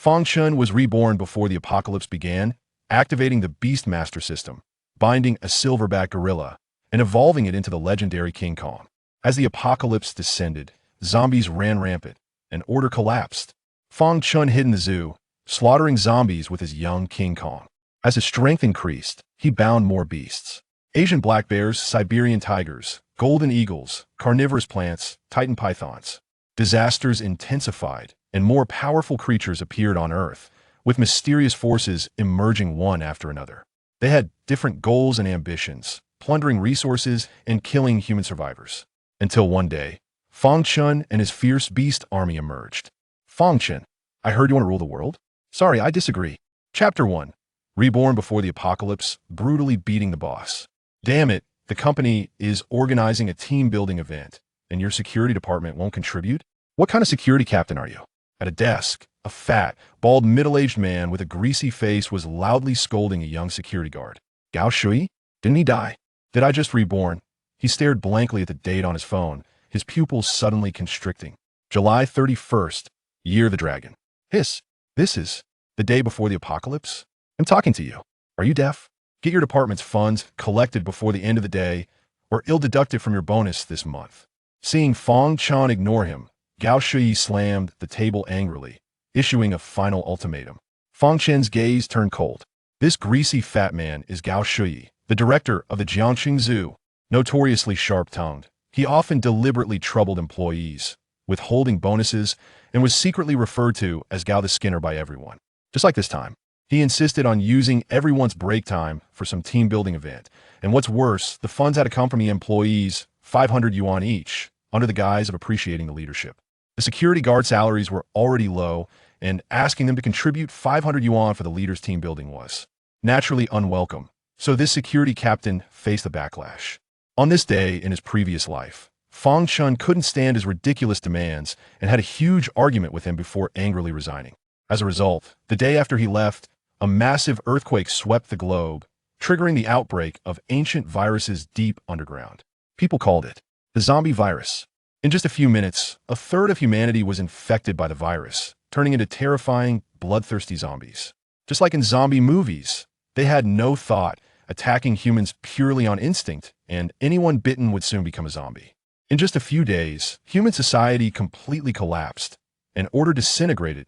Fang Chen was reborn before the apocalypse began, activating the Beast-Master System, binding a silverback gorilla, and evolving it into the legendary King Kong. As the apocalypse descended, zombies ran rampant, and order collapsed. Fang Chen hid in the zoo, slaughtering zombies with his young King Kong. As his strength increased, he bound more beasts. Asian black bears, Siberian tigers, golden eagles, carnivorous plants, titan pythons. Disasters intensified, and more powerful creatures appeared on Earth, with mysterious forces emerging one after another. They had different goals and ambitions, plundering resources and killing human survivors. Until one day, Fang Chen and his fierce beast army emerged. Fang Chen, I heard you want to rule the world? Sorry, I disagree. Chapter 1. Reborn before the apocalypse, brutally beating the boss. Damn it, the company is organizing a team-building event, and your security department won't contribute? What kind of security captain are you? At a desk, a fat, bald, middle-aged man with a greasy face was loudly scolding a young security guard. Gao Shui? Didn't he die? Did I just reborn? He stared blankly at the date on his phone, his pupils suddenly constricting. July 31st, Year of the Dragon. Hiss. This is the day before the apocalypse? I'm talking to you. Are you deaf? Get your department's funds collected before the end of the day, or it'll deduct it from your bonus this month. Seeing Fang Chen ignore him, Gao Shui slammed the table angrily, issuing a final ultimatum. Fang Chen's gaze turned cold. This greasy fat man is Gao Shui, the director of the Jiangxing Zoo. Notoriously sharp-tongued, he often deliberately troubled employees, withholding bonuses, and was secretly referred to as Gao the Skinner by everyone. Just like this time, he insisted on using everyone's break time for some team-building event, and what's worse, the funds had to come from the employees, 500 yuan each, under the guise of appreciating the leadership. The security guard salaries were already low, and asking them to contribute 500 yuan for the leader's team building was naturally unwelcome, so this security captain faced the backlash. On this day in his previous life, Fang Chen couldn't stand his ridiculous demands and had a huge argument with him before angrily resigning. As a result, the day after he left, a massive earthquake swept the globe, triggering the outbreak of ancient viruses deep underground. People called it the zombie virus. In just a few minutes, a third of humanity was infected by the virus, turning into terrifying, bloodthirsty zombies. Just like in zombie movies, they had no thought, attacking humans purely on instinct, and anyone bitten would soon become a zombie. In just a few days, human society completely collapsed, and order disintegrated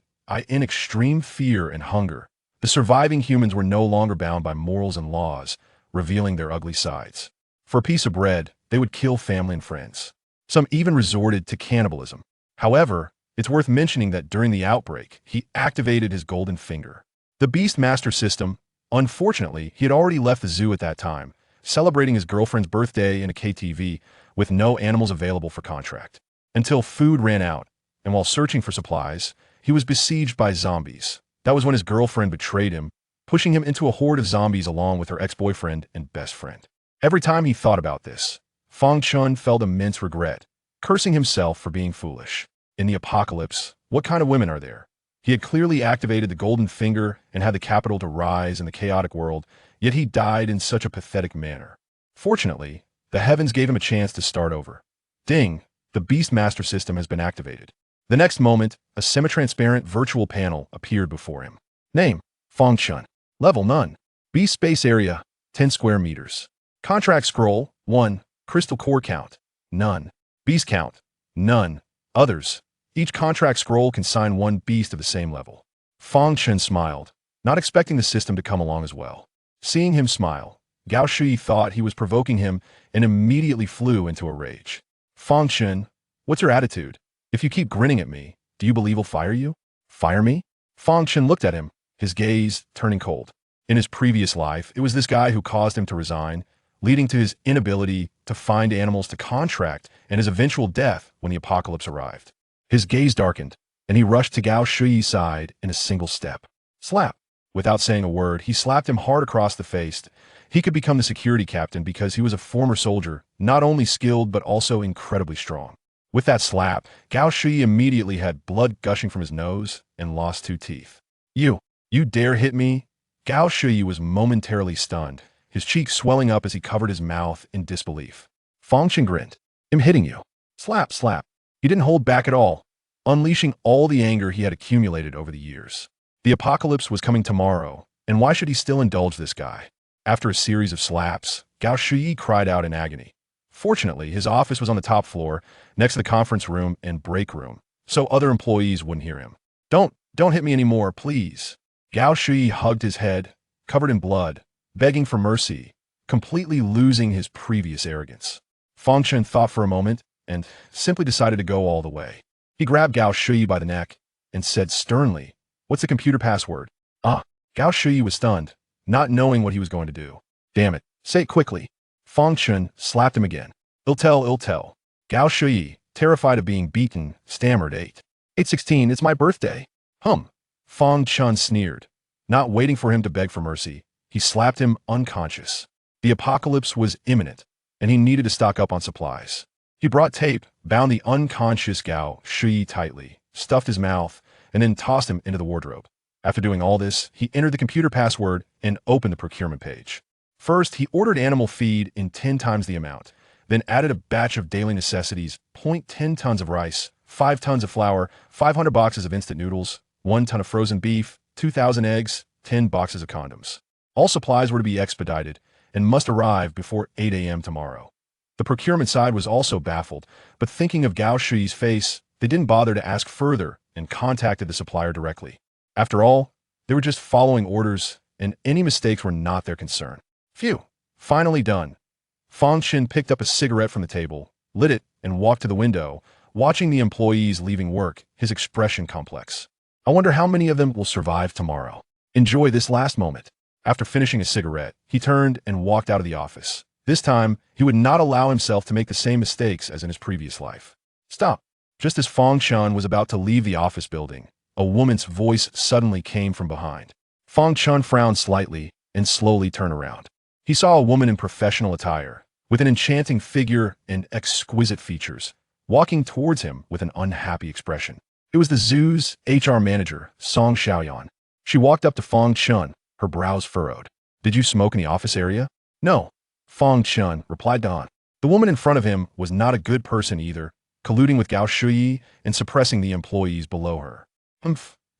in extreme fear and hunger. The surviving humans were no longer bound by morals and laws, revealing their ugly sides. For a piece of bread, they would kill family and friends. Some even resorted to cannibalism. However, it's worth mentioning that during the outbreak, he activated his golden finger. The Beast-Master System, unfortunately, he had already left the zoo at that time, celebrating his girlfriend's birthday in a KTV with no animals available for contract. Until food ran out, and while searching for supplies, he was besieged by zombies. That was when his girlfriend betrayed him, pushing him into a horde of zombies along with her ex-boyfriend and best friend. Every time he thought about this, Fang Chen felt immense regret, cursing himself for being foolish. In the apocalypse, what kind of women are there? He had clearly activated the golden finger and had the capital to rise in the chaotic world, yet he died in such a pathetic manner. Fortunately, the heavens gave him a chance to start over. Ding! The Beast-Master System has been activated. The next moment, a semi-transparent virtual panel appeared before him. Name: Fang Chen. Level: none. Beast space area: 10 square meters. Contract scroll: 1. Crystal core count: none. Beast count: none. Others: each contract scroll can sign one beast of the same level. Fang Chen smiled, not expecting the system to come along as well. Seeing him smile, Gao Shui thought he was provoking him and immediately flew into a rage. Fang Chen, what's your attitude? If you keep grinning at me, do you believe I'll fire you? Fire me? Fang Chen looked at him, his gaze turning cold. In his previous life, it was this guy who caused him to resign, leading to his inability to find animals to contract and his eventual death when the apocalypse arrived. His gaze darkened, and he rushed to Gao Shui's side in a single step. Slap! Without saying a word, he slapped him hard across the face. He could become the security captain because he was a former soldier, not only skilled but also incredibly strong. With that slap, Gao Shui immediately had blood gushing from his nose and lost 2 teeth. You dare hit me? Gao Shui was momentarily stunned, his cheeks swelling up as he covered his mouth in disbelief. Fang Chen grinned. I'm hitting you. Slap, slap. He didn't hold back at all, unleashing all the anger he had accumulated over the years. The apocalypse was coming tomorrow, and why should he still indulge this guy? After a series of slaps, Gao Shuyi cried out in agony. Fortunately, his office was on the top floor, next to the conference room and break room, so other employees wouldn't hear him. Don't hit me anymore, please. Gao Shuyi hugged his head, covered in blood, begging for mercy, completely losing his previous arrogance. Fang Chen thought for a moment and simply decided to go all the way. He grabbed Gao Shuyi by the neck and said sternly, "What's the computer password?" Gao Shuyi was stunned, not knowing what he was going to do. "Damn it, say it quickly." Fang Chen slapped him again. I'll tell. Gao Shuyi, terrified of being beaten, stammered 8/16, it's my birthday. Fang Chen sneered. Not waiting for him to beg for mercy, he slapped him unconscious. The apocalypse was imminent, and he needed to stock up on supplies. He brought tape, bound the unconscious Gao Shuyi tightly, stuffed his mouth, and then tossed him into the wardrobe. After doing all this, he entered the computer password and opened the procurement page. First, he ordered animal feed in 10 times the amount, then added a batch of daily necessities, 0.10 tons of rice, 5 tons of flour, 500 boxes of instant noodles, 1 ton of frozen beef, 2,000 eggs, 10 boxes of condoms. All supplies were to be expedited and must arrive before 8 a.m. tomorrow. The procurement side was also baffled, but thinking of Gao Shuyi's face, they didn't bother to ask further and contacted the supplier directly. After all, they were just following orders, and any mistakes were not their concern. Phew, finally done. Fang Chen picked up a cigarette from the table, lit it, and walked to the window, watching the employees leaving work, his expression complex. I wonder how many of them will survive tomorrow. Enjoy this last moment. After finishing his cigarette, he turned and walked out of the office. This time, he would not allow himself to make the same mistakes as in his previous life. Stop. Just as Fang Chen was about to leave the office building, a woman's voice suddenly came from behind. Fang Chen frowned slightly and slowly turned around. He saw a woman in professional attire, with an enchanting figure and exquisite features, walking towards him with an unhappy expression. It was the zoo's HR manager, Song Xiaoyan. She walked up to Fang Chen, her brows furrowed. "Did you smoke in the office area?" "No," Fang Chen replied Don. The woman in front of him was not a good person either, colluding with Gao Shuyi and suppressing the employees below her.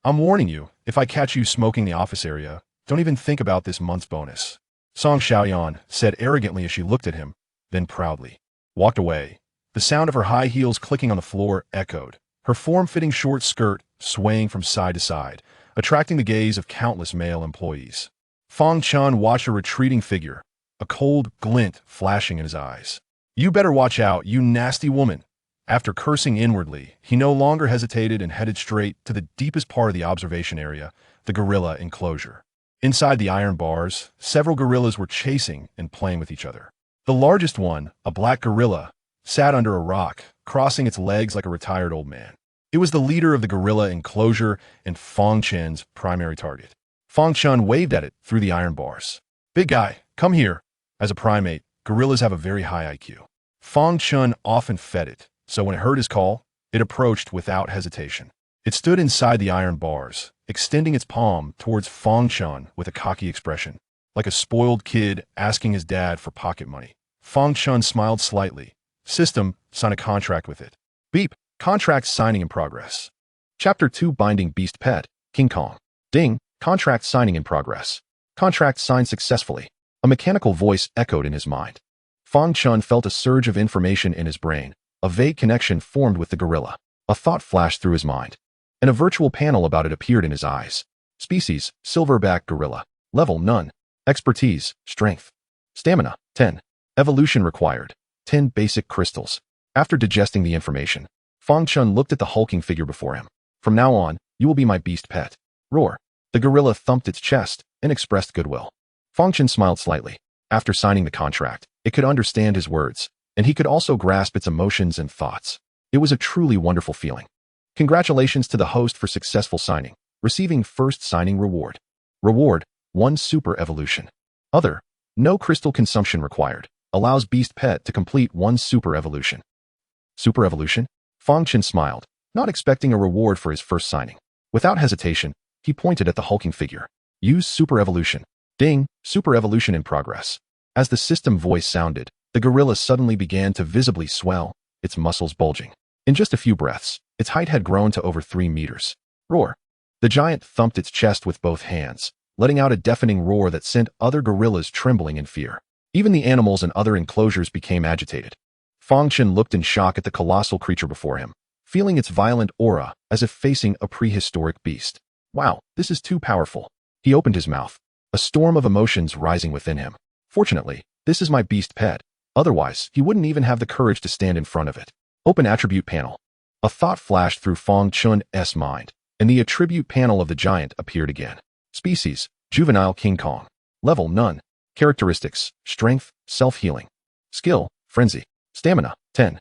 I'm warning you, if I catch you smoking in the office area, don't even think about this month's bonus." Song Xiaoyan said arrogantly as she looked at him, then proudly walked away. The sound of her high heels clicking on the floor echoed, her form-fitting short skirt swaying from side to side, attracting the gaze of countless male employees. Fang Chen watched a retreating figure, a cold glint flashing in his eyes. "You better watch out, you nasty woman." After cursing inwardly, he no longer hesitated and headed straight to the deepest part of the observation area, the gorilla enclosure. Inside the iron bars, several gorillas were chasing and playing with each other. The largest one, a black gorilla, sat under a rock, crossing its legs like a retired old man. It was the leader of the gorilla enclosure and Fang Chen's primary target. Fang Chen waved at it through the iron bars. "Big guy, come here." As a primate, gorillas have a very high IQ. Fang Chen often fed it, so when it heard his call, it approached without hesitation. It stood inside the iron bars, extending its palm towards Fang Chen with a cocky expression, like a spoiled kid asking his dad for pocket money. Fang Chen smiled slightly. "System, sign a contract with it." Beep. Contract signing in progress. Chapter 2 Binding Beast Pet, King Kong. Ding. Contract signing in progress. Contract signed successfully. A mechanical voice echoed in his mind. Fang Chen felt a surge of information in his brain. A vague connection formed with the gorilla. A thought flashed through his mind, and a virtual panel about it appeared in his eyes. Species, silverback gorilla. Level, none. Expertise, strength. Stamina, 10. Evolution required, 10 basic crystals. After digesting the information, Fang Chen looked at the hulking figure before him. "From now on, you will be my beast pet." Roar. The gorilla thumped its chest and expressed goodwill. Fang Chen smiled slightly. After signing the contract, it could understand his words, and he could also grasp its emotions and thoughts. It was a truly wonderful feeling. Congratulations to the host for successful signing, receiving first signing reward. Reward, 1 super evolution. Other, no crystal consumption required, allows beast pet to complete 1 super evolution. Super evolution? Fang Chen smiled, not expecting a reward for his first signing. Without hesitation, he pointed at the hulking figure. Use super evolution. Ding, super evolution in progress. As the system voice sounded, the gorilla suddenly began to visibly swell, its muscles bulging. In just a few breaths, its height had grown to over 3 meters. Roar. The giant thumped its chest with both hands, letting out a deafening roar that sent other gorillas trembling in fear. Even the animals in other enclosures became agitated. Fang Chen looked in shock at the colossal creature before him, feeling its violent aura as if facing a prehistoric beast. Wow, this is too powerful. He opened his mouth, a storm of emotions rising within him. Fortunately, this is my beast pet. Otherwise, he wouldn't even have the courage to stand in front of it. Open attribute panel. A thought flashed through Fang Chen's mind, and the attribute panel of the giant appeared again. Species, juvenile King Kong. Level, none. Characteristics, strength, self-healing. Skill, frenzy. Stamina, 10.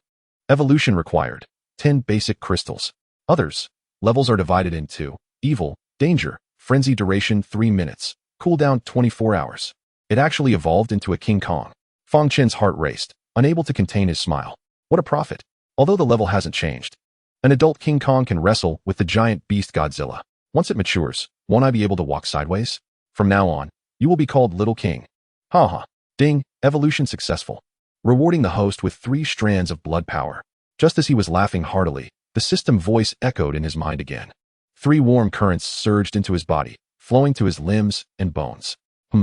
Evolution required, 10 basic crystals. Others, levels are divided into evil, danger, frenzy duration 3 minutes, cooldown 24 hours. It actually evolved into a King Kong. Fang Chen's heart raced, unable to contain his smile. What a profit. Although the level hasn't changed. An adult King Kong can wrestle with the giant beast Godzilla. Once it matures, won't I be able to walk sideways? From now on, you will be called Little King. Haha. Ding, evolution successful. Rewarding the host with 3 strands of blood power. Just as he was laughing heartily, the system voice echoed in his mind again. 3 warm currents surged into his body, flowing to his limbs and bones.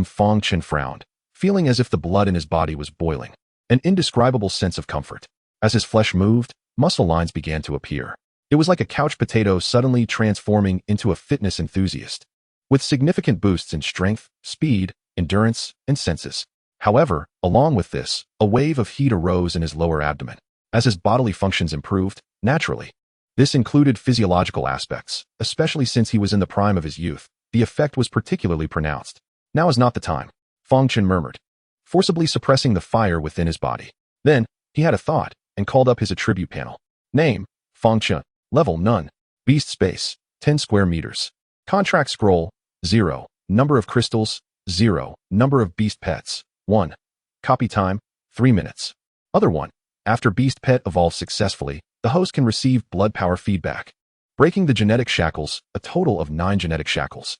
Fang Chen frowned, feeling as if the blood in his body was boiling. An indescribable sense of comfort. As his flesh moved, muscle lines began to appear. It was like a couch potato suddenly transforming into a fitness enthusiast, with significant boosts in strength, speed, endurance, and senses. However, along with this, a wave of heat arose in his lower abdomen. As his bodily functions improved, naturally. This included physiological aspects, especially since he was in the prime of his youth. The effect was particularly pronounced. Now is not the time, Fang Chen murmured, forcibly suppressing the fire within his body. Then, he had a thought, and called up his attribute panel. Name, Fang Chen. Level, none. Beast space, 10 square meters. Contract scroll, 0. Number of crystals, 0. Number of beast pets, 1. Copy time, 3 minutes. Other 1. After beast pet evolves successfully, the host can receive blood power feedback. Breaking the genetic shackles, a total of 9 genetic shackles.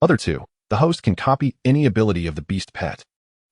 Other 2. The host can copy any ability of the beast pet.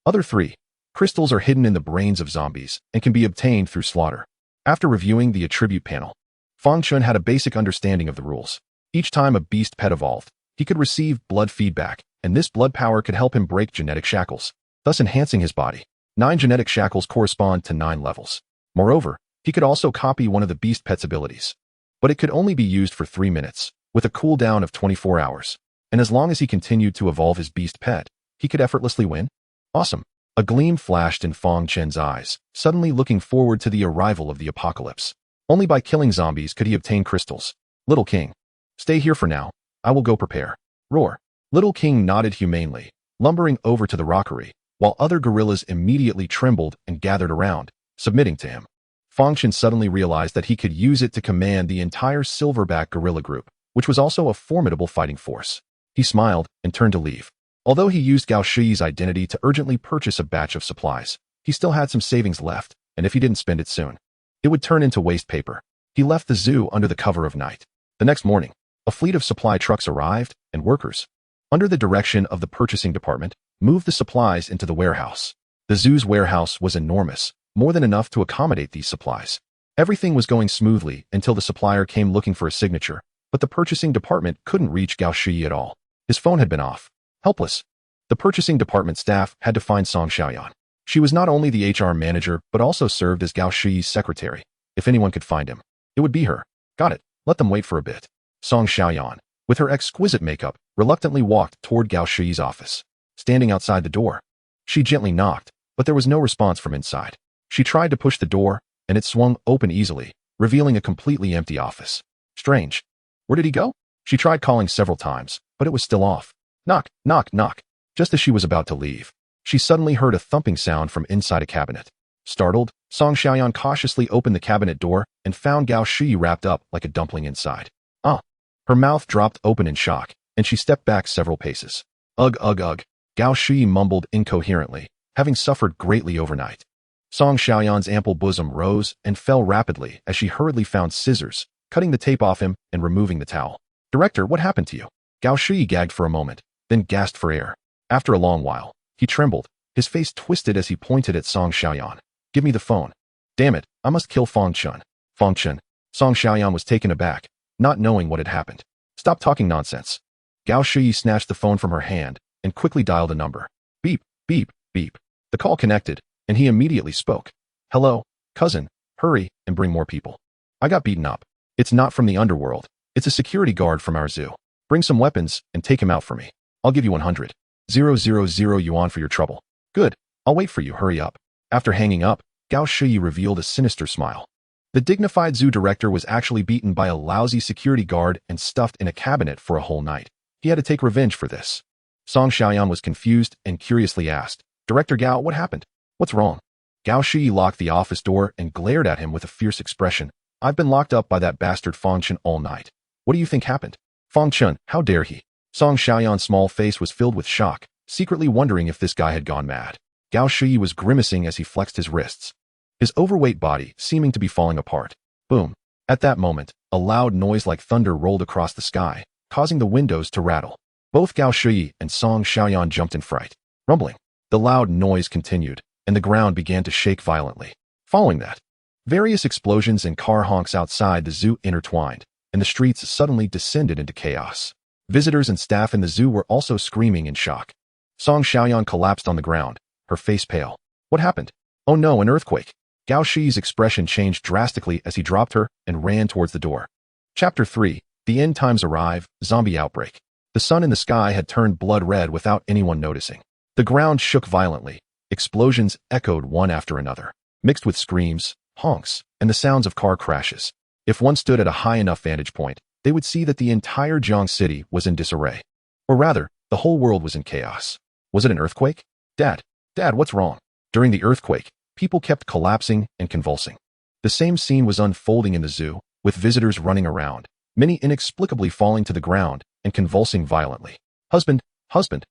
Other 3. Crystals are hidden in the brains of zombies and can be obtained through slaughter. After reviewing the attribute panel, Fang Chen had a basic understanding of the rules. Each time a beast pet evolved, he could receive blood feedback, and this blood power could help him break genetic shackles, thus enhancing his body. 9 genetic shackles correspond to 9 levels. Moreover, he could also copy one of the beast pet's abilities. But it could only be used for 3 minutes, with a cooldown of 24 hours. And as long as he continued to evolve his beast pet, he could effortlessly win? Awesome. A gleam flashed in Fang Chen's eyes, suddenly looking forward to the arrival of the apocalypse. Only by killing zombies could he obtain crystals. Little King. Stay here for now. I will go prepare. Roar. Little King nodded humanely, lumbering over to the rockery, while other gorillas immediately trembled and gathered around, submitting to him. Fang Chen suddenly realized that he could use it to command the entire silverback gorilla group, which was also a formidable fighting force. He smiled and turned to leave. Although he used Gao Shi's identity to urgently purchase a batch of supplies, he still had some savings left, and if he didn't spend it soon, it would turn into waste paper. He left the zoo under the cover of night. The next morning, a fleet of supply trucks arrived, and workers, under the direction of the purchasing department, moved the supplies into the warehouse. The zoo's warehouse was enormous, more than enough to accommodate these supplies. Everything was going smoothly until the supplier came looking for a signature, but the purchasing department couldn't reach Gao Shi at all. His phone had been off. Helpless. The purchasing department staff had to find Song Xiaoyan. She was not only the HR manager, but also served as Gao Shi's secretary. If anyone could find him, it would be her. Got it. Let them wait for a bit. Song Xiaoyan, with her exquisite makeup, reluctantly walked toward Gao Shi's office. Standing outside the door, she gently knocked, but there was no response from inside. She tried to push the door, and it swung open easily, revealing a completely empty office. Strange. Where did he go? She tried calling several times, but it was still off. Knock, knock, knock. Just as she was about to leave, she suddenly heard a thumping sound from inside a cabinet. Startled, Song Xiaoyan cautiously opened the cabinet door and found Gao Shi wrapped up like a dumpling inside. Ah! Her mouth dropped open in shock, and she stepped back several paces. Ugh, ugh, ugh. Gao Shi mumbled incoherently, having suffered greatly overnight. Song Xiaoyan's ample bosom rose and fell rapidly as she hurriedly found scissors, cutting the tape off him and removing the towel. Director, what happened to you? Gao Shi gagged for a moment, then gasped for air. After a long while, he trembled, his face twisted as he pointed at Song Xiaoyan. Give me the phone. Damn it, I must kill Fang Chen. Fang Chen. Song Xiaoyan was taken aback, not knowing what had happened. Stop talking nonsense. Gao Shuyi snatched the phone from her hand and quickly dialed a number. Beep, beep, beep. The call connected, and he immediately spoke. Hello, cousin, hurry and bring more people. I got beaten up. It's not from the underworld. It's a security guard from our zoo. Bring some weapons and take him out for me. I'll give you 100,000 yuan for your trouble. Good. I'll wait for you. Hurry up. After hanging up, Gao Shuyi revealed a sinister smile. The dignified zoo director was actually beaten by a lousy security guard and stuffed in a cabinet for a whole night. He had to take revenge for this. Song Xiaoyan was confused and curiously asked, Director Gao, what happened? What's wrong? Gao Shuyi locked the office door and glared at him with a fierce expression. I've been locked up by that bastard Fang Chen all night. What do you think happened? Fang Chen, how dare he? Song Xiaoyan's small face was filled with shock, secretly wondering if this guy had gone mad. Gao Shuyi was grimacing as he flexed his wrists, his overweight body seeming to be falling apart. Boom. At that moment, a loud noise like thunder rolled across the sky, causing the windows to rattle. Both Gao Shuyi and Song Xiaoyan jumped in fright. Rumbling. The loud noise continued, and the ground began to shake violently. Following that, various explosions and car honks outside the zoo intertwined, and the streets suddenly descended into chaos. Visitors and staff in the zoo were also screaming in shock. Song Xiaoyan collapsed on the ground, her face pale. What happened? Oh no, an earthquake. Gao Shi's expression changed drastically as he dropped her and ran towards the door. Chapter 3. The End Times Arrive, Zombie Outbreak. The sun in the sky had turned blood red without anyone noticing. The ground shook violently. Explosions echoed one after another, mixed with screams, honks, and the sounds of car crashes. If one stood at a high enough vantage point, they would see that the entire Jiang city was in disarray. Or rather, the whole world was in chaos. Was it an earthquake? Dad, what's wrong? During the earthquake, people kept collapsing and convulsing. The same scene was unfolding in the zoo, with visitors running around, many inexplicably falling to the ground and convulsing violently. Husband,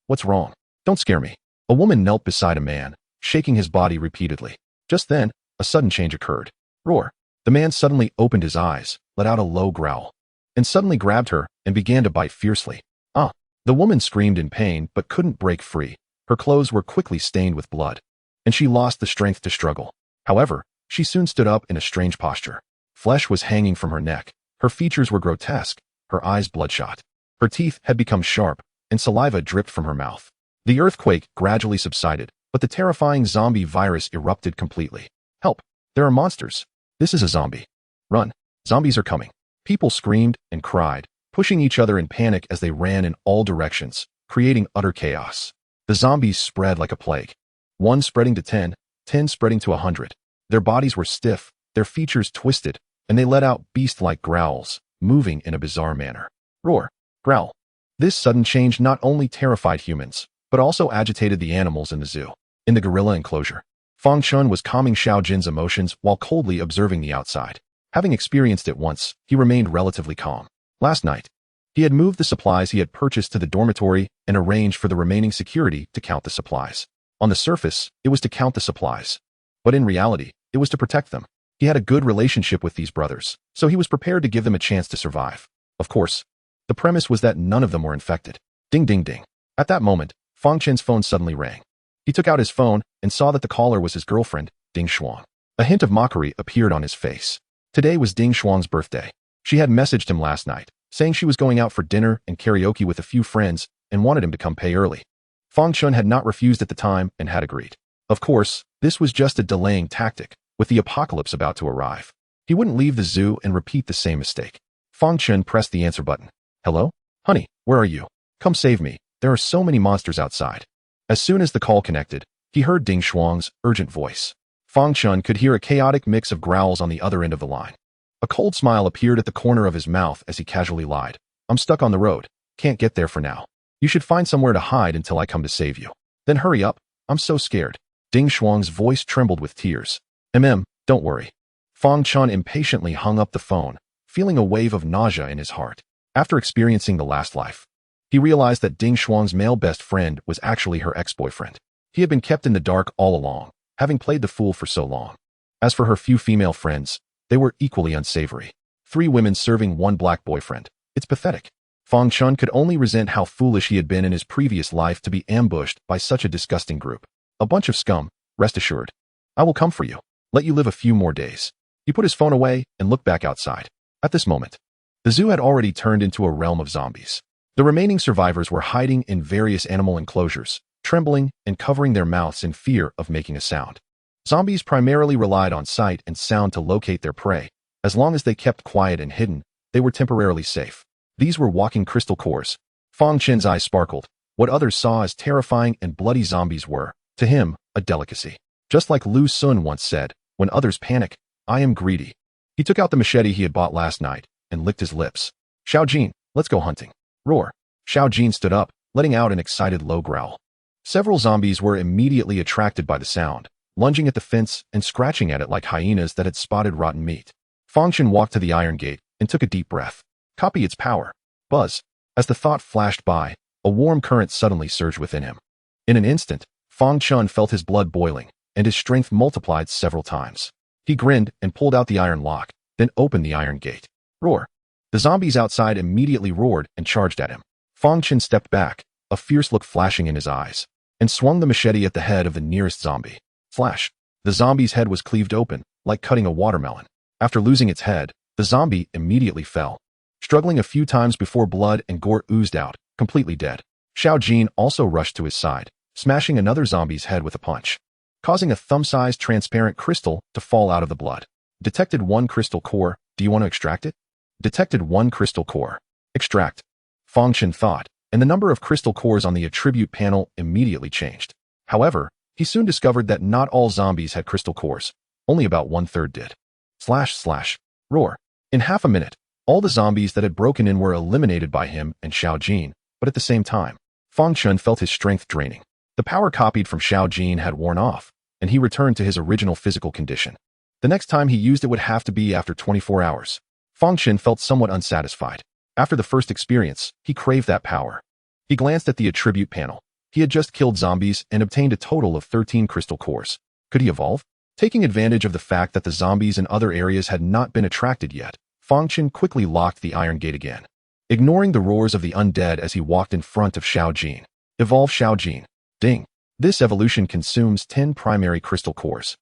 what's wrong? Don't scare me. A woman knelt beside a man, shaking his body repeatedly. Just then, a sudden change occurred. Roar. The man suddenly opened his eyes, let out a low growl, and suddenly grabbed her and began to bite fiercely. Ah! The woman screamed in pain but couldn't break free. Her clothes were quickly stained with blood, and she lost the strength to struggle. However, she soon stood up in a strange posture. Flesh was hanging from her neck. Her features were grotesque, her eyes bloodshot. Her teeth had become sharp, and saliva dripped from her mouth. The earthquake gradually subsided, but the terrifying zombie virus erupted completely. Help! There are monsters! This is a zombie. Run! Zombies are coming! People screamed and cried, pushing each other in panic as they ran in all directions, creating utter chaos. The zombies spread like a plague. 1 spreading to 10, 10 spreading to 100. Their bodies were stiff, their features twisted, and they let out beast-like growls, moving in a bizarre manner. Roar! Growl! This sudden change not only terrified humans, but also agitated the animals in the zoo. In the gorilla enclosure, Fang Chen was calming Xiao Jin's emotions while coldly observing the outside. Having experienced it once, he remained relatively calm. Last night, he had moved the supplies he had purchased to the dormitory and arranged for the remaining security to count the supplies. On the surface, it was to count the supplies, but in reality, it was to protect them. He had a good relationship with these brothers, so he was prepared to give them a chance to survive. Of course, the premise was that none of them were infected. Ding ding ding. At that moment, Fang Chen's phone suddenly rang. He took out his phone and saw that the caller was his girlfriend, Ding Shuang. A hint of mockery appeared on his face. Today was Ding Shuang's birthday. She had messaged him last night, saying she was going out for dinner and karaoke with a few friends and wanted him to come pay early. Fang Chen had not refused at the time and had agreed. Of course, this was just a delaying tactic, with the apocalypse about to arrive. He wouldn't leave the zoo and repeat the same mistake. Fang Chen pressed the answer button. Hello? Honey, where are you? Come save me. There are so many monsters outside. As soon as the call connected, he heard Ding Shuang's urgent voice. Fang Chen could hear a chaotic mix of growls on the other end of the line. A cold smile appeared at the corner of his mouth as he casually lied. I'm stuck on the road. Can't get there for now. You should find somewhere to hide until I come to save you. Then hurry up. I'm so scared. Ding Shuang's voice trembled with tears. Don't worry. Fang Chen impatiently hung up the phone, feeling a wave of nausea in his heart. After experiencing the last life, he realized that Ding Shuang's male best friend was actually her ex-boyfriend. He had been kept in the dark all along, having played the fool for so long. As for her few female friends, they were equally unsavory. 3 women serving 1 black boyfriend. It's pathetic. Fang Chen could only resent how foolish he had been in his previous life to be ambushed by such a disgusting group. A bunch of scum, rest assured. I will come for you. Let you live a few more days. He put his phone away and looked back outside. At this moment, The zoo had already turned into a realm of zombies. The remaining survivors were hiding in various animal enclosures, trembling and covering their mouths in fear of making a sound. Zombies primarily relied on sight and sound to locate their prey. As long as they kept quiet and hidden, they were temporarily safe. These were walking crystal cores. Fang Chen's eyes sparkled. What others saw as terrifying and bloody zombies were, to him, a delicacy. Just like Lu Sun once said, when others panic, I am greedy. He took out the machete he had bought last night and licked his lips. Xiao Jin, let's go hunting. Roar. Xiao Jin stood up, letting out an excited low growl. Several zombies were immediately attracted by the sound, lunging at the fence and scratching at it like hyenas that had spotted rotten meat. Fang Chen walked to the iron gate and took a deep breath. Copy its power. Buzz. As the thought flashed by, a warm current suddenly surged within him. In an instant, Fang Chen felt his blood boiling, and his strength multiplied several times. He grinned and pulled out the iron lock, then opened the iron gate. Roar. The zombies outside immediately roared and charged at him. Fang Chen stepped back, a fierce look flashing in his eyes, and swung the machete at the head of the nearest zombie. Flash. The zombie's head was cleaved open, like cutting a watermelon. After losing its head, the zombie immediately fell, struggling a few times before blood and gore oozed out, completely dead. Xiao Jin also rushed to his side, smashing another zombie's head with a punch, causing a thumb-sized transparent crystal to fall out of the blood. Detected 1 crystal core. Do you want to extract it? Detected 1 crystal core. Extract. Fang Chen thought, and the number of crystal cores on the attribute panel immediately changed. However, he soon discovered that not all zombies had crystal cores. Only about 1/3 did. // Roar. In half a minute, all the zombies that had broken in were eliminated by him and Xiao Jin, but at the same time, Fang Chen felt his strength draining. The power copied from Xiao Jin had worn off, and he returned to his original physical condition. The next time he used it would have to be after 24 hours. Fang Chen felt somewhat unsatisfied. After the first experience, he craved that power. He glanced at the attribute panel. He had just killed zombies and obtained a total of 13 crystal cores. Could he evolve? Taking advantage of the fact that the zombies in other areas had not been attracted yet, Fang Chen quickly locked the iron gate again, ignoring the roars of the undead as he walked in front of Xiao Jin. Evolve Xiao Jin. Ding. This evolution consumes 10 primary crystal cores.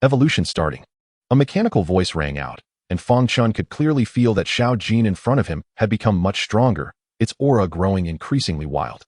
Evolution starting. A mechanical voice rang out, and Fang Chen could clearly feel that Xiao Jin in front of him had become much stronger, its aura growing increasingly wild.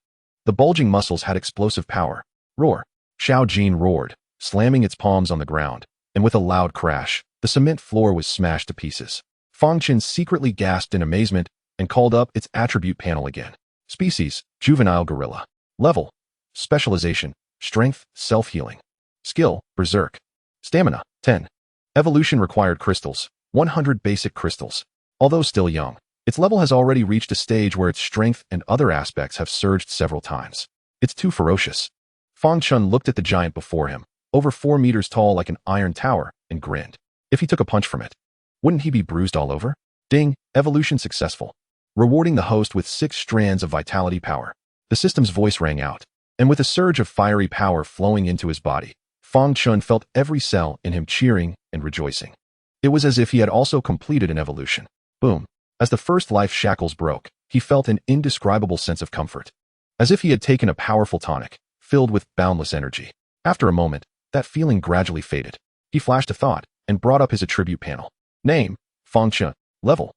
The bulging muscles had explosive power. Roar. Xiao Jin roared, slamming its palms on the ground, and with a loud crash, the cement floor was smashed to pieces. Fang Chen secretly gasped in amazement and called up its attribute panel again. Species, juvenile gorilla. Level, specialization, strength, self-healing. Skill, berserk. Stamina, 10. Evolution required crystals, 100 basic crystals. Although still young, its level has already reached a stage where its strength and other aspects have surged several times. It's too ferocious. Fang Chen looked at the giant before him, over 4 meters tall like an iron tower, and grinned. If he took a punch from it, wouldn't he be bruised all over? Ding, evolution successful. Rewarding the host with 6 strands of vitality power. The system's voice rang out, and with a surge of fiery power flowing into his body, Fang Chen felt every cell in him cheering and rejoicing. It was as if he had also completed an evolution. Boom. As the first life shackles broke, he felt an indescribable sense of comfort. As if he had taken a powerful tonic, filled with boundless energy. After a moment, that feeling gradually faded. He flashed a thought and brought up his attribute panel. Name, Fang Chen. Level,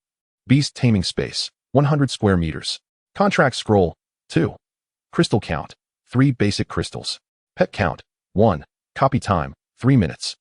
Beast-Taming Space, 100 square meters. Contract scroll, 2. Crystal count, 3 basic crystals. Pet count, 1. Copy time, 3 minutes.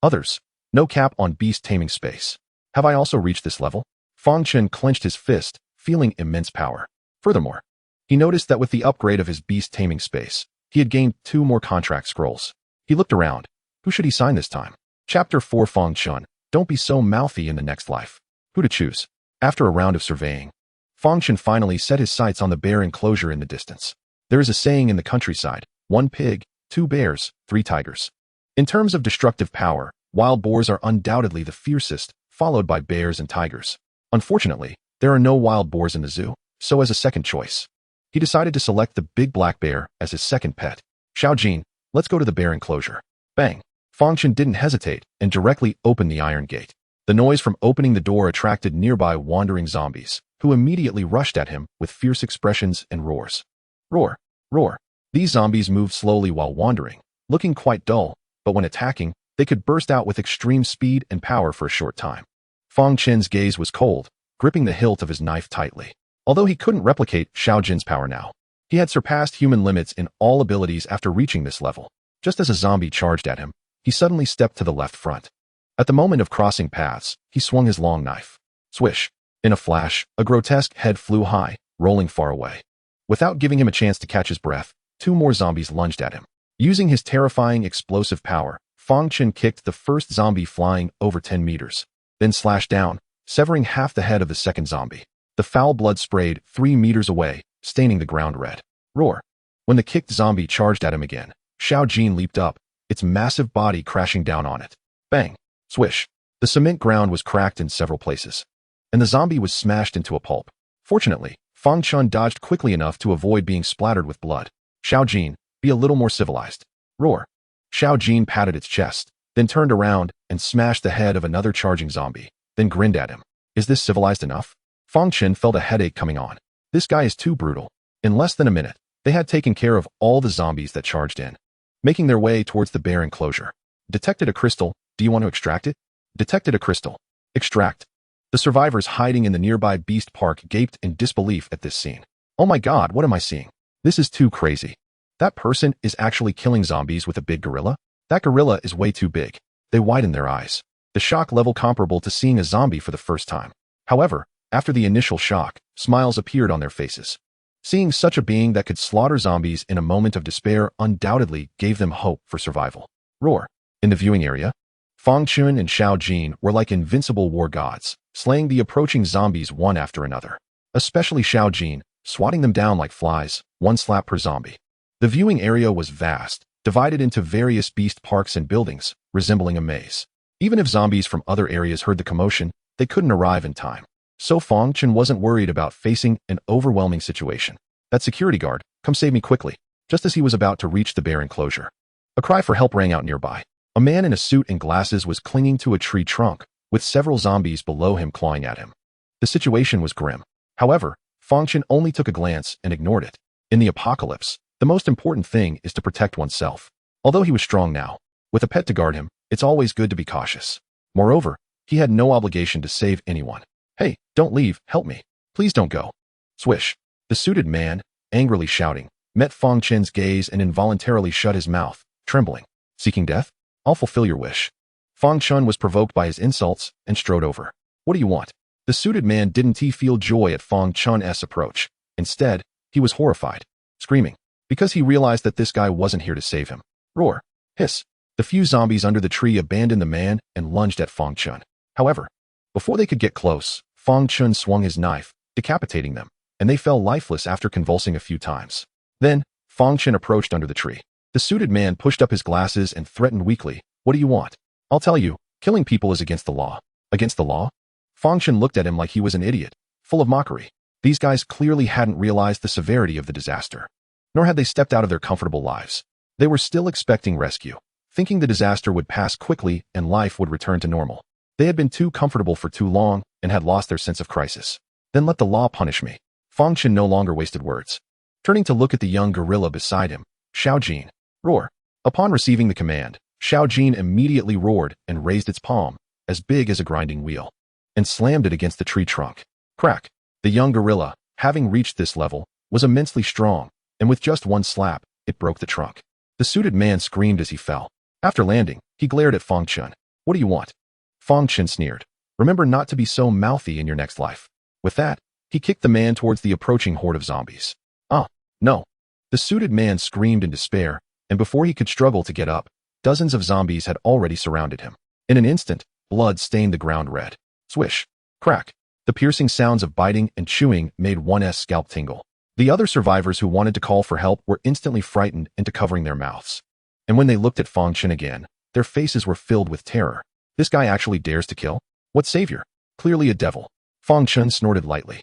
Others, no cap on Beast-Taming Space. Have I also reached this level? Fang Chen clenched his fist, feeling immense power. Furthermore, he noticed that with the upgrade of his Beast-Taming Space, he had gained 2 more contract scrolls. He looked around. Who should he sign this time? Chapter 4 Fang Chen, don't be so mouthy in the next life. Who to choose? After a round of surveying, Fang Chen finally set his sights on the bear enclosure in the distance. There is a saying in the countryside, 1 pig, 2 bears, 3 tigers. In terms of destructive power, wild boars are undoubtedly the fiercest, followed by bears and tigers. Unfortunately, there are no wild boars in the zoo, so as a second choice, he decided to select the big black bear as his second pet. Xiao Jin, let's go to the bear enclosure. Bang! Fang Chen didn't hesitate and directly opened the iron gate. The noise from opening the door attracted nearby wandering zombies, who immediately rushed at him with fierce expressions and roars. Roar! Roar! These zombies moved slowly while wandering, looking quite dull, but when attacking, they could burst out with extreme speed and power for a short time. Fang Chen's gaze was cold, gripping the hilt of his knife tightly. Although he couldn't replicate Xiao Jin's power now, he had surpassed human limits in all abilities after reaching this level. Just as a zombie charged at him, he suddenly stepped to the left front. At the moment of crossing paths, he swung his long knife. Swish! In a flash, a grotesque head flew high, rolling far away. Without giving him a chance to catch his breath, 2 more zombies lunged at him. Using his terrifying explosive power, Fang Chen kicked the first zombie flying over 10 meters, then slashed down, severing half the head of the second zombie. The foul blood sprayed 3 meters away, staining the ground red. Roar! When the kicked zombie charged at him again, Xiao Jin leaped up, its massive body crashing down on it. Bang! Swish! The cement ground was cracked in several places, and the zombie was smashed into a pulp. Fortunately, Fang Chen dodged quickly enough to avoid being splattered with blood. Xiao Jin, be a little more civilized. Roar! Xiao Jin patted its chest, then turned around and smashed the head of another charging zombie, then grinned at him. Is this civilized enough? Fang Chen felt a headache coming on. This guy is too brutal. In less than a minute, they had taken care of all the zombies that charged in, making their way towards the bear enclosure. Detected a crystal. Do you want to extract it? Detected a crystal. Extract. The survivors hiding in the nearby beast park gaped in disbelief at this scene. Oh my god, what am I seeing? This is too crazy. That person is actually killing zombies with a big gorilla? That gorilla is way too big. They widened their eyes. The shock level comparable to seeing a zombie for the first time. However, after the initial shock, smiles appeared on their faces. Seeing such a being that could slaughter zombies in a moment of despair undoubtedly gave them hope for survival. Roar! In the viewing area, Fang Chen and Xiao Jin were like invincible war gods, slaying the approaching zombies one after another. Especially Xiao Jin, swatting them down like flies, 1 slap per zombie. The viewing area was vast, divided into various beast parks and buildings, resembling a maze. Even if zombies from other areas heard the commotion, they couldn't arrive in time. So Fang Chen wasn't worried about facing an overwhelming situation. That security guard, come save me quickly, just as he was about to reach the bear enclosure. A cry for help rang out nearby. A man in a suit and glasses was clinging to a tree trunk, with several zombies below him clawing at him. The situation was grim. However, Fang Chen only took a glance and ignored it. In the apocalypse, the most important thing is to protect oneself. Although he was strong now, with a pet to guard him, it's always good to be cautious. Moreover, he had no obligation to save anyone. Hey, don't leave, help me. Please don't go. Swish. The suited man, angrily shouting, met Fang Chen's gaze and involuntarily shut his mouth, trembling. Seeking death? I'll fulfill your wish. Fang Chen was provoked by his insults and strode over. What do you want? The suited man didn't feel joy at Fang Chen's approach. Instead, he was horrified, screaming, because he realized that this guy wasn't here to save him. Roar. Hiss. The few zombies under the tree abandoned the man and lunged at Fang Chen. However, before they could get close, Fang Chen swung his knife, decapitating them, and they fell lifeless after convulsing a few times. Then, Fang Chen approached under the tree. The suited man pushed up his glasses and threatened weakly, what do you want? I'll tell you, killing people is against the law. Against the law? Fang Chen looked at him like he was an idiot, full of mockery. These guys clearly hadn't realized the severity of the disaster. Nor had they stepped out of their comfortable lives. They were still expecting rescue, thinking the disaster would pass quickly and life would return to normal. They had been too comfortable for too long and had lost their sense of crisis. Then let the law punish me. Fang Chen no longer wasted words. Turning to look at the young gorilla beside him, Xiao Jin. Roar. Upon receiving the command, Xiao Jin immediately roared and raised its palm, as big as a grinding wheel, and slammed it against the tree trunk. Crack. The young gorilla, having reached this level, was immensely strong, and with just 1 slap, it broke the trunk. The suited man screamed as he fell. After landing, he glared at Fang Chen. What do you want? Fang Chen sneered. Remember not to be so mouthy in your next life. With that, he kicked the man towards the approaching horde of zombies. Ah, no. The suited man screamed in despair, and before he could struggle to get up, dozens of zombies had already surrounded him. In an instant, blood stained the ground red. Swish. Crack. The piercing sounds of biting and chewing made one's scalp tingle. The other survivors who wanted to call for help were instantly frightened into covering their mouths. And when they looked at Fang Chen again, their faces were filled with terror. This guy actually dares to kill? What savior? Clearly a devil. Fang Chen snorted lightly.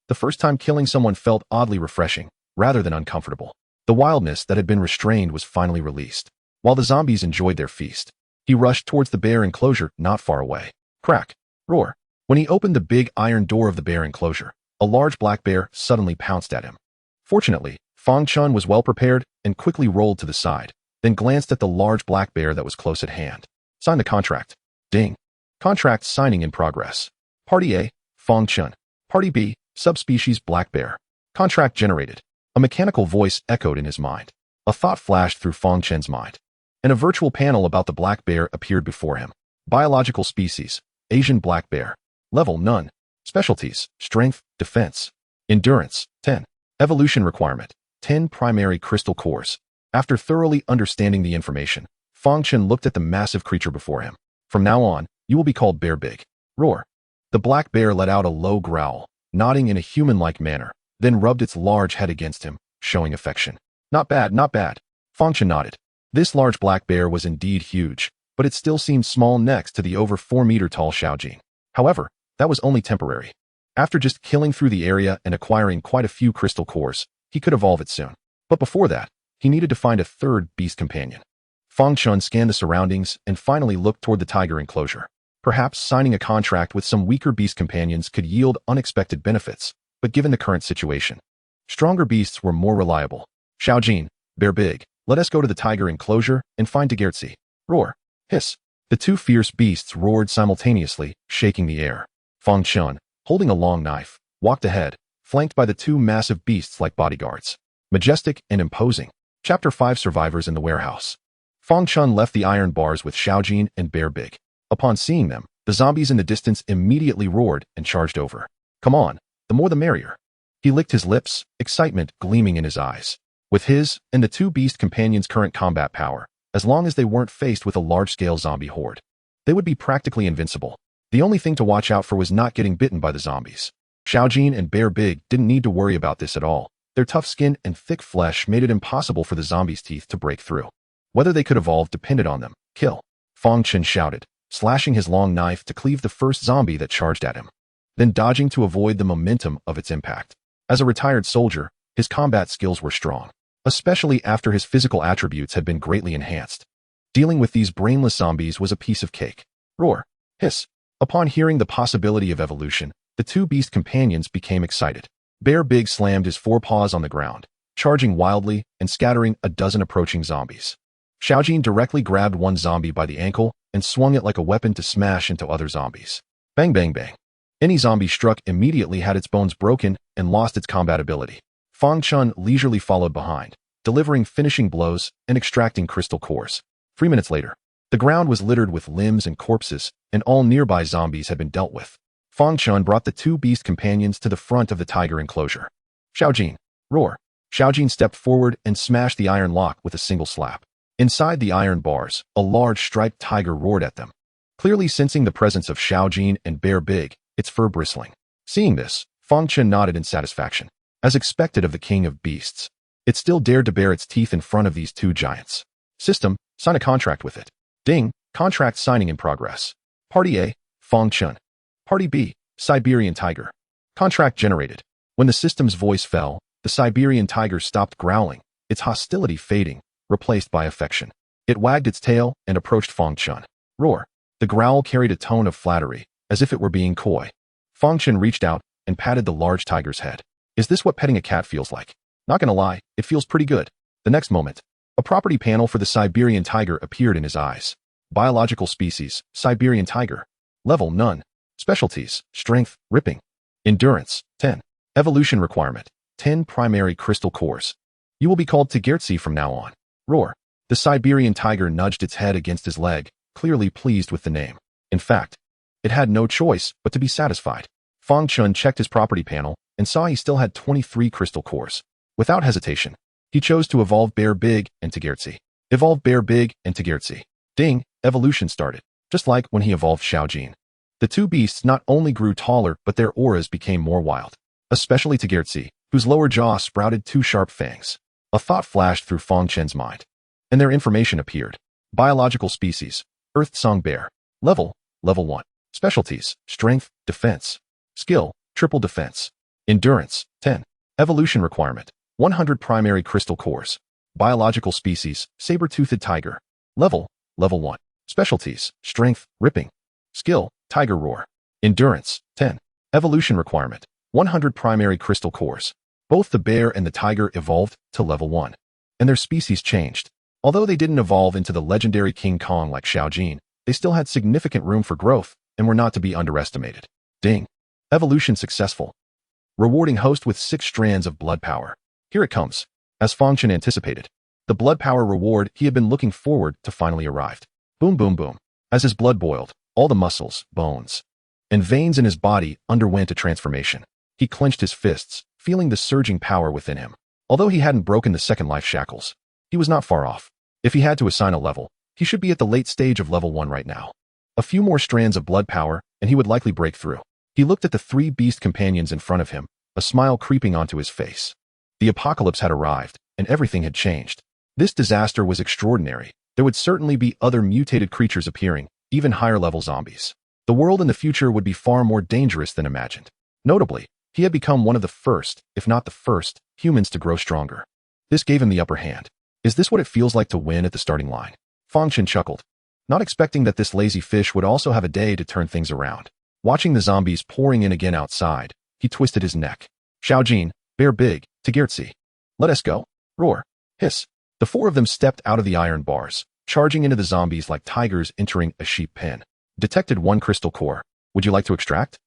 The first time killing someone felt oddly refreshing, rather than uncomfortable. The wildness that had been restrained was finally released. While the zombies enjoyed their feast, he rushed towards the bear enclosure not far away. Crack. Roar. When he opened the big iron door of the bear enclosure, a large black bear suddenly pounced at him. Fortunately, Fang Chen was well prepared and quickly rolled to the side, then glanced at the large black bear that was close at hand. Sign the contract. Ding. Contract signing in progress. Party A, Fang Chen. Party B, subspecies black bear. Contract generated. A mechanical voice echoed in his mind. A thought flashed through Fang Chen's mind. And a virtual panel about the black bear appeared before him. Biological species, Asian black bear. Level none. Specialties, strength, defense. Endurance, 10. Evolution requirement, 10 primary crystal cores. After thoroughly understanding the information, Fang Chen looked at the massive creature before him. From now on, you will be called Bear Big. Roar. The black bear let out a low growl, nodding in a human-like manner, then rubbed its large head against him, showing affection. Not bad, not bad. Fang Chen nodded. This large black bear was indeed huge, but it still seemed small next to the over 4-meter-tall Xiaojin. However, that was only temporary. After just killing through the area and acquiring quite a few crystal cores, he could evolve it soon. But before that, he needed to find a third beast companion. Fang Chen scanned the surroundings and finally looked toward the tiger enclosure. Perhaps signing a contract with some weaker beast companions could yield unexpected benefits, but given the current situation, stronger beasts were more reliable. Xiaojin, Bear Big, let us go to the tiger enclosure and find Tigertzi. Roar. Hiss. The two fierce beasts roared simultaneously, shaking the air. Fang Chen, holding a long knife, walked ahead, flanked by the two massive beasts like bodyguards. Majestic and imposing. Chapter 5 Survivors in the Warehouse. Fang Chen left the iron bars with Xiaojin and Bear Big. Upon seeing them, the zombies in the distance immediately roared and charged over. Come on, the more the merrier. He licked his lips, excitement gleaming in his eyes. With his and the two beast companions' current combat power, as long as they weren't faced with a large-scale zombie horde, they would be practically invincible. The only thing to watch out for was not getting bitten by the zombies. Xiaojin and Bear Big didn't need to worry about this at all. Their tough skin and thick flesh made it impossible for the zombies' teeth to break through. Whether they could evolve depended on them. Kill. Fang Chen shouted, slashing his long knife to cleave the first zombie that charged at him, then dodging to avoid the momentum of its impact. As a retired soldier, his combat skills were strong, especially after his physical attributes had been greatly enhanced. Dealing with these brainless zombies was a piece of cake. Roar. Hiss. Upon hearing the possibility of evolution, the two beast companions became excited. Bear Big slammed his forepaws on the ground, charging wildly and scattering a dozen approaching zombies. Xiaojin directly grabbed one zombie by the ankle and swung it like a weapon to smash into other zombies. Bang bang bang. Any zombie struck immediately had its bones broken and lost its combat ability. Fang Chen leisurely followed behind, delivering finishing blows and extracting crystal cores. 3 minutes later, the ground was littered with limbs and corpses, and all nearby zombies had been dealt with. Fang Chen brought the two beast companions to the front of the tiger enclosure. Xiaojin. Roar. Xiaojin stepped forward and smashed the iron lock with a single slap. Inside the iron bars, a large striped tiger roared at them. Clearly sensing the presence of Xiaojin and Bear Big, its fur bristling. Seeing this, Fang Chen nodded in satisfaction. As expected of the king of beasts, it still dared to bare its teeth in front of these two giants. System, sign a contract with it. Ding, contract signing in progress. Party A, Fang Chen. Party B, Siberian tiger. Contract generated. When the system's voice fell, the Siberian tiger stopped growling, its hostility fading, replaced by affection. It wagged its tail and approached Fang Chen. Roar. The growl carried a tone of flattery, as if it were being coy. Fang Chen reached out and patted the large tiger's head. Is this what petting a cat feels like? Not gonna lie, it feels pretty good. The next moment, a property panel for the Siberian tiger appeared in his eyes. Biological species, Siberian tiger. Level none. Specialties, strength, ripping. Endurance, 10. Evolution requirement, 10 primary crystal cores. You will be called Tigertzi from now on. Roar. The Siberian tiger nudged its head against his leg, clearly pleased with the name. In fact, it had no choice but to be satisfied. Fang Chen checked his property panel and saw he still had 23 crystal cores. Without hesitation, he chose to evolve Bear Big and Tigertzi. Evolve Bear Big and Tigertzi. Ding, evolution started, just like when he evolved Xiaojin. The two beasts not only grew taller, but their auras became more wild, especially Tigertzi, whose lower jaw sprouted two sharp fangs. A thought flashed through Fang Chen's mind, and their information appeared. Biological species, Earth Song Bear. Level 1. Specialties, strength, defense. Skill, triple defense. Endurance, 10. Evolution requirement, 100 primary crystal cores. Biological species, saber-toothed tiger. Level 1. Specialties, strength, ripping. Skill, tiger roar. Endurance, 10. Evolution requirement, 100 primary crystal cores. Both the bear and the tiger evolved to level 1, and their species changed. Although they didn't evolve into the legendary King Kong like Xiaojin, they still had significant room for growth and were not to be underestimated. Ding. Evolution successful. rewarding host with 6 strands of blood power. Here it comes. As Fang Chen anticipated, the blood power reward he had been looking forward to finally arrived. Boom, boom, boom. As his blood boiled, all the muscles, bones, and veins in his body underwent a transformation. He clenched his fists, feeling the surging power within him. Although he hadn't broken the second life shackles, he was not far off. If he had to assign a level, he should be at the late stage of level 1 right now. A few more strands of blood power, and he would likely break through. He looked at the 3 beast companions in front of him, a smile creeping onto his face. The apocalypse had arrived, and everything had changed. This disaster was extraordinary. There would certainly be other mutated creatures appearing, even higher-level zombies. The world in the future would be far more dangerous than imagined. Notably, he had become one of the first, if not the first, humans to grow stronger. This gave him the upper hand. Is this what it feels like to win at the starting line? Fang Chen chuckled, not expecting that this lazy fish would also have a day to turn things around. Watching the zombies pouring in again outside, he twisted his neck. Xiaojin, Bear Big, Tigertsi. Let us go. Roar. Hiss. The 4 of them stepped out of the iron bars, charging into the zombies like tigers entering a sheep pen. Detected 1 crystal core. Would you like to extract?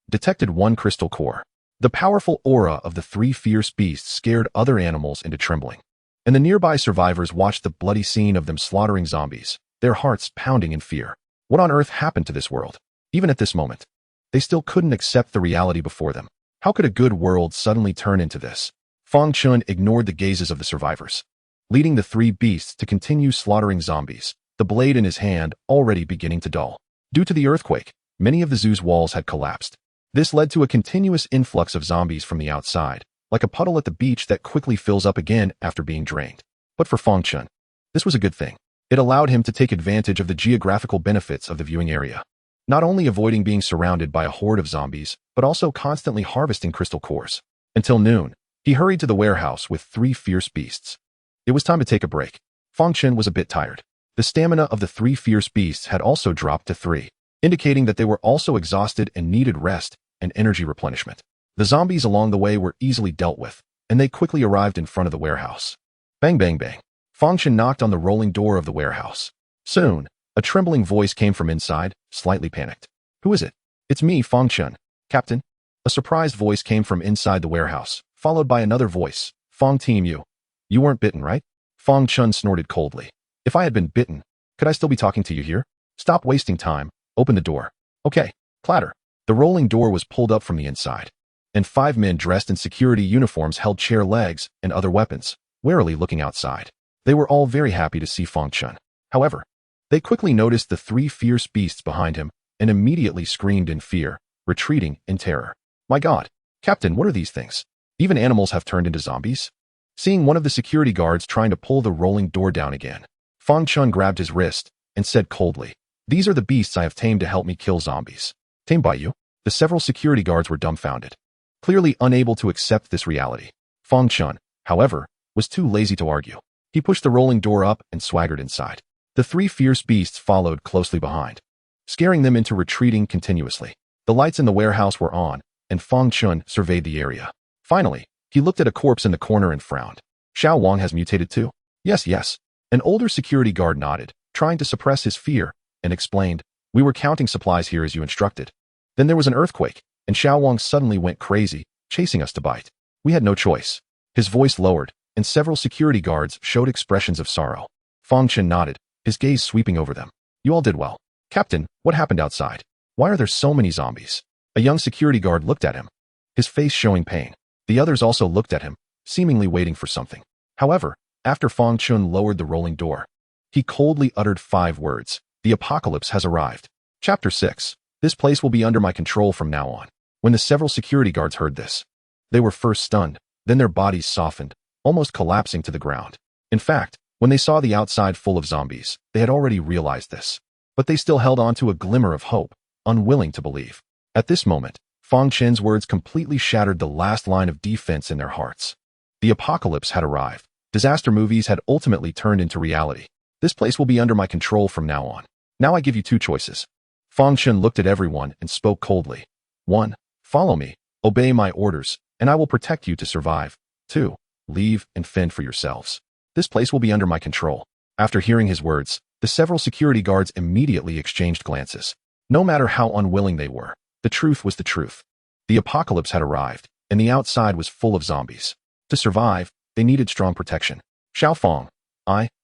Detected 1 crystal core. The powerful aura of the 3 fierce beasts scared other animals into trembling. And the nearby survivors watched the bloody scene of them slaughtering zombies, their hearts pounding in fear. What on earth happened to this world? Even at this moment, they still couldn't accept the reality before them. How could a good world suddenly turn into this? Fang Chen ignored the gazes of the survivors, leading the 3 beasts to continue slaughtering zombies, the blade in his hand already beginning to dull. Due to the earthquake, many of the zoo's walls had collapsed. This led to a continuous influx of zombies from the outside, like a puddle at the beach that quickly fills up again after being drained. But for Fang Chen, this was a good thing. It allowed him to take advantage of the geographical benefits of the viewing area, not only avoiding being surrounded by a horde of zombies, but also constantly harvesting crystal cores. Until noon, he hurried to the warehouse with 3 fierce beasts. It was time to take a break. Fang Chen was a bit tired. The stamina of the 3 fierce beasts had also dropped to 3, indicating that they were also exhausted and needed rest and energy replenishment. The zombies along the way were easily dealt with, and they quickly arrived in front of the warehouse. Bang, bang, bang. Fang Chen knocked on the rolling door of the warehouse. Soon, a trembling voice came from inside, slightly panicked. Who is it? It's me, Fang Chen. Captain. A surprised voice came from inside the warehouse, followed by another voice. Fang Team You. You weren't bitten, right? Fang Chen snorted coldly. If I had been bitten, could I still be talking to you here? Stop wasting time. Open the door. Okay. Clatter. The rolling door was pulled up from the inside, and 5 men dressed in security uniforms held chair legs and other weapons, warily looking outside. They were all very happy to see Fang Chen. However, they quickly noticed the 3 fierce beasts behind him and immediately screamed in fear, retreating in terror. My God, Captain, what are these things? Even animals have turned into zombies? Seeing one of the security guards trying to pull the rolling door down again, Fang Chen grabbed his wrist and said coldly, These are the beasts I have tamed to help me kill zombies. Tamed by you? The several security guards were dumbfounded, clearly unable to accept this reality. Fang Chen, however, was too lazy to argue. He pushed the rolling door up and swaggered inside. The 3 fierce beasts followed closely behind, scaring them into retreating continuously. The lights in the warehouse were on, and Fang Chen surveyed the area. Finally, he looked at a corpse in the corner and frowned. Xiao Wang has mutated too? Yes. An older security guard nodded, trying to suppress his fear, and explained, We were counting supplies here as you instructed. Then there was an earthquake, and Xiao Wang suddenly went crazy, chasing us to bite. We had no choice. His voice lowered, and several security guards showed expressions of sorrow. Fang Chen nodded, his gaze sweeping over them. You all did well. Captain, what happened outside? Why are there so many zombies? A young security guard looked at him, his face showing pain. The others also looked at him, seemingly waiting for something. However, after Fang Chen lowered the rolling door, he coldly uttered 5 words. The apocalypse has arrived. Chapter 6. This place will be under my control from now on. When the several security guards heard this, they were first stunned, then their bodies softened, almost collapsing to the ground. In fact, when they saw the outside full of zombies, they had already realized this. But they still held on to a glimmer of hope, unwilling to believe. At this moment, Fang Chen's words completely shattered the last line of defense in their hearts. The apocalypse had arrived. Disaster movies had ultimately turned into reality. This place will be under my control from now on. Now I give you 2 choices. Fang Chen looked at everyone and spoke coldly. 1. Follow me, obey my orders, and I will protect you to survive. 2. Leave and fend for yourselves. This place will be under my control. After hearing his words, the several security guards immediately exchanged glances. No matter how unwilling they were, the truth was the truth. The apocalypse had arrived, and the outside was full of zombies. To survive, they needed strong protection. Xiao Fang,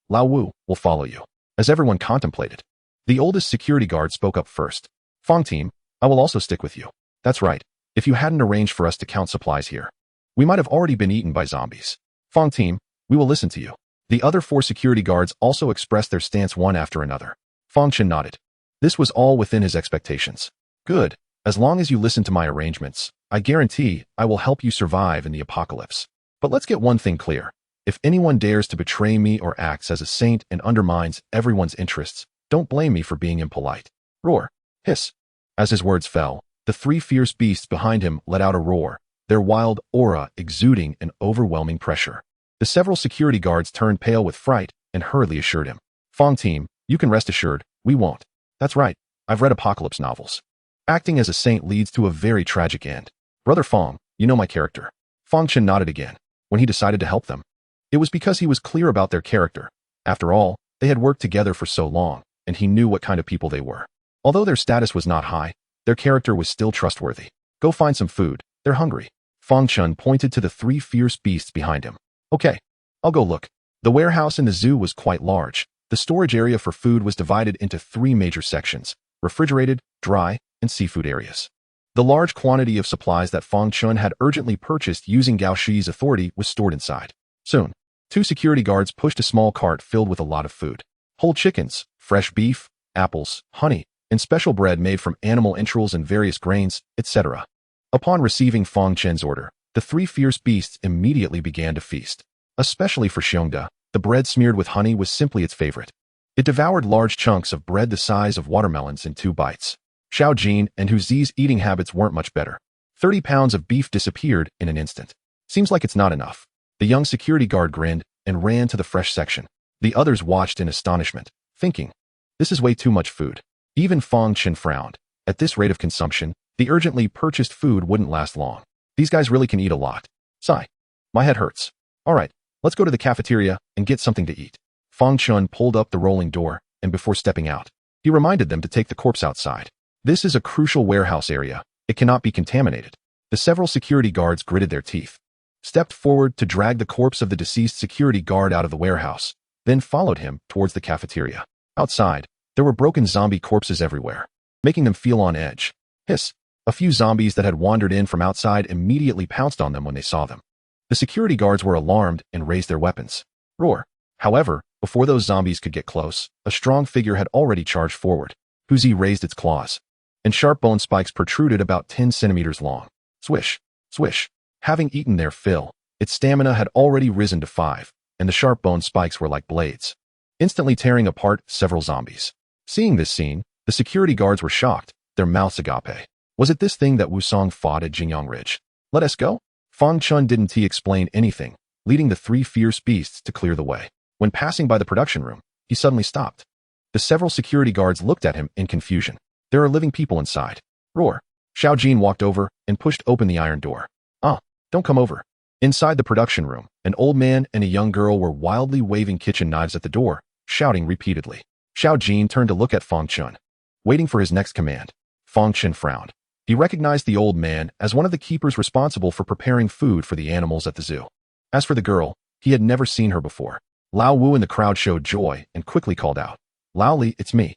Lao Wu, will follow you. As everyone contemplated, the oldest security guard spoke up first. Fang team, I will also stick with you. That's right. If you hadn't arranged for us to count supplies here, we might have already been eaten by zombies. Fang team, we will listen to you. The other 4 security guards also expressed their stance one after another. Fang Chen nodded. This was all within his expectations. Good. As long as you listen to my arrangements, I guarantee I will help you survive in the apocalypse. But let's get one thing clear. If anyone dares to betray me or acts as a saint and undermines everyone's interests, don't blame me for being impolite. Roar. Hiss. As his words fell, the 3 fierce beasts behind him let out a roar, their wild aura exuding an overwhelming pressure. The several security guards turned pale with fright and hurriedly assured him. Fang team, you can rest assured, we won't. That's right, I've read apocalypse novels. Acting as a saint leads to a very tragic end. Brother Fang, you know my character. Fang Chen nodded again. When he decided to help them, it was because he was clear about their character. After all, they had worked together for so long, and he knew what kind of people they were. Although their status was not high, their character was still trustworthy. Go find some food, they're hungry. Fang Chen pointed to the 3 fierce beasts behind him. Okay, I'll go look. The warehouse in the zoo was quite large. The storage area for food was divided into 3 major sections: refrigerated, dry, and seafood areas. The large quantity of supplies that Fang Chen had urgently purchased using Gao Shi's authority was stored inside. Soon, 2 security guards pushed a small cart filled with a lot of food. Whole chickens, fresh beef, apples, honey, and special bread made from animal entrails and various grains, etc. Upon receiving Fang Chen's order, the 3 fierce beasts immediately began to feast. Especially for Xiongda, the bread smeared with honey was simply its favorite. It devoured large chunks of bread the size of watermelons in 2 bites. Xiao Jin and Hu Zi's eating habits weren't much better. 30 pounds of beef disappeared in an instant. Seems like it's not enough. The young security guard grinned and ran to the fresh section. The others watched in astonishment, thinking, this is way too much food. Even Fang Chen frowned. At this rate of consumption, the urgently purchased food wouldn't last long. These guys really can eat a lot. Sigh. My head hurts. All right, let's go to the cafeteria and get something to eat. Fang Chen pulled up the rolling door, and before stepping out, he reminded them to take the corpse outside. This is a crucial warehouse area. It cannot be contaminated. The several security guards gritted their teeth, stepped forward to drag the corpse of the deceased security guard out of the warehouse, then followed him towards the cafeteria. Outside, there were broken zombie corpses everywhere, making them feel on edge. Hiss. A few zombies that had wandered in from outside immediately pounced on them when they saw them. The security guards were alarmed and raised their weapons. Roar. However, before those zombies could get close, a strong figure had already charged forward. Hu Zi raised its claws, and sharp bone spikes protruded about 10 centimeters long. Swish. Swish. Having eaten their fill, its stamina had already risen to 5, and the sharp bone spikes were like blades, instantly tearing apart several zombies. Seeing this scene, the security guards were shocked, their mouths agape. Was it this thing that Wusong fought at Jingyang Ridge? Let us go? Fang Chen didn't explain anything, leading the 3 fierce beasts to clear the way. When passing by the production room, he suddenly stopped. The several security guards looked at him in confusion. There are living people inside. Roar. Xiao Jin walked over and pushed open the iron door. Don't come over. Inside the production room, an old man and a young girl were wildly waving kitchen knives at the door, shouting repeatedly. Xiao Jin turned to look at Fang Chen, waiting for his next command. Fang Chen frowned. He recognized the old man as one of the keepers responsible for preparing food for the animals at the zoo. As for the girl, he had never seen her before. Lao Wu in the crowd showed joy and quickly called out, Lao Li, it's me.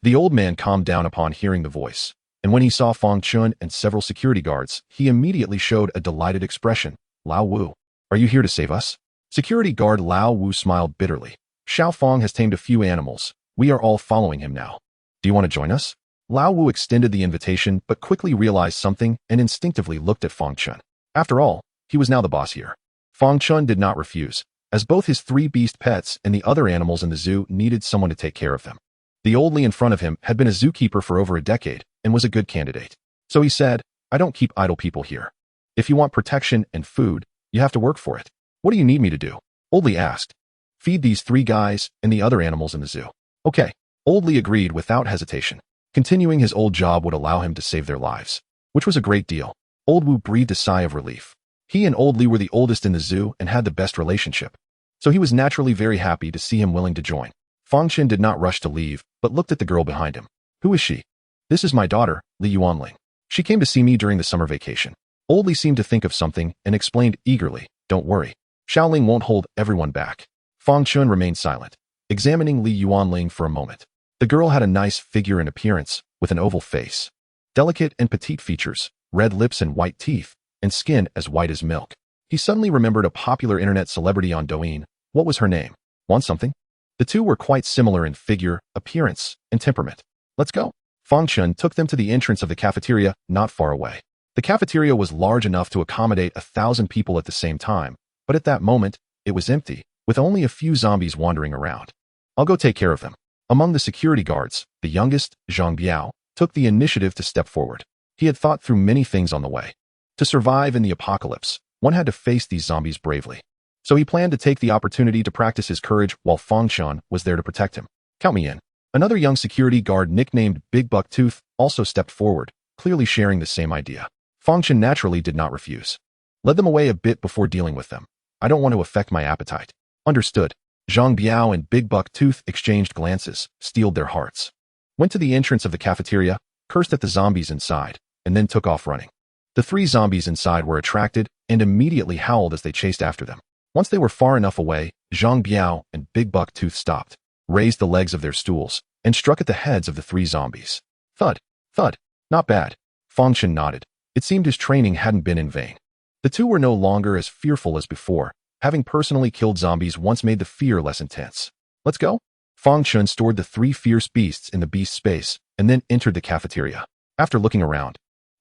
The old man calmed down upon hearing the voice, and when he saw Fang Chen and several security guards, he immediately showed a delighted expression. Lao Wu, are you here to save us? Security guard Lao Wu smiled bitterly. Xiao Fang has tamed a few animals. We are all following him now. Do you want to join us? Lao Wu extended the invitation but quickly realized something and instinctively looked at Fang Chen. After all, he was now the boss here. Fang Chen did not refuse, as both his 3 beast pets and the other animals in the zoo needed someone to take care of them. The old Li in front of him had been a zookeeper for over a decade and was a good candidate. So he said, I don't keep idle people here. If you want protection and food, you have to work for it. What do you need me to do? Old Li asked. Feed these 3 guys and the other animals in the zoo. Okay. Old Li agreed without hesitation. Continuing his old job would allow him to save their lives, which was a great deal. Old Wu breathed a sigh of relief. He and Old Li were the oldest in the zoo and had the best relationship, so he was naturally very happy to see him willing to join. Fang Chen did not rush to leave, but looked at the girl behind him. Who is she? This is my daughter, Li Yuanling. She came to see me during the summer vacation. Oldly seemed to think of something and explained eagerly, "Don't worry. Xiaoling won't hold everyone back." Fang Chen remained silent, examining Li Yuanling for a moment. The girl had a nice figure and appearance, with an oval face, delicate and petite features, red lips and white teeth, and skin as white as milk. He suddenly remembered a popular internet celebrity on Douyin. What was her name? Want something? The two were quite similar in figure, appearance, and temperament. Let's go. Fang Chen took them to the entrance of the cafeteria, not far away. The cafeteria was large enough to accommodate 1,000 people at the same time, but at that moment, it was empty, with only a few zombies wandering around. I'll go take care of them. Among the security guards, the youngest, Zhang Biao, took the initiative to step forward. He had thought through many things on the way. To survive in the apocalypse, one had to face these zombies bravely. So he planned to take the opportunity to practice his courage while Fang Chen was there to protect him. Count me in. Another young security guard nicknamed Big Bucktooth also stepped forward, clearly sharing the same idea. Fang Chen naturally did not refuse. Led them away a bit before dealing with them. I don't want to affect my appetite. Understood. Zhang Biao and Big Bucktooth exchanged glances, steeled their hearts. Went to the entrance of the cafeteria, cursed at the zombies inside, and then took off running. The three zombies inside were attracted and immediately howled as they chased after them. Once they were far enough away, Zhang Biao and Big Bucktooth stopped, raised the legs of their stools, and struck at the heads of the three zombies. Thud, thud. Not bad. Fang Chen nodded. It seemed his training hadn't been in vain. The two were no longer as fearful as before. Having personally killed zombies once made the fear less intense. Let's go. Fang Chen stored the three fierce beasts in the beast space and then entered the cafeteria. After looking around,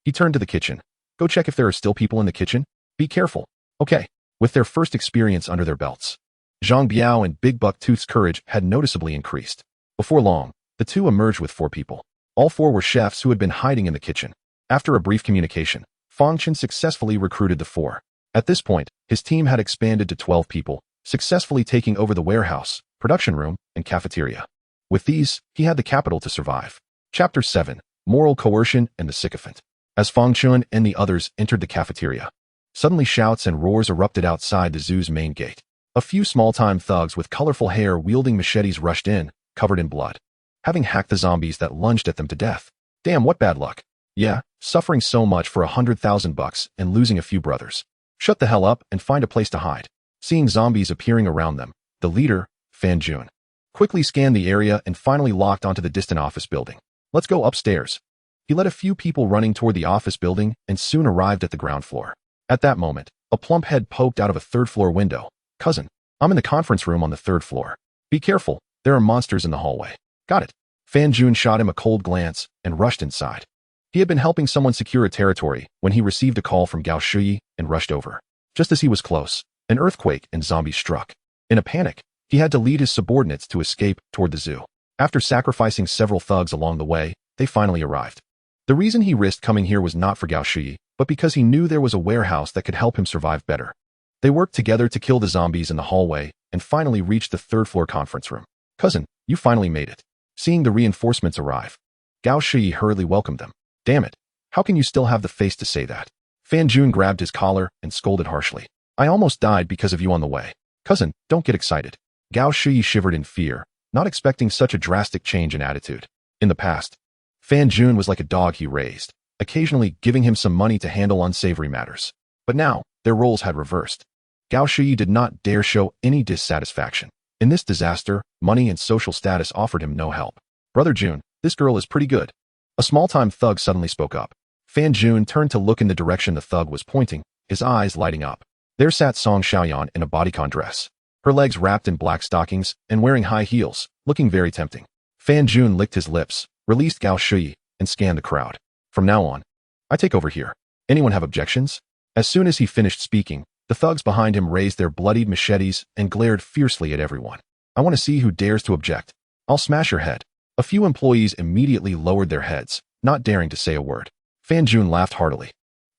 he turned to the kitchen. Go check if there are still people in the kitchen. Be careful. Okay. With their first experience under their belts, Zhang Biao and Big Bucktooth's courage had noticeably increased. Before long, the two emerged with 4 people. All 4 were chefs who had been hiding in the kitchen. After a brief communication, Fang Chen successfully recruited the 4. At this point, his team had expanded to 12 people, successfully taking over the warehouse, production room, and cafeteria. With these, he had the capital to survive. Chapter 7, Moral Coercion and the Sycophant. As Fang Chen and the others entered the cafeteria, suddenly shouts and roars erupted outside the zoo's main gate. A few small-time thugs with colorful hair wielding machetes rushed in, covered in blood, having hacked the zombies that lunged at them to death. Damn, what bad luck. Yeah, suffering so much for $100,000 and losing a few brothers. Shut the hell up and find a place to hide. Seeing zombies appearing around them, the leader, Fan Chen, quickly scanned the area and finally locked onto the distant office building. Let's go upstairs. He led a few people running toward the office building and soon arrived at the ground floor. At that moment, a plump head poked out of a third-floor window. Cousin, I'm in the conference room on the 3rd floor. Be careful, there are monsters in the hallway. Got it. Fan Chen shot him a cold glance and rushed inside. He had been helping someone secure a territory when he received a call from Gao Shuyi and rushed over. Just as he was close, an earthquake and zombies struck. In a panic, he had to lead his subordinates to escape toward the zoo. After sacrificing several thugs along the way, they finally arrived. The reason he risked coming here was not for Gao Shuyi, but because he knew there was a warehouse that could help him survive better. They worked together to kill the zombies in the hallway and finally reached the 3rd-floor conference room. Cousin, you finally made it. Seeing the reinforcements arrive, Gao Shuyi hurriedly welcomed them. Damn it. How can you still have the face to say that? Fan Chen grabbed his collar and scolded harshly. I almost died because of you on the way. Cousin, don't get excited. Gao Shuyi shivered in fear, not expecting such a drastic change in attitude. In the past, Fan Chen was like a dog he raised, occasionally giving him some money to handle unsavory matters. But now, their roles had reversed. Gao Shuyi did not dare show any dissatisfaction. In this disaster, money and social status offered him no help. Brother Jun, this girl is pretty good. A small-time thug suddenly spoke up. Fan Chen turned to look in the direction the thug was pointing, his eyes lighting up. There sat Song Xiaoyan in a bodycon dress, her legs wrapped in black stockings and wearing high heels, looking very tempting. Fan Chen licked his lips, released Gao Shuyi, and scanned the crowd. From now on, I take over here. Anyone have objections? As soon as he finished speaking, the thugs behind him raised their bloodied machetes and glared fiercely at everyone. I want to see who dares to object. I'll smash your head. A few employees immediately lowered their heads, not daring to say a word. Fan Chen laughed heartily,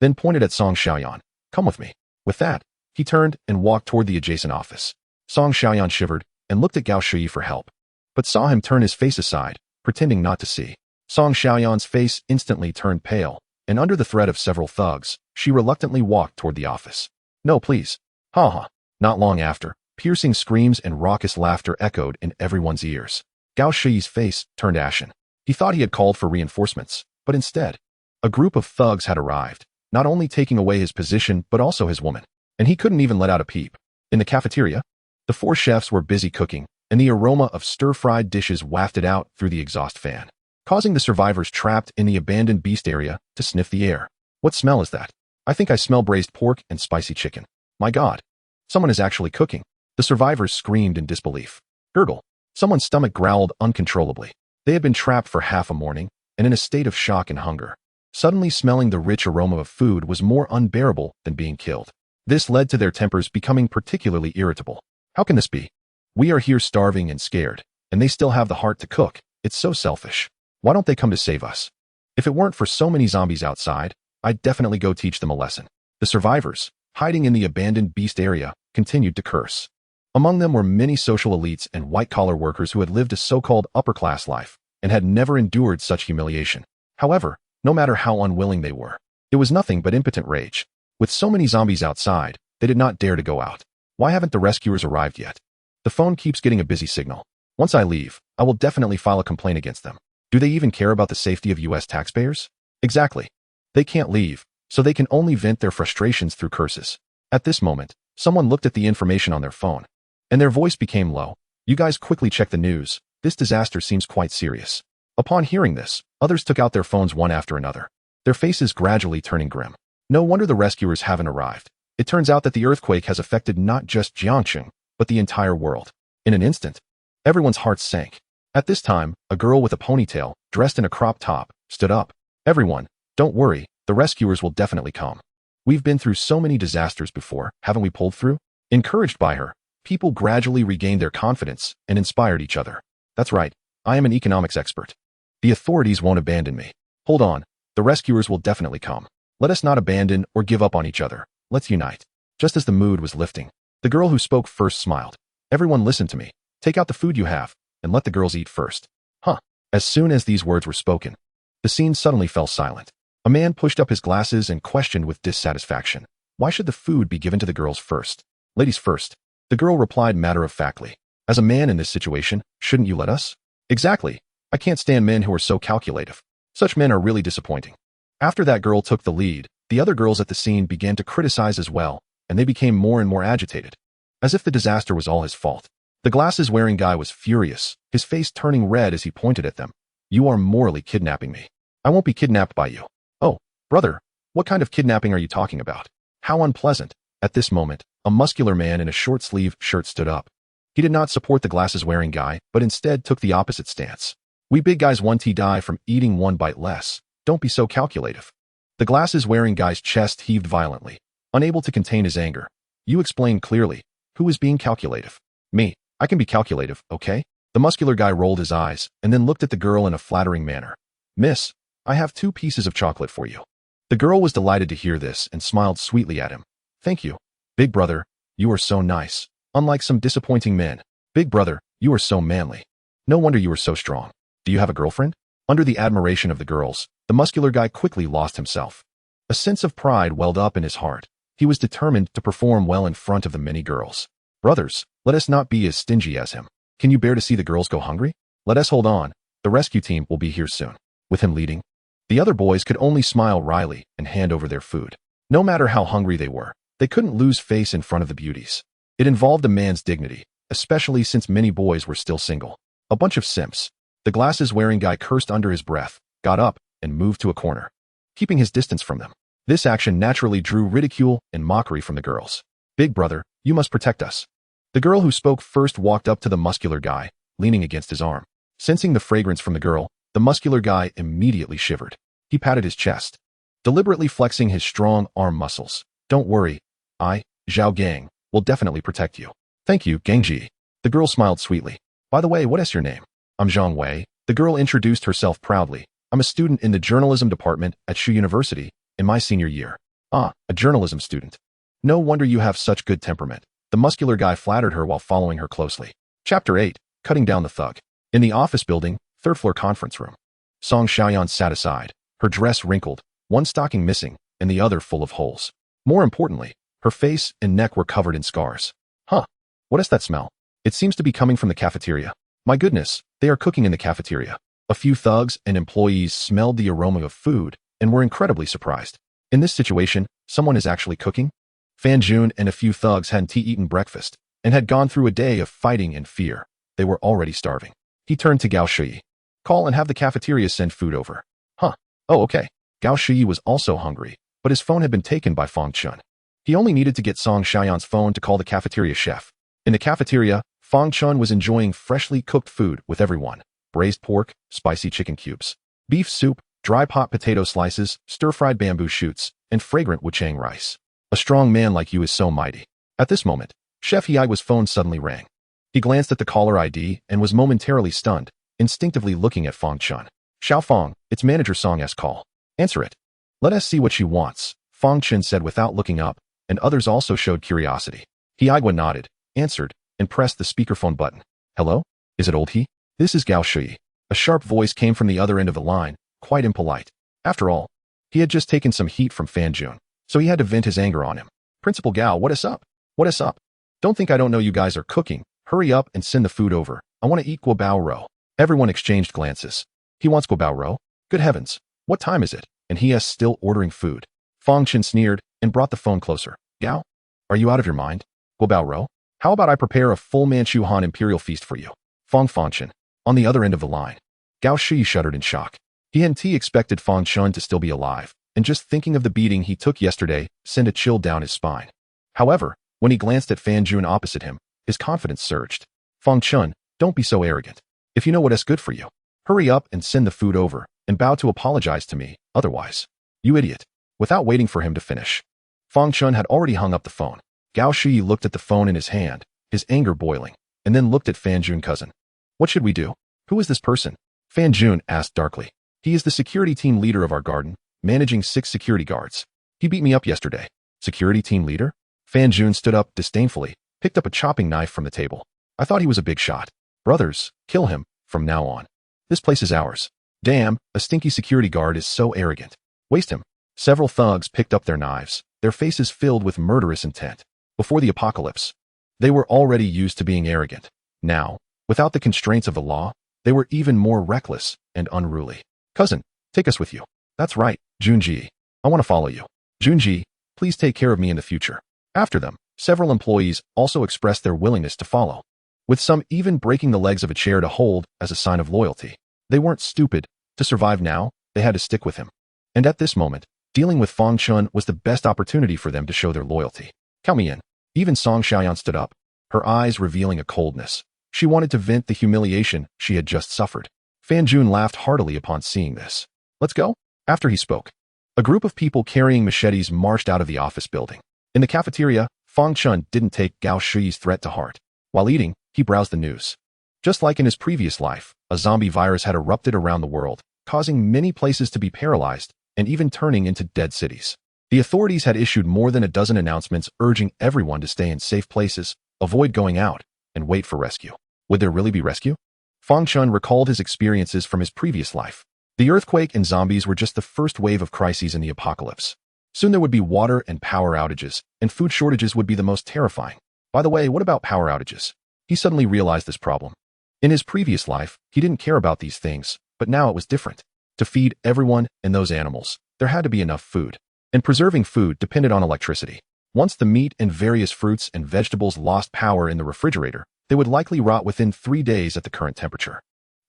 then pointed at Song Xiaoyan. Come with me. With that, he turned and walked toward the adjacent office. Song Xiaoyan shivered and looked at Gao Shuyi for help, but saw him turn his face aside, pretending not to see. Song Xiaoyan's face instantly turned pale, and under the threat of several thugs, she reluctantly walked toward the office. No, please. Ha ha. Not long after, piercing screams and raucous laughter echoed in everyone's ears. Gao Shuyi's face turned ashen. He thought he had called for reinforcements, but instead, a group of thugs had arrived, not only taking away his position but also his woman. And he couldn't even let out a peep. In the cafeteria, the 4 chefs were busy cooking, and the aroma of stir-fried dishes wafted out through the exhaust fan, causing the survivors trapped in the abandoned beast area to sniff the air. What smell is that? I think I smell braised pork and spicy chicken. My God. Someone is actually cooking. The survivors screamed in disbelief. Gurgle. Someone's stomach growled uncontrollably. They had been trapped for half a morning, and in a state of shock and hunger. Suddenly smelling the rich aroma of food was more unbearable than being killed. This led to their tempers becoming particularly irritable. How can this be? We are here starving and scared, and they still have the heart to cook. It's so selfish. Why don't they come to save us? If it weren't for so many zombies outside, I'd definitely go teach them a lesson. The survivors, hiding in the abandoned beast area, continued to curse. Among them were many social elites and white-collar workers who had lived a so-called upper-class life and had never endured such humiliation. However, no matter how unwilling they were, it was nothing but impotent rage. With so many zombies outside, they did not dare to go out. Why haven't the rescuers arrived yet? The phone keeps getting a busy signal. Once I leave, I will definitely file a complaint against them. Do they even care about the safety of US taxpayers? Exactly. They can't leave, so they can only vent their frustrations through curses. At this moment, someone looked at the information on their phone, and their voice became low. You guys quickly check the news. This disaster seems quite serious. Upon hearing this, others took out their phones one after another, their faces gradually turning grim. No wonder the rescuers haven't arrived. It turns out that the earthquake has affected not just Jiangxing, but the entire world. In an instant, everyone's hearts sank. At this time, a girl with a ponytail, dressed in a crop top, stood up. Everyone, don't worry, the rescuers will definitely come. We've been through so many disasters before, haven't we pulled through? Encouraged by her, people gradually regained their confidence and inspired each other. That's right, I am an economics expert. The authorities won't abandon me. Hold on, the rescuers will definitely come. Let us not abandon or give up on each other. Let's unite. Just as the mood was lifting, the girl who spoke first smiled. Everyone listen to me. Take out the food you have, and let the girls eat first. Huh. As soon as these words were spoken, the scene suddenly fell silent. A man pushed up his glasses and questioned with dissatisfaction. Why should the food be given to the girls first? Ladies first. The girl replied matter-of-factly. As a man in this situation, shouldn't you let us? Exactly. I can't stand men who are so calculative. Such men are really disappointing. After that girl took the lead, the other girls at the scene began to criticize as well, and they became more and more agitated. As if the disaster was all his fault. The glasses-wearing guy was furious, his face turning red as he pointed at them. You are morally kidnapping me. I won't be kidnapped by you. Oh, brother, what kind of kidnapping are you talking about? How unpleasant. At this moment, a muscular man in a short-sleeve shirt stood up. He did not support the glasses-wearing guy, but instead took the opposite stance. We big guys want to die from eating one bite less. Don't be so calculative. The glasses-wearing guy's chest heaved violently, unable to contain his anger. You explain clearly. Who is being calculative? Me. I can be calculative, okay? The muscular guy rolled his eyes and then looked at the girl in a flattering manner. Miss, I have 2 pieces of chocolate for you. The girl was delighted to hear this and smiled sweetly at him. Thank you. Big brother, you are so nice. Unlike some disappointing men. Big brother, you are so manly. No wonder you are so strong. Do you have a girlfriend? Under the admiration of the girls, the muscular guy quickly lost himself. A sense of pride welled up in his heart. He was determined to perform well in front of the many girls. Brothers, let us not be as stingy as him. Can you bear to see the girls go hungry? Let us hold on. The rescue team will be here soon. With him leading, the other boys could only smile wryly and hand over their food. No matter how hungry they were, they couldn't lose face in front of the beauties. It involved a man's dignity, especially since many boys were still single. A bunch of simps. The glasses-wearing guy cursed under his breath, got up, and moved to a corner, keeping his distance from them. This action naturally drew ridicule and mockery from the girls. Big brother, you must protect us. The girl who spoke first walked up to the muscular guy, leaning against his arm. Sensing the fragrance from the girl, the muscular guy immediately shivered. He patted his chest, deliberately flexing his strong arm muscles. Don't worry, I, Zhao Gang, will definitely protect you. Thank you, Gangji. The girl smiled sweetly. By the way, what is your name? I'm Zhang Wei. The girl introduced herself proudly. I'm a student in the journalism department at Shu University in my senior year. Ah, a journalism student. No wonder you have such good temperament. The muscular guy flattered her while following her closely. Chapter 8, Cutting Down the Thug. In the office building, 3rd floor conference room. Song Xiaoyan sat aside, her dress wrinkled, one stocking missing, and the other full of holes. More importantly, her face and neck were covered in scars. Huh, what is that smell? It seems to be coming from the cafeteria. My goodness, they are cooking in the cafeteria. A few thugs and employees smelled the aroma of food and were incredibly surprised. In this situation, someone is actually cooking? Fan Jun and a few thugs hadn't eaten breakfast and had gone through a day of fighting and fear. They were already starving. He turned to Gao Shui. Call and have the cafeteria send food over. Huh. Oh, okay. Gao Shui was also hungry, but his phone had been taken by Fang Chen. He only needed to get Song Xiaoyan's phone to call the cafeteria chef. In the cafeteria, Fang Chen was enjoying freshly cooked food with everyone. Braised pork, spicy chicken cubes, beef soup, dry pot potato slices, stir-fried bamboo shoots, and fragrant wuchang rice. A strong man like you is so mighty. At this moment, Chef Hiai's phone suddenly rang. He glanced at the caller ID and was momentarily stunned, instinctively looking at Fang Chen. Xiao Fang, it's Manager Song's call. Answer it. Let us see what she wants, Fang Chen said without looking up, and others also showed curiosity. Hiai nodded, answered, and pressed the speakerphone button. Hello? Is it old he? This is Gao Shui. A sharp voice came from the other end of the line, quite impolite. After all, he had just taken some heat from Fan Jun, so he had to vent his anger on him. Principal Gao, what is up? What is up? Don't think I don't know you guys are cooking. Hurry up and send the food over. I want to eat guobao ro. Everyone exchanged glances. He wants guobao ro? Good heavens. What time is it? And he is still ordering food. Fang Chen sneered and brought the phone closer. Gao? Are you out of your mind? Guobao ro? How about I prepare a full Manchu Han imperial feast for you? Fang Chen. On the other end of the line. Gao Shi shuddered in shock. He hadn't expected Fang Chen to still be alive, and just thinking of the beating he took yesterday sent a chill down his spine. However, when he glanced at Fan Jun opposite him, his confidence surged. Fang Chen, don't be so arrogant. If you know what is good for you, hurry up and send the food over, and bow to apologize to me, otherwise. You idiot. Without waiting for him to finish, Fang Chen had already hung up the phone. Gao Shi looked at the phone in his hand, his anger boiling, and then looked at Fan Jun's cousin. What should we do? Who is this person? Fan Jun asked darkly. He is the security team leader of our garden, managing 6 security guards. He beat me up yesterday. Security team leader? Fan Jun stood up disdainfully, picked up a chopping knife from the table. I thought he was a big shot. Brothers, kill him, from now on. This place is ours. Damn, a stinky security guard is so arrogant. Waste him. Several thugs picked up their knives, their faces filled with murderous intent. Before the apocalypse, they were already used to being arrogant. Now, without the constraints of the law, they were even more reckless and unruly. Cousin, take us with you. That's right, Junji. I want to follow you. Junji, please take care of me in the future. After them, several employees also expressed their willingness to follow, with some even breaking the legs of a chair to hold as a sign of loyalty. They weren't stupid. To survive now, they had to stick with him. And at this moment, dealing with Fang Chen was the best opportunity for them to show their loyalty. Count me in. Even Song Xiaoyan stood up, her eyes revealing a coldness. She wanted to vent the humiliation she had just suffered. Fan Jun laughed heartily upon seeing this. Let's go? After he spoke, a group of people carrying machetes marched out of the office building. In the cafeteria, Fang Chen didn't take Gao Shui's threat to heart. While eating, he browsed the news. Just like in his previous life, a zombie virus had erupted around the world, causing many places to be paralyzed and even turning into dead cities. The authorities had issued more than a dozen announcements urging everyone to stay in safe places, avoid going out, and wait for rescue. Would there really be rescue? Fang Chen recalled his experiences from his previous life. The earthquake and zombies were just the first wave of crises in the apocalypse. Soon there would be water and power outages, and food shortages would be the most terrifying. By the way, what about power outages? He suddenly realized this problem. In his previous life, he didn't care about these things, but now it was different. To feed everyone and those animals, there had to be enough food. And preserving food depended on electricity. Once the meat and various fruits and vegetables lost power in the refrigerator, they would likely rot within 3 days at the current temperature.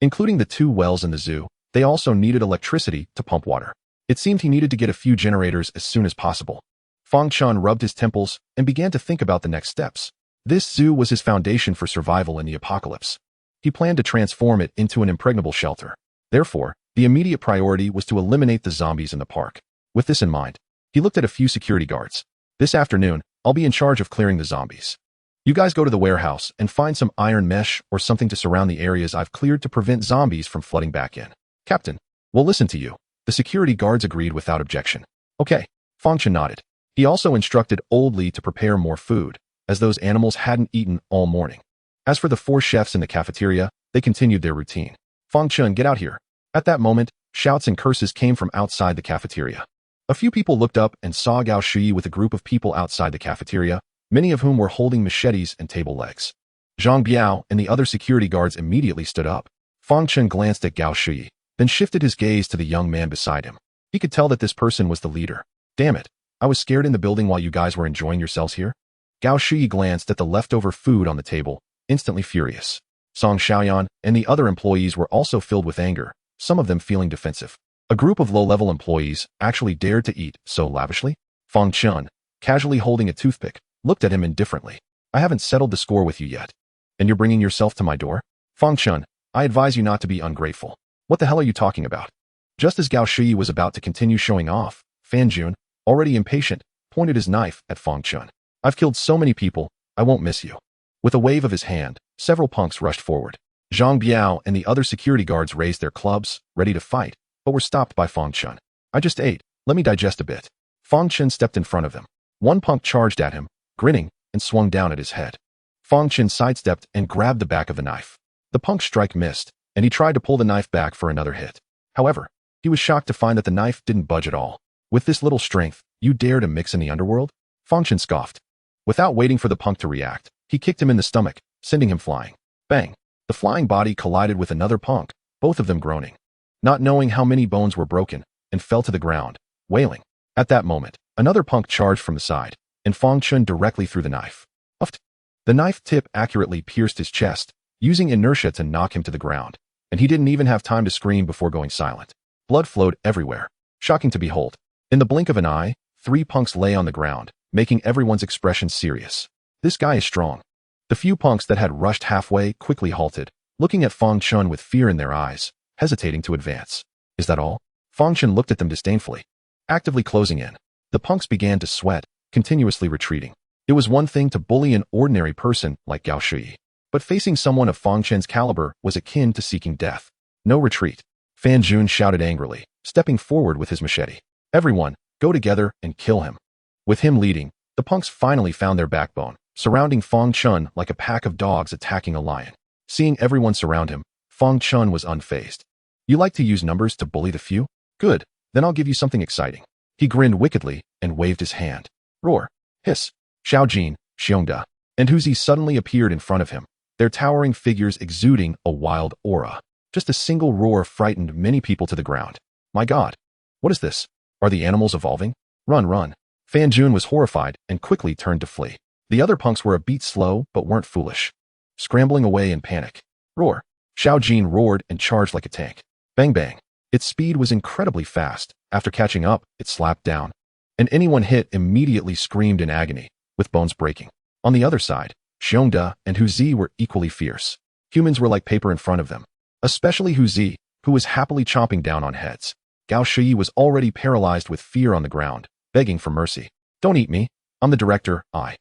Including the 2 wells in the zoo, they also needed electricity to pump water. It seemed he needed to get a few generators as soon as possible. Fang Chen rubbed his temples and began to think about the next steps. This zoo was his foundation for survival in the apocalypse. He planned to transform it into an impregnable shelter. Therefore, the immediate priority was to eliminate the zombies in the park. With this in mind, he looked at a few security guards. This afternoon, I'll be in charge of clearing the zombies. You guys go to the warehouse and find some iron mesh or something to surround the areas I've cleared to prevent zombies from flooding back in. Captain, we'll listen to you. The security guards agreed without objection. Okay, Fang Chen nodded. He also instructed Old Li to prepare more food, as those animals hadn't eaten all morning. As for the 4 chefs in the cafeteria, they continued their routine. Fang Chen, get out here. At that moment, shouts and curses came from outside the cafeteria. A few people looked up and saw Gao Shui with a group of people outside the cafeteria, many of whom were holding machetes and table legs. Zhang Biao and the other security guards immediately stood up. Fang Chen glanced at Gao Shui, then shifted his gaze to the young man beside him. He could tell that this person was the leader. Damn it. I was scared in the building while you guys were enjoying yourselves here. Gao Shui glanced at the leftover food on the table, instantly furious. Song Xiaoyan and the other employees were also filled with anger, some of them feeling defensive. A group of low-level employees actually dared to eat so lavishly? Fang Chen, casually holding a toothpick, looked at him indifferently. I haven't settled the score with you yet. And you're bringing yourself to my door? Fang Chen, I advise you not to be ungrateful. What the hell are you talking about? Just as Gao Shui was about to continue showing off, Fan Jun, already impatient, pointed his knife at Fang Chen. I've killed so many people, I won't miss you. With a wave of his hand, several punks rushed forward. Zhang Biao and the other security guards raised their clubs, ready to fight, but were stopped by Fang Chen. I just ate, let me digest a bit. Fang Chen stepped in front of them. One punk charged at him, grinning, and swung down at his head. Fang Chen sidestepped and grabbed the back of the knife. The punk's strike missed, and he tried to pull the knife back for another hit. However, he was shocked to find that the knife didn't budge at all. With this little strength, you dare to mix in the underworld? Fang Chen scoffed. Without waiting for the punk to react, he kicked him in the stomach, sending him flying. Bang! The flying body collided with another punk, both of them groaning. Not knowing how many bones were broken, and fell to the ground, wailing. At that moment, another punk charged from the side, and Fang Chen directly threw the knife. Uft! The knife tip accurately pierced his chest, using inertia to knock him to the ground, and he didn't even have time to scream before going silent. Blood flowed everywhere. Shocking to behold. In the blink of an eye, 3 punks lay on the ground, making everyone's expression serious. This guy is strong. The few punks that had rushed halfway quickly halted, looking at Fang Chen with fear in their eyes, hesitating to advance. Is that all? Fang Chen looked at them disdainfully. Actively closing in, the punks began to sweat, continuously retreating. It was one thing to bully an ordinary person like Gao Shui, but facing someone of Fang Chen's caliber was akin to seeking death. No retreat. Fan Jun shouted angrily, stepping forward with his machete. Everyone, go together and kill him. With him leading, the punks finally found their backbone, surrounding Fang Chen like a pack of dogs attacking a lion. Seeing everyone surround him, Fang Chen was unfazed. You like to use numbers to bully the few? Good, then I'll give you something exciting. He grinned wickedly and waved his hand. Roar. Hiss. Xiao Jin, Xiongda, and Huzi suddenly appeared in front of him, their towering figures exuding a wild aura. Just a single roar frightened many people to the ground. My God. What is this? Are the animals evolving? Run, run. Fan Jun was horrified and quickly turned to flee. The other punks were a beat slow but weren't foolish. Scrambling away in panic. Roar. Xiao Jin roared and charged like a tank. Bang bang. Its speed was incredibly fast. After catching up, it slapped down. And anyone hit immediately screamed in agony, with bones breaking. On the other side, Xiongda and Huzi were equally fierce. Humans were like paper in front of them. Especially Huzi, who was happily chomping down on heads. Gao Shui was already paralyzed with fear on the ground, begging for mercy. Don't eat me. I'm the director, I.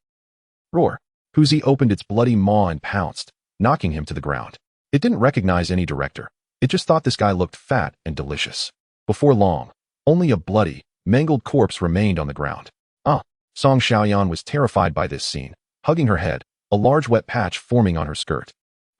Roar. Huzi opened its bloody maw and pounced, knocking him to the ground. It didn't recognize any director. It just thought this guy looked fat and delicious. Before long, only a bloody, mangled corpse remained on the ground. Song Xiaoyan was terrified by this scene, hugging her head, a large wet patch forming on her skirt.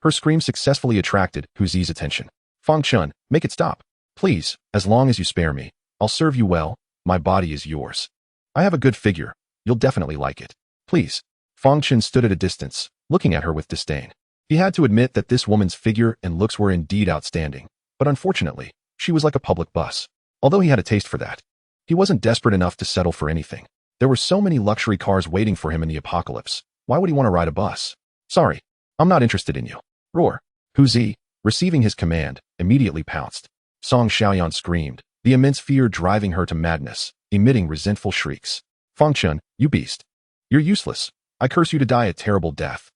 Her scream successfully attracted Huzi's attention. Fang Chen, make it stop. Please, as long as you spare me, I'll serve you well, my body is yours. I have a good figure, you'll definitely like it. Please. Fang Chen stood at a distance, looking at her with disdain. He had to admit that this woman's figure and looks were indeed outstanding, but unfortunately, she was like a public bus. Although he had a taste for that, he wasn't desperate enough to settle for anything. There were so many luxury cars waiting for him in the apocalypse. Why would he want to ride a bus? Sorry, I'm not interested in you. Roar. Huzi, receiving his command, immediately pounced. Song Xiaoyan screamed, the immense fear driving her to madness, emitting resentful shrieks. Fang Chen, you beast. You're useless. I curse you to die a terrible death.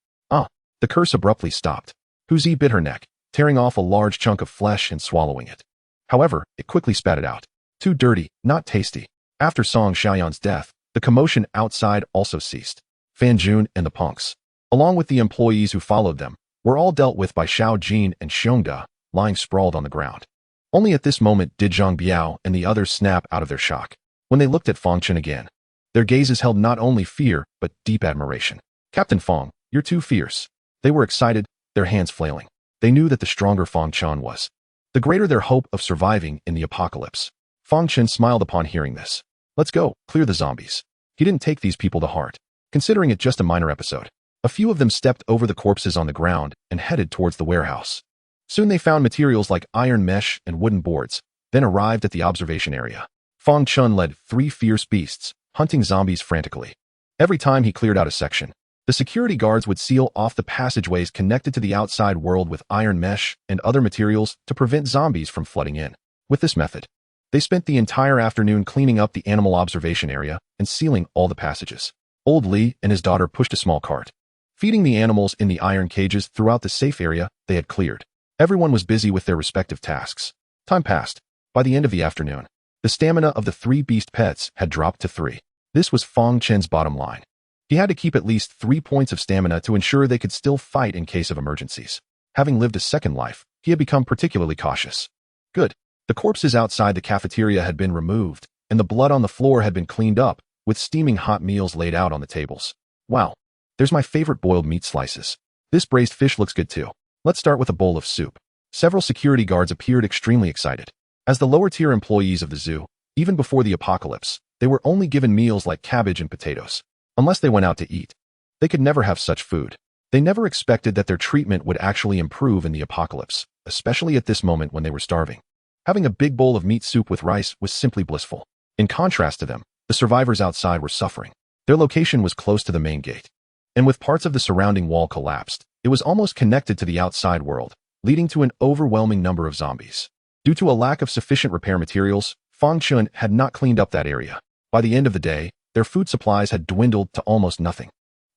The curse abruptly stopped. Huzi bit her neck, tearing off a large chunk of flesh and swallowing it. However, it quickly spat it out. Too dirty, not tasty. After Song Xiaoyan's death, the commotion outside also ceased. Fan Jun and the punks, along with the employees who followed them, were all dealt with by Xiao Jin and Xiongda, lying sprawled on the ground. Only at this moment did Zhang Biao and the others snap out of their shock. When they looked at Fang Chen again, their gazes held not only fear, but deep admiration. Captain Fang, you're too fierce. They were excited, their hands flailing. They knew that the stronger Fang Chen was, the greater their hope of surviving in the apocalypse. Fang Chen smiled upon hearing this. Let's go, clear the zombies. He didn't take these people to heart, considering it just a minor episode. A few of them stepped over the corpses on the ground and headed towards the warehouse. Soon they found materials like iron mesh and wooden boards, then arrived at the observation area. Fang Chen led 3 fierce beasts, hunting zombies frantically. Every time he cleared out a section, the security guards would seal off the passageways connected to the outside world with iron mesh and other materials to prevent zombies from flooding in. With this method, they spent the entire afternoon cleaning up the animal observation area and sealing all the passages. Old Li and his daughter pushed a small cart, feeding the animals in the iron cages throughout the safe area they had cleared. Everyone was busy with their respective tasks. Time passed. By the end of the afternoon, the stamina of the 3 beast pets had dropped to 3. This was Fang Chen's bottom line. He had to keep at least 3 points of stamina to ensure they could still fight in case of emergencies. Having lived a second life, he had become particularly cautious. Good. The corpses outside the cafeteria had been removed, and the blood on the floor had been cleaned up, with steaming hot meals laid out on the tables. Wow. There's my favorite boiled meat slices. This braised fish looks good too. Let's start with a bowl of soup. Several security guards appeared extremely excited. As the lower-tier employees of the zoo, even before the apocalypse, they were only given meals like cabbage and potatoes. Unless they went out to eat, they could never have such food. They never expected that their treatment would actually improve in the apocalypse, especially at this moment when they were starving. Having a big bowl of meat soup with rice was simply blissful. In contrast to them, the survivors outside were suffering. Their location was close to the main gate, and with parts of the surrounding wall collapsed, it was almost connected to the outside world, leading to an overwhelming number of zombies. Due to a lack of sufficient repair materials, Fang Chen had not cleaned up that area. By the end of the day, their food supplies had dwindled to almost nothing.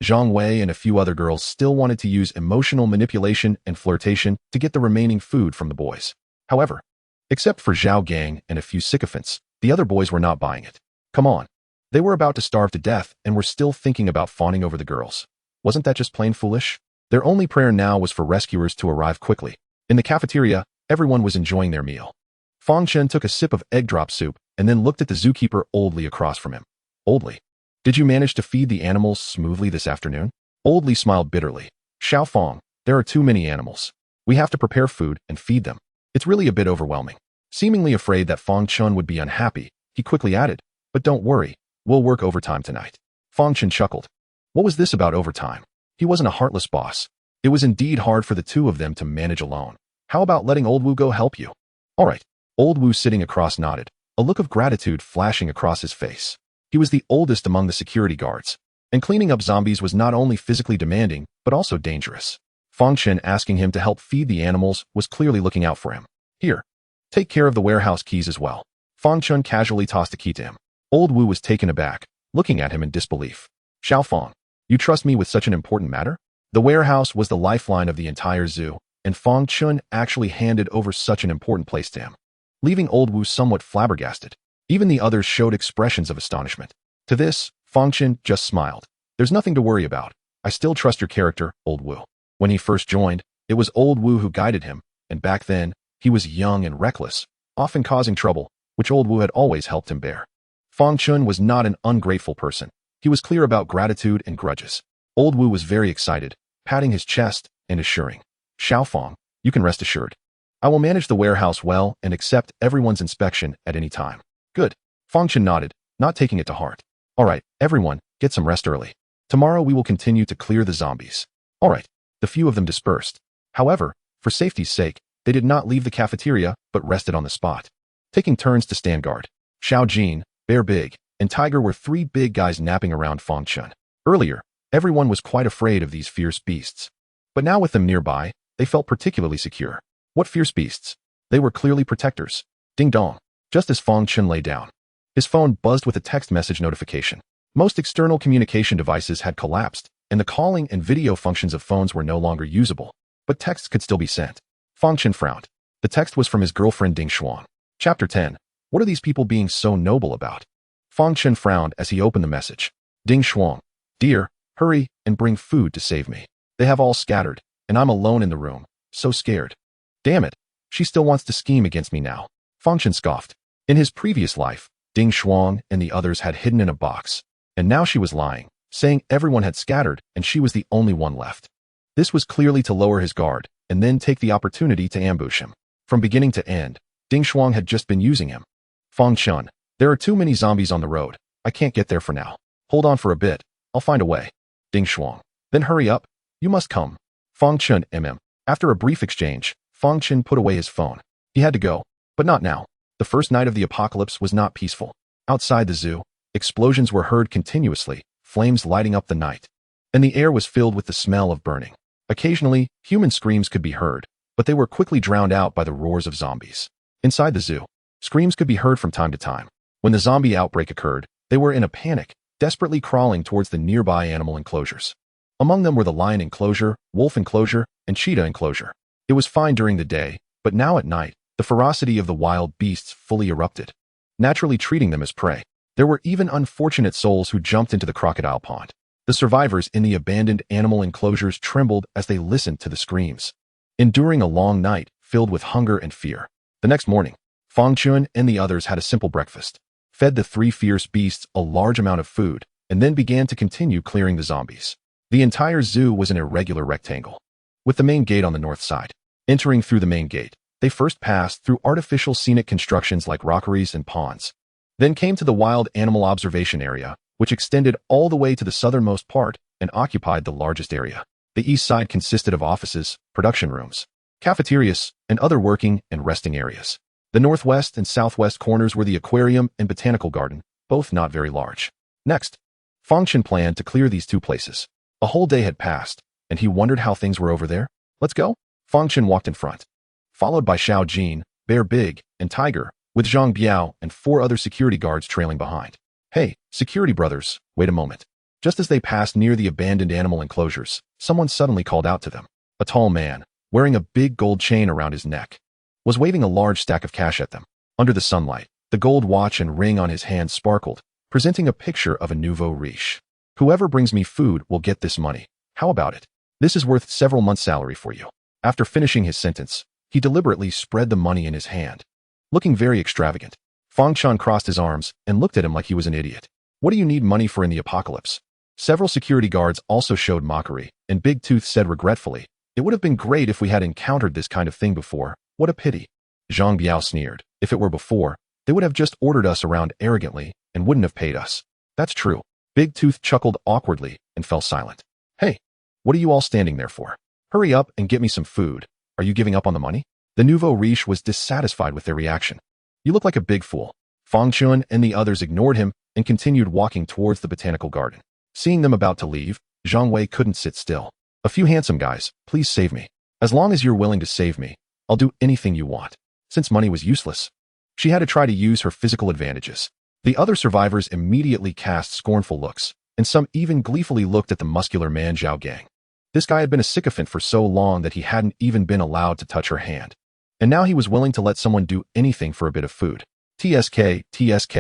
Zhang Wei and a few other girls still wanted to use emotional manipulation and flirtation to get the remaining food from the boys. However, except for Zhao Gang and a few sycophants, the other boys were not buying it. Come on. They were about to starve to death and were still thinking about fawning over the girls. Wasn't that just plain foolish? Their only prayer now was for rescuers to arrive quickly. In the cafeteria, everyone was enjoying their meal. Fang Chen took a sip of egg drop soup and then looked at the zookeeper Old Li across from him. Old Li, did you manage to feed the animals smoothly this afternoon? Old Li smiled bitterly. Xiao Fang, there are too many animals. We have to prepare food and feed them. It's really a bit overwhelming. Seemingly afraid that Fang Chen would be unhappy, he quickly added, but don't worry, we'll work overtime tonight. Fang Chen chuckled. What was this about overtime? He wasn't a heartless boss. It was indeed hard for the two of them to manage alone. How about letting Old Wu go help you? All right. Old Wu sitting across nodded, a look of gratitude flashing across his face. He was the oldest among the security guards, and cleaning up zombies was not only physically demanding, but also dangerous. Fang Chen asking him to help feed the animals was clearly looking out for him. Here, take care of the warehouse keys as well. Fang Chen casually tossed a key to him. Old Wu was taken aback, looking at him in disbelief. Xiao Fang, you trust me with such an important matter? The warehouse was the lifeline of the entire zoo, and Fang Chen actually handed over such an important place to him, leaving Old Wu somewhat flabbergasted. Even the others showed expressions of astonishment. To this, Fang Chen just smiled. There's nothing to worry about. I still trust your character, Old Wu. When he first joined, it was Old Wu who guided him, and back then, he was young and reckless, often causing trouble, which Old Wu had always helped him bear. Fang Chen was not an ungrateful person. He was clear about gratitude and grudges. Old Wu was very excited, patting his chest and assuring, Xiao Fang, you can rest assured. I will manage the warehouse well and accept everyone's inspection at any time. Good. Fang Chen nodded, not taking it to heart. All right, everyone, get some rest early. Tomorrow we will continue to clear the zombies. All right. The few of them dispersed. However, for safety's sake, they did not leave the cafeteria, but rested on the spot, taking turns to stand guard. Xiao Jin, Bear Big, and Tiger were 3 big guys napping around Fang Chen. Earlier, everyone was quite afraid of these fierce beasts. But now with them nearby, they felt particularly secure. What fierce beasts? They were clearly protectors. Ding dong. Just as Fang Chen lay down, his phone buzzed with a text message notification. Most external communication devices had collapsed, and the calling and video functions of phones were no longer usable, but texts could still be sent. Fang Chen frowned. The text was from his girlfriend Ding Xuan. Chapter 10. What are these people being so noble about? Fang Chen frowned as he opened the message. Ding Xuan. Dear, hurry and bring food to save me. They have all scattered, and I'm alone in the room, so scared. Damn it. She still wants to scheme against me now. Fang Chen scoffed. In his previous life, Ding Xuan and the others had hidden in a box, and now she was lying, saying everyone had scattered and she was the only one left. This was clearly to lower his guard, and then take the opportunity to ambush him. From beginning to end, Ding Xuan had just been using him. Fang Chen, there are too many zombies on the road. I can't get there for now. Hold on for a bit. I'll find a way. Ding Xuan. Then hurry up. You must come. Fang Chen. After a brief exchange, Fang Chen put away his phone. He had to go, but not now. The first night of the apocalypse was not peaceful. Outside the zoo, explosions were heard continuously, flames lighting up the night. And the air was filled with the smell of burning. Occasionally, human screams could be heard, but they were quickly drowned out by the roars of zombies. Inside the zoo, screams could be heard from time to time. When the zombie outbreak occurred, they were in a panic, desperately crawling towards the nearby animal enclosures. Among them were the lion enclosure, wolf enclosure, and cheetah enclosure. It was fine during the day, but now at night, the ferocity of the wild beasts fully erupted, naturally treating them as prey. There were even unfortunate souls who jumped into the crocodile pond. The survivors in the abandoned animal enclosures trembled as they listened to the screams, enduring a long night filled with hunger and fear. The next morning, Fang Chen and the others had a simple breakfast, fed the three fierce beasts a large amount of food, and then began to continue clearing the zombies. The entire zoo was an irregular rectangle, with the main gate on the north side. Entering through the main gate, they first passed through artificial scenic constructions like rockeries and ponds, then came to the wild animal observation area, which extended all the way to the southernmost part and occupied the largest area. The east side consisted of offices, production rooms, cafeterias, and other working and resting areas. The northwest and southwest corners were the aquarium and botanical garden, both not very large. Next, Fang Chen planned to clear these two places. A whole day had passed, and he wondered how things were over there. Let's go. Fang Chen walked in front, followed by Xiao Jin, Bear Big, and Tiger, with Zhang Biao and 4 other security guards trailing behind. Hey, security brothers, wait a moment. Just as they passed near the abandoned animal enclosures, someone suddenly called out to them. A tall man, wearing a big gold chain around his neck, was waving a large stack of cash at them. Under the sunlight, the gold watch and ring on his hand sparkled, presenting a picture of a nouveau riche. Whoever brings me food will get this money. How about it? This is worth several months' salary for you. After finishing his sentence, he deliberately spread the money in his hand, looking very extravagant. Fang Chen crossed his arms and looked at him like he was an idiot. What do you need money for in the apocalypse? Several security guards also showed mockery, and Big Tooth said regretfully, it would have been great if we had encountered this kind of thing before. What a pity. Zhang Biao sneered. If it were before, they would have just ordered us around arrogantly and wouldn't have paid us. That's true. Big Tooth chuckled awkwardly and fell silent. Hey, what are you all standing there for? Hurry up and get me some food. Are you giving up on the money? The nouveau riche was dissatisfied with their reaction. You look like a big fool. Fang Chen and the others ignored him and continued walking towards the botanical garden. Seeing them about to leave, Zhang Wei couldn't sit still. A few handsome guys, please save me. As long as you're willing to save me, I'll do anything you want. Since money was useless, she had to try to use her physical advantages. The other survivors immediately cast scornful looks, and some even gleefully looked at the muscular man Zhao Gang. This guy had been a sycophant for so long that he hadn't even been allowed to touch her hand. And now he was willing to let someone do anything for a bit of food. TSK, TSK.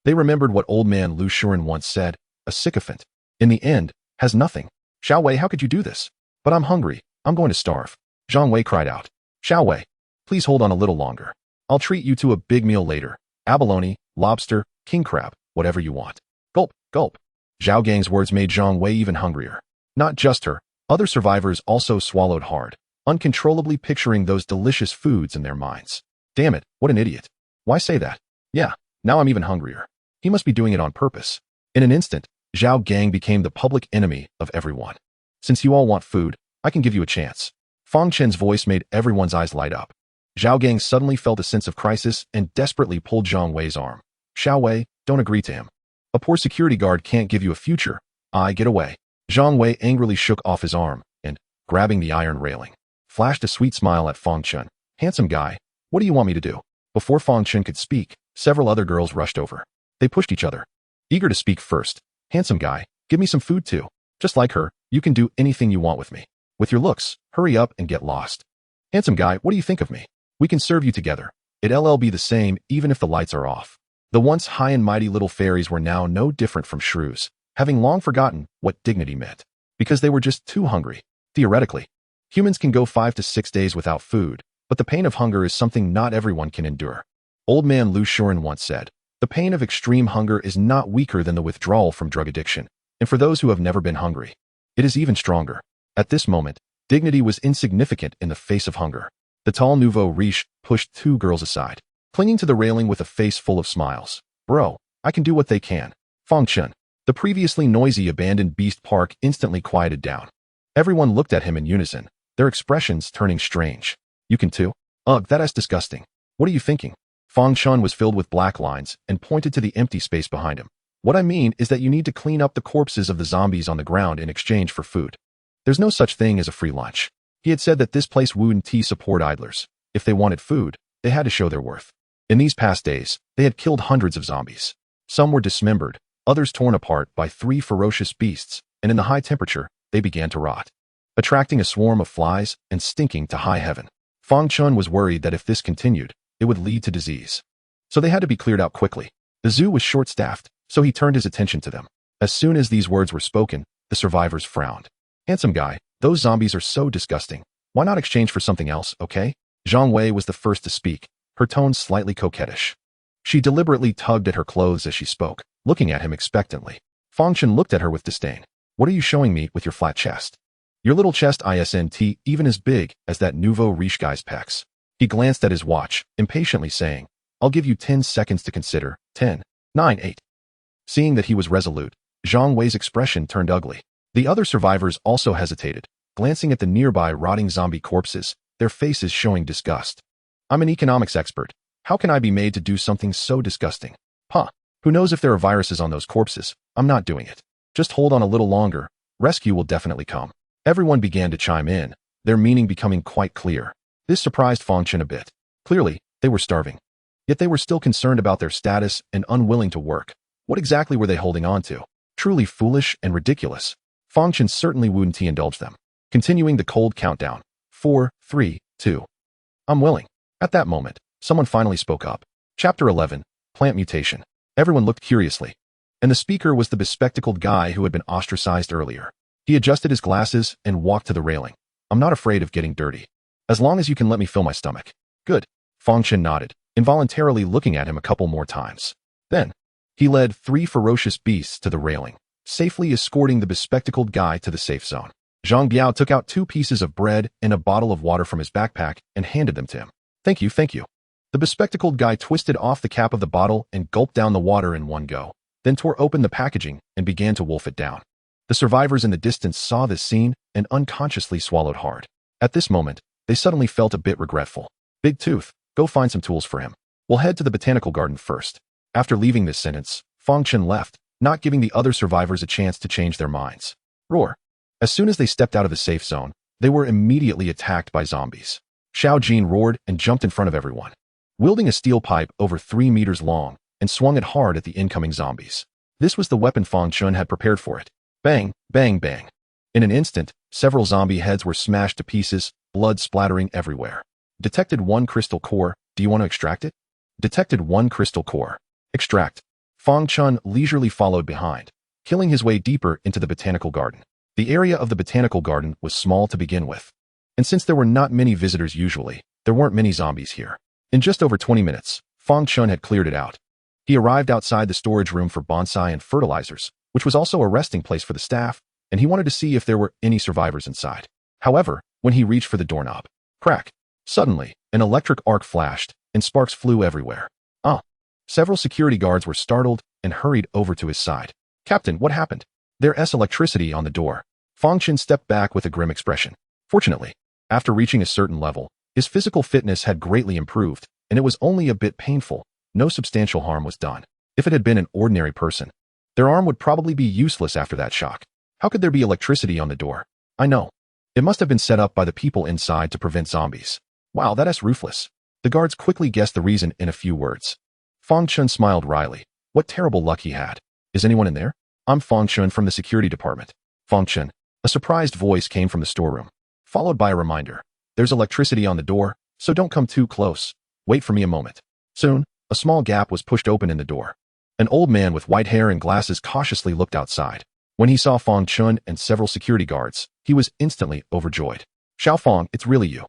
They remembered what old man Lu Shuren once said, a sycophant, in the end, has nothing. Xiao Wei, how could you do this? But I'm hungry. I'm going to starve. Zhang Wei cried out. Xiao Wei, please hold on a little longer. I'll treat you to a big meal later. Abalone, lobster, king crab, whatever you want. Gulp, gulp. Zhao Gang's words made Zhang Wei even hungrier. Not just her, other survivors also swallowed hard, uncontrollably picturing those delicious foods in their minds. Damn it, what an idiot. Why say that? Yeah, now I'm even hungrier. He must be doing it on purpose. In an instant, Zhao Gang became the public enemy of everyone. Since you all want food, I can give you a chance. Fang Chen's voice made everyone's eyes light up. Zhao Gang suddenly felt a sense of crisis and desperately pulled Zhang Wei's arm. Xiao Wei, don't agree to him. A poor security guard can't give you a future. Get away. Zhang Wei angrily shook off his arm and, grabbing the iron railing, flashed a sweet smile at Fang Chen. Handsome guy, what do you want me to do? Before Fang Chen could speak, several other girls rushed over. They pushed each other, eager to speak first. Handsome guy, give me some food too. Just like her, you can do anything you want with me. With your looks, hurry up and get lost. Handsome guy, what do you think of me? We can serve you together. It'll be the same even if the lights are off. The once high and mighty little fairies were now no different from shrews, having long forgotten what dignity meant, because they were just too hungry. Theoretically, humans can go 5 to 6 days without food, but the pain of hunger is something not everyone can endure. Old man Lu Shuren once said, the pain of extreme hunger is not weaker than the withdrawal from drug addiction, and for those who have never been hungry, it is even stronger. At this moment, dignity was insignificant in the face of hunger. The tall nouveau riche pushed 2 girls aside, clinging to the railing with a face full of smiles. Bro, I can do what they can. Fang Chen. The previously noisy abandoned beast park instantly quieted down. Everyone looked at him in unison, their expressions turning strange. You can too? Ugh, that is disgusting. What are you thinking? Fang Chen was filled with black lines and pointed to the empty space behind him. What I mean is that you need to clean up the corpses of the zombies on the ground in exchange for food. There's no such thing as a free lunch. He had said that this place wouldn't support idlers. If they wanted food, they had to show their worth. In these past days, they had killed hundreds of zombies. Some were dismembered, others torn apart by 3 ferocious beasts, and in the high temperature, they began to rot, attracting a swarm of flies and stinking to high heaven. Fang Chen was worried that if this continued, it would lead to disease. So they had to be cleared out quickly. The zoo was short-staffed, so he turned his attention to them. As soon as these words were spoken, the survivors frowned. Handsome guy, those zombies are so disgusting. Why not exchange for something else, okay? Zhang Wei was the first to speak, her tone slightly coquettish. She deliberately tugged at her clothes as she spoke, looking at him expectantly. Fang Chen looked at her with disdain. What are you showing me with your flat chest? Your little chest isn't even as big as that nouveau riche guy's pecs. He glanced at his watch, impatiently saying, I'll give you 10 seconds to consider. 10, 9, 8. Seeing that he was resolute, Zhang Wei's expression turned ugly. The other survivors also hesitated, glancing at the nearby rotting zombie corpses, their faces showing disgust. I'm an economics expert. How can I be made to do something so disgusting? Who knows if there are viruses on those corpses? I'm not doing it. Just hold on a little longer. Rescue will definitely come. Everyone began to chime in, their meaning becoming quite clear. This surprised Fang Chen a bit. Clearly, they were starving. Yet they were still concerned about their status and unwilling to work. What exactly were they holding on to? Truly foolish and ridiculous. Fang Chen certainly wouldn't indulge them. Continuing the cold countdown. 4, 3, 2. I'm willing. At that moment, someone finally spoke up. Chapter 11, Plant Mutation. Everyone looked curiously. And the speaker was the bespectacled guy who had been ostracized earlier. He adjusted his glasses and walked to the railing. I'm not afraid of getting dirty. As long as you can let me fill my stomach. Good. Fang Chen nodded, involuntarily looking at him a couple more times. Then, he led 3 ferocious beasts to the railing, safely escorting the bespectacled guy to the safe zone. Zhang Biao took out 2 pieces of bread and a bottle of water from his backpack and handed them to him. Thank you, thank you. The bespectacled guy twisted off the cap of the bottle and gulped down the water in one go, then tore open the packaging and began to wolf it down. The survivors in the distance saw this scene and unconsciously swallowed hard. At this moment, they suddenly felt a bit regretful. Big Tooth, go find some tools for him. We'll head to the botanical garden first. After leaving this sentence, Fang Chen left, not giving the other survivors a chance to change their minds. Roar. As soon as they stepped out of the safe zone, they were immediately attacked by zombies. Xiao Jin roared and jumped in front of everyone, wielding a steel pipe over 3 meters long, and swung it hard at the incoming zombies. This was the weapon Fang Chen had prepared for it. Bang, bang, bang. In an instant, several zombie heads were smashed to pieces, blood splattering everywhere. Detected 1 crystal core. Do you want to extract it? Detected 1 crystal core. Extract. Fang Chen leisurely followed behind, killing his way deeper into the botanical garden. The area of the botanical garden was small to begin with, and since there were not many visitors usually, there weren't many zombies here. In just over 20 minutes, Fang Chen had cleared it out. He arrived outside the storage room for bonsai and fertilizers, which was also a resting place for the staff, and he wanted to see if there were any survivors inside. However, when he reached for the doorknob, crack! Suddenly, an electric arc flashed, and sparks flew everywhere. Several security guards were startled and hurried over to his side. Captain, what happened? There's electricity on the door. Fang Chen stepped back with a grim expression. Fortunately, after reaching a certain level, his physical fitness had greatly improved, and it was only a bit painful. No substantial harm was done. If it had been an ordinary person, their arm would probably be useless after that shock. How could there be electricity on the door? I know. It must have been set up by the people inside to prevent zombies. Wow, that's ruthless. The guards quickly guessed the reason in a few words. Fang Chen smiled wryly. What terrible luck he had. Is anyone in there? I'm Fang Chen from the security department. Fang Chen. A surprised voice came from the storeroom, followed by a reminder. There's electricity on the door, so don't come too close. Wait for me a moment. Soon, a small gap was pushed open in the door. An old man with white hair and glasses cautiously looked outside. When he saw Fang Chen and several security guards, he was instantly overjoyed. Xiao Fang, it's really you.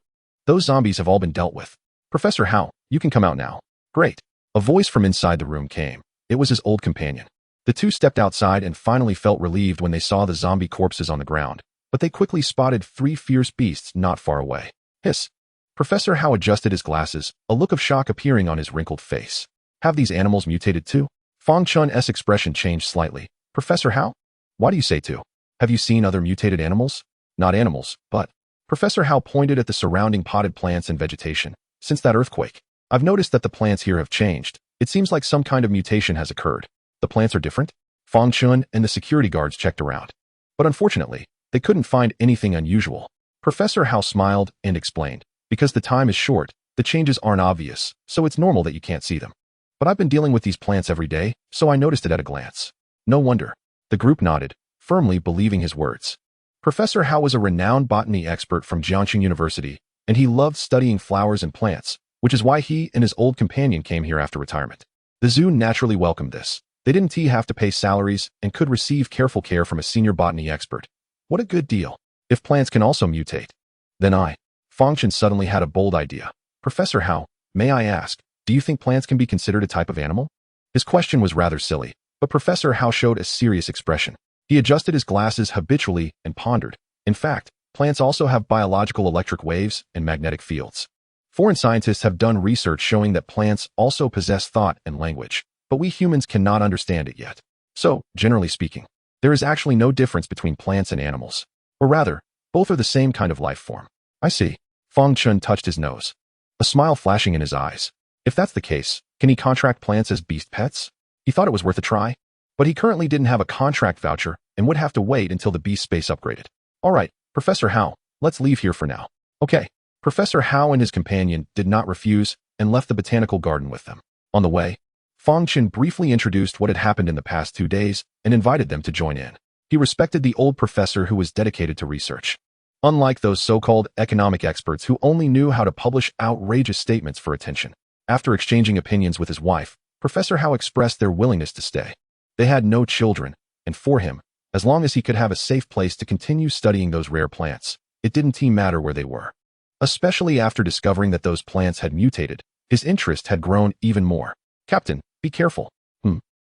Those zombies have all been dealt with. Professor Hao, you can come out now. Great. A voice from inside the room came. It was his old companion. The two stepped outside and finally felt relieved when they saw the zombie corpses on the ground, but they quickly spotted 3 fierce beasts not far away. Hiss. Professor Hao adjusted his glasses, a look of shock appearing on his wrinkled face. Have these animals mutated too? Fang Chen's expression changed slightly. Professor Hao? Why do you say too? Have you seen other mutated animals? Not animals, but... Professor Hao pointed at the surrounding potted plants and vegetation. Since that earthquake, I've noticed that the plants here have changed. It seems like some kind of mutation has occurred. The plants are different? Fang Chen and the security guards checked around. But unfortunately, they couldn't find anything unusual. Professor Hao smiled and explained, because the time is short, the changes aren't obvious, so it's normal that you can't see them. But I've been dealing with these plants every day, so I noticed it at a glance. No wonder. The group nodded, firmly believing his words. Professor Hao was a renowned botany expert from Jiangxing University, and he loved studying flowers and plants, which is why he and his old companion came here after retirement. The zoo naturally welcomed this. They didn't have to pay salaries and could receive careful care from a senior botany expert. What a good deal. If plants can also mutate. Then Fang Chen suddenly had a bold idea. Professor Hao, may I ask, do you think plants can be considered a type of animal? His question was rather silly, but Professor Hao showed a serious expression. He adjusted his glasses habitually and pondered. In fact, plants also have biological electric waves and magnetic fields. Foreign scientists have done research showing that plants also possess thought and language, but we humans cannot understand it yet. So, generally speaking, there is actually no difference between plants and animals. Or rather, both are the same kind of life form. I see. Fang Chen touched his nose, a smile flashing in his eyes. If that's the case, can he contract plants as beast pets? He thought it was worth a try, but he currently didn't have a contract voucher and would have to wait until the beast space upgraded. All right, Professor Hao, let's leave here for now. Okay. Professor Hao and his companion did not refuse and left the botanical garden with them. On the way, Fang Chen briefly introduced what had happened in the past 2 days and invited them to join in. He respected the old professor who was dedicated to research. Unlike those so-called economic experts who only knew how to publish outrageous statements for attention. After exchanging opinions with his wife, Professor Hao expressed their willingness to stay. They had no children, and for him, as long as he could have a safe place to continue studying those rare plants, it didn't matter where they were. Especially after discovering that those plants had mutated, his interest had grown even more. Captain, be careful.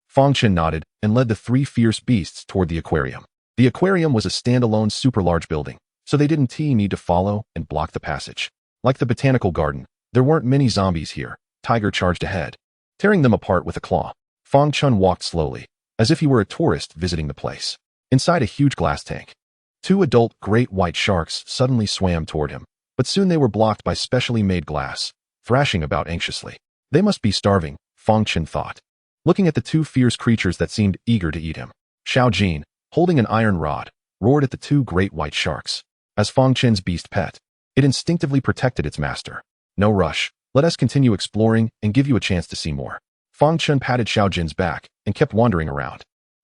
Fang Chen nodded and led the 3 fierce beasts toward the aquarium. The aquarium was a standalone super large building, so they didn't need to follow and block the passage. Like the botanical garden, there weren't many zombies here. Tiger charged ahead, tearing them apart with a claw. Fang Chen walked slowly, as if he were a tourist visiting the place. Inside a huge glass tank, 2 adult great white sharks suddenly swam toward him, but soon they were blocked by specially made glass, thrashing about anxiously. They must be starving, Fang Chen thought, looking at the 2 fierce creatures that seemed eager to eat him. Xiao Jin, holding an iron rod, roared at the 2 great white sharks. As Fang Chen's beast pet, it instinctively protected its master. No rush, let us continue exploring and give you a chance to see more. Fang Chen patted Xiao Jin's back and kept wandering around.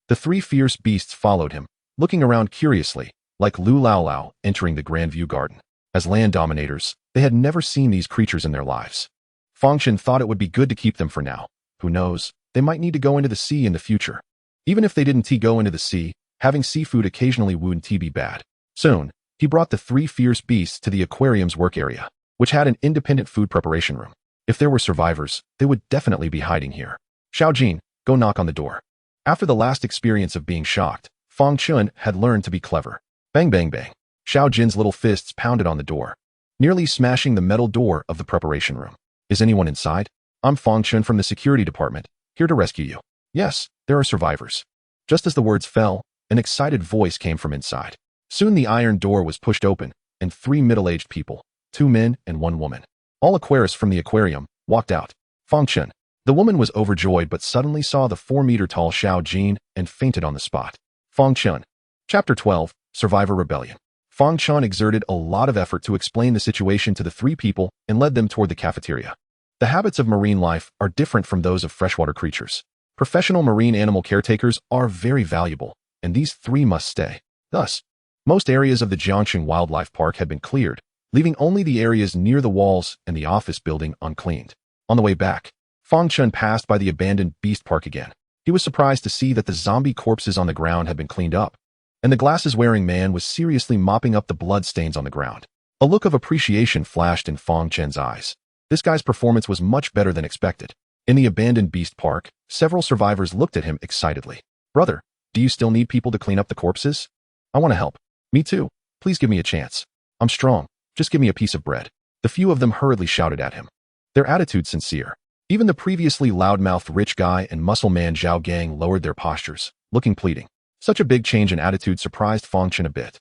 The 3 fierce beasts followed him, looking around curiously, like Lu Lao Lao entering the Grand View Garden. As land dominators, they had never seen these creatures in their lives. Fang Chen thought it would be good to keep them for now. Who knows, they might need to go into the sea in the future. Even if they didn't go into the sea, having seafood occasionally wouldn't be bad. Soon, he brought the 3 fierce beasts to the aquarium's work area, which had an independent food preparation room. If there were survivors, they would definitely be hiding here. Xiao Jin, go knock on the door. After the last experience of being shocked, Fang Chen had learned to be clever. Bang bang bang. Xiao Jin's little fists pounded on the door, nearly smashing the metal door of the preparation room. Is anyone inside? I'm Fang Chen from the security department, here to rescue you. Yes, there are survivors. Just as the words fell, an excited voice came from inside. Soon the iron door was pushed open, and 3 middle-aged people, 2 men and 1 woman, all aquarists from the aquarium, walked out. Fang Chen. The woman was overjoyed but suddenly saw the 4-meter-tall Xiao Jin and fainted on the spot. Fang Chen. Chapter 12, Survivor Rebellion. Fang Chen exerted a lot of effort to explain the situation to the 3 people and led them toward the cafeteria. The habits of marine life are different from those of freshwater creatures. Professional marine animal caretakers are very valuable, and these 3 must stay. Thus, most areas of the Jiangxing Wildlife Park had been cleared, leaving only the areas near the walls and the office building uncleaned. On the way back, Fang Chen passed by the abandoned beast park again. He was surprised to see that the zombie corpses on the ground had been cleaned up, and the glasses-wearing man was seriously mopping up the blood stains on the ground. A look of appreciation flashed in Fang Chen's eyes. This guy's performance was much better than expected. In the abandoned beast park, several survivors looked at him excitedly. Brother, do you still need people to clean up the corpses? I want to help. Me too. Please give me a chance. I'm strong. Just give me a piece of bread. The few of them hurriedly shouted at him, their attitude sincere. Even the previously loudmouthed rich guy and muscle man Zhao Gang lowered their postures, looking pleading. Such a big change in attitude surprised Fang Chen a bit.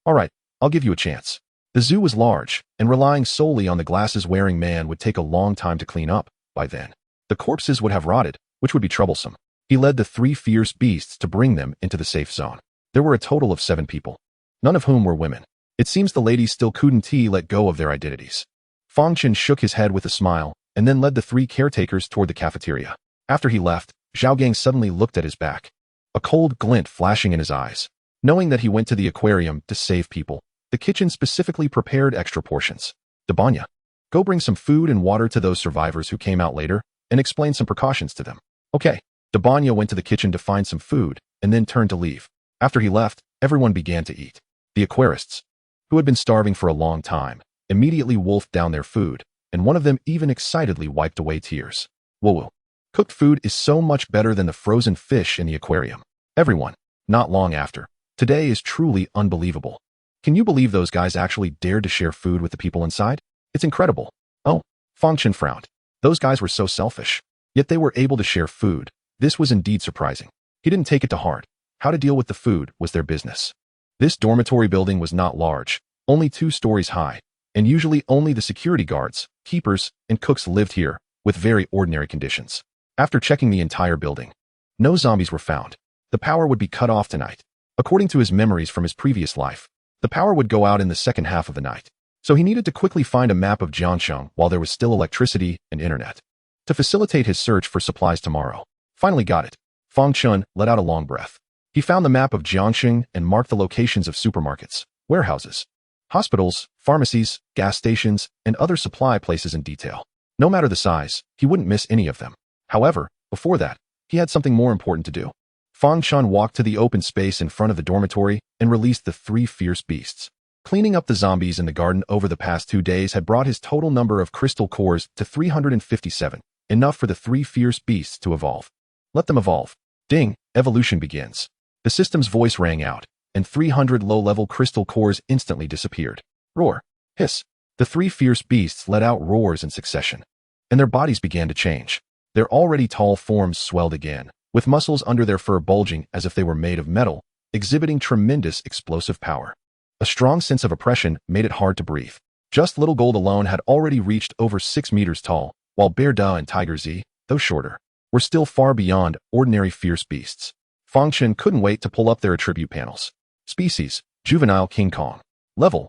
All right, I'll give you a chance. The zoo was large, and relying solely on the glasses-wearing man would take a long time to clean up. By then, the corpses would have rotted, which would be troublesome. He led the 3 fierce beasts to bring them into the safe zone. There were a total of 7 people, none of whom were women. It seems the ladies still couldn't let go of their identities. Fang Chen shook his head with a smile, and then led the 3 caretakers toward the cafeteria. After he left, Zhao Gang suddenly looked at his back, a cold glint flashing in his eyes. Knowing that he went to the aquarium to save people, the kitchen specifically prepared extra portions. Dabanya, go bring some food and water to those survivors who came out later, and explain some precautions to them. Okay. Dabanya went to the kitchen to find some food, and then turned to leave. After he left, everyone began to eat. The aquarists, who had been starving for a long time, immediately wolfed down their food, and one of them even excitedly wiped away tears. Whoa. Cooked food is so much better than the frozen fish in the aquarium. Everyone, not long after. Today is truly unbelievable. Can you believe those guys actually dared to share food with the people inside? It's incredible. Oh, Fang Chen frowned. Those guys were so selfish. Yet they were able to share food. This was indeed surprising. He didn't take it to heart. How to deal with the food was their business. This dormitory building was not large, only 2 stories high, and usually only the security guards, keepers, and cooks lived here, with very ordinary conditions. After checking the entire building, no zombies were found. The power would be cut off tonight. According to his memories from his previous life, the power would go out in the second half of the night. So he needed to quickly find a map of Jiangsheng while there was still electricity and internet, to facilitate his search for supplies tomorrow. Finally got it. Fang Chen let out a long breath. He found the map of Jiangsheng and marked the locations of supermarkets, warehouses, hospitals, pharmacies, gas stations, and other supply places in detail. No matter the size, he wouldn't miss any of them. However, before that, he had something more important to do. Fang Chen walked to the open space in front of the dormitory and released the 3 fierce beasts. Cleaning up the zombies in the garden over the past 2 days had brought his total number of crystal cores to 357, enough for the 3 fierce beasts to evolve. Let them evolve. Ding, evolution begins. The system's voice rang out, and 300 low-level crystal cores instantly disappeared. Roar. Hiss. The 3 fierce beasts let out roars in succession, and their bodies began to change. Their already tall forms swelled again, with muscles under their fur bulging as if they were made of metal, exhibiting tremendous explosive power. A strong sense of oppression made it hard to breathe. Just Little Gold alone had already reached over 6 meters tall, while Bear Da and Tiger Z, though shorter, were still far beyond ordinary fierce beasts. Fang Chen couldn't wait to pull up their attribute panels. Species, Juvenile King Kong. Level.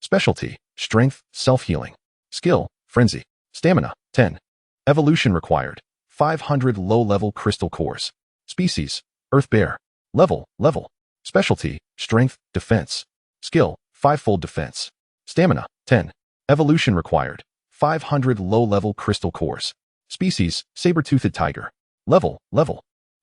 Specialty, Strength, Self-Healing. Skill, Frenzy. Stamina, 10. Evolution required, 500 low-level crystal cores. Species, Earth Bear. Level. Specialty, Strength, Defense. Skill, 5-fold Defense. Stamina, 10. Evolution required, 500 low-level crystal cores. Species, Saber-toothed Tiger. Level.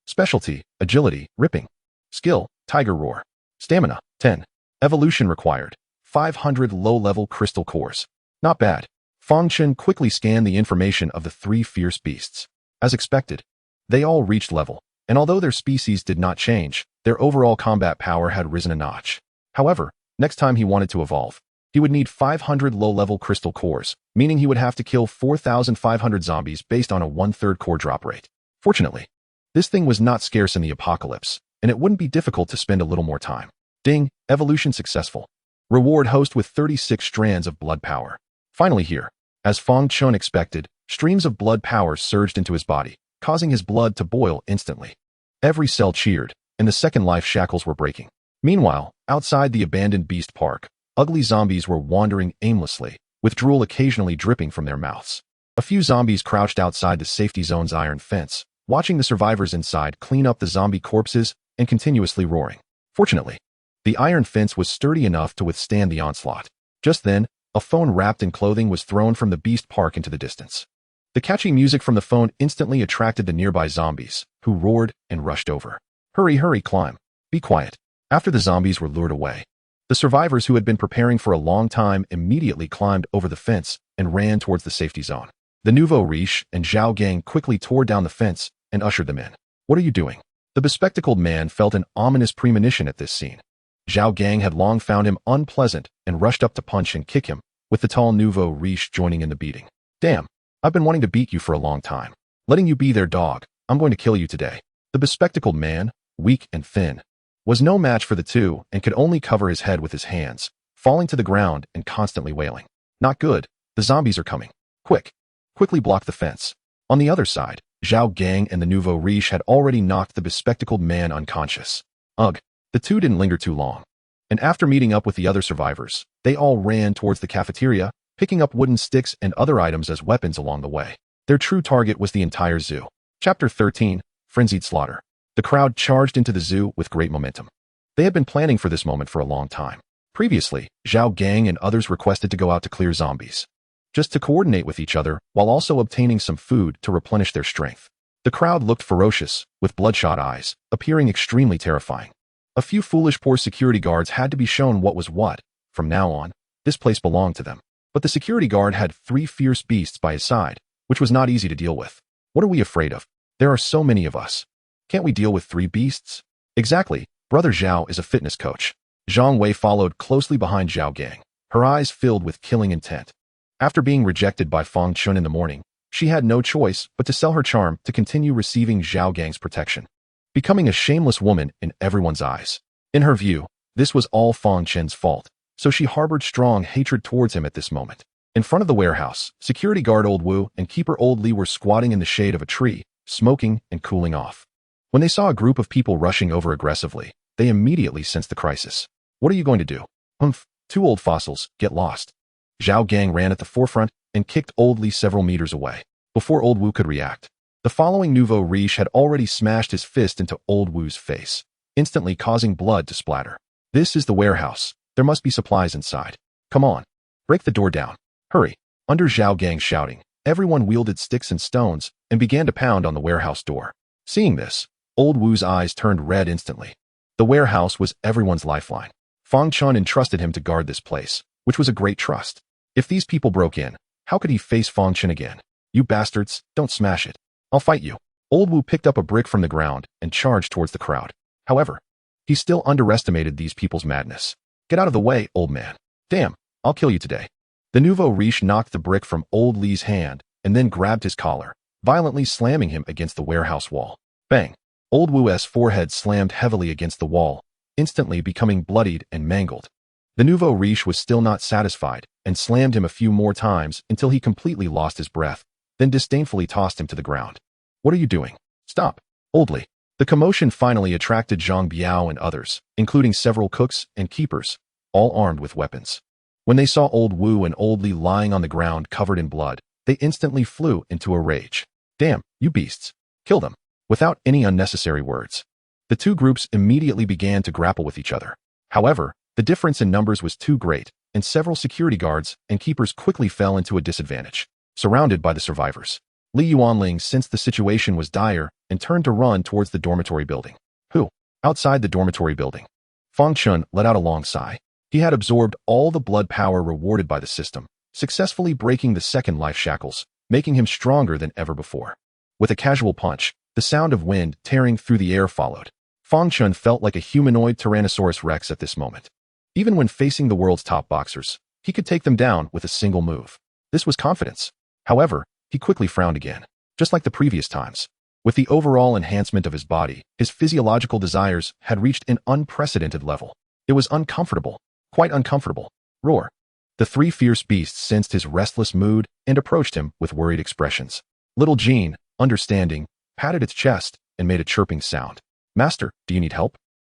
Specialty, Agility, Ripping. Skill, Tiger Roar. Stamina, 10. Evolution required, 500 low-level crystal cores. Not bad. Fang Chen quickly scanned the information of the 3 fierce beasts. As expected, they all reached level, and although their species did not change, their overall combat power had risen a notch. However, next time he wanted to evolve, he would need 500 low-level crystal cores, meaning he would have to kill 4,500 zombies based on a 1/3 core drop rate. Fortunately, this thing was not scarce in the apocalypse, and it wouldn't be difficult to spend a little more time. Ding, evolution successful. Reward host with 36 strands of blood power. Finally here, as Fang Chen expected, streams of blood power surged into his body, causing his blood to boil instantly. Every cell cheered, and the second life shackles were breaking. Meanwhile, outside the abandoned beast park, ugly zombies were wandering aimlessly, with drool occasionally dripping from their mouths. A few zombies crouched outside the safety zone's iron fence, watching the survivors inside clean up the zombie corpses and continuously roaring. Fortunately, the iron fence was sturdy enough to withstand the onslaught. Just then, a phone wrapped in clothing was thrown from the beast park into the distance. The catchy music from the phone instantly attracted the nearby zombies, who roared and rushed over. Hurry, climb. Be quiet. After the zombies were lured away, the survivors who had been preparing for a long time immediately climbed over the fence and ran towards the safety zone. The nouveau riche and Zhao Gang quickly tore down the fence and ushered them in. What are you doing? The bespectacled man felt an ominous premonition at this scene. Zhao Gang had long found him unpleasant and rushed up to punch and kick him, with the tall nouveau riche joining in the beating. Damn, I've been wanting to beat you for a long time. Letting you be their dog, I'm going to kill you today. The bespectacled man, weak and thin, was no match for the two and could only cover his head with his hands, falling to the ground and constantly wailing. Not good. The zombies are coming. Quick. Quickly block the fence. On the other side, Zhao Gang and the nouveau riche had already knocked the bespectacled man unconscious. Ugh. The two didn't linger too long. And after meeting up with the other survivors, they all ran towards the cafeteria, picking up wooden sticks and other items as weapons along the way. Their true target was the entire zoo. Chapter 13, Frenzied Slaughter. The crowd charged into the zoo with great momentum. They had been planning for this moment for a long time. Previously, Zhao Gang and others requested to go out to clear zombies, just to coordinate with each other while also obtaining some food to replenish their strength. The crowd looked ferocious, with bloodshot eyes, appearing extremely terrifying. A few foolish poor security guards had to be shown what was what. From now on, this place belonged to them. But the security guard had 3 fierce beasts by his side, which was not easy to deal with. What are we afraid of? There are so many of us. Can't we deal with 3 beasts? Exactly. Brother Zhao is a fitness coach. Zhang Wei followed closely behind Zhao Gang, her eyes filled with killing intent. After being rejected by Fang Chen in the morning, she had no choice but to sell her charm to continue receiving Zhao Gang's protection, becoming a shameless woman in everyone's eyes. In her view, this was all Fang Chen's fault, so she harbored strong hatred towards him at this moment. In front of the warehouse, security guard Old Wu and keeper Old Li were squatting in the shade of a tree, smoking and cooling off. When they saw a group of people rushing over aggressively, they immediately sensed the crisis. What are you going to do? Humph, 2 old fossils, get lost. Zhao Gang ran at the forefront and kicked Old Li several meters away. Before Old Wu could react, the following nouveau riche had already smashed his fist into Old Wu's face, instantly causing blood to splatter. This is the warehouse. There must be supplies inside. Come on. Break the door down. Hurry. Under Zhao Gang's shouting, everyone wielded sticks and stones and began to pound on the warehouse door. Seeing this, Old Wu's eyes turned red instantly. The warehouse was everyone's lifeline. Fang Chen entrusted him to guard this place, which was a great trust. If these people broke in, how could he face Fang Chen again? You bastards, don't smash it. I'll fight you. Old Wu picked up a brick from the ground and charged towards the crowd. However, he still underestimated these people's madness. Get out of the way, old man. Damn, I'll kill you today. The nouveau riche knocked the brick from Old Li's hand and then grabbed his collar, violently slamming him against the warehouse wall. Bang! Old Wu's forehead slammed heavily against the wall, instantly becoming bloodied and mangled. The nouveau riche was still not satisfied and slammed him a few more times until he completely lost his breath, then disdainfully tossed him to the ground. What are you doing? Stop. Old Li. The commotion finally attracted Zhang Biao and others, including several cooks and keepers, all armed with weapons. When they saw Old Wu and Old Li lying on the ground covered in blood, they instantly flew into a rage. Damn, you beasts. Kill them. Without any unnecessary words. The two groups immediately began to grapple with each other. However, the difference in numbers was too great, and several security guards and keepers quickly fell into a disadvantage, surrounded by the survivors. Li Yuanling sensed the situation was dire and turned to run towards the dormitory building. Who? Outside the dormitory building. Fang Chen let out a long sigh. He had absorbed all the blood power rewarded by the system, successfully breaking the second life shackles, making him stronger than ever before. With a casual punch, the sound of wind tearing through the air followed. Fang Chen felt like a humanoid Tyrannosaurus Rex at this moment. Even when facing the world's top boxers, he could take them down with a single move. This was confidence. However, he quickly frowned again, just like the previous times. With the overall enhancement of his body, his physiological desires had reached an unprecedented level. It was uncomfortable, quite uncomfortable. Roar. The 3 fierce beasts sensed his restless mood and approached him with worried expressions. Little Jean, understanding, patted its chest and made a chirping sound. Master, do you need help?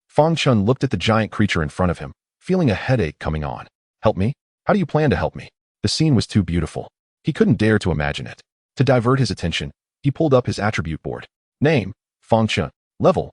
Fang Chen looked at the giant creature in front of him, feeling a headache coming on. Help me? How do you plan to help me? The scene was too beautiful. He couldn't dare to imagine it. To divert his attention, he pulled up his attribute board. Name, Fang Chen. Level,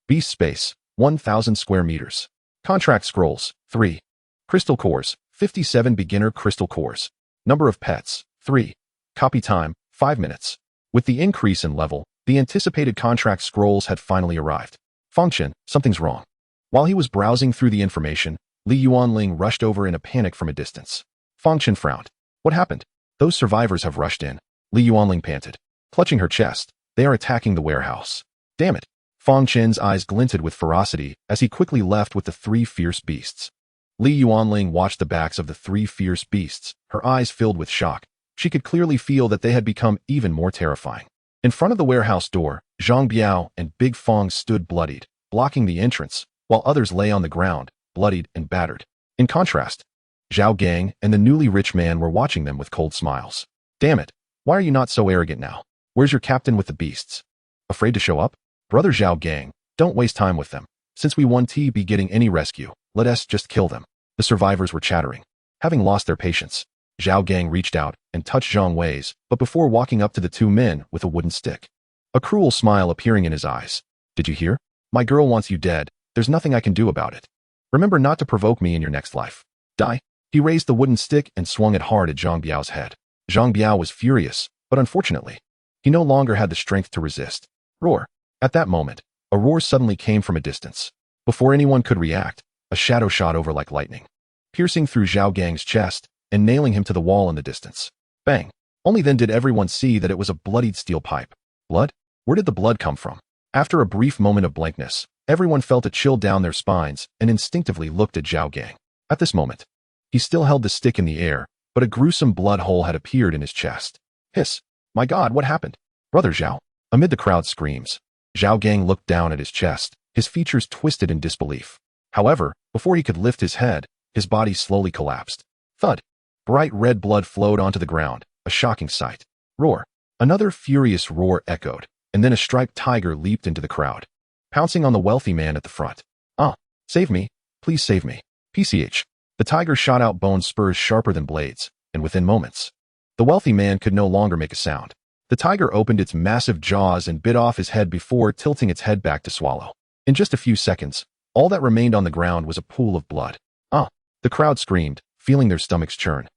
Beast space, 1,000 square meters. Contract scrolls, 3. Crystal cores, 57 beginner crystal cores. Number of pets, 3. Copy time, 5 minutes. With the increase in level, the anticipated contract scrolls had finally arrived. Fang Chen, something's wrong. While he was browsing through the information, Li Yuanling rushed over in a panic from a distance. Fang Chen frowned. What happened? Those survivors have rushed in. Li Yuanling panted. Clutching her chest, they are attacking the warehouse. Damn it. Fang Chen's eyes glinted with ferocity as he quickly left with the 3 fierce beasts. Li Yuanling watched the backs of the 3 fierce beasts, her eyes filled with shock. She could clearly feel that they had become even more terrifying. In front of the warehouse door, Zhang Biao and Big Fang stood bloodied, blocking the entrance, while others lay on the ground, bloodied and battered. In contrast, Zhao Gang and the newly rich man were watching them with cold smiles. Damn it, why are you not so arrogant now? Where's your captain with the beasts? Afraid to show up? Brother Zhao Gang, don't waste time with them. Since we won't be getting any rescue, let us just kill them. The survivors were chattering. Having lost their patience, Zhao Gang reached out and touched Zhang Wei's, but before walking up to the two men with a wooden stick. A cruel smile appearing in his eyes. Did you hear? My girl wants you dead. There's nothing I can do about it. Remember not to provoke me in your next life. Die. He raised the wooden stick and swung it hard at Zhang Biao's head. Zhang Biao was furious, but unfortunately, he no longer had the strength to resist. Roar. At that moment, a roar suddenly came from a distance. Before anyone could react, a shadow shot over like lightning, piercing through Zhao Gang's chest and nailing him to the wall in the distance. Bang! Only then did everyone see that it was a bloodied steel pipe. Blood? Where did the blood come from? After a brief moment of blankness, everyone felt a chill down their spines and instinctively looked at Zhao Gang. At this moment, he still held the stick in the air, but a gruesome blood hole had appeared in his chest. Hiss! My God, what happened? Brother Zhao! Amid the crowd's screams, Zhao Gang looked down at his chest, his features twisted in disbelief. However, before he could lift his head, his body slowly collapsed. Thud! Bright red blood flowed onto the ground, a shocking sight. Roar! Another furious roar echoed, and then a striped tiger leaped into the crowd, pouncing on the wealthy man at the front. Ah! Save me! Please save me! PCH! The tiger shot out bone spurs sharper than blades, and within moments, the wealthy man could no longer make a sound. The tiger opened its massive jaws and bit off his head before tilting its head back to swallow. In just a few seconds, all that remained on the ground was a pool of blood. Ah! The crowd screamed, feeling their stomachs churn,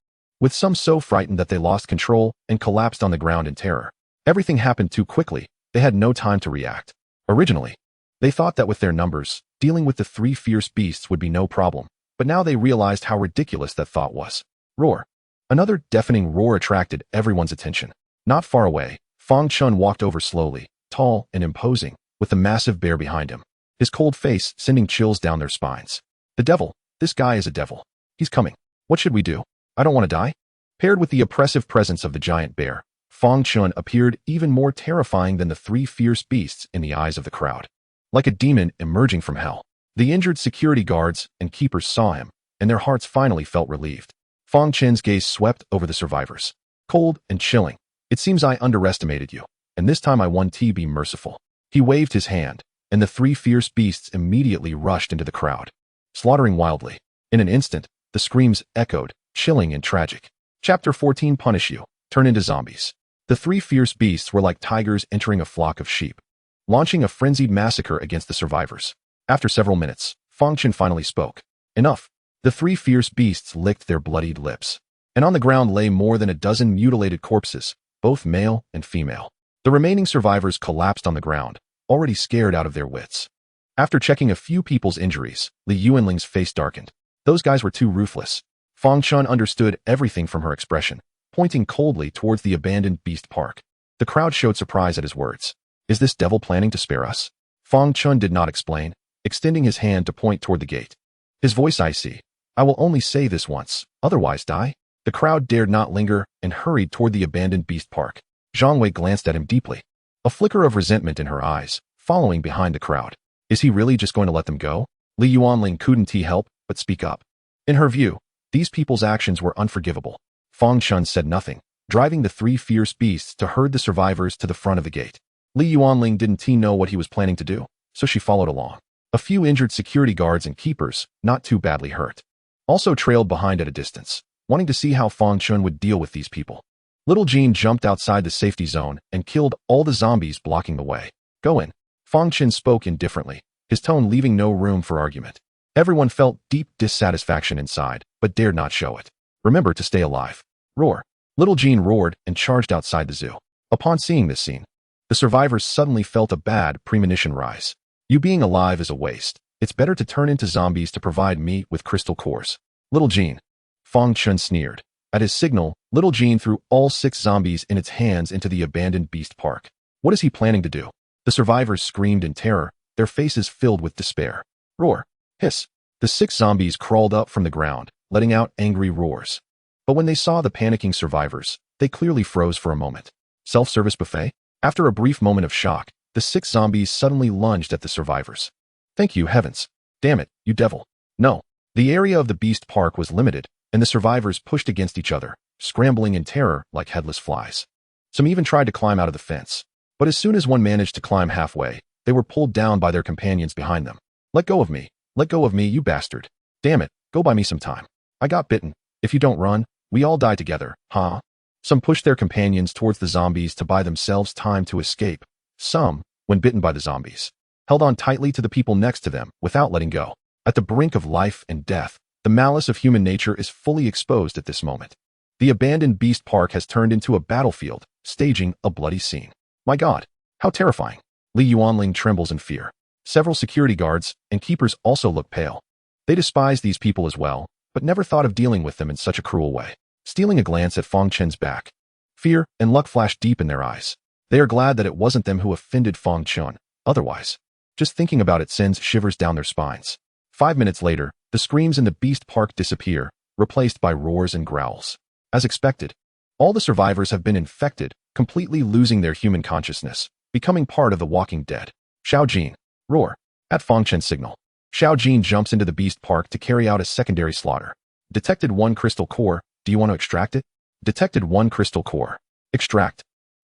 with some so frightened that they lost control and collapsed on the ground in terror. Everything happened too quickly, they had no time to react. Originally, they thought that with their numbers, dealing with the three fierce beasts would be no problem, but now they realized how ridiculous that thought was. Roar! Another deafening roar attracted everyone's attention. Not far away, Fang Chen walked over slowly, tall and imposing, with the massive bear behind him, his cold face sending chills down their spines. The devil! This guy is a devil. He's coming. What should we do? I don't want to die? Paired with the oppressive presence of the giant bear, Fang Chen appeared even more terrifying than the three fierce beasts in the eyes of the crowd. Like a demon emerging from hell. The injured security guards and keepers saw him, and their hearts finally felt relieved. Fang Chen's gaze swept over the survivors. Cold and chilling. It seems I underestimated you, and this time I won to be merciful. He waved his hand, and the three fierce beasts immediately rushed into the crowd, slaughtering wildly. In an instant, the screams echoed, chilling and tragic. Chapter 14 Punish you. Turn into zombies. The three fierce beasts were like tigers entering a flock of sheep, launching a frenzied massacre against the survivors. After several minutes, Fang Chen finally spoke. Enough. The three fierce beasts licked their bloodied lips, and on the ground lay more than a dozen mutilated corpses, both male and female. The remaining survivors collapsed on the ground, already scared out of their wits. After checking a few people's injuries, Li Yuanling's face darkened. Those guys were too ruthless. Fang Chen understood everything from her expression, pointing coldly towards the abandoned beast park. The crowd showed surprise at his words. Is this devil planning to spare us? Fang Chen did not explain, extending his hand to point toward the gate. His voice icy. I will only say this once, otherwise die. The crowd dared not linger and hurried toward the abandoned beast park. Zhang Wei glanced at him deeply, a flicker of resentment in her eyes, following behind the crowd. Is he really just going to let them go? Li Yuanling couldn't help but speak up. In her view, these people's actions were unforgivable. Fang Chen said nothing, driving the three fierce beasts to herd the survivors to the front of the gate. Li Yuanling didn't know what he was planning to do, so she followed along. A few injured security guards and keepers, not too badly hurt, also trailed behind at a distance, wanting to see how Fang Chen would deal with these people. Little Jean jumped outside the safety zone and killed all the zombies blocking the way. Go in. Fang Chen spoke indifferently, his tone leaving no room for argument. Everyone felt deep dissatisfaction inside, but dared not show it. Remember to stay alive. Roar. Little Jean roared and charged outside the zoo. Upon seeing this scene, the survivors suddenly felt a bad premonition rise. You being alive is a waste. It's better to turn into zombies to provide me with crystal cores. Little Jean. Fang Chen sneered. At his signal, Little Jean threw all 6 zombies in its hands into the abandoned beast park. What is he planning to do? The survivors screamed in terror, their faces filled with despair. Roar. Hiss. The 6 zombies crawled up from the ground, letting out angry roars. But when they saw the panicking survivors, they clearly froze for a moment. Self-service buffet? After a brief moment of shock, the 6 zombies suddenly lunged at the survivors. Thank you, heavens. Damn it, you devil. No. The area of the beast park was limited, and the survivors pushed against each other, scrambling in terror like headless flies. Some even tried to climb out of the fence. But as soon as one managed to climb halfway, they were pulled down by their companions behind them. Let go of me. Let go of me, you bastard. Damn it, go buy me some time. I got bitten. If you don't run, we all die together, huh? Some pushed their companions towards the zombies to buy themselves time to escape. Some, when bitten by the zombies, held on tightly to the people next to them without letting go. At the brink of life and death, the malice of human nature is fully exposed at this moment. The abandoned beast park has turned into a battlefield, staging a bloody scene. My God, how terrifying. Li Yuanling trembles in fear. Several security guards and keepers also look pale. They despise these people as well, but never thought of dealing with them in such a cruel way. Stealing a glance at Fang Chen's back, fear and luck flash deep in their eyes. They are glad that it wasn't them who offended Fang Chen. Otherwise, just thinking about it sends shivers down their spines. 5 minutes later, the screams in the beast park disappear, replaced by roars and growls. As expected, all the survivors have been infected, completely losing their human consciousness, becoming part of the walking dead. Xiao Jin, roar. At Fang Chen's signal, Xiao Jin jumps into the beast park to carry out a secondary slaughter. Detected 1 crystal core. Do you want to extract it? Detected 1 crystal core. Extract.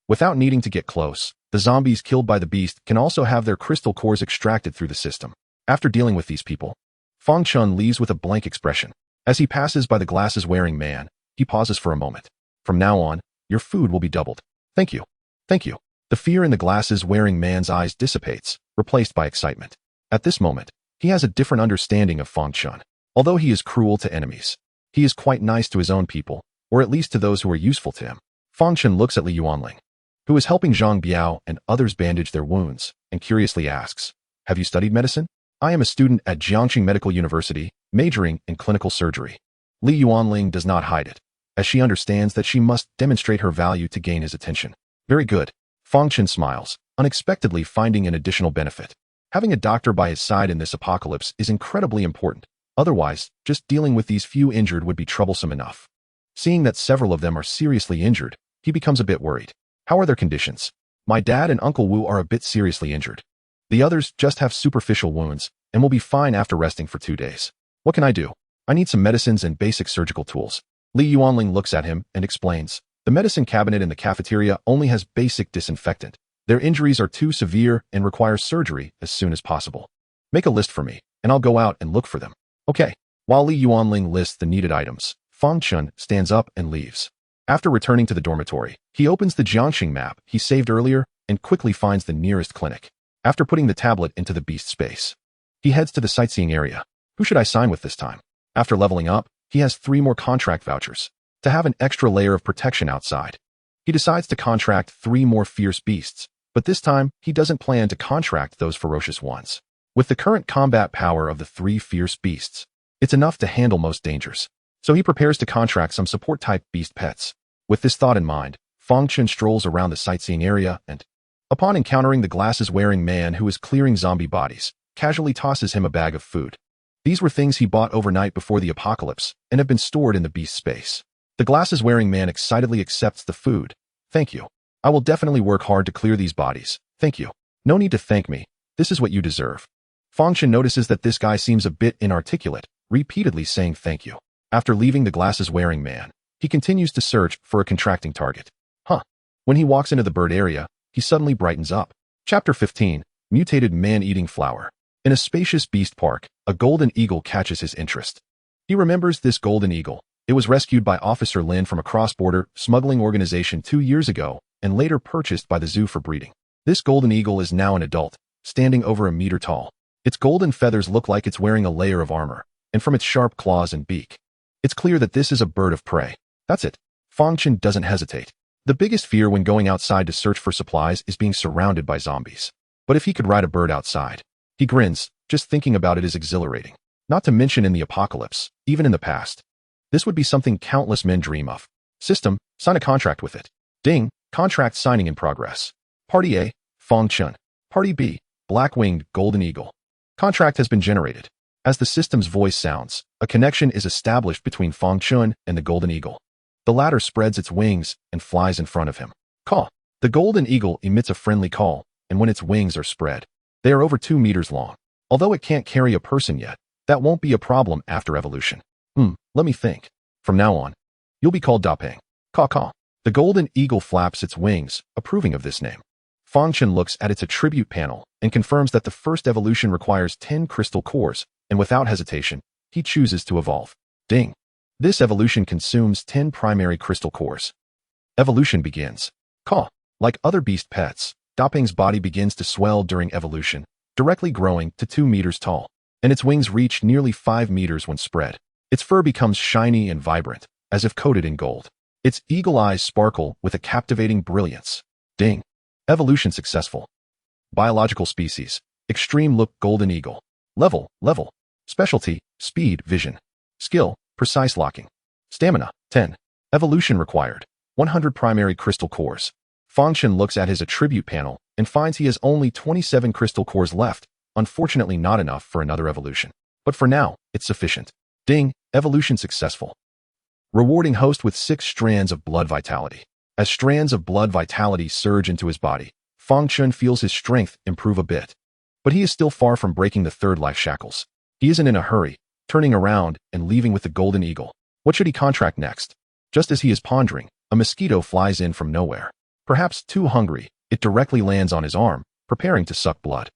Without needing to get close, the zombies killed by the beast can also have their crystal cores extracted through the system. After dealing with these people, Fang Chen leaves with a blank expression. As he passes by the glasses-wearing man, he pauses for a moment. From now on, your food will be doubled. Thank you. Thank you. The fear in the glasses-wearing man's eyes dissipates, replaced by excitement. At this moment, he has a different understanding of Fang Chen. Although he is cruel to enemies, he is quite nice to his own people, or at least to those who are useful to him. Fang Chen looks at Li Yuanling, who is helping Zhang Biao and others bandage their wounds, and curiously asks, "Have you studied medicine?" "I am a student at Jiangxing Medical University, majoring in clinical surgery." Li Yuanling does not hide it, as she understands that she must demonstrate her value to gain his attention. Very good. Fang Chen smiles, unexpectedly finding an additional benefit. Having a doctor by his side in this apocalypse is incredibly important. Otherwise, just dealing with these few injured would be troublesome enough. Seeing that several of them are seriously injured, he becomes a bit worried. How are their conditions? My dad and Uncle Wu are a bit seriously injured. The others just have superficial wounds and will be fine after resting for 2 days. What can I do? I need some medicines and basic surgical tools. Li Yuanling looks at him and explains. The medicine cabinet in the cafeteria only has basic disinfectant. Their injuries are too severe and require surgery as soon as possible. Make a list for me, and I'll go out and look for them. Okay. While Li Yuanling lists the needed items, Fang Chen stands up and leaves. After returning to the dormitory, he opens the Jiangxing map he saved earlier and quickly finds the nearest clinic. After putting the tablet into the beast space, he heads to the sightseeing area. Who should I sign with this time? After leveling up, he has 3 more contract vouchers to have an extra layer of protection outside. He decides to contract 3 more fierce beasts, but this time he doesn't plan to contract those ferocious ones. With the current combat power of the 3 fierce beasts, it's enough to handle most dangers. So he prepares to contract some support-type beast pets. With this thought in mind, Fang Chen strolls around the sightseeing area and, upon encountering the glasses-wearing man who is clearing zombie bodies, casually tosses him a bag of food. These were things he bought overnight before the apocalypse and have been stored in the beast space. The glasses-wearing man excitedly accepts the food. Thank you. I will definitely work hard to clear these bodies. Thank you. No need to thank me. This is what you deserve. Fang Chen notices that this guy seems a bit inarticulate, repeatedly saying thank you. After leaving the glasses-wearing man, he continues to search for a contracting target. When he walks into the bird area, he suddenly brightens up. Chapter 15, Mutated Man-Eating Flower. In a spacious beast park, a golden eagle catches his interest. He remembers this golden eagle. It was rescued by Officer Lin from a cross-border smuggling organization 2 years ago and later purchased by the zoo for breeding. This golden eagle is now an adult, standing over a meter tall. Its golden feathers look like it's wearing a layer of armor, and from its sharp claws and beak, it's clear that this is a bird of prey. That's it. Fang Chen doesn't hesitate. The biggest fear when going outside to search for supplies is being surrounded by zombies. But if he could ride a bird outside, he grins. Just thinking about it is exhilarating. Not to mention in the apocalypse, even in the past. This would be something countless men dream of. System, sign a contract with it. Ding, contract signing in progress. Party A, Fang Chen. Party B, Black-Winged Golden Eagle. Contract has been generated. As the system's voice sounds, a connection is established between Fang Chen and the Golden Eagle. The latter spreads its wings and flies in front of him. Caw. The Golden Eagle emits a friendly call, and when its wings are spread, they are over 2 meters long. Although it can't carry a person yet, That won't be a problem after evolution. Let me think. From now on, you'll be called Dapeng. Caw-caw. The golden eagle flaps its wings, approving of this name. Fang Chen looks at its attribute panel and confirms that the first evolution requires 10 crystal cores, and without hesitation, he chooses to evolve. Ding. This evolution consumes 10 primary crystal cores. Evolution begins. Caw. Like other beast pets, Dapeng's body begins to swell during evolution, directly growing to 2 meters tall, and its wings reach nearly 5 meters when spread. Its fur becomes shiny and vibrant, as if coated in gold. Its eagle eyes sparkle with a captivating brilliance. Ding. Evolution successful. Biological species. Extreme look golden eagle. Level. Specialty, speed, vision. Skill, precise locking. Stamina, 10. Evolution required. 100 primary crystal cores. Fang Chen looks at his attribute panel and finds he has only 27 crystal cores left, unfortunately not enough for another evolution. But for now, it's sufficient. Ding. Evolution successful. Rewarding host with 6 strands of blood vitality. As strands of blood vitality surge into his body, Fang Chen feels his strength improve a bit. But he is still far from breaking the third life shackles. He isn't in a hurry, turning around and leaving with the golden eagle. What should he contract next? Just as he is pondering, a mosquito flies in from nowhere. Perhaps too hungry, it directly lands on his arm, preparing to suck blood.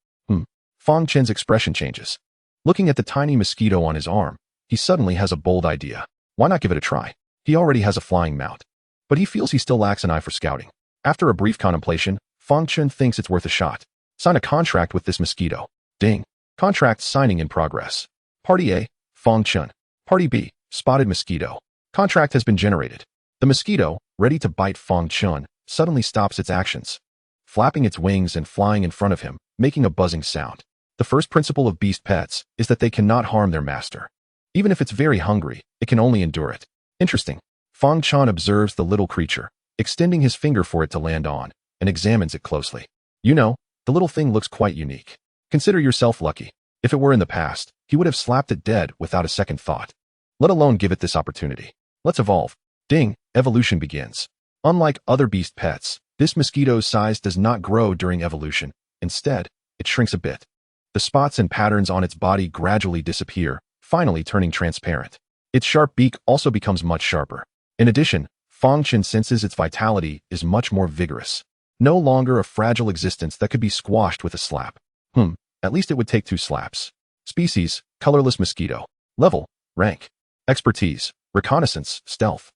Fang Chen's expression changes. Looking at the tiny mosquito on his arm, he suddenly has a bold idea. Why not give it a try? He already has a flying mount. But he feels he still lacks an eye for scouting. After a brief contemplation, Fang Chen thinks it's worth a shot. Sign a contract with this mosquito. Ding. Contract signing in progress. Party A, Fang Chen. Party B, Spotted Mosquito. Contract has been generated. The mosquito, ready to bite Fang Chen, suddenly stops its actions, flapping its wings and flying in front of him, making a buzzing sound. The first principle of beast pets is that they cannot harm their master. Even if it's very hungry, it can only endure it. Interesting. Fang Chen observes the little creature, extending his finger for it to land on, and examines it closely. You know, the little thing looks quite unique. Consider yourself lucky. If it were in the past, he would have slapped it dead without a second thought. Let alone give it this opportunity. Let's evolve. Ding. Evolution begins. Unlike other beast pets, this mosquito's size does not grow during evolution. Instead, it shrinks a bit. The spots and patterns on its body gradually disappear, finally turning transparent. Its sharp beak also becomes much sharper. In addition, Fang Chen senses its vitality is much more vigorous. No longer a fragile existence that could be squashed with a slap. At least it would take 2 slaps. Species, colorless mosquito. Level, rank. Expertise, reconnaissance, stealth.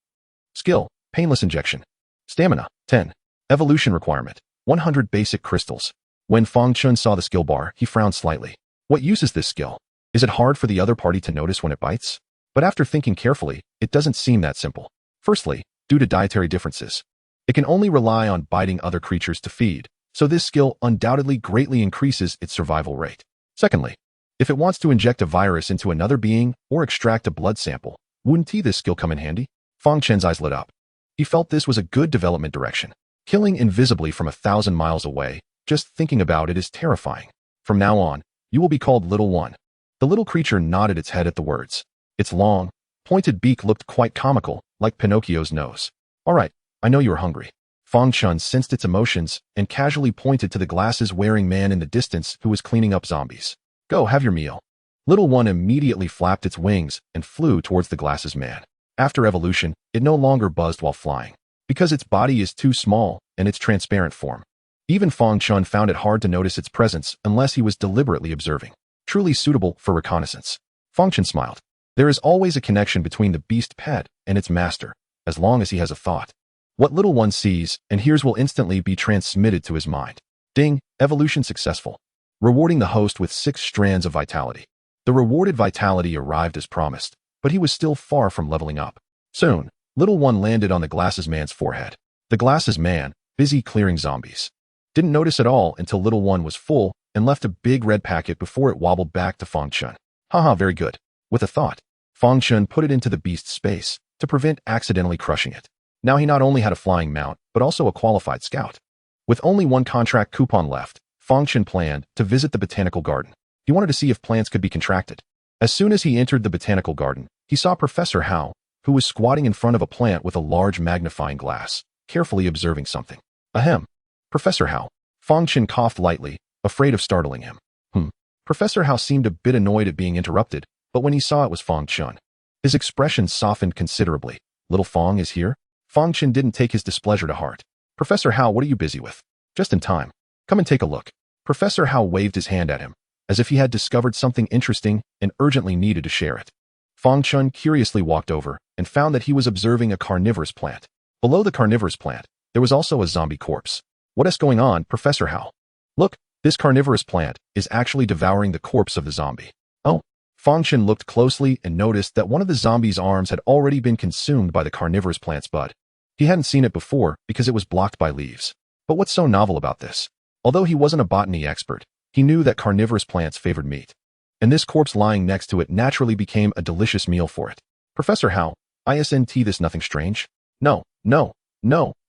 Skill, painless injection. Stamina, 10. Evolution requirement, 100 basic crystals. When Fang Chen saw the skill bar, he frowned slightly. What use is this skill? Is it hard for the other party to notice when it bites? But after thinking carefully, it doesn't seem that simple. Firstly, due to dietary differences. It can only rely on biting other creatures to feed, so this skill undoubtedly greatly increases its survival rate. Secondly, if it wants to inject a virus into another being or extract a blood sample, wouldn't this skill come in handy? Fang Chen's eyes lit up. He felt this was a good development direction. Killing invisibly from 1,000 miles away, just thinking about it is terrifying. From now on, you will be called Little One. The little creature nodded its head at the words. Its long, pointed beak looked quite comical, like Pinocchio's nose. All right, I know you're hungry. Fang Chen sensed its emotions and casually pointed to the glasses-wearing man in the distance who was cleaning up zombies. Go, have your meal. Little One immediately flapped its wings and flew towards the glasses man. After evolution, it no longer buzzed while flying, because its body is too small and its transparent form. Even Fang Chen found it hard to notice its presence unless he was deliberately observing. Truly suitable for reconnaissance. Fang Chen smiled. There is always a connection between the beast pet and its master, as long as he has a thought. What Little One sees and hears will instantly be transmitted to his mind. Ding, evolution successful. Rewarding the host with 6 strands of vitality. The rewarded vitality arrived as promised, but he was still far from leveling up. Soon, Little One landed on the glasses man's forehead. The glasses man, busy clearing zombies, didn't notice at all until Little One was full and left a big red packet before it wobbled back to Fang Chen. Haha, very good. With a thought, Fang Chen put it into the beast's space to prevent accidentally crushing it. Now he not only had a flying mount, but also a qualified scout. With only 1 contract coupon left, Fang Chen planned to visit the botanical garden. He wanted to see if plants could be contracted. As soon as he entered the botanical garden, he saw Professor Hao, who was squatting in front of a plant with a large magnifying glass, carefully observing something. Ahem. Professor Hao. Fang Chen coughed lightly, afraid of startling him. Professor Hao seemed a bit annoyed at being interrupted, but when he saw it was Fang Chen, his expression softened considerably. Little Fang is here? Fang Chen didn't take his displeasure to heart. Professor Hao, what are you busy with? Just in time. Come and take a look. Professor Hao waved his hand at him, as if he had discovered something interesting and urgently needed to share it. Fang Chen curiously walked over and found that he was observing a carnivorous plant. Below the carnivorous plant, there was also a zombie corpse. What is going on, Professor Hao? Look, this carnivorous plant is actually devouring the corpse of the zombie. Oh. Fang Chen looked closely and noticed that one of the zombie's arms had already been consumed by the carnivorous plant's bud. He hadn't seen it before because it was blocked by leaves. But what's so novel about this? Although he wasn't a botany expert, he knew that carnivorous plants favored meat. And this corpse lying next to it naturally became a delicious meal for it. Professor Hao, isn't this nothing strange? No,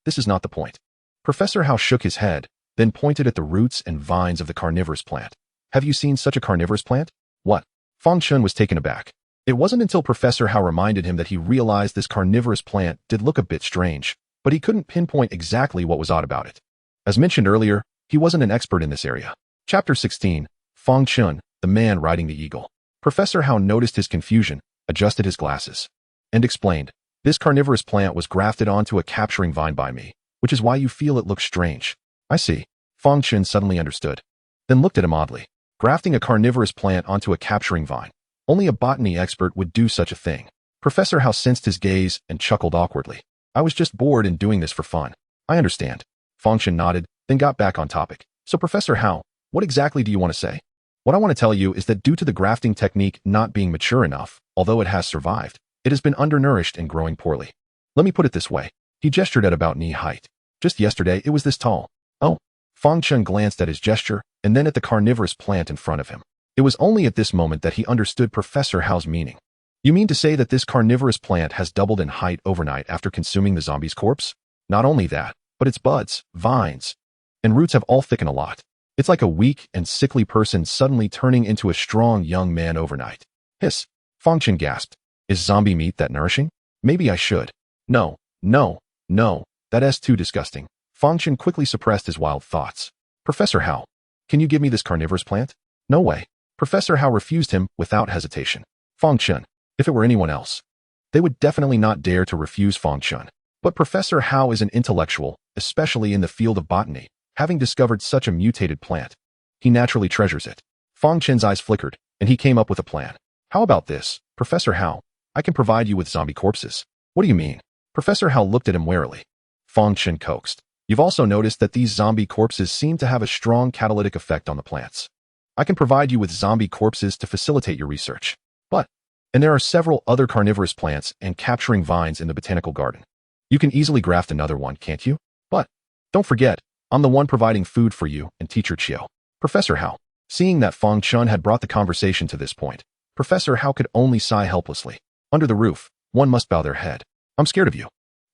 this is not the point. Professor Hao shook his head, then pointed at the roots and vines of the carnivorous plant. Have you seen such a carnivorous plant? What? Fang Chen was taken aback. It wasn't until Professor Hao reminded him that he realized this carnivorous plant did look a bit strange, but he couldn't pinpoint exactly what was odd about it. As mentioned earlier, he wasn't an expert in this area. Chapter 16, Fang Chen, the man riding the eagle. Professor Hao noticed his confusion, adjusted his glasses, and explained, this carnivorous plant was grafted onto a capturing vine by me, which is why you feel it looks strange. I see. Fang Chen suddenly understood, then looked at him oddly. Grafting a carnivorous plant onto a capturing vine. Only a botany expert would do such a thing. Professor Hao sensed his gaze and chuckled awkwardly. I was just bored and doing this for fun. I understand. Fang Chen nodded, then got back on topic. So Professor Hao, what exactly do you want to say? What I want to tell you is that due to the grafting technique not being mature enough, although it has survived, it has been undernourished and growing poorly. Let me put it this way. He gestured at about knee height. Just yesterday, it was this tall. Oh. Fang Chen glanced at his gesture and then at the carnivorous plant in front of him. It was only at this moment that he understood Professor Hao's meaning. You mean to say that this carnivorous plant has doubled in height overnight after consuming the zombie's corpse? Not only that, but its buds, vines, and roots have all thickened a lot. It's like a weak and sickly person suddenly turning into a strong young man overnight. Hiss. Fang Chen gasped. Is zombie meat that nourishing? Maybe I should. No, that's too disgusting. Fang Chen quickly suppressed his wild thoughts. Professor Hao, can you give me this carnivorous plant? No way. Professor Hao refused him without hesitation. Fang Chen, if it were anyone else, they would definitely not dare to refuse Fang Chen. But Professor Hao is an intellectual, especially in the field of botany, having discovered such a mutated plant. He naturally treasures it. Fang Chen's eyes flickered, and he came up with a plan. How about this, Professor Hao? I can provide you with zombie corpses. What do you mean? Professor Hao looked at him warily. Fang Chen coaxed. You've also noticed that these zombie corpses seem to have a strong catalytic effect on the plants. I can provide you with zombie corpses to facilitate your research. And there are several other carnivorous plants and capturing vines in the botanical garden. You can easily graft another one, can't you? But don't forget, I'm the one providing food for you and Teacher Chiao. Professor Hao. Seeing that Fang Chen had brought the conversation to this point, Professor Hao could only sigh helplessly. Under the roof, one must bow their head. I'm scared of you.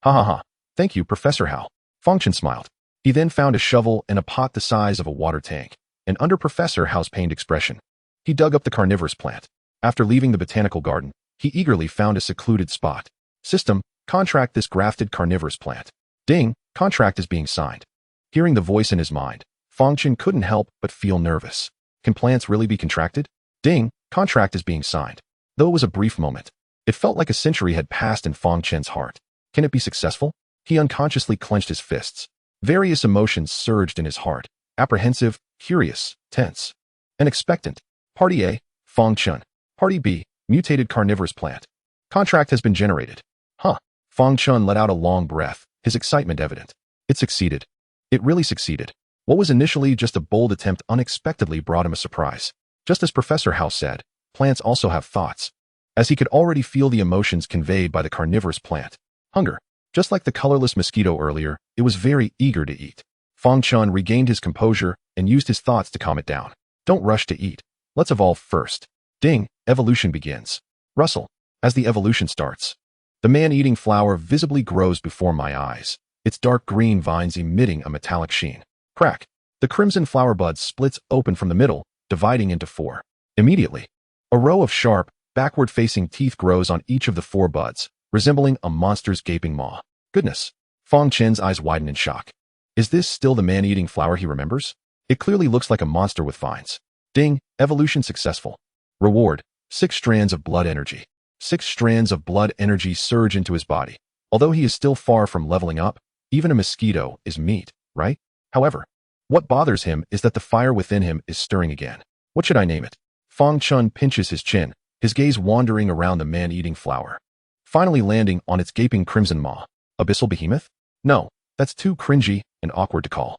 Ha ha ha. Thank you, Professor Hao. Fang Chen smiled. He then found a shovel and a pot the size of a water tank, and under Professor Hao's pained expression, he dug up the carnivorous plant. After leaving the botanical garden, he eagerly found a secluded spot. System, contract this grafted carnivorous plant. Ding, contract is being signed. Hearing the voice in his mind, Fang Chen couldn't help but feel nervous. Can plants really be contracted? Ding, contract is being signed. Though it was a brief moment, it felt like a century had passed in Fang Chen's heart. Can it be successful? He unconsciously clenched his fists. Various emotions surged in his heart. Apprehensive, curious, tense, and expectant. Party A, Fang Chen. Party B, mutated carnivorous plant. Contract has been generated. Huh. Fang Chen let out a long breath, his excitement evident. It succeeded. It really succeeded. What was initially just a bold attempt unexpectedly brought him a surprise. Just as Professor Hao said, plants also have thoughts. As he could already feel the emotions conveyed by the carnivorous plant. Hunger. Just like the colorless mosquito earlier, it was very eager to eat. Fang Chen regained his composure and used his thoughts to calm it down. Don't rush to eat. Let's evolve first. Ding, evolution begins. Rustle. As the evolution starts, the man-eating flower visibly grows before my eyes, its dark green vines emitting a metallic sheen. Crack. The crimson flower bud splits open from the middle, dividing into four. Immediately, a row of sharp, backward-facing teeth grows on each of the four buds, resembling a monster's gaping maw. Goodness. Fang Chen's eyes widen in shock. Is this still the man-eating flower he remembers? It clearly looks like a monster with vines. Ding, evolution successful. Reward. 6 strands of blood energy. 6 strands of blood energy surge into his body. Although he is still far from leveling up, even a mosquito is meat, right? However, what bothers him is that the fire within him is stirring again. What should I name it? Fang Chen pinches his chin, his gaze wandering around the man-eating flower, finally landing on its gaping crimson maw. Abyssal behemoth? No, that's too cringy and awkward to call.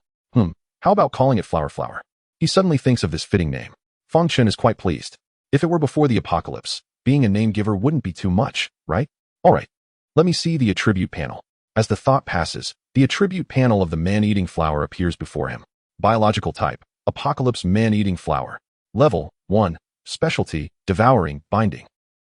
How about calling it flower? He suddenly thinks of this fitting name. Fang Chen is quite pleased. If it were before the apocalypse, being a name giver wouldn't be too much, right? Alright, let me see the attribute panel. As the thought passes, the attribute panel of the man-eating flower appears before him. Biological type, Apocalypse man-eating flower. Level, 1. Specialty, devouring, binding.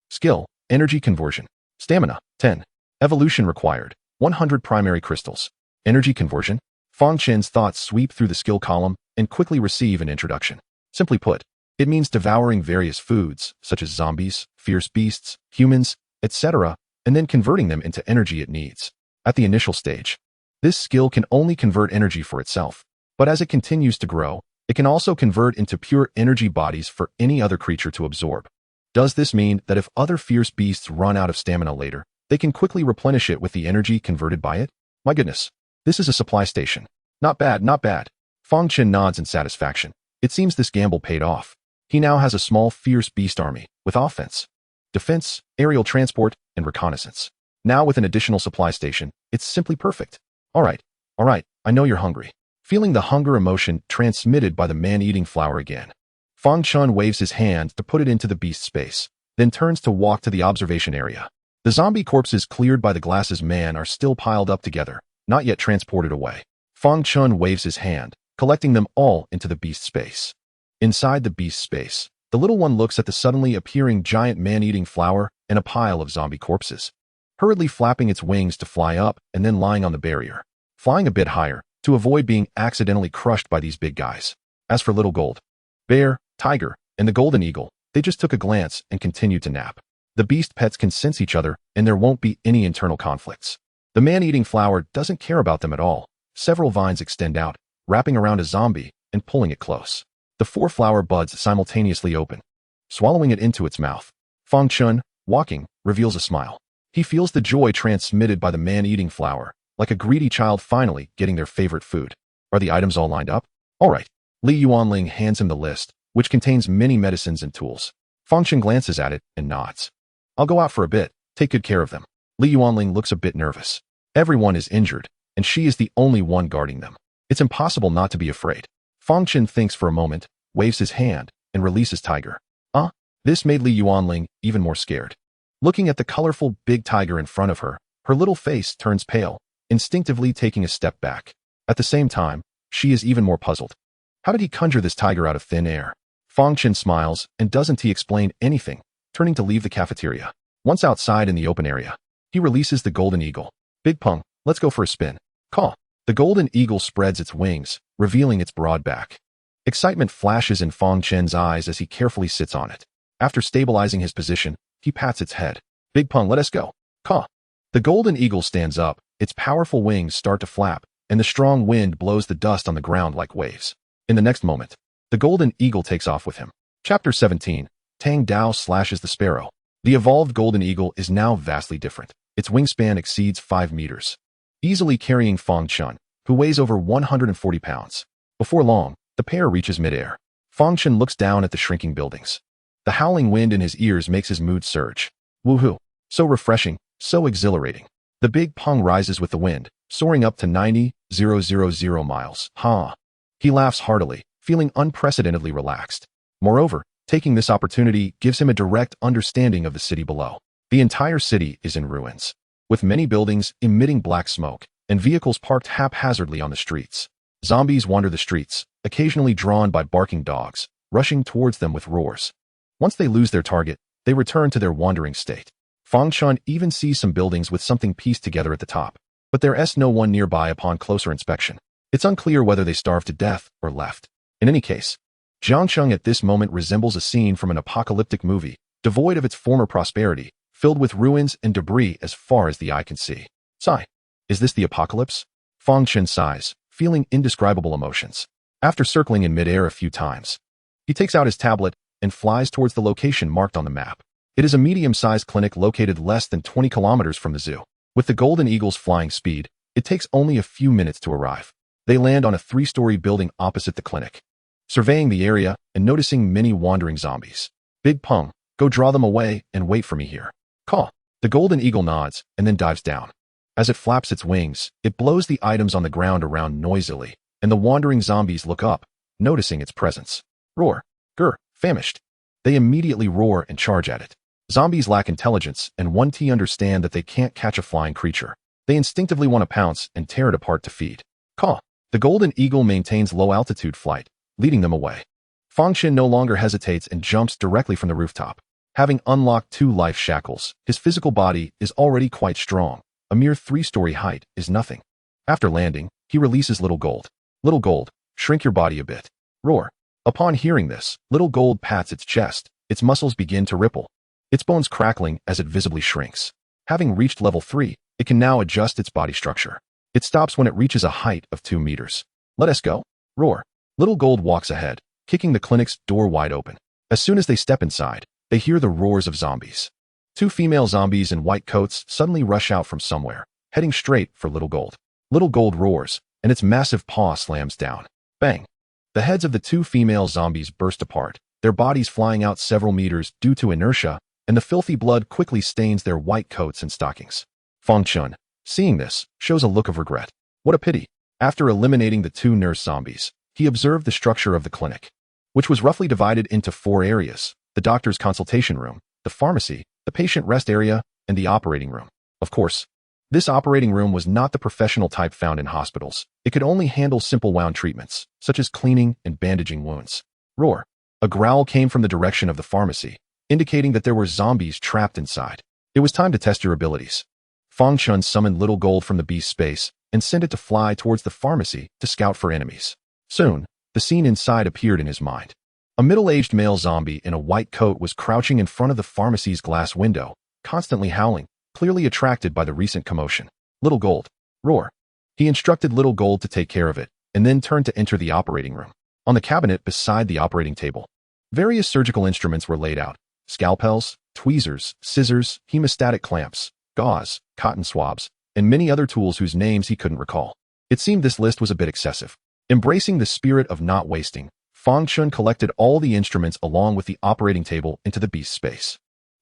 Skill, energy conversion. Stamina, 10. Evolution required, 100 primary crystals. Energy conversion. Fang Chen's thoughts sweep through the skill column and quickly receive an introduction. Simply put, it means devouring various foods, such as zombies, fierce beasts, humans, etc., and then converting them into energy it needs. At the initial stage, this skill can only convert energy for itself, but as it continues to grow, it can also convert into pure energy bodies for any other creature to absorb. Does this mean that if other fierce beasts run out of stamina later, they can quickly replenish it with the energy converted by it? My goodness, this is a supply station. Not bad, not bad. Fang Chen nods in satisfaction. It seems this gamble paid off. He now has a small fierce beast army, with offense, defense, aerial transport, and reconnaissance. Now with an additional supply station, it's simply perfect. Alright, I know you're hungry. Feeling the hunger emotion transmitted by the man-eating flower again, Fang Chen waves his hand to put it into the beast space, then turns to walk to the observation area. The zombie corpses cleared by the glasses man are still piled up together, not yet transported away. Fang Chen waves his hand, collecting them all into the beast space. Inside the beast space, the little one looks at the suddenly appearing giant man-eating flower and a pile of zombie corpses, hurriedly flapping its wings to fly up and then lying on the barrier, flying a bit higher to avoid being accidentally crushed by these big guys. As for Little Gold, Bear, Tiger, and the Golden Eagle, they just took a glance and continued to nap. The beast pets can sense each other and there won't be any internal conflicts. The man-eating flower doesn't care about them at all. Several vines extend out, wrapping around a zombie and pulling it close. The 4 flower buds simultaneously open, swallowing it into its mouth. Fang Chen, walking, reveals a smile. He feels the joy transmitted by the man-eating flower, like a greedy child finally getting their favorite food. Are the items all lined up? Alright. Li Yuanling hands him the list, which contains many medicines and tools. Fang Chen glances at it and nods. I'll go out for a bit, take good care of them. Li Yuanling looks a bit nervous. Everyone is injured, and she is the only one guarding them. It's impossible not to be afraid. Fang Chen thinks for a moment, waves his hand, and releases Tiger. This made Li Yuanling even more scared. Looking at the colorful big tiger in front of her, her little face turns pale, instinctively taking a step back. At the same time, she is even more puzzled. How did he conjure this tiger out of thin air? Fang Chen smiles, and doesn't he explain anything, turning to leave the cafeteria. Once outside in the open area, he releases the Golden Eagle. Big Peng, let's go for a spin. Caw. The Golden Eagle spreads its wings, revealing its broad back. Excitement flashes in Fang Chen's eyes as he carefully sits on it. After stabilizing his position, he pats its head. Big Peng, let us go. Caw. The Golden Eagle stands up, its powerful wings start to flap, and the strong wind blows the dust on the ground like waves. In the next moment, the Golden Eagle takes off with him. Chapter 17. Tang Dao slashes the sparrow. The evolved Golden Eagle is now vastly different. Its wingspan exceeds 5 meters, easily carrying Fang Chen, who weighs over 140 pounds. Before long, the pair reaches midair. Fang Chen looks down at the shrinking buildings. The howling wind in his ears makes his mood surge. Woohoo! So refreshing, so exhilarating. The Big Peng rises with the wind, soaring up to 90,000 miles. He laughs heartily, feeling unprecedentedly relaxed. Moreover, taking this opportunity gives him a direct understanding of the city below. The entire city is in ruins, with many buildings emitting black smoke, and vehicles parked haphazardly on the streets. Zombies wander the streets, occasionally drawn by barking dogs, rushing towards them with roars. Once they lose their target, they return to their wandering state. Fang Chen even sees some buildings with something pieced together at the top, but there's no one nearby upon closer inspection. It's unclear whether they starved to death or left. In any case, Jiangcheng at this moment resembles a scene from an apocalyptic movie, devoid of its former prosperity, filled with ruins and debris as far as the eye can see. Sigh. Is this the apocalypse? Fang Chen sighs, feeling indescribable emotions. After circling in midair a few times, he takes out his tablet and flies towards the location marked on the map. It is a medium-sized clinic located less than 20 kilometers from the zoo. With the Golden Eagle's flying speed, it takes only a few minutes to arrive. They land on a 3-story building opposite the clinic. Surveying the area and noticing many wandering zombies. Big Pung, go draw them away and wait for me here. Caw. The Golden Eagle nods and then dives down. As it flaps its wings, it blows the items on the ground around noisily, and the wandering zombies look up, noticing its presence. Roar. Grr, famished. They immediately roar and charge at it. Zombies lack intelligence, and 1T understand that they can't catch a flying creature. They instinctively want to pounce and tear it apart to feed. Caw. The Golden Eagle maintains low-altitude flight, leading them away. Fang Chen no longer hesitates and jumps directly from the rooftop. Having unlocked 2 life shackles, his physical body is already quite strong. A mere 3-story height is nothing. After landing, he releases Little Gold. Little Gold, shrink your body a bit. Roar. Upon hearing this, Little Gold pats its chest. Its muscles begin to ripple. Its bones crackling as it visibly shrinks. Having reached level 3, it can now adjust its body structure. It stops when it reaches a height of 2 meters. Let us go. Roar. Little Gold walks ahead, kicking the clinic's door wide open. As soon as they step inside, they hear the roars of zombies. 2 female zombies in white coats suddenly rush out from somewhere, heading straight for Little Gold. Little Gold roars, and its massive paw slams down. Bang! The heads of the 2 female zombies burst apart, their bodies flying out several meters due to inertia, and the filthy blood quickly stains their white coats and stockings. Fang Chen, seeing this, shows a look of regret. What a pity. After eliminating the 2 nurse zombies, he observed the structure of the clinic, which was roughly divided into 4 areas: the doctor's consultation room, the pharmacy, the patient rest area, and the operating room. Of course, this operating room was not the professional type found in hospitals. It could only handle simple wound treatments, such as cleaning and bandaging wounds. Roar. A growl came from the direction of the pharmacy, indicating that there were zombies trapped inside. It was time to test your abilities. Fang Chen summoned Little Gold from the beast space and sent it to fly towards the pharmacy to scout for enemies. Soon, the scene inside appeared in his mind. A middle-aged male zombie in a white coat was crouching in front of the pharmacy's glass window, constantly howling, clearly attracted by the recent commotion. Little Gold. Roar. He instructed Little Gold to take care of it, and then turned to enter the operating room. On the cabinet beside the operating table, various surgical instruments were laid out: scalpels, tweezers, scissors, hemostatic clamps, gauze, cotton swabs, and many other tools whose names he couldn't recall. It seemed this list was a bit excessive. Embracing the spirit of not wasting, Fang Chen collected all the instruments along with the operating table into the beast space.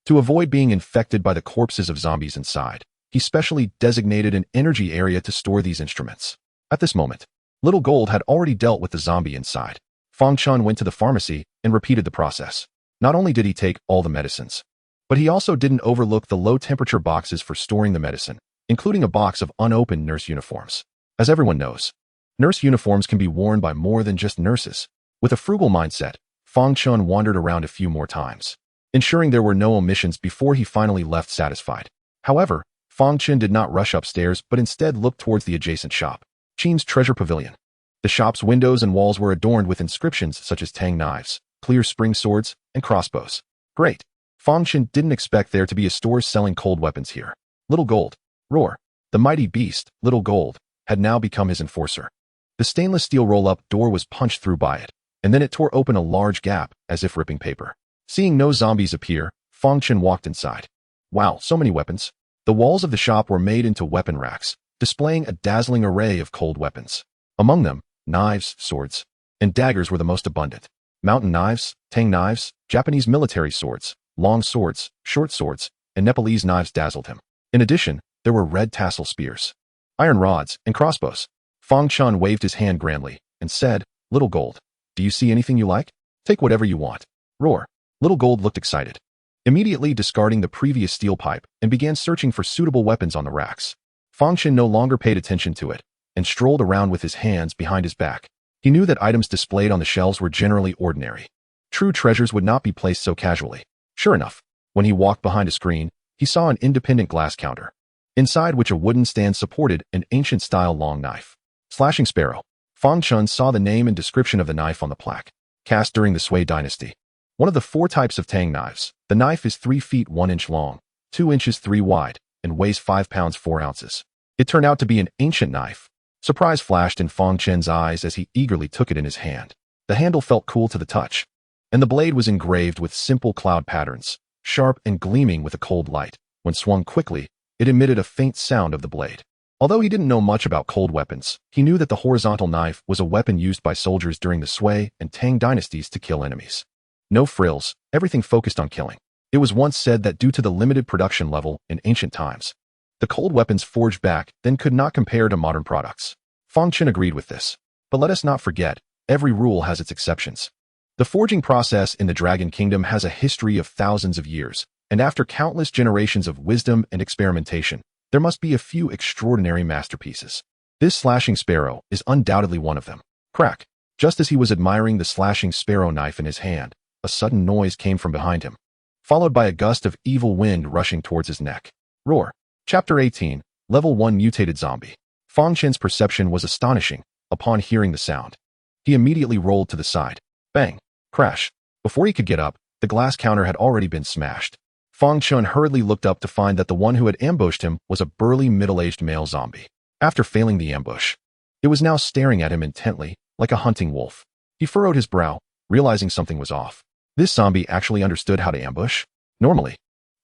To avoid being infected by the corpses of zombies inside, he specially designated an energy area to store these instruments. At this moment, Little Gold had already dealt with the zombie inside. Fang Chen went to the pharmacy and repeated the process. Not only did he take all the medicines, but he also didn't overlook the low-temperature boxes for storing the medicine, including a box of unopened nurse uniforms. As everyone knows, nurse uniforms can be worn by more than just nurses. With a frugal mindset, Fang Chen wandered around a few more times, ensuring there were no omissions before he finally left satisfied. However, Fang Chen did not rush upstairs but instead looked towards the adjacent shop, Qin's Treasure Pavilion. The shop's windows and walls were adorned with inscriptions such as Tang knives, clear spring swords, and crossbows. Great. Fang Chen didn't expect there to be a store selling cold weapons here. Little Gold. Roar. The mighty beast, Little Gold, had now become his enforcer. The stainless steel roll-up door was punched through by it, and then it tore open a large gap, as if ripping paper. Seeing no zombies appear, Fang Chen walked inside. Wow, so many weapons. The walls of the shop were made into weapon racks, displaying a dazzling array of cold weapons. Among them, knives, swords, and daggers were the most abundant. Mountain knives, Tang knives, Japanese military swords, long swords, short swords, and Nepalese knives dazzled him. In addition, there were red tassel spears, iron rods, and crossbows. Fang Chen waved his hand grandly and said, Little Gold, do you see anything you like? Take whatever you want. Roar. Little Gold looked excited, immediately discarding the previous steel pipe and began searching for suitable weapons on the racks. Fang Chen no longer paid attention to it and strolled around with his hands behind his back. He knew that items displayed on the shelves were generally ordinary. True treasures would not be placed so casually. Sure enough, when he walked behind a screen, he saw an independent glass counter, inside which a wooden stand supported an ancient-style long knife. Slashing Sparrow. Fang Chen saw the name and description of the knife on the plaque. Cast during the Sui dynasty. One of the 4 types of Tang knives, the knife is 3 feet 1 inch long, 2 inches 3 wide, and weighs 5 pounds 4 ounces. It turned out to be an ancient knife. Surprise flashed in Fang Chen's eyes as he eagerly took it in his hand. The handle felt cool to the touch. and the blade was engraved with simple cloud patterns, sharp and gleaming with a cold light. When swung quickly, it emitted a faint sound of the blade. Although he didn't know much about cold weapons, he knew that the horizontal knife was a weapon used by soldiers during the Sui and Tang dynasties to kill enemies. No frills, everything focused on killing. It was once said that due to the limited production level in ancient times, the cold weapons forged back then could not compare to modern products. Fang Chen agreed with this. But let us not forget, every rule has its exceptions. The forging process in the Dragon Kingdom has a history of thousands of years, and after countless generations of wisdom and experimentation, there must be a few extraordinary masterpieces. This slashing sparrow is undoubtedly one of them. Crack! Just as he was admiring the slashing sparrow knife in his hand, a sudden noise came from behind him, followed by a gust of evil wind rushing towards his neck. Roar! Chapter 18, Level 1 Mutated Zombie. Fang Chen's perception was astonishing upon hearing the sound. He immediately rolled to the side. Bang! Crash! Before he could get up, the glass counter had already been smashed. Fang Chen hurriedly looked up to find that the one who had ambushed him was a burly middle-aged male zombie. After failing the ambush, it was now staring at him intently, like a hunting wolf. He furrowed his brow, realizing something was off. This zombie actually understood how to ambush? Normally,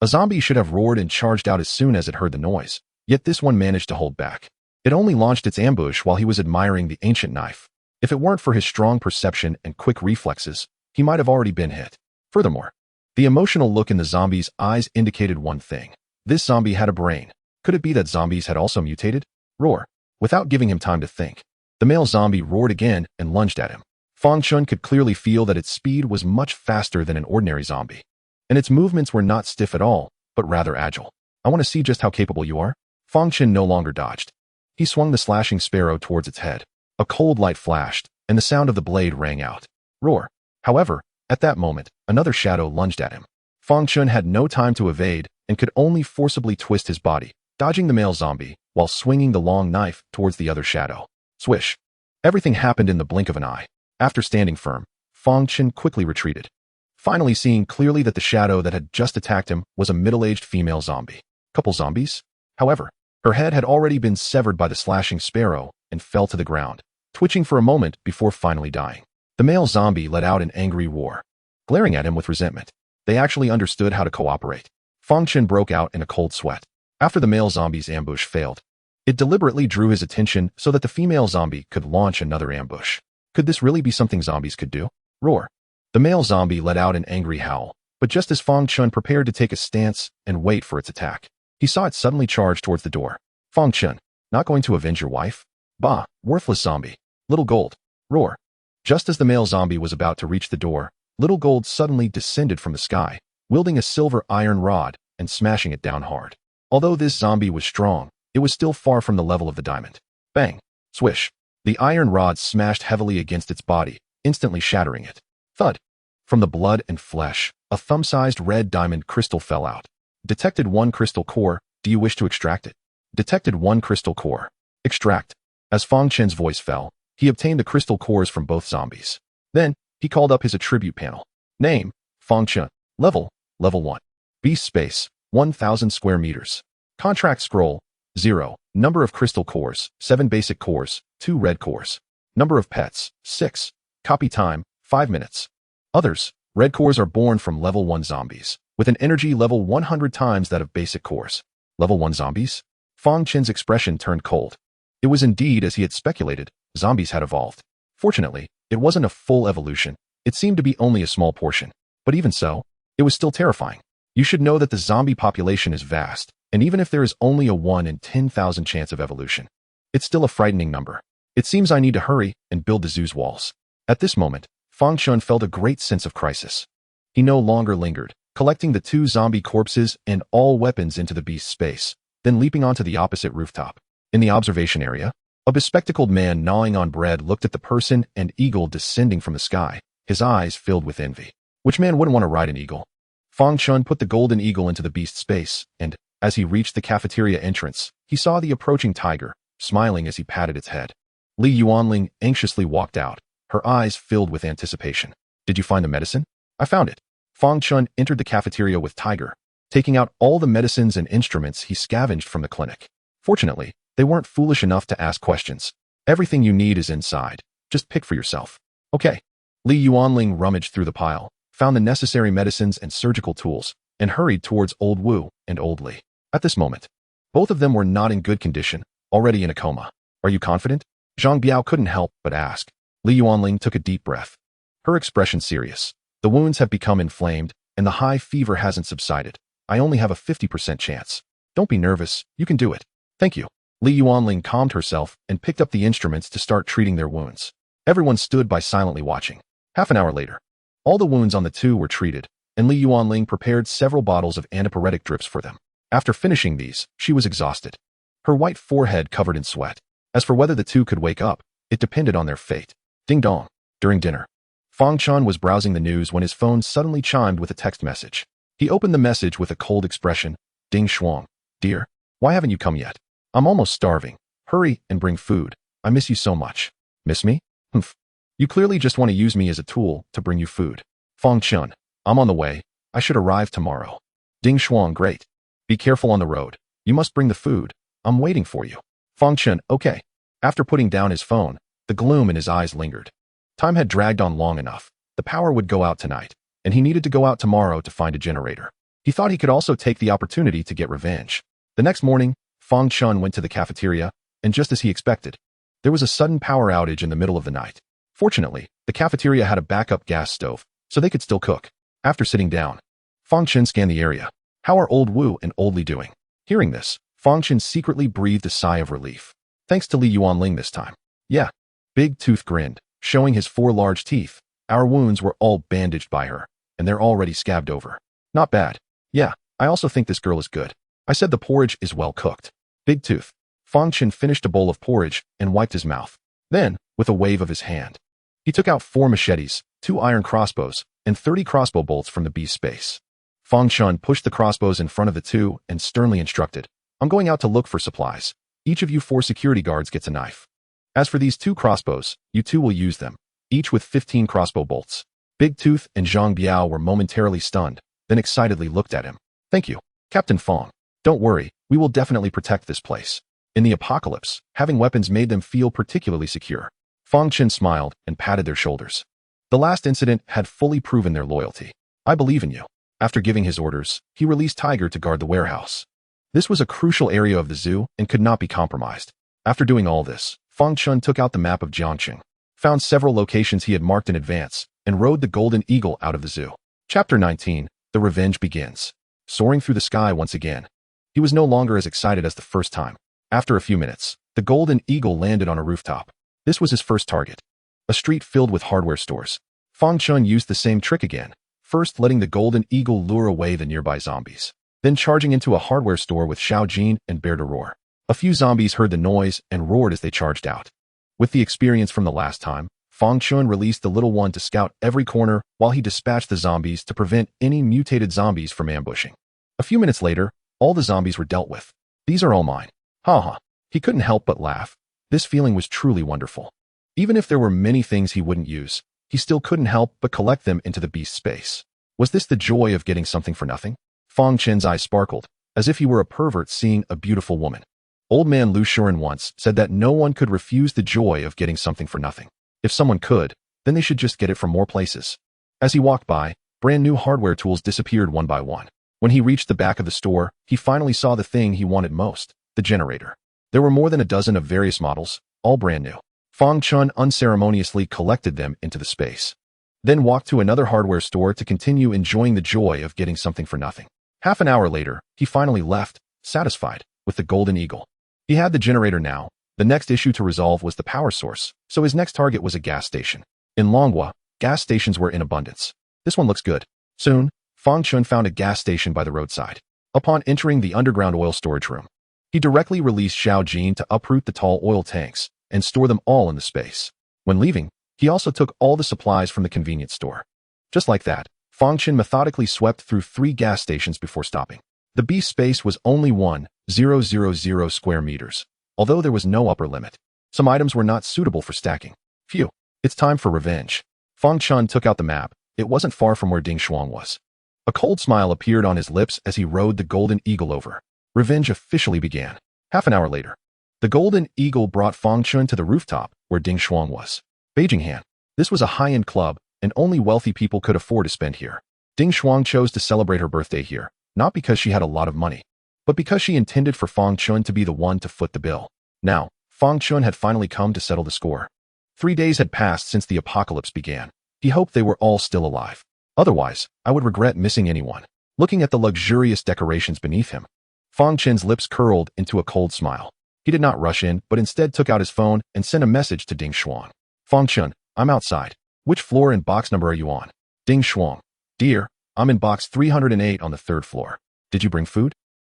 a zombie should have roared and charged out as soon as it heard the noise, yet this one managed to hold back. It only launched its ambush while he was admiring the ancient knife. If it weren't for his strong perception and quick reflexes, he might have already been hit. Furthermore, the emotional look in the zombie's eyes indicated one thing. This zombie had a brain. Could it be that zombies had also mutated? Roar! Without giving him time to think, the male zombie roared again and lunged at him. Fang Chen could clearly feel that its speed was much faster than an ordinary zombie, and its movements were not stiff at all, but rather agile. I want to see just how capable you are. Fang Chen no longer dodged. He swung the slashing sparrow towards its head. A cold light flashed, and the sound of the blade rang out. Roar! However, at that moment, another shadow lunged at him. Fang Chen had no time to evade and could only forcibly twist his body, dodging the male zombie while swinging the long knife towards the other shadow. Swish! Everything happened in the blink of an eye. After standing firm, Fang Chen quickly retreated, finally seeing clearly that the shadow that had just attacked him was a middle-aged female zombie. Couple zombies? However, her head had already been severed by the slashing sparrow and fell to the ground, twitching for a moment before finally dying. The male zombie let out an angry roar, glaring at him with resentment. They actually understood how to cooperate. Fang Chen broke out in a cold sweat. After the male zombie's ambush failed, it deliberately drew his attention so that the female zombie could launch another ambush. Could this really be something zombies could do? Roar! The male zombie let out an angry howl, but just as Fang Chen prepared to take a stance and wait for its attack, he saw it suddenly charge towards the door. Fang Chen, not going to avenge your wife? Bah, worthless zombie. Little Gold. Roar! Just as the male zombie was about to reach the door, Little Gold suddenly descended from the sky, wielding a silver iron rod and smashing it down hard. Although this zombie was strong, it was still far from the level of the diamond. Bang! Swish! The iron rod smashed heavily against its body, instantly shattering it. Thud! From the blood and flesh, a thumb-sized red diamond crystal fell out. Detected 1 crystal core. Do you wish to extract it? Detected 1 crystal core. Extract. As Fang Chen's voice fell, he obtained the crystal cores from both zombies. Then, he called up his attribute panel. Name, Fang Chen. Level 1. Beast space, 1,000 square meters. Contract scroll, 0. Number of crystal cores, 7 basic cores, 2 red cores. Number of pets, 6. Copy time, 5 minutes. Others, red cores are born from level 1 zombies, with an energy level 100 times that of basic cores. Level 1 zombies? Fang Chen's expression turned cold. It was indeed as he had speculated, zombies had evolved. Fortunately, it wasn't a full evolution. It seemed to be only a small portion. But even so, it was still terrifying. You should know that the zombie population is vast, and even if there is only a 1 in 10,000 chance of evolution, it's still a frightening number. It seems I need to hurry and build the zoo's walls. At this moment, Fang Chen felt a great sense of crisis. He no longer lingered, collecting the 2 zombie corpses and all weapons into the beast's space, then leaping onto the opposite rooftop. In the observation area, a bespectacled man gnawing on bread looked at the person and eagle descending from the sky, his eyes filled with envy. Which man wouldn't want to ride an eagle? Fang Chen put the golden eagle into the beast's space, and, as he reached the cafeteria entrance, he saw the approaching tiger, smiling as he patted its head. Li Yuanling anxiously walked out, her eyes filled with anticipation. Did you find the medicine? I found it. Fang Chen entered the cafeteria with Tiger, taking out all the medicines and instruments he scavenged from the clinic. Fortunately, they weren't foolish enough to ask questions. Everything you need is inside. Just pick for yourself. Okay. Li Yuanling rummaged through the pile, found the necessary medicines and surgical tools, and hurried towards Old Wu and Old Li. At this moment, both of them were not in good condition, already in a coma. Are you confident? Zhang Biao couldn't help but ask. Li Yuanling took a deep breath. Her expression serious. The wounds have become inflamed, and the high fever hasn't subsided. I only have a 50% chance. Don't be nervous, you can do it. Thank you. Li Yuanling calmed herself and picked up the instruments to start treating their wounds. Everyone stood by silently watching. Half an hour later, all the wounds on the two were treated, and Li Yuanling prepared several bottles of antipyretic drips for them. After finishing these, she was exhausted. Her white forehead covered in sweat. As for whether the two could wake up, it depended on their fate. Ding dong. During dinner, Fang Chen was browsing the news when his phone suddenly chimed with a text message. He opened the message with a cold expression. Ding Shuang. Dear, why haven't you come yet? I'm almost starving. Hurry and bring food. I miss you so much. Miss me? Humph. You clearly just want to use me as a tool to bring you food. Fang Chen, I'm on the way. I should arrive tomorrow. Ding Shuang, great. Be careful on the road. You must bring the food. I'm waiting for you. Fang Chen, okay. After putting down his phone, the gloom in his eyes lingered. Time had dragged on long enough. The power would go out tonight, and he needed to go out tomorrow to find a generator. He thought he could also take the opportunity to get revenge. The next morning, Fang Chen went to the cafeteria, and just as he expected, there was a sudden power outage in the middle of the night. Fortunately, the cafeteria had a backup gas stove, so they could still cook. After sitting down, Fang Chen scanned the area. How are Old Wu and Old Li doing? Hearing this, Fang Chen secretly breathed a sigh of relief. Thanks to Li Yuanling this time. Yeah. Big Tooth grinned, showing his 4 large teeth. Our wounds were all bandaged by her, and they're already scabbed over. Not bad. Yeah, I also think this girl is good. I said the porridge is well cooked. Big Tooth. Fang Chen finished a bowl of porridge and wiped his mouth. Then, with a wave of his hand, he took out 4 machetes, 2 iron crossbows, and 30 crossbow bolts from the beast space. Fang Chen pushed the crossbows in front of the two and sternly instructed, I'm going out to look for supplies. Each of you 4 security guards gets a knife. As for these 2 crossbows, you 2 will use them, each with 15 crossbow bolts. Big Tooth and Zhang Biao were momentarily stunned, then excitedly looked at him. Thank you, Captain Fang. Don't worry, we will definitely protect this place. In the apocalypse, having weapons made them feel particularly secure. Fang Chen smiled and patted their shoulders. The last incident had fully proven their loyalty. I believe in you. After giving his orders, he released Tiger to guard the warehouse. This was a crucial area of the zoo and could not be compromised. After doing all this, Fang Chen took out the map of Jiangqing, found several locations he had marked in advance, and rode the Golden Eagle out of the zoo. Chapter 19, The Revenge Begins. Soaring through the sky once again, he was no longer as excited as the first time. After a few minutes, the Golden Eagle landed on a rooftop. This was his first target, a street filled with hardware stores. Fang Chen used the same trick again, first letting the Golden Eagle lure away the nearby zombies, then charging into a hardware store with Xiao Jin and Bear to Roar. A few zombies heard the noise and roared as they charged out. With the experience from the last time, Fang Chen released the little one to scout every corner while he dispatched the zombies to prevent any mutated zombies from ambushing. A few minutes later, all the zombies were dealt with. These are all mine. Ha ha. He couldn't help but laugh. This feeling was truly wonderful. Even if there were many things he wouldn't use, he still couldn't help but collect them into the beast space. Was this the joy of getting something for nothing? Fang Chen's eyes sparkled, as if he were a pervert seeing a beautiful woman. Old man Lu Shuren once said that no one could refuse the joy of getting something for nothing. If someone could, then they should just get it from more places. As he walked by, brand new hardware tools disappeared one by one. When he reached the back of the store, he finally saw the thing he wanted most, the generator. There were more than a dozen of various models, all brand new. Fang Chen unceremoniously collected them into the space, then walked to another hardware store to continue enjoying the joy of getting something for nothing. Half an hour later, he finally left, satisfied, with the Golden Eagle. He had the generator now. The next issue to resolve was the power source, so his next target was a gas station. In Longhua, gas stations were in abundance. This one looks good. Soon, Fang Chen found a gas station by the roadside. Upon entering the underground oil storage room, he directly released Xiao Jin to uproot the tall oil tanks and store them all in the space. When leaving, he also took all the supplies from the convenience store. Just like that, Fang Chen methodically swept through 3 gas stations before stopping. The beast space was only 1,000 square meters, although there was no upper limit. Some items were not suitable for stacking. Phew, it's time for revenge. Fang Chen took out the map. It wasn't far from where Ding Shuang was. A cold smile appeared on his lips as he rode the Golden Eagle over. Revenge officially began. Half an hour later, the Golden Eagle brought Fang Chen to the rooftop where Ding Shuang was. Beijing Han. This was a high-end club, and only wealthy people could afford to spend here. Ding Shuang chose to celebrate her birthday here, not because she had a lot of money, but because she intended for Fang Chen to be the one to foot the bill. Now, Fang Chen had finally come to settle the score. 3 days had passed since the apocalypse began. He hoped they were all still alive. Otherwise, I would regret missing anyone. Looking at the luxurious decorations beneath him, Fang Chen's lips curled into a cold smile. He did not rush in, but instead took out his phone and sent a message to Ding Shuang. Fang Chen, I'm outside. Which floor and box number are you on? Ding Shuang. Dear, I'm in box 308 on the 3rd floor. Did you bring food?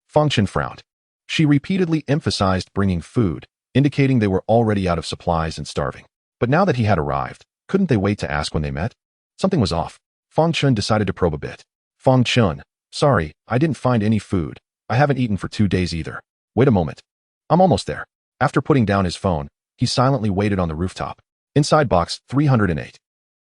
Fang Chen frowned. She repeatedly emphasized bringing food, indicating they were already out of supplies and starving. But now that he had arrived, couldn't they wait to ask when they met? Something was off. Fang Chen decided to probe a bit. Fang Chen, sorry, I didn't find any food. I haven't eaten for 2 days either. Wait a moment. I'm almost there. After putting down his phone, he silently waited on the rooftop. Inside box 308.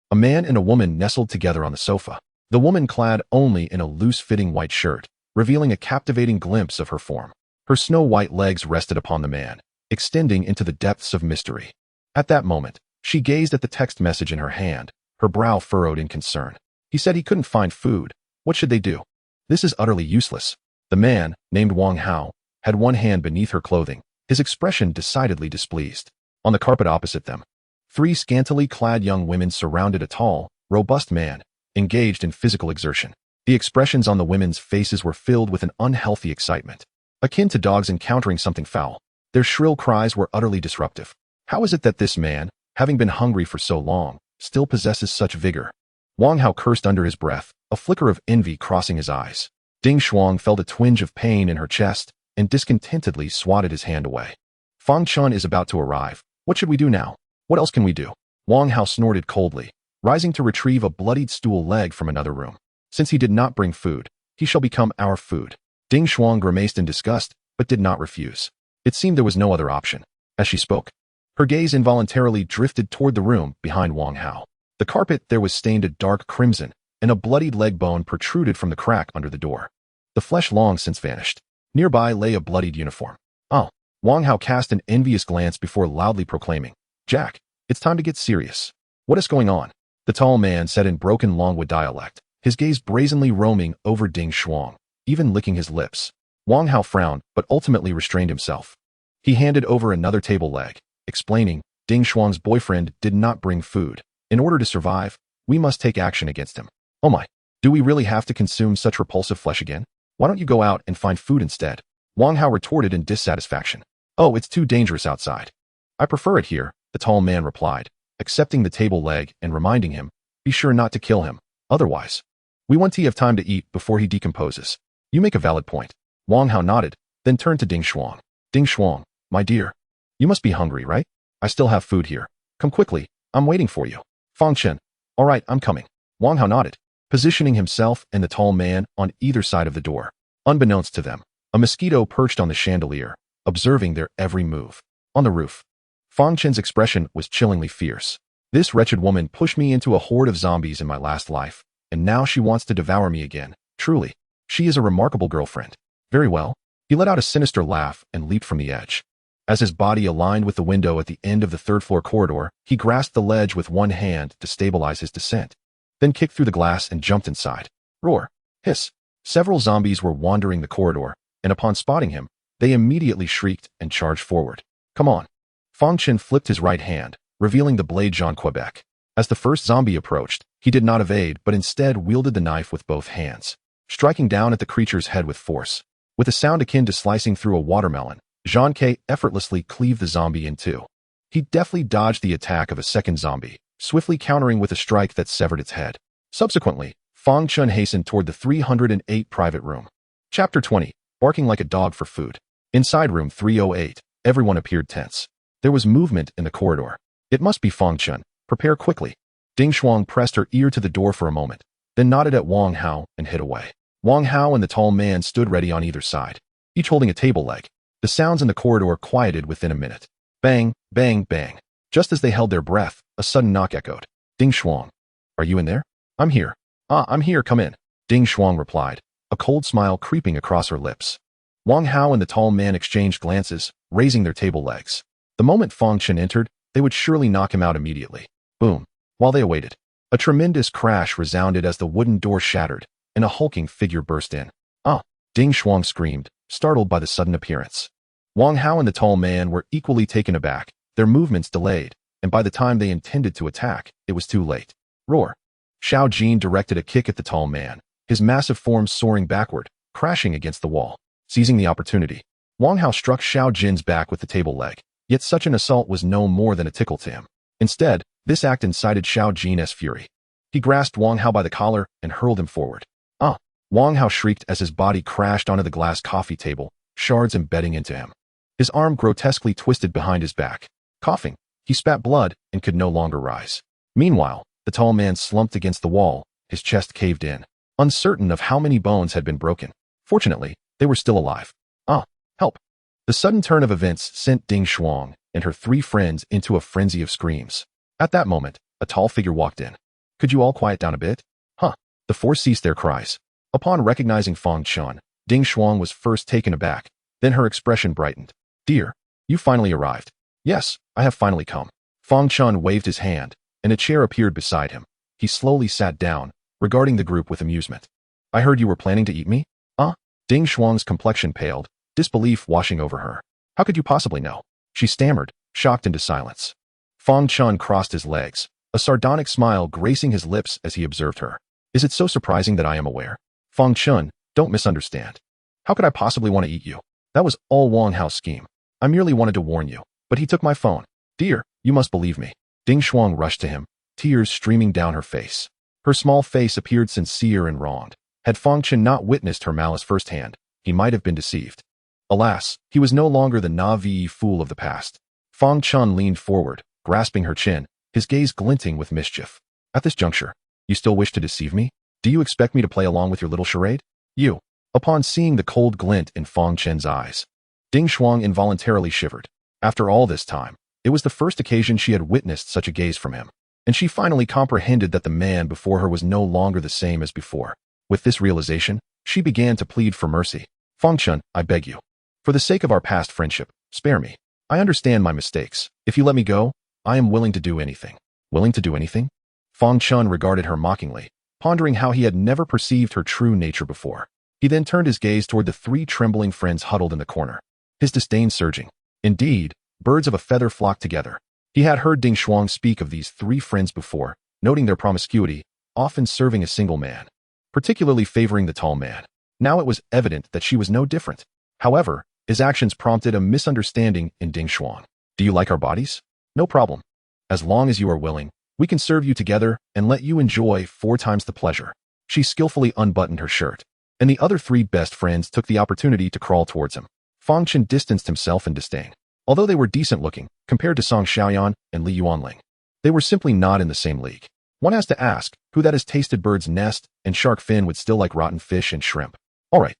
A man and a woman nestled together on the sofa. The woman clad only in a loose-fitting white shirt, revealing a captivating glimpse of her form. Her snow-white legs rested upon the man, extending into the depths of mystery. At that moment, she gazed at the text message in her hand, her brow furrowed in concern. He said he couldn't find food. What should they do? This is utterly useless. The man, named Wang Hao, had one hand beneath her clothing, his expression decidedly displeased. On the carpet opposite them, 3 scantily clad young women surrounded a tall, robust man, engaged in physical exertion. The expressions on the women's faces were filled with an unhealthy excitement, akin to dogs encountering something foul. Their shrill cries were utterly disruptive. How is it that this man, having been hungry for so long, still possesses such vigor? Wang Hao cursed under his breath, a flicker of envy crossing his eyes. Ding Shuang felt a twinge of pain in her chest and discontentedly swatted his hand away. Fang Chen is about to arrive. What should we do now? What else can we do? Wang Hao snorted coldly, rising to retrieve a bloodied stool leg from another room. Since he did not bring food, he shall become our food. Ding Shuang grimaced in disgust, but did not refuse. It seemed there was no other option. As she spoke, her gaze involuntarily drifted toward the room behind Wang Hao. The carpet there was stained a dark crimson, and a bloodied leg bone protruded from the crack under the door. The flesh long since vanished. Nearby lay a bloodied uniform. Oh, Wang Hao cast an envious glance before loudly proclaiming, Jack, it's time to get serious. What is going on? The tall man said in broken Longwood dialect, his gaze brazenly roaming over Ding Shuang, even licking his lips. Wang Hao frowned, but ultimately restrained himself. He handed over another table leg, explaining, Ding Shuang's boyfriend did not bring food. In order to survive, we must take action against him. Oh my, do we really have to consume such repulsive flesh again? Why don't you go out and find food instead? Wang Hao retorted in dissatisfaction. Oh, it's too dangerous outside. I prefer it here, the tall man replied, accepting the table leg and reminding him, be sure not to kill him, otherwise. We want to have time to eat before he decomposes. You make a valid point. Wang Hao nodded, then turned to Ding Shuang. Ding Shuang, my dear, you must be hungry, right? I still have food here. Come quickly, I'm waiting for you. Fang Chen, all right, I'm coming. Wang Hao nodded, positioning himself and the tall man on either side of the door. Unbeknownst to them, a mosquito perched on the chandelier, observing their every move. On the roof, Fang Chen's expression was chillingly fierce. This wretched woman pushed me into a horde of zombies in my last life, and now she wants to devour me again. Truly, she is a remarkable girlfriend. Very well. He let out a sinister laugh and leaped from the edge. As his body aligned with the window at the end of the 3rd floor corridor, he grasped the ledge with one hand to stabilize his descent, then kicked through the glass and jumped inside. Roar! Hiss! Several zombies were wandering the corridor, and upon spotting him, they immediately shrieked and charged forward. Come on! Fang Chen flipped his right hand, revealing the blade Jean Quebec. As the first zombie approached, he did not evade but instead wielded the knife with both hands, striking down at the creature's head with force. With a sound akin to slicing through a watermelon, Jean K effortlessly cleaved the zombie in two. He deftly dodged the attack of a second zombie, swiftly countering with a strike that severed its head. Subsequently, Fang Chen hastened toward the 308 private room. Chapter 20, Barking Like a Dog for Food. Inside room 308, everyone appeared tense. There was movement in the corridor. It must be Fang Chen. Prepare quickly. Ding Shuang pressed her ear to the door for a moment, then nodded at Wang Hao and hid away. Wang Hao and the tall man stood ready on either side, each holding a table leg. The sounds in the corridor quieted within a minute. Bang, bang, bang. Just as they held their breath, a sudden knock echoed. Ding Shuang. Are you in there? I'm here. I'm here, come in. Ding Shuang replied, a cold smile creeping across her lips. Wang Hao and the tall man exchanged glances, raising their table legs. The moment Fang Chen entered, they would surely knock him out immediately. Boom. While they awaited, A tremendous crash resounded as the wooden door shattered, and a hulking figure burst in. "Ah!" Ding Shuang screamed, startled by the sudden appearance. Wang Hao and the tall man were equally taken aback, their movements delayed, and by the time they intended to attack, it was too late. Roar! Xiao Jin directed a kick at the tall man, his massive form soaring backward, crashing against the wall. Seizing the opportunity, Wang Hao struck Xiao Jin's back with the table leg, yet such an assault was no more than a tickle to him. Instead, this act incited Xiao Jin's fury. He grasped Wang Hao by the collar and hurled him forward. "Ah!" Wang Hao shrieked as his body crashed onto the glass coffee table, shards embedding into him. His arm grotesquely twisted behind his back. Coughing, he spat blood and could no longer rise. Meanwhile, the tall man slumped against the wall, his chest caved in, uncertain of how many bones had been broken. Fortunately, they were still alive. "Ah, help!" The sudden turn of events sent Ding Shuang and her 3 friends into a frenzy of screams. At that moment, a tall figure walked in. "Could you all quiet down a bit?" "Huh." The 4 ceased their cries. Upon recognizing Fang Chen, Ding Shuang was first taken aback, then her expression brightened. "Dear, you finally arrived." "Yes, I have finally come." Fang Chen waved his hand, and a chair appeared beside him. He slowly sat down, regarding the group with amusement. "I heard you were planning to eat me?" "Ah?" Ding Shuang's complexion paled, disbelief washing over her. "How could you possibly know?" She stammered, shocked into silence. Fang Chen crossed his legs, a sardonic smile gracing his lips as he observed her. "Is it so surprising that I am aware?" "Fang Chen, don't misunderstand. How could I possibly want to eat you? That was all Wang Hao's scheme. I merely wanted to warn you, but he took my phone." "Dear, you must believe me." Ding Shuang rushed to him, tears streaming down her face. Her small face appeared sincere and wronged. Had Fang Chen not witnessed her malice firsthand, he might have been deceived. Alas, he was no longer the naive fool of the past. Fang Chen leaned forward, grasping her chin, his gaze glinting with mischief. "At this juncture, you still wish to deceive me? Do you expect me to play along with your little charade?" "You." Upon seeing the cold glint in Fang Chen's eyes, Ding Shuang involuntarily shivered. After all this time, it was the first occasion she had witnessed such a gaze from him, and she finally comprehended that the man before her was no longer the same as before. With this realization, she began to plead for mercy. "Fang Chen, I beg you. For the sake of our past friendship, spare me. I understand my mistakes. If you let me go, I am willing to do anything." "Willing to do anything?" Fang Chen regarded her mockingly, pondering how he had never perceived her true nature before. He then turned his gaze toward the 3 trembling friends huddled in the corner, his disdain surging. Indeed, birds of a feather flocked together. He had heard Ding Shuang speak of these 3 friends before, noting their promiscuity, often serving a single man, particularly favoring the tall man. Now it was evident that she was no different. However, his actions prompted a misunderstanding in Ding Shuang. "Do you like our bodies? No problem. As long as you are willing, we can serve you together and let you enjoy 4 times the pleasure." She skillfully unbuttoned her shirt, and the other 3 best friends took the opportunity to crawl towards him. Fang Chen distanced himself in disdain. Although they were decent looking, compared to Song Xiaoyan and Li Yuanling, they were simply not in the same league. One has to ask, who that has tasted bird's nest and shark fin would still like rotten fish and shrimp? "All right.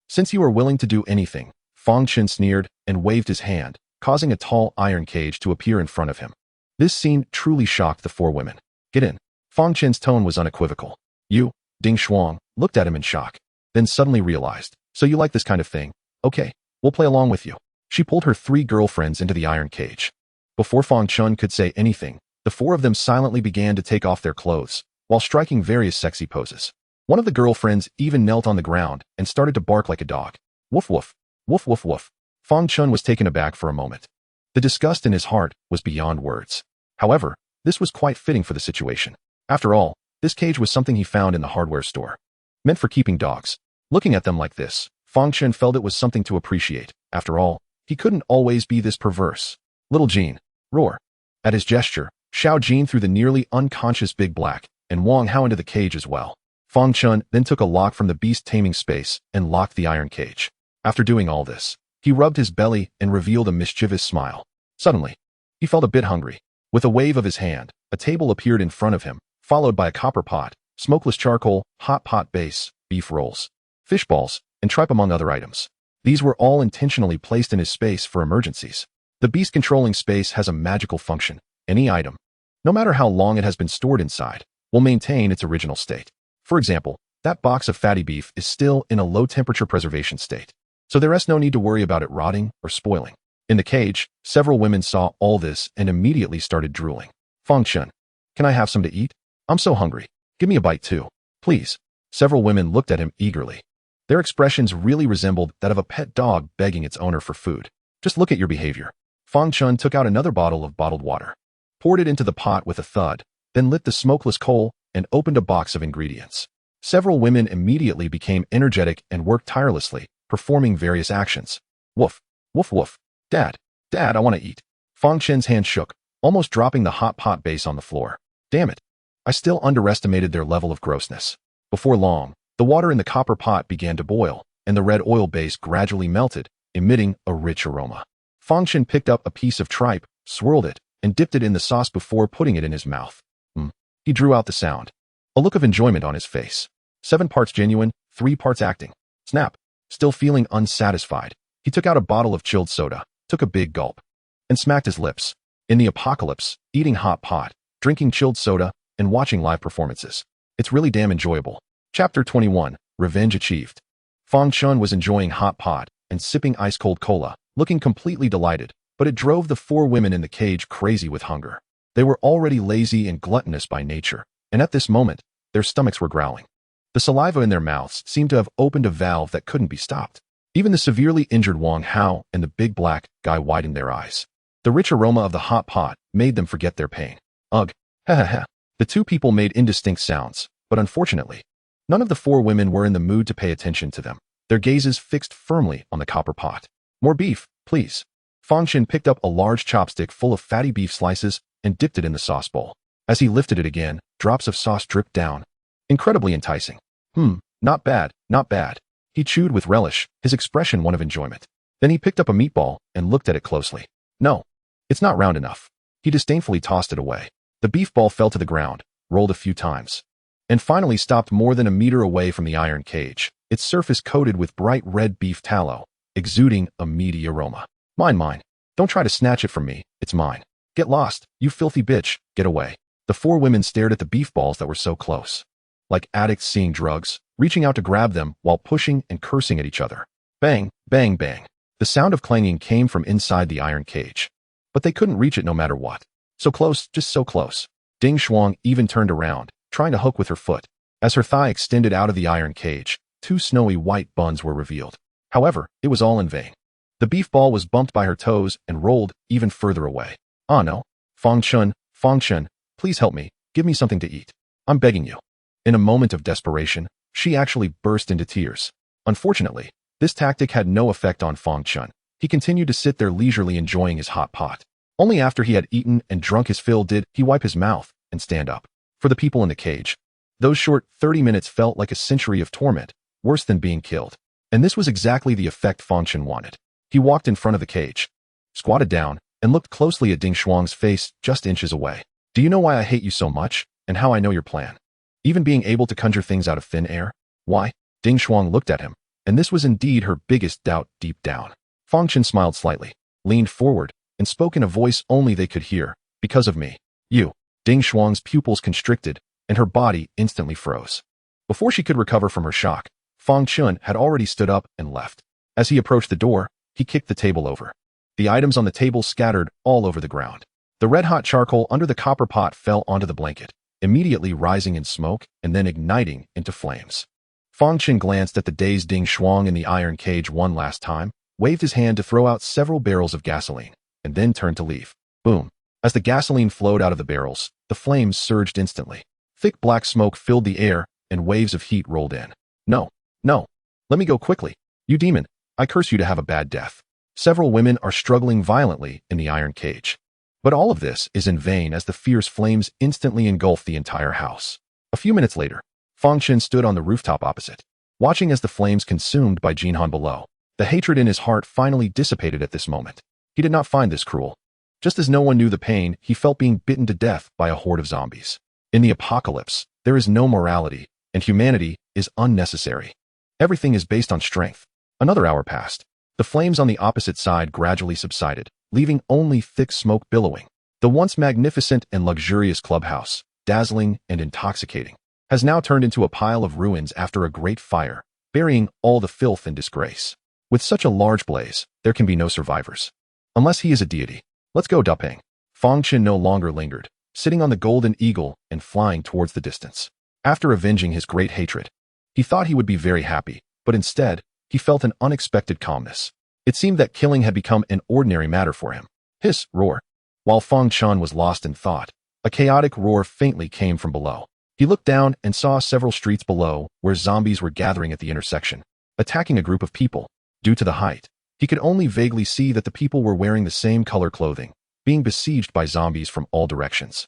Since you are willing to do anything," Fang Chen sneered and waved his hand, causing a tall iron cage to appear in front of him. This scene truly shocked the 4 women. "Get in." Fang Chen's tone was unequivocal. "You," Ding Shuang looked at him in shock, then suddenly realized, "So you like this kind of thing? Okay, we'll play along with you." She pulled her 3 girlfriends into the iron cage. Before Fang Chen could say anything, the 4 of them silently began to take off their clothes, while striking various sexy poses. One of the girlfriends even knelt on the ground and started to bark like a dog. "Woof woof, woof woof woof." Fang Chen was taken aback for a moment. The disgust in his heart was beyond words. However, this was quite fitting for the situation. After all, this cage was something he found in the hardware store, meant for keeping dogs. Looking at them like this, Fang Chen felt it was something to appreciate. After all, he couldn't always be this perverse. "Little Jean, roar." At his gesture, Xiao Jin threw the nearly unconscious Big Black and Wang Hao into the cage as well. Fang Chen then took a lock from the beast-taming space and locked the iron cage. After doing all this, he rubbed his belly and revealed a mischievous smile. Suddenly, he felt a bit hungry. With a wave of his hand, a table appeared in front of him, followed by a copper pot, smokeless charcoal, hot pot base, beef rolls, fish balls, and tripe among other items. These were all intentionally placed in his space for emergencies. The beast controlling space has a magical function. Any item, no matter how long it has been stored inside, will maintain its original state. For example, that box of fatty beef is still in a low temperature preservation state, so there is no need to worry about it rotting or spoiling. In the cage, several women saw all this and immediately started drooling. "Fang Chen, can I have some to eat?" I'm so hungry. Give me a bite too. Please. Several women looked at him eagerly. Their expressions really resembled that of a pet dog begging its owner for food. Just look at your behavior. Fang Chen took out another bottle of bottled water, poured it into the pot with a thud, then lit the smokeless coal and opened a box of ingredients. Several women immediately became energetic and worked tirelessly, performing various actions. Woof, woof, woof. Dad, I want to eat. Fang Chen's hand shook, almost dropping the hot pot base on the floor. Damn it. I still underestimated their level of grossness. Before long, the water in the copper pot began to boil, and the red oil base gradually melted, emitting a rich aroma. Fang Chen picked up a piece of tripe, swirled it, and dipped it in the sauce before putting it in his mouth. He drew out the sound. A look of enjoyment on his face. 7 parts genuine, 3 parts acting. Snap. Still feeling unsatisfied, he took out a bottle of chilled soda, took a big gulp, and smacked his lips. In the apocalypse, eating hot pot, drinking chilled soda, and watching live performances. It's really damn enjoyable. Chapter 21, Revenge Achieved. Fang Chen was enjoying hot pot and sipping ice-cold cola, looking completely delighted, but it drove the 4 women in the cage crazy with hunger. They were already lazy and gluttonous by nature, and at this moment, their stomachs were growling. The saliva in their mouths seemed to have opened a valve that couldn't be stopped. Even the severely injured Wang Hao and the big black guy widened their eyes. The rich aroma of the hot pot made them forget their pain. Ugh, ha ha ha. The 2 people made indistinct sounds, but unfortunately, none of the 4 women were in the mood to pay attention to them, their gazes fixed firmly on the copper pot. More beef, please. Fang Chen picked up a large chopstick full of fatty beef slices and dipped it in the sauce bowl. As he lifted it again, drops of sauce dripped down. Incredibly enticing. Not bad, not bad. He chewed with relish, his expression one of enjoyment. Then he picked up a meatball and looked at it closely. No, it's not round enough. He disdainfully tossed it away. The beef ball fell to the ground, rolled a few times, and finally stopped more than a meter away from the iron cage, its surface coated with bright red beef tallow, exuding a meaty aroma. Mine. Don't try to snatch it from me, it's mine. Get lost, you filthy bitch, get away. The 4 women stared at the beef balls that were so close. Like addicts seeing drugs, reaching out to grab them while pushing and cursing at each other. Bang, bang, bang. The sound of clanging came from inside the iron cage. But they couldn't reach it no matter what. So close, just so close. Ding Shuang even turned around, trying to hook with her foot. As her thigh extended out of the iron cage, 2 snowy white buns were revealed. However, it was all in vain. The beef ball was bumped by her toes and rolled even further away. Ah no. Fang Chen, please help me, give me something to eat. I'm begging you. In a moment of desperation, she actually burst into tears. Unfortunately, this tactic had no effect on Fang Chen. He continued to sit there leisurely enjoying his hot pot. Only after he had eaten and drunk his fill did he wipe his mouth and stand up. For the people in the cage, those short 30 minutes felt like a century of torment, worse than being killed. And this was exactly the effect Fang Chen wanted. He walked in front of the cage, squatted down, and looked closely at Ding Shuang's face just inches away. Do you know why I hate you so much, and how I know your plan? Even being able to conjure things out of thin air? Why? Ding Shuang looked at him, and this was indeed her biggest doubt deep down. Fang Chen smiled slightly, leaned forward, and spoke in a voice only they could hear. Because of me. You. Ding Shuang's pupils constricted, and her body instantly froze. Before she could recover from her shock, Fang Chen had already stood up and left. As he approached the door, he kicked the table over. The items on the table scattered all over the ground. The red-hot charcoal under the copper pot fell onto the blanket, immediately rising in smoke and then igniting into flames. Fang Chen glanced at the dazed Ding Shuang in the iron cage one last time, waved his hand to throw out several barrels of gasoline, and then turned to leave. Boom. As the gasoline flowed out of the barrels, the flames surged instantly. Thick black smoke filled the air, and waves of heat rolled in. No. Let me go quickly. You demon, I curse you to have a bad death. Several women are struggling violently in the iron cage. But all of this is in vain as the fierce flames instantly engulf the entire house. A few minutes later, Fang Chen stood on the rooftop opposite, watching as the flames consumed by Jinhan below. The hatred in his heart finally dissipated at this moment. He did not find this cruel. Just as no one knew the pain, he felt being bitten to death by a horde of zombies. In the apocalypse, there is no morality, and humanity is unnecessary. Everything is based on strength. Another hour passed. The flames on the opposite side gradually subsided, leaving only thick smoke billowing. The once magnificent and luxurious clubhouse, dazzling and intoxicating, has now turned into a pile of ruins after a great fire, burying all the filth and disgrace. With such a large blaze, there can be no survivors. Unless he is a deity. Let's go, Dapeng. Fang Chen no longer lingered. sitting on the golden eagle and flying towards the distance. After avenging his great hatred, he thought he would be very happy, but instead, he felt an unexpected calmness. It seemed that killing had become an ordinary matter for him. Hiss, roar. While Fang Chen was lost in thought, a chaotic roar faintly came from below. He looked down and saw several streets below where zombies were gathering at the intersection, attacking a group of people. Due to the height, he could only vaguely see that the people were wearing the same color clothing, being besieged by zombies from all directions.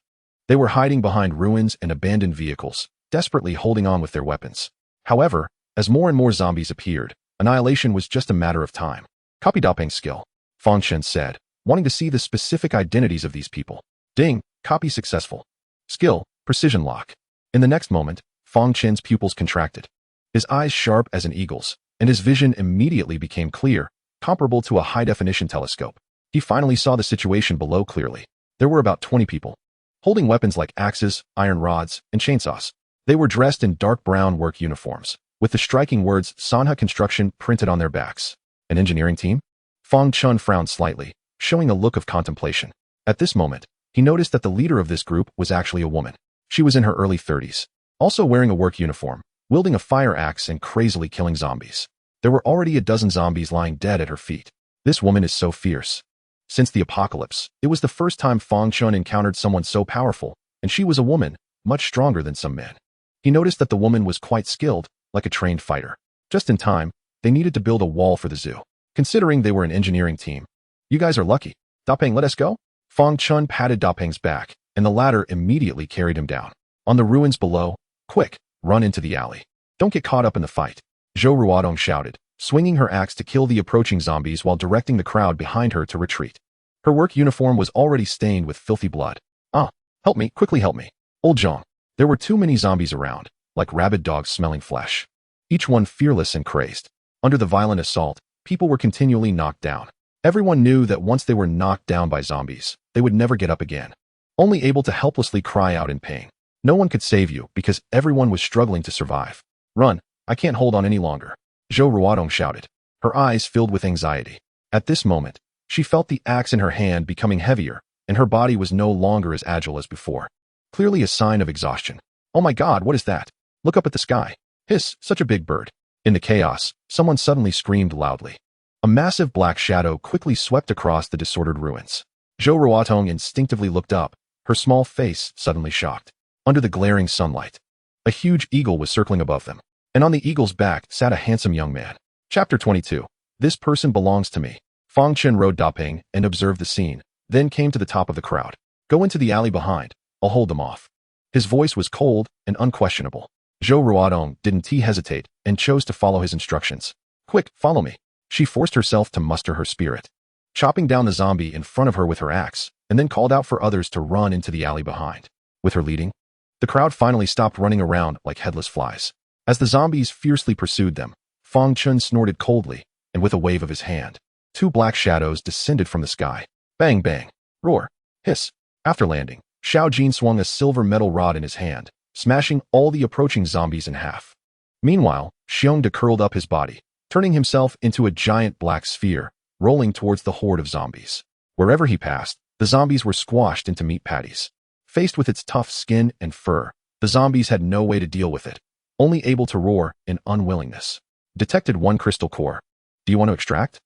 They were hiding behind ruins and abandoned vehicles, desperately holding on with their weapons. However, as more and more zombies appeared, annihilation was just a matter of time. Copy Dopping skill, Fang Chen said, wanting to see the specific identities of these people. Ding, copy successful. Skill, precision lock. In the next moment, Fang Chen's pupils contracted. His eyes sharp as an eagle's, and his vision immediately became clear, comparable to a high-definition telescope. He finally saw the situation below clearly. There were about 20 people, holding weapons like axes, iron rods, and chainsaws. They were dressed in dark brown work uniforms, with the striking words Sanha Construction printed on their backs. An engineering team? Fang Chen frowned slightly, showing a look of contemplation. At this moment, he noticed that the leader of this group was actually a woman. She was in her early 30s, also wearing a work uniform, wielding a fire axe and crazily killing zombies. There were already a dozen zombies lying dead at her feet. This woman is so fierce. Since the apocalypse, it was the first time Fang Chen encountered someone so powerful, and she was a woman, much stronger than some men. He noticed that the woman was quite skilled, like a trained fighter. Just in time, they needed to build a wall for the zoo. Considering they were an engineering team, you guys are lucky. Dapeng, let us go? Fang Chen patted Dapeng's back, and the latter immediately carried him down. On the ruins below, quick, run into the alley. Don't get caught up in the fight, Zhou Ruodong shouted, swinging her axe to kill the approaching zombies while directing the crowd behind her to retreat. Her work uniform was already stained with filthy blood. Ah, help me, quickly help me. Old Zhong. There were too many zombies around, like rabid dogs smelling flesh. Each one fearless and crazed. Under the violent assault, people were continually knocked down. Everyone knew that once they were knocked down by zombies, they would never get up again, only able to helplessly cry out in pain. No one could save you because everyone was struggling to survive. Run, I can't hold on any longer, Zhou Ruodong shouted, her eyes filled with anxiety. At this moment, she felt the axe in her hand becoming heavier, and her body was no longer as agile as before. Clearly a sign of exhaustion. Oh my God, what is that? Look up at the sky. Hiss, such a big bird. In the chaos, someone suddenly screamed loudly. A massive black shadow quickly swept across the disordered ruins. Zhou Ruodong instinctively looked up, her small face suddenly shocked. Under the glaring sunlight, a huge eagle was circling above them, and on the eagle's back sat a handsome young man. Chapter 22. This person belongs to me. Fang Chen rode Dapeng and observed the scene, then came to the top of the crowd. Go into the alley behind. I'll hold them off. His voice was cold and unquestionable. Zhou Ruodong didn't hesitate and chose to follow his instructions. Quick, follow me. She forced herself to muster her spirit, chopping down the zombie in front of her with her axe, and then called out for others to run into the alley behind. With her leading, the crowd finally stopped running around like headless flies. As the zombies fiercely pursued them, Fang Chen snorted coldly, and with a wave of his hand, two black shadows descended from the sky. Bang bang, roar, hiss. After landing, Xiao Jin swung a silver metal rod in his hand, smashing all the approaching zombies in half. Meanwhile, Xiongde curled up his body, turning himself into a giant black sphere, rolling towards the horde of zombies. Wherever he passed, the zombies were squashed into meat patties. Faced with its tough skin and fur, the zombies had no way to deal with it, only able to roar in unwillingness. Detected 1 crystal core. Do you want to extract?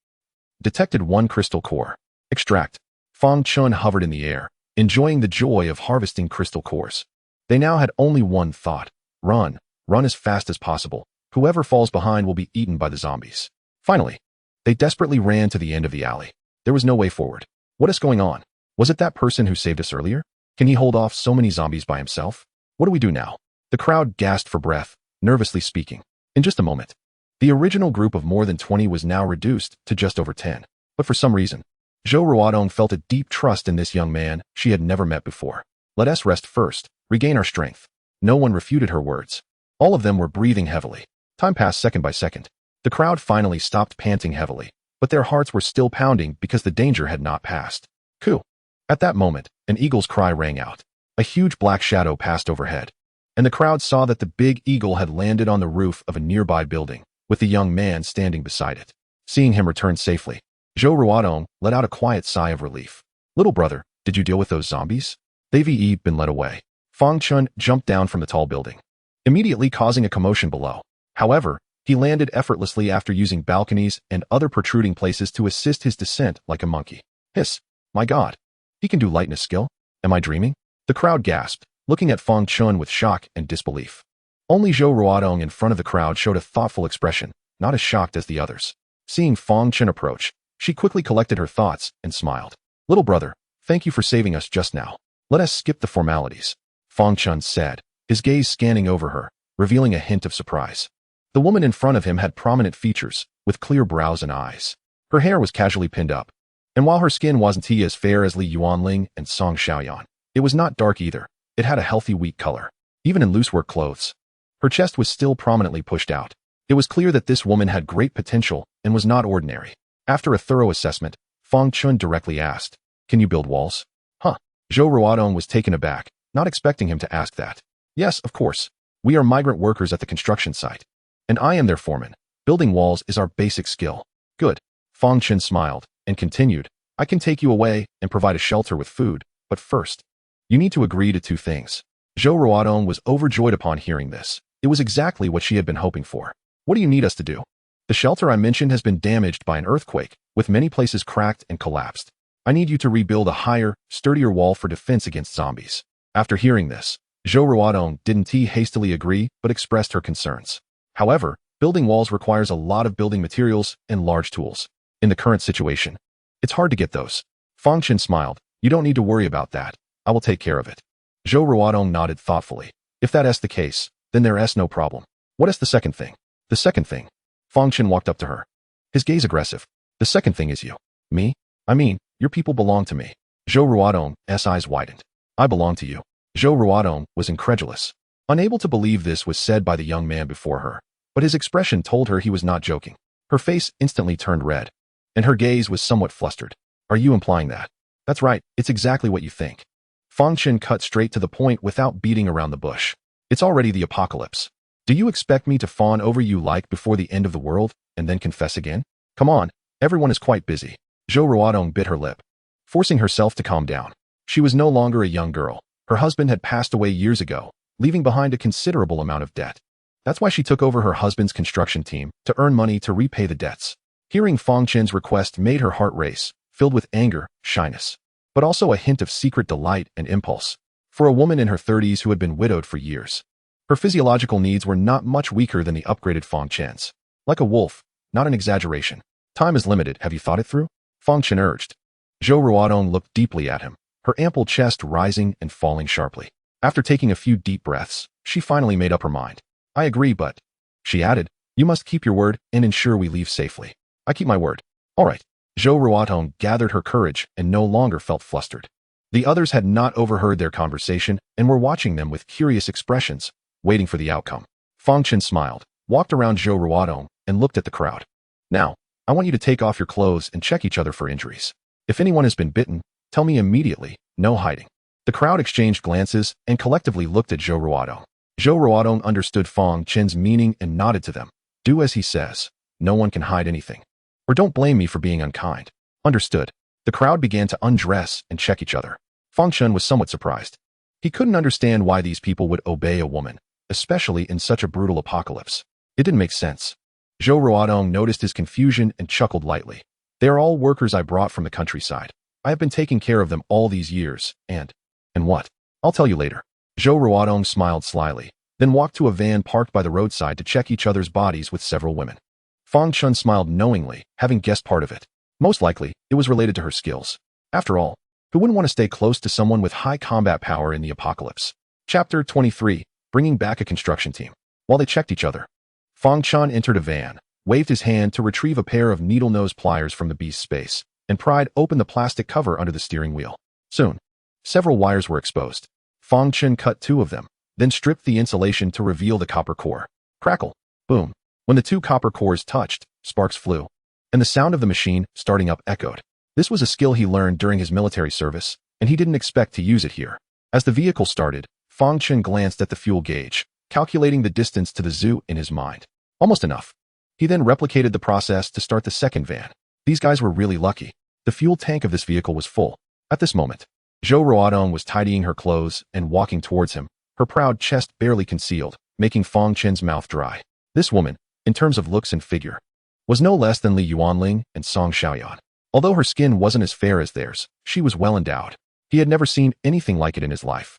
Detected 1 crystal core. Extract. Fang Chen hovered in the air, enjoying the joy of harvesting crystal cores. They now had only one thought. Run. Run as fast as possible. Whoever falls behind will be eaten by the zombies. Finally, they desperately ran to the end of the alley. There was no way forward. What is going on? Was it that person who saved us earlier? Can he hold off so many zombies by himself? What do we do now? The crowd gasped for breath, nervously speaking. In just a moment, the original group of more than 20 was now reduced to just over 10. But for some reason, Zhou Ruodong felt a deep trust in this young man she had never met before. Let us rest first, regain our strength. No one refuted her words. All of them were breathing heavily. Time passed second by second. The crowd finally stopped panting heavily, but their hearts were still pounding because the danger had not passed. Coo! At that moment, an eagle's cry rang out. A huge black shadow passed overhead, and the crowd saw that the big eagle had landed on the roof of a nearby building, with the young man standing beside it. Seeing him return safely, Zhou Ruodong let out a quiet sigh of relief. Little brother, did you deal with those zombies? They've been led away. Fang Chen jumped down from the tall building, immediately causing a commotion below. However, he landed effortlessly after using balconies and other protruding places to assist his descent like a monkey. Hiss! My god! He can do lightness skill? Am I dreaming? The crowd gasped, looking at Fang Chen with shock and disbelief. Only Zhou Ruodong in front of the crowd showed a thoughtful expression, not as shocked as the others. Seeing Fang Chen approach, she quickly collected her thoughts and smiled. Little brother, thank you for saving us just now. Let us skip the formalities, Fang Chen said, his gaze scanning over her, revealing a hint of surprise. The woman in front of him had prominent features, with clear brows and eyes. Her hair was casually pinned up, and while her skin wasn't as fair as Li Yuanling and Song Xiaoyan, it was not dark either. It had a healthy wheat color, even in loose work clothes. Her chest was still prominently pushed out. It was clear that this woman had great potential and was not ordinary. After a thorough assessment, Fang Chen directly asked, "Can you build walls?" Huh. Zhou Ruodong was taken aback, not expecting him to ask that. Yes, of course. We are migrant workers at the construction site, and I am their foreman. Building walls is our basic skill. Good. Fang Chen smiled and continued, I can take you away and provide a shelter with food, but first, you need to agree to two things. Zhou Ruodong was overjoyed upon hearing this. It was exactly what she had been hoping for. What do you need us to do? The shelter I mentioned has been damaged by an earthquake, with many places cracked and collapsed. I need you to rebuild a higher, sturdier wall for defense against zombies. After hearing this, Zhou Ruodong didn't hastily agree but expressed her concerns. However, building walls requires a lot of building materials and large tools. In the current situation, it's hard to get those. Fang Chen smiled. You don't need to worry about that. I will take care of it. Zhou Ruodong nodded thoughtfully. If that is the case, then there is no problem. What is the second thing? The second thing. Fang Chen walked up to her, his gaze aggressive. The second thing is you. Me? I mean, your people belong to me. Zhou Ruodong's eyes widened. I belong to you. Zhou Ruodong was incredulous. Unable to believe this was said by the young man before her, but his expression told her he was not joking. Her face instantly turned red, and her gaze was somewhat flustered. Are you implying that? That's right, it's exactly what you think. Fang Chen cut straight to the point without beating around the bush. It's already the apocalypse. Do you expect me to fawn over you like before the end of the world, and then confess again? Come on, everyone is quite busy. Zhou Ruodong bit her lip, forcing herself to calm down. She was no longer a young girl. Her husband had passed away years ago, leaving behind a considerable amount of debt. That's why she took over her husband's construction team, to earn money to repay the debts. Hearing Fang Chen's request made her heart race, filled with anger, shyness, but also a hint of secret delight and impulse. For a woman in her 30s who had been widowed for years, her physiological needs were not much weaker than the upgraded Fang Chen's. Like a wolf, not an exaggeration. Time is limited, have you thought it through? Fang Chen urged. Zhou Ruodong looked deeply at him, her ample chest rising and falling sharply. After taking a few deep breaths, she finally made up her mind. I agree, but, she added, you must keep your word and ensure we leave safely. I keep my word. All right. Zhou Ruodong gathered her courage and no longer felt flustered. The others had not overheard their conversation and were watching them with curious expressions, waiting for the outcome. Fang Chen smiled, walked around Zhou Ruodong, and looked at the crowd. Now, I want you to take off your clothes and check each other for injuries. If anyone has been bitten, tell me immediately, no hiding. The crowd exchanged glances and collectively looked at Zhou Ruodong. Zhou Ruodong understood Fang Chen's meaning and nodded to them. Do as he says. No one can hide anything. Or don't blame me for being unkind. Understood. The crowd began to undress and check each other. Fang Chen was somewhat surprised. He couldn't understand why these people would obey a woman, especially in such a brutal apocalypse. It didn't make sense. Zhou Ruodong noticed his confusion and chuckled lightly. They are all workers I brought from the countryside. I have been taking care of them all these years, and what? I'll tell you later. Zhou Ruodong smiled slyly, then walked to a van parked by the roadside to check each other's bodies with several women. Fang Chen smiled knowingly, having guessed part of it. Most likely, it was related to her skills. After all, who wouldn't want to stay close to someone with high combat power in the apocalypse? Chapter 23, Bringing Back a Construction Team. While they checked each other, Fang Chen entered a van, waved his hand to retrieve a pair of needle-nose pliers from the beast's space, and pried open the plastic cover under the steering wheel. Soon, several wires were exposed. Fang Chen cut two of them, then stripped the insulation to reveal the copper core. Crackle. Boom. When the two copper cores touched, sparks flew, and the sound of the machine starting up echoed. This was a skill he learned during his military service, and he didn't expect to use it here. As the vehicle started, Fang Chen glanced at the fuel gauge, calculating the distance to the zoo in his mind. Almost enough. He then replicated the process to start the second van. These guys were really lucky. The fuel tank of this vehicle was full. At this moment, Zhou Ruodong was tidying her clothes and walking towards him, her proud chest barely concealed, making Fang Chen's mouth dry. This woman, in terms of looks and figure, was no less than Li Yuanling and Song Xiaoyan. Although her skin wasn't as fair as theirs, she was well endowed. He had never seen anything like it in his life.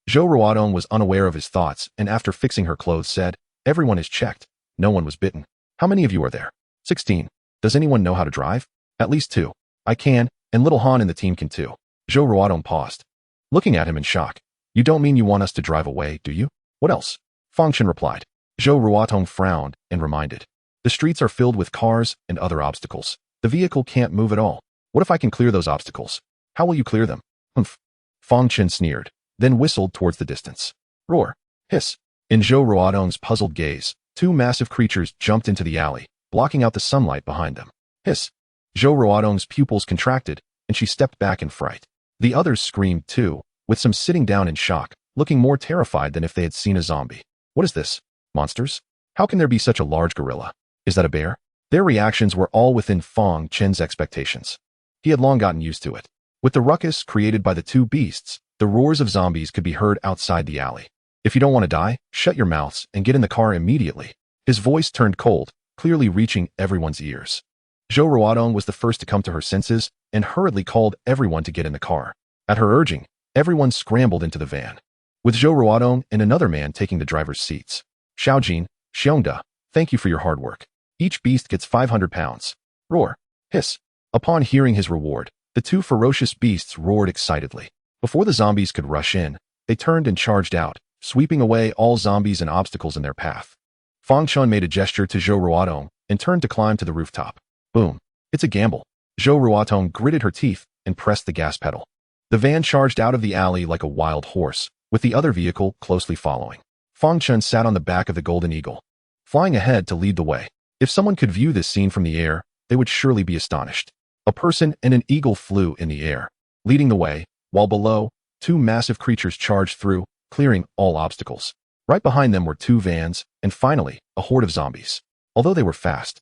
Zhou Ruodong was unaware of his thoughts and after fixing her clothes said, "Everyone is checked. No one was bitten. How many of you are there?" 16. Does anyone know how to drive? At least 2. I can, and little Han and the team can too. Zhou Ruodong paused, looking at him in shock. You don't mean you want us to drive away, do you? What else? Fang Chen replied. Zhou Ruodong frowned and reminded. The streets are filled with cars and other obstacles. The vehicle can't move at all. What if I can clear those obstacles? How will you clear them? Humph. Fang Chen sneered, then whistled towards the distance. Roar. Hiss. In Zhou Ruodong's puzzled gaze, 2 massive creatures jumped into the alley, blocking out the sunlight behind them. Hiss. Zhou Ruodong's pupils contracted, and she stepped back in fright. The others screamed too, with some sitting down in shock, looking more terrified than if they had seen a zombie. What is this? Monsters? How can there be such a large gorilla? Is that a bear? Their reactions were all within Fang Chen's expectations. He had long gotten used to it. With the ruckus created by the 2 beasts, the roars of zombies could be heard outside the alley. If you don't want to die, shut your mouths and get in the car immediately. His voice turned cold, clearly reaching everyone's ears. Zhou Ruodong was the first to come to her senses and hurriedly called everyone to get in the car. At her urging, everyone scrambled into the van, with Zhou Ruodong and another man taking the driver's seats. Xiaojin, Xiongda, thank you for your hard work. Each beast gets 500 pounds. Roar. Hiss. Upon hearing his reward, the 2 ferocious beasts roared excitedly. Before the zombies could rush in, they turned and charged out, sweeping away all zombies and obstacles in their path. Fang Chen made a gesture to Zhou Ruodong and turned to climb to the rooftop. Boom. It's a gamble. Zhou Ruodong gritted her teeth and pressed the gas pedal. The van charged out of the alley like a wild horse, with the other vehicle closely following. Fang Chen sat on the back of the Golden Eagle, flying ahead to lead the way. If someone could view this scene from the air, they would surely be astonished. A person and an eagle flew in the air, leading the way, while below, 2 massive creatures charged through, clearing all obstacles. Right behind them were 2 vans, and finally, a horde of zombies. Although they were fast,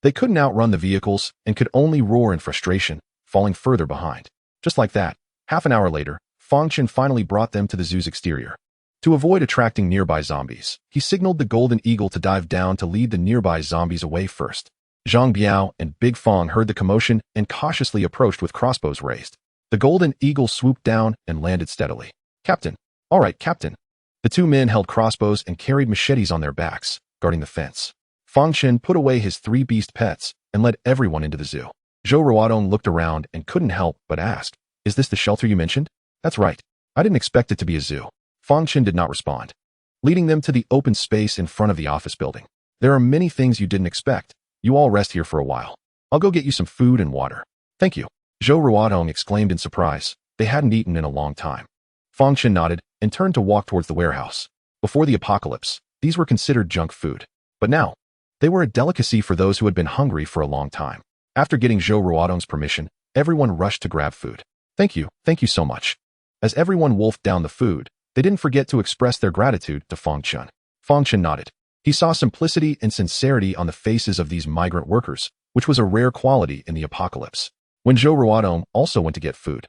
they couldn't outrun the vehicles and could only roar in frustration, falling further behind. Just like that, half an hour later, Fang Chen finally brought them to the zoo's exterior. To avoid attracting nearby zombies, he signaled the Golden Eagle to dive down to lead the nearby zombies away first. Zhang Biao and Big Fang heard the commotion and cautiously approached with crossbows raised. The Golden Eagle swooped down and landed steadily. Captain. All right, Captain. The 2 men held crossbows and carried machetes on their backs, guarding the fence. Fang Chen put away his 3 beast pets and led everyone into the zoo. Zhou Ruodong looked around and couldn't help but ask, "Is this the shelter you mentioned?" "That's right. I didn't expect it to be a zoo." Fang Chen did not respond, leading them to the open space in front of the office building. "There are many things you didn't expect. You all rest here for a while. I'll go get you some food and water." "Thank you." Zhou Ruodong exclaimed in surprise. They hadn't eaten in a long time. Fang Chen nodded and turned to walk towards the warehouse. Before the apocalypse, these were considered junk food. But now, they were a delicacy for those who had been hungry for a long time. After getting Zhou Ruodong's permission, everyone rushed to grab food. Thank you so much." As everyone wolfed down the food, they didn't forget to express their gratitude to Fang Chen. Fang Chen nodded. He saw simplicity and sincerity on the faces of these migrant workers, which was a rare quality in the apocalypse. When Zhou Ruodong also went to get food,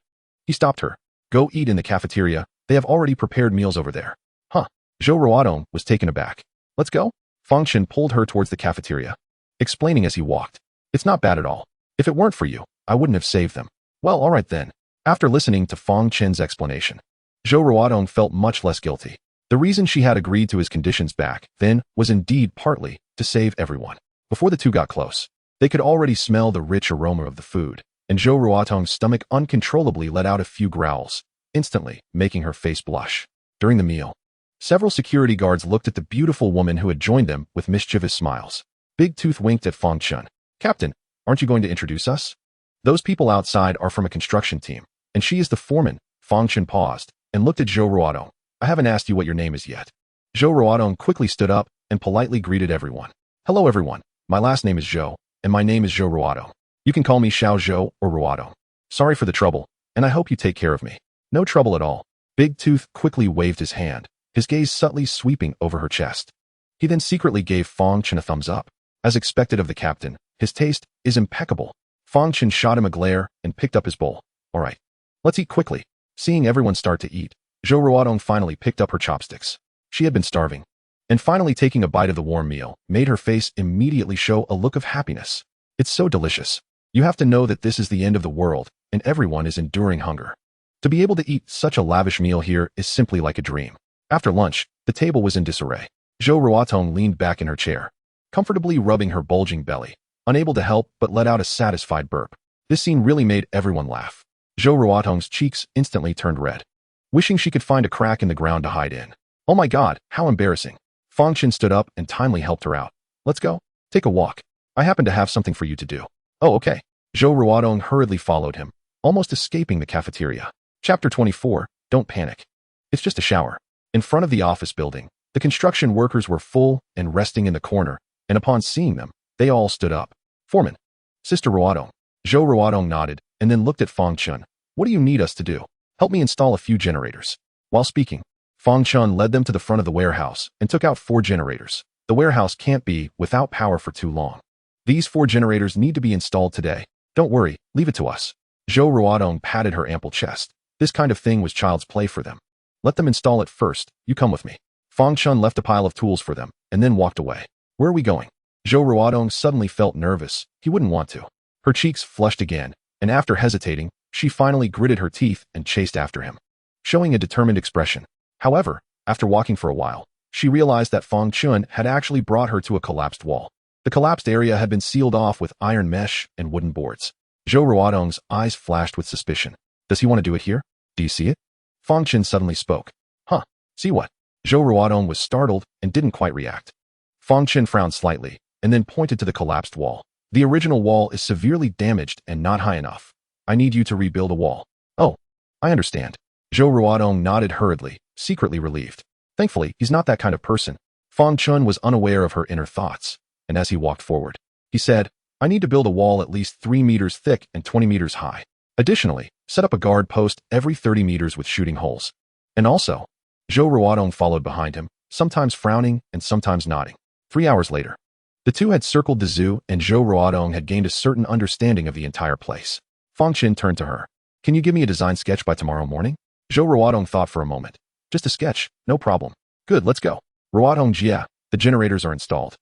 he stopped her. "Go eat in the cafeteria. They have already prepared meals over there." "Huh." Zhou Ruodong was taken aback. "Let's go?" Fang Chen pulled her towards the cafeteria, explaining as he walked. "It's not bad at all. If it weren't for you, I wouldn't have saved them." "Well, all right then." After listening to Fang Chen's explanation, Zhou Ruodong felt much less guilty. The reason she had agreed to his conditions back then was indeed partly to save everyone. Before the 2 got close, they could already smell the rich aroma of the food, and Zhou Ruodong's stomach uncontrollably let out a few growls, instantly making her face blush. During the meal, several security guards looked at the beautiful woman who had joined them with mischievous smiles. Big Tooth winked at Fang Chen. "Captain, aren't you going to introduce us? Those people outside are from a construction team, and she is the foreman." Fang Chen paused and looked at Zhou Ruodong. "I haven't asked you what your name is yet." Zhou Ruodong quickly stood up and politely greeted everyone. "Hello everyone, my last name is Zhou, and my name is Zhou Ruodong. You can call me Xiao Zhou or Ruodong. Sorry for the trouble, and I hope you take care of me." "No trouble at all." Big Tooth quickly waved his hand, his gaze subtly sweeping over her chest. He then secretly gave Fang Chen a thumbs up. As expected of the captain, his taste is impeccable. Fang Chen shot him a glare and picked up his bowl. "All right, let's eat quickly." Seeing everyone start to eat, Zhou Ruodong finally picked up her chopsticks. She had been starving, and finally taking a bite of the warm meal made her face immediately show a look of happiness. It's so delicious. You have to know that this is the end of the world, and everyone is enduring hunger. To be able to eat such a lavish meal here is simply like a dream. After lunch, the table was in disarray. Zhou Ruodong leaned back in her chair, comfortably rubbing her bulging belly, unable to help but let out a satisfied burp. This scene really made everyone laugh. Zhou Ruodong's cheeks instantly turned red, wishing she could find a crack in the ground to hide in. Oh my god, how embarrassing. Fang Chen stood up and timely helped her out. Let's go. Take a walk. I happen to have something for you to do. Oh, okay. Zhou Ruodong hurriedly followed him, almost escaping the cafeteria. Chapter 24, Don't Panic. It's just a shower. In front of the office building, the construction workers were full and resting in the corner, and upon seeing them, they all stood up. Foreman. Sister Ruodong. Zhou Ruodong nodded, and then looked at Fang Chen. What do you need us to do? Help me install a few generators. While speaking, Fang Chen led them to the front of the warehouse and took out 4 generators. The warehouse can't be without power for too long. These 4 generators need to be installed today. Don't worry, leave it to us. Zhou Ruodong patted her ample chest. This kind of thing was child's play for them. Let them install it first. You come with me. Fang Chen left a pile of tools for them and then walked away. Where are we going? Zhou Ruodong suddenly felt nervous. He wouldn't want to. Her cheeks flushed again, and after hesitating, she finally gritted her teeth and chased after him, showing a determined expression. However, after walking for a while, she realized that Fang Chen had actually brought her to a collapsed wall. The collapsed area had been sealed off with iron mesh and wooden boards. Zhou Ruodong's eyes flashed with suspicion. Does he want to do it here? Do you see it? Fang Chen suddenly spoke. Huh? See what? Zhou Ruodong was startled and didn't quite react. Fang Chen frowned slightly and then pointed to the collapsed wall. The original wall is severely damaged and not high enough. I need you to rebuild a wall. Oh, I understand. Zhou Ruodong nodded hurriedly, secretly relieved. Thankfully, he's not that kind of person. Fang Chen was unaware of her inner thoughts, and as he walked forward, he said, I need to build a wall at least 3 meters thick and 20 meters high. Additionally, set up a guard post every 30 meters with shooting holes. And also, Zhou Ruodong followed behind him, sometimes frowning and sometimes nodding. 3 hours later, the two had circled the zoo and Zhou Ruodong had gained a certain understanding of the entire place. Fang Chen turned to her. Can you give me a design sketch by tomorrow morning? Zhou Ruodong thought for a moment. Just a sketch, no problem. Good, let's go. Ruodong Jia, the generators are installed.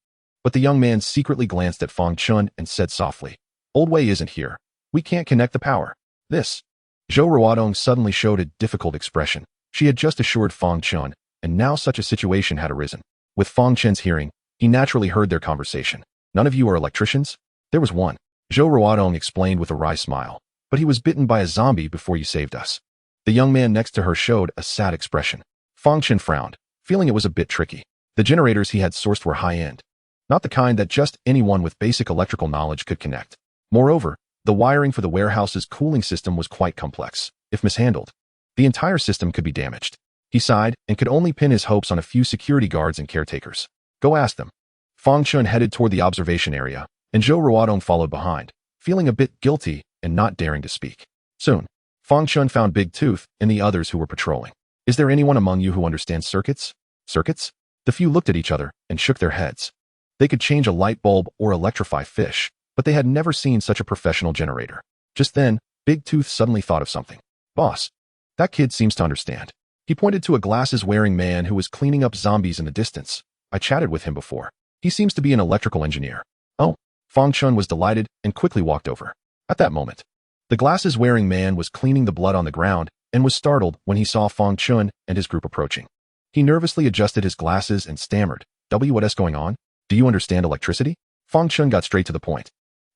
But the young man secretly glanced at Fang Chen and said softly, Old Wei isn't here. We can't connect the power. This. Zhou Ruodong suddenly showed a difficult expression. She had just assured Fang Chen, and now such a situation had arisen. With Fang Chen's hearing, he naturally heard their conversation. None of you are electricians? There was one. Zhou Ruodong explained with a wry smile. But he was bitten by a zombie before you saved us. The young man next to her showed a sad expression. Fang Chen frowned, feeling it was a bit tricky. The generators he had sourced were high-end, not the kind that just anyone with basic electrical knowledge could connect. Moreover, the wiring for the warehouse's cooling system was quite complex. If mishandled, the entire system could be damaged. He sighed and could only pin his hopes on a few security guards and caretakers. Go ask them. Fang Chen headed toward the observation area, and Zhou Ruodong followed behind, feeling a bit guilty and not daring to speak. Soon, Fang Chen found Big Tooth and the others who were patrolling. Is there anyone among you who understands circuits? Circuits? The few looked at each other and shook their heads. They could change a light bulb or electrify fish, but they had never seen such a professional generator. Just then, Big Tooth suddenly thought of something. Boss, that kid seems to understand. He pointed to a glasses-wearing man who was cleaning up zombies in the distance. I chatted with him before. He seems to be an electrical engineer. Oh, Fang Chen was delighted and quickly walked over. At that moment, the glasses-wearing man was cleaning the blood on the ground and was startled when he saw Fang Chen and his group approaching. He nervously adjusted his glasses and stammered, What's going on? Do you understand electricity? Fang Chen got straight to the point.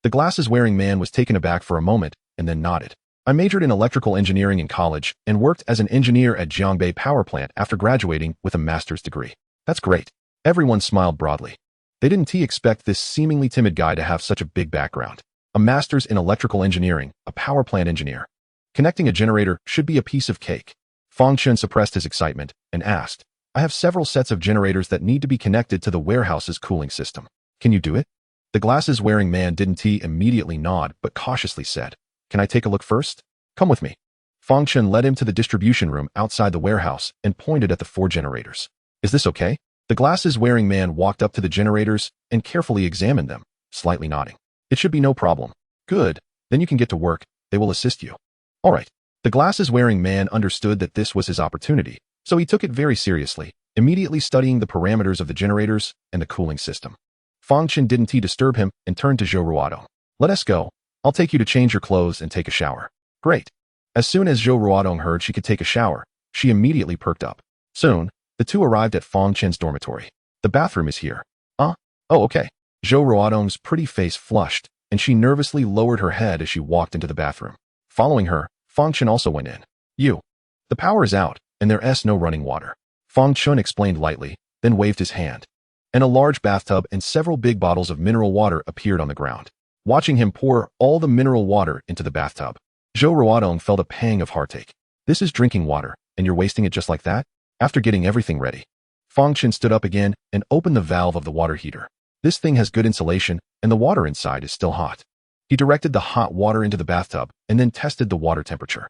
The glasses-wearing man was taken aback for a moment and then nodded. I majored in electrical engineering in college and worked as an engineer at Jiangbei Power Plant after graduating with a master's degree. That's great. Everyone smiled broadly. They didn't expect this seemingly timid guy to have such a big background. A master's in electrical engineering, a power plant engineer. Connecting a generator should be a piece of cake. Fang Chen suppressed his excitement and asked, I have several sets of generators that need to be connected to the warehouse's cooling system. Can you do it? The glasses-wearing man didn't immediately nod but cautiously said, Can I take a look first? Come with me. Fang Chen led him to the distribution room outside the warehouse and pointed at the 4 generators. Is this okay? The glasses-wearing man walked up to the generators and carefully examined them, slightly nodding. It should be no problem. Good. Then you can get to work. They will assist you. All right. The glasses-wearing man understood that this was his opportunity, so he took it very seriously, immediately studying the parameters of the generators and the cooling system. Fang Chen didn't disturb him and turned to Zhou Ruodong. Let us go. I'll take you to change your clothes and take a shower. Great. As soon as Zhou Ruodong heard she could take a shower, she immediately perked up. Soon, the two arrived at Fang Chen's dormitory. The bathroom is here. Oh, okay. Zhou Ruodong's pretty face flushed, and she nervously lowered her head as she walked into the bathroom. Following her, Fang Chen also went in. The power is out, and there's no running water. Fang Chen explained lightly, then waved his hand. And a large bathtub and several big bottles of mineral water appeared on the ground. Watching him pour all the mineral water into the bathtub, Zhou Ruodong felt a pang of heartache. This is drinking water, and you're wasting it just like that? After getting everything ready, Fang Chen stood up again and opened the valve of the water heater. This thing has good insulation, and the water inside is still hot. He directed the hot water into the bathtub and then tested the water temperature.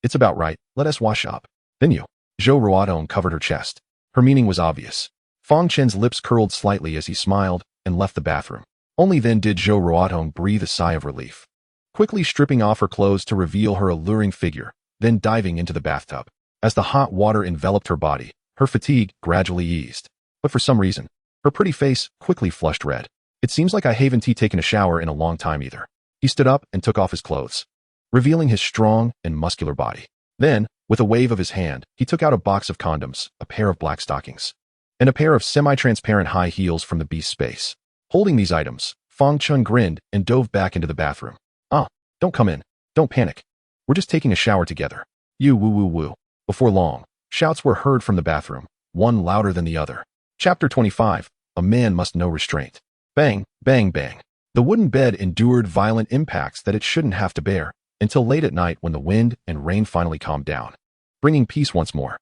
It's about right. Let us wash up. Then you. Zhou Ruodong covered her chest. Her meaning was obvious. Fang Chen's lips curled slightly as he smiled and left the bathroom. Only then did Zhou Ruodong breathe a sigh of relief. Quickly stripping off her clothes to reveal her alluring figure, then diving into the bathtub. As the hot water enveloped her body, her fatigue gradually eased. But for some reason, her pretty face quickly flushed red. It seems like I haven't taken a shower in a long time either. He stood up and took off his clothes, revealing his strong and muscular body. Then, with a wave of his hand, he took out a box of condoms, a pair of black stockings, and a pair of semi-transparent high heels from the beast space. Holding these items, Fang Chen grinned and dove back into the bathroom. Don't come in. Don't panic. We're just taking a shower together. You woo woo woo. Before long, shouts were heard from the bathroom, one louder than the other. Chapter 25. A man must know restraint. Bang, bang, bang. The wooden bed endured violent impacts that it shouldn't have to bear, until late at night when the wind and rain finally calmed down, bringing peace once more.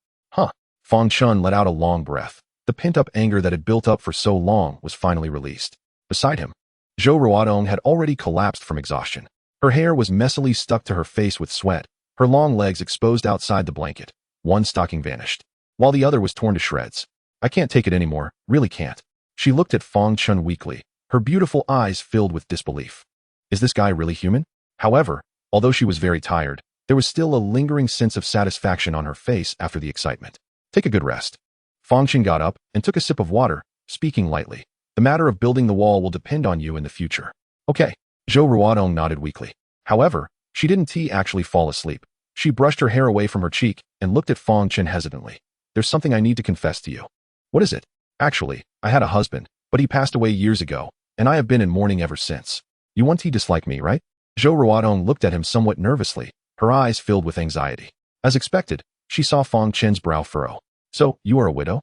Fang Chen let out a long breath. The pent-up anger that had built up for so long was finally released. Beside him, Zhou Ruodong had already collapsed from exhaustion. Her hair was messily stuck to her face with sweat, her long legs exposed outside the blanket. One stocking vanished, while the other was torn to shreds. I can't take it anymore, really can't. She looked at Fang Chen weakly, her beautiful eyes filled with disbelief. Is this guy really human? However, although she was very tired, there was still a lingering sense of satisfaction on her face after the excitement. Take a good rest. Fang Chen got up and took a sip of water, speaking lightly. The matter of building the wall will depend on you in the future. Okay. Zhou Ruodong nodded weakly. However, she didn't actually fall asleep. She brushed her hair away from her cheek and looked at Fang Chen hesitantly. There's something I need to confess to you. What is it? Actually, I had a husband, but he passed away years ago, and I have been in mourning ever since. You want to dislike me, right? Zhou Ruodong looked at him somewhat nervously, her eyes filled with anxiety. As expected, she saw Fang Chen's brow furrow. So, you are a widow?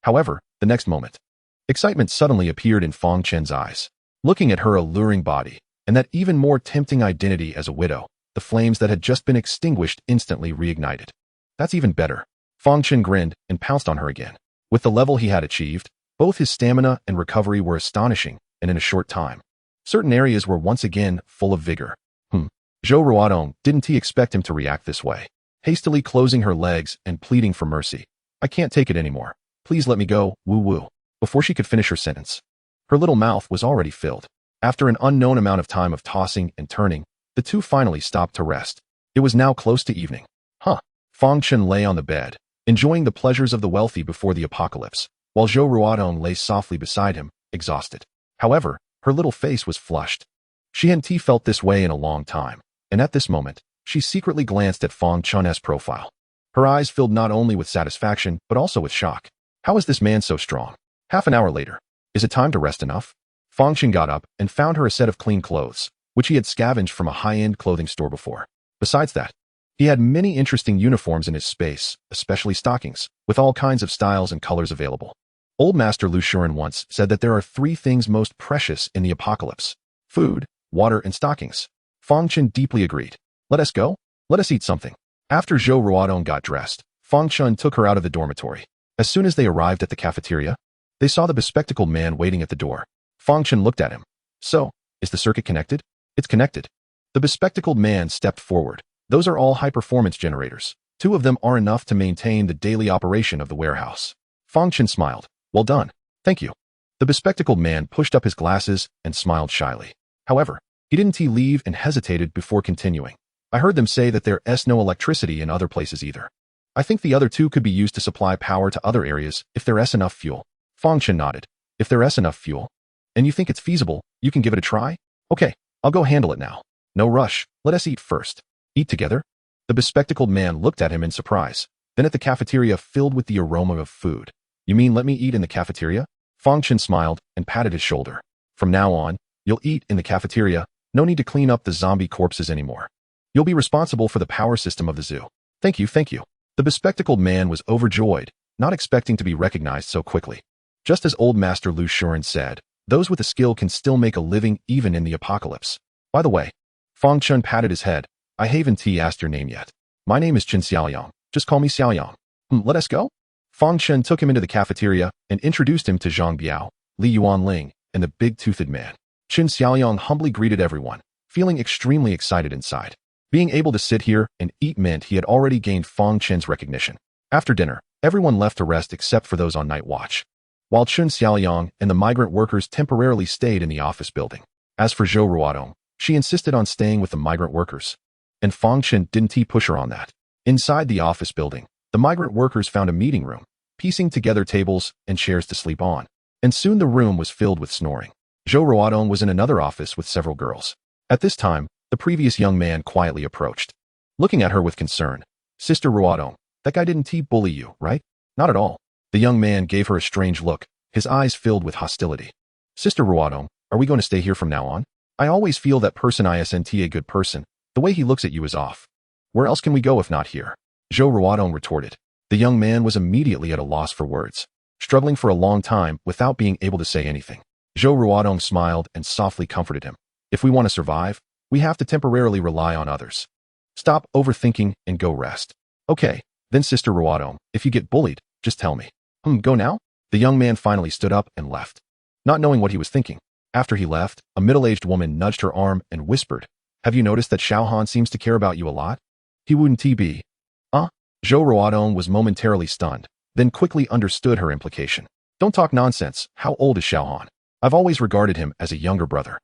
However, the next moment, excitement suddenly appeared in Fang Chen's eyes. Looking at her alluring body, and that even more tempting identity as a widow, the flames that had just been extinguished instantly reignited. That's even better. Fang Chen grinned and pounced on her again. With the level he had achieved, both his stamina and recovery were astonishing, and in a short time, certain areas were once again full of vigor. Zhou Ruodong didn't expect him to react this way. Hastily closing her legs and pleading for mercy. I can't take it anymore. Please let me go, woo woo. Before she could finish her sentence, her little mouth was already filled. After an unknown amount of time of tossing and turning, the two finally stopped to rest. It was now close to evening. Fang Chen lay on the bed, enjoying the pleasures of the wealthy before the apocalypse, while Zhou Ruodong lay softly beside him, exhausted. However, her little face was flushed. She hadn't felt this way in a long time, and at this moment, she secretly glanced at Fang Chen's profile. Her eyes filled not only with satisfaction, but also with shock. How is this man so strong? Half an hour later. Is it time to rest enough? Fang Chen got up and found her a set of clean clothes, which he had scavenged from a high-end clothing store before. Besides that, he had many interesting uniforms in his space, especially stockings, with all kinds of styles and colors available. Old Master Lu Shuren once said that there are 3 things most precious in the apocalypse: food, water, and stockings. Fang Chen deeply agreed. Let us go. Let us eat something. After Zhou Ruodong got dressed, Fang Chen took her out of the dormitory. As soon as they arrived at the cafeteria, they saw the bespectacled man waiting at the door. Fang Chen looked at him. So, is the circuit connected? It's connected. The bespectacled man stepped forward. Those are all high-performance generators. 2 of them are enough to maintain the daily operation of the warehouse. Fang Chen smiled. Well done. Thank you. The bespectacled man pushed up his glasses and smiled shyly. However, he didn't leave and hesitated before continuing. I heard them say that there's no electricity in other places either. I think the other two could be used to supply power to other areas if there's enough fuel. Fang Chen nodded. If there's enough fuel, and you think it's feasible, you can give it a try? Okay, I'll go handle it now. No rush, let us eat first. Eat together? The bespectacled man looked at him in surprise, then at the cafeteria filled with the aroma of food. You mean let me eat in the cafeteria? Fang Chen smiled and patted his shoulder. From now on, you'll eat in the cafeteria, no need to clean up the zombie corpses anymore. You'll be responsible for the power system of the zoo. Thank you, thank you. The bespectacled man was overjoyed, not expecting to be recognized so quickly. Just as old Master Lu Shuren said, those with a skill can still make a living even in the apocalypse. By the way, Fang Chen patted his head. I haven't asked your name yet. My name is Chen Xiaoyang. Just call me Xiaoyang. Let us go? Fang Chen took him into the cafeteria and introduced him to Zhang Biao, Li Yuanling, and the big-toothed man. Chen Xiaoyang humbly greeted everyone, feeling extremely excited inside. Being able to sit here and eat meant he had already gained Fang Chen's recognition. After dinner, everyone left to rest except for those on night watch, while Chen Xiaoyang and the migrant workers temporarily stayed in the office building. As for Zhou Ruodong, she insisted on staying with the migrant workers, and Fang Chen didn't push her on that. Inside the office building, the migrant workers found a meeting room, piecing together tables and chairs to sleep on, and soon the room was filled with snoring. Zhou Ruodong was in another office with several girls. At this time, the previous young man quietly approached, looking at her with concern. Sister Ruodong, that guy didn't bully you, right? Not at all. The young man gave her a strange look, his eyes filled with hostility. Sister Ruodong, are we going to stay here from now on? I always feel that person isn't a good person. The way he looks at you is off. Where else can we go if not here? Zhou Ruodong retorted. The young man was immediately at a loss for words, struggling for a long time without being able to say anything. Zhou Ruodong smiled and softly comforted him. If we want to survive, we have to temporarily rely on others. Stop overthinking and go rest. Okay, then Sister Ruodong, if you get bullied, just tell me. Go now? The young man finally stood up and left, not knowing what he was thinking. After he left, a middle-aged woman nudged her arm and whispered, have you noticed that Xiaohan seems to care about you a lot? He wouldn't be. Zhou Ruodong was momentarily stunned, then quickly understood her implication. Don't talk nonsense. How old is Xiaohan? I've always regarded him as a younger brother.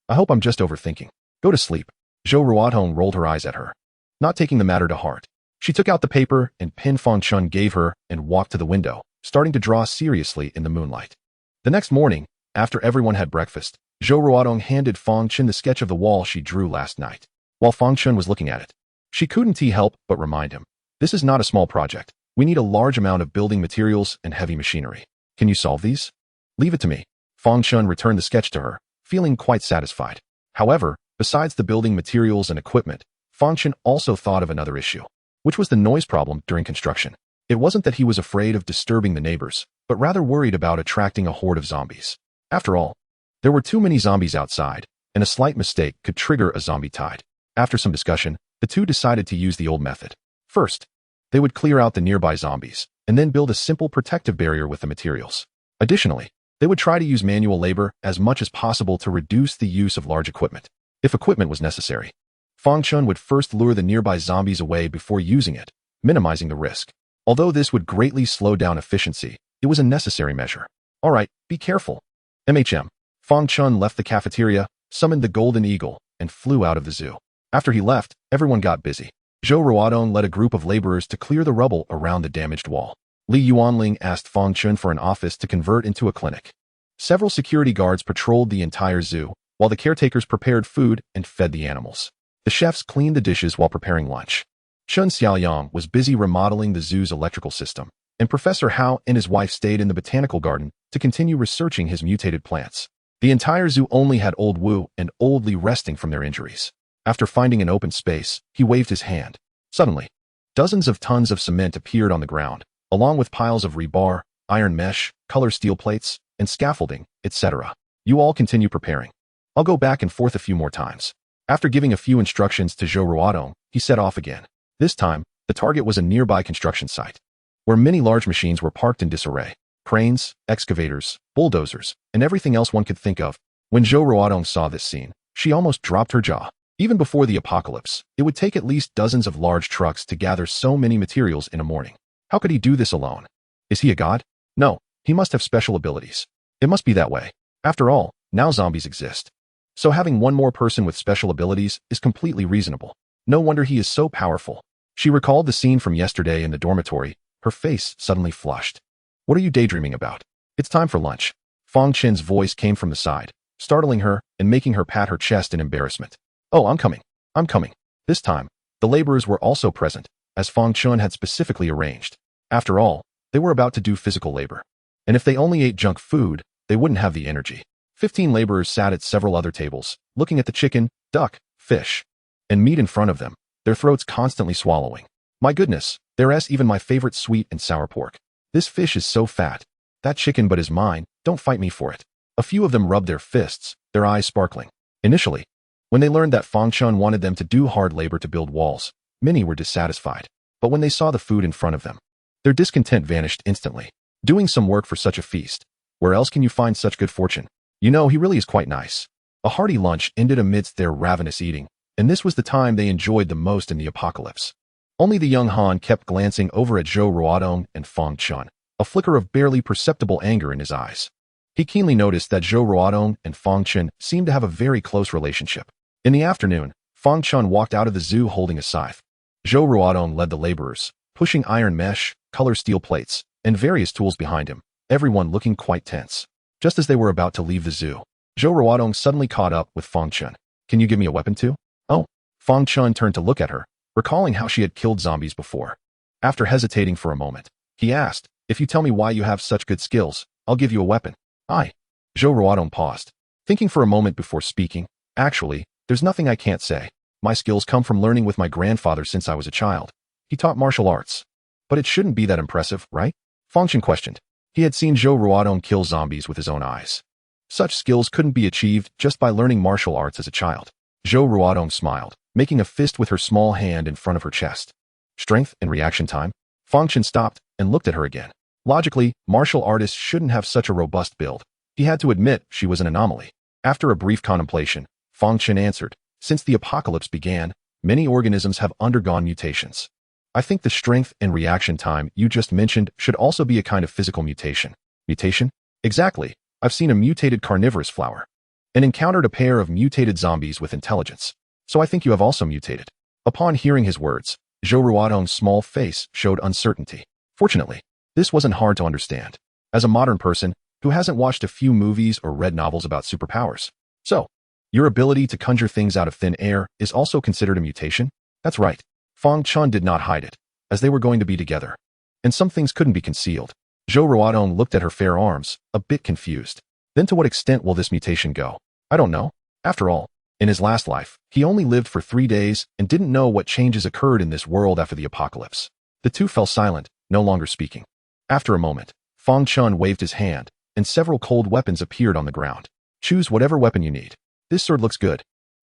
I hope I'm just overthinking. Go to sleep. Zhou Ruodong rolled her eyes at her, not taking the matter to heart. She took out the paper and pen Fang Chen gave her and walked to the window, starting to draw seriously in the moonlight. The next morning, after everyone had breakfast, Zhou Ruodong handed Fang Chen the sketch of the wall she drew last night. While Fang Chen was looking at it, she couldn't help but remind him, this is not a small project. We need a large amount of building materials and heavy machinery. Can you solve these? Leave it to me. Fang Chen returned the sketch to her, feeling quite satisfied. However, besides the building materials and equipment, Fang Chen also thought of another issue, which was the noise problem during construction. It wasn't that he was afraid of disturbing the neighbors, but rather worried about attracting a horde of zombies. After all, there were too many zombies outside, and a slight mistake could trigger a zombie tide. After some discussion, the two decided to use the old method. First, they would clear out the nearby zombies, and then build a simple protective barrier with the materials. Additionally, they would try to use manual labor as much as possible to reduce the use of large equipment, if equipment was necessary. Fang Chen would first lure the nearby zombies away before using it, minimizing the risk. Although this would greatly slow down efficiency, it was a necessary measure. All right, be careful. Fang Chen left the cafeteria, summoned the golden eagle, and flew out of the zoo. After he left, everyone got busy. Zhou Ruodong led a group of laborers to clear the rubble around the damaged wall. Li Yuanling asked Fang Chen for an office to convert into a clinic. Several security guards patrolled the entire zoo, while the caretakers prepared food and fed the animals. The chefs cleaned the dishes while preparing lunch. Chen Xiaoyang was busy remodeling the zoo's electrical system, and Professor Hao and his wife stayed in the botanical garden to continue researching his mutated plants. The entire zoo only had Old Wu and Old Li resting from their injuries. After finding an open space, he waved his hand. Suddenly, dozens of tons of cement appeared on the ground, along with piles of rebar, iron mesh, color steel plates, and scaffolding, etc. You all continue preparing. I'll go back and forth a few more times. After giving a few instructions to Zhou Ruodong, he set off again. This time, the target was a nearby construction site, where many large machines were parked in disarray. Cranes, excavators, bulldozers, and everything else one could think of. When Zhou Ruodong saw this scene, she almost dropped her jaw. Even before the apocalypse, it would take at least dozens of large trucks to gather so many materials in a morning. How could he do this alone? Is he a god? No, he must have special abilities. It must be that way. After all, now zombies exist. So having one more person with special abilities is completely reasonable. No wonder he is so powerful. She recalled the scene from yesterday in the dormitory. Her face suddenly flushed. What are you daydreaming about? It's time for lunch. Fang Chen's voice came from the side, startling her and making her pat her chest in embarrassment. Oh, I'm coming. I'm coming. This time, the laborers were also present, as Fang Chen had specifically arranged. After all, they were about to do physical labor. And if they only ate junk food, they wouldn't have the energy. 15 laborers sat at several other tables, looking at the chicken, duck, fish, and meat in front of them, their throats constantly swallowing. My goodness, there's even my favorite sweet and sour pork. This fish is so fat. That chicken but is mine, don't fight me for it. A few of them rubbed their fists, their eyes sparkling. Initially, when they learned that Fang Chen wanted them to do hard labor to build walls, many were dissatisfied. But when they saw the food in front of them, their discontent vanished instantly. Doing some work for such a feast. Where else can you find such good fortune? You know, he really is quite nice. A hearty lunch ended amidst their ravenous eating, and this was the time they enjoyed the most in the apocalypse. Only the young Han kept glancing over at Zhou Ruodong and Fang Chen, a flicker of barely perceptible anger in his eyes. He keenly noticed that Zhou Ruodong and Fang Chen seemed to have a very close relationship. In the afternoon, Fang Chen walked out of the zoo holding a scythe. Zhou Ruodong led the laborers, pushing iron mesh, color steel plates, and various tools behind him, everyone looking quite tense. Just as they were about to leave the zoo, Zhou Ruodong suddenly caught up with Fang Chen. Can you give me a weapon too? Oh. Fang Chen turned to look at her, recalling how she had killed zombies before. After hesitating for a moment, he asked, if you tell me why you have such good skills, I'll give you a weapon. Zhou Ruodong paused, thinking for a moment before speaking. Actually, there's nothing I can't say. My skills come from learning with my grandfather since I was a child. He taught martial arts. But it shouldn't be that impressive, right? Fang Chen questioned. He had seen Zhou Ruodong kill zombies with his own eyes. Such skills couldn't be achieved just by learning martial arts as a child. Zhou Ruodong smiled, making a fist with her small hand in front of her chest. Strength and reaction time? Fang Chen stopped and looked at her again. Logically, martial artists shouldn't have such a robust build. He had to admit she was an anomaly. After a brief contemplation, Fang Chen answered, since the apocalypse began, many organisms have undergone mutations. I think the strength and reaction time you just mentioned should also be a kind of physical mutation. Mutation? Exactly. I've seen a mutated carnivorous flower and encountered a pair of mutated zombies with intelligence. So I think you have also mutated. Upon hearing his words, Zhou Ruodong's small face showed uncertainty. Fortunately, this wasn't hard to understand. As a modern person who hasn't watched a few movies or read novels about superpowers. So, your ability to conjure things out of thin air is also considered a mutation? That's right. Fang Chen did not hide it, as they were going to be together. And some things couldn't be concealed. Zhou Ruodong looked at her fair arms, a bit confused. Then to what extent will this mutation go? I don't know. After all, in his last life, he only lived for 3 days and didn't know what changes occurred in this world after the apocalypse. The two fell silent, no longer speaking. After a moment, Fang Chen waved his hand, and several cold weapons appeared on the ground. Choose whatever weapon you need. This sword looks good.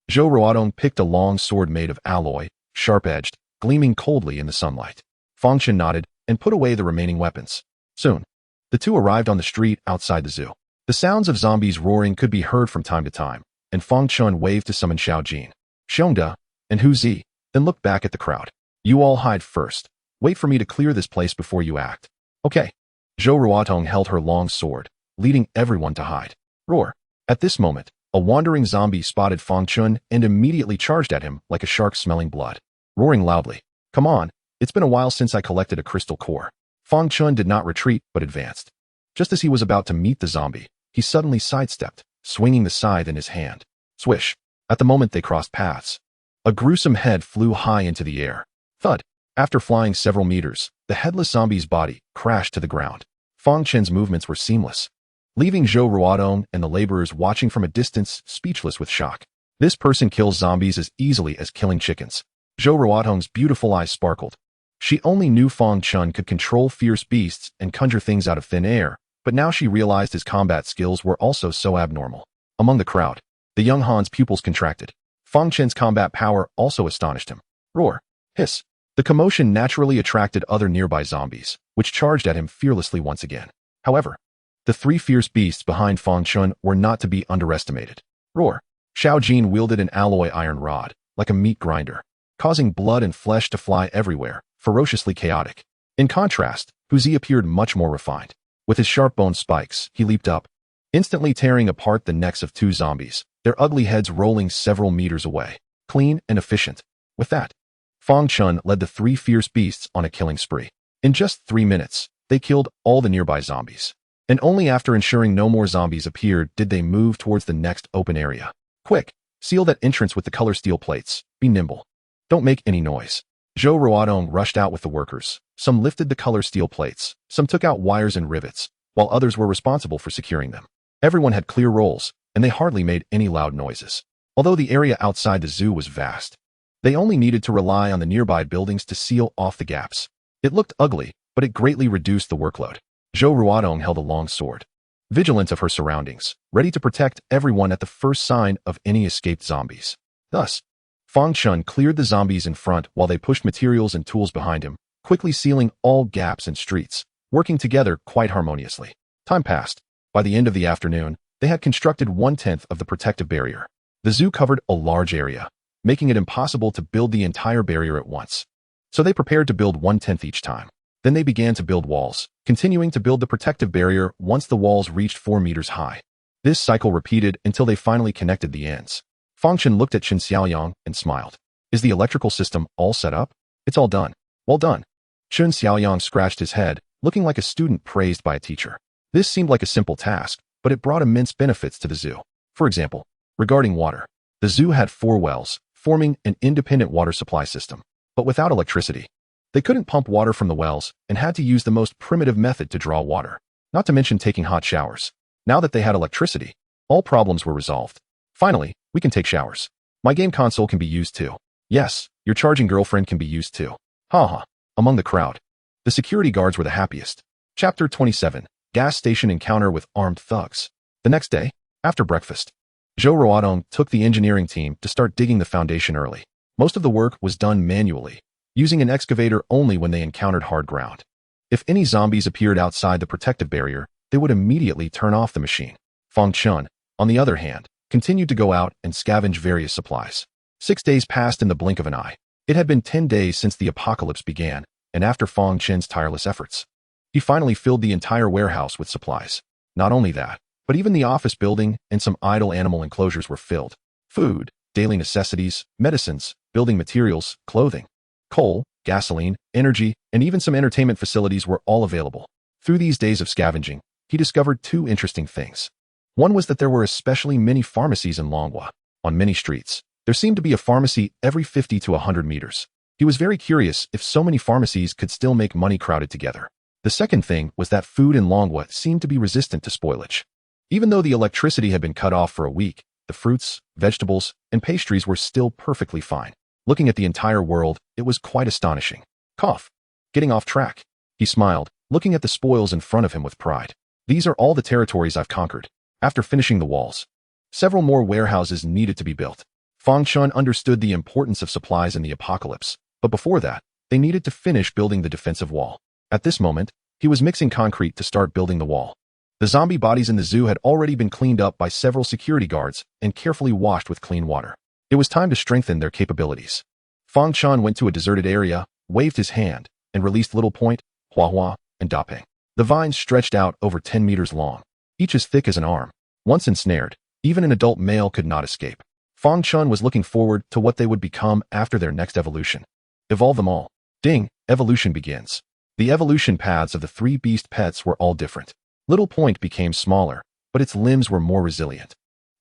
Zhou Ruodong picked a long sword made of alloy, sharp-edged, gleaming coldly in the sunlight. Fang Chen nodded and put away the remaining weapons. Soon, the two arrived on the street outside the zoo. The sounds of zombies roaring could be heard from time to time, and Fang Chen waved to summon Xiao Jin, Xiongda, and Hu Zi, then looked back at the crowd. You all hide first. Wait for me to clear this place before you act. Okay. Zhou Ruodong held her long sword, leading everyone to hide. Roar. At this moment, a wandering zombie spotted Fang Chen and immediately charged at him like a shark smelling blood, roaring loudly. Come on, it's been a while since I collected a crystal core. Fang Chen did not retreat but advanced. Just as he was about to meet the zombie, he suddenly sidestepped, swinging the scythe in his hand. Swish. At the moment they crossed paths, a gruesome head flew high into the air. Thud. After flying several meters, the headless zombie's body crashed to the ground. Fang Chen's movements were seamless, leaving Zhou Ruodong and the laborers watching from a distance, speechless with shock. This person kills zombies as easily as killing chickens. Zhou Ruodong's beautiful eyes sparkled. She only knew Fang Chen could control fierce beasts and conjure things out of thin air, but now she realized his combat skills were also so abnormal. Among the crowd, the young Han's pupils contracted. Fang Chen's combat power also astonished him. Roar. Hiss. The commotion naturally attracted other nearby zombies, which charged at him fearlessly once again. However, the 3 fierce beasts behind Fang Chen were not to be underestimated. Roar. Xiao Jin wielded an alloy iron rod, like a meat grinder, causing blood and flesh to fly everywhere, ferociously chaotic. In contrast, Hu Zi appeared much more refined. With his sharp-boned spikes, he leaped up, instantly tearing apart the necks of 2 zombies, their ugly heads rolling several meters away. Clean and efficient. With that, Fang Chen led the three fierce beasts on a killing spree. In just 3 minutes, they killed all the nearby zombies. And only after ensuring no more zombies appeared did they move towards the next open area. Quick, seal that entrance with the color steel plates. Be nimble. Don't make any noise. Zhou Ruodong rushed out with the workers. Some lifted the color steel plates, some took out wires and rivets, while others were responsible for securing them. Everyone had clear roles, and they hardly made any loud noises. Although the area outside the zoo was vast, they only needed to rely on the nearby buildings to seal off the gaps. It looked ugly, but it greatly reduced the workload. Zhou Ruodong held a long sword, vigilant of her surroundings, ready to protect everyone at the first sign of any escaped zombies. Thus, Fang Chen cleared the zombies in front while they pushed materials and tools behind him, quickly sealing all gaps and streets, working together quite harmoniously. Time passed. By the end of the afternoon, they had constructed 1/10 of the protective barrier. The zoo covered a large area, making it impossible to build the entire barrier at once. So they prepared to build 1/10 each time. Then they began to build walls, continuing to build the protective barrier once the walls reached 4 meters high. This cycle repeated until they finally connected the ends. Fang Chen looked at Chen Xiaoyang and smiled. Is the electrical system all set up? It's all done. Well done. Chen Xiaoyang scratched his head, looking like a student praised by a teacher. This seemed like a simple task, but it brought immense benefits to the zoo. For example, regarding water, the zoo had 4 wells, forming an independent water supply system. But without electricity, they couldn't pump water from the wells and had to use the most primitive method to draw water, not to mention taking hot showers. Now that they had electricity, all problems were resolved. Finally, we can take showers. My game console can be used too. Yes, your charging girlfriend can be used too. Ha. Among the crowd, the security guards were the happiest. Chapter 27, Gas Station Encounter with Armed Thugs. The next day, after breakfast, Zhou Ruodong took the engineering team to start digging the foundation early. Most of the work was done manually, using an excavator only when they encountered hard ground. If any zombies appeared outside the protective barrier, they would immediately turn off the machine. Fang Chen, on the other hand, continued to go out and scavenge various supplies. 6 days passed in the blink of an eye. It had been 10 days since the apocalypse began, and after Fang Chen's tireless efforts, he finally filled the entire warehouse with supplies. Not only that, but even the office building and some idle animal enclosures were filled. Food, daily necessities, medicines, building materials, clothing, coal, gasoline, energy, and even some entertainment facilities were all available. Through these days of scavenging, he discovered 2 interesting things. One was that there were especially many pharmacies in Longhua. On many streets, there seemed to be a pharmacy every 50 to 100 meters. He was very curious if so many pharmacies could still make money crowded together. The second thing was that food in Longhua seemed to be resistant to spoilage. Even though the electricity had been cut off for a week, the fruits, vegetables, and pastries were still perfectly fine. Looking at the entire world, it was quite astonishing. Cough. Getting off track. He smiled, looking at the spoils in front of him with pride. These are all the territories I've conquered. After finishing the walls, several more warehouses needed to be built. Fang Chen understood the importance of supplies in the apocalypse, but before that, they needed to finish building the defensive wall. At this moment, he was mixing concrete to start building the wall. The zombie bodies in the zoo had already been cleaned up by several security guards and carefully washed with clean water. It was time to strengthen their capabilities. Fang Chen went to a deserted area, waved his hand, and released Little Point, Hua, and Dapeng. The vines stretched out over 10 meters long, each as thick as an arm. Once ensnared, even an adult male could not escape. Fang Chen was looking forward to what they would become after their next evolution. Evolve them all. Ding, evolution begins. The evolution paths of the 3 beast pets were all different. Little Point became smaller, but its limbs were more resilient.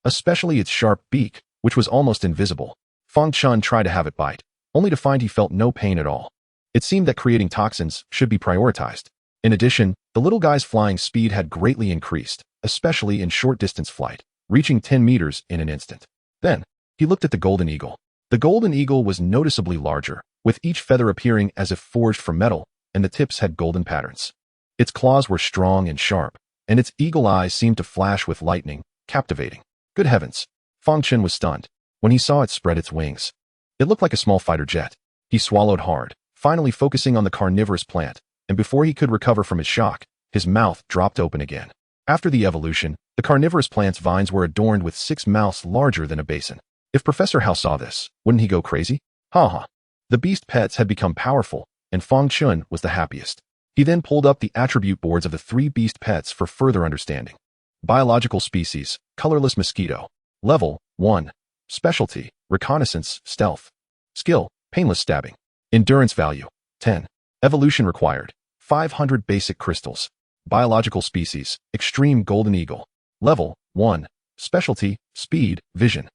Especially its sharp beak, which was almost invisible. Fang Chen tried to have it bite, only to find he felt no pain at all. It seemed that creating toxins should be prioritized. In addition, the little guy's flying speed had greatly increased, especially in short-distance flight, reaching 10 meters in an instant. Then, he looked at the golden eagle. The golden eagle was noticeably larger, with each feather appearing as if forged from metal, and the tips had golden patterns. Its claws were strong and sharp, and its eagle eyes seemed to flash with lightning, captivating. Good heavens! Fang Chen was stunned when he saw it spread its wings. It looked like a small fighter jet. He swallowed hard, finally focusing on the carnivorous plant, and before he could recover from his shock, his mouth dropped open again. After the evolution, the carnivorous plant's vines were adorned with 6 mouths larger than a basin. If Professor Hao saw this, wouldn't he go crazy? Ha. The beast pets had become powerful, and Fang Chen was the happiest. He then pulled up the attribute boards of the 3 beast pets for further understanding. Biological species, colorless mosquito. Level, 1. Specialty, reconnaissance, stealth. Skill, painless stabbing. Endurance value, 10. Evolution required, 500 basic crystals. Biological species, extreme golden eagle. Level, 1. Specialty, speed, vision.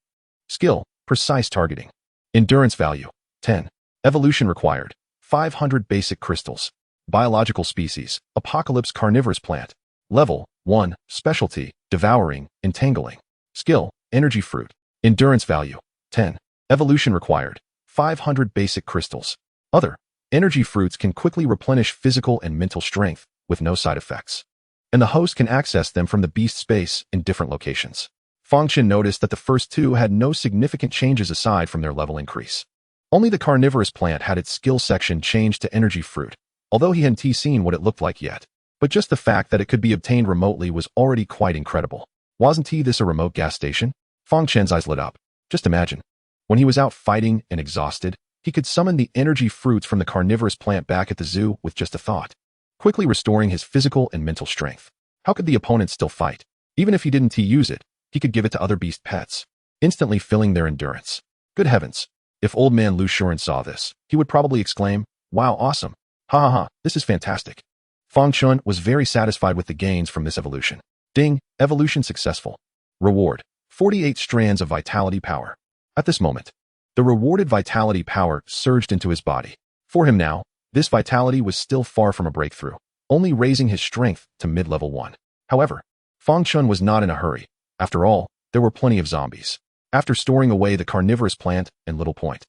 Skill, precise targeting. Endurance value, 10. Evolution required, 500 basic crystals. Biological species, apocalypse carnivorous plant. Level, 1. Specialty, devouring, entangling. Skill, energy fruit. Endurance value, 10. Evolution required, 500 basic crystals. Other, energy fruits can quickly replenish physical and mental strength with no side effects. And the host can access them from the beast space in different locations. Fang Chen noticed that the first two had no significant changes aside from their level increase. Only the carnivorous plant had its skill section changed to energy fruit, although he hadn't seen what it looked like yet. But just the fact that it could be obtained remotely was already quite incredible. Wasn't this a remote gas station? Fang Chen's eyes lit up. Just imagine. When he was out fighting and exhausted, he could summon the energy fruits from the carnivorous plant back at the zoo with just a thought, quickly restoring his physical and mental strength. How could the opponent still fight? Even if he didn't use it, he could give it to other beast pets, instantly filling their endurance. Good heavens. If old man Lu Shuren saw this, he would probably exclaim, "Wow, awesome. Ha ha ha, this is fantastic." Fang Chen was very satisfied with the gains from this evolution. Ding, evolution successful. Reward, 48 strands of vitality power. At this moment, the rewarded vitality power surged into his body. For him now, this vitality was still far from a breakthrough, only raising his strength to mid-level 1. However, Fang Chen was not in a hurry. After all, there were plenty of zombies. After storing away the carnivorous plant and Little Point,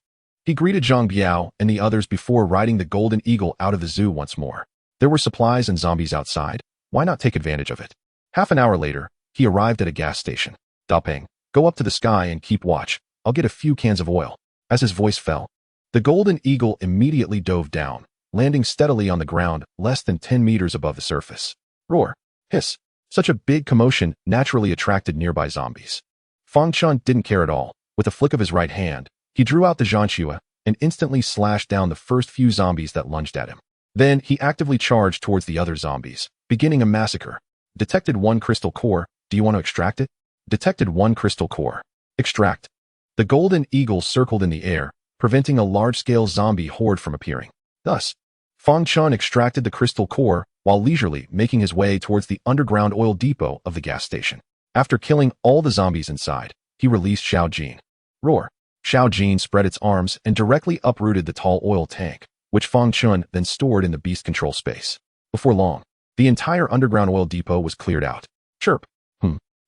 he greeted Zhang Biao and the others before riding the golden eagle out of the zoo once more. There were supplies and zombies outside. Why not take advantage of it? Half an hour later, he arrived at a gas station. Dapeng, go up to the sky and keep watch. I'll get a few cans of oil. As his voice fell, the golden eagle immediately dove down, landing steadily on the ground less than 10 meters above the surface. Roar. Hiss. Such a big commotion naturally attracted nearby zombies. Fang Chen didn't care at all. With a flick of his right hand, he drew out the Zhanxue and instantly slashed down the first few zombies that lunged at him. Then he actively charged towards the other zombies, beginning a massacre. Detected 1 crystal core. Do you want to extract it? Detected 1 crystal core. Extract. The golden eagle circled in the air, preventing a large-scale zombie horde from appearing. Thus, Fang Chen extracted the crystal core while leisurely making his way towards the underground oil depot of the gas station. After killing all the zombies inside, he released Xiao Jin. Roar. Xiao Jin spread its arms and directly uprooted the tall oil tank, which Fang Chen then stored in the beast control space. Before long, the entire underground oil depot was cleared out. Chirp.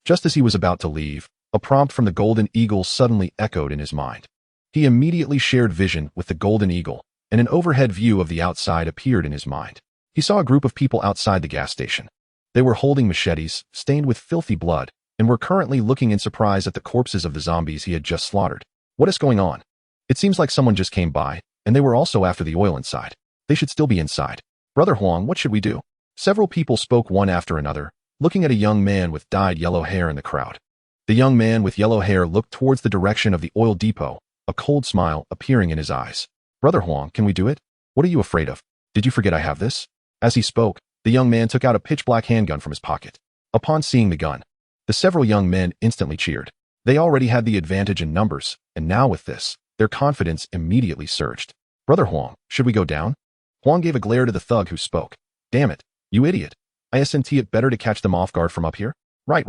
Just as he was about to leave, a prompt from the golden eagle suddenly echoed in his mind. He immediately shared vision with the golden eagle, and an overhead view of the outside appeared in his mind. He saw a group of people outside the gas station. They were holding machetes, stained with filthy blood, and were currently looking in surprise at the corpses of the zombies he had just slaughtered. What is going on? It seems like someone just came by, and they were also after the oil inside. They should still be inside. Brother Huang, what should we do? Several people spoke one after another, looking at a young man with dyed yellow hair in the crowd. The young man with yellow hair looked towards the direction of the oil depot, a cold smile appearing in his eyes. Brother Huang, can we do it? What are you afraid of? Did you forget I have this? As he spoke, the young man took out a pitch-black handgun from his pocket. Upon seeing the gun, the several young men instantly cheered. They already had the advantage in numbers, and now with this, their confidence immediately surged. Brother Huang, should we go down? Huang gave a glare to the thug who spoke. Damn it, you idiot. Isn't it better to catch them off guard from up here? Right.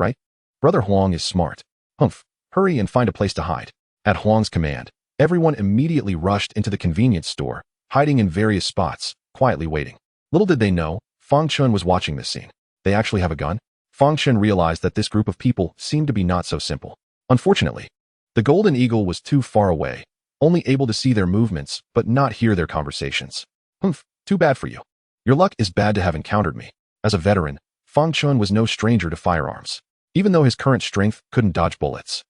Brother Huang is smart. Humph, hurry and find a place to hide. At Huang's command, everyone immediately rushed into the convenience store, hiding in various spots, quietly waiting. Little did they know, Fang Chen was watching this scene. They actually have a gun? Fang Chen realized that this group of people seemed to be not so simple. Unfortunately, the golden eagle was too far away, only able to see their movements, but not hear their conversations. Humph, too bad for you. Your luck is bad to have encountered me. As a veteran, Fang Chen was no stranger to firearms, even though his current strength couldn't dodge bullets.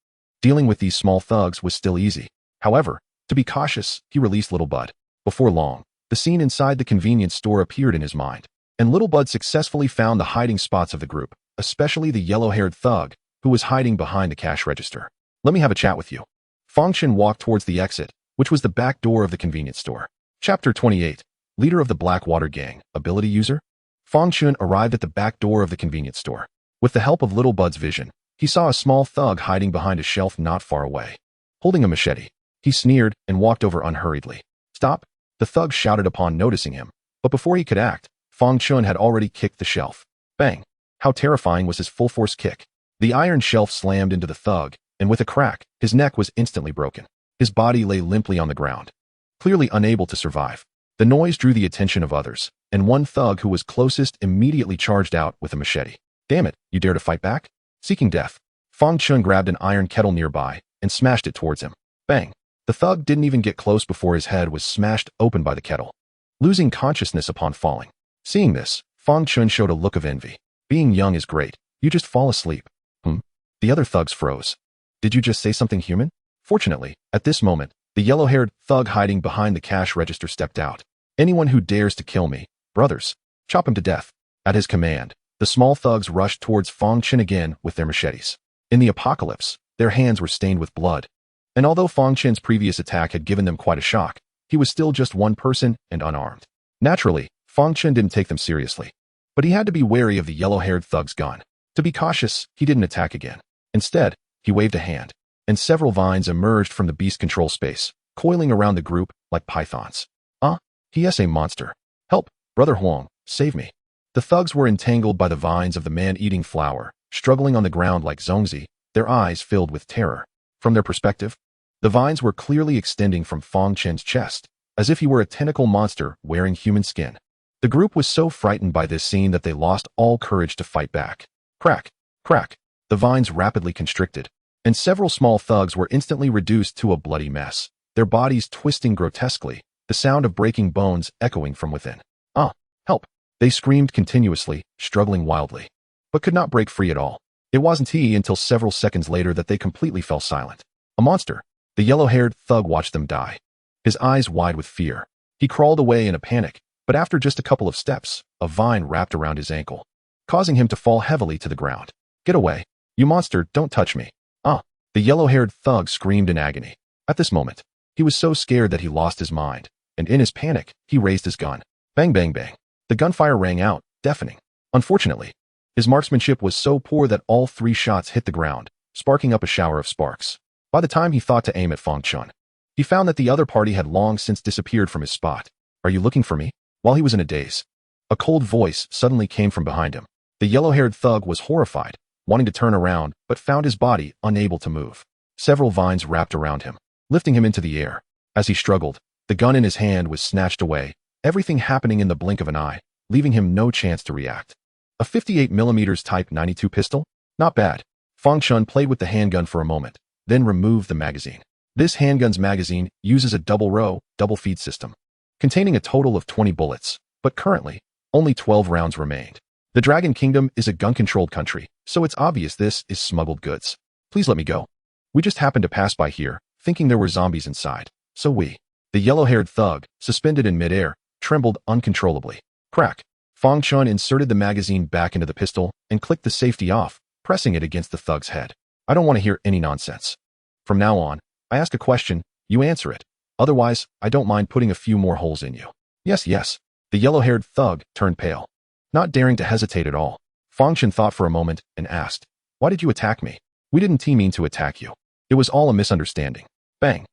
Dealing with these small thugs was still easy. However, to be cautious, he released Little Bud. Before long, the scene inside the convenience store appeared in his mind, and Little Bud successfully found the hiding spots of the group, especially the yellow-haired thug, who was hiding behind the cash register. Let me have a chat with you. Fang Chen walked towards the exit, which was the back door of the convenience store. Chapter 28. Leader of the Blackwater Gang, Ability User? Fang Chen arrived at the back door of the convenience store. With the help of Little Bud's vision, he saw a small thug hiding behind a shelf not far away. Holding a machete, he sneered and walked over unhurriedly. "Stop!" the thug shouted upon noticing him, but before he could act, Fang Chen had already kicked the shelf. Bang! How terrifying was his full-force kick. The iron shelf slammed into the thug, and with a crack, his neck was instantly broken. His body lay limply on the ground, clearly unable to survive. The noise drew the attention of others, and one thug who was closest immediately charged out with a machete. "Damn it, you dare to fight back?" Seeking death, Fang Chen grabbed an iron kettle nearby and smashed it towards him. Bang! The thug didn't even get close before his head was smashed open by the kettle, losing consciousness upon falling. Seeing this, Fang Chen showed a look of envy. "Being young is great. You just fall asleep." The other thugs froze. "Did you just say something human?" Fortunately, at this moment, the yellow-haired thug hiding behind the cash register stepped out. "Anyone who dares to kill me, brothers, chop him to death." At his command, the small thugs rushed towards Fang Chen again with their machetes. In the apocalypse, their hands were stained with blood. And although Fang Chen's previous attack had given them quite a shock, he was still just one person and unarmed. Naturally, Fang Chen didn't take them seriously. But he had to be wary of the yellow-haired thug's gun. To be cautious, he didn't attack again. Instead, he waved a hand, and several vines emerged from the beast control space, coiling around the group like pythons. He is a monster. Help, Brother Huang, save me." The thugs were entangled by the vines of the man-eating flower, struggling on the ground like Zongzi, their eyes filled with terror. From their perspective, the vines were clearly extending from Fang Chen's chest, as if he were a tentacle monster wearing human skin. The group was so frightened by this scene that they lost all courage to fight back. Crack, crack. The vines rapidly constricted, and several small thugs were instantly reduced to a bloody mess, their bodies twisting grotesquely, the sound of breaking bones echoing from within. Help! They screamed continuously, struggling wildly, but could not break free at all. It wasn't until several seconds later that they completely fell silent. A monster! The yellow-haired thug watched them die, his eyes wide with fear. He crawled away in a panic, but after just a couple of steps, a vine wrapped around his ankle, causing him to fall heavily to the ground. "Get away! You monster, don't touch me!" The yellow-haired thug screamed in agony. At this moment, he was so scared that he lost his mind, and in his panic, he raised his gun. Bang, bang, bang. The gunfire rang out, deafening. Unfortunately, his marksmanship was so poor that all 3 shots hit the ground, sparking up a shower of sparks. By the time he thought to aim at Fang Chen, he found that the other party had long since disappeared from his spot. "Are you looking for me?" While he was in a daze, a cold voice suddenly came from behind him. The yellow-haired thug was horrified, wanting to turn around, but found his body unable to move. Several vines wrapped around him, lifting him into the air. As he struggled, the gun in his hand was snatched away, everything happening in the blink of an eye, leaving him no chance to react. A 58mm Type 92 pistol? Not bad. Fang Chen played with the handgun for a moment, then removed the magazine. This handgun's magazine uses a double-row, double-feed system, containing a total of 20 bullets, but currently, only 12 rounds remained. The Dragon Kingdom is a gun-controlled country, so it's obvious this is smuggled goods. "Please let me go. We just happened to pass by here, thinking there were zombies inside, so we..." The yellow-haired thug, suspended in midair, trembled uncontrollably. Crack. Fang Chen inserted the magazine back into the pistol and clicked the safety off, pressing it against the thug's head. "I don't want to hear any nonsense. From now on, I ask a question, you answer it. Otherwise, I don't mind putting a few more holes in you." Yes. The yellow-haired thug turned pale, not daring to hesitate at all. Fang Chen thought for a moment and asked, "Why did you attack me?" "We didn't mean to attack you. It was all a misunderstanding." Bang.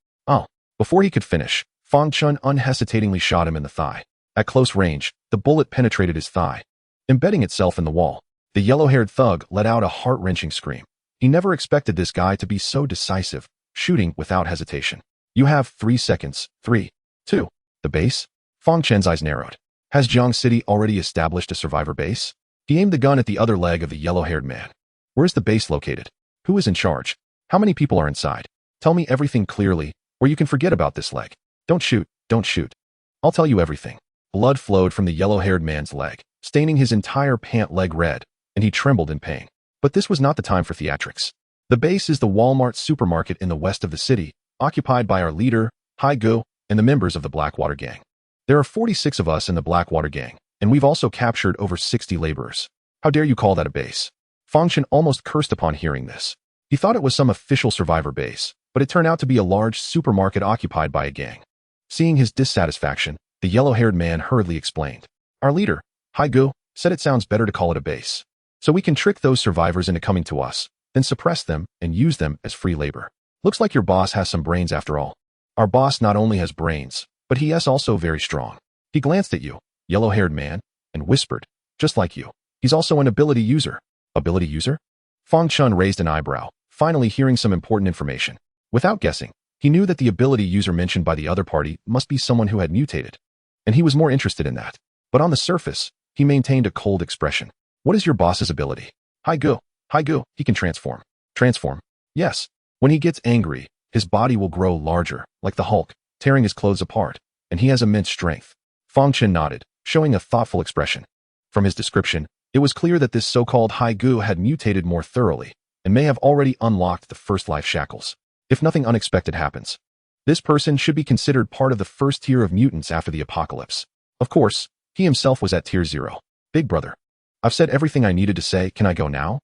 Before he could finish, Fang Chen unhesitatingly shot him in the thigh. At close range, the bullet penetrated his thigh, embedding itself in the wall. The yellow-haired thug let out a heart-wrenching scream. He never expected this guy to be so decisive, shooting without hesitation. "You have 3 seconds. 3, 2. The base?" Fang Chen's eyes narrowed. Has Jiang City already established a survivor base? He aimed the gun at the other leg of the yellow-haired man. "Where's the base located? Who is in charge? How many people are inside? Tell me everything clearly, or you can forget about this leg. Don't shoot, don't shoot. I'll tell you everything." Blood flowed from the yellow-haired man's leg, staining his entire pant leg red, and he trembled in pain. But this was not the time for theatrics. The base is the Walmart supermarket in the west of the city, occupied by our leader, Haigu, and the members of the Blackwater Gang. There are 46 of us in the Blackwater Gang, and we've also captured over 60 laborers. How dare you call that a base? Fang Chen almost cursed upon hearing this. He thought it was some official survivor base, but it turned out to be a large supermarket occupied by a gang. Seeing his dissatisfaction, the yellow-haired man hurriedly explained. "Our leader, Haigu, said it sounds better to call it a base. So we can trick those survivors into coming to us, then suppress them and use them as free labor. Looks like your boss has some brains after all." "Our boss not only has brains, but he is also very strong. He glanced at you, yellow-haired man, and whispered, just like you. He's also an ability user. Ability user? Fang Chen raised an eyebrow, finally hearing some important information. Without guessing, he knew that the ability user mentioned by the other party must be someone who had mutated, and he was more interested in that. But on the surface, he maintained a cold expression. What is your boss's ability? Haigu. Haigu, he can transform. Transform? Yes. When he gets angry, his body will grow larger, like the Hulk, tearing his clothes apart, and he has immense strength. Fang Chen nodded, showing a thoughtful expression. From his description, it was clear that this so-called Haigu had mutated more thoroughly, and may have already unlocked the first life shackles. If nothing unexpected happens, this person should be considered part of the first tier of mutants after the apocalypse. Of course, he himself was at tier 0. Big brother. I've said everything I needed to say, can I go now?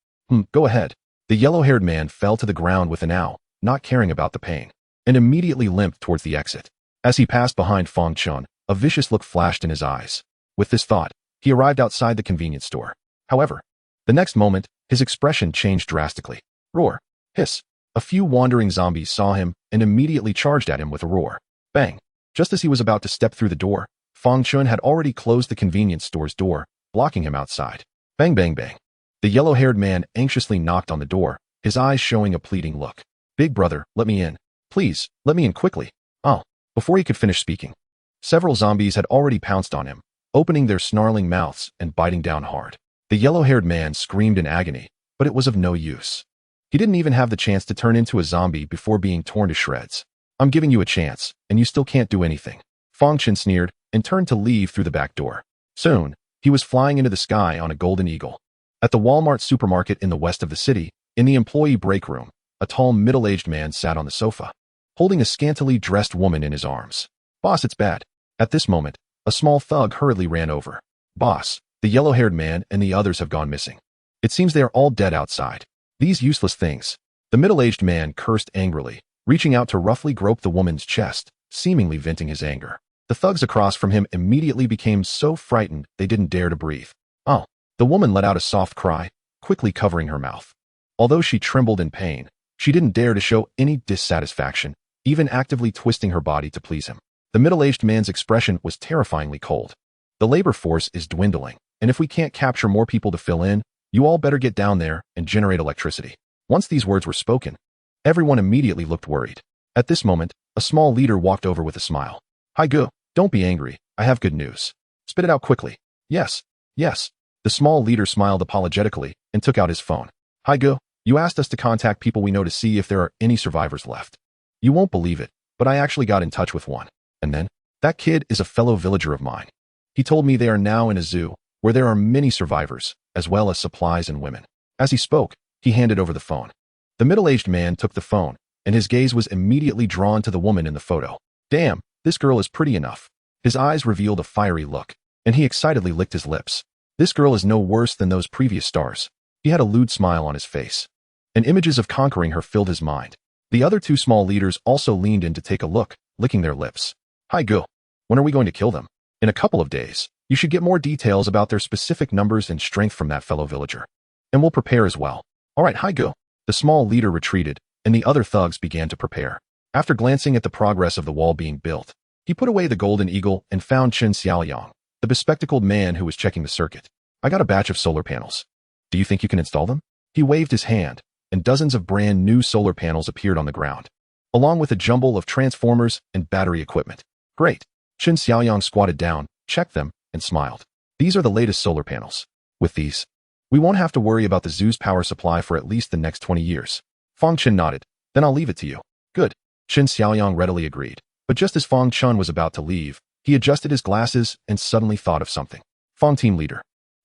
Go ahead. The yellow-haired man fell to the ground with an ow, not caring about the pain, and immediately limped towards the exit. As he passed behind Fang Chen, a vicious look flashed in his eyes. With this thought, he arrived outside the convenience store. However, the next moment, his expression changed drastically. Roar. Hiss. A few wandering zombies saw him and immediately charged at him with a roar. Bang. Just as he was about to step through the door, Fang Chen had already closed the convenience store's door, blocking him outside. Bang bang bang. The yellow-haired man anxiously knocked on the door, his eyes showing a pleading look. Big brother, let me in. Please, let me in quickly. Oh. Before he could finish speaking, several zombies had already pounced on him, opening their snarling mouths and biting down hard. The yellow-haired man screamed in agony, but it was of no use. He didn't even have the chance to turn into a zombie before being torn to shreds. I'm giving you a chance, and you still can't do anything. Fang Chen sneered and turned to leave through the back door. Soon, he was flying into the sky on a golden eagle. At the Walmart supermarket in the west of the city, in the employee break room, a tall middle-aged man sat on the sofa, holding a scantily dressed woman in his arms. Boss, it's bad. At this moment, a small thug hurriedly ran over. Boss, the yellow-haired man and the others have gone missing. It seems they are all dead outside. These useless things. The middle-aged man cursed angrily, reaching out to roughly grope the woman's chest, seemingly venting his anger. The thugs across from him immediately became so frightened they didn't dare to breathe. Oh. The woman let out a soft cry, quickly covering her mouth. Although she trembled in pain, she didn't dare to show any dissatisfaction, even actively twisting her body to please him. The middle-aged man's expression was terrifyingly cold. The labor force is dwindling, and if we can't capture more people to fill in, you all better get down there and generate electricity. Once these words were spoken, everyone immediately looked worried. At this moment, a small leader walked over with a smile. Haigu, don't be angry. I have good news. Spit it out quickly. Yes. Yes. The small leader smiled apologetically and took out his phone. Haigu, you asked us to contact people we know to see if there are any survivors left. You won't believe it, but I actually got in touch with one. And then, that kid is a fellow villager of mine. He told me they are now in a zoo, where there are many survivors, as well as supplies and women. As he spoke, he handed over the phone. The middle-aged man took the phone, and his gaze was immediately drawn to the woman in the photo. Damn, this girl is pretty enough. His eyes revealed a fiery look, and he excitedly licked his lips. This girl is no worse than those previous stars. He had a lewd smile on his face, and images of conquering her filled his mind. The other two small leaders also leaned in to take a look, licking their lips. Haigu, when are we going to kill them? In a couple of days. You should get more details about their specific numbers and strength from that fellow villager. And we'll prepare as well. All right, Haigu. The small leader retreated, and the other thugs began to prepare. After glancing at the progress of the wall being built, he put away the golden eagle and found Chen Xiaoyang, the bespectacled man who was checking the circuit. I got a batch of solar panels. Do you think you can install them? He waved his hand, and dozens of brand new solar panels appeared on the ground, along with a jumble of transformers and battery equipment. Great. Chen Xiaoyang squatted down, checked them, and smiled. These are the latest solar panels. With these, we won't have to worry about the zoo's power supply for at least the next 20 years. Fang Chen nodded. Then I'll leave it to you. Good. Chen Xiaoyang readily agreed. But just as Fang Chen was about to leave, he adjusted his glasses and suddenly thought of something. Fang team leader,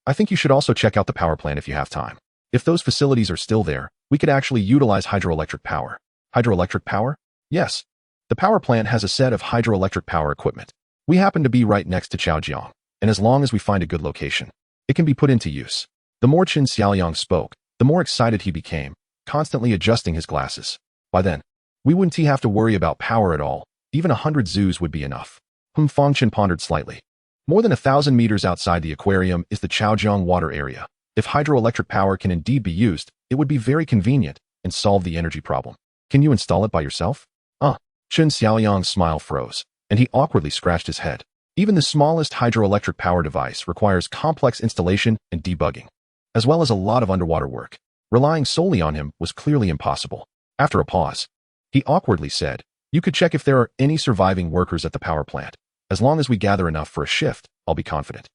I think you should also check out the power plant if you have time. If those facilities are still there, we could actually utilize hydroelectric power. Hydroelectric power? Yes. The power plant has a set of hydroelectric power equipment. We happen to be right next to Chaojiang, and as long as we find a good location, it can be put into use. The more Chen Xiaoyang spoke, the more excited he became, constantly adjusting his glasses. By then, we wouldn't have to worry about power at all. Even 100 zoos would be enough. Fang Chen pondered slightly. More than 1,000 meters outside the aquarium is the Chaojiang water area. If hydroelectric power can indeed be used, it would be very convenient and solve the energy problem. Can you install it by yourself? Chen Xiaoyang's smile froze. and he awkwardly scratched his head. Even the smallest hydroelectric power device requires complex installation and debugging, as well as a lot of underwater work. Relying solely on him was clearly impossible. After a pause, he awkwardly said, "You could check if there are any surviving workers at the power plant. As long as we gather enough for a shift, I'll be confident."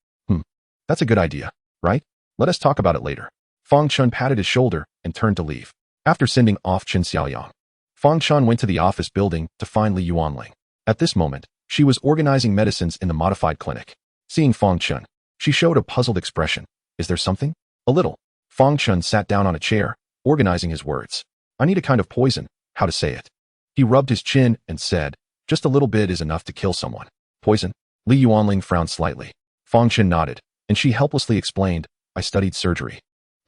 That's a good idea, right? Let us talk about it later. Fang Chen patted his shoulder and turned to leave. After sending off Chen Xiaoyang, Fang Chen went to the office building to find Li Yuanling. At this moment, she was organizing medicines in the modified clinic. Seeing Fang Chen, she showed a puzzled expression. "Is there something?" "A little." Fang Chen sat down on a chair, organizing his words. "I need a kind of poison, how to say it." He rubbed his chin and said, "Just a little bit is enough to kill someone." "Poison?" Li Yuanling frowned slightly. Fang Chen nodded, and she helplessly explained, "I studied surgery,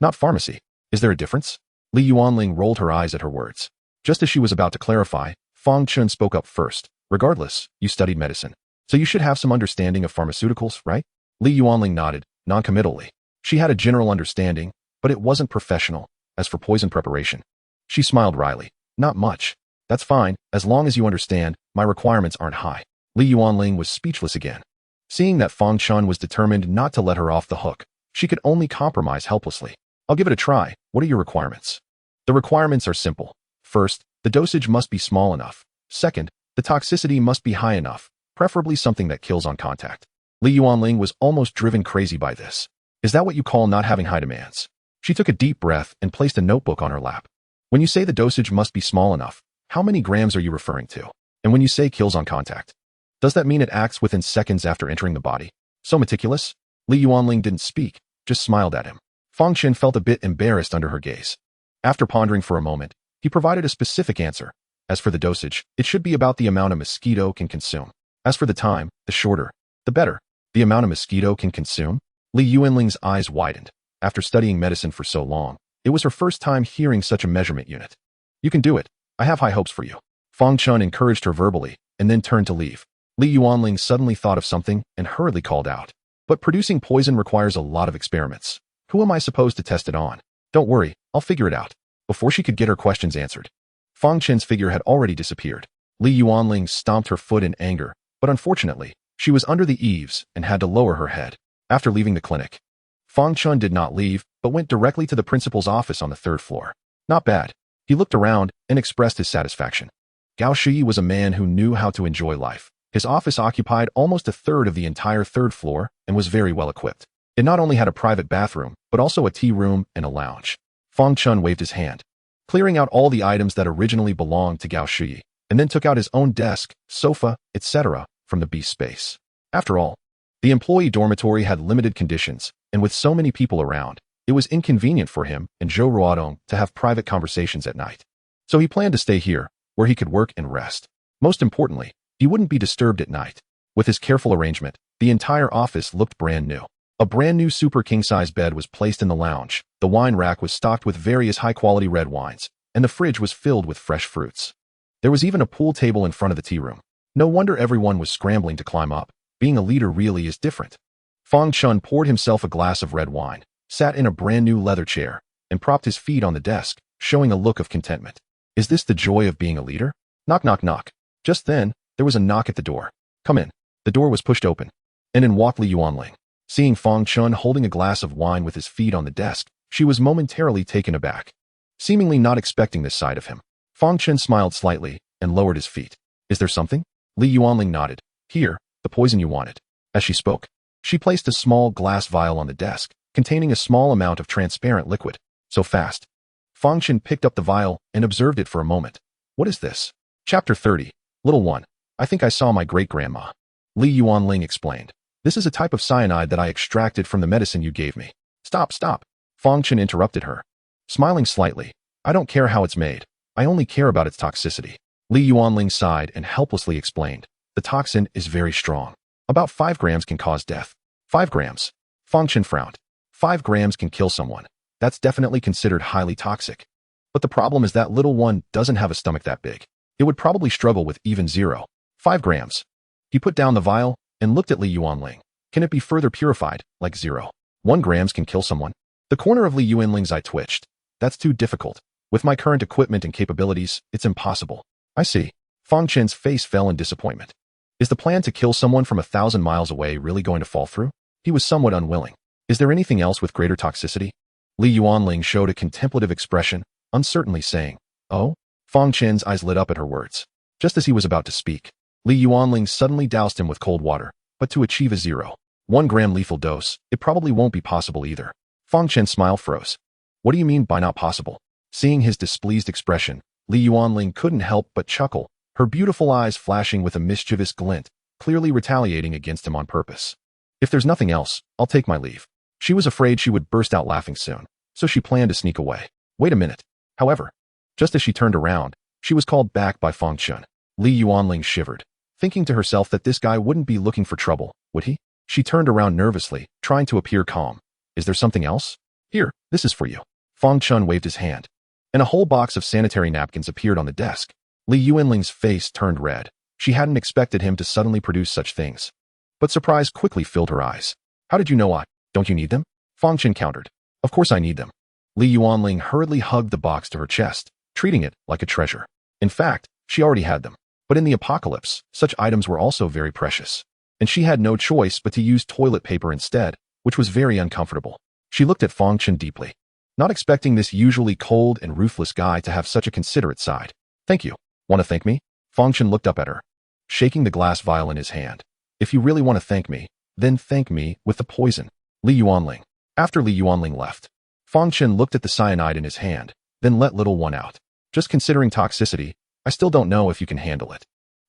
not pharmacy. Is there a difference?" Li Yuanling rolled her eyes at her words. Just as she was about to clarify, Fang Chen spoke up first. "Regardless, you studied medicine, so you should have some understanding of pharmaceuticals, right?" Li Yuanling nodded, noncommittally. She had a general understanding, but it wasn't professional. As for poison preparation, she smiled wryly. "Not much. That's fine, as long as you understand, my requirements aren't high." Li Yuanling was speechless again. Seeing that Fang Chen was determined not to let her off the hook, she could only compromise helplessly. "I'll give it a try. What are your requirements?" "The requirements are simple. First, the dosage must be small enough. Second, the toxicity must be high enough, preferably something that kills on contact." Li Yuanling was almost driven crazy by this. "Is that what you call not having high demands?" She took a deep breath and placed a notebook on her lap. "When you say the dosage must be small enough, how many grams are you referring to? And when you say kills on contact, does that mean it acts within seconds after entering the body?" "So meticulous?" Li Yuanling didn't speak, just smiled at him. Fang Chen felt a bit embarrassed under her gaze. After pondering for a moment, he provided a specific answer. "As for the dosage, it should be about the amount a mosquito can consume. As for the time, the shorter, the better." "The amount a mosquito can consume?" Li Yuanling's eyes widened. After studying medicine for so long, it was her first time hearing such a measurement unit. "You can do it. I have high hopes for you." Fang Chen encouraged her verbally, and then turned to leave. Li Yuanling suddenly thought of something and hurriedly called out, "But producing poison requires a lot of experiments. Who am I supposed to test it on?" "Don't worry, I'll figure it out." Before she could get her questions answered, Fang Chen's figure had already disappeared. Li Yuanling stomped her foot in anger, but unfortunately, she was under the eaves and had to lower her head. After leaving the clinic, Fang Chen did not leave, but went directly to the principal's office on the 3rd floor. "Not bad." He looked around and expressed his satisfaction. Gao Shi was a man who knew how to enjoy life. His office occupied almost a third of the entire 3rd floor and was very well equipped. It not only had a private bathroom, but also a tea room and a lounge. Fang Chen waved his hand, clearing out all the items that originally belonged to Gao Shi, and then took out his own desk, sofa, etc. from the beast space. After all, the employee dormitory had limited conditions, and with so many people around, it was inconvenient for him and Zhou Ruodong to have private conversations at night. So he planned to stay here, where he could work and rest. Most importantly, he wouldn't be disturbed at night. With his careful arrangement, the entire office looked brand new. A brand new super king-size bed was placed in the lounge, the wine rack was stocked with various high-quality red wines, and the fridge was filled with fresh fruits. There was even a pool table in front of the tea room. No wonder everyone was scrambling to climb up. Being a leader really is different. Fang Chen poured himself a glass of red wine, sat in a brand new leather chair, and propped his feet on the desk, showing a look of contentment. Is this the joy of being a leader? Knock, knock, knock. Just then, there was a knock at the door. "Come in." The door was pushed open, and in walked Li Yuanling. Seeing Fang Chen holding a glass of wine with his feet on the desk, she was momentarily taken aback. Seemingly not expecting this side of him, Fang Chen smiled slightly and lowered his feet. "Is there something?" Li Yuanling nodded. "Here, the poison you wanted." As she spoke, she placed a small glass vial on the desk, containing a small amount of transparent liquid. So fast. Fang Chen picked up the vial and observed it for a moment. "What is this?" Chapter 30. Little one. "I think I saw my great-grandma," Li Yuanling explained. "This is a type of cyanide that I extracted from the medicine you gave me." Stop, stop. Fang Chen interrupted her. Smiling slightly, "I don't care how it's made. I only care about its toxicity." Li Yuanling sighed and helplessly explained. "The toxin is very strong. About 5 grams can cause death." 5 grams? Fang Chen frowned. 5 grams can kill someone. That's definitely considered highly toxic. But the problem is that little one doesn't have a stomach that big. It would probably struggle with even 0. 5 grams. He put down the vial and looked at Li Yuanling. "Can it be further purified, like 0.1 grams can kill someone?" The corner of Li Yuanling's eye twitched. "That's too difficult. With my current equipment and capabilities, it's impossible." "I see." Fang Chen's face fell in disappointment. Is the plan to kill someone from 1,000 miles away really going to fall through? He was somewhat unwilling. Is there anything else with greater toxicity? Li Yuanling showed a contemplative expression, uncertainly saying, "Oh?" Fang Chen's eyes lit up at her words. Just as he was about to speak, Li Yuanling suddenly doused him with cold water, but to achieve a 0.1 gram lethal dose, it probably won't be possible either. Fang Chen's smile froze. What do you mean by not possible? Seeing his displeased expression, Li Yuanling couldn't help but chuckle, her beautiful eyes flashing with a mischievous glint, clearly retaliating against him on purpose. If there's nothing else, I'll take my leave. She was afraid she would burst out laughing soon, so she planned to sneak away. Wait a minute. However, just as she turned around, she was called back by Fang Chen. Li Yuanling shivered, thinking to herself that this guy wouldn't be looking for trouble, would he? She turned around nervously, trying to appear calm. Is there something else? Here, this is for you. Fang Chen waved his hand, and a whole box of sanitary napkins appeared on the desk. Li Yuanling's face turned red. She hadn't expected him to suddenly produce such things. But surprise quickly filled her eyes. How did you know don't you need them? Fang Chen countered. Of course I need them. Li Yuanling hurriedly hugged the box to her chest, treating it like a treasure. In fact, she already had them. But in the apocalypse, such items were also very precious. And she had no choice but to use toilet paper instead, which was very uncomfortable. She looked at Fang Chen deeply, not expecting this usually cold and ruthless guy to have such a considerate side. Thank you. Want to thank me? Fang Chen looked up at her, shaking the glass vial in his hand. If you really want to thank me, then thank me with the poison. Li Yuanling. After Li Yuanling left, Fang Chen looked at the cyanide in his hand, then let little one out. Just considering toxicity, I still don't know if you can handle it.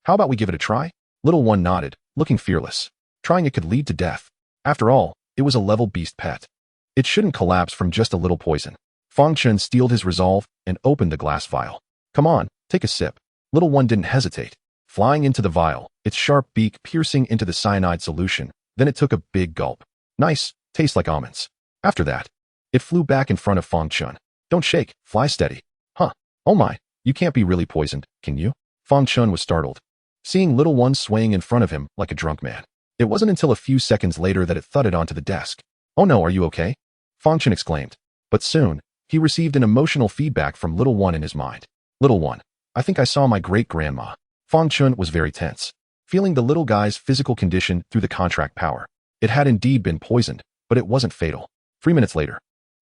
How about we give it a try? Little one nodded, looking fearless. Trying it could lead to death. After all, it was a level beast pet. It shouldn't collapse from just a little poison. Fang Chen steeled his resolve and opened the glass vial. Come on, take a sip. Little one didn't hesitate, flying into the vial, its sharp beak piercing into the cyanide solution. Then it took a big gulp. Nice, tastes like almonds. After that, it flew back in front of Fang Chen. Don't shake, fly steady. Huh, oh my, you can't be really poisoned, can you? Fang Chen was startled, seeing little one swaying in front of him like a drunk man. It wasn't until a few seconds later that it thudded onto the desk. Oh no, are you okay? Fang Chen exclaimed. But soon, he received an emotional feedback from little one in his mind. Little one, I think I saw my great-grandma. Fang Chen was very tense, feeling the little guy's physical condition through the contract power. It had indeed been poisoned, but it wasn't fatal. 3 minutes later,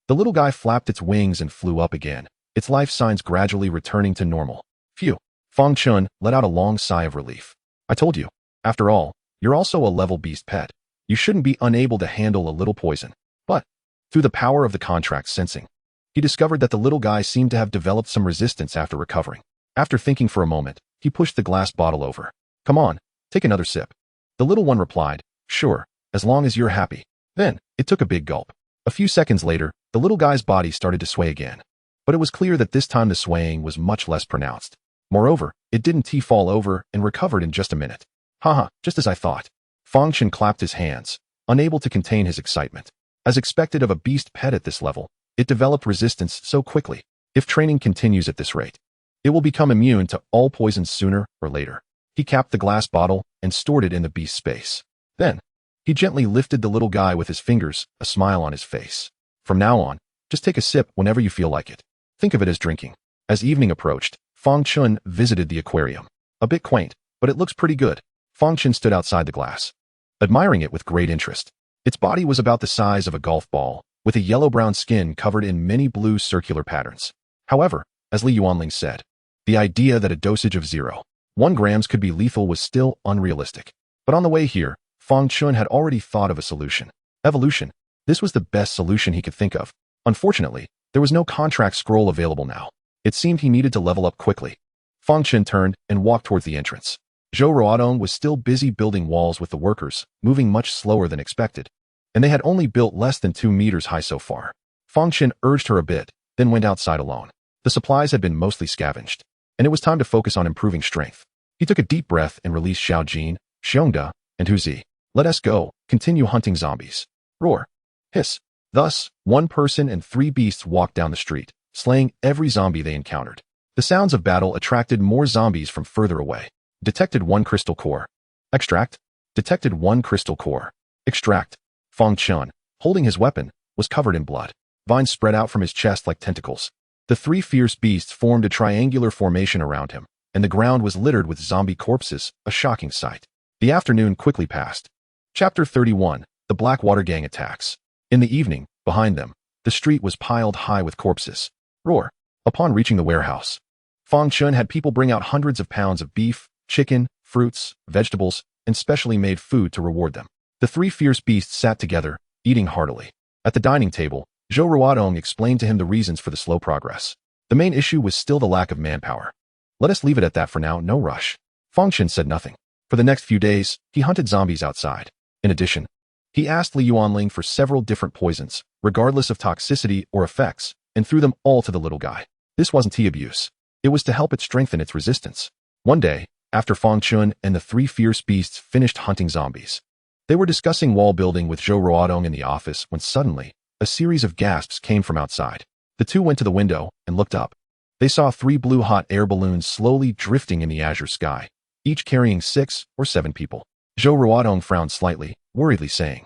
the little guy flapped its wings and flew up again, its life signs gradually returning to normal. Phew. Fang Chen let out a long sigh of relief. I told you. After all, you're also a level beast pet. You shouldn't be unable to handle a little poison. But, through the power of the contract sensing, he discovered that the little guy seemed to have developed some resistance after recovering. After thinking for a moment, he pushed the glass bottle over. Come on, take another sip. The little one replied, sure, as long as you're happy. Then, it took a big gulp. A few seconds later, the little guy's body started to sway again. But it was clear that this time the swaying was much less pronounced. Moreover, it didn't fall over and recovered in just a minute. Haha, just as I thought. Fang Chen clapped his hands, unable to contain his excitement. As expected of a beast pet at this level, it developed resistance so quickly. If training continues at this rate, it will become immune to all poisons sooner or later. He capped the glass bottle and stored it in the beast's space. Then, he gently lifted the little guy with his fingers, a smile on his face. From now on, just take a sip whenever you feel like it. Think of it as drinking. As evening approached, Fang Chen visited the aquarium. A bit quaint, but it looks pretty good. Fang Chen stood outside the glass, admiring it with great interest. Its body was about the size of a golf ball, with a yellow-brown skin covered in many blue circular patterns. However, as Li Yuanling said, the idea that a dosage of 0.1 grams could be lethal was still unrealistic. But on the way here, Fang Chen had already thought of a solution. Evolution. This was the best solution he could think of. Unfortunately, there was no contract scroll available now. It seemed he needed to level up quickly. Fang Chen turned and walked towards the entrance. Zhou Ruodong was still busy building walls with the workers, moving much slower than expected. And they had only built less than 2 meters high so far. Fang Chen urged her a bit, then went outside alone. The supplies had been mostly scavenged, and it was time to focus on improving strength. He took a deep breath and released Xiao Jin, Xiongda, and Huzi. Let us go, continue hunting zombies. Roar. Hiss. Thus, 1 person and 3 beasts walked down the street, slaying every zombie they encountered. The sounds of battle attracted more zombies from further away. Detected 1 crystal core. Extract. Detected 1 crystal core. Extract. Fang Chen, holding his weapon, was covered in blood. Vines spread out from his chest like tentacles. The 3 fierce beasts formed a triangular formation around him, and the ground was littered with zombie corpses, a shocking sight. The afternoon quickly passed. Chapter 31. The Blackwater Gang Attacks. In the evening, behind them, the street was piled high with corpses. Roar. Upon reaching the warehouse, Fang Chen had people bring out hundreds of pounds of beef, chicken, fruits, vegetables, and specially made food to reward them. The three fierce beasts sat together, eating heartily. At the dining table, Zhou Ruodong explained to him the reasons for the slow progress. The main issue was still the lack of manpower. Let us leave it at that for now, no rush. Fang Chen said nothing. For the next few days, he hunted zombies outside. In addition, he asked Li Yuanling for several different poisons, regardless of toxicity or effects, and threw them all to the little guy. This wasn't tea abuse. It was to help it strengthen its resistance. One day, after Fang Chen and the three fierce beasts finished hunting zombies, they were discussing wall building with Zhou Ruodong in the office when suddenly, a series of gasps came from outside. The two went to the window and looked up. They saw 3 blue hot air balloons slowly drifting in the azure sky, each carrying 6 or 7 people. Zhou Ruodong frowned slightly, worriedly saying,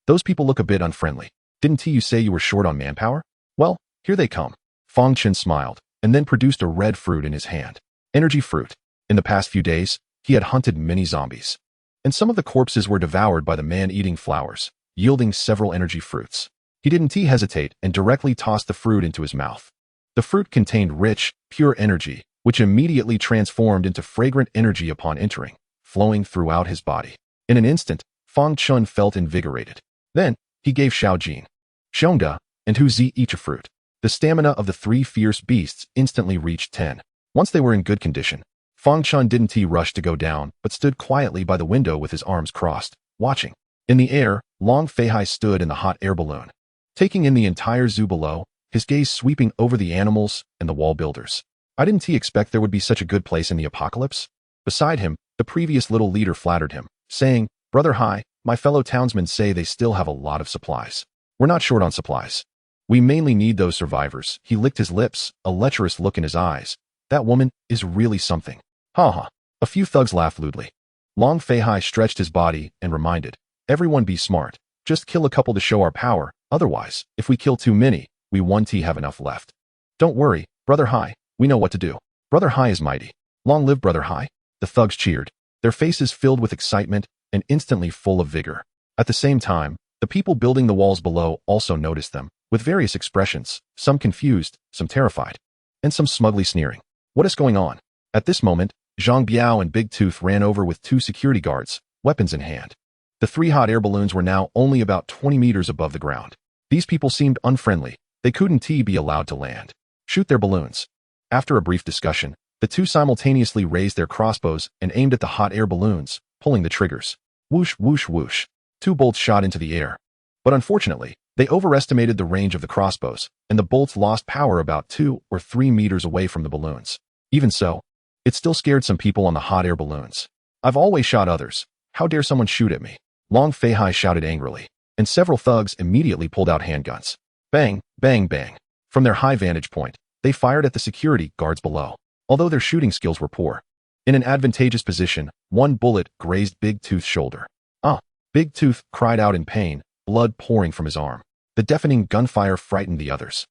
"Those people look a bit unfriendly. Didn't you say you were short on manpower? Well, here they come." Fang Chen smiled, and then produced a red fruit in his hand. Energy fruit. In the past few days, he had hunted many zombies, and some of the corpses were devoured by the man-eating flowers, yielding several energy fruits. He didn't hesitate and directly tossed the fruit into his mouth. The fruit contained rich, pure energy, which immediately transformed into fragrant energy upon entering, flowing throughout his body. In an instant, Fang Chen felt invigorated. Then, he gave Xiao Jin, Xiongda, and Hu Zi each a fruit. The stamina of the 3 fierce beasts instantly reached 10. Once they were in good condition, Fang Chen didn't rush to go down, but stood quietly by the window with his arms crossed, watching. In the air, Long Feihai stood in the hot air balloon, taking in the entire zoo below, his gaze sweeping over the animals and the wall builders. I didn't expect there would be such a good place in the apocalypse. Beside him, the previous little leader flattered him, saying, "Brother Hai, my fellow townsmen say they still have a lot of supplies. We're not short on supplies. We mainly need those survivors." He licked his lips, a lecherous look in his eyes. That woman is really something. Ha ha. A few thugs laughed lewdly. Long Feihai stretched his body and reminded, "Everyone be smart. Just kill a couple to show our power. Otherwise, if we kill too many, we won't have enough left. Don't worry, Brother Hai, we know what to do. Brother Hai is mighty. Long live Brother Hai." The thugs cheered, their faces filled with excitement and instantly full of vigor. At the same time, the people building the walls below also noticed them, with various expressions, some confused, some terrified, and some smugly sneering. "What is going on?" At this moment, Zhang Biao and Big Tooth ran over with 2 security guards, weapons in hand. The 3 hot air balloons were now only about 20 meters above the ground. These people seemed unfriendly. They couldn't be allowed to land. Shoot their balloons. After a brief discussion, the 2 simultaneously raised their crossbows and aimed at the hot air balloons, pulling the triggers. Whoosh, whoosh, whoosh. 2 bolts shot into the air. But unfortunately, they overestimated the range of the crossbows, and the bolts lost power about 2 or 3 meters away from the balloons. Even so, it still scared some people on the hot air balloons. "I've always shot others. How dare someone shoot at me?" Long Feihai shouted angrily, and several thugs immediately pulled out handguns. Bang, bang, bang. From their high vantage point, they fired at the security guards below, although their shooting skills were poor. In an advantageous position, 1 bullet grazed Big Tooth's shoulder. "Ah!" Big Tooth cried out in pain, blood pouring from his arm. The deafening gunfire frightened the others,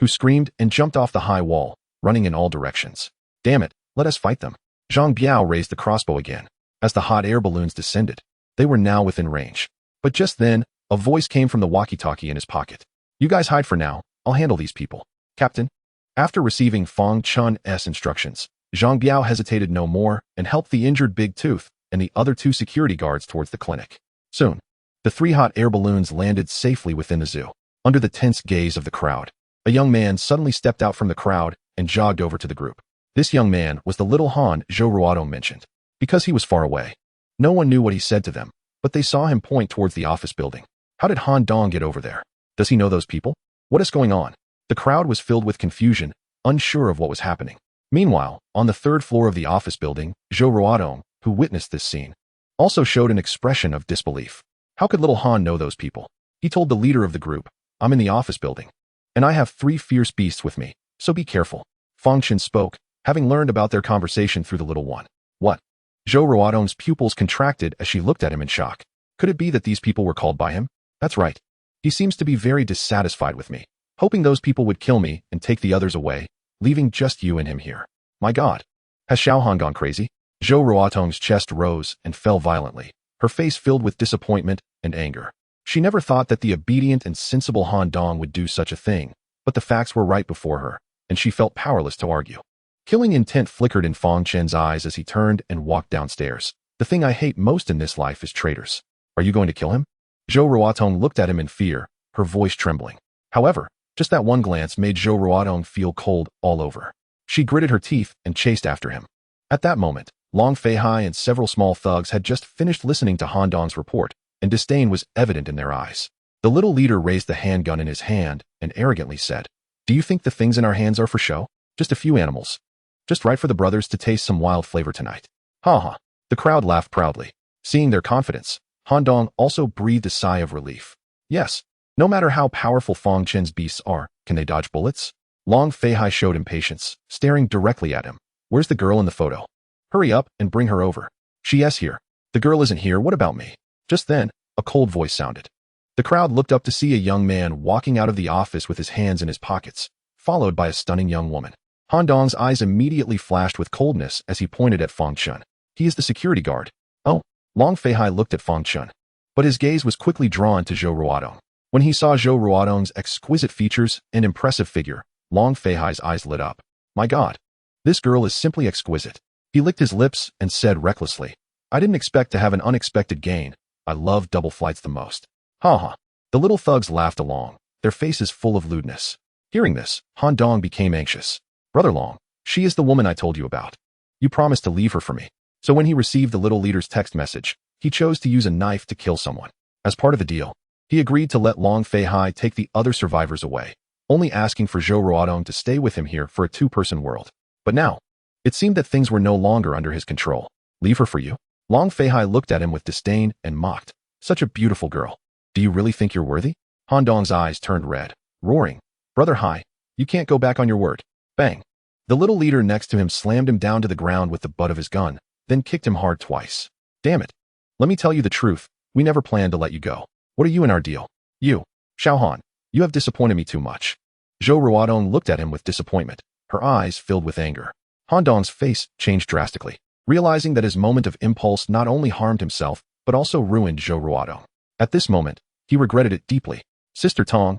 who screamed and jumped off the high wall, running in all directions. "Damn it, let us fight them." Zhang Biao raised the crossbow again. As the hot air balloons descended, they were now within range. But just then, a voice came from the walkie-talkie in his pocket. "You guys hide for now, I'll handle these people." "Captain." After receiving Fang Chen's instructions, Zhang Biao hesitated no more and helped the injured Big Tooth and the other 2 security guards towards the clinic. Soon, the 3 hot air balloons landed safely within the zoo. Under the tense gaze of the crowd, a young man suddenly stepped out from the crowd and jogged over to the group. This young man was the little Han Zhou Ruodong mentioned. Because he was far away, no one knew what he said to them, but they saw him point towards the office building. How did Han Dong get over there? Does he know those people? What is going on? The crowd was filled with confusion, unsure of what was happening. Meanwhile, on the 3rd floor of the office building, Zhou Ruodong, who witnessed this scene, also showed an expression of disbelief. How could little Han know those people? He told the leader of the group, "I'm in the office building, and I have 3 fierce beasts with me, so be careful." Fang Chen spoke, having learned about their conversation through the little one. "What?" Zhou Ruodong's pupils contracted as she looked at him in shock. Could it be that these people were called by him? That's right. He seems to be very dissatisfied with me, hoping those people would kill me and take the others away, leaving just you and him here. My God. Has Xiao Han gone crazy? Zhou Ruotong's chest rose and fell violently, her face filled with disappointment and anger. She never thought that the obedient and sensible Han Dong would do such a thing, but the facts were right before her, and she felt powerless to argue. Killing intent flickered in Fang Chen's eyes as he turned and walked downstairs. The thing I hate most in this life is traitors. Are you going to kill him? Zhou Ruotong looked at him in fear, her voice trembling. However, just that one glance made Zhou Ruotong feel cold all over. She gritted her teeth and chased after him. At that moment, Long Feihai and several small thugs had just finished listening to Han Dong's report, and disdain was evident in their eyes. The little leader raised the handgun in his hand and arrogantly said, "Do you think the things in our hands are for show? Just a few animals. Just right for the brothers to taste some wild flavor tonight." Ha ha. The crowd laughed proudly. Seeing their confidence, Han Dong also breathed a sigh of relief. Yes, no matter how powerful Fang Chen's beasts are, can they dodge bullets? Long Feihai showed impatience, staring directly at him. "Where's the girl in the photo? Hurry up and bring her over." "She is here." "The girl isn't here, what about me?" Just then, a cold voice sounded. The crowd looked up to see a young man walking out of the office with his hands in his pockets, followed by a stunning young woman. Han Dong's eyes immediately flashed with coldness as he pointed at Fang Chen. "He is the security guard." "Oh." Long Feihai looked at Fang Chen, but his gaze was quickly drawn to Zhou Ruotong. When he saw Zhou Ruotong's exquisite features and impressive figure, Long Feihai's eyes lit up. "My God, this girl is simply exquisite." He licked his lips and said recklessly, "I didn't expect to have an unexpected gain. I love double flights the most." Ha ha. The little thugs laughed along, their faces full of lewdness. Hearing this, Han Dong became anxious. "Brother Long, she is the woman I told you about. You promised to leave her for me." So when he received the little leader's text message, he chose to use a knife to kill someone. As part of the deal, he agreed to let Long Feihai take the other survivors away, only asking for Zhou Ruotong to stay with him here for a two-person world. But now, it seemed that things were no longer under his control. "Leave her for you?" Long Feihai looked at him with disdain and mocked. "Such a beautiful girl. Do you really think you're worthy?" Han Dong's eyes turned red, roaring, "Brother Hai, you can't go back on your word." Bang! The little leader next to him slammed him down to the ground with the butt of his gun, then kicked him hard twice. "Damn it. Let me tell you the truth. We never planned to let you go. What are you in our deal? You, Xiao Han, you have disappointed me too much." Zhou Ruotong looked at him with disappointment, her eyes filled with anger. Han Dong's face changed drastically, realizing that his moment of impulse not only harmed himself, but also ruined Zhou Ruotong. At this moment, he regretted it deeply. Sister Tong,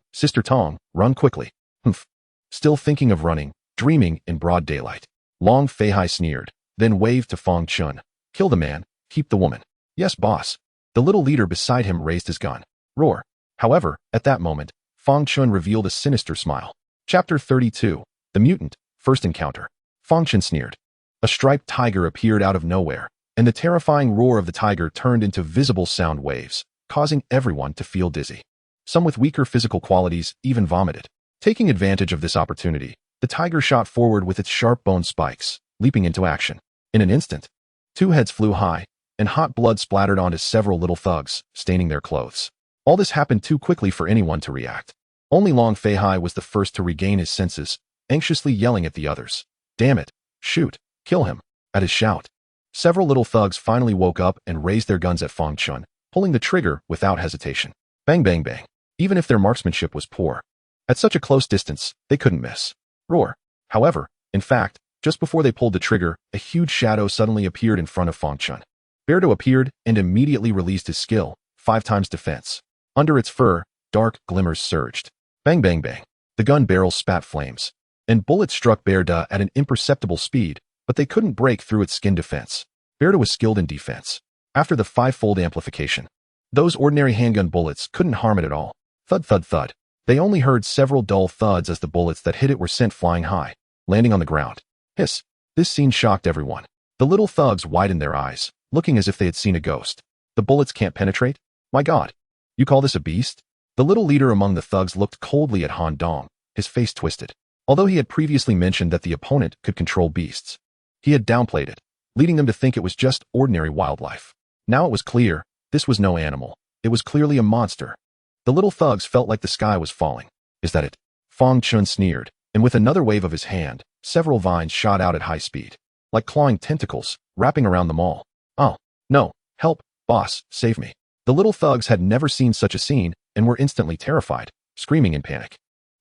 run quickly." "Humph." Still thinking of running, dreaming in broad daylight. Long Feihai sneered, then waved to Fang Chen. "Kill the man, keep the woman." "Yes, boss." The little leader beside him raised his gun. Roar. However, at that moment, Fang Chen revealed a sinister smile. Chapter 32. The Mutant, First Encounter. Fang Chen sneered. A striped tiger appeared out of nowhere, and the terrifying roar of the tiger turned into visible sound waves, causing everyone to feel dizzy. Some with weaker physical qualities even vomited. Taking advantage of this opportunity, the tiger shot forward with its sharp bone spikes, leaping into action. In an instant, two heads flew high, and hot blood splattered onto several little thugs, staining their clothes. All this happened too quickly for anyone to react. Only Long Feihai was the first to regain his senses, anxiously yelling at the others. "Damn it! Shoot! Kill him!" At his shout, several little thugs finally woke up and raised their guns at Fang Chen, pulling the trigger without hesitation. Bang bang bang. Even if their marksmanship was poor, at such a close distance, they couldn't miss. Roar. However, in fact, just before they pulled the trigger, a huge shadow suddenly appeared in front of Fang Chen. Beardo appeared and immediately released his skill, 5 times defense. Under its fur, dark glimmers surged. Bang bang bang. The gun barrel spat flames, and bullets struck Beardo at an imperceptible speed, but they couldn't break through its skin defense. Beardo was skilled in defense. After the 5-fold amplification, those ordinary handgun bullets couldn't harm it at all. Thud thud thud. They only heard several dull thuds as the bullets that hit it were sent flying high, landing on the ground. Hiss. This scene shocked everyone. The little thugs widened their eyes, looking as if they had seen a ghost. The bullets can't penetrate? My God. You call this a beast? The little leader among the thugs looked coldly at Han Dong, his face twisted. Although he had previously mentioned that the opponent could control beasts, he had downplayed it, leading them to think it was just ordinary wildlife. Now it was clear, this was no animal. It was clearly a monster. The little thugs felt like the sky was falling. Is that it? Fang Chen sneered, and with another wave of his hand, several vines shot out at high speed, like clawing tentacles, wrapping around them all. Oh, no, help, boss, save me. The little thugs had never seen such a scene and were instantly terrified, screaming in panic.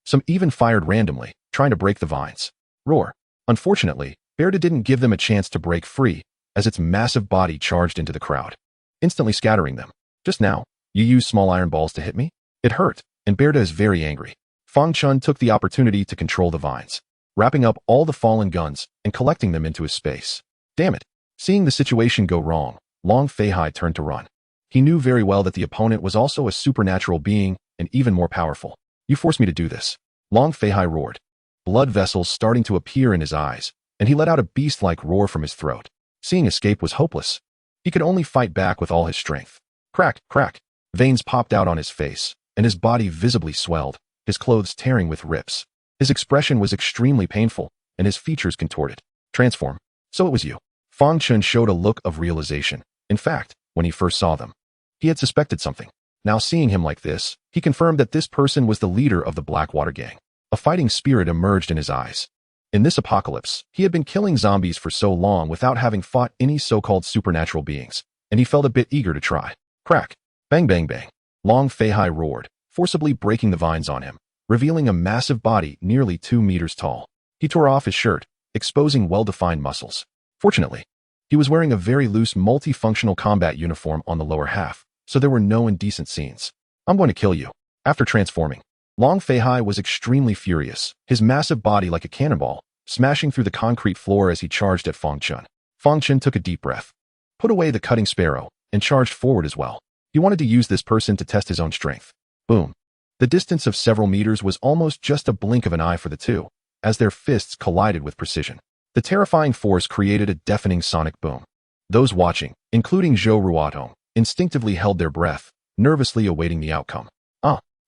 Some even fired randomly, trying to break the vines. Roar. Unfortunately, Beardo didn't give them a chance to break free, as its massive body charged into the crowd, instantly scattering them. Just now, you used small iron balls to hit me? It hurt, and Berta is very angry. Fang Chen took the opportunity to control the vines, wrapping up all the fallen guns and collecting them into his space. Damn it. Seeing the situation go wrong, Long Feihai turned to run. He knew very well that the opponent was also a supernatural being and even more powerful. You forced me to do this. Long Feihai roared, blood vessels starting to appear in his eyes, and he let out a beast-like roar from his throat. Seeing escape was hopeless. He could only fight back with all his strength. Crack, crack. Veins popped out on his face, and his body visibly swelled, his clothes tearing with rips. His expression was extremely painful, and his features contorted. Transform. So it was you. Fang Chen showed a look of realization. In fact, when he first saw them, he had suspected something. Now seeing him like this, he confirmed that this person was the leader of the Blackwater gang. A fighting spirit emerged in his eyes. In this apocalypse, he had been killing zombies for so long without having fought any so-called supernatural beings, and he felt a bit eager to try. Crack. Bang bang bang. Long Feihai roared, forcibly breaking the vines on him, revealing a massive body nearly 2 meters tall. He tore off his shirt, exposing well-defined muscles. Fortunately, he was wearing a very loose multifunctional combat uniform on the lower half, so there were no indecent scenes. I'm going to kill you. After transforming, Long Feihai was extremely furious, his massive body like a cannonball, smashing through the concrete floor as he charged at Fang Chen. Fang Chen took a deep breath, put away the cutting sparrow, and charged forward as well. He wanted to use this person to test his own strength. Boom. The distance of several meters was almost just a blink of an eye for the two, as their fists collided with precision. The terrifying force created a deafening sonic boom. Those watching, including Zhou Ruotong, instinctively held their breath, nervously awaiting the outcome.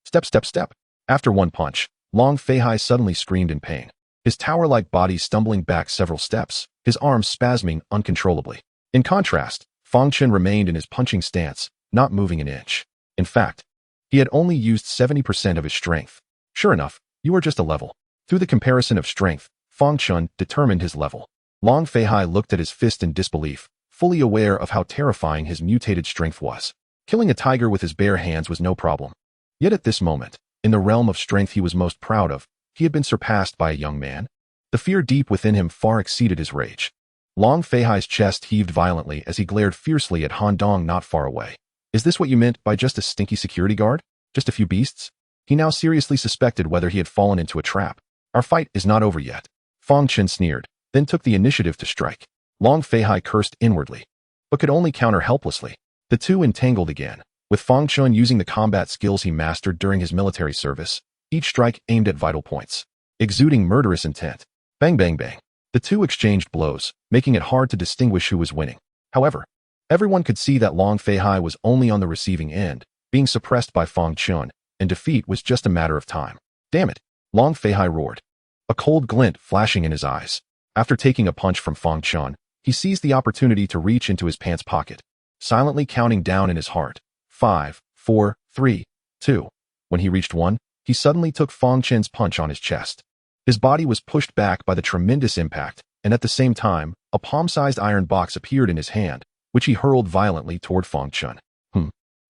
Step, step, step. After one punch, Long Feihai suddenly screamed in pain, his tower-like body stumbling back several steps, his arms spasming uncontrollably. In contrast, Fang Chen remained in his punching stance, not moving an inch. In fact, he had only used 70% of his strength. Sure enough, you are just a level. Through the comparison of strength, Fang Chen determined his level. Long Feihai looked at his fist in disbelief, fully aware of how terrifying his mutated strength was. Killing a tiger with his bare hands was no problem. Yet at this moment, in the realm of strength he was most proud of, he had been surpassed by a young man. The fear deep within him far exceeded his rage. Long Feihai's chest heaved violently as he glared fiercely at Han Dong not far away. Is this what you meant by just a stinky security guard? Just a few beasts? He now seriously suspected whether he had fallen into a trap. Our fight is not over yet. Fang Chen sneered, then took the initiative to strike. Long Feihai cursed inwardly, but could only counter helplessly. The two entangled again, with Fang Chen using the combat skills he mastered during his military service, each strike aimed at vital points, exuding murderous intent. Bang bang bang. The two exchanged blows, making it hard to distinguish who was winning. However, everyone could see that Long Feihai was only on the receiving end, being suppressed by Fang Chen, and defeat was just a matter of time. Damn it. Long Feihai roared, a cold glint flashing in his eyes. After taking a punch from Fang Chen, he seized the opportunity to reach into his pants pocket, silently counting down in his heart. 5, 4, 3, 2. When he reached 1, he suddenly took Fang Chen's punch on his chest. His body was pushed back by the tremendous impact, and at the same time, a palm-sized iron box appeared in his hand, which he hurled violently toward Fang Chen.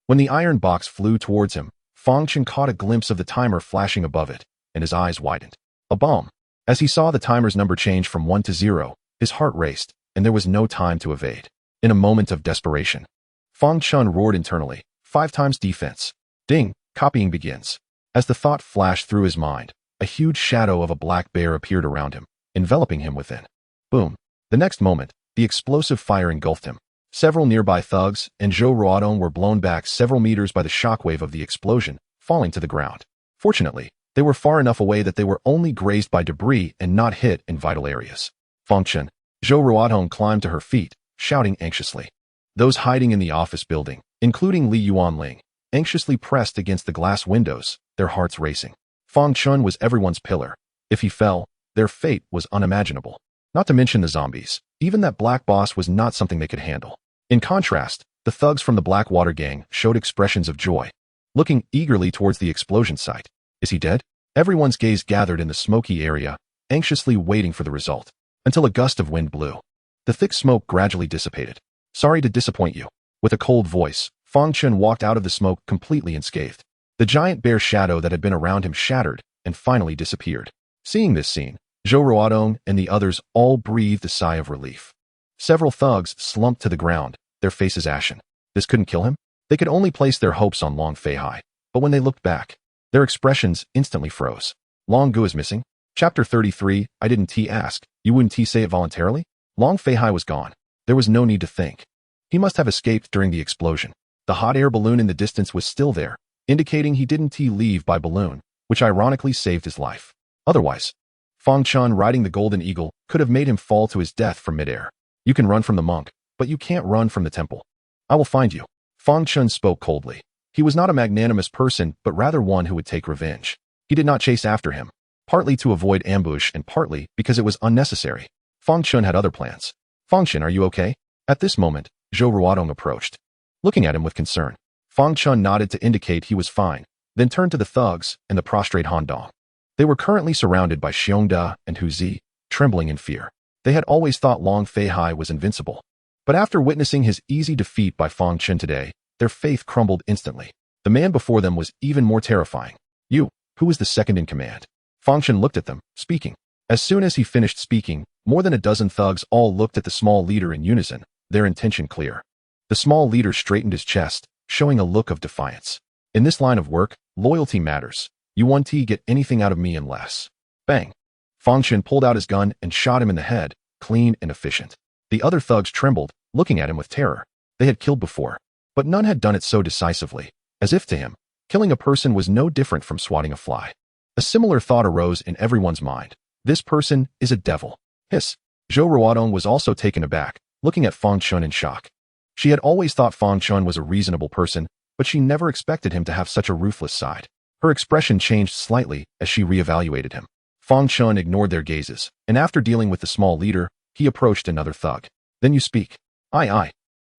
When the iron box flew towards him, Fang Chen caught a glimpse of the timer flashing above it, and his eyes widened. A bomb. As he saw the timer's number change from 1 to 0, his heart raced, and there was no time to evade. In a moment of desperation, Fang Chen roared internally, 5 times defense. Ding, copying begins. As the thought flashed through his mind, a huge shadow of a black bear appeared around him, enveloping him within. Boom. The next moment, the explosive fire engulfed him. Several nearby thugs and Zhou Ruotong were blown back several meters by the shockwave of the explosion, falling to the ground. Fortunately, they were far enough away that they were only grazed by debris and not hit in vital areas. Fang Chen, Zhou Ruotong climbed to her feet, shouting anxiously. Those hiding in the office building, including Li Yuanling, anxiously pressed against the glass windows, their hearts racing. Fang Chen was everyone's pillar. If he fell, their fate was unimaginable. Not to mention the zombies. Even that black boss was not something they could handle. In contrast, the thugs from the Blackwater gang showed expressions of joy, looking eagerly towards the explosion site. Is he dead? Everyone's gaze gathered in the smoky area, anxiously waiting for the result, until a gust of wind blew. The thick smoke gradually dissipated. Sorry to disappoint you. With a cold voice, Fang Chen walked out of the smoke completely unscathed. The giant bear shadow that had been around him shattered and finally disappeared. Seeing this scene, Zhou Ruotong and the others all breathed a sigh of relief. Several thugs slumped to the ground, their faces ashen. This couldn't kill him? They could only place their hopes on Long Fei-hai. But when they looked back, their expressions instantly froze. Long Gu is missing? Chapter 33, I didn't ask. You wouldn't say it voluntarily? Long Fei-hai was gone. There was no need to think. He must have escaped during the explosion. The hot air balloon in the distance was still there, indicating he didn't leave by balloon, which ironically saved his life. Otherwise, Fang Chen riding the golden eagle could have made him fall to his death from midair. You can run from the monk, but you can't run from the temple. I will find you. Fang Chen spoke coldly. He was not a magnanimous person, but rather one who would take revenge. He did not chase after him, partly to avoid ambush and partly because it was unnecessary. Fang Chen had other plans. Fang Chen, are you okay? At this moment, Zhou Ruodong approached. Looking at him with concern, Fang Chen nodded to indicate he was fine, then turned to the thugs and the prostrate Han Dong. They were currently surrounded by Xiongda and Hu Zi, trembling in fear. They had always thought Long Fei-hai was invincible. But after witnessing his easy defeat by Fang Chen today, their faith crumbled instantly. The man before them was even more terrifying. You, who was the second in command? Fang Chen looked at them, speaking. As soon as he finished speaking, more than a dozen thugs all looked at the small leader in unison, their intention clear. The small leader straightened his chest, showing a look of defiance. In this line of work, loyalty matters. You won't get anything out of me unless. Bang! Fang Chen pulled out his gun and shot him in the head, clean and efficient. The other thugs trembled, looking at him with terror. They had killed before, but none had done it so decisively, as if to him, killing a person was no different from swatting a fly. A similar thought arose in everyone's mind. This person is a devil. Hiss. Zhou Ruodong was also taken aback, looking at Fang Chen in shock. She had always thought Fang Chen was a reasonable person, but she never expected him to have such a ruthless side. Her expression changed slightly as she reevaluated him. Fang Chen ignored their gazes, and after dealing with the small leader, he approached another thug. Then you speak. Aye.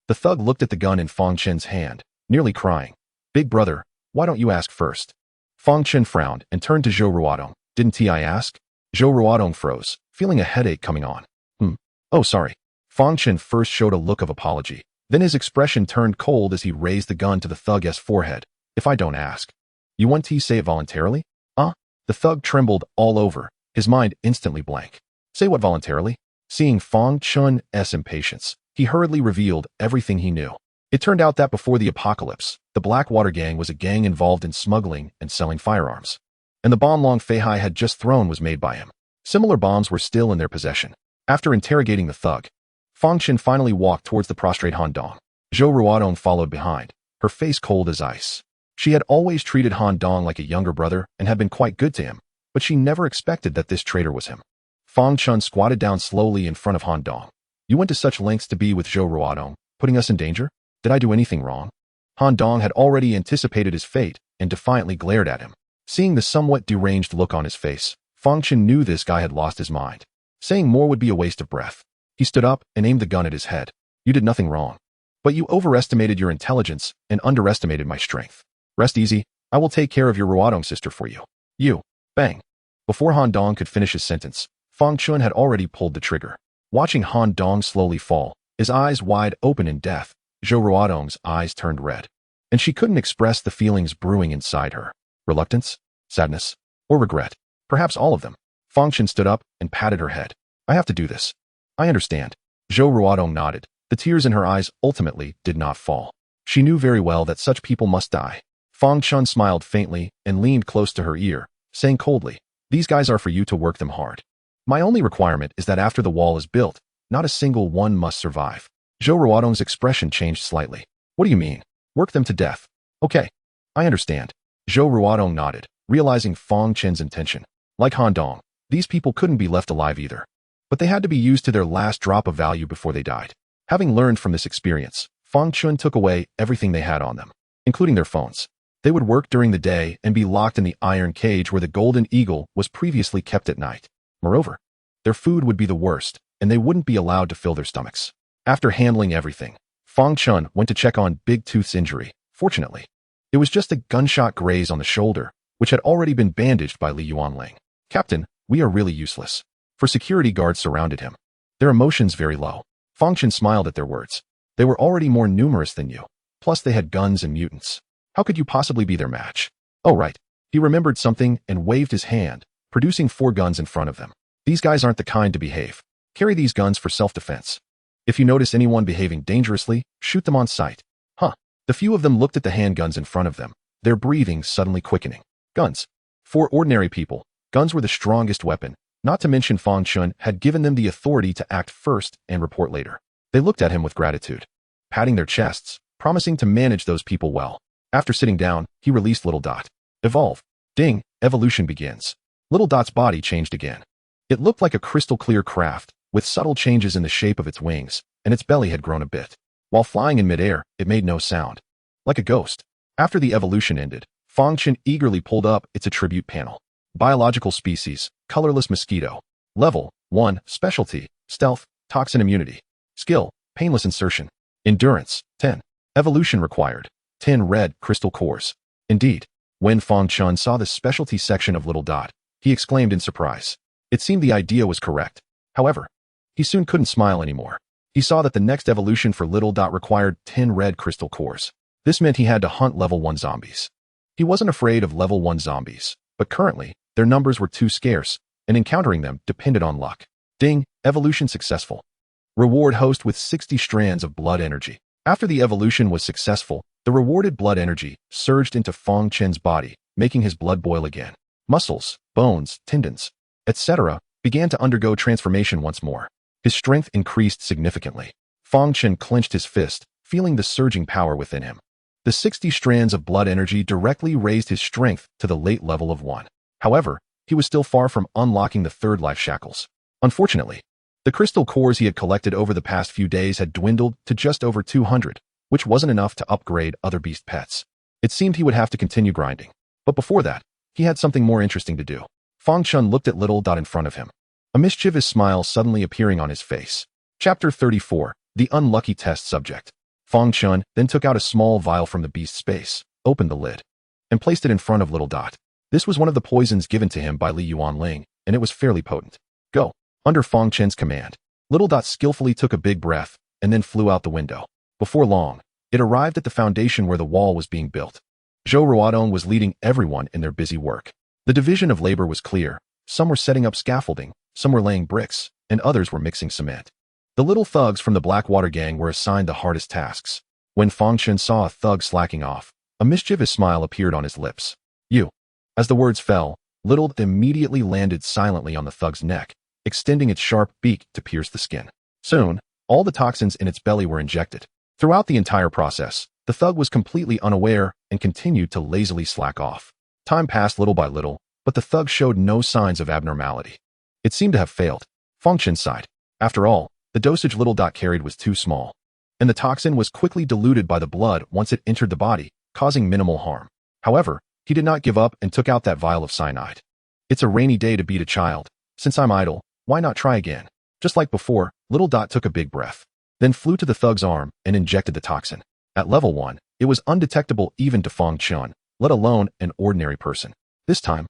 The thug looked at the gun in Fang Chen's hand, nearly crying. Big brother, why don't you ask first? Fang Chen frowned and turned to Zhou Ruodong. Didn't I ask? Zhou Ruodong froze, feeling a headache coming on. Oh, sorry. Fang Chen first showed a look of apology. Then his expression turned cold as he raised the gun to the thug's forehead. If I don't ask. You won't say it voluntarily? The thug trembled all over, his mind instantly blank. Say what voluntarily? Seeing Fang Chen's impatience, he hurriedly revealed everything he knew. It turned out that before the apocalypse, the Blackwater Gang was a gang involved in smuggling and selling firearms. And the bomb Long Fei-hai had just thrown was made by him. Similar bombs were still in their possession. After interrogating the thug, Fang Chen finally walked towards the prostrate Han Dong. Zhou Ruodong followed behind, her face cold as ice. She had always treated Han Dong like a younger brother and had been quite good to him, but she never expected that this traitor was him. Fang Chen squatted down slowly in front of Han Dong. You went to such lengths to be with Zhou Ruodong, putting us in danger? Did I do anything wrong? Han Dong had already anticipated his fate and defiantly glared at him. Seeing the somewhat deranged look on his face, Fang Chen knew this guy had lost his mind. Saying more would be a waste of breath. He stood up and aimed the gun at his head. You did nothing wrong. But you overestimated your intelligence and underestimated my strength. Rest easy, I will take care of your Ruodong sister for you. You. Bang. Before Han Dong could finish his sentence, Fang Chen had already pulled the trigger. Watching Han Dong slowly fall, his eyes wide open in death, Zhou Ruodong's eyes turned red. And she couldn't express the feelings brewing inside her. Reluctance? Sadness? Or regret? Perhaps all of them. Fang Chen stood up and patted her head. I have to do this. I understand. Zhou Ruodong nodded. The tears in her eyes ultimately did not fall. She knew very well that such people must die. Fang Chen smiled faintly and leaned close to her ear, saying coldly, these guys are for you to work them hard. My only requirement is that after the wall is built, not a single one must survive. Zhou Ruodong's expression changed slightly. What do you mean? Work them to death. Okay. I understand. Zhou Ruodong nodded, realizing Fang Chen's intention. Like Han Dong, these people couldn't be left alive either. But they had to be used to their last drop of value before they died. Having learned from this experience, Fang Chen took away everything they had on them, including their phones. They would work during the day and be locked in the iron cage where the golden eagle was previously kept at night. Moreover, their food would be the worst, and they wouldn't be allowed to fill their stomachs. After handling everything, Fang Chen went to check on Big Tooth's injury. Fortunately, it was just a gunshot graze on the shoulder, which had already been bandaged by Li Yuanling. Captain, we are really useless. For security guards surrounded him. Their emotions very low. Fang Chen smiled at their words. They were already more numerous than you. Plus they had guns and mutants. How could you possibly be their match? Oh right. He remembered something and waved his hand, producing 4 guns in front of them. These guys aren't the kind to behave. Carry these guns for self-defense. If you notice anyone behaving dangerously, shoot them on sight. Huh. The few of them looked at the handguns in front of them, their breathing suddenly quickening. Guns. For ordinary people, guns were the strongest weapon, not to mention Fang Chen had given them the authority to act first and report later. They looked at him with gratitude, patting their chests, promising to manage those people well. After sitting down, he released Little Dot. Evolve. Ding, evolution begins. Little Dot's body changed again. It looked like a crystal-clear craft, with subtle changes in the shape of its wings, and its belly had grown a bit. While flying in midair, it made no sound. Like a ghost. After the evolution ended, Fang Chen eagerly pulled up its attribute panel. Biological species, colorless mosquito. Level, 1, specialty, stealth, toxin immunity. Skill, painless insertion. Endurance, 10. Evolution required, 10 red crystal cores. Indeed, when Fang Chen saw the specialty section of Little Dot, he exclaimed in surprise. It seemed the idea was correct. However, he soon couldn't smile anymore. He saw that the next evolution for Little Dot required 10 red crystal cores. This meant he had to hunt level 1 zombies. He wasn't afraid of level 1 zombies, but currently, their numbers were too scarce, and encountering them depended on luck. Ding, evolution successful. Reward host with 60 strands of blood energy. After the evolution was successful, the rewarded blood energy surged into Fang Chen's body, making his blood boil again. Muscles, bones, tendons, etc. began to undergo transformation once more. His strength increased significantly. Fang Chen clenched his fist, feeling the surging power within him. The 60 strands of blood energy directly raised his strength to the late level of 1. However, he was still far from unlocking the third life shackles. Unfortunately, the crystal cores he had collected over the past few days had dwindled to just over 200, which wasn't enough to upgrade other beast pets. It seemed he would have to continue grinding. But before that, he had something more interesting to do. Fang Chen looked at Little Dot in front of him, a mischievous smile suddenly appearing on his face. Chapter 34, The Unlucky Test Subject. Fang Chen then took out a small vial from the beast's space, opened the lid, and placed it in front of Little Dot. This was one of the poisons given to him by Li Yuanling, and it was fairly potent. Go. Under Fang Chen's command, Little Dot skillfully took a big breath, and then flew out the window. Before long, it arrived at the foundation where the wall was being built. Zhou Ruodong was leading everyone in their busy work. The division of labor was clear. Some were setting up scaffolding, some were laying bricks, and others were mixing cement. The little thugs from the Blackwater gang were assigned the hardest tasks. When Fang Chen saw a thug slacking off, a mischievous smile appeared on his lips. You. As the words fell, Little immediately landed silently on the thug's neck, extending its sharp beak to pierce the skin. Soon, all the toxins in its belly were injected. Throughout the entire process, the thug was completely unaware and continued to lazily slack off. Time passed little by little, but the thug showed no signs of abnormality. It seemed to have failed. Fang Chen sighed. After all, the dosage Little Dot carried was too small, and the toxin was quickly diluted by the blood once it entered the body, causing minimal harm. However, he did not give up and took out that vial of cyanide. It's a rainy day to beat a child. Since I'm idle, why not try again? Just like before, Little Dot took a big breath, then flew to the thug's arm and injected the toxin. At level 1, it was undetectable even to Fang Chen, let alone an ordinary person. This time,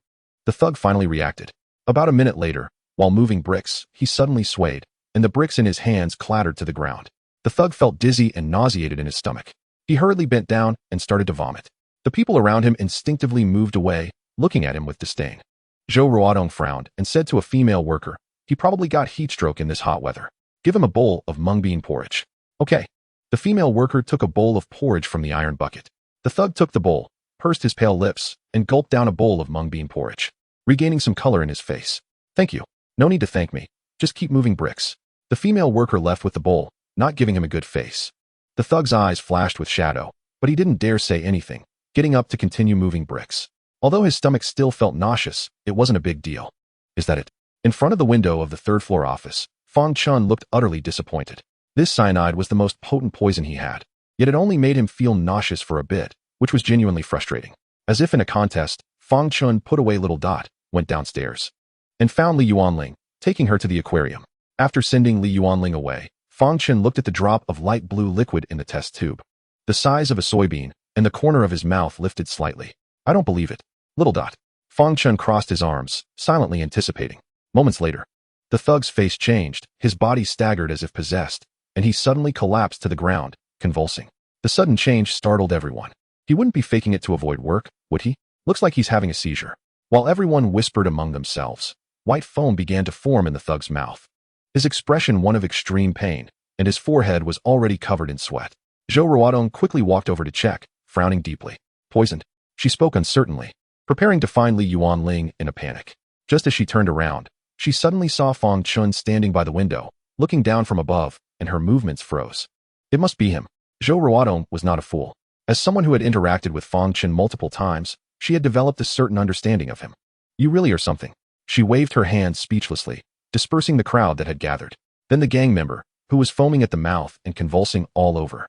the thug finally reacted. About a minute later, while moving bricks, he suddenly swayed, and the bricks in his hands clattered to the ground. The thug felt dizzy and nauseated in his stomach. He hurriedly bent down and started to vomit. The people around him instinctively moved away, looking at him with disdain. Zhou Ruodong frowned and said to a female worker, "He probably got heat stroke in this hot weather. Give him a bowl of mung bean porridge." Okay. The female worker took a bowl of porridge from the iron bucket. The thug took the bowl, pursed his pale lips, and gulped down a bowl of mung bean porridge, regaining some color in his face. "Thank you. No need to thank me. Just keep moving bricks." The female worker left with the bowl, not giving him a good face. The thug's eyes flashed with shadow, but he didn't dare say anything, getting up to continue moving bricks. Although his stomach still felt nauseous, it wasn't a big deal. Is that it? In front of the window of the third-floor office, Fang Chen looked utterly disappointed. This cyanide was the most potent poison he had, yet it only made him feel nauseous for a bit, which was genuinely frustrating. As if in a contest, Fang Chen put away Little Dot, went downstairs, and found Li Yuanling, taking her to the aquarium. After sending Li Yuanling away, Fang Chen looked at the drop of light blue liquid in the test tube. The size of a soybean, and the corner of his mouth lifted slightly. "I don't believe it. Little Dot." Fang Chen crossed his arms, silently anticipating. Moments later, the thug's face changed, his body staggered as if possessed, and he suddenly collapsed to the ground, convulsing. The sudden change startled everyone. He wouldn't be faking it to avoid work, would he? Looks like he's having a seizure. While everyone whispered among themselves, white foam began to form in the thug's mouth. His expression one of extreme pain, and his forehead was already covered in sweat. Zhou Ruodong quickly walked over to check, frowning deeply. Poisoned, she spoke uncertainly, preparing to find Li Yuanling in a panic. Just as she turned around, she suddenly saw Fang Chen standing by the window, looking down from above, and her movements froze. It must be him. Zhou Ruodong was not a fool. As someone who had interacted with Fang Chen multiple times, she had developed a certain understanding of him. You really are something. She waved her hand speechlessly, dispersing the crowd that had gathered. Then the gang member, who was foaming at the mouth and convulsing all over,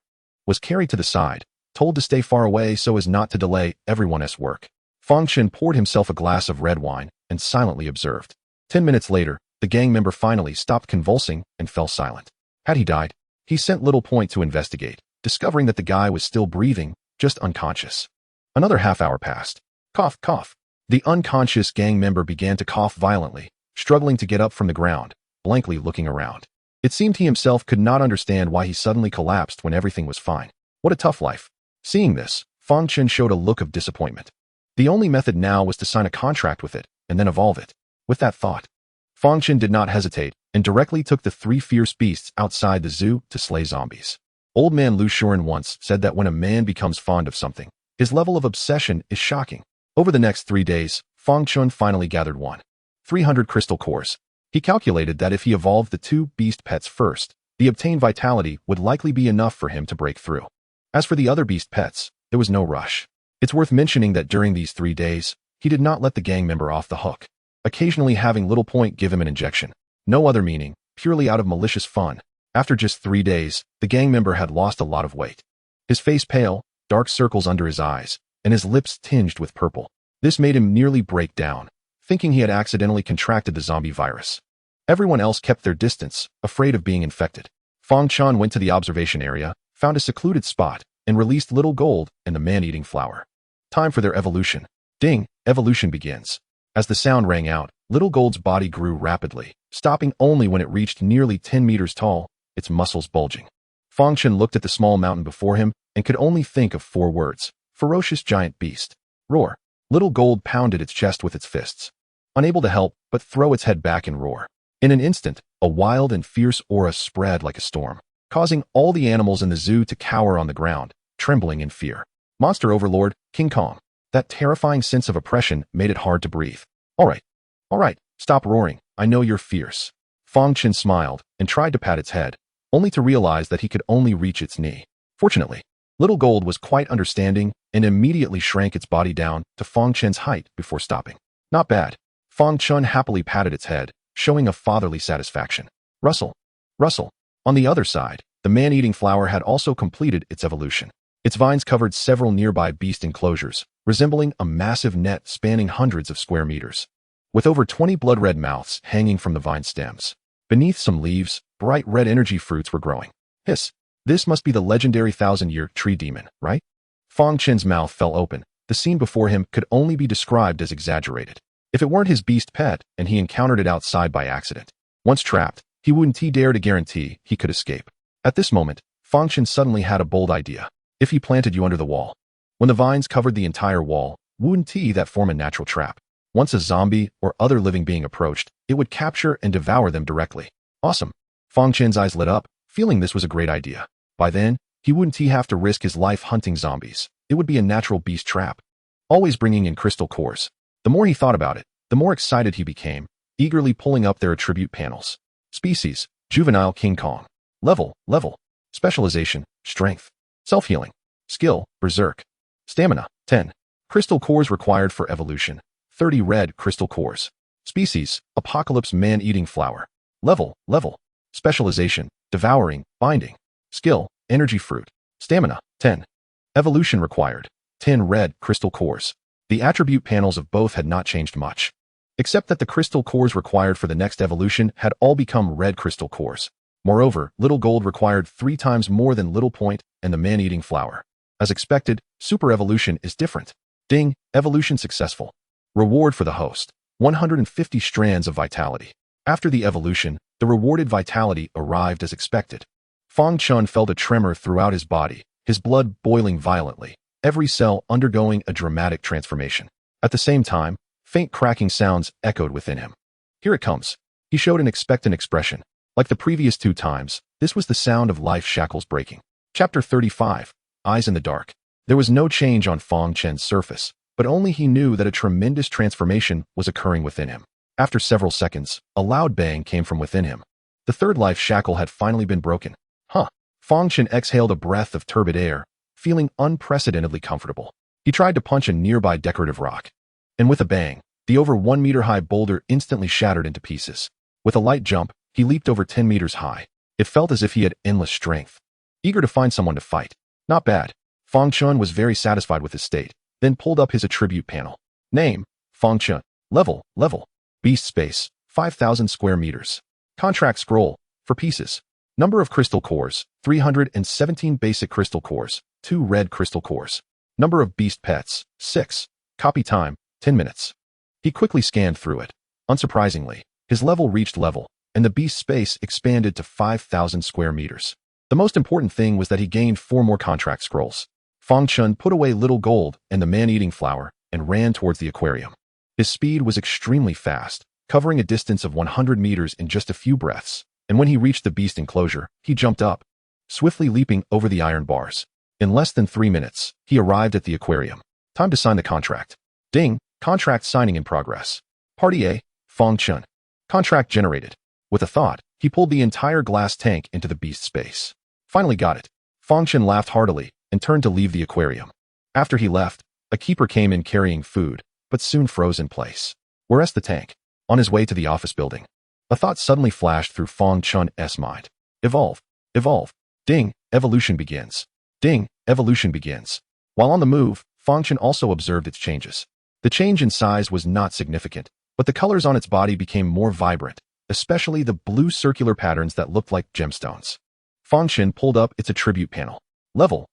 was carried to the side, told to stay far away so as not to delay everyone's work. Fang Chen poured himself a glass of red wine and silently observed. 10 minutes later, the gang member finally stopped convulsing and fell silent. Had he died? He sent little point to investigate, discovering that the guy was still breathing, just unconscious. Another half hour passed. Cough, cough. The unconscious gang member began to cough violently, struggling to get up from the ground, blankly looking around. It seemed he himself could not understand why he suddenly collapsed when everything was fine. What a tough life. Seeing this, Fang Chen showed a look of disappointment. The only method now was to sign a contract with it, and then evolve it. With that thought, Fang Chen did not hesitate, and directly took the 3 fierce beasts outside the zoo to slay zombies. Old man Lu Shuren once said that when a man becomes fond of something, his level of obsession is shocking. Over the next 3 days, Fang Chen finally gathered 300 crystal cores. He calculated that if he evolved the 2 beast pets first, the obtained vitality would likely be enough for him to break through. As for the other beast pets, there was no rush. It's worth mentioning that during these 3 days, he did not let the gang member off the hook, occasionally having little point give him an injection. No other meaning, purely out of malicious fun. After just 3 days, the gang member had lost a lot of weight. His face pale, dark circles under his eyes, and his lips tinged with purple. This made him nearly break down, thinking he had accidentally contracted the zombie virus. Everyone else kept their distance, afraid of being infected. Fang Chen went to the observation area, found a secluded spot, and released Little Gold and the man-eating flower. Time for their evolution. Ding, evolution begins. As the sound rang out, Little Gold's body grew rapidly, stopping only when it reached nearly 10 meters tall, its muscles bulging. Fang Chen looked at the small mountain before him and could only think of 4 words. Ferocious giant beast. Roar. Little Gold pounded its chest with its fists, unable to help but throw its head back and roar. In an instant, a wild and fierce aura spread like a storm, causing all the animals in the zoo to cower on the ground, trembling in fear. Monster overlord, King Kong. That terrifying sense of oppression made it hard to breathe. All right, stop roaring. I know you're fierce. Fang Chen smiled and tried to pat its head, only to realize that he could only reach its knee. Fortunately, Little Gold was quite understanding and immediately shrank its body down to Fang Chen's height before stopping. Not bad. Fang Chen happily patted its head, showing a fatherly satisfaction. Rustle. Rustle. On the other side, the man-eating flower had also completed its evolution. Its vines covered several nearby beast enclosures, resembling a massive net spanning hundreds of square meters. With over 20 blood-red mouths hanging from the vine stems. Beneath some leaves, bright red energy fruits were growing. Hiss. This must be the legendary 1,000-year tree demon, right? Fang Chen's mouth fell open. The scene before him could only be described as exaggerated. If it weren't his beast pet and he encountered it outside by accident. Once trapped, he wouldn't dare to guarantee he could escape. At this moment, Fang Chen suddenly had a bold idea. If he planted you under the wall. When the vines covered the entire wall, wouldn't that form a natural trap? Once a zombie or other living being approached, it would capture and devour them directly. Awesome. Fang Chen's eyes lit up, feeling this was a great idea. By then, he wouldn't have to risk his life hunting zombies. It would be a natural beast trap. Always bringing in crystal cores. The more he thought about it, the more excited he became, eagerly pulling up their attribute panels. Species, juvenile King Kong. Level. Specialization, strength. Self-healing. Skill, berserk. Stamina, 10. Crystal cores required for evolution, 30 red crystal cores. Species, apocalypse man-eating flower. Level. Specialization, devouring, binding. Skill, energy fruit. Stamina, 10. Evolution required, 10 red crystal cores. The attribute panels of both had not changed much, except that the crystal cores required for the next evolution had all become red crystal cores. Moreover, Little Gold required 3 times more than Little Point and the man-eating flower. As expected, super evolution is different. Ding, evolution successful. Reward for the host, 150 strands of vitality. After the evolution, the rewarded vitality arrived as expected. Fang Chen felt a tremor throughout his body, his blood boiling violently, every cell undergoing a dramatic transformation. At the same time, faint cracking sounds echoed within him. Here it comes. He showed an expectant expression. Like the previous 2 times, This was the sound of life shackles breaking. Chapter 35. Eyes in the Dark. There was no change on Fang Chen's surface, but only he knew that a tremendous transformation was occurring within him. After several seconds, a loud bang came from within him. The third life shackle had finally been broken. Fang Chen exhaled a breath of turbid air, feeling unprecedentedly comfortable. He tried to punch a nearby decorative rock. And with a bang, the over 1 meter high boulder instantly shattered into pieces. With a light jump, he leaped over 10 meters high. It felt as if he had endless strength. Eager to find someone to fight. Not bad. Fang Chen was very satisfied with his state, then pulled up his attribute panel. Name, Fang Chen. Level. Beast space, 5,000 square meters. Contract scroll, for pieces. Number of crystal cores, 317 basic crystal cores, 2 red crystal cores. Number of beast pets, 6. Copy time, 10 minutes. He quickly scanned through it. Unsurprisingly, his level reached level, and the beast space expanded to 5,000 square meters. The most important thing was that he gained 4 more contract scrolls. Fang Chen put away little gold and the man-eating flower and ran towards the aquarium. His speed was extremely fast, covering a distance of 100 meters in just a few breaths, and when he reached the beast enclosure, he jumped up, swiftly leaping over the iron bars. In less than 3 minutes, he arrived at the aquarium. Time to sign the contract. Ding, contract signing in progress. Party A, Fang Chen. Contract generated. With a thought, he pulled the entire glass tank into the beast space. Finally got it. Fang Chen laughed heartily and turned to leave the aquarium. After he left, a keeper came in carrying food, but soon froze in place. Where's the tank? On his way to the office building. A thought suddenly flashed through Fang Chen's mind. Evolve. Ding, evolution begins. Ding, evolution begins. While on the move, Fang Chen also observed its changes. The change in size was not significant, but the colors on its body became more vibrant, especially the blue circular patterns that looked like gemstones. Fang Chen pulled up its attribute panel. Level.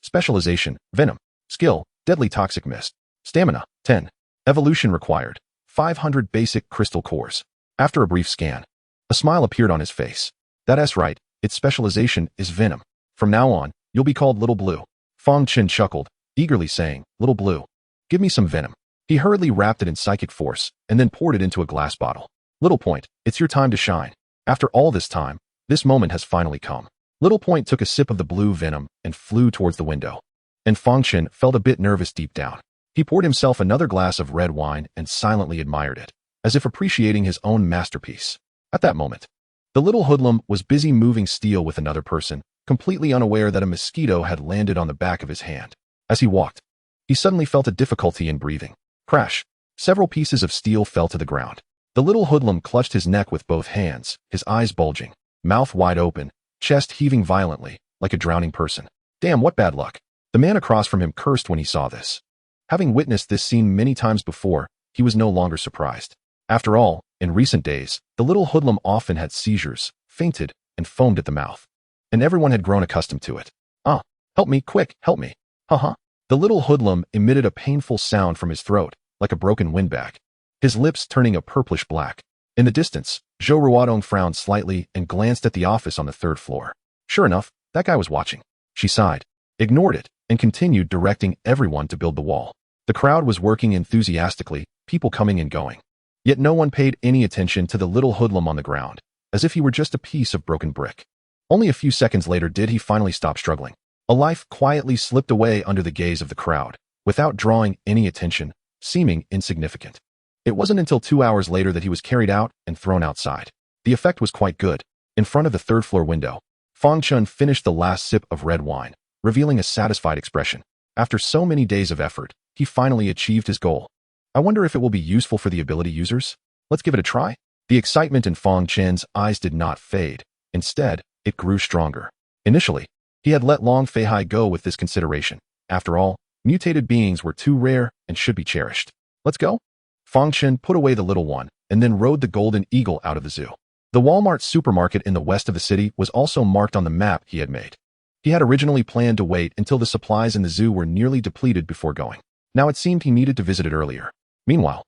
Specialization, venom. Skill, deadly toxic mist. Stamina, 10. Evolution required, 500 basic crystal cores. After a brief scan, a smile appeared on his face. That's right, its specialization is venom. From now on, you'll be called Little Blue. Fang Chen chuckled, eagerly saying, Little Blue, give me some venom. He hurriedly wrapped it in psychic force and then poured it into a glass bottle. Little Point, it's your time to shine. After all this time, this moment has finally come. Little Point took a sip of the blue venom and flew towards the window. And Fang Chen felt a bit nervous deep down. He poured himself another glass of red wine and silently admired it, as if appreciating his own masterpiece. At that moment, the little hoodlum was busy moving steel with another person, completely unaware that a mosquito had landed on the back of his hand. As he walked, he suddenly felt a difficulty in breathing. Crash! Several pieces of steel fell to the ground. The little hoodlum clutched his neck with both hands, his eyes bulging, mouth wide open, chest heaving violently, like a drowning person. Damn, what bad luck. The man across from him cursed when he saw this. Having witnessed this scene many times before, he was no longer surprised. After all, in recent days, the little hoodlum often had seizures, fainted, and foamed at the mouth. And everyone had grown accustomed to it. Help me, quick, help me. The little hoodlum emitted a painful sound from his throat, like a broken windbag, his lips turning a purplish black. In the distance, Zhou Ruodong frowned slightly and glanced at the office on the 3rd floor. Sure enough, that guy was watching. She sighed, ignored it, and continued directing everyone to build the wall. The crowd was working enthusiastically, people coming and going. Yet no one paid any attention to the little hoodlum on the ground, as if he were just a piece of broken brick. Only a few seconds later did he finally stop struggling. A life quietly slipped away under the gaze of the crowd, without drawing any attention, seeming insignificant. It wasn't until 2 hours later that he was carried out and thrown outside. The effect was quite good. In front of the 3rd floor window, Fang Chen finished the last sip of red wine, revealing a satisfied expression. After so many days of effort, he finally achieved his goal. I wonder if it will be useful for the ability users? Let's give it a try. The excitement in Fang Chen's eyes did not fade. Instead, it grew stronger. Initially, he had let Long Feihai go with this consideration. After all, mutated beings were too rare and should be cherished. Let's go? Fang Chen put away the little one and then rode the golden eagle out of the zoo. The Walmart supermarket in the west of the city was also marked on the map he had made. He had originally planned to wait until the supplies in the zoo were nearly depleted before going. Now it seemed he needed to visit it earlier. Meanwhile,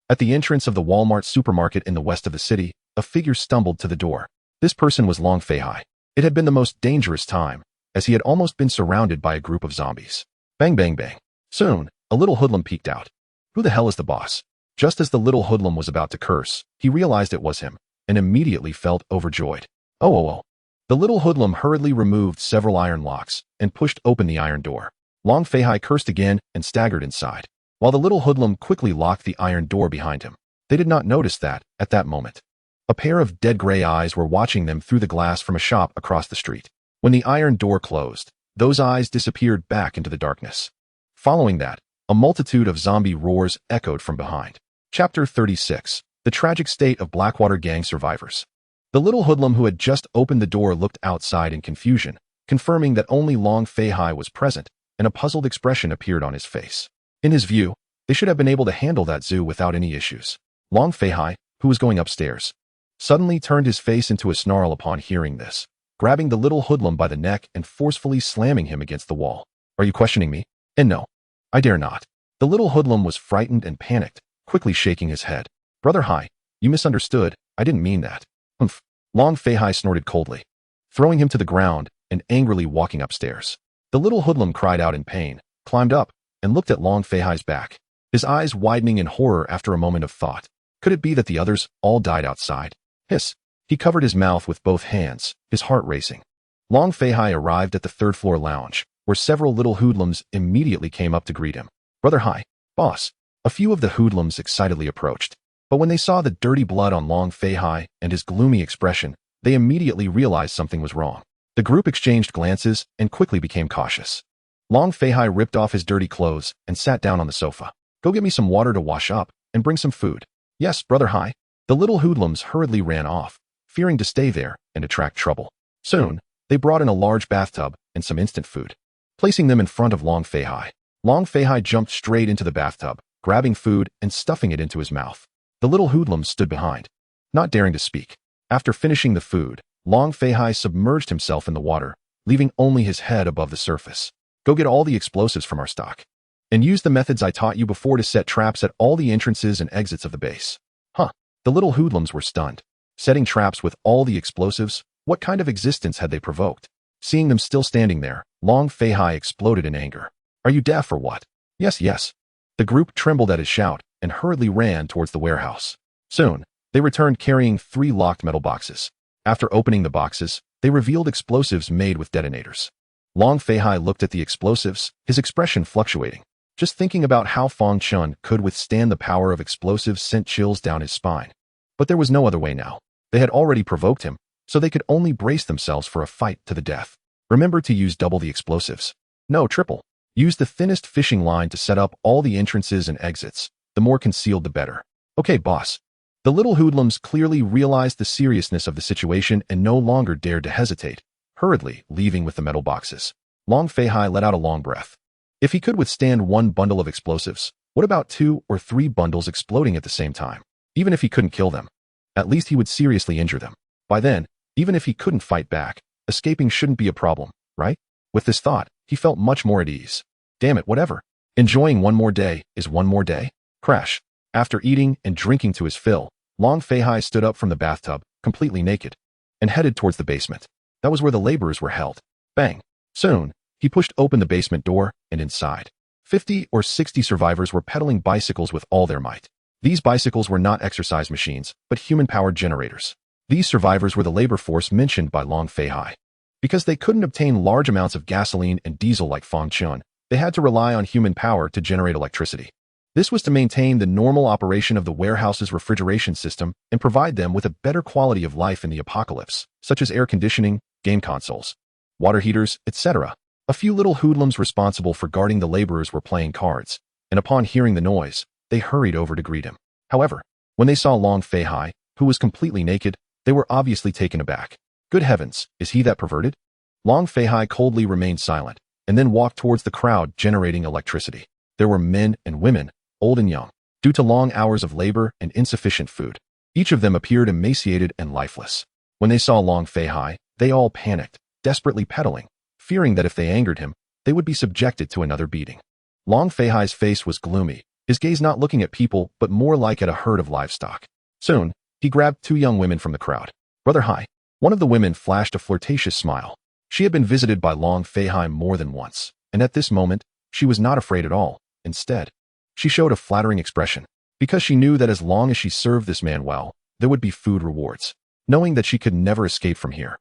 at the entrance of the Walmart supermarket in the west of the city, a figure stumbled to the door. This person was Long Feihai. It had been the most dangerous time, as he had almost been surrounded by a group of zombies. Bang, bang, bang. Soon, a little hoodlum peeked out. Who the hell is the boss? Just as the little hoodlum was about to curse, he realized it was him, and immediately felt overjoyed. Oh. The little hoodlum hurriedly removed several iron locks and pushed open the iron door. Long Feihai cursed again and staggered inside, while the little hoodlum quickly locked the iron door behind him. They did not notice that, at that moment, a pair of dead gray eyes were watching them through the glass from a shop across the street. When the iron door closed, those eyes disappeared back into the darkness. Following that, a multitude of zombie roars echoed from behind. Chapter 36. The Tragic State of Blackwater Gang Survivors. The little hoodlum who had just opened the door looked outside in confusion, confirming that only Long Feihai was present, and a puzzled expression appeared on his face. In his view, they should have been able to handle that zoo without any issues. Long Feihai, who was going upstairs, suddenly turned his face into a snarl upon hearing this, grabbing the little hoodlum by the neck and forcefully slamming him against the wall. "Are you questioning me?" "And no, I dare not." The little hoodlum was frightened and panicked, quickly shaking his head. "Brother Hai, you misunderstood. I didn't mean that." "Humph." Long Feihai snorted coldly, throwing him to the ground and angrily walking upstairs. The little hoodlum cried out in pain, climbed up, and looked at Long Feihai's back, his eyes widening in horror after a moment of thought. Could it be that the others all died outside? Hiss. He covered his mouth with both hands, his heart racing. Long Feihai arrived at the third-floor lounge, where several little hoodlums immediately came up to greet him. "Brother Hai, boss." A few of the hoodlums excitedly approached, but when they saw the dirty blood on Long Feihai and his gloomy expression, they immediately realized something was wrong. The group exchanged glances and quickly became cautious. Long Feihai ripped off his dirty clothes and sat down on the sofa. "Go get me some water to wash up, and bring some food." "Yes, Brother Hai." The little hoodlums hurriedly ran off, fearing to stay there and attract trouble. Soon, they brought in a large bathtub and some instant food. Placing them in front of Long Feihai, Long Feihai jumped straight into the bathtub, grabbing food and stuffing it into his mouth. The little hoodlums stood behind, not daring to speak. After finishing the food, Long Feihai submerged himself in the water, leaving only his head above the surface. "Go get all the explosives from our stock, and use the methods I taught you before to set traps at all the entrances and exits of the base." "Huh." The little hoodlums were stunned. Setting traps with all the explosives? What kind of existence had they provoked? Seeing them still standing there, Long Feihai exploded in anger. "Are you deaf or what?" "Yes, yes." The group trembled at his shout and hurriedly ran towards the warehouse. Soon, they returned carrying 3 locked metal boxes. After opening the boxes, they revealed explosives made with detonators. Long Feihai looked at the explosives, his expression fluctuating. Just thinking about how Fang Chen could withstand the power of explosives sent chills down his spine. But there was no other way now. They had already provoked him, so they could only brace themselves for a fight to the death. Remember to use double the explosives. No, triple. Use the thinnest fishing line to set up all the entrances and exits. The more concealed, the better. "Okay, boss." The little hoodlums clearly realized the seriousness of the situation and no longer dared to hesitate, hurriedly leaving with the metal boxes. Long Feihai let out a long breath. If he could withstand 1 bundle of explosives, what about 2 or 3 bundles exploding at the same time? Even if he couldn't kill them, at least he would seriously injure them. By then, even if he couldn't fight back, escaping shouldn't be a problem, right? With this thought, he felt much more at ease. Damn it, whatever. Enjoying one more day is one more day. Crash. After eating and drinking to his fill, Long Feihai stood up from the bathtub, completely naked, and headed towards the basement. That was where the laborers were held. Bang. Soon, he pushed open the basement door, and inside, 50 or 60 survivors were pedaling bicycles with all their might. These bicycles were not exercise machines, but human-powered generators. These survivors were the labor force mentioned by Long Feihai. Because they couldn't obtain large amounts of gasoline and diesel like Fang Chen, they had to rely on human power to generate electricity. This was to maintain the normal operation of the warehouse's refrigeration system and provide them with a better quality of life in the apocalypse, such as air conditioning, game consoles, water heaters, etc. A few little hoodlums responsible for guarding the laborers were playing cards, and upon hearing the noise, they hurried over to greet him. However, when they saw Long Feihai, who was completely naked, they were obviously taken aback. Good heavens, is he that perverted? Long Feihai coldly remained silent, and then walked towards the crowd generating electricity. There were men and women, old and young, due to long hours of labor and insufficient food. Each of them appeared emaciated and lifeless. When they saw Long Feihai, they all panicked, desperately pedaling, fearing that if they angered him, they would be subjected to another beating. Long Feihai's face was gloomy, his gaze not looking at people but more like at a herd of livestock. Soon, he grabbed 2 young women from the crowd. "Brother Hai." One of the women flashed a flirtatious smile. She had been visited by Long Feihai more than once, and at this moment, she was not afraid at all. Instead, she showed a flattering expression, because she knew that as long as she served this man well, there would be food rewards. Knowing that she could never escape from here,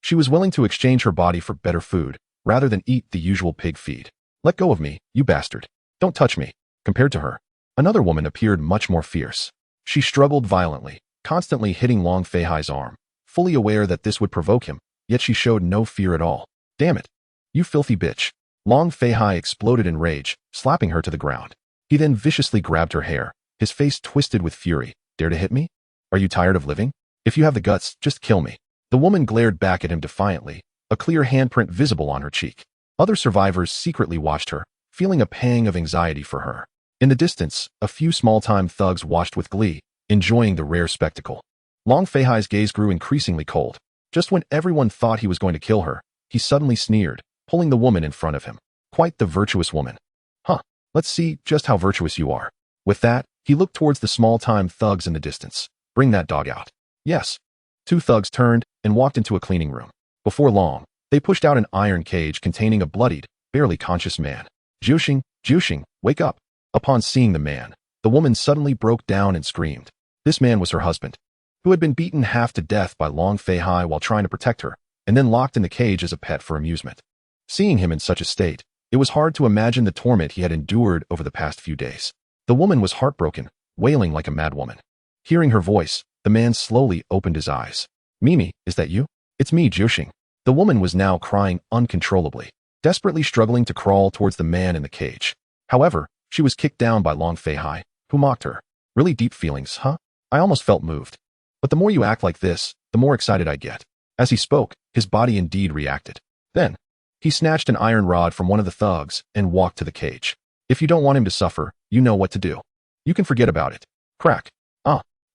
She was willing to exchange her body for better food, rather than eat the usual pig feed. Let go of me, you bastard. Don't touch me. Compared to her, another woman appeared much more fierce. She struggled violently, constantly hitting Long Feihai's arm, fully aware that this would provoke him, yet she showed no fear at all. Damn it. You filthy bitch. Long Feihai exploded in rage, slapping her to the ground. He then viciously grabbed her hair, his face twisted with fury. Dare to hit me? Are you tired of living? If you have the guts, just kill me. The woman glared back at him defiantly, a clear handprint visible on her cheek. Other survivors secretly watched her, feeling a pang of anxiety for her. In the distance, a few small-time thugs watched with glee, enjoying the rare spectacle. Long Feihai's gaze grew increasingly cold. Just when everyone thought he was going to kill her, he suddenly sneered, pulling the woman in front of him. Quite the virtuous woman. Huh, let's see just how virtuous you are. With that, he looked towards the small-time thugs in the distance. Bring that dog out. Yes. 2 thugs turned and walked into a cleaning room. Before long, they pushed out an iron cage containing a bloodied, barely conscious man. Juxing, wake up. Upon seeing the man, the woman suddenly broke down and screamed. This man was her husband, who had been beaten half to death by Long Feihai while trying to protect her, and then locked in the cage as a pet for amusement. Seeing him in such a state, it was hard to imagine the torment he had endured over the past few days. The woman was heartbroken, wailing like a madwoman. Hearing her voice, the man slowly opened his eyes. Mimi, is that you? It's me, Juxing. The woman was now crying uncontrollably, desperately struggling to crawl towards the man in the cage. However, she was kicked down by Long Feihai, who mocked her. Really deep feelings, huh? I almost felt moved. But the more you act like this, the more excited I get. As he spoke, his body indeed reacted. Then, he snatched an iron rod from one of the thugs and walked to the cage. If you don't want him to suffer, you know what to do. You can forget about it. Crack.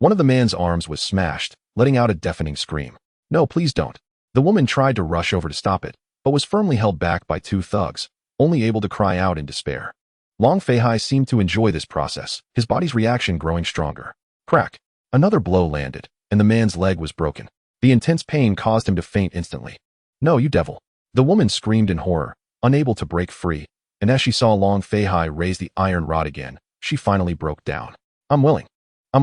One of the man's arms was smashed, letting out a deafening scream. No, please don't. The woman tried to rush over to stop it, but was firmly held back by 2 thugs, only able to cry out in despair. Long Feihai seemed to enjoy this process, his body's reaction growing stronger. Crack. Another blow landed, and the man's leg was broken. The intense pain caused him to faint instantly. No, you devil. The woman screamed in horror, unable to break free, and as she saw Long Feihai raise the iron rod again, she finally broke down. I'm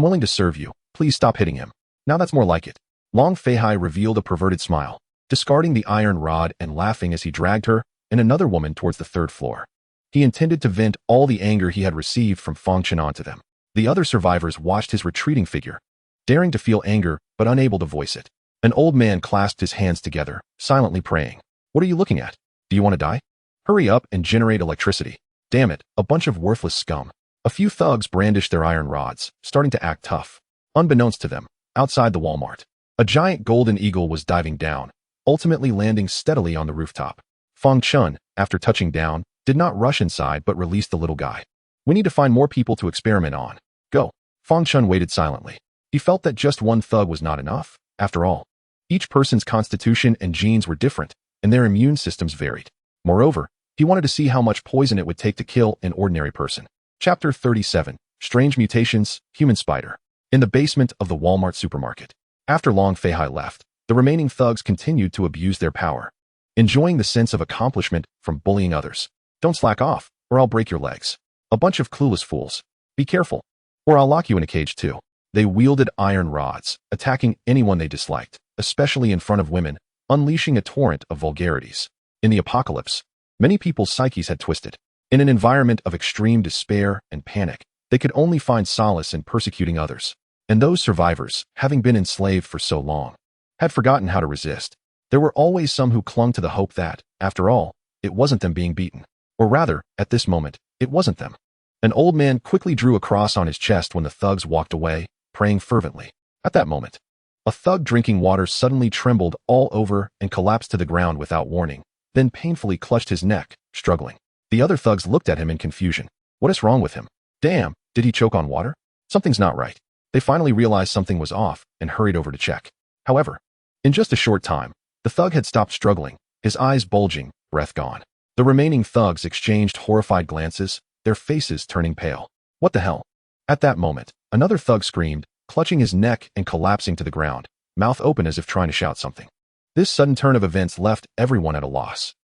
willing to serve you. Please stop hitting him. Now that's more like it. Long Feihai revealed a perverted smile, discarding the iron rod and laughing as he dragged her and another woman towards the 3rd floor. He intended to vent all the anger he had received from Fang Chen onto them. The other survivors watched his retreating figure, daring to feel anger but unable to voice it. An old man clasped his hands together, silently praying. What are you looking at? Do you want to die? Hurry up and generate electricity. Damn it, a bunch of worthless scum. A few thugs brandished their iron rods, starting to act tough. Unbeknownst to them, outside the Walmart, a giant golden eagle was diving down, ultimately landing steadily on the rooftop. Fang Chen, after touching down, did not rush inside but released the little guy. We need to find more people to experiment on. Go. Fang Chen waited silently. He felt that just one thug was not enough. After all, each person's constitution and genes were different, and their immune systems varied. Moreover, he wanted to see how much poison it would take to kill an ordinary person. Chapter 37. Strange Mutations, Human Spider. In the basement of the Walmart supermarket. After Long Feihai left, the remaining thugs continued to abuse their power, enjoying the sense of accomplishment from bullying others. Don't slack off, or I'll break your legs. A bunch of clueless fools. Be careful, or I'll lock you in a cage too. They wielded iron rods, attacking anyone they disliked, especially in front of women, unleashing a torrent of vulgarities. In the apocalypse, many people's psyches had twisted. In an environment of extreme despair and panic, they could only find solace in persecuting others. And those survivors, having been enslaved for so long, had forgotten how to resist. There were always some who clung to the hope that, after all, it wasn't them being beaten. Or rather, at this moment, it wasn't them. An old man quickly drew a cross on his chest when the thugs walked away, praying fervently. At that moment, a thug drinking water suddenly trembled all over and collapsed to the ground without warning, then painfully clutched his neck, struggling. The other thugs looked at him in confusion. What is wrong with him? Damn, did he choke on water? Something's not right. They finally realized something was off and hurried over to check. However, in just a short time, the thug had stopped struggling, his eyes bulging, breath gone. The remaining thugs exchanged horrified glances, their faces turning pale. What the hell? At that moment, another thug screamed, clutching his neck and collapsing to the ground, mouth open as if trying to shout something. This sudden turn of events left everyone at a loss.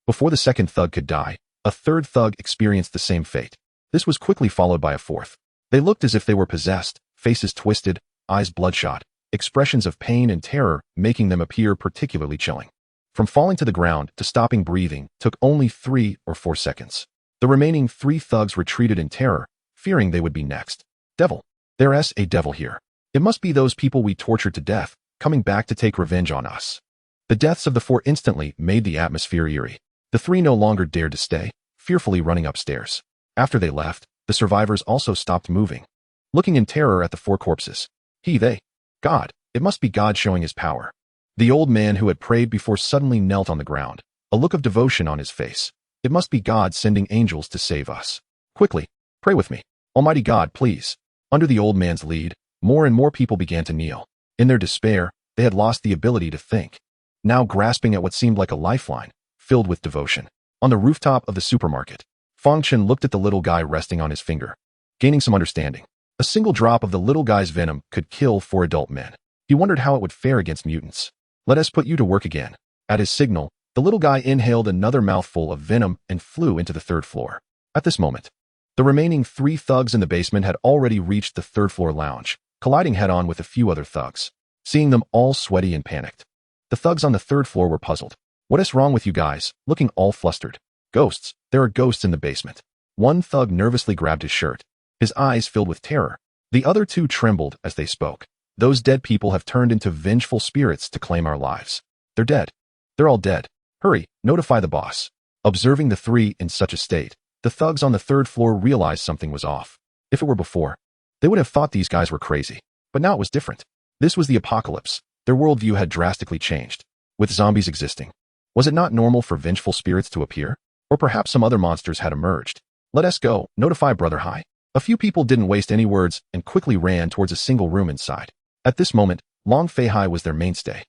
Before the second thug could die, a third thug experienced the same fate. This was quickly followed by a fourth. They looked as if they were possessed, faces twisted, eyes bloodshot. expressions of pain and terror making them appear particularly chilling. From falling to the ground to stopping breathing took only 3 or 4 seconds. The remaining 3 thugs retreated in terror, fearing they would be next. Devil. There's a devil here. It must be those people we tortured to death, coming back to take revenge on us. The deaths of the 4 instantly made the atmosphere eerie. The 3 no longer dared to stay, fearfully running upstairs. After they left, the survivors also stopped moving, looking in terror at the 4 corpses. They. God. It must be God showing his power. The old man who had prayed before suddenly knelt on the ground, a look of devotion on his face. It must be God sending angels to save us. Quickly, pray with me. Almighty God, please. Under the old man's lead, more and more people began to kneel. In their despair, they had lost the ability to think, now grasping at what seemed like a lifeline, filled with devotion. On the rooftop of the supermarket, Fang Chen looked at the little guy resting on his finger, gaining some understanding. A single drop of the little guy's venom could kill 4 adult men. He wondered how it would fare against mutants. Let us put you to work again. At his signal, the little guy inhaled another mouthful of venom and flew into the 3rd floor. At this moment, the remaining 3 thugs in the basement had already reached the 3rd floor lounge, colliding head-on with a few other thugs. Seeing them all sweaty and panicked, the thugs on the 3rd floor were puzzled. What is wrong with you guys? Looking all flustered. Ghosts. There are ghosts in the basement. One thug nervously grabbed his shirt, his eyes filled with terror. The other 2 trembled as they spoke. Those dead people have turned into vengeful spirits to claim our lives. They're dead. They're all dead. Hurry, notify the boss. Observing the 3 in such a state, the thugs on the 3rd floor realized something was off. If it were before, they would have thought these guys were crazy. But now it was different. This was the apocalypse. Their worldview had drastically changed. With zombies existing, was it not normal for vengeful spirits to appear? Or perhaps some other monsters had emerged. Let us go, notify Brother Hai. A few people didn't waste any words and quickly ran towards a single room inside. At this moment, Long Fei Hai was their mainstay.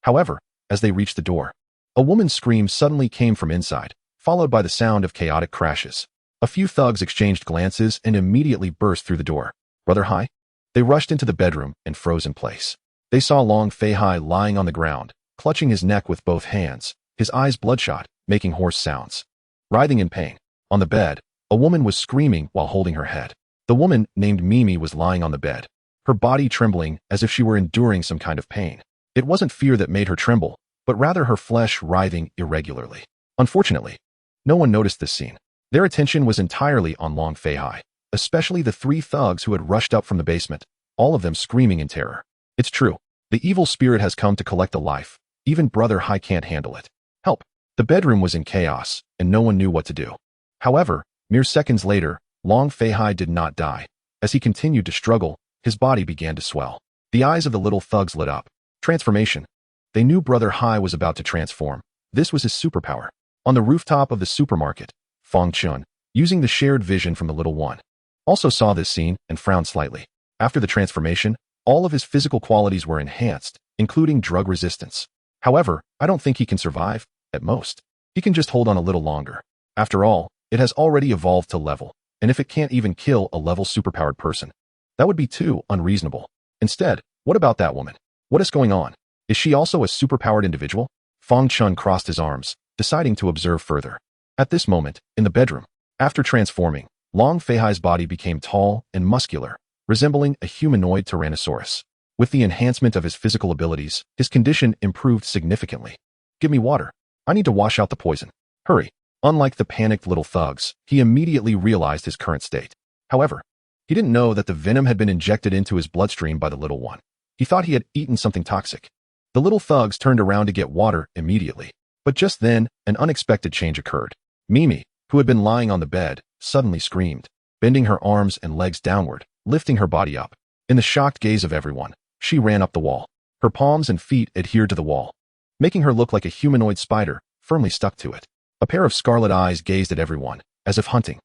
However, as they reached the door, a woman's scream suddenly came from inside, followed by the sound of chaotic crashes. A few thugs exchanged glances and immediately burst through the door. Brother Hai? They rushed into the bedroom and froze in place. They saw Long Fei Hai lying on the ground, clutching his neck with both hands, his eyes bloodshot, making hoarse sounds. Writhing in pain. On the bed, a woman was screaming while holding her head. The woman, named Mimi, was lying on the bed, her body trembling as if she were enduring some kind of pain. It wasn't fear that made her tremble, but rather her flesh writhing irregularly. Unfortunately, no one noticed this scene. Their attention was entirely on Long Fei Hai, especially the 3 thugs who had rushed up from the basement, all of them screaming in terror. It's true. The evil spirit has come to collect a life. Even Brother Hai can't handle it. Help. The bedroom was in chaos, and no one knew what to do. However, mere seconds later, Long Fei Hai did not die. As he continued to struggle, his body began to swell. The eyes of the little thugs lit up. Transformation. They knew Brother Hai was about to transform. This was his superpower. On the rooftop of the supermarket, Fang Chen, using the shared vision from the little one, also saw this scene and frowned slightly. After the transformation, all of his physical qualities were enhanced, including drug resistance. However, I don't think he can survive. At most, he can just hold on a little longer. After all, it has already evolved to level, and if it can't even kill a level superpowered person, that would be too unreasonable. Instead, what about that woman? What is going on? Is she also a superpowered individual? Fang Chen crossed his arms, deciding to observe further. At this moment, in the bedroom, after transforming, Long Fei Hai's body became tall and muscular, resembling a humanoid tyrannosaurus. With the enhancement of his physical abilities, his condition improved significantly. Give me water. I need to wash out the poison. Hurry. Unlike the panicked little thugs, he immediately realized his current state. However, he didn't know that the venom had been injected into his bloodstream by the little one. He thought he had eaten something toxic. The little thugs turned around to get water immediately. But just then, an unexpected change occurred. Mimi, who had been lying on the bed, suddenly screamed, bending her arms and legs downward, lifting her body up. In the shocked gaze of everyone, she ran up the wall. Her palms and feet adhered to the wall, making her look like a humanoid spider, firmly stuck to it. A pair of scarlet eyes gazed at everyone, as if hunting.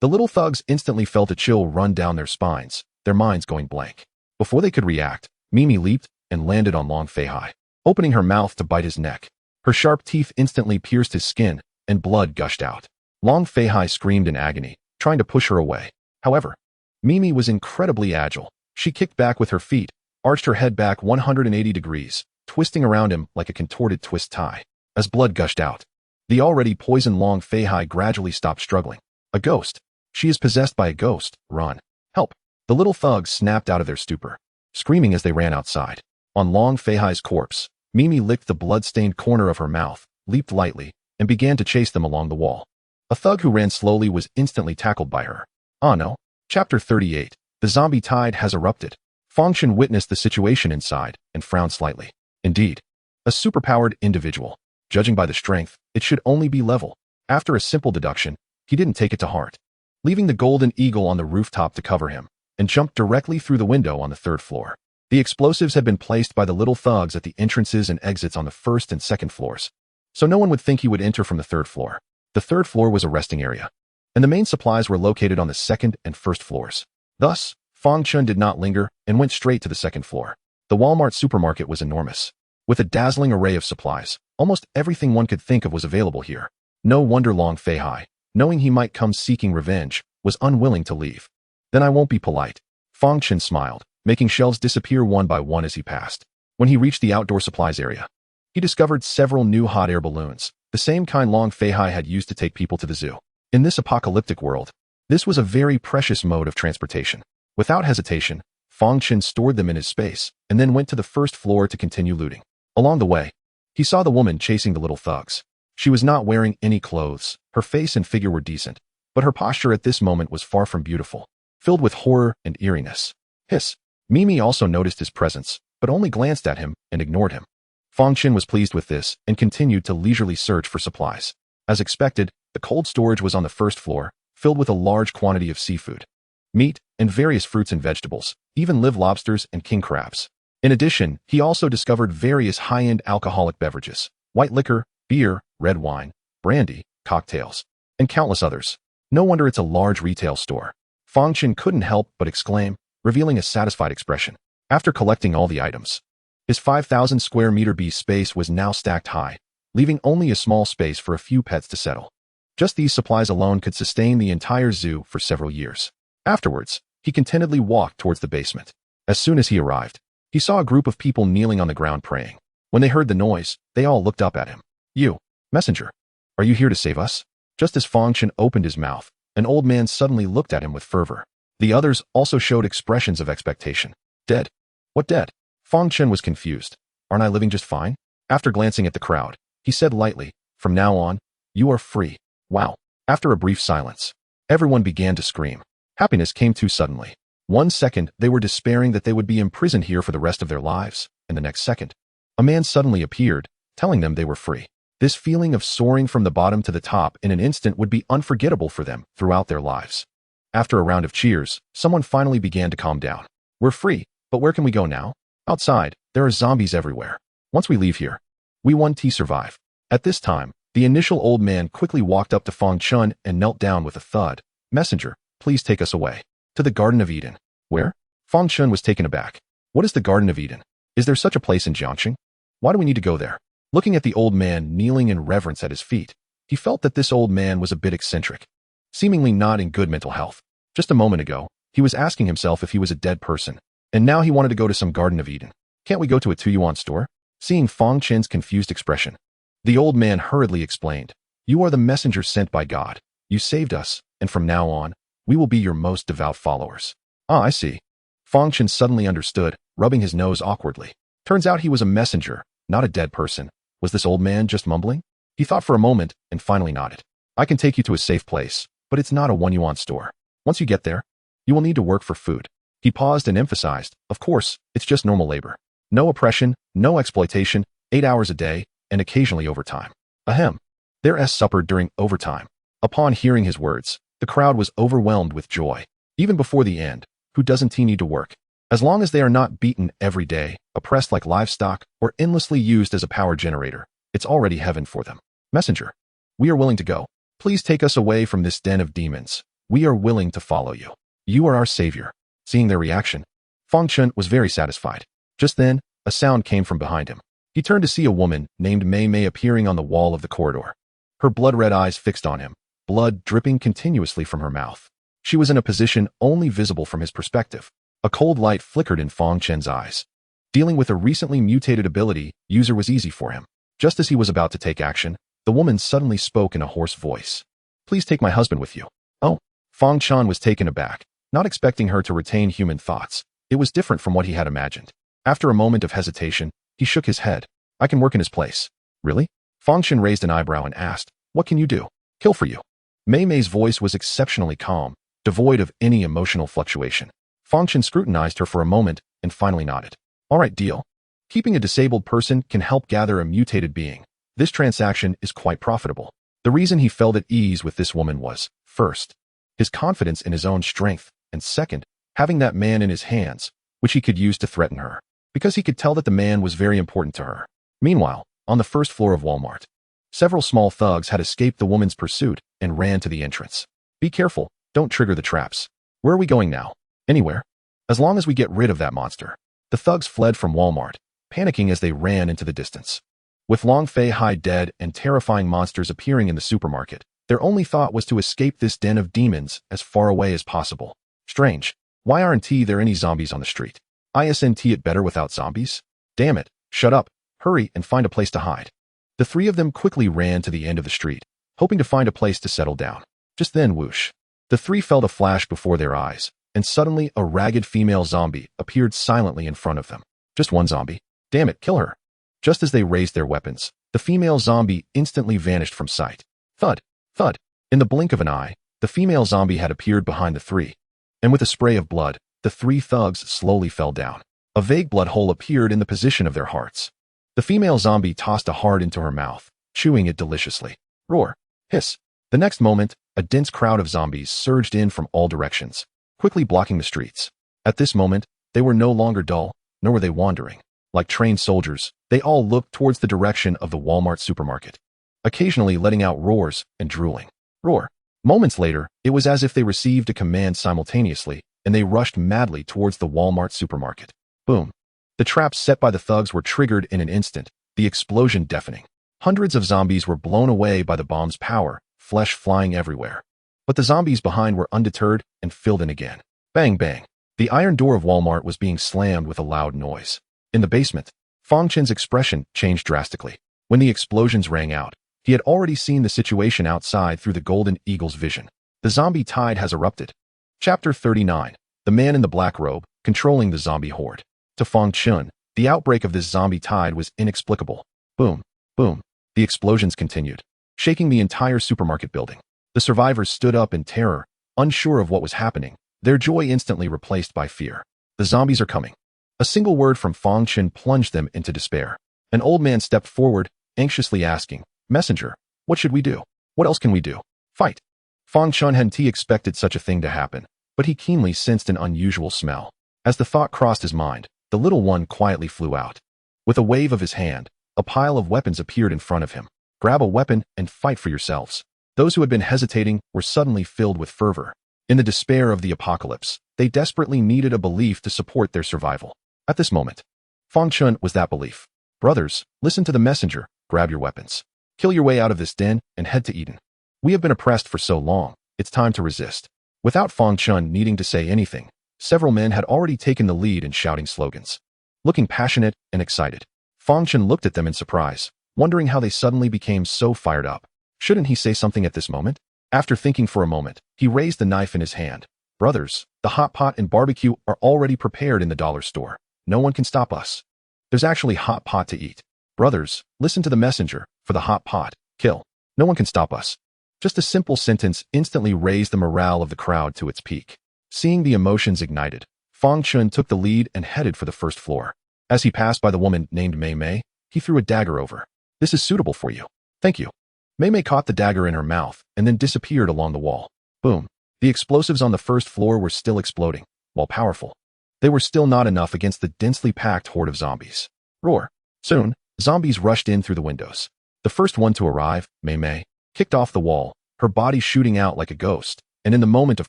The little thugs instantly felt a chill run down their spines, their minds going blank. Before they could react, Mimi leaped and landed on Long Fei Hai, opening her mouth to bite his neck. Her sharp teeth instantly pierced his skin, and blood gushed out. Long Fei Hai screamed in agony, trying to push her away. However, Mimi was incredibly agile. She kicked back with her feet, arched her head back 180 degrees, twisting around him like a contorted twist tie. As blood gushed out, the already poisoned Long Fei Hai gradually stopped struggling. A ghost. She is possessed by a ghost. Run. Help. The little thugs snapped out of their stupor. screaming as they ran outside. On Long Feihai's corpse, Mimi licked the blood-stained corner of her mouth, leaped lightly, and began to chase them along the wall. A thug who ran slowly was instantly tackled by her. Oh no. Chapter 38. The zombie tide has erupted. Fang Chen witnessed the situation inside and frowned slightly. Indeed, a superpowered individual. Judging by the strength, it should only be level. After a simple deduction, he didn't take it to heart, leaving the golden eagle on the rooftop to cover him, and jumped directly through the window on the 3rd floor. The explosives had been placed by the little thugs at the entrances and exits on the 1st and 2nd floors, so no one would think he would enter from the 3rd floor. The 3rd floor was a resting area, and the main supplies were located on the 2nd and 1st floors. Thus, Fang Chen did not linger and went straight to the 2nd floor. The Walmart supermarket was enormous, with a dazzling array of supplies. Almost everything one could think of was available here. No wonder Long Feihai, knowing he might come seeking revenge, was unwilling to leave. Then I won't be polite. Fang Chen smiled, making shelves disappear one by one as he passed. When he reached the outdoor supplies area, he discovered several new hot air balloons, the same kind Long Feihai had used to take people to the zoo. In this apocalyptic world, this was a very precious mode of transportation. Without hesitation, Fang Chen stored them in his space, and then went to the 1st floor to continue looting. Along the way, he saw the woman chasing the little thugs. She was not wearing any clothes. Her face and figure were decent, but her posture at this moment was far from beautiful, filled with horror and eeriness. Hiss. Mimi also noticed his presence, but only glanced at him and ignored him. Fang Chen was pleased with this and continued to leisurely search for supplies. As expected, the cold storage was on the 1st floor, filled with a large quantity of seafood, meat, and various fruits and vegetables, even live lobsters and king crabs. In addition, he also discovered various high-end alcoholic beverages, white liquor, beer, red wine, brandy, cocktails, and countless others. No wonder it's a large retail store. Fang Chen couldn't help but exclaim, revealing a satisfied expression. After collecting all the items, his 5,000 square meter beast space was now stacked high, leaving only a small space for a few pets to settle. Just these supplies alone could sustain the entire zoo for several years. Afterwards, he contentedly walked towards the basement. As soon as he arrived, he saw a group of people kneeling on the ground praying. When they heard the noise, they all looked up at him. You, messenger, are you here to save us? Just as Fang Chen opened his mouth, an old man suddenly looked at him with fervor. The others also showed expressions of expectation. Dead? What dead? Fang Chen was confused. Aren't I living just fine? After glancing at the crowd, he said lightly, from now on, you are free. Wow. After a brief silence, everyone began to scream. Happiness came too suddenly. 1 second, they were despairing that they would be imprisoned here for the rest of their lives, and the next second, a man suddenly appeared, telling them they were free. This feeling of soaring from the bottom to the top in an instant would be unforgettable for them throughout their lives. After a round of cheers, someone finally began to calm down. We're free, but where can we go now? Outside, there are zombies everywhere. Once we leave here, we won't survive. At this time, the initial old man quickly walked up to Fang Chen and knelt down with a thud. Messenger, please take us away. To the Garden of Eden. Where? Fang Chen was taken aback. What is the Garden of Eden? Is there such a place in Jiangxing? Why do we need to go there? Looking at the old man kneeling in reverence at his feet, he felt that this old man was a bit eccentric, seemingly not in good mental health. Just a moment ago, he was asking himself if he was a dead person, and now he wanted to go to some Garden of Eden. Can't we go to a 2-yuan store? Seeing Fang Chen's confused expression, the old man hurriedly explained, you are the messenger sent by God. You saved us, and from now on, we will be your most devout followers. Ah, I see. Fang Chen suddenly understood, rubbing his nose awkwardly. Turns out he was a messenger, not a dead person. Was this old man just mumbling? He thought for a moment and finally nodded. I can take you to a safe place, but it's not a 1-yuan store. Once you get there, you will need to work for food. He paused and emphasized, of course, it's just normal labor. No oppression, no exploitation, 8 hours a day, and occasionally overtime. Ahem. There suffered during overtime. Upon hearing his words, the crowd was overwhelmed with joy. Even before the end, who doesn't need to work? As long as they are not beaten every day, oppressed like livestock, or endlessly used as a power generator, it's already heaven for them. Messenger, we are willing to go. Please take us away from this den of demons. We are willing to follow you. You are our savior. Seeing their reaction, Fang Chen was very satisfied. Just then, a sound came from behind him. He turned to see a woman named Mei Mei appearing on the wall of the corridor. Her blood-red eyes fixed on him, blood dripping continuously from her mouth. She was in a position only visible from his perspective. A cold light flickered in Fang Chen's eyes. Dealing with a recently mutated ability, user was easy for him. Just as he was about to take action, the woman suddenly spoke in a hoarse voice. Please take my husband with you. Oh, Fang Chen was taken aback, not expecting her to retain human thoughts. It was different from what he had imagined. After a moment of hesitation, he shook his head. I can work in his place. Really? Fang Chen raised an eyebrow and asked, what can you do? Kill for you. Mei Mei's voice was exceptionally calm, devoid of any emotional fluctuation. Fang Chen scrutinized her for a moment and finally nodded. All right, deal. Keeping a disabled person can help gather a mutated being. This transaction is quite profitable. The reason he felt at ease with this woman was, first, his confidence in his own strength, and second, having that man in his hands, which he could use to threaten her, because he could tell that the man was very important to her. Meanwhile, on the first floor of Walmart, several small thugs had escaped the woman's pursuit and ran to the entrance. Be careful, don't trigger the traps. Where are we going now? Anywhere. As long as we get rid of that monster. The thugs fled from Walmart, panicking as they ran into the distance. With Long Fei Hai dead and terrifying monsters appearing in the supermarket, their only thought was to escape this den of demons as far away as possible. Strange. Why aren't there any zombies on the street? Isn't it better without zombies? Damn it. Shut up. Hurry and find a place to hide. The three of them quickly ran to the end of the street, hoping to find a place to settle down. Just then, whoosh. The three felt a flash before their eyes, and suddenly a ragged female zombie appeared silently in front of them. Just one zombie. Damn it, kill her. Just as they raised their weapons, the female zombie instantly vanished from sight. Thud, thud. In the blink of an eye, the female zombie had appeared behind the three, and with a spray of blood, the three thugs slowly fell down. A vague blood hole appeared in the position of their hearts. The female zombie tossed a heart into her mouth, chewing it deliciously. Roar. Hiss. The next moment, a dense crowd of zombies surged in from all directions, quickly blocking the streets. At this moment, they were no longer dull, nor were they wandering. Like trained soldiers, they all looked towards the direction of the Walmart supermarket, occasionally letting out roars and drooling. Roar. Moments later, it was as if they received a command simultaneously, and they rushed madly towards the Walmart supermarket. Boom. The traps set by the thugs were triggered in an instant, the explosion deafening. Hundreds of zombies were blown away by the bomb's power, flesh flying everywhere. But the zombies behind were undeterred and filled in again. Bang bang. The iron door of Walmart was being slammed with a loud noise. In the basement, Fang Chen's expression changed drastically. When the explosions rang out, he had already seen the situation outside through the Golden Eagle's vision. The zombie tide has erupted. Chapter 39. The man in the black robe, controlling the zombie horde. To Fang Chen, the outbreak of this zombie tide was inexplicable. Boom, boom. The explosions continued, shaking the entire supermarket building. The survivors stood up in terror, unsure of what was happening, their joy instantly replaced by fear. The zombies are coming. A single word from Fang Chen plunged them into despair. An old man stepped forward, anxiously asking, Messenger, what should we do? What else can we do? Fight. Fang Chen hadn't expected such a thing to happen, but he keenly sensed an unusual smell. As the thought crossed his mind, the little one quietly flew out. With a wave of his hand, a pile of weapons appeared in front of him. Grab a weapon and fight for yourselves. Those who had been hesitating were suddenly filled with fervor. In the despair of the apocalypse, they desperately needed a belief to support their survival. At this moment, Fang Chen was that belief. Brothers, listen to the messenger, grab your weapons. Kill your way out of this den and head to Eden. We have been oppressed for so long, it's time to resist. Without Fang Chen needing to say anything, several men had already taken the lead in shouting slogans. Looking passionate and excited, Fang Chen looked at them in surprise, wondering how they suddenly became so fired up. Shouldn't he say something at this moment? After thinking for a moment, he raised the knife in his hand. Brothers, the hot pot and barbecue are already prepared in the dollar store. No one can stop us. There's actually hot pot to eat. Brothers, listen to the messenger, for the hot pot, kill. No one can stop us. Just a simple sentence instantly raised the morale of the crowd to its peak. Seeing the emotions ignited, Fang Chen took the lead and headed for the first floor. As he passed by the woman named Mei Mei, he threw a dagger over. This is suitable for you. Thank you. Mei Mei caught the dagger in her mouth and then disappeared along the wall. Boom. The explosives on the first floor were still exploding, while powerful. They were still not enough against the densely packed horde of zombies. Roar. Soon, zombies rushed in through the windows. The first one to arrive, Mei Mei, kicked off the wall, her body shooting out like a ghost, and in the moment of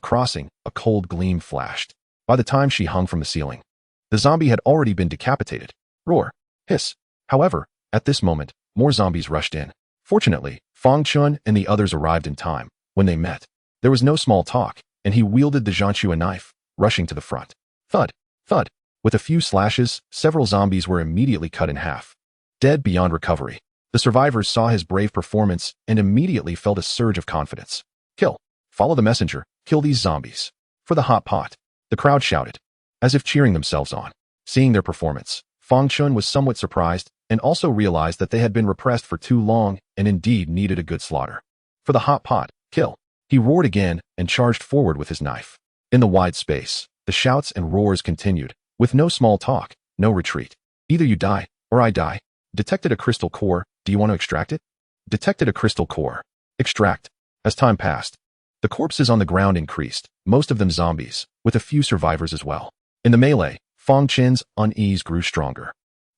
crossing, a cold gleam flashed. By the time she hung from the ceiling, the zombie had already been decapitated. Roar. Hiss. However, at this moment, more zombies rushed in. Fortunately, Fang Chen and the others arrived in time. When they met, there was no small talk, and he wielded the Zhanshua knife, rushing to the front. Thud. Thud. With a few slashes, several zombies were immediately cut in half, dead beyond recovery. The survivors saw his brave performance and immediately felt a surge of confidence. Kill. Follow the messenger. Kill these zombies. For the hot pot. The crowd shouted. as if cheering themselves on. Seeing their performance, Fang Chen was somewhat surprised and also realized that they had been repressed for too long and indeed needed a good slaughter. For the hot pot, kill! He roared again and charged forward with his knife. In the wide space, the shouts and roars continued, with no small talk, no retreat. Either you die, or I die. Detected a crystal core, do you want to extract it? Detected a crystal core. Extract. As time passed, the corpses on the ground increased, most of them zombies, with a few survivors as well. In the melee, Fang Chen's unease grew stronger.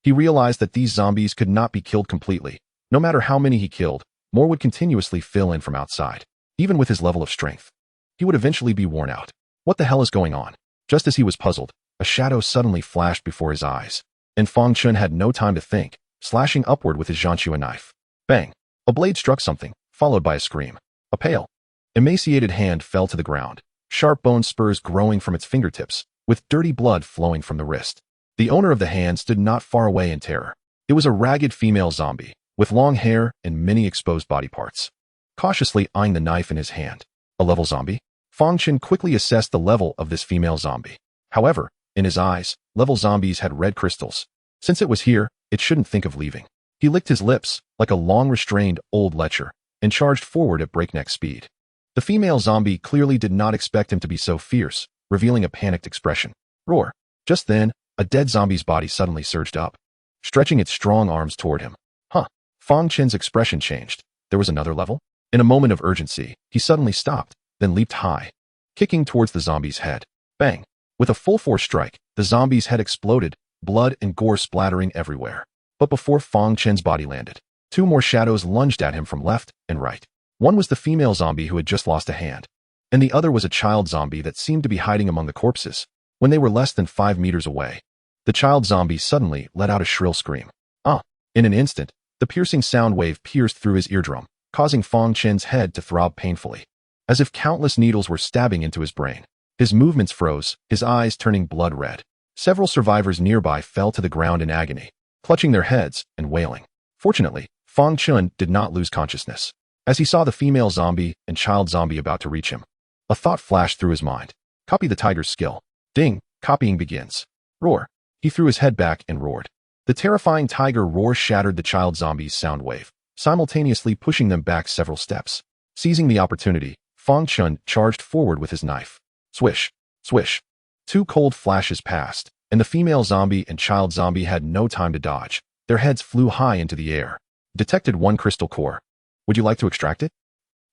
He realized that these zombies could not be killed completely. No matter how many he killed, more would continuously fill in from outside. Even with his level of strength, he would eventually be worn out. What the hell is going on? Just as he was puzzled, a shadow suddenly flashed before his eyes, and Fang Chen had no time to think, slashing upward with his Zhanshua knife. Bang! A blade struck something, followed by a scream. A pale, emaciated hand fell to the ground, sharp bone spurs growing from its fingertips, with dirty blood flowing from the wrist. The owner of the hand stood not far away in terror. It was a ragged female zombie, with long hair and many exposed body parts. Cautiously eyeing the knife in his hand. A level zombie? Fang Chen quickly assessed the level of this female zombie. However, in his eyes, level zombies had red crystals. Since it was here, it shouldn't think of leaving. He licked his lips, like a long-restrained old lecher, and charged forward at breakneck speed. The female zombie clearly did not expect him to be so fierce, revealing a panicked expression. Roar! Just then, a dead zombie's body suddenly surged up, stretching its strong arms toward him. Huh! Fang Chen's expression changed. There was another level? In a moment of urgency, he suddenly stopped, then leaped high, kicking towards the zombie's head. Bang! With a full-force strike, the zombie's head exploded, blood and gore splattering everywhere. But before Fang Chen's body landed, two more shadows lunged at him from left and right. One was the female zombie who had just lost a hand, and the other was a child zombie that seemed to be hiding among the corpses. When they were less than 5 meters away, the child zombie suddenly let out a shrill scream. Ah! In an instant, the piercing sound wave pierced through his eardrum, causing Fang Chen's head to throb painfully, as if countless needles were stabbing into his brain. His movements froze, his eyes turning blood red. Several survivors nearby fell to the ground in agony, clutching their heads and wailing. Fortunately, Fang Chen did not lose consciousness. As he saw the female zombie and child zombie about to reach him, a thought flashed through his mind. Copy the tiger's skill. Ding! Copying begins. Roar! He threw his head back and roared. The terrifying tiger roar shattered the child zombie's sound wave, simultaneously pushing them back several steps. Seizing the opportunity, Fang Chen charged forward with his knife. Swish! Swish! 2 cold flashes passed, and the female zombie and child zombie had no time to dodge. Their heads flew high into the air. Detected 1 crystal core. Would you like to extract it?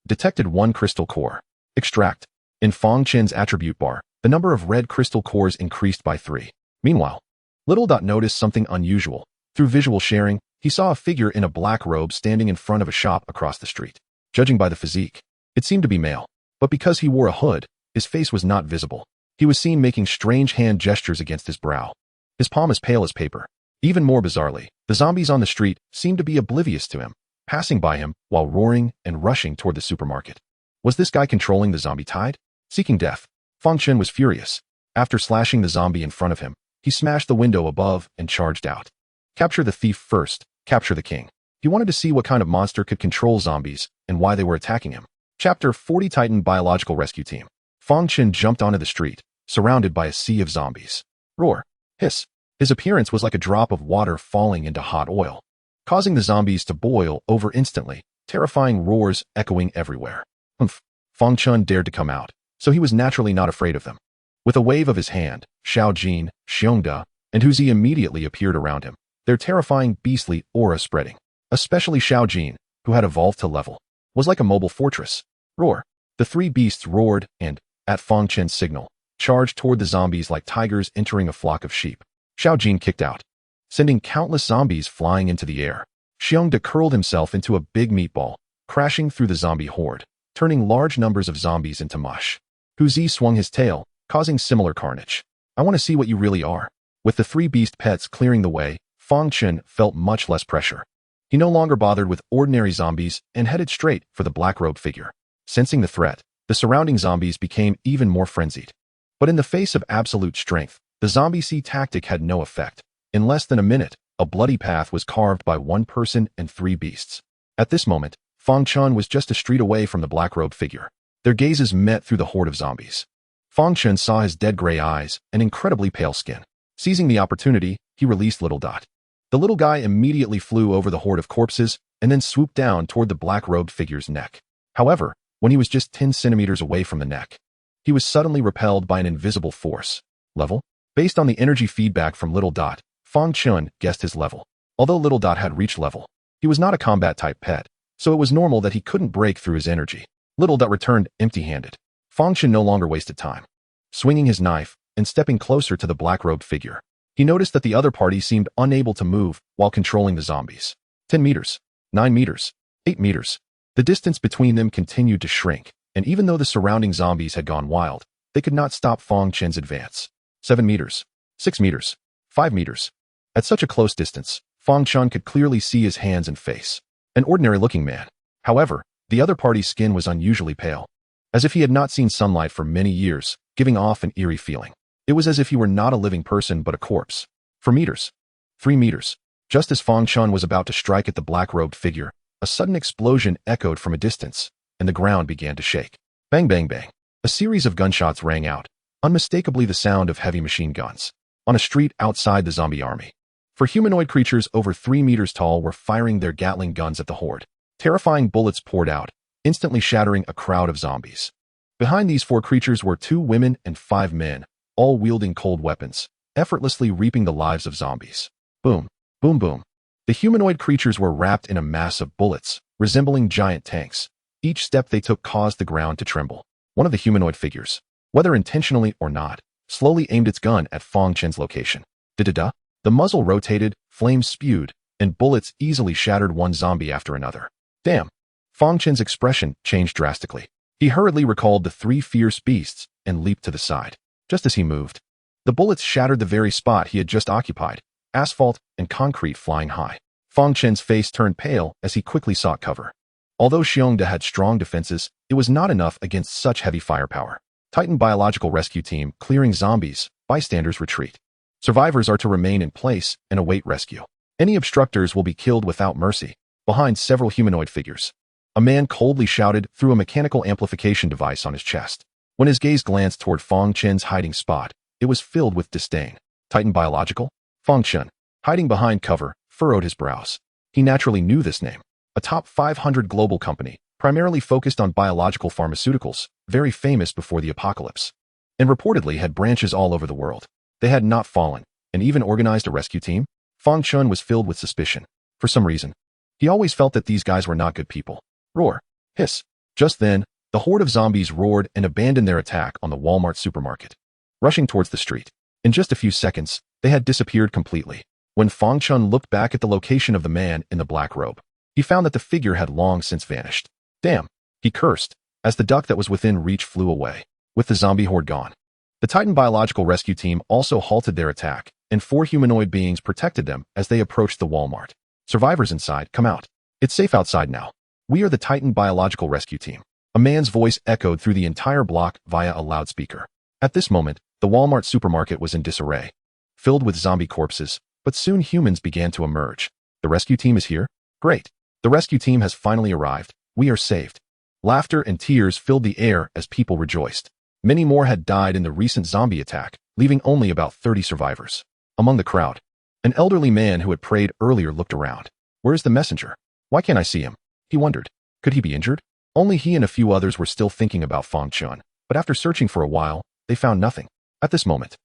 Detected 1 crystal core. Extract. In Fang Chen's attribute bar, the number of red crystal cores increased by 3. Meanwhile, Little Dot noticed something unusual. Through visual sharing, he saw a figure in a black robe standing in front of a shop across the street. Judging by the physique, it seemed to be male, but because he wore a hood, his face was not visible. He was seen making strange hand gestures against his brow, his palm as pale as paper. Even more bizarrely, the zombies on the street seemed to be oblivious to him, passing by him while roaring and rushing toward the supermarket. Was this guy controlling the zombie tide? Seeking death, Fang Chen was furious. After slashing the zombie in front of him, he smashed the window above and charged out. Capture the thief first, capture the king. He wanted to see what kind of monster could control zombies and why they were attacking him. Chapter 40 Titan Biological Rescue Team. Fang Chen jumped onto the street, surrounded by a sea of zombies. Roar! Hiss! His appearance was like a drop of water falling into hot oil, causing the zombies to boil over instantly, terrifying roars echoing everywhere. Humph! Fang Chen dared to come out, so he was naturally not afraid of them. With a wave of his hand, Xiao Jin, Xiongda, and Huzi immediately appeared around him, their terrifying beastly aura spreading. Especially Xiao Jin, who had evolved to level, was like a mobile fortress. Roar! The 3 beasts roared and, at Fang Chen's signal, charged toward the zombies like tigers entering a flock of sheep. Xiao Jin kicked out, sending countless zombies flying into the air. Xiongda curled himself into a big meatball, crashing through the zombie horde, turning large numbers of zombies into mush. Huzi swung his tail, causing similar carnage. I want to see what you really are. With the 3 beast pets clearing the way, Fang Chen felt much less pressure. He no longer bothered with ordinary zombies and headed straight for the black-robed figure. Sensing the threat, the surrounding zombies became even more frenzied. But in the face of absolute strength, the zombie sea tactic had no effect. In less than a minute, a bloody path was carved by 1 person and 3 beasts. At this moment, Fang Chen was just a street away from the black-robed figure. Their gazes met through the horde of zombies. Fang Chen saw his dead gray eyes and incredibly pale skin. Seizing the opportunity, he released Little Dot. The little guy immediately flew over the horde of corpses and then swooped down toward the black-robed figure's neck. However, when he was just 10 centimeters away from the neck, he was suddenly repelled by an invisible force. Level? Based on the energy feedback from Little Dot, Fang Chen guessed his level. Although Little Dot had reached level, he was not a combat-type pet, so it was normal that he couldn't break through his energy. Little Dot returned empty-handed. Fang Chen no longer wasted time. Swinging his knife and stepping closer to the black-robed figure, he noticed that the other party seemed unable to move while controlling the zombies. 10 meters, 9 meters, 8 meters. The distance between them continued to shrink, and even though the surrounding zombies had gone wild, they could not stop Fang Chen's advance. 7 meters, 6 meters, 5 meters. At such a close distance, Fang Chen could clearly see his hands and face. An ordinary-looking man. However, the other party's skin was unusually pale, as if he had not seen sunlight for many years, giving off an eerie feeling. It was as if he were not a living person but a corpse. 4 meters. 3 meters. Just as Fang Chen was about to strike at the black-robed figure, a sudden explosion echoed from a distance, and the ground began to shake. Bang, bang, bang. A series of gunshots rang out, unmistakably the sound of heavy machine guns, on a street outside the zombie army. For humanoid creatures over 3 meters tall were firing their Gatling guns at the horde. Terrifying bullets poured out, instantly shattering a crowd of zombies. Behind these 4 creatures were 2 women and 5 men, all wielding cold weapons, effortlessly reaping the lives of zombies. Boom, boom, boom. The humanoid creatures were wrapped in a mass of bullets, resembling giant tanks. Each step they took caused the ground to tremble. One of the humanoid figures, whether intentionally or not, slowly aimed its gun at Fang Chen's location. Da-da-da. The muzzle rotated, flames spewed, and bullets easily shattered one zombie after another. Damn. Fang Chen's expression changed drastically. He hurriedly recalled the 3 fierce beasts and leaped to the side. Just as he moved, the bullets shattered the very spot he had just occupied, asphalt and concrete flying high. Fang Chen's face turned pale as he quickly sought cover. Although Xiongda had strong defenses, it was not enough against such heavy firepower. Titan Biological Rescue Team clearing zombies, bystanders retreat. Survivors are to remain in place and await rescue. Any obstructors will be killed without mercy. Behind several humanoid figures, a man coldly shouted through a mechanical amplification device on his chest. When his gaze glanced toward Fang Chen's hiding spot, it was filled with disdain. Titan Biological? Fang Chen, hiding behind cover, furrowed his brows. He naturally knew this name. A top 500 global company, primarily focused on biological pharmaceuticals, very famous before the apocalypse, and reportedly had branches all over the world. They had not fallen, and even organized a rescue team. Fang Chen was filled with suspicion. For some reason, he always felt that these guys were not good people. Roar. Hiss. Just then, the horde of zombies roared and abandoned their attack on the Walmart supermarket, rushing towards the street. In just a few seconds, they had disappeared completely. When Fang Chen looked back at the location of the man in the black robe, he found that the figure had long since vanished. Damn, he cursed, as the duck that was within reach flew away, with the zombie horde gone. The Titan Biological Rescue Team also halted their attack, and 4 humanoid beings protected them as they approached the Walmart. Survivors inside, come out. It's safe outside now. We are the Titan Biological Rescue Team. A man's voice echoed through the entire block via a loudspeaker. At this moment, the Walmart supermarket was in disarray, filled with zombie corpses, but soon humans began to emerge. The rescue team is here? Great. The rescue team has finally arrived. We are saved. Laughter and tears filled the air as people rejoiced. Many more had died in the recent zombie attack, leaving only about 30 survivors. Among the crowd, an elderly man who had prayed earlier looked around. Where is the messenger? Why can't I see him? He wondered. Could he be injured? Only he and a few others were still thinking about Fang Chen, but after searching for a while, they found nothing. At this moment,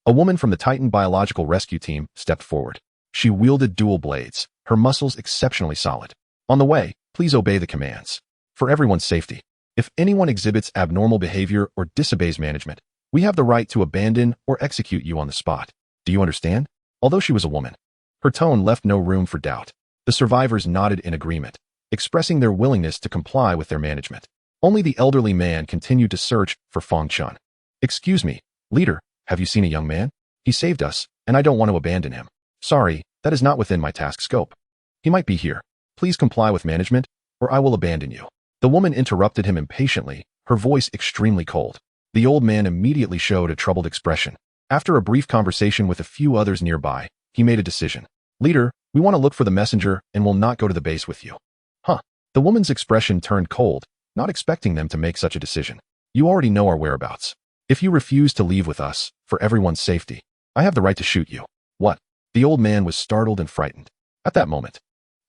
a woman from the Titan Biological Rescue Team stepped forward. She wielded dual blades, her muscles exceptionally solid. On the way, please obey the commands. For everyone's safety, if anyone exhibits abnormal behavior or disobeys management, we have the right to abandon or execute you on the spot. Do you understand? Although she was a woman, her tone left no room for doubt. The survivors nodded in agreement, expressing their willingness to comply with their management. Only the elderly man continued to search for Fang Chen. Excuse me, leader, have you seen a young man? He saved us, and I don't want to abandon him. Sorry, that is not within my task scope. He might be here. Please comply with management, or I will abandon you. The woman interrupted him impatiently, her voice extremely cold. The old man immediately showed a troubled expression. After a brief conversation with a few others nearby, he made a decision. Leader, we want to look for the messenger and will not go to the base with you. Huh. The woman's expression turned cold, not expecting them to make such a decision. You already know our whereabouts. If you refuse to leave with us, for everyone's safety, I have the right to shoot you. What? The old man was startled and frightened. At that moment,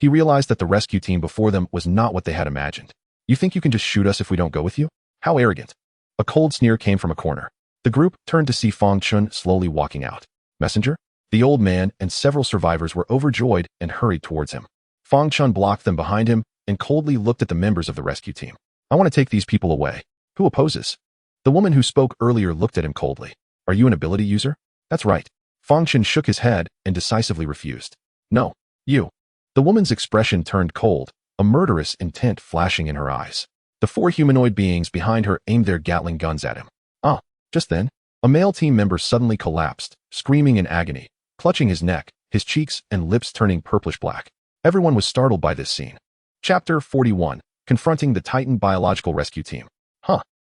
he realized that the rescue team before them was not what they had imagined. You think you can just shoot us if we don't go with you? How arrogant. A cold sneer came from a corner. The group turned to see Fang Chen slowly walking out. Messenger? The old man and several survivors were overjoyed and hurried towards him. Fang Chen blocked them behind him and coldly looked at the members of the rescue team. I want to take these people away. Who opposes? The woman who spoke earlier looked at him coldly. Are you an ability user? That's right. Fang Chen shook his head and decisively refused. No, you. The woman's expression turned cold, a murderous intent flashing in her eyes. The 4 humanoid beings behind her aimed their Gatling guns at him. Just then, a male team member suddenly collapsed, screaming in agony, clutching his neck, his cheeks and lips turning purplish black. Everyone was startled by this scene. Chapter 41, Confronting the Titan Biological Rescue Team.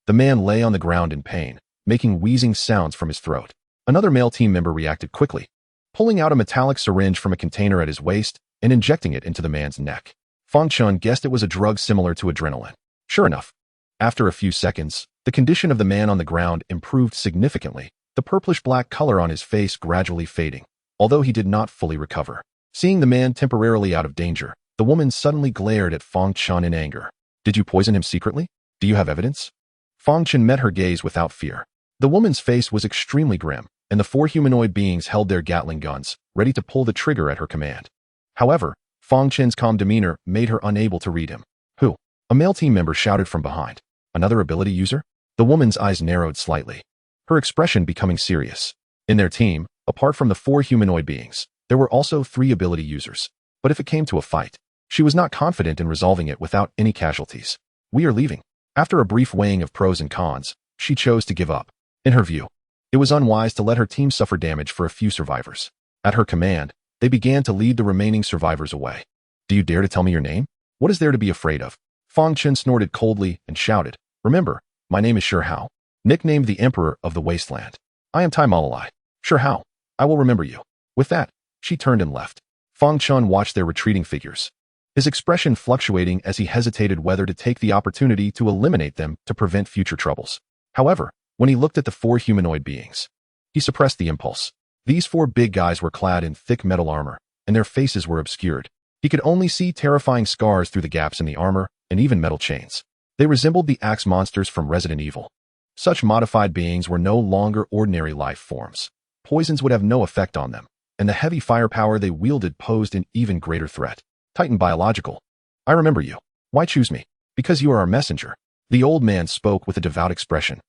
The man lay on the ground in pain, making wheezing sounds from his throat. Another male team member reacted quickly, pulling out a metallic syringe from a container at his waist and injecting it into the man's neck. Fang Chen guessed it was a drug similar to adrenaline. Sure enough, after a few seconds, the condition of the man on the ground improved significantly, the purplish-black color on his face gradually fading, although he did not fully recover. Seeing the man temporarily out of danger, the woman suddenly glared at Fang Chen in anger. Did you poison him secretly? Do you have evidence? Fang Chen met her gaze without fear. The woman's face was extremely grim, and the 4 humanoid beings held their Gatling guns, ready to pull the trigger at her command. However, Fang Chen's calm demeanor made her unable to read him. Who? A male team member shouted from behind. Another ability user? The woman's eyes narrowed slightly, her expression becoming serious. In their team, apart from the 4 humanoid beings, there were also 3 ability users. But if it came to a fight, she was not confident in resolving it without any casualties. We are leaving. After a brief weighing of pros and cons, she chose to give up. In her view, it was unwise to let her team suffer damage for a few survivors. At her command, they began to lead the remaining survivors away. Do you dare to tell me your name? What is there to be afraid of? Fang Chen snorted coldly and shouted, Remember, my name is Sure Hao, nicknamed the Emperor of the Wasteland. I am Tai Malalai. Sure Hao, I will remember you. With that, she turned and left. Fang Chen watched their retreating figures, his expression fluctuating as he hesitated whether to take the opportunity to eliminate them to prevent future troubles. However, when he looked at the 4 humanoid beings, he suppressed the impulse. These 4 big guys were clad in thick metal armor, and their faces were obscured. He could only see terrifying scars through the gaps in the armor and even metal chains. They resembled the axe monsters from Resident Evil. Such modified beings were no longer ordinary life forms. Poisons would have no effect on them, and the heavy firepower they wielded posed an even greater threat. Titan Biological. I remember you. Why choose me? Because you are our messenger. The old man spoke with a devout expression,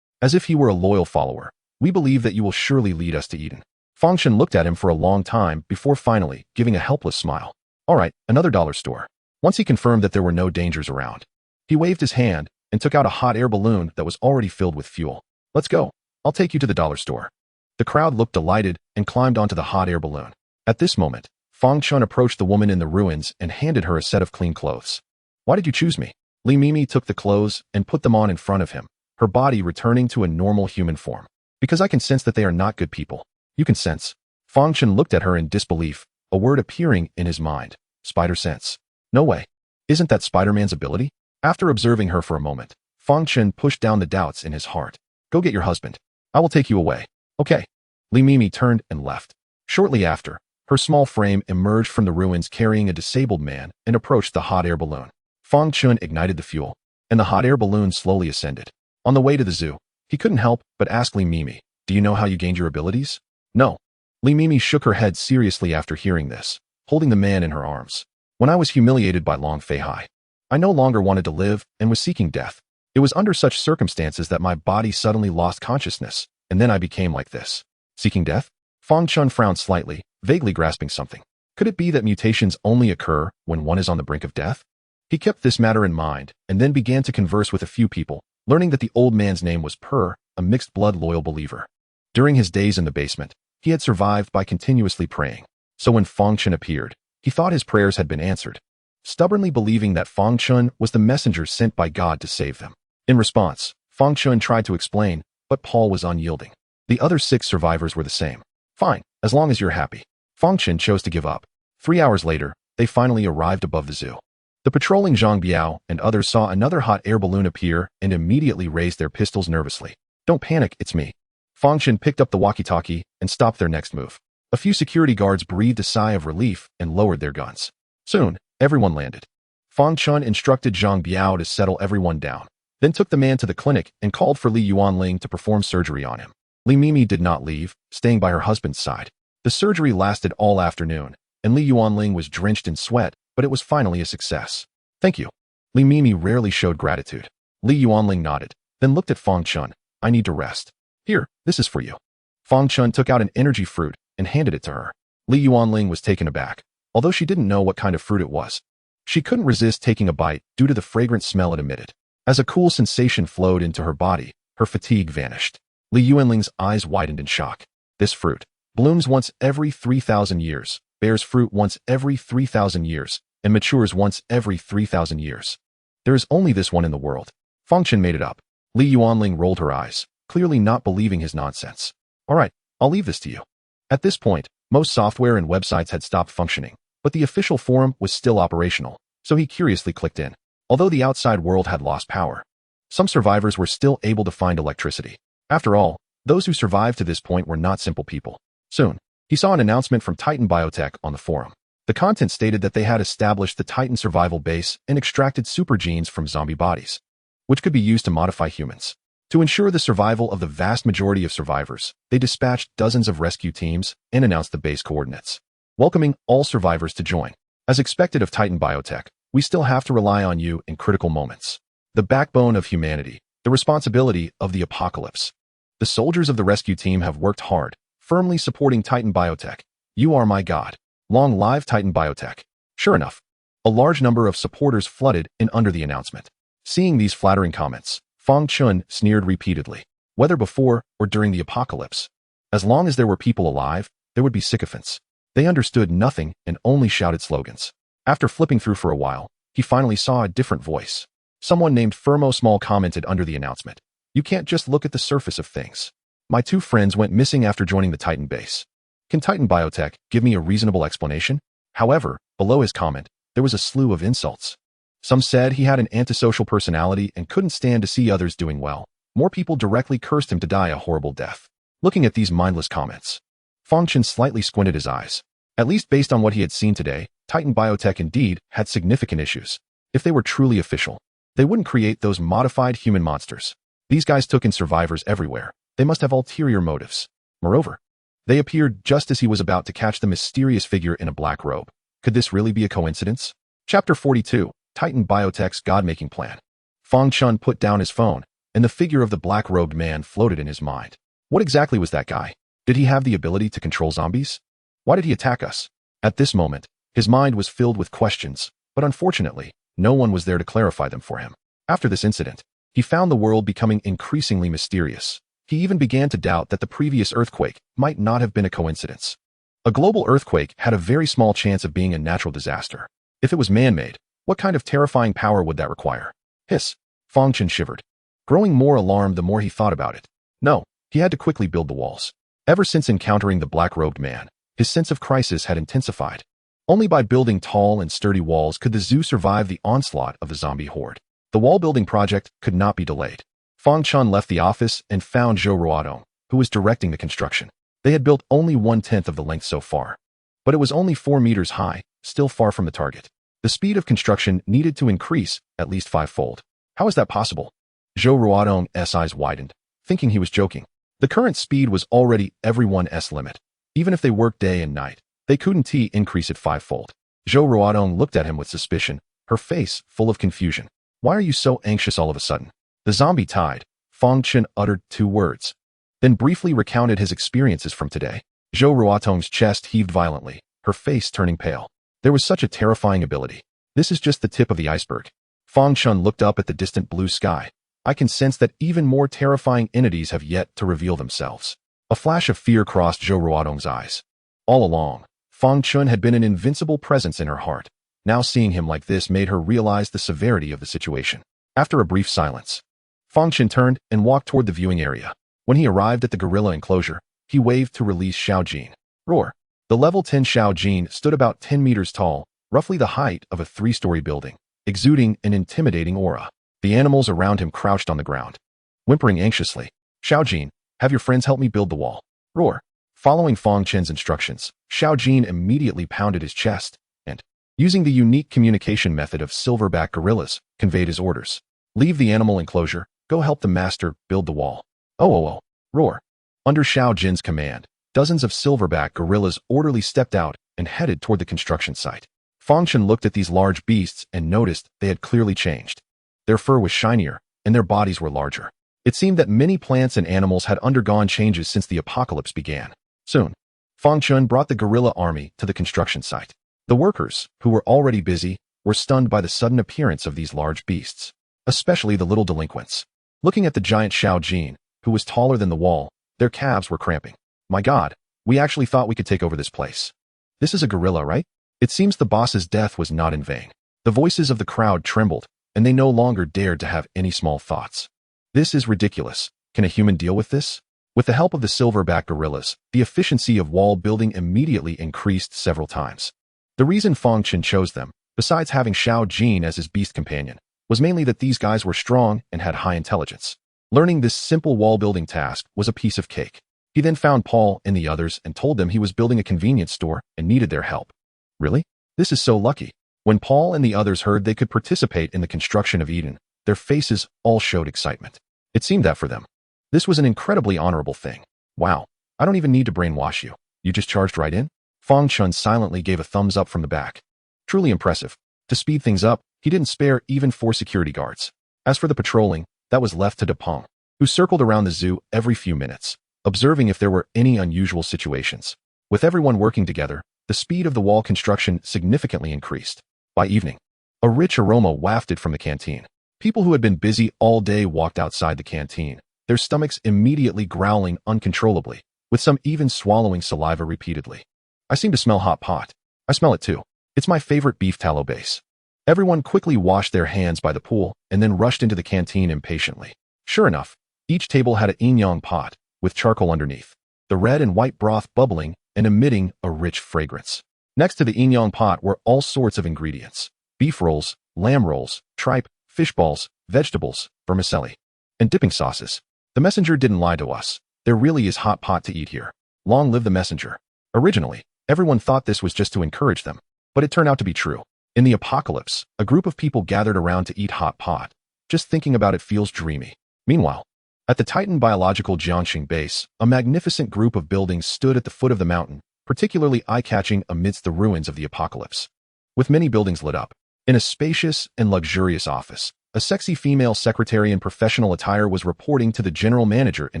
as if he were a loyal follower. We believe that you will surely lead us to Eden. Fang Chen looked at him for a long time before finally giving a helpless smile. All right, another dollar store. Once he confirmed that there were no dangers around, he waved his hand and took out a hot air balloon that was already filled with fuel. Let's go. I'll take you to the dollar store. The crowd looked delighted and climbed onto the hot air balloon. At this moment, Fang Chen approached the woman in the ruins and handed her a set of clean clothes. Why did you choose me? Li Mimi took the clothes and put them on in front of him, her body returning to a normal human form. Because I can sense that they are not good people. You can sense. Fang Chen looked at her in disbelief, a word appearing in his mind. Spider sense. No way. Isn't that Spider-Man's ability? After observing her for a moment, Fang Chen pushed down the doubts in his heart. Go get your husband. I will take you away. Okay. Li Mimi turned and left. Shortly after, her small frame emerged from the ruins carrying a disabled man and approached the hot air balloon. Fang Chen ignited the fuel, and the hot air balloon slowly ascended. On the way to the zoo, he couldn't help but ask Li Mimi, do you know how you gained your abilities? No. Li Mimi shook her head seriously after hearing this, holding the man in her arms. When I was humiliated by Long Fei Hai, I no longer wanted to live and was seeking death. It was under such circumstances that my body suddenly lost consciousness, and then I became like this. Seeking death? Fang Chen frowned slightly, vaguely grasping something. Could it be that mutations only occur when one is on the brink of death? He kept this matter in mind, and then began to converse with a few people, learning that the old man's name was Per, a mixed-blood loyal believer. During his days in the basement, he had survived by continuously praying. So when Fang Chen appeared, he thought his prayers had been answered, stubbornly believing that Fang Chen was the messenger sent by God to save them. In response, Fang Chen tried to explain, but Paul was unyielding. The other 6 survivors were the same. Fine, as long as you're happy. Fang Chen chose to give up. 3 hours later, they finally arrived above the zoo. The patrolling Zhang Biao and others saw another hot air balloon appear and immediately raised their pistols nervously. Don't panic, it's me. Fang Chen picked up the walkie-talkie and stopped their next move. A few security guards breathed a sigh of relief and lowered their guns. Soon, everyone landed. Fang Chen instructed Zhang Biao to settle everyone down, then took the man to the clinic and called for Li Yuanling to perform surgery on him. Li Mimi did not leave, staying by her husband's side. The surgery lasted all afternoon, and Li Yuanling was drenched in sweat, but it was finally a success. Thank you. Li Mimi rarely showed gratitude. Li Yuanling nodded, then looked at Fang Chen. I need to rest. Here, this is for you. Fang Chen took out an energy fruit and handed it to her. Li Yuanling was taken aback, although she didn't know what kind of fruit it was. She couldn't resist taking a bite due to the fragrant smell it emitted. As a cool sensation flowed into her body, her fatigue vanished. Li Yuanling's eyes widened in shock. This fruit blooms once every 3,000 years, bears fruit once every 3,000 years, and matures once every 3,000 years. There is only this one in the world. Fang Chen made it up. Li Yuanling rolled her eyes, clearly not believing his nonsense. All right, I'll leave this to you. At this point, most software and websites had stopped functioning, but the official forum was still operational, so he curiously clicked in. Although the outside world had lost power, some survivors were still able to find electricity. After all, those who survived to this point were not simple people. Soon, he saw an announcement from Titan Biotech on the forum. The content stated that they had established the Titan survival base and extracted super genes from zombie bodies, which could be used to modify humans. To ensure the survival of the vast majority of survivors, they dispatched dozens of rescue teams and announced the base coordinates, welcoming all survivors to join. As expected of Titan Biotech, we still have to rely on you in critical moments. The backbone of humanity, the responsibility of the apocalypse. The soldiers of the rescue team have worked hard, firmly supporting Titan Biotech. You are my god. Long live Titan Biotech. Sure enough, a large number of supporters flooded in under the announcement. Seeing these flattering comments, Fang Chen sneered repeatedly. Whether before or during the apocalypse, as long as there were people alive, there would be sycophants. They understood nothing and only shouted slogans. After flipping through for a while, he finally saw a different voice. Someone named Firmo Small commented under the announcement. You can't just look at the surface of things. My two friends went missing after joining the Titan base. Can Titan Biotech give me a reasonable explanation? However, below his comment, there was a slew of insults. Some said he had an antisocial personality and couldn't stand to see others doing well. More people directly cursed him to die a horrible death. Looking at these mindless comments, Fang Chen slightly squinted his eyes. At least based on what he had seen today, Titan Biotech indeed had significant issues. If they were truly official, they wouldn't create those modified human monsters. These guys took in survivors everywhere. They must have ulterior motives. Moreover, they appeared just as he was about to catch the mysterious figure in a black robe. Could this really be a coincidence? Chapter 42, Titan Biotech's God-making plan. Fang Chen put down his phone, and the figure of the black-robed man floated in his mind. What exactly was that guy? Did he have the ability to control zombies? Why did he attack us? At this moment, his mind was filled with questions, but unfortunately, no one was there to clarify them for him. After this incident, he found the world becoming increasingly mysterious. He even began to doubt that the previous earthquake might not have been a coincidence. A global earthquake had a very small chance of being a natural disaster. If it was man-made, what kind of terrifying power would that require? Hiss. Fang Chen shivered, growing more alarmed the more he thought about it. No, he had to quickly build the walls. Ever since encountering the black-robed man, his sense of crisis had intensified. Only by building tall and sturdy walls could the zoo survive the onslaught of the zombie horde. The wall-building project could not be delayed. Fang Chen left the office and found Zhou Ruodong, who was directing the construction. They had built only 1/10 of the length so far, but it was only 4 meters high, still far from the target. The speed of construction needed to increase at least 5-fold. How is that possible? Zhou Ruodong's eyes widened, thinking he was joking. The current speed was already everyone's limit. Even if they worked day and night, they couldn't increase it 5-fold. Zhou Ruodong looked at him with suspicion, her face full of confusion. Why are you so anxious all of a sudden? The zombie tide. Fang Chen uttered 2 words, then briefly recounted his experiences from today. Zhou Ruodong's chest heaved violently, her face turning pale. There was such a terrifying ability. This is just the tip of the iceberg. Fang Chen looked up at the distant blue sky. I can sense that even more terrifying entities have yet to reveal themselves. A flash of fear crossed Zhou Ruodong's eyes. All along, Fang Chen had been an invincible presence in her heart. Now seeing him like this made her realize the severity of the situation. After a brief silence, Fang Chen turned and walked toward the viewing area. When he arrived at the gorilla enclosure, he waved to release Xiao Jin. Roar. The level 10 Xiao Jin stood about 10 meters tall, roughly the height of a 3-story building, exuding an intimidating aura. The animals around him crouched on the ground, whimpering anxiously. Xiao Jin, have your friends help me build the wall. Roar. Following Fang Chen's instructions, Xiao Jin immediately pounded his chest and, using the unique communication method of silverback gorillas, conveyed his orders. Leave the animal enclosure, go help the master build the wall. Oh. Roar. Under Xiao Jin's command, dozens of silverback gorillas orderly stepped out and headed toward the construction site. Fang Chen looked at these large beasts and noticed they had clearly changed. Their fur was shinier, and their bodies were larger. It seemed that many plants and animals had undergone changes since the apocalypse began. Soon, Fang Chen brought the gorilla army to the construction site. The workers, who were already busy, were stunned by the sudden appearance of these large beasts, especially the little delinquents. Looking at the giant Xiao Jin, who was taller than the wall, their calves were cramping. My God, we actually thought we could take over this place. This is a gorilla, right? It seems the boss's death was not in vain. The voices of the crowd trembled, and they no longer dared to have any small thoughts. This is ridiculous. Can a human deal with this? With the help of the silverback gorillas, the efficiency of wall building immediately increased several times. The reason Fang Chen chose them, besides having Xiao Jin as his beast companion, was mainly that these guys were strong and had high intelligence. Learning this simple wall-building task was a piece of cake. He then found Paul and the others and told them he was building a convenience store and needed their help. Really? This is so lucky. When Paul and the others heard they could participate in the construction of Eden, their faces all showed excitement. It seemed that for them, this was an incredibly honorable thing. Wow, I don't even need to brainwash you. You just charged right in? Fang Chen silently gave a thumbs up from the back. Truly impressive. To speed things up, he didn't spare even 4 security guards. As for the patrolling, that was left to Tong, who circled around the zoo every few minutes, observing if there were any unusual situations. With everyone working together, the speed of the wall construction significantly increased. By evening, a rich aroma wafted from the canteen. People who had been busy all day walked outside the canteen, their stomachs immediately growling uncontrollably, with some even swallowing saliva repeatedly. I seem to smell hot pot. I smell it too. It's my favorite beef tallow base. Everyone quickly washed their hands by the pool and then rushed into the canteen impatiently. Sure enough, each table had a yin-yang pot with charcoal underneath, the red and white broth bubbling and emitting a rich fragrance. Next to the yin-yang pot were all sorts of ingredients: beef rolls, lamb rolls, tripe, fish balls, vegetables, vermicelli, and dipping sauces. The messenger didn't lie to us. There really is hot pot to eat here. Long live the messenger. Originally, everyone thought this was just to encourage them, but it turned out to be true. In the apocalypse, a group of people gathered around to eat hot pot. Just thinking about it feels dreamy. Meanwhile, at the Titan Biological Jiangxing base, a magnificent group of buildings stood at the foot of the mountain, particularly eye-catching amidst the ruins of the apocalypse. With many buildings lit up, in a spacious and luxurious office, a sexy female secretary in professional attire was reporting to the general manager in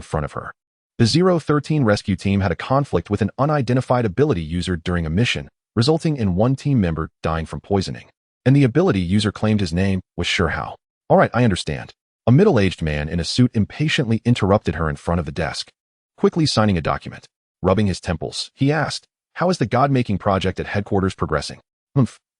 front of her. The 013 rescue team had a conflict with an unidentified ability user during a mission, resulting in one team member dying from poisoning. And the ability user claimed his name was Shurhao. All right, I understand. A middle-aged man in a suit impatiently interrupted her in front of the desk. Quickly signing a document, rubbing his temples, he asked, "How is the god-making project at headquarters progressing?"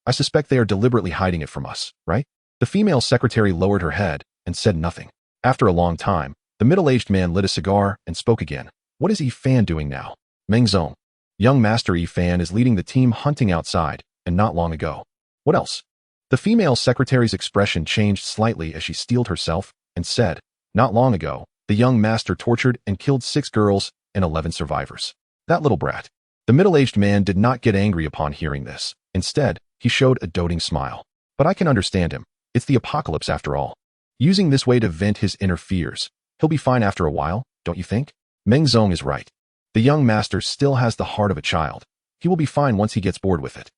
I suspect they are deliberately hiding it from us, right? The female secretary lowered her head and said nothing. After a long time, the middle-aged man lit a cigar and spoke again. What is Fan doing now? Meng Zong. Young Master Fan is leading the team hunting outside, and not long ago. What else? The female secretary's expression changed slightly as she steeled herself and said, "Not long ago, the young master tortured and killed 6 girls and 11 survivors. That little brat." The middle-aged man did not get angry upon hearing this. Instead, he showed a doting smile. But I can understand him. It's the apocalypse after all. Using this way to vent his inner fears, he'll be fine after a while, don't you think? Meng Zong is right. The young master still has the heart of a child. He will be fine once he gets bored with it.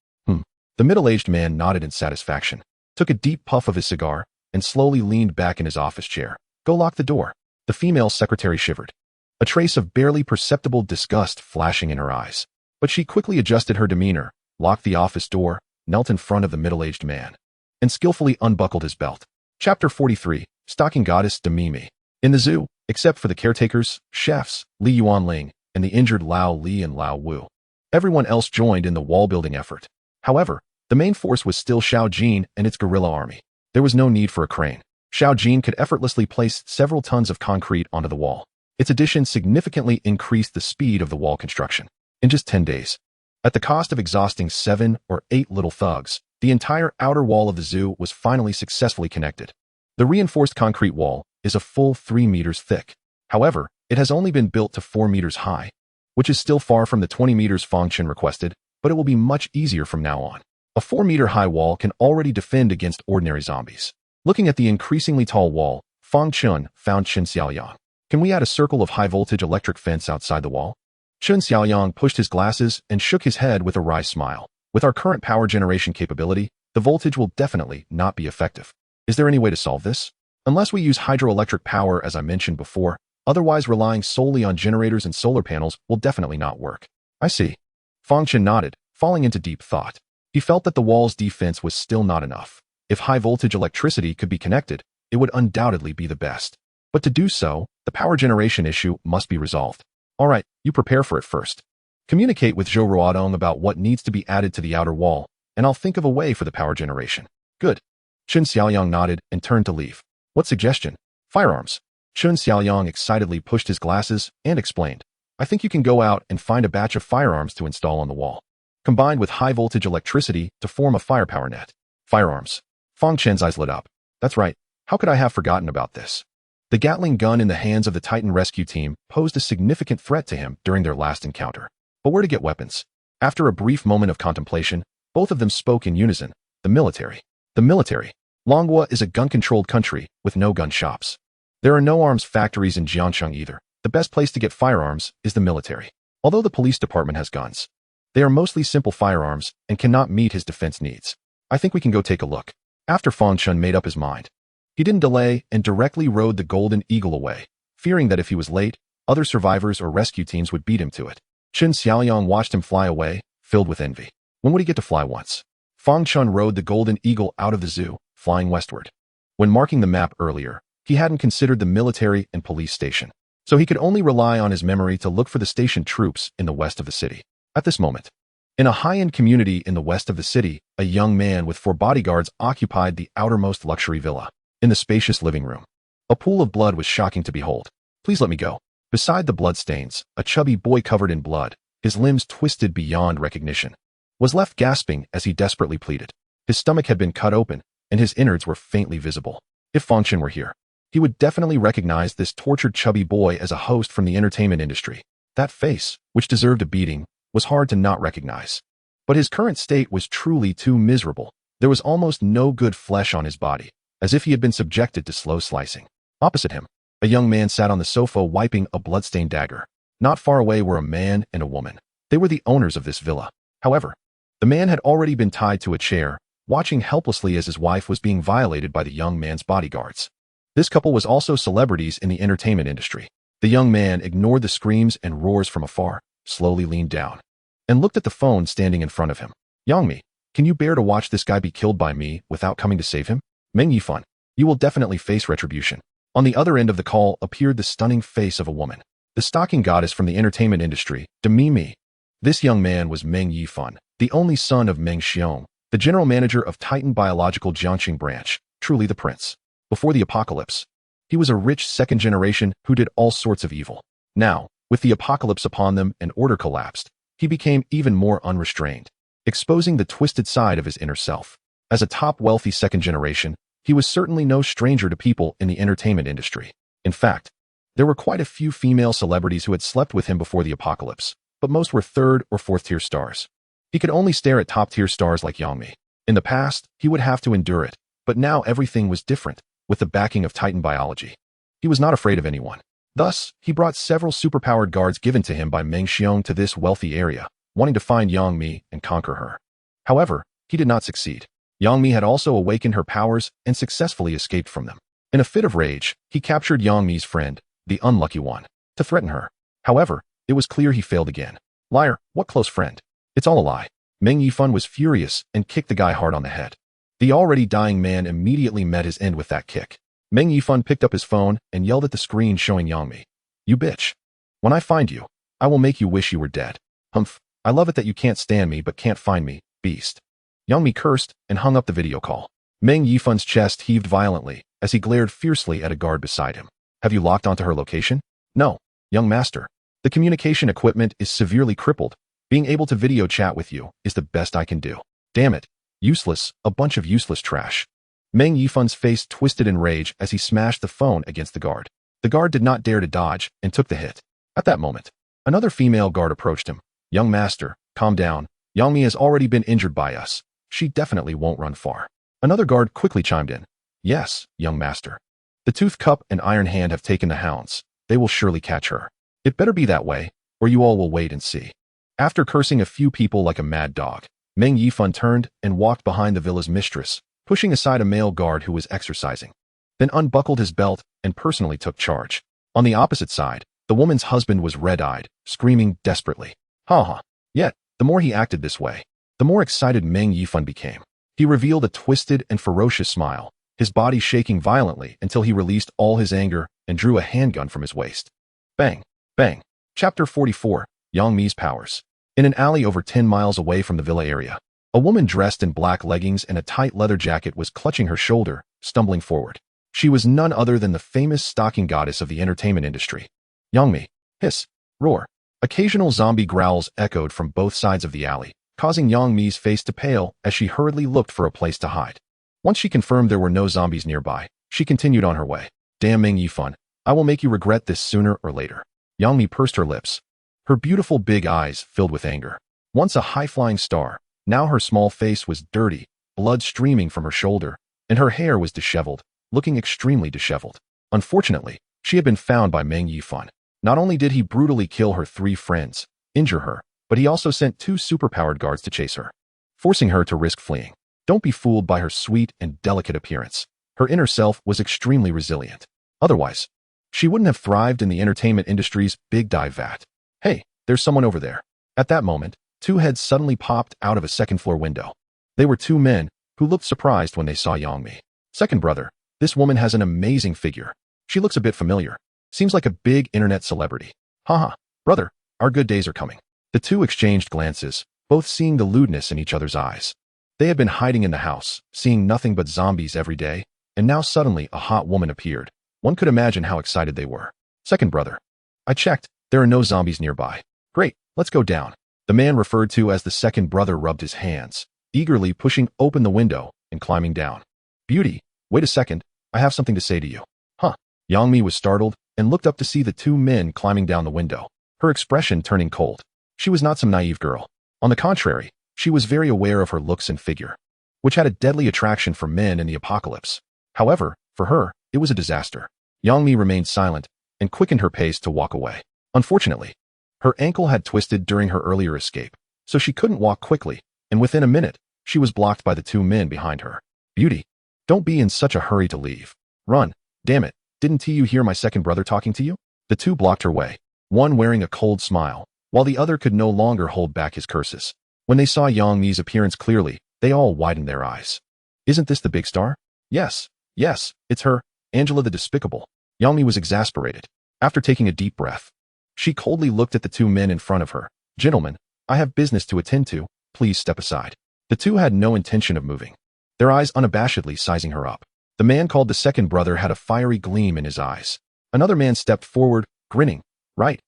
The middle-aged man nodded in satisfaction, took a deep puff of his cigar, and slowly leaned back in his office chair. Go lock the door. The female secretary shivered, a trace of barely perceptible disgust flashing in her eyes. But she quickly adjusted her demeanor, locked the office door, knelt in front of the middle-aged man, and skillfully unbuckled his belt. Chapter 43, Stalking Goddess Demimi. In the zoo, except for the caretakers, chefs, Li Yuanling, and the injured Lao Li and Lao Wu, everyone else joined in the wall-building effort. However, the main force was still Xiao Jin and its guerrilla army. There was no need for a crane. Xiao Jin could effortlessly place several tons of concrete onto the wall. Its addition significantly increased the speed of the wall construction. In just 10 days, at the cost of exhausting 7 or 8 little thugs, the entire outer wall of the zoo was finally successfully connected. The reinforced concrete wall is a full 3 meters thick. However, It has only been built to 4 meters high, which is still far from the 20 meters Fang Chen requested, but it will be much easier from now on. A 4-meter high wall can already defend against ordinary zombies. Looking at the increasingly tall wall, Fang Chen found Chen Xiaoyang. Can we add a circle of high-voltage electric fence outside the wall? Chen Xiaoyang pushed his glasses and shook his head with a wry smile. With our current power generation capability, the voltage will definitely not be effective. Is there any way to solve this? Unless we use hydroelectric power as I mentioned before, otherwise relying solely on generators and solar panels will definitely not work. I see. Fang Chen nodded, falling into deep thought. He felt that the wall's defense was still not enough. If high-voltage electricity could be connected, it would undoubtedly be the best. But to do so, the power generation issue must be resolved. All right, you prepare for it first. Communicate with Zhou Ruodong about what needs to be added to the outer wall, and I'll think of a way for the power generation. Good. Chen Xiaoyang nodded and turned to leave. What suggestion? Firearms. Chen Xiaoyang excitedly pushed his glasses and explained. I think you can go out and find a batch of firearms to install on the wall, combined with high-voltage electricity to form a firepower net. Firearms. Fang Chen's eyes lit up. That's right. How could I have forgotten about this? The Gatling gun in the hands of the Titan rescue team posed a significant threat to him during their last encounter. But where to get weapons? After a brief moment of contemplation, both of them spoke in unison. The military. The military. Longhua is a gun-controlled country with no gun shops. There are no arms factories in Jiangcheng either. The best place to get firearms is the military. Although the police department has guns, they are mostly simple firearms and cannot meet his defense needs. I think we can go take a look. After Fang Chen made up his mind, he didn't delay and directly rode the Golden Eagle away, fearing that if he was late, other survivors or rescue teams would beat him to it. Chen Xiaoyang watched him fly away, filled with envy. When would he get to fly once? Fang Chen rode the Golden Eagle out of the zoo, flying westward. When marking the map earlier, he hadn't considered the military and police station, so he could only rely on his memory to look for the station troops in the west of the city. At this moment, in a high-end community in the west of the city, a young man with 4 bodyguards occupied the outermost luxury villa. In the spacious living room, a pool of blood was shocking to behold. Please let me go. Beside the bloodstains, a chubby boy covered in blood, his limbs twisted beyond recognition, was left gasping as he desperately pleaded. His stomach had been cut open, and his innards were faintly visible. If Fang Chen were here, he would definitely recognize this tortured chubby boy as a host from the entertainment industry. That face, which deserved a beating, was hard to not recognize. But his current state was truly too miserable. There was almost no good flesh on his body, as if he had been subjected to slow slicing. Opposite him, a young man sat on the sofa wiping a bloodstained dagger. Not far away were a man and a woman. They were the owners of this villa. However, the man had already been tied to a chair, watching helplessly as his wife was being violated by the young man's bodyguards. This couple was also celebrities in the entertainment industry. The young man ignored the screams and roars from afar, slowly leaned down, and looked at the phone standing in front of him. Yangmi, can you bear to watch this guy be killed by me without coming to save him? Meng Yifan, you will definitely face retribution. On the other end of the call appeared the stunning face of a woman, the stocking goddess from the entertainment industry, Demi Mi. This young man was Meng Yifan, the only son of Meng Xiong, the general manager of Titan Biological Jiangxing branch, truly the prince. Before the apocalypse, he was a rich second generation who did all sorts of evil. Now, with the apocalypse upon them and order collapsed, he became even more unrestrained, exposing the twisted side of his inner self. As a top wealthy second generation, he was certainly no stranger to people in the entertainment industry. In fact, there were quite a few female celebrities who had slept with him before the apocalypse, but most were 3rd or 4th tier stars. He could only stare at top tier stars like Yangmi. In the past, he would have to endure it, but now everything was different, with the backing of Titan biology. He was not afraid of anyone. Thus, he brought several superpowered guards given to him by Meng Xiong to this wealthy area, wanting to find Yangmi and conquer her. However, he did not succeed. Yangmi had also awakened her powers and successfully escaped from them. In a fit of rage, he captured Yangmi's friend, the unlucky one, to threaten her. However, it was clear he failed again. Liar, what close friend? It's all a lie. Meng Yifan was furious and kicked the guy hard on the head. The already dying man immediately met his end with that kick. Meng Yifan picked up his phone and yelled at the screen showing Yangmi. You bitch. When I find you, I will make you wish you were dead. Humph, I love it that you can't stand me but can't find me, beast. Yangmi cursed and hung up the video call. Meng Yifan's chest heaved violently as he glared fiercely at a guard beside him. Have you locked onto her location? No, young master. The communication equipment is severely crippled. Being able to video chat with you is the best I can do. Damn it. Useless, a bunch of useless trash. Meng Yifan's face twisted in rage as he smashed the phone against the guard. The guard did not dare to dodge and took the hit. At that moment, another female guard approached him. "Young master, calm down. Yangmi has already been injured by us. She definitely won't run far." Another guard quickly chimed in. "Yes, young master. The Tooth Cup and Iron Hand have taken the hounds. They will surely catch her. It better be that way, or you all will wait and see." After cursing a few people like a mad dog, Meng Yifan turned and walked behind the villa's mistress, pushing aside a male guard who was exercising. Then unbuckled his belt and personally took charge. On the opposite side, the woman's husband was red-eyed, screaming desperately. Ha ha. Yet, the more he acted this way, the more excited Meng Yifan became. He revealed a twisted and ferocious smile, his body shaking violently until he released all his anger and drew a handgun from his waist. Bang! Bang! Chapter 44, Yangmi's Powers. In an alley over 10 miles away from the villa area, a woman dressed in black leggings and a tight leather jacket was clutching her shoulder, stumbling forward. She was none other than the famous stalking goddess of the entertainment industry. Yangmi. Hiss. Roar. Occasional zombie growls echoed from both sides of the alley, causing Yangmi's face to pale as she hurriedly looked for a place to hide. Once she confirmed there were no zombies nearby, she continued on her way. Damn Meng Yifan, I will make you regret this sooner or later. Yangmi pursed her lips. Her beautiful big eyes filled with anger. Once a high-flying star, now her small face was dirty, blood streaming from her shoulder, and her hair was disheveled, looking extremely disheveled. Unfortunately, she had been found by Meng Yifan. Not only did he brutally kill her 3 friends, injure her, but he also sent 2 superpowered guards to chase her, forcing her to risk fleeing. Don't be fooled by her sweet and delicate appearance. Her inner self was extremely resilient. Otherwise, she wouldn't have thrived in the entertainment industry's big dive vat. Hey, there's someone over there. At that moment, 2 heads suddenly popped out of a second-floor window. They were 2 men who looked surprised when they saw Yangmi. Second brother, this woman has an amazing figure. She looks a bit familiar. Seems like a big internet celebrity. Haha, brother, our good days are coming. The 2 exchanged glances, both seeing the lewdness in each other's eyes. They had been hiding in the house, seeing nothing but zombies every day, and now suddenly a hot woman appeared. One could imagine how excited they were. Second brother. I checked. There are no zombies nearby. Great, let's go down. The man referred to as the second brother rubbed his hands, eagerly pushing open the window and climbing down. Beauty, wait a second, I have something to say to you. Huh. Yangmi was startled and looked up to see the 2 men climbing down the window, her expression turning cold. She was not some naive girl. On the contrary, she was very aware of her looks and figure, which had a deadly attraction for men in the apocalypse. However, for her, it was a disaster. Yangmi remained silent and quickened her pace to walk away. Unfortunately, her ankle had twisted during her earlier escape, so she couldn't walk quickly, and within a minute, she was blocked by the 2 men behind her. Beauty, don't be in such a hurry to leave. Run, damn it, didn't you hear my second brother talking to you? The 2 blocked her way, one wearing a cold smile, while the other could no longer hold back his curses. When they saw Yangmi's appearance clearly, they all widened their eyes. Isn't this the big star? Yes, it's her, Angela the Despicable. Yangmi was exasperated. After taking a deep breath, she coldly looked at the 2 men in front of her. Gentlemen, I have business to attend to, please step aside. The 2 had no intention of moving, their eyes unabashedly sizing her up. The man called the second brother had a fiery gleam in his eyes. Another man stepped forward, grinning. Right,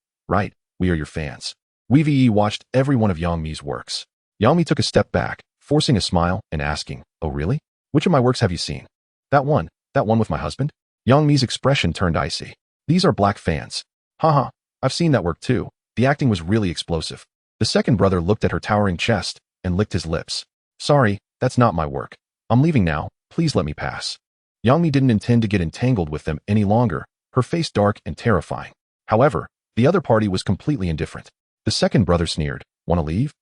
we are your fans. We've watched every one of Yangmi's works. Yangmi took a step back, forcing a smile and asking, oh really? Which of my works have you seen? That one with my husband? Yangmi's expression turned icy. These are black fans. Haha, I've seen that work too. The acting was really explosive. The second brother looked at her towering chest and licked his lips. Sorry, that's not my work. I'm leaving now, please let me pass. Yangmi didn't intend to get entangled with them any longer, her face dark and terrifying. However, the other party was completely indifferent. The second brother sneered, "Want to leave?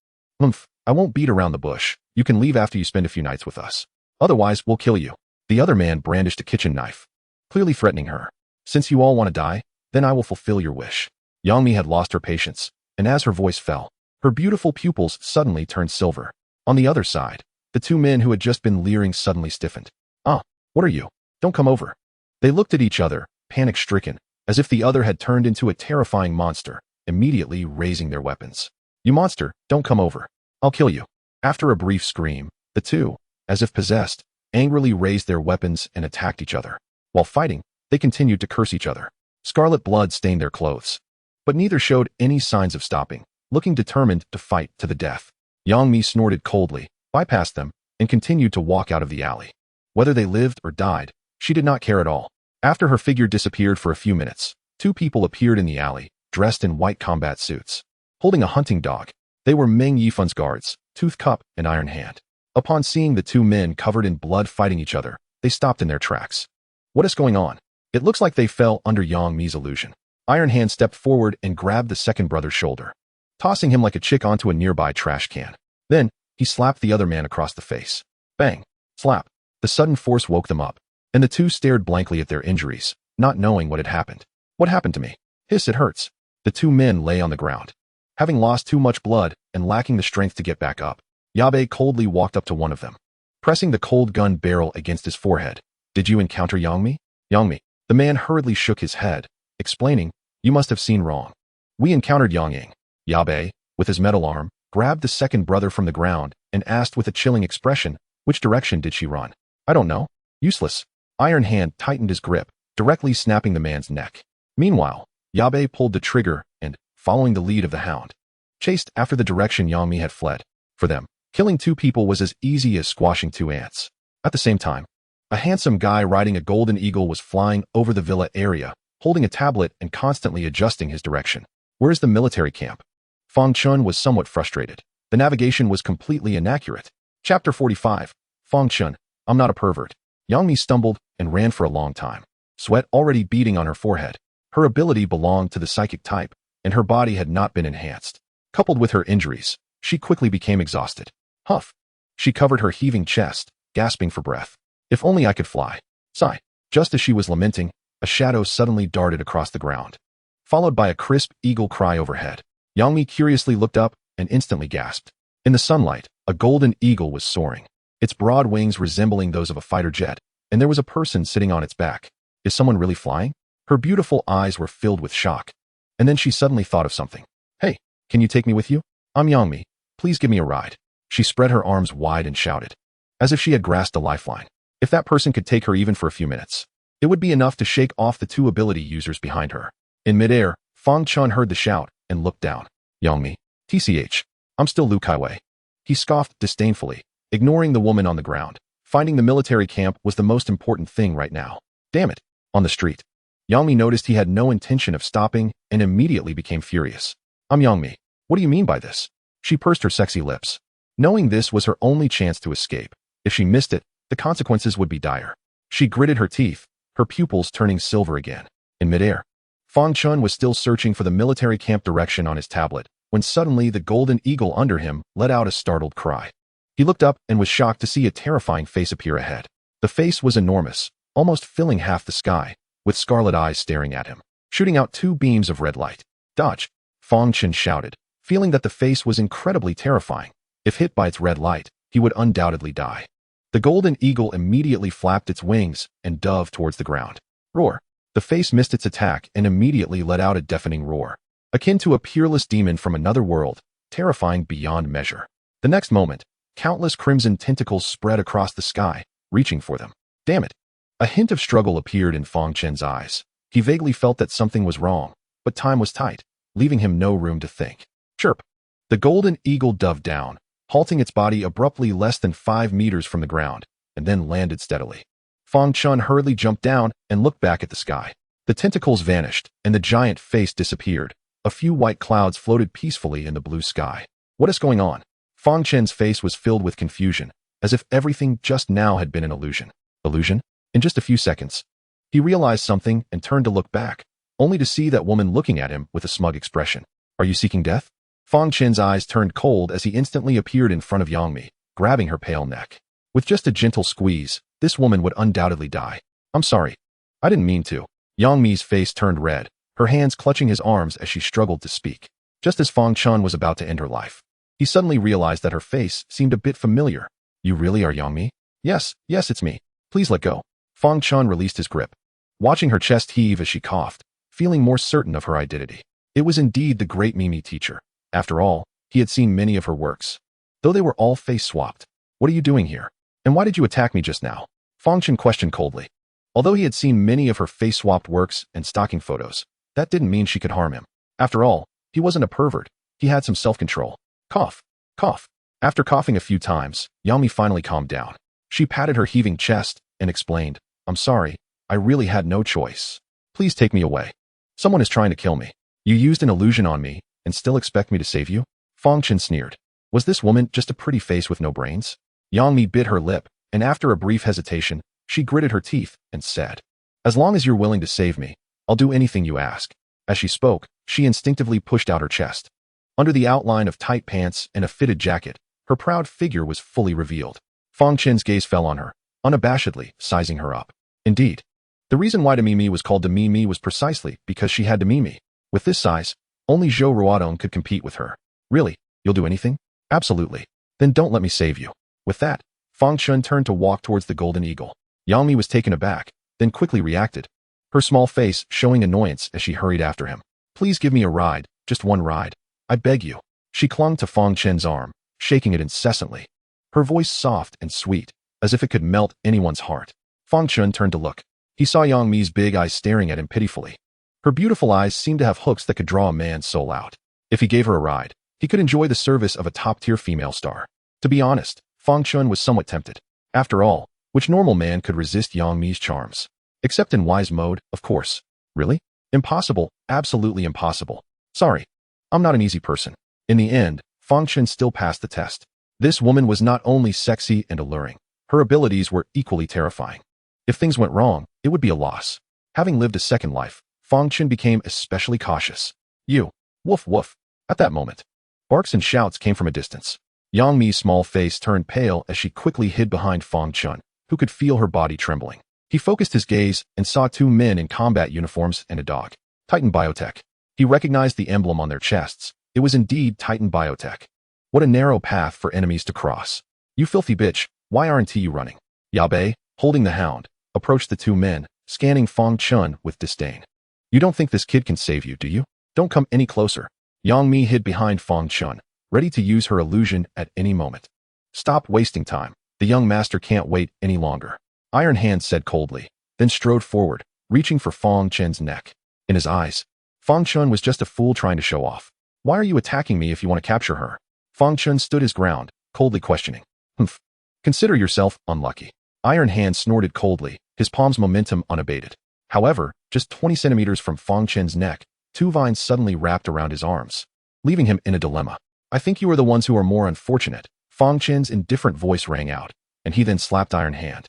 I won't beat around the bush. You can leave after you spend a few nights with us. Otherwise, we'll kill you." The other man brandished a kitchen knife, clearly threatening her. "Since you all want to die, then I will fulfill your wish." Yangmi had lost her patience, and as her voice fell, her beautiful pupils suddenly turned silver. On the other side, the 2 men who had just been leering suddenly stiffened. "Ah, what are you? Don't come over." They looked at each other, panic-stricken, as if the other had turned into a terrifying monster, immediately raising their weapons. "You monster, don't come over. I'll kill you." After a brief scream, the 2, as if possessed, angrily raised their weapons and attacked each other. While fighting, they continued to curse each other. Scarlet blood stained their clothes, but neither showed any signs of stopping, looking determined to fight to the death. Yangmi snorted coldly, bypassed them, and continued to walk out of the alley. Whether they lived or died, she did not care at all. After her figure disappeared for a few minutes, two people appeared in the alley, dressed in white combat suits. Holding a hunting dog, they were Meng Yifun's guards, Tooth Cup and Iron Hand. Upon seeing the two men covered in blood fighting each other, they stopped in their tracks. What is going on? It looks like they fell under Yang Mi's illusion. Iron Hand stepped forward and grabbed the second brother's shoulder, tossing him like a chick onto a nearby trash can. Then, he slapped the other man across the face. Bang! Slap! The sudden force woke them up, and the two stared blankly at their injuries, not knowing what had happened. What happened to me? Hiss, it hurts. The two men lay on the ground, having lost too much blood and lacking the strength to get back up. Yabe coldly walked up to one of them, pressing the cold gun barrel against his forehead. Did you encounter Yang Mi? Yang Mi. The man hurriedly shook his head, explaining, you must have seen wrong. We encountered Yang Ying. Yabe, with his metal arm, grabbed the second brother from the ground and asked with a chilling expression, which direction did she run? I don't know. Useless. Iron Hand tightened his grip, directly snapping the man's neck. Meanwhile, Yabe pulled the trigger and, following the lead of the hound, chased after the direction Yang Mi had fled. For them, killing two people was as easy as squashing two ants. At the same time, a handsome guy riding a golden eagle was flying over the villa area, holding a tablet and constantly adjusting his direction. Where's the military camp? Fang Chen was somewhat frustrated. The navigation was completely inaccurate. Chapter 45. Fang Chen, I'm not a pervert. Yang Mi stumbled and ran for a long time, sweat already beading on her forehead. Her ability belonged to the psychic type, and her body had not been enhanced. Coupled with her injuries, she quickly became exhausted. Huff. She covered her heaving chest, gasping for breath. If only I could fly. Sigh. Just as she was lamenting, a shadow suddenly darted across the ground, followed by a crisp eagle cry overhead. Yang Mi curiously looked up and instantly gasped. In the sunlight, a golden eagle was soaring, its broad wings resembling those of a fighter jet, and there was a person sitting on its back. Is someone really flying? Her beautiful eyes were filled with shock. And then she suddenly thought of something. Hey, can you take me with you? I'm Yang Mi. Please give me a ride. She spread her arms wide and shouted, as if she had grasped a lifeline. If that person could take her even for a few minutes, it would be enough to shake off the two ability users behind her. In midair, Fang Chen heard the shout and looked down. Yang Mi. TCH. I'm still Lu Kaiwei. He scoffed disdainfully, ignoring the woman on the ground. Finding the military camp was the most important thing right now. Damn it. On the street, Yang Mi noticed he had no intention of stopping and immediately became furious. I'm Yang Mi. What do you mean by this? She pursed her sexy lips, knowing this was her only chance to escape. If she missed it, the consequences would be dire. She gritted her teeth, her pupils turning silver again. In midair, Fang Chen was still searching for the military camp direction on his tablet, when suddenly the golden eagle under him let out a startled cry. He looked up and was shocked to see a terrifying face appear ahead. The face was enormous, almost filling half the sky, with scarlet eyes staring at him, shooting out two beams of red light. Dodge! Fang Chen shouted, feeling that the face was incredibly terrifying. If hit by its red light, he would undoubtedly die. The golden eagle immediately flapped its wings and dove towards the ground. Roar! The face missed its attack and immediately let out a deafening roar, akin to a peerless demon from another world, terrifying beyond measure. The next moment, countless crimson tentacles spread across the sky, reaching for them. Damn it! A hint of struggle appeared in Fang Chen's eyes. He vaguely felt that something was wrong, but time was tight, leaving him no room to think. Chirp! The golden eagle dove down, halting its body abruptly less than 5 meters from the ground, and then landed steadily. Fang Chen hurriedly jumped down and looked back at the sky. The tentacles vanished, and the giant face disappeared. A few white clouds floated peacefully in the blue sky. What is going on? Fang Chen's face was filled with confusion, as if everything just now had been an illusion. Illusion? In just a few seconds, he realized something and turned to look back, only to see that woman looking at him with a smug expression. Are you seeking death? Fang Chen's eyes turned cold as he instantly appeared in front of Yang Mi, grabbing her pale neck. With just a gentle squeeze, this woman would undoubtedly die. I'm sorry. I didn't mean to. Yang Mi's face turned red, her hands clutching his arms as she struggled to speak. Just as Fang Chen was about to end her life, he suddenly realized that her face seemed a bit familiar. You really are Yang Mi? Yes, it's me. Please let go. Fang Chen released his grip, watching her chest heave as she coughed, feeling more certain of her identity. It was indeed the great Mimi teacher. After all, he had seen many of her works, though they were all face-swapped. What are you doing here? And why did you attack me just now? Fang Chen questioned coldly. Although he had seen many of her face-swapped works and stocking photos, that didn't mean she could harm him. After all, he wasn't a pervert. He had some self-control. Cough. Cough. After coughing a few times, Yang Mi finally calmed down. She patted her heaving chest and explained, I'm sorry, I really had no choice. Please take me away. Someone is trying to kill me. You used an illusion on me and still expect me to save you? Fang Chen sneered. Was this woman just a pretty face with no brains? Yang Mi bit her lip, and after a brief hesitation, she gritted her teeth and said, "As long as you're willing to save me, I'll do anything you ask." As she spoke, she instinctively pushed out her chest. Under the outline of tight pants and a fitted jacket, her proud figure was fully revealed. Fang Chen's gaze fell on her, unabashedly sizing her up. Indeed, the reason why Demi was called Demi was precisely because she had Demi. With this size, only Zhou Ruodong could compete with her. Really? You'll do anything? Absolutely. Then don't let me save you. With that, Fang Chen turned to walk towards the Golden Eagle. Yang Mi was taken aback, then quickly reacted, her small face showing annoyance as she hurried after him. Please give me a ride, just one ride. I beg you. She clung to Fang Chen's arm, shaking it incessantly. Her voice soft and sweet, as if it could melt anyone's heart. Fang Chen turned to look. He saw Yang Mi's big eyes staring at him pitifully. Her beautiful eyes seemed to have hooks that could draw a man's soul out. If he gave her a ride, he could enjoy the service of a top-tier female star. To be honest, Fang Chen was somewhat tempted. After all, which normal man could resist Yang Mi's charms? Except in wise mode, of course. Really? Impossible, absolutely impossible. Sorry, I'm not an easy person. In the end, Fang Chen still passed the test. This woman was not only sexy and alluring, her abilities were equally terrifying. If things went wrong, it would be a loss. Having lived a second life, Fang Chen became especially cautious. You, woof woof. At that moment, barks and shouts came from a distance. Yang Mi's small face turned pale as she quickly hid behind Fang Chen, who could feel her body trembling. He focused his gaze and saw two men in combat uniforms and a dog. Titan Biotech. He recognized the emblem on their chests. It was indeed Titan Biotech. What a narrow path for enemies to cross. You filthy bitch, why aren't you running? Yabe, holding the hound, approached the two men, scanning Fang Chen with disdain. You don't think this kid can save you, do you? Don't come any closer. Yang Mi hid behind Fang Chen, ready to use her illusion at any moment. Stop wasting time. The young master can't wait any longer. Iron Hand said coldly, then strode forward, reaching for Fang Chen's neck. In his eyes, Fang Chen was just a fool trying to show off. Why are you attacking me if you want to capture her? Fang Chen stood his ground, coldly questioning. Humph. Consider yourself unlucky. Iron Hand snorted coldly, his palm's momentum unabated. However, just 20 centimeters from Fang Chen's neck, two vines suddenly wrapped around his arms, leaving him in a dilemma. I think you are the ones who are more unfortunate. Fang Chen's indifferent voice rang out, and he then slapped Iron Hand,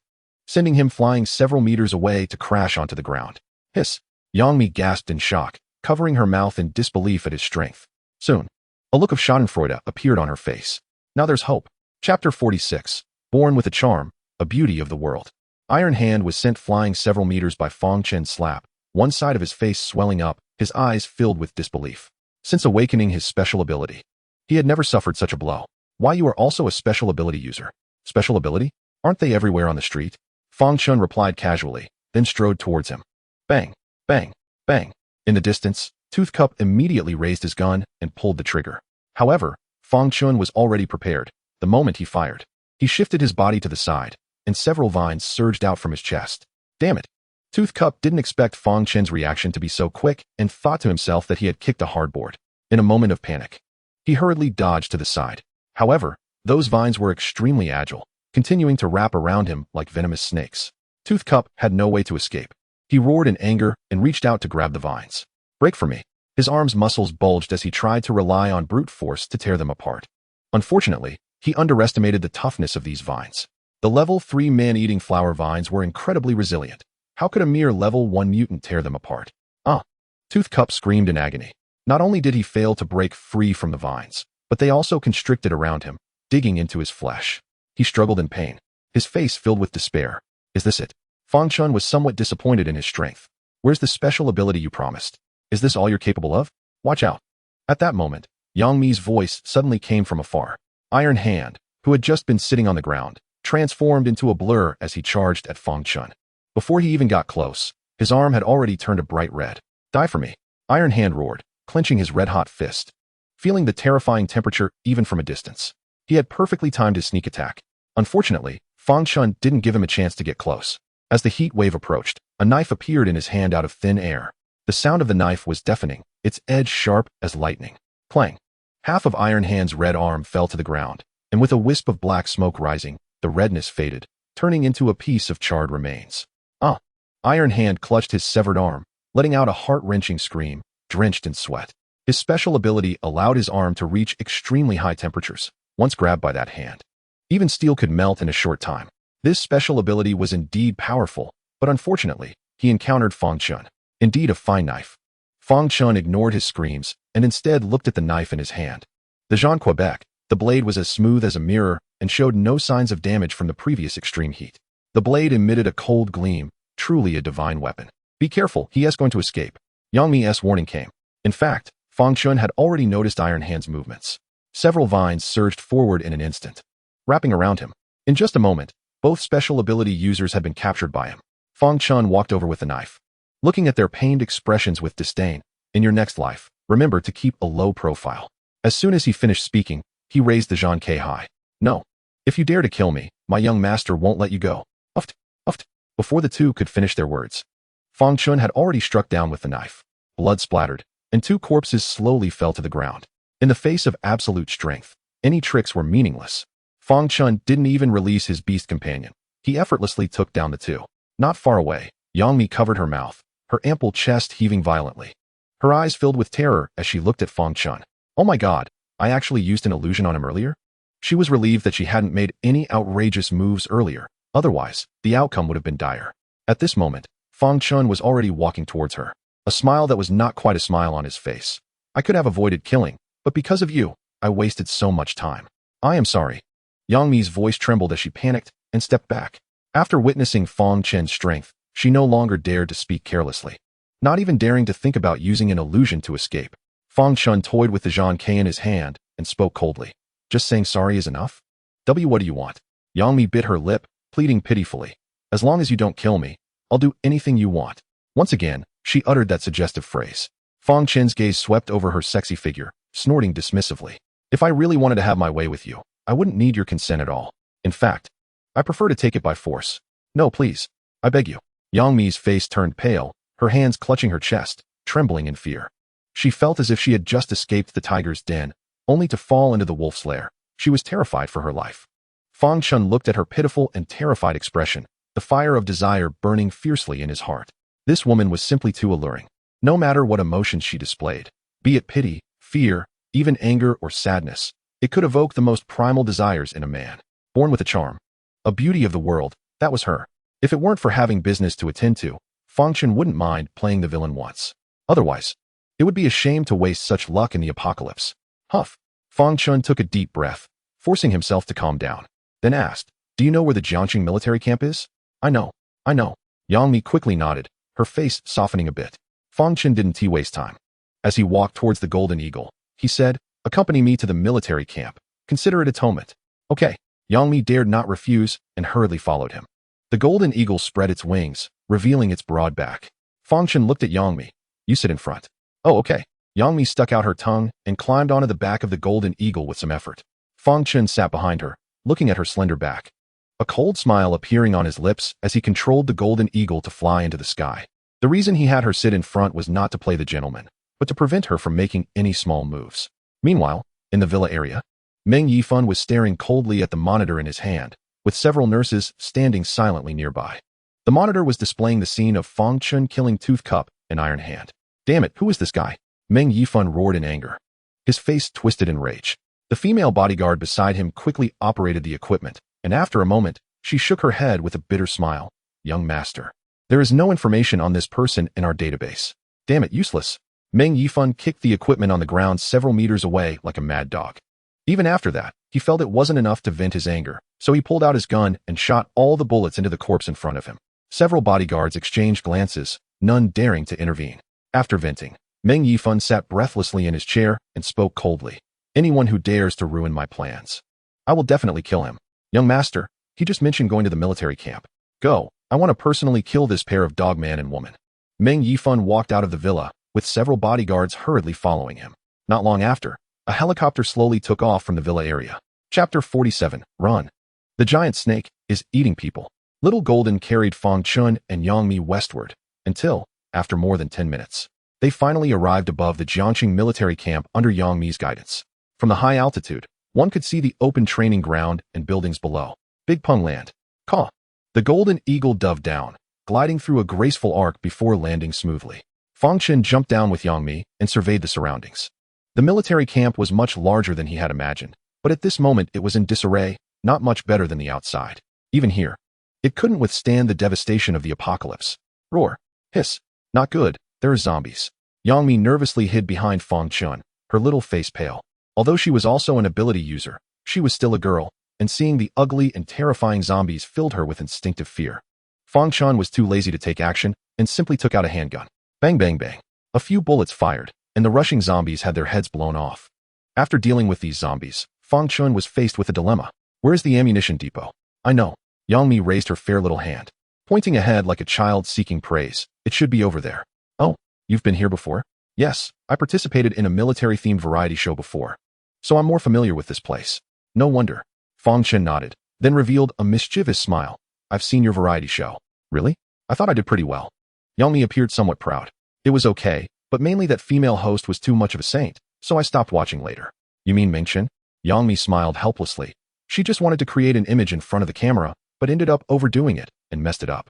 sending him flying several meters away to crash onto the ground. Hiss! Yang Mi gasped in shock, covering her mouth in disbelief at his strength. Soon, a look of schadenfreude appeared on her face. Now there's hope. Chapter 46. Born with a charm, a beauty of the world. Iron Hand was sent flying several meters by Fang Chen's slap, one side of his face swelling up, his eyes filled with disbelief. Since awakening his special ability, he had never suffered such a blow. Why, you are also a special ability user. Special ability? Aren't they everywhere on the street? Fang Chen replied casually, then strode towards him. Bang, bang, bang. In the distance, Toothcup immediately raised his gun and pulled the trigger. However, Fang Chen was already prepared. The moment he fired, he shifted his body to the side, and several vines surged out from his chest. Damn it! Toothcup didn't expect Fang Chen's reaction to be so quick and thought to himself that he had kicked a hardboard. In a moment of panic, he hurriedly dodged to the side. However, those vines were extremely agile, continuing to wrap around him like venomous snakes. Toothcup had no way to escape. He roared in anger and reached out to grab the vines. Break for me. His arms' muscles bulged as he tried to rely on brute force to tear them apart. Unfortunately, he underestimated the toughness of these vines. The level 3 man-eating flower vines were incredibly resilient. How could a mere level 1 mutant tear them apart? Toothcup screamed in agony. Not only did he fail to break free from the vines, but they also constricted around him, digging into his flesh. He struggled in pain, his face filled with despair. Is this it? Fang Chen was somewhat disappointed in his strength. Where's the special ability you promised? Is this all you're capable of? Watch out. At that moment, Yang Mi's voice suddenly came from afar. Iron Hand, who had just been sitting on the ground, transformed into a blur as he charged at Fang Chen. Before he even got close, his arm had already turned a bright red. Die for me. Iron Hand roared, clenching his red-hot fist, feeling the terrifying temperature even from a distance. He had perfectly timed his sneak attack. Unfortunately, Fang Chen didn't give him a chance to get close. As the heat wave approached, a knife appeared in his hand out of thin air. The sound of the knife was deafening, its edge sharp as lightning. Clang! Half of Iron Hand's red arm fell to the ground, and with a wisp of black smoke rising, the redness faded, turning into a piece of charred remains. Iron Hand clutched his severed arm, letting out a heart-wrenching scream, drenched in sweat. His special ability allowed his arm to reach extremely high temperatures, once grabbed by that hand. Even steel could melt in a short time. This special ability was indeed powerful, but unfortunately, he encountered Fang Chen. Indeed a fine knife. Fang Chen ignored his screams and instead looked at the knife in his hand. The Jean Quebec, the blade was as smooth as a mirror and showed no signs of damage from the previous extreme heat. The blade emitted a cold gleam, truly a divine weapon. Be careful, he is going to escape. Yang Mi's warning came. In fact, Fang Chen had already noticed Iron Hand's movements. Several vines surged forward in an instant, wrapping around him. In just a moment, both special ability users had been captured by him. Fang Chen walked over with the knife. Looking at their pained expressions with disdain, in your next life, remember to keep a low profile. As soon as he finished speaking, he raised the Jean K high. No. If you dare to kill me, my young master won't let you go. Uft, uft. Before the two could finish their words, Fang Chen had already struck down with the knife. Blood splattered, and two corpses slowly fell to the ground. In the face of absolute strength, any tricks were meaningless. Fang Chen didn't even release his beast companion. He effortlessly took down the two. Not far away, Yang Mi covered her mouth, her ample chest heaving violently. Her eyes filled with terror as she looked at Fang Chen. Oh my god, I actually used an illusion on him earlier? She was relieved that she hadn't made any outrageous moves earlier, otherwise, the outcome would have been dire. At this moment, Fang Chen was already walking towards her, a smile that was not quite a smile on his face. I could have avoided killing, but because of you, I wasted so much time. I am sorry. Yang Mi's voice trembled as she panicked and stepped back. After witnessing Fang Chen's strength, she no longer dared to speak carelessly, not even daring to think about using an illusion to escape. Fang Chen toyed with the Jean K in his hand and spoke coldly. Just saying sorry is enough? What do you want? Yang Mi bit her lip, pleading pitifully. As long as you don't kill me, I'll do anything you want. Once again, she uttered that suggestive phrase. Fang Chen's gaze swept over her sexy figure, snorting dismissively. If I really wanted to have my way with you, I wouldn't need your consent at all. In fact, I prefer to take it by force. No, please. I beg you. Yang Mi's face turned pale, her hands clutching her chest, trembling in fear. She felt as if she had just escaped the tiger's den, only to fall into the wolf's lair. She was terrified for her life. Fang Chen looked at her pitiful and terrified expression, the fire of desire burning fiercely in his heart. This woman was simply too alluring. No matter what emotions she displayed, be it pity, fear, even anger or sadness, it could evoke the most primal desires in a man. Born with a charm, a beauty of the world, that was her. If it weren't for having business to attend to, Fang Chen wouldn't mind playing the villain once. Otherwise, it would be a shame to waste such luck in the apocalypse. Huff. Fang Chen took a deep breath, forcing himself to calm down, then asked, do you know where the Jiangqing military camp is? I know. Yang Mi quickly nodded, her face softening a bit. Fang Chen didn't waste time. As he walked towards the Golden Eagle, he said, accompany me to the military camp. Consider it atonement. Okay. Yang Mi dared not refuse and hurriedly followed him. The Golden Eagle spread its wings, revealing its broad back. Fang Chen looked at Yang Mi. You sit in front. Oh, okay. Yang Mi stuck out her tongue and climbed onto the back of the Golden Eagle with some effort. Fang Chen sat behind her, looking at her slender back. A cold smile appearing on his lips as he controlled the Golden Eagle to fly into the sky. The reason he had her sit in front was not to play the gentleman, but to prevent her from making any small moves. Meanwhile, in the villa area, Meng Yifan was staring coldly at the monitor in his hand, with several nurses standing silently nearby. The monitor was displaying the scene of Fang Chen killing Tooth Cup and Iron Hand. Damn it, who is this guy? Meng Yifan roared in anger. His face twisted in rage. The female bodyguard beside him quickly operated the equipment, and after a moment, she shook her head with a bitter smile. Young master, there is no information on this person in our database. Damn it, useless. Meng Yifan kicked the equipment on the ground several meters away like a mad dog. Even after that, he felt it wasn't enough to vent his anger, so he pulled out his gun and shot all the bullets into the corpse in front of him. Several bodyguards exchanged glances, none daring to intervene. After venting, Meng Yifan sat breathlessly in his chair and spoke coldly. Anyone who dares to ruin my plans, I will definitely kill him. Young master, he just mentioned going to the military camp. Go, I want to personally kill this pair of dog man and woman. Meng Yifan walked out of the villa, with several bodyguards hurriedly following him. Not long after, a helicopter slowly took off from the villa area. Chapter 47, Run. The giant snake is eating people. Little Golden carried Fang Chen and Yang Mi westward, until, after more than 10 minutes, they finally arrived above the Jiangqing military camp under Yang Mi's guidance. From the high altitude, one could see the open training ground and buildings below. Big Peng Land. Caw. The Golden Eagle dove down, gliding through a graceful arc before landing smoothly. Fang Chen jumped down with Yang Mi and surveyed the surroundings. The military camp was much larger than he had imagined, but at this moment it was in disarray, not much better than the outside. Even here, it couldn't withstand the devastation of the apocalypse. Roar. Hiss. Not good, there are zombies. Yang Mi nervously hid behind Fang Chen, her little face pale. Although she was also an ability user, she was still a girl, and seeing the ugly and terrifying zombies filled her with instinctive fear. Fang Chen was too lazy to take action and simply took out a handgun. Bang bang bang. A few bullets fired, and the rushing zombies had their heads blown off. After dealing with these zombies, Fang Chen was faced with a dilemma. Where's the ammunition depot? I know. Yang Mi raised her fair little hand, pointing ahead like a child seeking praise. It should be over there. Oh, you've been here before? Yes, I participated in a military-themed variety show before, so I'm more familiar with this place. No wonder. Fang Chen nodded, then revealed a mischievous smile. I've seen your variety show. Really? I thought I did pretty well. Yang Mi appeared somewhat proud. It was okay, but mainly that female host was too much of a saint, so I stopped watching later. You mean Ming Chen? Yang Mi smiled helplessly. She just wanted to create an image in front of the camera, but ended up overdoing it and messed it up.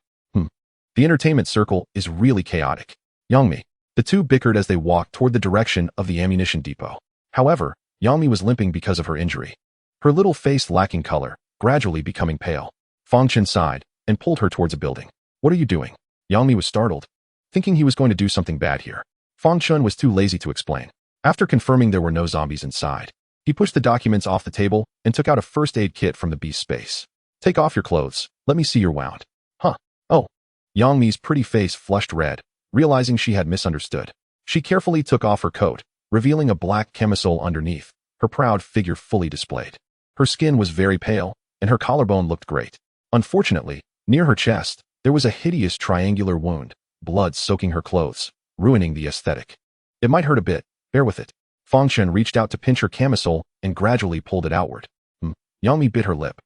The entertainment circle is really chaotic. Yang Mi. The two bickered as they walked toward the direction of the ammunition depot. However, Yang Mi was limping because of her injury. Her little face lacking color, gradually becoming pale. Fang Chen sighed and pulled her towards a building. What are you doing? Yang Mi was startled, thinking he was going to do something bad here. Fang Chen was too lazy to explain. After confirming there were no zombies inside, he pushed the documents off the table and took out a first aid kit from the beast space. Take off your clothes. Let me see your wound. Huh. Oh. Yang Mi's pretty face flushed red, realizing she had misunderstood. She carefully took off her coat, revealing a black camisole underneath, her proud figure fully displayed. Her skin was very pale, and her collarbone looked great. Unfortunately, near her chest, there was a hideous triangular wound, blood soaking her clothes, ruining the aesthetic. It might hurt a bit, bear with it. Fang Chen reached out to pinch her camisole and gradually pulled it outward. Yang Mi bit her lip.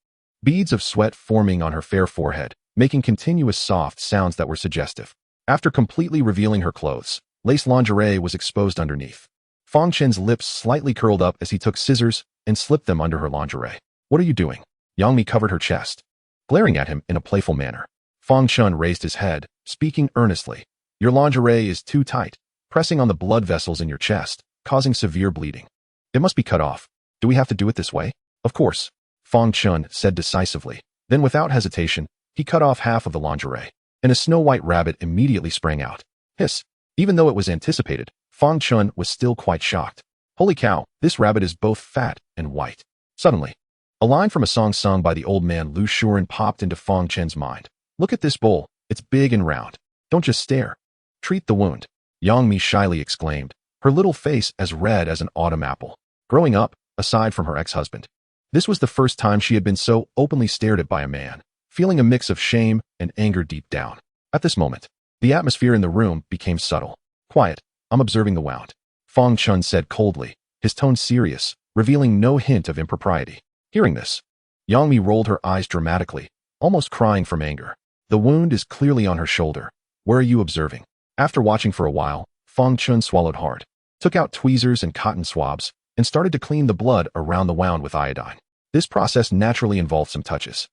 Beads of sweat forming on her fair forehead, making continuous soft sounds that were suggestive. After completely revealing her clothes, lace lingerie was exposed underneath. Fang Chen's lips slightly curled up as he took scissors and slipped them under her lingerie. What are you doing? Yang Mi covered her chest, glaring at him in a playful manner. Fang Chen raised his head, speaking earnestly. Your lingerie is too tight, pressing on the blood vessels in your chest, causing severe bleeding. It must be cut off. Do we have to do it this way? Of course, Fang Chen said decisively. Then without hesitation, he cut off half of the lingerie, and a snow-white rabbit immediately sprang out. Hiss. Even though it was anticipated, Fang Chen was still quite shocked. Holy cow, this rabbit is both fat and white. Suddenly, a line from a song sung by the old man Lu Shuren popped into Fang Chen's mind. Look at this bowl, it's big and round. Don't just stare. Treat the wound. Yang Mi shyly exclaimed, her little face as red as an autumn apple. Growing up, aside from her ex-husband, this was the first time she had been so openly stared at by a man, feeling a mix of shame and anger deep down. At this moment, the atmosphere in the room became subtle. Quiet, I'm observing the wound. Fang Chen said coldly, his tone serious, revealing no hint of impropriety. Hearing this, Yang Mi rolled her eyes dramatically, almost crying from anger. The wound is clearly on her shoulder. Where are you observing? After watching for a while, Fang Chen swallowed hard, took out tweezers and cotton swabs, and started to clean the blood around the wound with iodine. This process naturally involved some touches.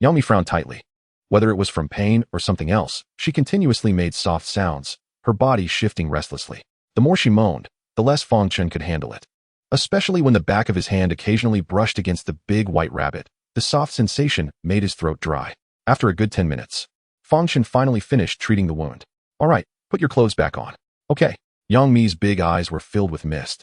Yang Mi frowned tightly. Whether it was from pain or something else, she continuously made soft sounds, her body shifting restlessly. The more she moaned, the less Fang Chen could handle it. Especially when the back of his hand occasionally brushed against the big white rabbit, the soft sensation made his throat dry. After a good 10 minutes, Fang Chen finally finished treating the wound. All right, put your clothes back on. Okay. Yang Mi's big eyes were filled with mist,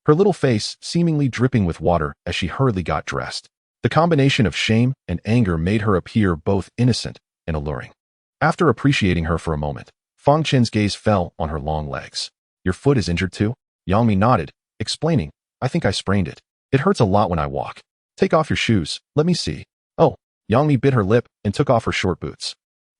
her little face seemingly dripping with water as she hurriedly got dressed. The combination of shame and anger made her appear both innocent and alluring. After appreciating her for a moment, Fang Chen's gaze fell on her long legs. Your foot is injured too? Yang Mi nodded, explaining, I think I sprained it. It hurts a lot when I walk. Take off your shoes, let me see. Oh, Yang Mi bit her lip and took off her short boots.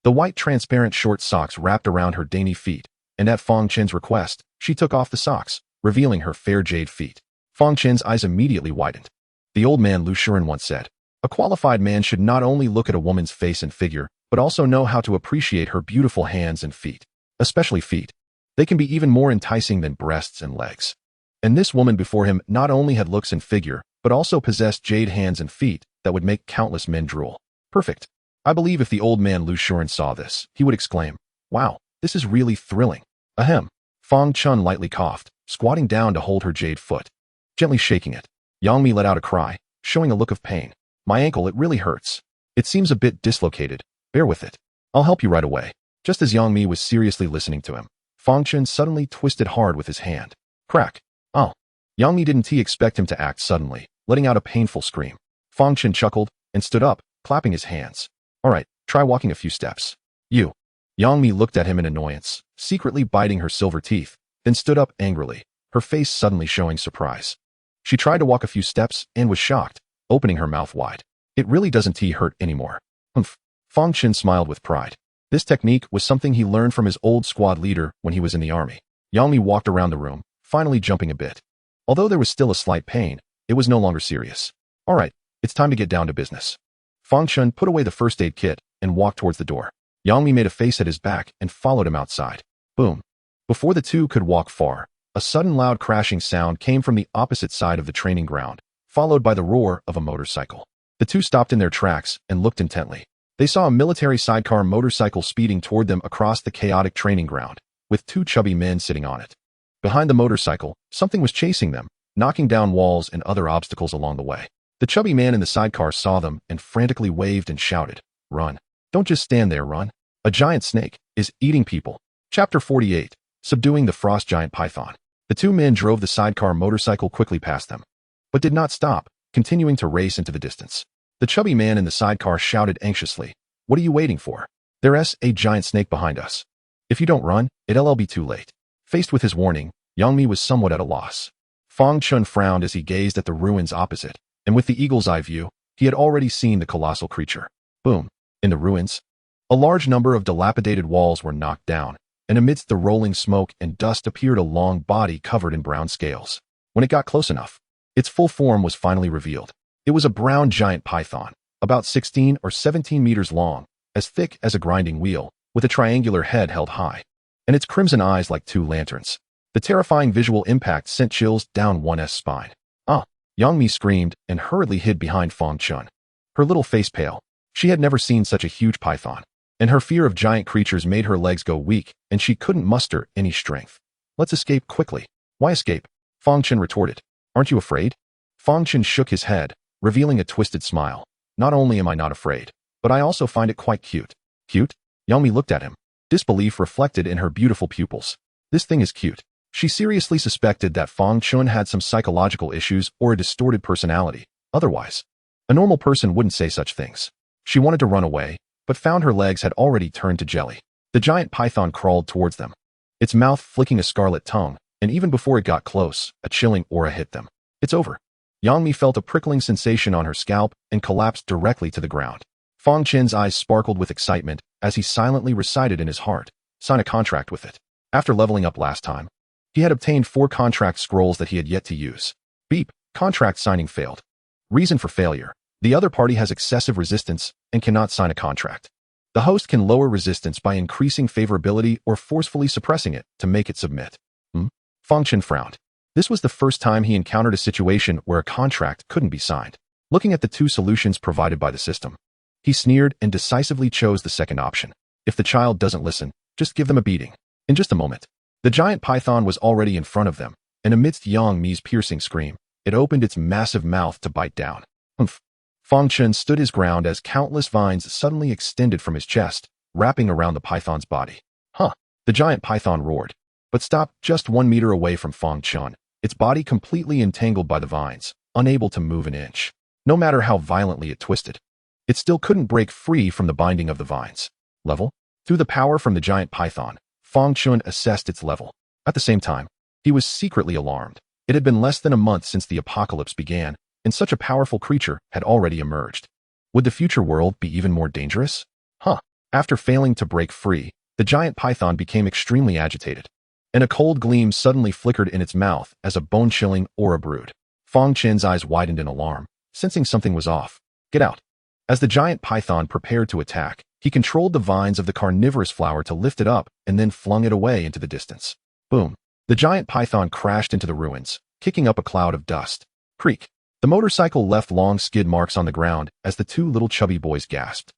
The white transparent short socks wrapped around her dainty feet, and at Fang Chen's request, she took off the socks, revealing her fair jade feet. Fang Chen's eyes immediately widened. The old man Lu Shuren once said, a qualified man should not only look at a woman's face and figure, but also know how to appreciate her beautiful hands and feet. Especially feet. They can be even more enticing than breasts and legs. And this woman before him not only had looks and figure, but also possessed jade hands and feet that would make countless men drool. Perfect. I believe if the old man Lu Shuren saw this, he would exclaim, "Wow, this is really thrilling." Ahem. Fang Chen lightly coughed, squatting down to hold her jade foot. Gently shaking it, Yang Mi let out a cry, showing a look of pain. "My ankle, it really hurts. It seems a bit dislocated. Bear with it. I'll help you right away." Just as Yang Mi was seriously listening to him, Fang Chen suddenly twisted hard with his hand. Crack. Oh. Yang Mi didn't expect him to act suddenly, letting out a painful scream. Fang Chen chuckled and stood up, clapping his hands. "All right, try walking a few steps." "You." Yang Mi looked at him in annoyance, secretly biting her silver teeth, then stood up angrily, her face suddenly showing surprise. She tried to walk a few steps and was shocked, opening her mouth wide. "It really doesn't hurt anymore." Humph. Fang Chen smiled with pride. This technique was something he learned from his old squad leader when he was in the army. Yang Mi walked around the room, finally jumping a bit. Although there was still a slight pain, it was no longer serious. "All right, it's time to get down to business." Fang Chen put away the first aid kit and walked towards the door. Yang Mi made a face at his back and followed him outside. Boom. Before the two could walk far, a sudden loud crashing sound came from the opposite side of the training ground, followed by the roar of a motorcycle. The two stopped in their tracks and looked intently. They saw a military sidecar motorcycle speeding toward them across the chaotic training ground, with two chubby men sitting on it. Behind the motorcycle, something was chasing them, knocking down walls and other obstacles along the way. The chubby man in the sidecar saw them and frantically waved and shouted, "Run. Don't just stand there, run. A giant snake is eating people." Chapter 48, Subduing the Frost Giant Python. The two men drove the sidecar motorcycle quickly past them, but did not stop, continuing to race into the distance. The chubby man in the sidecar shouted anxiously, "What are you waiting for? There's a giant snake behind us. If you don't run, it'll be too late." Faced with his warning, Yang Mi was somewhat at a loss. Fang Chen frowned as he gazed at the ruins opposite, and with the eagle's eye view, he had already seen the colossal creature. Boom. In the ruins, a large number of dilapidated walls were knocked down, and amidst the rolling smoke and dust appeared a long body covered in brown scales. When it got close enough, its full form was finally revealed. It was a brown giant python, about 16 or 17 meters long, as thick as a grinding wheel, with a triangular head held high, and its crimson eyes like two lanterns. The terrifying visual impact sent chills down one's spine. "Ah!" Yang Mi screamed and hurriedly hid behind Fang Chen. Her little face pale. She had never seen such a huge python, and her fear of giant creatures made her legs go weak, and she couldn't muster any strength. "Let's escape quickly." "Why escape?" Fang Chen retorted. "Aren't you afraid?" Fang Chen shook his head, revealing a twisted smile. "Not only am I not afraid, but I also find it quite cute." "Cute?" Yang Mi looked at him, disbelief reflected in her beautiful pupils. "This thing is cute." She seriously suspected that Fang Chen had some psychological issues or a distorted personality. Otherwise, a normal person wouldn't say such things. She wanted to run away, but found her legs had already turned to jelly. The giant python crawled towards them, its mouth flicking a scarlet tongue, and even before it got close, a chilling aura hit them. "It's over." Yang Mi felt a prickling sensation on her scalp and collapsed directly to the ground. Fang Chen's eyes sparkled with excitement as he silently recited in his heart, "Sign a contract with it." After leveling up last time, he had obtained 4 contract scrolls that he had yet to use. Beep, contract signing failed. Reason for failure: the other party has excessive resistance and cannot sign a contract. The host can lower resistance by increasing favorability or forcefully suppressing it to make it submit. Fang Chen frowned. This was the first time he encountered a situation where a contract couldn't be signed. Looking at the 2 solutions provided by the system, he sneered and decisively chose the second option. If the child doesn't listen, just give them a beating. In just a moment, the giant python was already in front of them, and amidst Yang Mi's piercing scream, it opened its massive mouth to bite down. Humph. Fang Chen stood his ground as countless vines suddenly extended from his chest, wrapping around the python's body. Huh. The giant python roared, but stopped just 1 meter away from Fang Chen, its body completely entangled by the vines, unable to move an inch. No matter how violently it twisted, it still couldn't break free from the binding of the vines. Level? Through the power from the giant python, Fang Chen assessed its level. At the same time, he was secretly alarmed. It had been less than a month since the apocalypse began, and such a powerful creature had already emerged. Would the future world be even more dangerous? After failing to break free, the giant python became extremely agitated, and a cold gleam suddenly flickered in its mouth as a bone-chilling aura brewed. Fang Chen's eyes widened in alarm, sensing something was off. "Get out." As the giant python prepared to attack, he controlled the vines of the carnivorous flower to lift it up and then flung it away into the distance. Boom. The giant python crashed into the ruins, kicking up a cloud of dust. Creak. The motorcycle left long skid marks on the ground as the 2 little chubby boys gasped.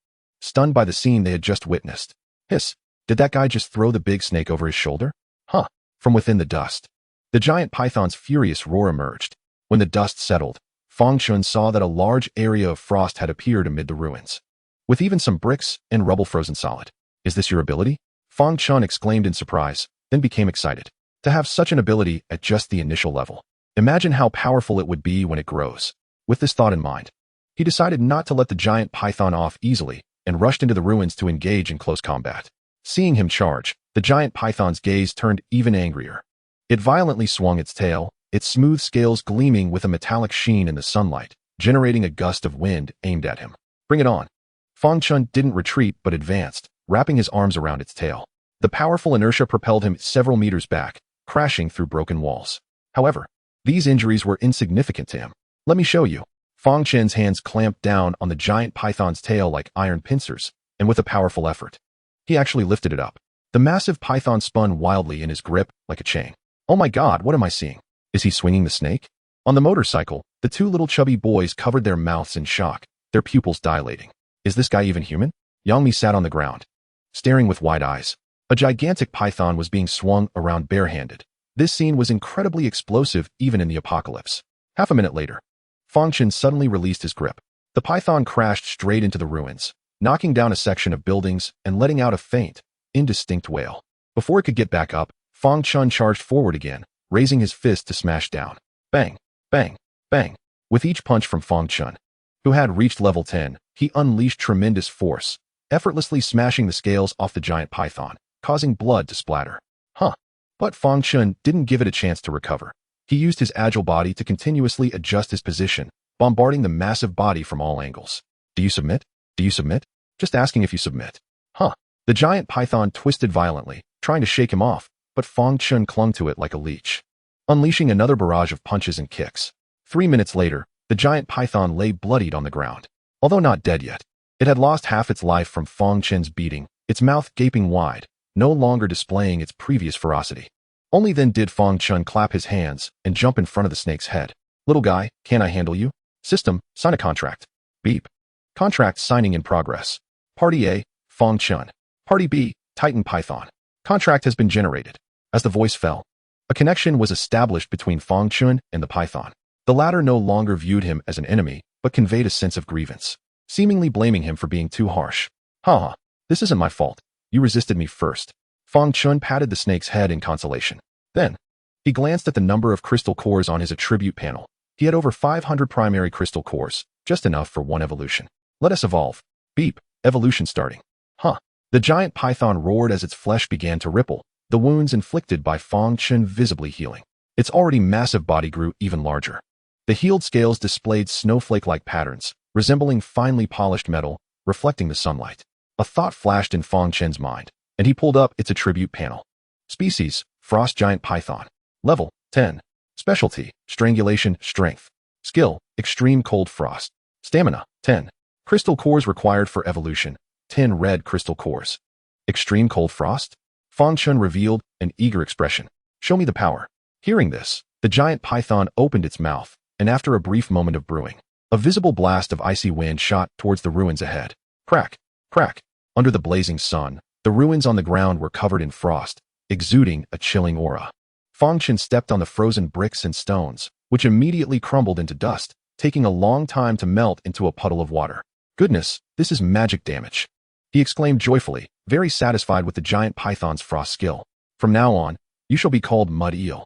stunned by the scene they had just witnessed. Hiss! Did that guy just throw the big snake over his shoulder? Huh. From within the dust, the giant python's furious roar emerged. When the dust settled, Fang Chen saw that a large area of frost had appeared amid the ruins, with even some bricks and rubble frozen solid. Is this your ability? Fang Chen exclaimed in surprise, then became excited. To have such an ability at just the initial level. Imagine how powerful it would be when it grows. With this thought in mind, he decided not to let the giant python off easily and rushed into the ruins to engage in close combat. Seeing him charge, the giant python's gaze turned even angrier. It violently swung its tail, its smooth scales gleaming with a metallic sheen in the sunlight, generating a gust of wind aimed at him. Bring it on. Fang Chen didn't retreat but advanced, wrapping his arms around its tail. The powerful inertia propelled him several meters back, crashing through broken walls. However, these injuries were insignificant to him. Let me show you. Fang Chen's hands clamped down on the giant python's tail like iron pincers, and with a powerful effort, he actually lifted it up. The massive python spun wildly in his grip like a chain. Oh my god, what am I seeing? Is he swinging the snake? On the motorcycle, the two little chubby boys covered their mouths in shock, their pupils dilating. Is this guy even human? Yang Mi sat on the ground, staring with wide eyes. A gigantic python was being swung around barehanded. This scene was incredibly explosive even in the apocalypse. Half a minute later, Fang Chen suddenly released his grip. The python crashed straight into the ruins, knocking down a section of buildings and letting out a faint, indistinct wail. Before it could get back up, Fang Chen charged forward again, raising his fist to smash down. Bang, bang, bang. With each punch from Fang Chen, who had reached level 10, he unleashed tremendous force, effortlessly smashing the scales off the giant python, causing blood to splatter. But Fang Chen didn't give it a chance to recover. He used his agile body to continuously adjust his position, bombarding the massive body from all angles. Do you submit? Do you submit? Just asking if you submit. The giant python twisted violently, trying to shake him off, but Fang Chen clung to it like a leech, unleashing another barrage of punches and kicks. 3 minutes later, the giant python lay bloodied on the ground. Although not dead yet, it had lost half its life from Fang Chen's beating, its mouth gaping wide, no longer displaying its previous ferocity. Only then did Fang Chen clap his hands and jump in front of the snake's head. Little guy, can I handle you? System, sign a contract. Beep. Contract signing in progress. Party A, Fang Chen. Party B, Titan Python. Contract has been generated. As the voice fell, a connection was established between Fang Chen and the python. The latter no longer viewed him as an enemy, but conveyed a sense of grievance, seemingly blaming him for being too harsh. This isn't my fault. You resisted me first. Fang Chen patted the snake's head in consolation. Then, he glanced at the number of crystal cores on his attribute panel. He had over 500 primary crystal cores, just enough for one evolution. Let us evolve. Beep. Evolution starting. The giant python roared as its flesh began to ripple, the wounds inflicted by Fang Chen visibly healing. Its already massive body grew even larger. The healed scales displayed snowflake-like patterns, resembling finely polished metal, reflecting the sunlight. A thought flashed in Fang Chen's mind, and he pulled up its attribute panel. Species, Frost Giant Python. Level, 10. Specialty, Strangulation, Strength. Skill, Extreme Cold Frost. Stamina, 10. Crystal cores required for evolution, 10 red crystal cores. Extreme Cold Frost? Fang Chen revealed an eager expression. Show me the power. Hearing this, the giant python opened its mouth, and after a brief moment of brewing, a visible blast of icy wind shot towards the ruins ahead. Crack, crack. Under the blazing sun, the ruins on the ground were covered in frost, exuding a chilling aura. Fang Chen stepped on the frozen bricks and stones, which immediately crumbled into dust, taking a long time to melt into a puddle of water. Goodness, this is magic damage, he exclaimed joyfully, very satisfied with the giant python's frost skill. From now on, you shall be called Mud Eel.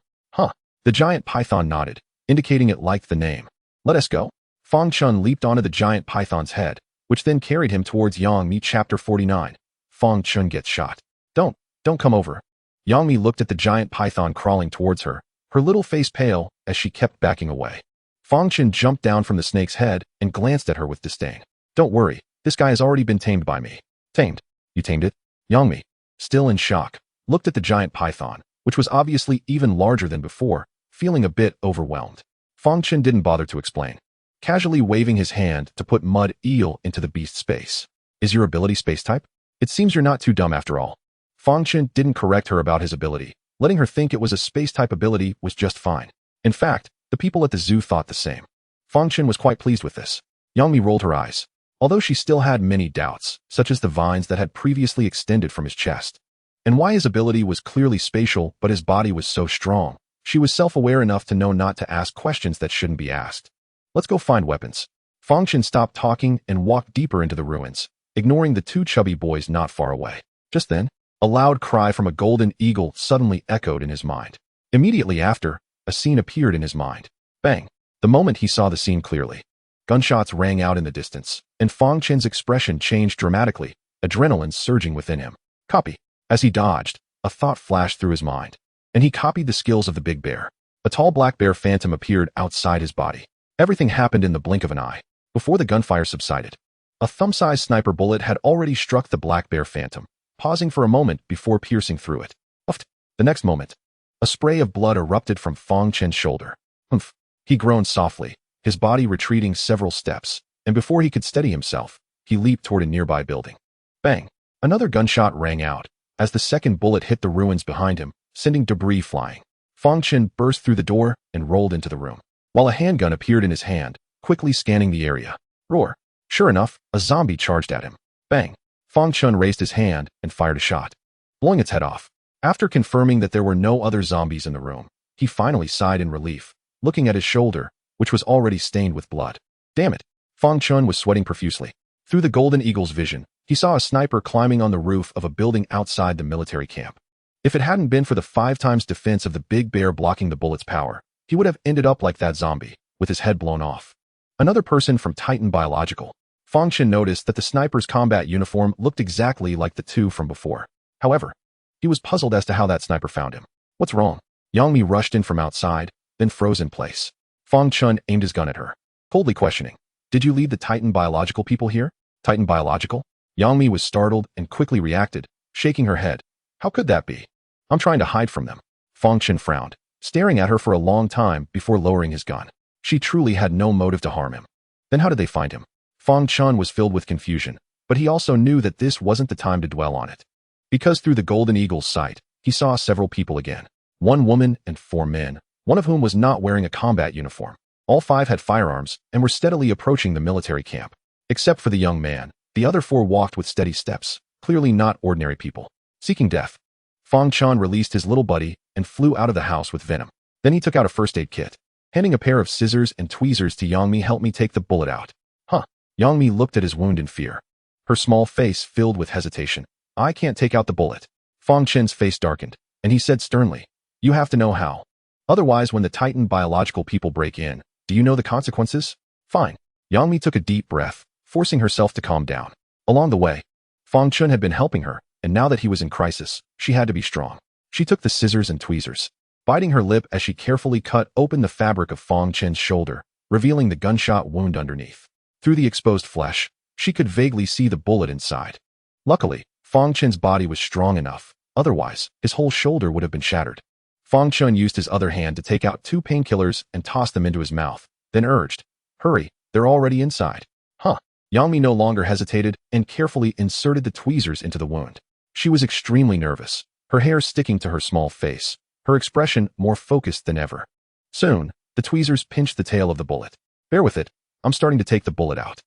The giant python nodded, indicating it liked the name. Let us go. Fang Chen leaped onto the giant python's head, which then carried him towards Yang Mi. Chapter 49. Fang Chen gets shot. Don't come over. Yang Mi looked at the giant python crawling towards her, her little face pale as she kept backing away. Fang Chen jumped down from the snake's head and glanced at her with disdain. Don't worry, this guy has already been tamed by me. Tamed? You tamed it? Yang Mi, still in shock, looked at the giant python, which was obviously even larger than before, feeling a bit overwhelmed. Fang Chen didn't bother to explain, casually waving his hand to put Mud Eel into the beast space. Is your ability space type? It seems you're not too dumb after all. Fang Chen didn't correct her about his ability, letting her think it was a space type ability was just fine. In fact, the people at the zoo thought the same. Fang Chen was quite pleased with this. Yang Mi rolled her eyes. although she still had many doubts, such as the vines that had previously extended from his chest. And why his ability was clearly spatial but his body was so strong. She was self-aware enough to know not to ask questions that shouldn't be asked. Let's go find weapons. Fang Chen stopped talking and walked deeper into the ruins, ignoring the two chubby boys not far away. Just then, a loud cry from a golden eagle suddenly echoed in his mind. Immediately after, a scene appeared in his mind. Bang! The moment he saw the scene clearly. Gunshots rang out in the distance, and Fang Chen's expression changed dramatically, adrenaline surging within him. Copy. As he dodged, a thought flashed through his mind, and he copied the skills of the big bear. A tall black bear phantom appeared outside his body. Everything happened in the blink of an eye. Before the gunfire subsided, a thumb-sized sniper bullet had already struck the black bear phantom, pausing for a moment before piercing through it. Uffed. The next moment, a spray of blood erupted from Fang Chen's shoulder. Humph. He groaned softly, his body retreating several steps, and before he could steady himself, he leaped toward a nearby building. Bang! Another gunshot rang out, as the second bullet hit the ruins behind him, sending debris flying. Fang Chen burst through the door and rolled into the room, while a handgun appeared in his hand, quickly scanning the area. Roar! Sure enough, a zombie charged at him. Bang! Fang Chen raised his hand and fired a shot, blowing its head off. After confirming that there were no other zombies in the room, he finally sighed in relief, looking at his shoulder, which was already stained with blood. Damn it! Fang Chen was sweating profusely. Through the golden eagle's vision, he saw a sniper climbing on the roof of a building outside the military camp. If it hadn't been for the 5 times defense of the big bear blocking the bullet's power, he would have ended up like that zombie, with his head blown off. Another person from Titan Biological. Fang Chen noticed that the sniper's combat uniform looked exactly like the two from before. However, he was puzzled as to how that sniper found him. What's wrong? Yangmi rushed in from outside, then froze in place. Fang Chen aimed his gun at her, coldly questioning, "Did you lead the Titan Biological people here?" Titan Biological? Yangmi was startled and quickly reacted, shaking her head. How could that be? I'm trying to hide from them. Fang Chen frowned, staring at her for a long time before lowering his gun. She truly had no motive to harm him. Then how did they find him? Fang Chen was filled with confusion, but he also knew that this wasn't the time to dwell on it. Because through the golden eagle's sight, he saw several people again. 1 woman and 4 men, one of whom was not wearing a combat uniform. All 5 had firearms and were steadily approaching the military camp. Except for the young man, the other 4 walked with steady steps, clearly not ordinary people. Seeking death. Fang Chen released his little buddy and flew out of the house with venom. Then he took out a first aid kit. Handing a pair of scissors and tweezers to Yangmi, "Help me take the bullet out." Huh. Yangmi looked at his wound in fear. Her small face filled with hesitation. "I can't take out the bullet." Fang Chen's face darkened, and he said sternly, "You have to know how. Otherwise, when the Titan Biological people break in, do you know the consequences?" "Fine." Yangmi took a deep breath, forcing herself to calm down. Along the way, Fang Chen had been helping her, and now that he was in crisis, she had to be strong. She took the scissors and tweezers, biting her lip as she carefully cut open the fabric of Fang Chen's shoulder, revealing the gunshot wound underneath. Through the exposed flesh, she could vaguely see the bullet inside. Luckily, Fang Chen's body was strong enough, otherwise, his whole shoulder would have been shattered. Fang Chen used his other hand to take out 2 painkillers and toss them into his mouth, then urged, "Hurry, they're already inside." Huh. Yangmi no longer hesitated and carefully inserted the tweezers into the wound. She was extremely nervous, her hair sticking to her small face, her expression more focused than ever. Soon, the tweezers pinched the tail of the bullet. "Bear with it, I'm starting to take the bullet out."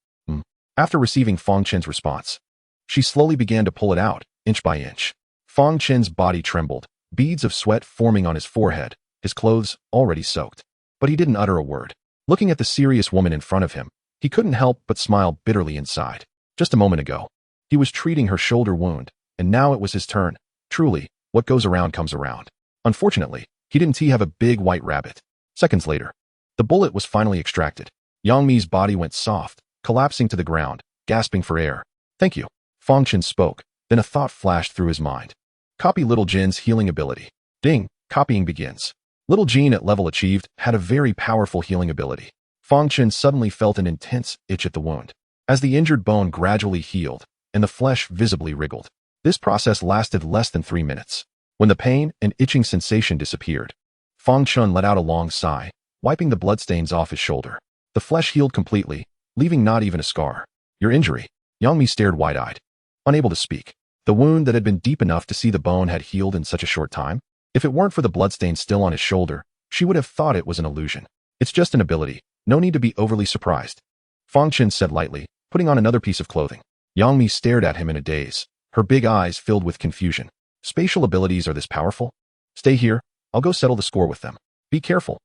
After receiving Fang Chen's response, she slowly began to pull it out, inch by inch. Fang Chen's body trembled, beads of sweat forming on his forehead, his clothes already soaked. But he didn't utter a word. Looking at the serious woman in front of him, he couldn't help but smile bitterly inside. Just a moment ago, he was treating her shoulder wound, and now it was his turn. Truly, what goes around comes around. Unfortunately, he didn't have a big white rabbit. Seconds later, the bullet was finally extracted. Yangmi's body went soft, collapsing to the ground, gasping for air. "Thank you." Fang Chen spoke, then a thought flashed through his mind. Copy Little Jin's healing ability. Ding, copying begins. Little Jin at level achieved had a very powerful healing ability. Fang Chen suddenly felt an intense itch at the wound, as the injured bone gradually healed, and the flesh visibly wriggled. This process lasted less than 3 minutes. When the pain and itching sensation disappeared, Fang Chen let out a long sigh, wiping the bloodstains off his shoulder. The flesh healed completely, leaving not even a scar. "Your injury?" Yangmi stared wide-eyed, unable to speak. The wound that had been deep enough to see the bone had healed in such a short time. If it weren't for the bloodstains still on his shoulder, she would have thought it was an illusion. "It's just an ability. No need to be overly surprised." Fang Chen said lightly, putting on another piece of clothing. Yang Mi stared at him in a daze, her big eyes filled with confusion. Spatial abilities are this powerful? Stay here, I'll go settle the score with them. Be careful.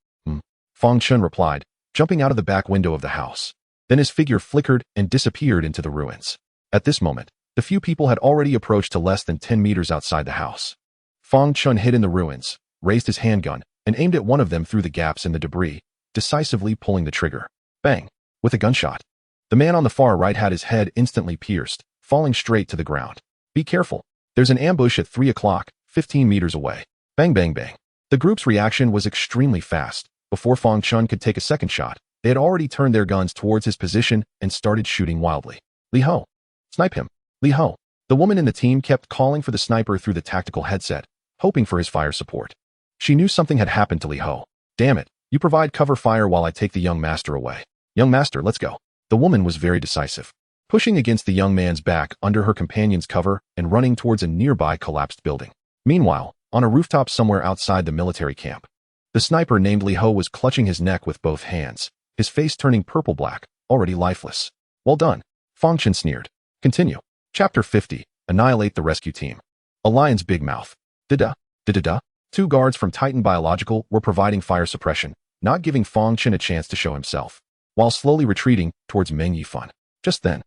Fang Chen replied, jumping out of the back window of the house. Then his figure flickered and disappeared into the ruins. At this moment, the few people had already approached to less than 10 meters outside the house. Fang Chen hid in the ruins, raised his handgun, and aimed at one of them through the gaps in the debris, decisively pulling the trigger. Bang! With a gunshot. The man on the far right had his head instantly pierced, falling straight to the ground. Be careful. There's an ambush at 3 o'clock, 15 meters away. Bang bang bang. The group's reaction was extremely fast. Before Fang Chen could take a second shot, they had already turned their guns towards his position and started shooting wildly. Li Ho! Snipe him! Li Ho! The woman in the team kept calling for the sniper through the tactical headset, hoping for his fire support. She knew something had happened to Li Ho. Damn it, you provide cover fire while I take the young master away. Young master, let's go. The woman was very decisive, pushing against the young man's back under her companion's cover and running towards a nearby collapsed building. Meanwhile, on a rooftop somewhere outside the military camp, the sniper named Li Ho was clutching his neck with both hands, his face turning purple-black, already lifeless. Well done. Fang Chen sneered. Continue. Chapter 50. Annihilate the rescue team. A lion's big mouth. Da-da. Two guards from Titan Biological were providing fire suppression, not giving Fang Chen a chance to show himself, while slowly retreating towards Meng Yifan. Just then,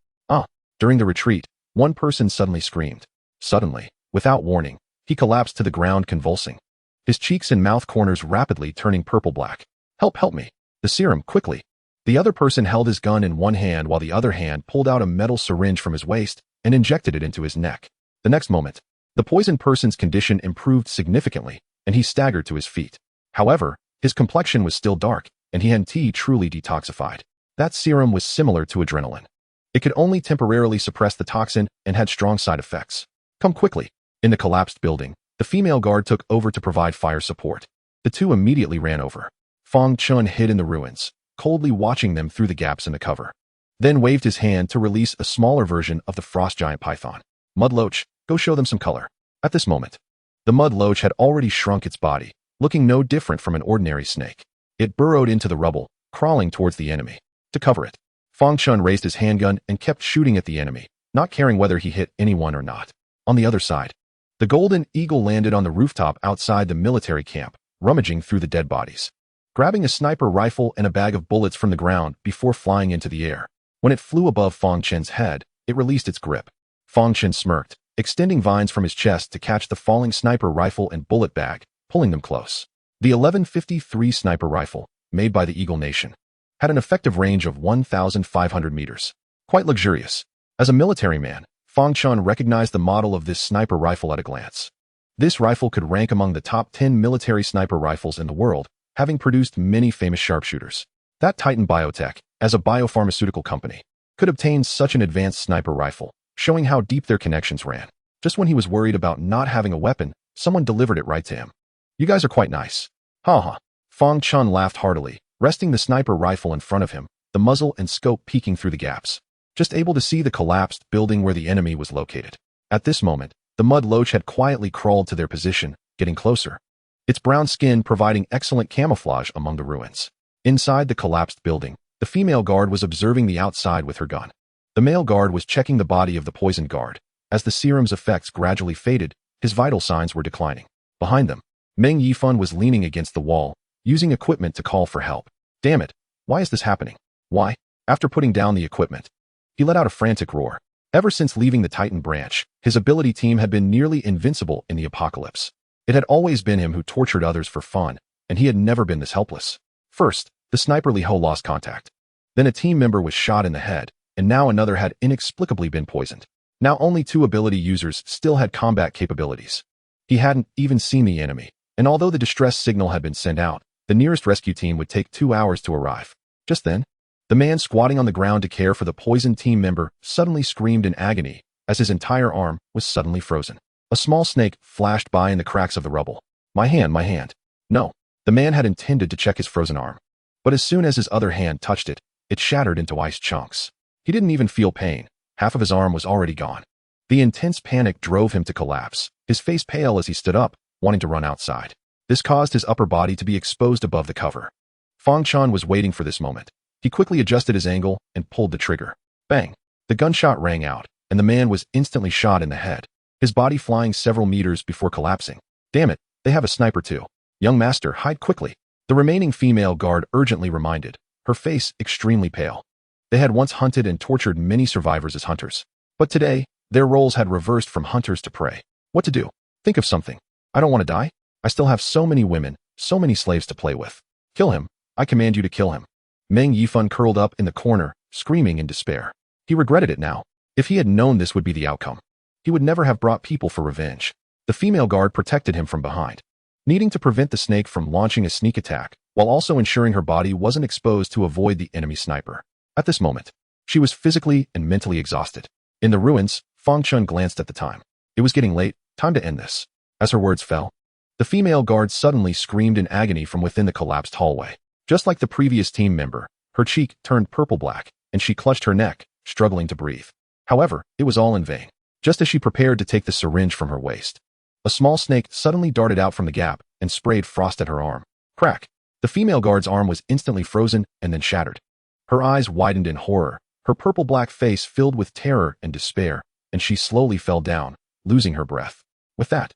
during the retreat, one person suddenly screamed. Suddenly, without warning, he collapsed to the ground convulsing, his cheeks and mouth corners rapidly turning purple-black. Help me. The serum, quickly. The other person held his gun in one hand while the other hand pulled out a metal syringe from his waist and injected it into his neck. The next moment, the poisoned person's condition improved significantly, and he staggered to his feet. However, his complexion was still dark, and he hadn't truly detoxified. That serum was similar to adrenaline. It could only temporarily suppress the toxin and had strong side effects. Come quickly. In the collapsed building, the female guard took over to provide fire support. The two immediately ran over. Fang Chen hid in the ruins, coldly watching them through the gaps in the cover. Then waved his hand to release a smaller version of the frost giant python. Mud Loach, go show them some color. At this moment, the mud loach had already shrunk its body, looking no different from an ordinary snake. It burrowed into the rubble, crawling towards the enemy. To cover it, Fang Chen raised his handgun and kept shooting at the enemy, not caring whether he hit anyone or not. On the other side, the golden eagle landed on the rooftop outside the military camp, rummaging through the dead bodies, grabbing a sniper rifle and a bag of bullets from the ground before flying into the air. When it flew above Fang Chen's head, it released its grip. Fang Chen smirked, extending vines from his chest to catch the falling sniper rifle and bullet bag, pulling them close. The 1153 sniper rifle, made by the Eagle Nation, had an effective range of 1,500 meters. Quite luxurious. As a military man, Fang Chen recognized the model of this sniper rifle at a glance. This rifle could rank among the top 10 military sniper rifles in the world, having produced many famous sharpshooters. That Titan Biotech, as a biopharmaceutical company, could obtain such an advanced sniper rifle, showing how deep their connections ran. Just when he was worried about not having a weapon, someone delivered it right to him. You guys are quite nice. Ha. Fang Chen laughed heartily, resting the sniper rifle in front of him, the muzzle and scope peeking through the gaps, just able to see the collapsed building where the enemy was located. At this moment, the mud loach had quietly crawled to their position, getting closer, its brown skin providing excellent camouflage among the ruins. Inside the collapsed building, the female guard was observing the outside with her gun. The male guard was checking the body of the poisoned guard. As the serum's effects gradually faded, his vital signs were declining. Behind them, Meng Yifan was leaning against the wall, using equipment to call for help. Damn it, why is this happening? Why? After putting down the equipment, he let out a frantic roar. Ever since leaving the Titan branch, his ability team had been nearly invincible in the apocalypse. It had always been him who tortured others for fun, and he had never been this helpless. First, the sniper Li Ho lost contact. Then a team member was shot in the head, and now another had inexplicably been poisoned. Now only two ability users still had combat capabilities. He hadn't even seen the enemy, and although the distress signal had been sent out, the nearest rescue team would take 2 hours to arrive. Just then, the man squatting on the ground to care for the poisoned team member suddenly screamed in agony as his entire arm was suddenly frozen. A small snake flashed by in the cracks of the rubble. My hand. No, the man had intended to check his frozen arm. But as soon as his other hand touched it, it shattered into ice chunks. He didn't even feel pain. Half of his arm was already gone. The intense panic drove him to collapse, his face pale as he stood up, wanting to run outside. This caused his upper body to be exposed above the cover. Fang Chen was waiting for this moment. He quickly adjusted his angle and pulled the trigger. Bang! The gunshot rang out, and the man was instantly shot in the head, his body flying several meters before collapsing. Damn it, they have a sniper too. Young master, hide quickly. The remaining female guard urgently reminded, her face extremely pale. They had once hunted and tortured many survivors as hunters. But today, their roles had reversed from hunters to prey. What to do? Think of something. I don't want to die. I still have so many women, so many slaves to play with. Kill him. I command you to kill him. Meng Yifan curled up in the corner, screaming in despair. He regretted it now. If he had known this would be the outcome, he would never have brought people for revenge. The female guard protected him from behind, needing to prevent the snake from launching a sneak attack, while also ensuring her body wasn't exposed to avoid the enemy sniper. At this moment, she was physically and mentally exhausted. In the ruins, Fang Chen glanced at the time. It was getting late, time to end this. As her words fell, the female guard suddenly screamed in agony from within the collapsed hallway. Just like the previous team member, her cheek turned purple-black, and she clutched her neck, struggling to breathe. However, it was all in vain. Just as she prepared to take the syringe from her waist, a small snake suddenly darted out from the gap and sprayed frost at her arm. Crack! The female guard's arm was instantly frozen and then shattered. Her eyes widened in horror, her purple-black face filled with terror and despair, and she slowly fell down, losing her breath. With that,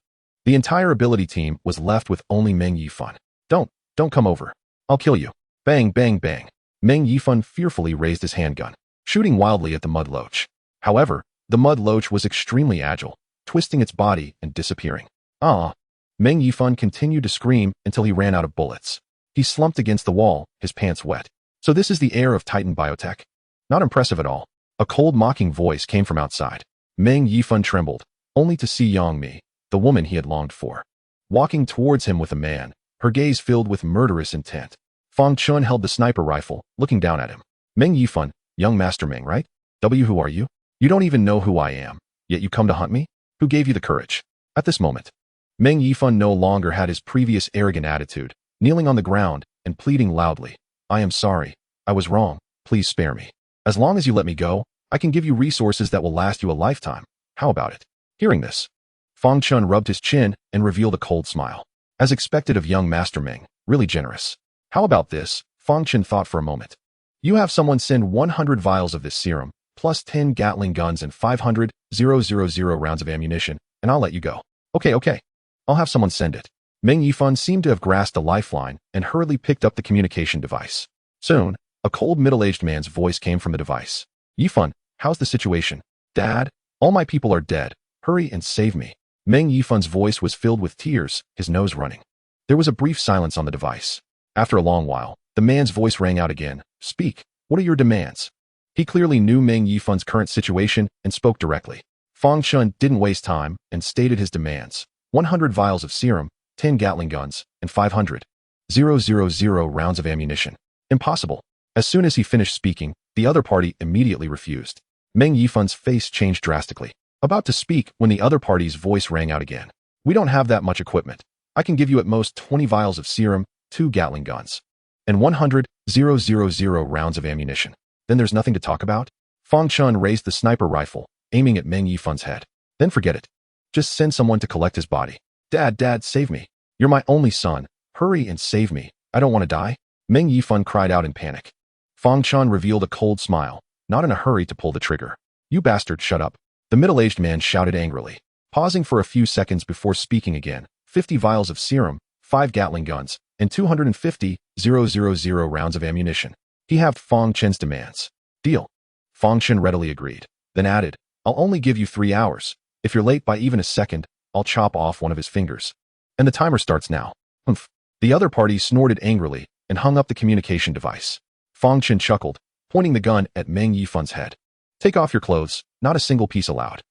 the entire ability team was left with only Meng Yifan. Don't come over. I'll kill you. Bang, bang, bang. Meng Yifan fearfully raised his handgun, shooting wildly at the mud loach. However, the mud loach was extremely agile, twisting its body and disappearing. Meng Yifan continued to scream until he ran out of bullets. He slumped against the wall, his pants wet. So this is the heir of Titan Biotech? Not impressive at all. A cold mocking voice came from outside. Meng Yifan trembled, only to see Yangmi, the woman he had longed for, walking towards him with a man, her gaze filled with murderous intent. Fang Chen held the sniper rifle, looking down at him. Meng Yifan, young Master Meng, right? Who are you? You don't even know who I am, yet you come to hunt me? Who gave you the courage? At this moment, Meng Yifan no longer had his previous arrogant attitude, kneeling on the ground and pleading loudly. I am sorry. I was wrong. Please spare me. As long as you let me go, I can give you resources that will last you a lifetime. How about it? Hearing this, Fang Chen rubbed his chin and revealed a cold smile. As expected of young Master Meng, really generous. How about this? Fang Chen thought for a moment. You have someone send 100 vials of this serum, plus 10 Gatling guns and 500,000 rounds of ammunition, and I'll let you go. Okay. I'll have someone send it. Meng Yifan seemed to have grasped a lifeline and hurriedly picked up the communication device. Soon, a cold middle-aged man's voice came from the device. Yifan, how's the situation? Dad, all my people are dead. Hurry and save me. Meng Yifan's voice was filled with tears, his nose running. There was a brief silence on the device. After a long while, the man's voice rang out again. Speak. What are your demands? He clearly knew Meng Yifan's current situation and spoke directly. Fang Chen didn't waste time and stated his demands. 100 vials of serum, 10 Gatling guns, and 500,000 rounds of ammunition. Impossible. As soon as he finished speaking, the other party immediately refused. Meng Yifan's face changed drastically, about to speak when the other party's voice rang out again. We don't have that much equipment. I can give you at most 20 vials of serum, 2 Gatling guns, and 100,000 rounds of ammunition. Then there's nothing to talk about? Fang Chen raised the sniper rifle, aiming at Meng Yifan's head. Then forget it. Just send someone to collect his body. Dad, save me. You're my only son. Hurry and save me. I don't want to die. Meng Yifan cried out in panic. Fang Chen revealed a cold smile, not in a hurry to pull the trigger. You bastard, shut up. The middle-aged man shouted angrily, pausing for a few seconds before speaking again. 50 vials of serum, 5 Gatling guns, and 250,000 rounds of ammunition. He halved Fang Chen's demands. Deal. Fang Chen readily agreed, then added, I'll only give you 3 hours. If you're late by even a second, I'll chop off one of his fingers. And the timer starts now. Humph. The other party snorted angrily and hung up the communication device. Fang Chen chuckled, pointing the gun at Meng Yifan's head. Take off your clothes, not a single piece allowed.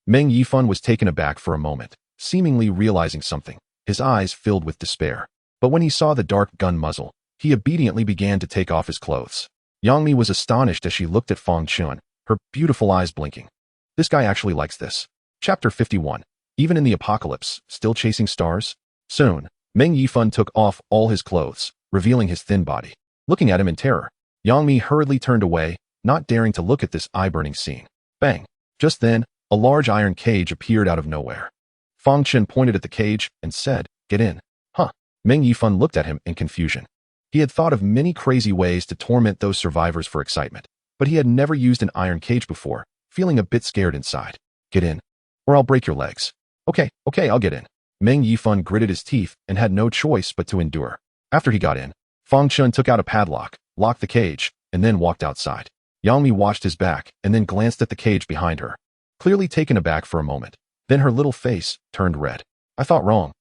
Meng Yifan was taken aback for a moment, seemingly realizing something, his eyes filled with despair. But when he saw the dark gun muzzle, he obediently began to take off his clothes. Yangmi was astonished as she looked at Fang Chen, her beautiful eyes blinking. This guy actually likes this. Chapter 51. Even in the apocalypse, still chasing stars? Soon, Meng Yifan took off all his clothes, revealing his thin body. Looking at him in terror, Yangmi hurriedly turned away, not daring to look at this eye-burning scene. Bang! Just then, a large iron cage appeared out of nowhere. Fang Chen pointed at the cage and said, Get in. Meng Yifan looked at him in confusion. He had thought of many crazy ways to torment those survivors for excitement, but he had never used an iron cage before, feeling a bit scared inside. Get in, or I'll break your legs. Okay, I'll get in. Meng Yifan gritted his teeth and had no choice but to endure. After he got in, Fang Chen took out a padlock, locked the cage, and then walked outside. Yang Mi watched his back and then glanced at the cage behind her, clearly taken aback for a moment. Then her little face turned red. I thought wrong.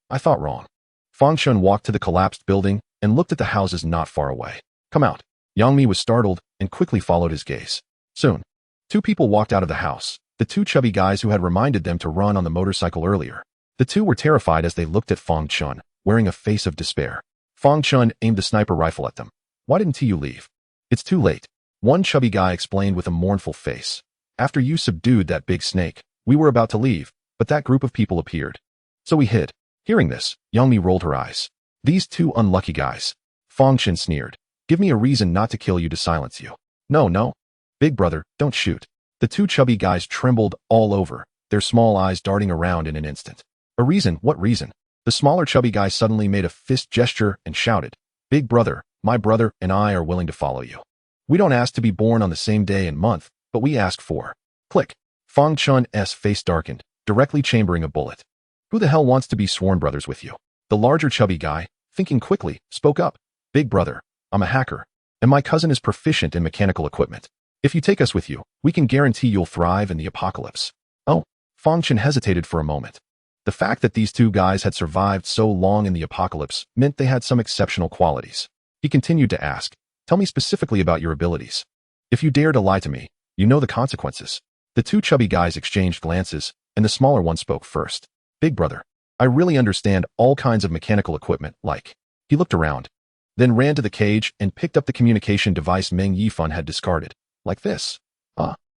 Fang Chen walked to the collapsed building and looked at the houses not far away. Come out. Yang Mi was startled and quickly followed his gaze. Soon, two people walked out of the house, the two chubby guys who had reminded them to run on the motorcycle earlier. The two were terrified as they looked at Fang Chen, wearing a face of despair. Fang Chen aimed the sniper rifle at them. Why didn't you leave? It's too late. One chubby guy explained with a mournful face. After you subdued that big snake, we were about to leave, but that group of people appeared. So we hid. Hearing this, Yang Mi rolled her eyes. These two unlucky guys. Fang Chen sneered. Give me a reason not to kill you to silence you. No. Big brother, don't shoot. The two chubby guys trembled all over, their small eyes darting around in an instant. A reason? What reason? The smaller chubby guy suddenly made a fist gesture and shouted. Big brother, my brother and I are willing to follow you. We don't ask to be born on the same day and month, but we ask for. Click. Fang Chen's face darkened, directly chambering a bullet. Who the hell wants to be sworn brothers with you? The larger chubby guy, thinking quickly, spoke up. Big brother, I'm a hacker, and my cousin is proficient in mechanical equipment. If you take us with you, we can guarantee you'll thrive in the apocalypse. Oh, Fang Chen hesitated for a moment. The fact that these two guys had survived so long in the apocalypse meant they had some exceptional qualities. He continued to ask, tell me specifically about your abilities. If you dare to lie to me, you know the consequences. The two chubby guys exchanged glances, and the smaller one spoke first. Big brother, I really understand all kinds of mechanical equipment, like. He looked around, then ran to the cage and picked up the communication device Meng Yifan had discarded. Like this.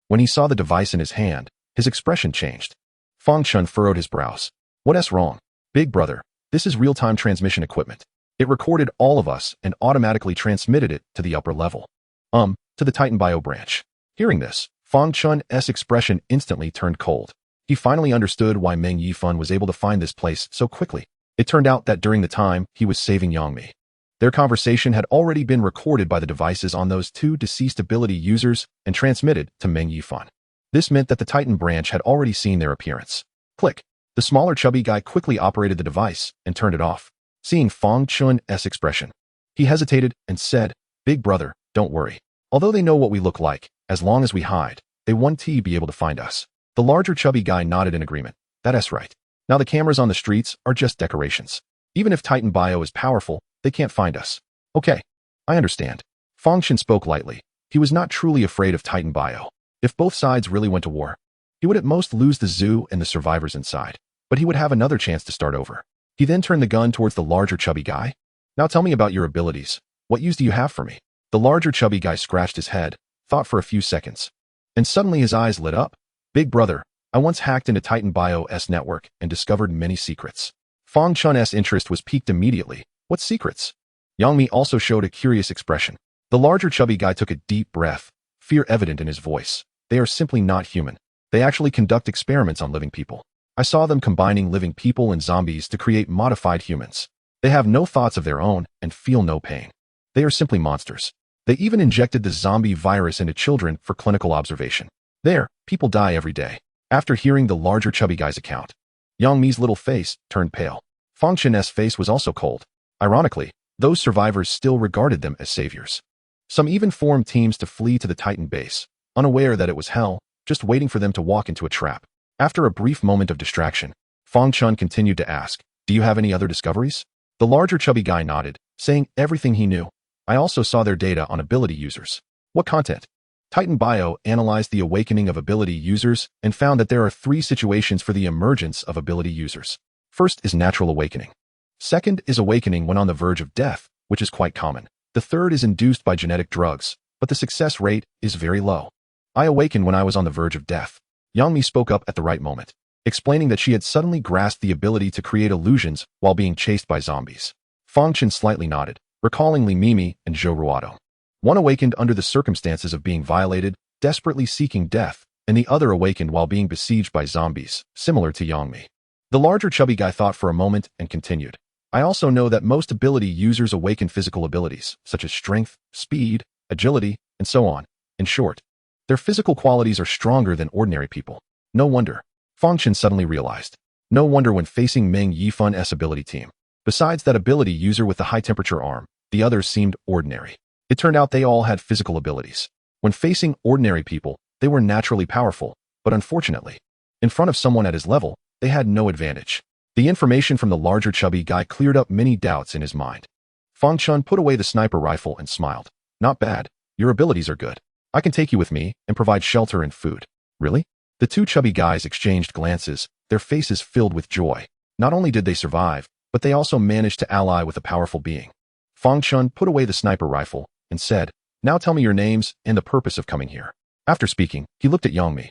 When he saw the device in his hand, his expression changed. Fang Chen furrowed his brows. What's wrong? Big brother, this is real-time transmission equipment. It recorded all of us and automatically transmitted it to the upper level. To the Titan Bio branch. Hearing this, Fang Chen's expression instantly turned cold. He finally understood why Meng Yifan was able to find this place so quickly. It turned out that during the time he was saving Yang Mi, their conversation had already been recorded by the devices on those two deceased ability users and transmitted to Meng Yifan. This meant that the Titan branch had already seen their appearance. Click. The smaller chubby guy quickly operated the device and turned it off. Seeing Fang Chen's expression, he hesitated and said, Big brother, don't worry. Although they know what we look like, as long as we hide, they won't be able to find us. The larger chubby guy nodded in agreement. That's right. Now the cameras on the streets are just decorations. Even if Titan Bio is powerful, they can't find us. Okay, I understand. Fang Chen spoke lightly. He was not truly afraid of Titan Bio. If both sides really went to war, he would at most lose the zoo and the survivors inside, but he would have another chance to start over. He then turned the gun towards the larger chubby guy. Now tell me about your abilities. What use do you have for me? The larger chubby guy scratched his head, thought for a few seconds, and suddenly his eyes lit up. Big brother, I once hacked into Titan Bio's network and discovered many secrets. Fang Chen's interest was piqued immediately. What secrets? Yang Mi also showed a curious expression. The larger chubby guy took a deep breath, fear evident in his voice. They are simply not human. They actually conduct experiments on living people. I saw them combining living people and zombies to create modified humans. They have no thoughts of their own and feel no pain. They are simply monsters. They even injected the zombie virus into children for clinical observation. There, people die every day. After hearing the larger chubby guy's account, Yang Mi's little face turned pale. Fang Chen's face was also cold. Ironically, those survivors still regarded them as saviors. Some even formed teams to flee to the Titan base, unaware that it was hell, just waiting for them to walk into a trap. After a brief moment of distraction, Fang Chen continued to ask, do you have any other discoveries? The larger chubby guy nodded, saying everything he knew. I also saw their data on ability users. What content? Titan Bio analyzed the awakening of ability users and found that there are 3 situations for the emergence of ability users. First is natural awakening. Second is awakening when on the verge of death, which is quite common. The third is induced by genetic drugs, but the success rate is very low. I awakened when I was on the verge of death. Yang Mi spoke up at the right moment, explaining that she had suddenly grasped the ability to create illusions while being chased by zombies. Fang Chen slightly nodded, recalling Li Mimi and Zhou Ruodo. One awakened under the circumstances of being violated, desperately seeking death, and the other awakened while being besieged by zombies, similar to Yang Mi. The larger chubby guy thought for a moment and continued. I also know that most ability users awaken physical abilities, such as strength, speed, agility, and so on, In short, their physical qualities are stronger than ordinary people. No wonder. Fang Chen suddenly realized. No wonder when facing Meng Yifun's ability team. Besides that ability user with the high-temperature arm, the others seemed ordinary. It turned out they all had physical abilities. When facing ordinary people, they were naturally powerful, but unfortunately, in front of someone at his level, they had no advantage. The information from the larger chubby guy cleared up many doubts in his mind. Fang Chen put away the sniper rifle and smiled. Not bad. Your abilities are good. I can take you with me and provide shelter and food. Really? The two chubby guys exchanged glances, their faces filled with joy. Not only did they survive, but they also managed to ally with a powerful being. Fang Chen put away the sniper rifle and said, now tell me your names and the purpose of coming here. After speaking, he looked at Yangmi.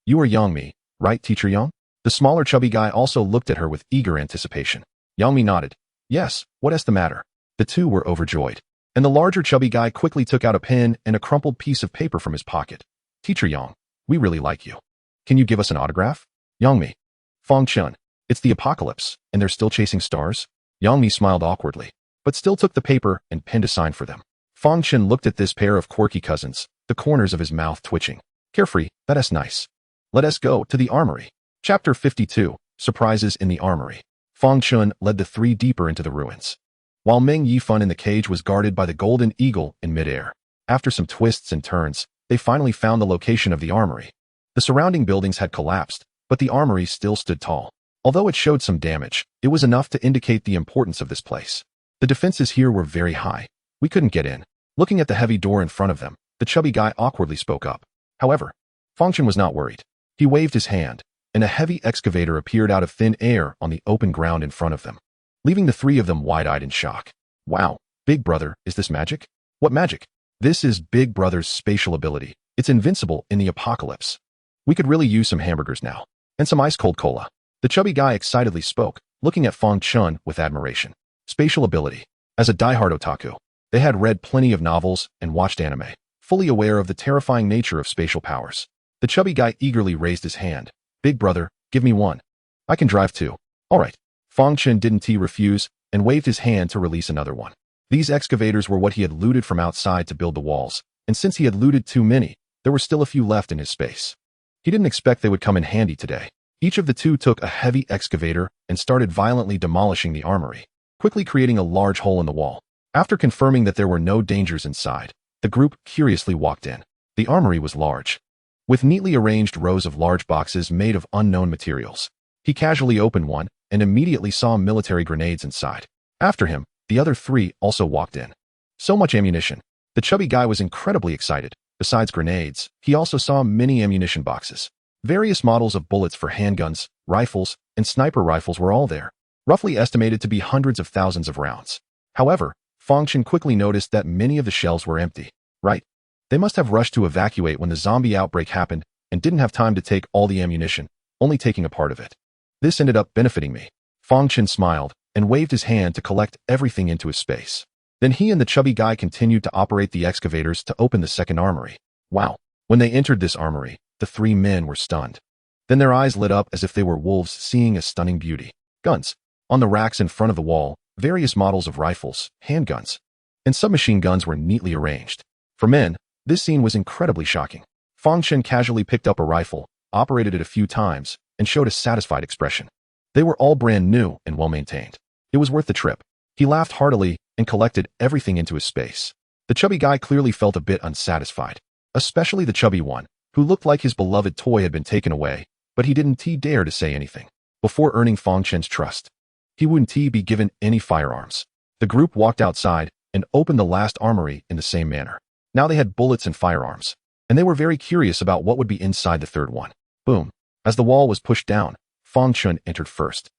You are Yangmi, right, Teacher Yang? The smaller chubby guy also looked at her with eager anticipation. Yangmi nodded. Yes, what is the matter? The two were overjoyed. And the larger chubby guy quickly took out a pen and a crumpled piece of paper from his pocket. Teacher Yang, we really like you. Can you give us an autograph? Yangmi. Fang Chen. It's the apocalypse, and they're still chasing stars? Yangmi smiled awkwardly, but still took the paper and penned a sign for them. Fang Chen looked at this pair of quirky cousins, the corners of his mouth twitching. Carefree, that's nice. Let us go to the armory. Chapter 52, Surprises in the Armory. Fang Chen led the three deeper into the ruins, while Meng Yifun in the cage was guarded by the golden eagle in midair. After some twists and turns, they finally found the location of the armory. The surrounding buildings had collapsed, but the armory still stood tall. Although it showed some damage, it was enough to indicate the importance of this place. The defenses here were very high. We couldn't get in. Looking at the heavy door in front of them, the chubby guy awkwardly spoke up. However, Fang Chen was not worried. He waved his hand, and a heavy excavator appeared out of thin air on the open ground in front of them, leaving the three of them wide-eyed in shock. Wow, Big Brother, is this magic? What magic? This is Big Brother's spatial ability. It's invincible in the apocalypse. We could really use some hamburgers now. And some ice-cold cola. The chubby guy excitedly spoke, looking at Fang Chen with admiration. Spatial ability. As a diehard otaku, they had read plenty of novels and watched anime, fully aware of the terrifying nature of spatial powers. The chubby guy eagerly raised his hand. Big Brother, give me one. I can drive too. All right. Fang Chen didn't refuse and waved his hand to release another one. These excavators were what he had looted from outside to build the walls, and since he had looted too many, there were still a few left in his space. He didn't expect they would come in handy today. Each of the two took a heavy excavator and started violently demolishing the armory, quickly creating a large hole in the wall. After confirming that there were no dangers inside, the group curiously walked in. The armory was large, with neatly arranged rows of large boxes made of unknown materials. He casually opened one and immediately saw military grenades inside. After him, the other three also walked in. So much ammunition. The chubby guy was incredibly excited. Besides grenades, he also saw many ammunition boxes. Various models of bullets for handguns, rifles, and sniper rifles were all there, roughly estimated to be hundreds of thousands of rounds. However, Fang Chen quickly noticed that many of the shelves were empty. Right. They must have rushed to evacuate when the zombie outbreak happened and didn't have time to take all the ammunition, only taking a part of it. This ended up benefiting me. Fang Chen smiled and waved his hand to collect everything into his space. Then he and the chubby guy continued to operate the excavators to open the second armory. Wow. When they entered this armory, the three men were stunned. Then their eyes lit up as if they were wolves seeing a stunning beauty. Guns. On the racks in front of the wall, various models of rifles, handguns, and submachine guns were neatly arranged. For men, this scene was incredibly shocking. Fang Chen casually picked up a rifle, operated it a few times, and showed a satisfied expression. They were all brand new and well-maintained. It was worth the trip. He laughed heartily and collected everything into his space. The chubby guy clearly felt a bit unsatisfied, especially the chubby one, who looked like his beloved toy had been taken away, but he didn't dare to say anything. Before earning Fang Chen's trust, he wouldn't be given any firearms. The group walked outside and opened the last armory in the same manner. Now they had bullets and firearms, and they were very curious about what would be inside the third one. Boom. As the wall was pushed down, Fang Chen entered first.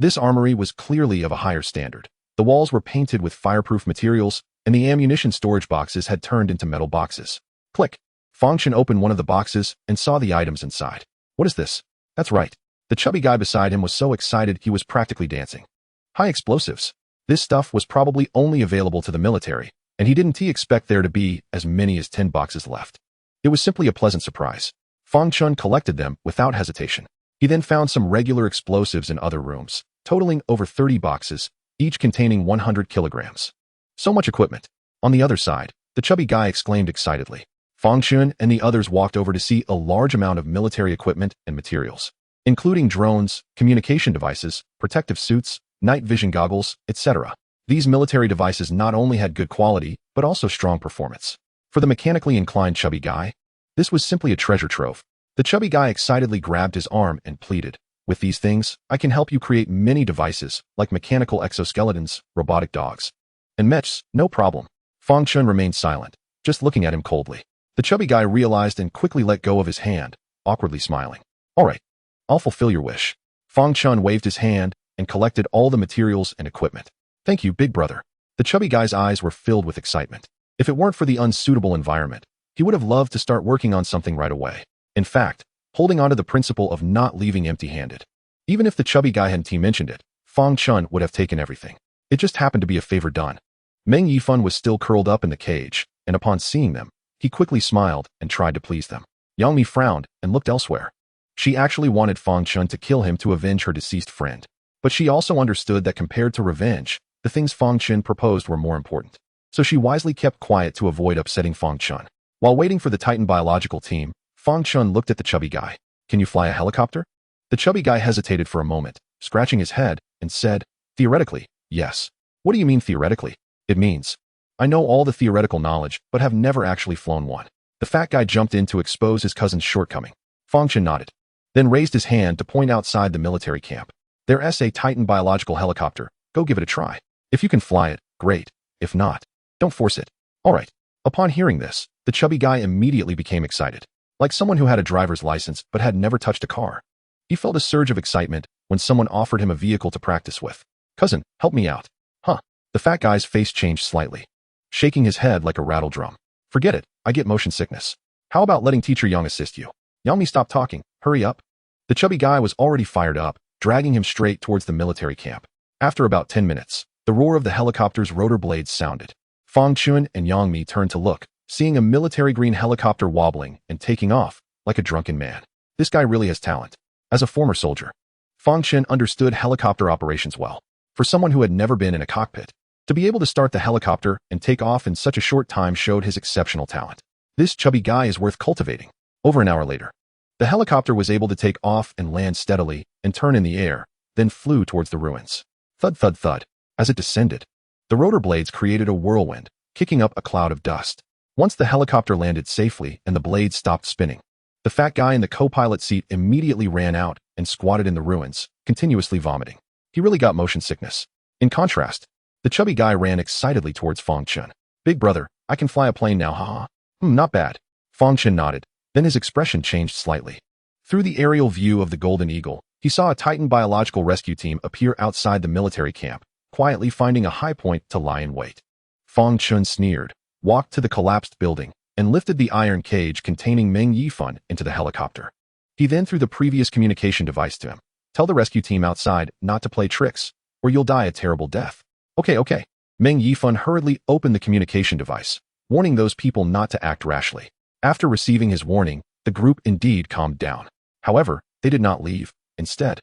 This armory was clearly of a higher standard. The walls were painted with fireproof materials, and the ammunition storage boxes had turned into metal boxes. Click. Fang Chen opened one of the boxes and saw the items inside. What is this? That's right. The chubby guy beside him was so excited he was practically dancing. High explosives. This stuff was probably only available to the military, and he didn't expect there to be as many as 10 boxes left. It was simply a pleasant surprise. Fang Chen collected them without hesitation. He then found some regular explosives in other rooms, totaling over 30 boxes, each containing 100 kilograms. So much equipment. On the other side, the chubby guy exclaimed excitedly. Fang Chen and the others walked over to see a large amount of military equipment and materials, including drones, communication devices, protective suits, night vision goggles, etc. These military devices not only had good quality, but also strong performance. For the mechanically inclined chubby guy, this was simply a treasure trove. The chubby guy excitedly grabbed his arm and pleaded, "With these things, I can help you create many devices, like mechanical exoskeletons, robotic dogs, and mechs, no problem." Fang Chen remained silent, just looking at him coldly. The chubby guy realized and quickly let go of his hand, awkwardly smiling. "All right, I'll fulfill your wish." Fang Chen waved his hand and collected all the materials and equipment. "Thank you, big brother." The chubby guy's eyes were filled with excitement. If it weren't for the unsuitable environment, he would have loved to start working on something right away. In fact, holding on to the principle of not leaving empty-handed. Even if the chubby guy hadn't mentioned it, Fang Chen would have taken everything. It just happened to be a favor done. Meng Yifan was still curled up in the cage, and upon seeing them, he quickly smiled and tried to please them. Yang Mi frowned and looked elsewhere. She actually wanted Fang Chen to kill him to avenge her deceased friend. But she also understood that compared to revenge, the things Fang Chen proposed were more important. So she wisely kept quiet to avoid upsetting Fang Chen. While waiting for the Titan biological team, Fang Chen looked at the chubby guy. "Can you fly a helicopter?" The chubby guy hesitated for a moment, scratching his head, and said, "Theoretically, yes." "What do you mean theoretically?" "It means, I know all the theoretical knowledge, but have never actually flown one." The fat guy jumped in to expose his cousin's shortcoming. Fang Chen nodded, then raised his hand to point outside the military camp. "There's a Titan biological helicopter. Go give it a try. If you can fly it, great. If not, don't force it." "All right." Upon hearing this, the chubby guy immediately became excited, like someone who had a driver's license but had never touched a car. He felt a surge of excitement when someone offered him a vehicle to practice with. "Cousin, help me out." "Huh?" The fat guy's face changed slightly, shaking his head like a rattle drum. "Forget it, I get motion sickness. How about letting teacher Yang assist you?" "Yang Mi, stop talking, hurry up." The chubby guy was already fired up, dragging him straight towards the military camp. After about 10 minutes, the roar of the helicopter's rotor blades sounded. Fang Chen and Yang Mi turned to look, seeing a military green helicopter wobbling and taking off like a drunken man. This guy really has talent. As a former soldier, Fang Chen understood helicopter operations well. For someone who had never been in a cockpit, to be able to start the helicopter and take off in such a short time showed his exceptional talent. This chubby guy is worth cultivating. Over an hour later, the helicopter was able to take off and land steadily and turn in the air, then flew towards the ruins. Thud, thud, thud. As it descended, the rotor blades created a whirlwind, kicking up a cloud of dust. Once the helicopter landed safely and the blades stopped spinning, the fat guy in the co-pilot seat immediately ran out and squatted in the ruins, continuously vomiting. He really got motion sickness. In contrast, the chubby guy ran excitedly towards Fang Chen. "Big brother, I can fly a plane now, haha." Not bad." Fang Chen nodded, then his expression changed slightly. Through the aerial view of the Golden Eagle, he saw a Titan biological rescue team appear outside the military camp, quietly finding a high point to lie in wait. Fang Chen sneered, walked to the collapsed building, and lifted the iron cage containing Meng Yifan into the helicopter. He then threw the previous communication device to him. "Tell the rescue team outside not to play tricks, or you'll die a terrible death." Okay. Meng Yifan hurriedly opened the communication device, warning those people not to act rashly. After receiving his warning, the group indeed calmed down. However, they did not leave. Instead,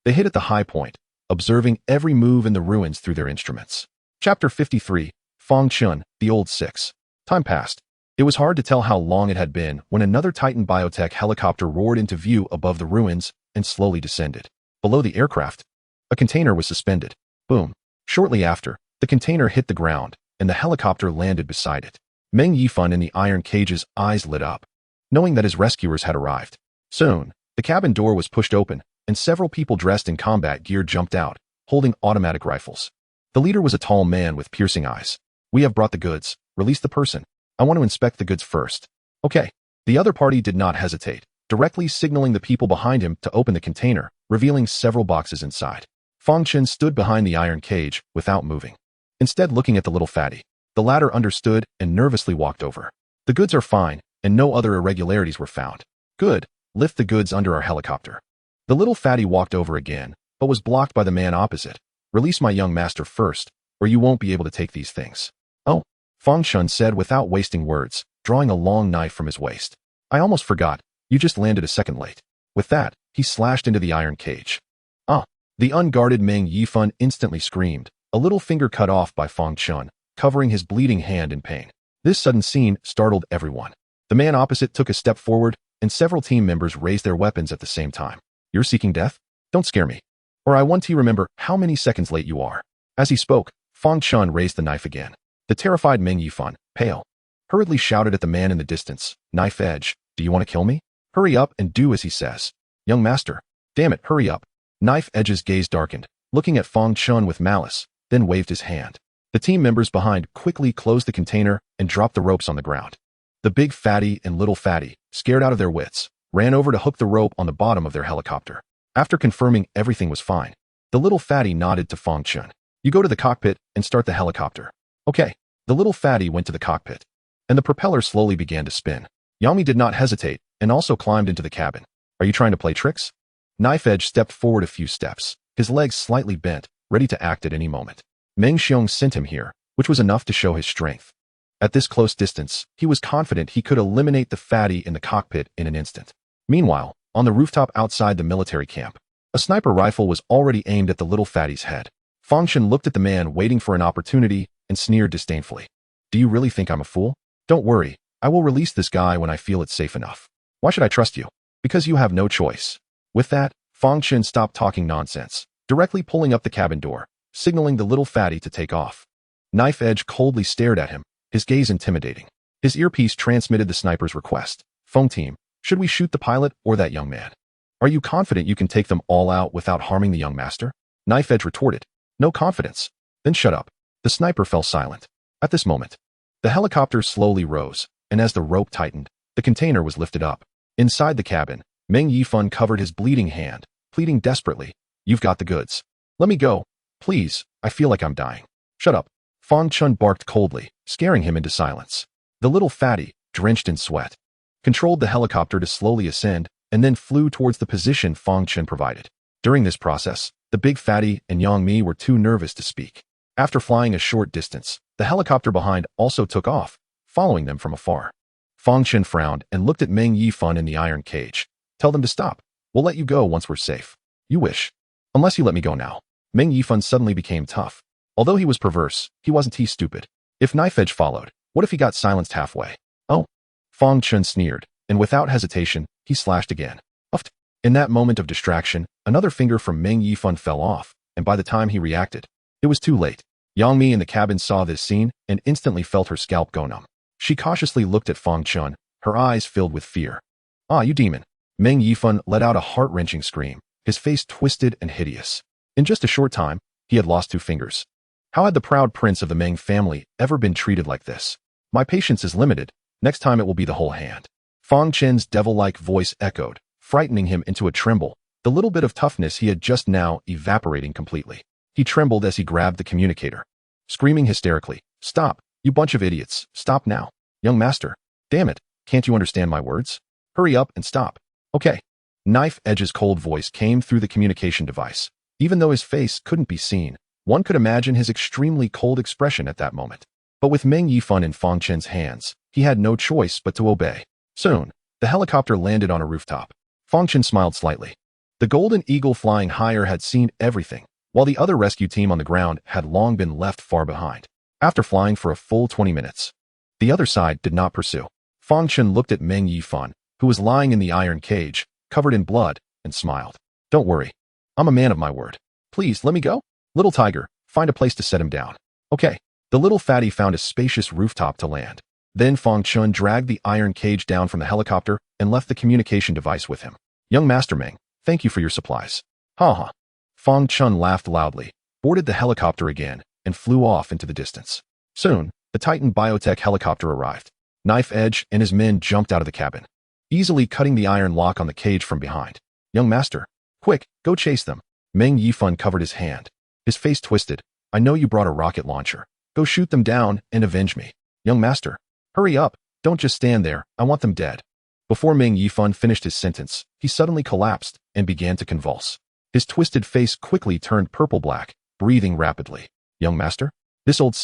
they hit at the high point, observing every move in the ruins through their instruments. Chapter 53, Fang Chen, the Old Six. Time passed. It was hard to tell how long it had been when another Titan biotech helicopter roared into view above the ruins and slowly descended. Below the aircraft, a container was suspended. Boom. Shortly after, the container hit the ground, and the helicopter landed beside it. Meng Yifan in the iron cage's eyes lit up, knowing that his rescuers had arrived. Soon, the cabin door was pushed open, and several people dressed in combat gear jumped out, holding automatic rifles. The leader was a tall man with piercing eyes. "We have brought the goods. Release the person. I want to inspect the goods first." "Okay." The other party did not hesitate, directly signaling the people behind him to open the container, revealing several boxes inside. Fang Chen stood behind the iron cage, without moving. Instead looking at the little fatty. The latter understood and nervously walked over. "The goods are fine, and no other irregularities were found." "Good. Lift the goods under our helicopter." The little fatty walked over again, but was blocked by the man opposite. "Release my young master first, or you won't be able to take these things." "Oh," Fang Chen said without wasting words, drawing a long knife from his waist. "I almost forgot, you just landed a second late." With that, he slashed into the iron cage. "Ah!" The unguarded Meng Yifan instantly screamed, a little finger cut off by Fang Chen, covering his bleeding hand in pain. This sudden scene startled everyone. The man opposite took a step forward, and several team members raised their weapons at the same time. You're seeking death? Don't scare me. Or I want to remember how many seconds late you are. As he spoke, Fang Chen raised the knife again. The terrified Meng Yifan, pale, hurriedly shouted at the man in the distance, knife edge, do you want to kill me? Hurry up and do as he says. Young master. Damn it, hurry up. Knife Edge's gaze darkened, looking at Fang Chen with malice, then waved his hand. The team members behind quickly closed the container and dropped the ropes on the ground. The big fatty and little fatty, scared out of their wits, ran over to hook the rope on the bottom of their helicopter. After confirming everything was fine, the little fatty nodded to Fang Chen. You go to the cockpit and start the helicopter. Okay. The little fatty went to the cockpit, and the propeller slowly began to spin. Yami did not hesitate and also climbed into the cabin. Are you trying to play tricks? Knife Edge stepped forward a few steps, his legs slightly bent, ready to act at any moment. Meng Xiong sent him here, which was enough to show his strength. At this close distance, he was confident he could eliminate the fatty in the cockpit in an instant. Meanwhile, on the rooftop outside the military camp, a sniper rifle was already aimed at the little fatty's head. Fang Chen looked at the man waiting for an opportunity and sneered disdainfully. Do you really think I'm a fool? Don't worry, I will release this guy when I feel it's safe enough. Why should I trust you? Because you have no choice. With that, Fang Chen stopped talking nonsense, directly pulling up the cabin door, signaling the little fatty to take off. Knife Edge coldly stared at him, his gaze intimidating. His earpiece transmitted the sniper's request. Phone team, should we shoot the pilot or that young man? Are you confident you can take them all out without harming the young master? Knife Edge retorted. No confidence. Then shut up. The sniper fell silent. At this moment, the helicopter slowly rose, and as the rope tightened, the container was lifted up. Inside the cabin, Meng Yifan covered his bleeding hand, pleading desperately, You've got the goods. Let me go. Please, I feel like I'm dying. Shut up. Fang Chen barked coldly, scaring him into silence. The little fatty, drenched in sweat, controlled the helicopter to slowly ascend and then flew towards the position Fang Chen provided. During this process, the big fatty and Yang Mi were too nervous to speak. After flying a short distance, the helicopter behind also took off, following them from afar. Fang Chen frowned and looked at Meng Yifan in the iron cage. Tell them to stop. We'll let you go once we're safe. You wish. Unless you let me go now. Meng Yifan suddenly became tough. Although he was perverse, he wasn't stupid. If Knife Edge followed, what if he got silenced halfway? Oh. Fang Chen sneered, and without hesitation, he slashed again. Uffed. In that moment of distraction, another finger from Meng Yifan fell off, and by the time he reacted, it was too late. Yang Mi in the cabin saw this scene and instantly felt her scalp go numb. She cautiously looked at Fang Chen, her eyes filled with fear. Ah, you demon. Meng Yifan let out a heart-wrenching scream, his face twisted and hideous. In just a short time, he had lost 2 fingers. How had the proud prince of the Meng family ever been treated like this? My patience is limited. Next time it will be the whole hand. Fang Chen's devil-like voice echoed, frightening him into a tremble, the little bit of toughness he had just now evaporating completely. He trembled as he grabbed the communicator, screaming hysterically, Stop, you bunch of idiots, stop now. Young master, damn it, can't you understand my words? Hurry up and stop. Okay. Knife Edge's cold voice came through the communication device. Even though his face couldn't be seen, one could imagine his extremely cold expression at that moment. But with Meng Yifan in Fang Chen's hands, he had no choice but to obey. Soon, the helicopter landed on a rooftop. Fang Chen smiled slightly. The golden eagle flying higher had seen everything, while the other rescue team on the ground had long been left far behind. After flying for a full 20 minutes, the other side did not pursue. Fang Chen looked at Meng Yifan, who was lying in the iron cage, covered in blood, and smiled. Don't worry. I'm a man of my word. Please, let me go. Little tiger, find a place to set him down. Okay. The little fatty found a spacious rooftop to land. Then Fang Chen dragged the iron cage down from the helicopter and left the communication device with him. Young Master Meng, thank you for your supplies. Ha ha. Fang Chen laughed loudly, boarded the helicopter again, and flew off into the distance. Soon, the Titan biotech helicopter arrived. Knife Edge and his men jumped out of the cabin, easily cutting the iron lock on the cage from behind. Young master, quick, go chase them. Meng Yifan covered his hand. His face twisted. I know you brought a rocket launcher. Go shoot them down and avenge me. Young master, hurry up. Don't just stand there. I want them dead. Before Meng Yifan finished his sentence, he suddenly collapsed and began to convulse. His twisted face quickly turned purple-black, breathing rapidly. Young master? This old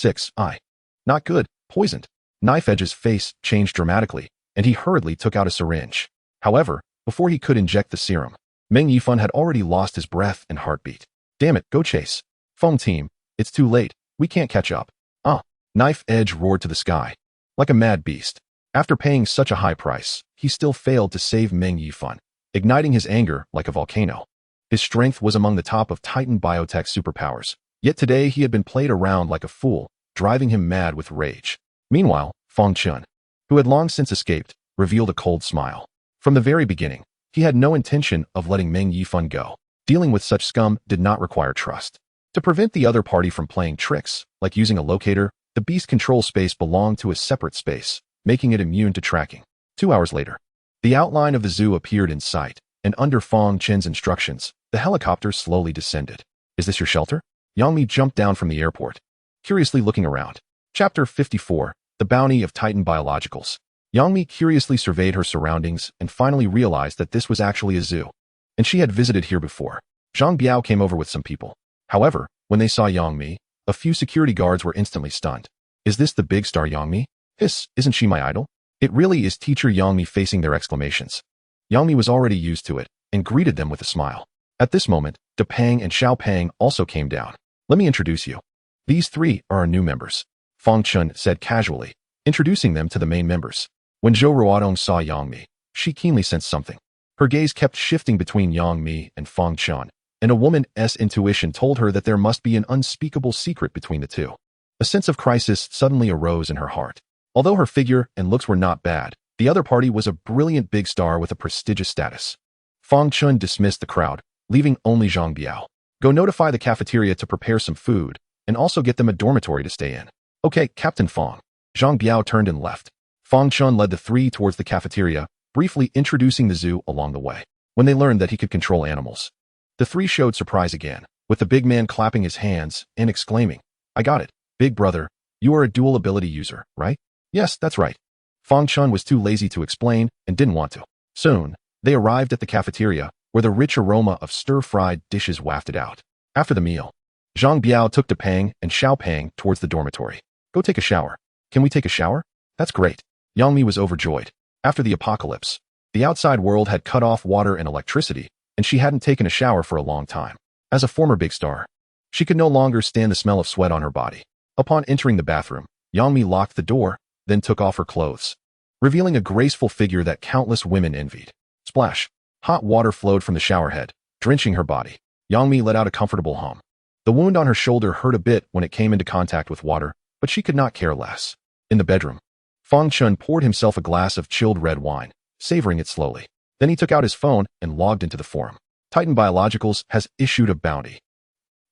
not good, poisoned. Knife Edge's face changed dramatically, and he hurriedly took out a syringe. However, before he could inject the serum, Meng Yifan had already lost his breath and heartbeat. Damn it, go chase. Phone team, it's too late. We can't catch up. Ah! Knife Edge roared to the sky. Like a mad beast, After paying such a high price, he still failed to save Meng Yifan, igniting his anger like a volcano. His strength was among the top of Titan biotech superpowers, yet today he had been played around like a fool, driving him mad with rage. Meanwhile, Fang Chen, who had long since escaped, revealed a cold smile. From the very beginning, he had no intention of letting Meng Yifan go. Dealing with such scum did not require trust. To prevent the other party from playing tricks, like using a locator, the beast control space belonged to a separate space, making it immune to tracking. 2 hours later, the outline of the zoo appeared in sight, and under Fang Chen's instructions, the helicopter slowly descended. Is this your shelter? Yang Mi jumped down from the airport, curiously looking around. Chapter 54, The Bounty of Titan Biologicals. Yang Mi curiously surveyed her surroundings and finally realized that this was actually a zoo, and she had visited here before. Zhang Biao came over with some people. However, when they saw Yang Mi, a few security guards were instantly stunned. Is this the big star Yang Mi? Hiss, isn't she my idol? It really is teacher Yang Mi, facing their exclamations. Yang Mi was already used to it and greeted them with a smile. At this moment, De Pang and Xiao Pang also came down. Let me introduce you. These three are our new members, Fang Chen said casually, introducing them to the main members. When Zhou Ruodong saw Yang Mi, she keenly sensed something. Her gaze kept shifting between Yang Mi and Fang Chen, and a woman's intuition told her that there must be an unspeakable secret between the two. A sense of crisis suddenly arose in her heart. Although her figure and looks were not bad, the other party was a brilliant big star with a prestigious status. Fang Chen dismissed the crowd, leaving only Zhang Biao. Go notify the cafeteria to prepare some food, and also get them a dormitory to stay in. Okay, Captain Fang. Zhang Biao turned and left. Fang Chen led the three towards the cafeteria, briefly introducing the zoo along the way. When they learned that he could control animals, the three showed surprise again, with the big man clapping his hands and exclaiming, I got it, big brother, you are a dual ability user, right? Yes, that's right. Fang Chen was too lazy to explain and didn't want to. Soon, they arrived at the cafeteria, where the rich aroma of stir-fried dishes wafted out. After the meal, Zhang Biao took De Pang and Xiao Pang towards the dormitory. Go take a shower. Can we take a shower? That's great. Yang Mi was overjoyed. After the apocalypse, the outside world had cut off water and electricity, and she hadn't taken a shower for a long time. As a former big star, she could no longer stand the smell of sweat on her body. Upon entering the bathroom, Yang Mi locked the door, then took off her clothes, revealing a graceful figure that countless women envied. Splash! Hot water flowed from the shower head, drenching her body. Yang Mi let out a comfortable hum. The wound on her shoulder hurt a bit when it came into contact with water, but she could not care less. In the bedroom, Fang Chen poured himself a glass of chilled red wine, savoring it slowly. Then he took out his phone and logged into the forum. Titan Biologicals has issued a bounty.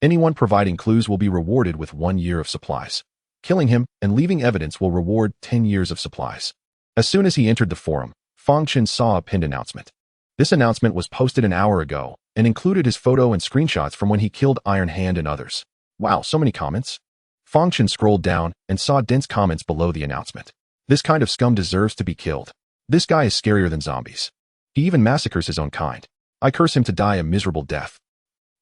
Anyone providing clues will be rewarded with 1 year of supplies. Killing him and leaving evidence will reward 10 years of supplies. As soon as he entered the forum, Fang Chen saw a pinned announcement. This announcement was posted an hour ago and included his photo and screenshots from when he killed Iron Hand and others. Wow, so many comments. Fang Chen scrolled down and saw dense comments below the announcement. This kind of scum deserves to be killed. This guy is scarier than zombies. He even massacres his own kind. I curse him to die a miserable death.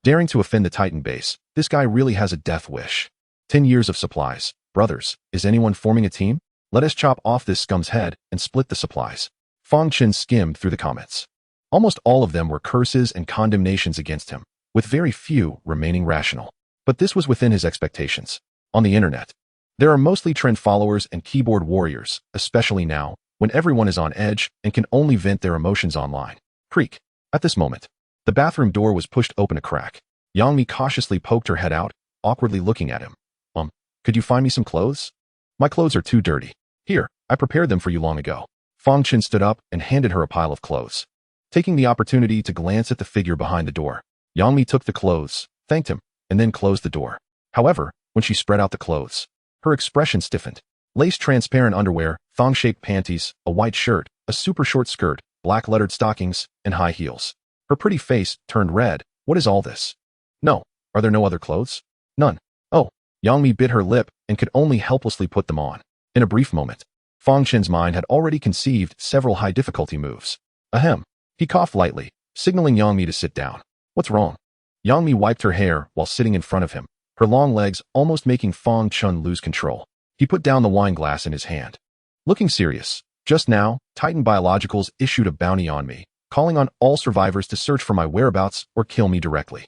Daring to offend the Titan base, this guy really has a death wish. 10 years of supplies. Brothers, is anyone forming a team? Let us chop off this scum's head and split the supplies. Fang Chen skimmed through the comments. Almost all of them were curses and condemnations against him, with very few remaining rational. But this was within his expectations. On the internet, there are mostly trend followers and keyboard warriors, especially now, when everyone is on edge and can only vent their emotions online. Creak. At this moment, the bathroom door was pushed open a crack. Yang Mi cautiously poked her head out, awkwardly looking at him. Could you find me some clothes? My clothes are too dirty. Here, I prepared them for you long ago. Fang Chen stood up and handed her a pile of clothes. Taking the opportunity to glance at the figure behind the door, Yang Mi took the clothes, thanked him, and then closed the door. However, when she spread out the clothes, her expression stiffened. Lace transparent underwear, thong-shaped panties, a white shirt, a super short skirt, black lettered stockings, and high heels. Her pretty face turned red. What is all this? No. Are there no other clothes? None. Oh. Yang Mi bit her lip and could only helplessly put them on. In a brief moment, Fang Chen's mind had already conceived several high-difficulty moves. Ahem. He coughed lightly, signaling Yang Mi to sit down. What's wrong? Yang Mi wiped her hair while sitting in front of him, her long legs almost making Fang Chen lose control. He put down the wine glass in his hand. Looking serious. Just now, Titan Biologicals issued a bounty on me, calling on all survivors to search for my whereabouts or kill me directly.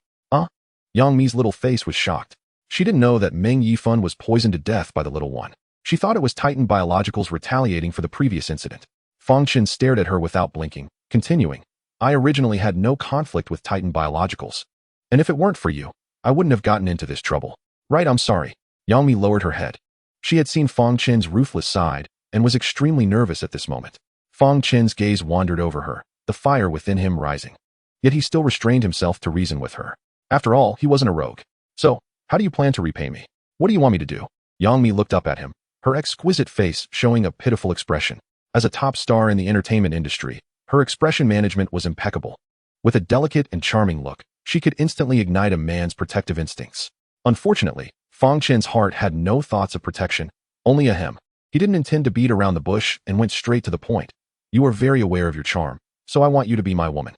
Yang Mi's little face was shocked. She didn't know that Meng Yifan was poisoned to death by the little one. She thought it was Titan Biologicals retaliating for the previous incident. Fang Chen stared at her without blinking, continuing, I originally had no conflict with Titan Biologicals. And if it weren't for you, I wouldn't have gotten into this trouble. Right, I'm sorry. Yang Mi lowered her head. She had seen Fang Chen's ruthless side and was extremely nervous at this moment. Fang Chen's gaze wandered over her, the fire within him rising. Yet he still restrained himself to reason with her. After all, he wasn't a rogue. So, how do you plan to repay me? What do you want me to do? Yang Mi looked up at him, her exquisite face showing a pitiful expression. As a top star in the entertainment industry, her expression management was impeccable. With a delicate and charming look, she could instantly ignite a man's protective instincts. Unfortunately, Fang Chen's heart had no thoughts of protection, only a hem. He didn't intend to beat around the bush and went straight to the point. You are very aware of your charm, so I want you to be my woman.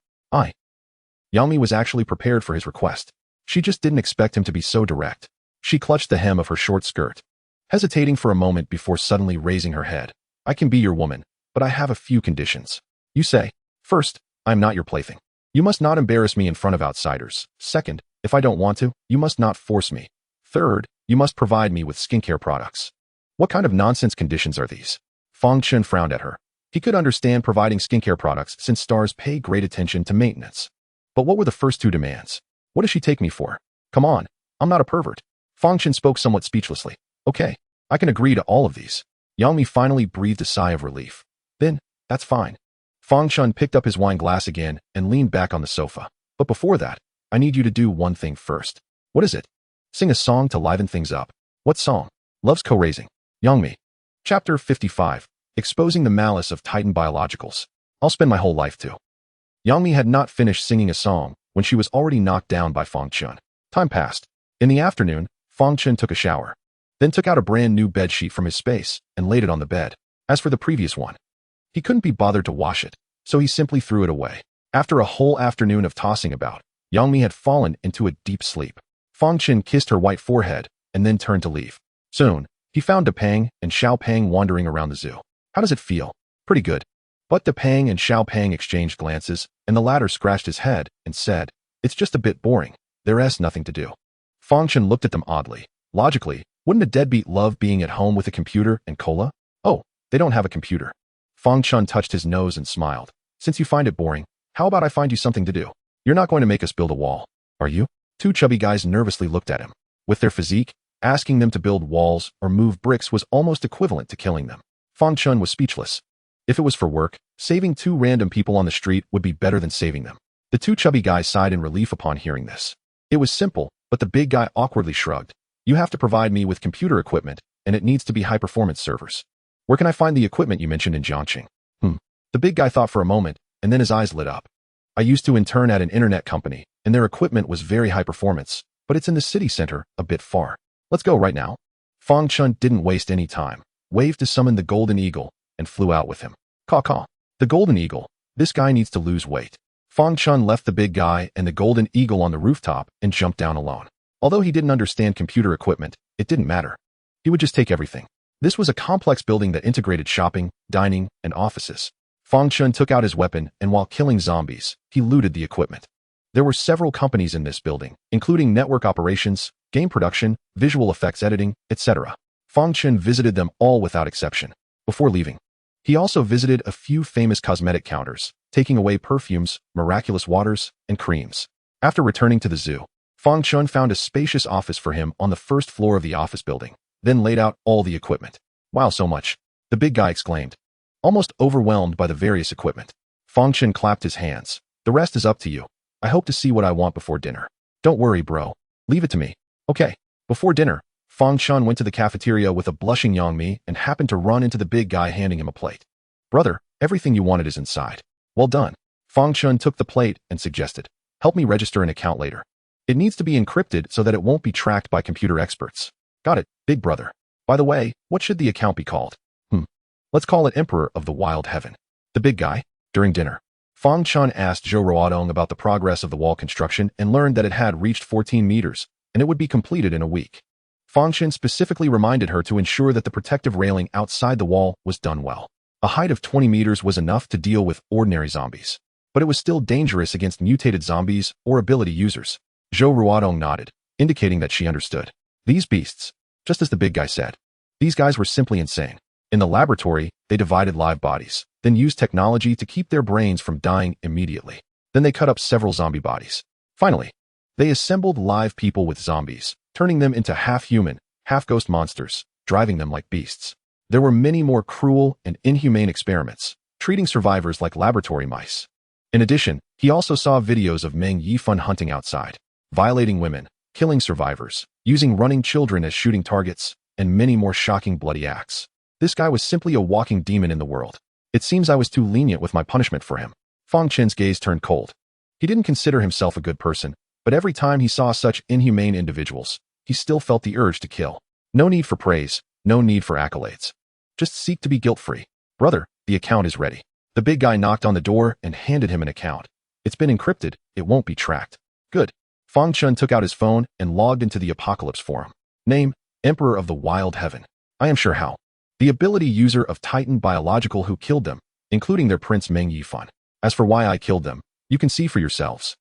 Yang Mi was actually prepared for his request. She just didn't expect him to be so direct. She clutched the hem of her short skirt, hesitating for a moment before suddenly raising her head. I can be your woman, but I have a few conditions. You say, first, I am not your plaything. You must not embarrass me in front of outsiders. Second, if I don't want to, you must not force me. Third, you must provide me with skincare products. What kind of nonsense conditions are these? Fang Chen frowned at her. He could understand providing skincare products since stars pay great attention to maintenance. But what were the first two demands? What does she take me for? Come on, I'm not a pervert. Fang Chen spoke somewhat speechlessly. Okay, I can agree to all of these. Yang Mi finally breathed a sigh of relief. Then, that's fine. Fang Chen picked up his wine glass again and leaned back on the sofa. But before that, I need you to do one thing first. What is it? Sing a song to liven things up. What song? Love's co-raising. Yang Mi. Chapter 55. Exposing the malice of Titan Biologicals. I'll spend my whole life to. Yang Mi had not finished singing a song when she was already knocked down by Fang Chen. Time passed. In the afternoon, Fang Chen took a shower, then took out a brand new bedsheet from his space and laid it on the bed. As for the previous one, he couldn't be bothered to wash it, so he simply threw it away. After a whole afternoon of tossing about, Yang Mi had fallen into a deep sleep. Fang Chen kissed her white forehead and then turned to leave. Soon, he found De Pang and Xiao Pang wandering around the zoo. How does it feel? Pretty good. But De Pang and Xiao Pang exchanged glances, and the latter scratched his head and said, It's just a bit boring. There's nothing to do. Fang Chen looked at them oddly. Logically, wouldn't a deadbeat love being at home with a computer and cola? Oh, they don't have a computer. Fang Chen touched his nose and smiled. Since you find it boring, how about I find you something to do? You're not going to make us build a wall, are you? Two chubby guys nervously looked at him. With their physique, asking them to build walls or move bricks was almost equivalent to killing them. Fang Chen was speechless. If it was for work, saving two random people on the street would be better than saving them. The two chubby guys sighed in relief upon hearing this. It was simple, but the big guy awkwardly shrugged. You have to provide me with computer equipment, and it needs to be high-performance servers. Where can I find the equipment you mentioned in Jiangqing? The big guy thought for a moment, and then his eyes lit up. I used to intern at an internet company, and their equipment was very high performance, but it's in the city center, a bit far. Let's go right now. Fang Chen didn't waste any time, waved to summon the golden eagle, and flew out with him. Caw-caw. The golden eagle. This guy needs to lose weight. Fang Chen left the big guy and the golden eagle on the rooftop and jumped down alone. Although he didn't understand computer equipment, it didn't matter. He would just take everything. This was a complex building that integrated shopping, dining, and offices. Fang Chen took out his weapon, and while killing zombies, he looted the equipment. There were several companies in this building, including network operations, game production, visual effects editing, etc. Fang Chen visited them all without exception. Before leaving, he also visited a few famous cosmetic counters, taking away perfumes, miraculous waters, and creams. After returning to the zoo, Fang Chen found a spacious office for him on the first floor of the office building, then laid out all the equipment. Wow, so much! The big guy exclaimed, almost overwhelmed by the various equipment. Fang Chen clapped his hands. The rest is up to you. I hope to see what I want before dinner. Don't worry, bro. Leave it to me. Okay. Before dinner, Fang Chen went to the cafeteria with a blushing Yang Mi and happened to run into the big guy handing him a plate. Brother, everything you wanted is inside. Well done. Fang Chen took the plate and suggested, help me register an account later. It needs to be encrypted so that it won't be tracked by computer experts. Got it, big brother. By the way, what should the account be called? Let's call it Emperor of the Wild Heaven. The big guy. During dinner, Fang Chen asked Zhou Ruodong about the progress of the wall construction and learned that it had reached 14 meters, and it would be completed in a week. Fang Chen specifically reminded her to ensure that the protective railing outside the wall was done well. A height of 20 meters was enough to deal with ordinary zombies, but it was still dangerous against mutated zombies or ability users. Zhou Ruodong nodded, indicating that she understood. These beasts, just as the big guy said. These guys were simply insane. In the laboratory, they divided live bodies, then used technology to keep their brains from dying immediately. Then they cut up several zombie bodies. Finally, they assembled live people with zombies, turning them into half-human, half-ghost monsters, driving them like beasts. There were many more cruel and inhumane experiments, treating survivors like laboratory mice. In addition, he also saw videos of Meng Yifan hunting outside, violating women, killing survivors, using running children as shooting targets, and many more shocking bloody acts. This guy was simply a walking demon in the world. It seems I was too lenient with my punishment for him. Fang Chen's gaze turned cold. He didn't consider himself a good person, but every time he saw such inhumane individuals, he still felt the urge to kill. No need for praise, no need for accolades. Just seek to be guilt-free. Brother, the account is ready. The big guy knocked on the door and handed him an account. It's been encrypted, it won't be tracked. Good. Fang Chen took out his phone and logged into the Apocalypse forum. Name, Emperor of the Wild Heaven. I am sure how. The ability user of Titan Biological who killed them, including their prince Meng Yifan. As for why I killed them, you can see for yourselves.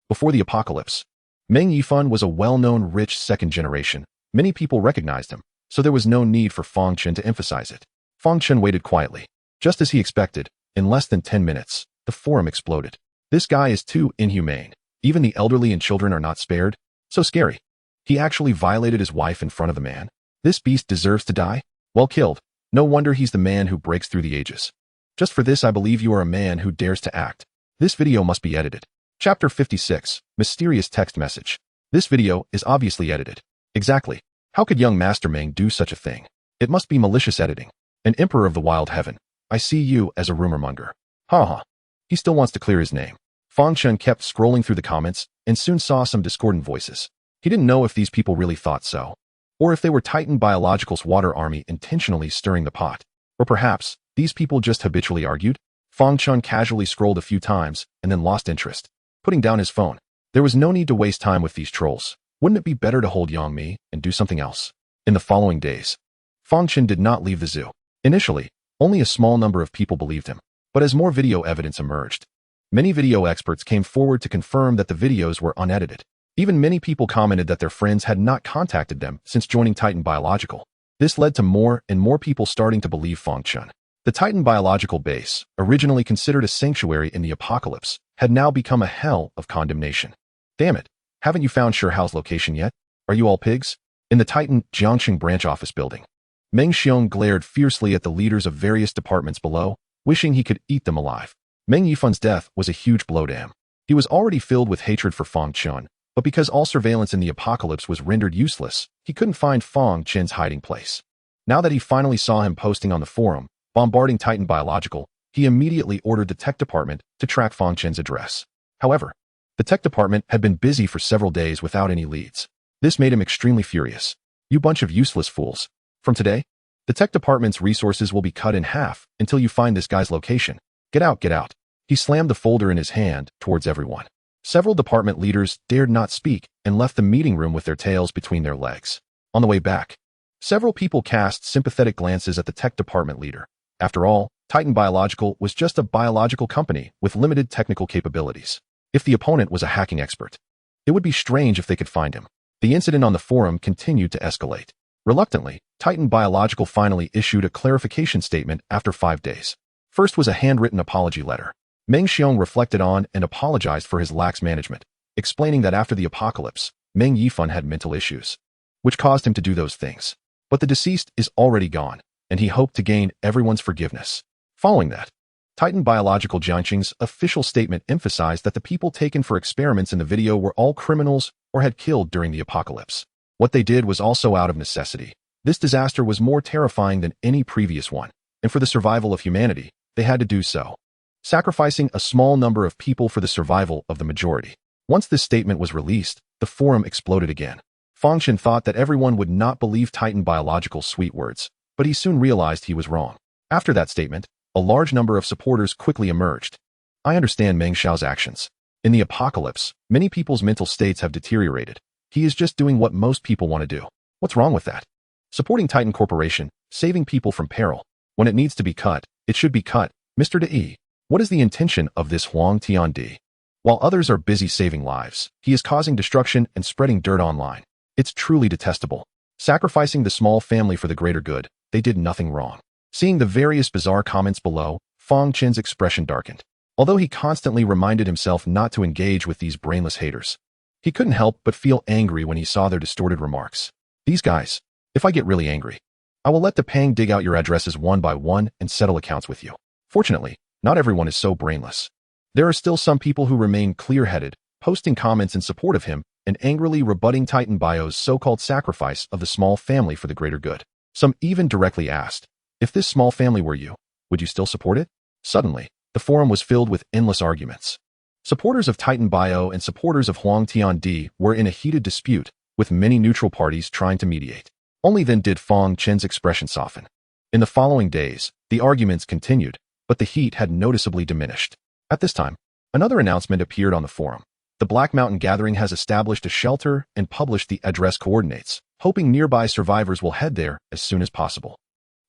Before the apocalypse, Meng Yifan was a well-known rich second generation. Many people recognized him, so there was no need for Fang Chen to emphasize it. Fang Chen waited quietly. Just as he expected, in less than 10 minutes, the forum exploded. This guy is too inhumane. Even the elderly and children are not spared. So scary. He actually violated his wife in front of the man. This beast deserves to die? Well killed. No wonder he's the man who breaks through the ages. Just for this I believe you are a man who dares to act. This video must be edited. Chapter 56, Mysterious Text Message. This video is obviously edited. Exactly. How could young Master Meng do such a thing? It must be malicious editing. An Emperor of the Wild Heaven. I see you as a rumor monger. Ha. He still wants to clear his name. Fang Chen kept scrolling through the comments and soon saw some discordant voices. He didn't know if these people really thought so, or if they were Titan Biological's water army intentionally stirring the pot. Or perhaps, these people just habitually argued? Fang Chen casually scrolled a few times and then lost interest, putting down his phone. There was no need to waste time with these trolls. Wouldn't it be better to hold Yangmi and do something else? In the following days, Fang Chen did not leave the zoo. Initially, only a small number of people believed him, but as more video evidence emerged, many video experts came forward to confirm that the videos were unedited. Even many people commented that their friends had not contacted them since joining Titan Biological. This led to more and more people starting to believe Fang Chen. The Titan Biological base, originally considered a sanctuary in the apocalypse, had now become a hell of condemnation. Damn it, haven't you found Shihao's location yet? Are you all pigs? In the Titan Jiangxing branch office building, Meng Xiong glared fiercely at the leaders of various departments below, wishing he could eat them alive. Meng Yifan's death was a huge blow to him. He was already filled with hatred for Fang Chen, but because all surveillance in the apocalypse was rendered useless, he couldn't find Fang Chen's hiding place. Now that he finally saw him posting on the forum, bombarding Titan Biological, he immediately ordered the tech department to track Fang Chen's address. However, the tech department had been busy for several days without any leads. This made him extremely furious. You bunch of useless fools. From today, the tech department's resources will be cut in half until you find this guy's location. Get out, get out. He slammed the folder in his hand towards everyone. Several department leaders dared not speak and left the meeting room with their tails between their legs. On the way back, several people cast sympathetic glances at the tech department leader. After all, Titan Biological was just a biological company with limited technical capabilities. If the opponent was a hacking expert, it would be strange if they could find him. The incident on the forum continued to escalate. Reluctantly, Titan Biological finally issued a clarification statement after 5 days. First was a handwritten apology letter. Meng Xiong reflected on and apologized for his lax management, explaining that after the apocalypse, Meng Yifan had mental issues, which caused him to do those things. But the deceased is already gone, and he hoped to gain everyone's forgiveness. Following that, Titan Biological Jiangxing's official statement emphasized that the people taken for experiments in the video were all criminals or had killed during the apocalypse. What they did was also out of necessity. This disaster was more terrifying than any previous one, and for the survival of humanity, they had to do so, sacrificing a small number of people for the survival of the majority. Once this statement was released, the forum exploded again. Fang Chen thought that everyone would not believe Titan Biological's sweet words, but he soon realized he was wrong. After that statement, a large number of supporters quickly emerged. I understand Meng Xiao's actions. In the apocalypse, many people's mental states have deteriorated. He is just doing what most people want to do. What's wrong with that? Supporting Titan Corporation, saving people from peril. When it needs to be cut, it should be cut. Mr. De, what is the intention of this Huang Tiandi? While others are busy saving lives, he is causing destruction and spreading dirt online. It's truly detestable. Sacrificing the small family for the greater good, they did nothing wrong. Seeing the various bizarre comments below, Fang Chen's expression darkened. Although he constantly reminded himself not to engage with these brainless haters, he couldn't help but feel angry when he saw their distorted remarks. These guys, if I get really angry, I will let the Pang dig out your addresses one by one and settle accounts with you. Fortunately, not everyone is so brainless. There are still some people who remain clear-headed, posting comments in support of him and angrily rebutting Titan Bio's so-called sacrifice of the small family for the greater good. Some even directly asked, if this small family were you, would you still support it? Suddenly, the forum was filled with endless arguments. Supporters of Titan Bio and supporters of Huang Tiandi were in a heated dispute, with many neutral parties trying to mediate. Only then did Fang Chen's expression soften. In the following days, the arguments continued, but the heat had noticeably diminished. At this time, another announcement appeared on the forum. The Black Mountain Gathering has established a shelter and published the address coordinates, hoping nearby survivors will head there as soon as possible.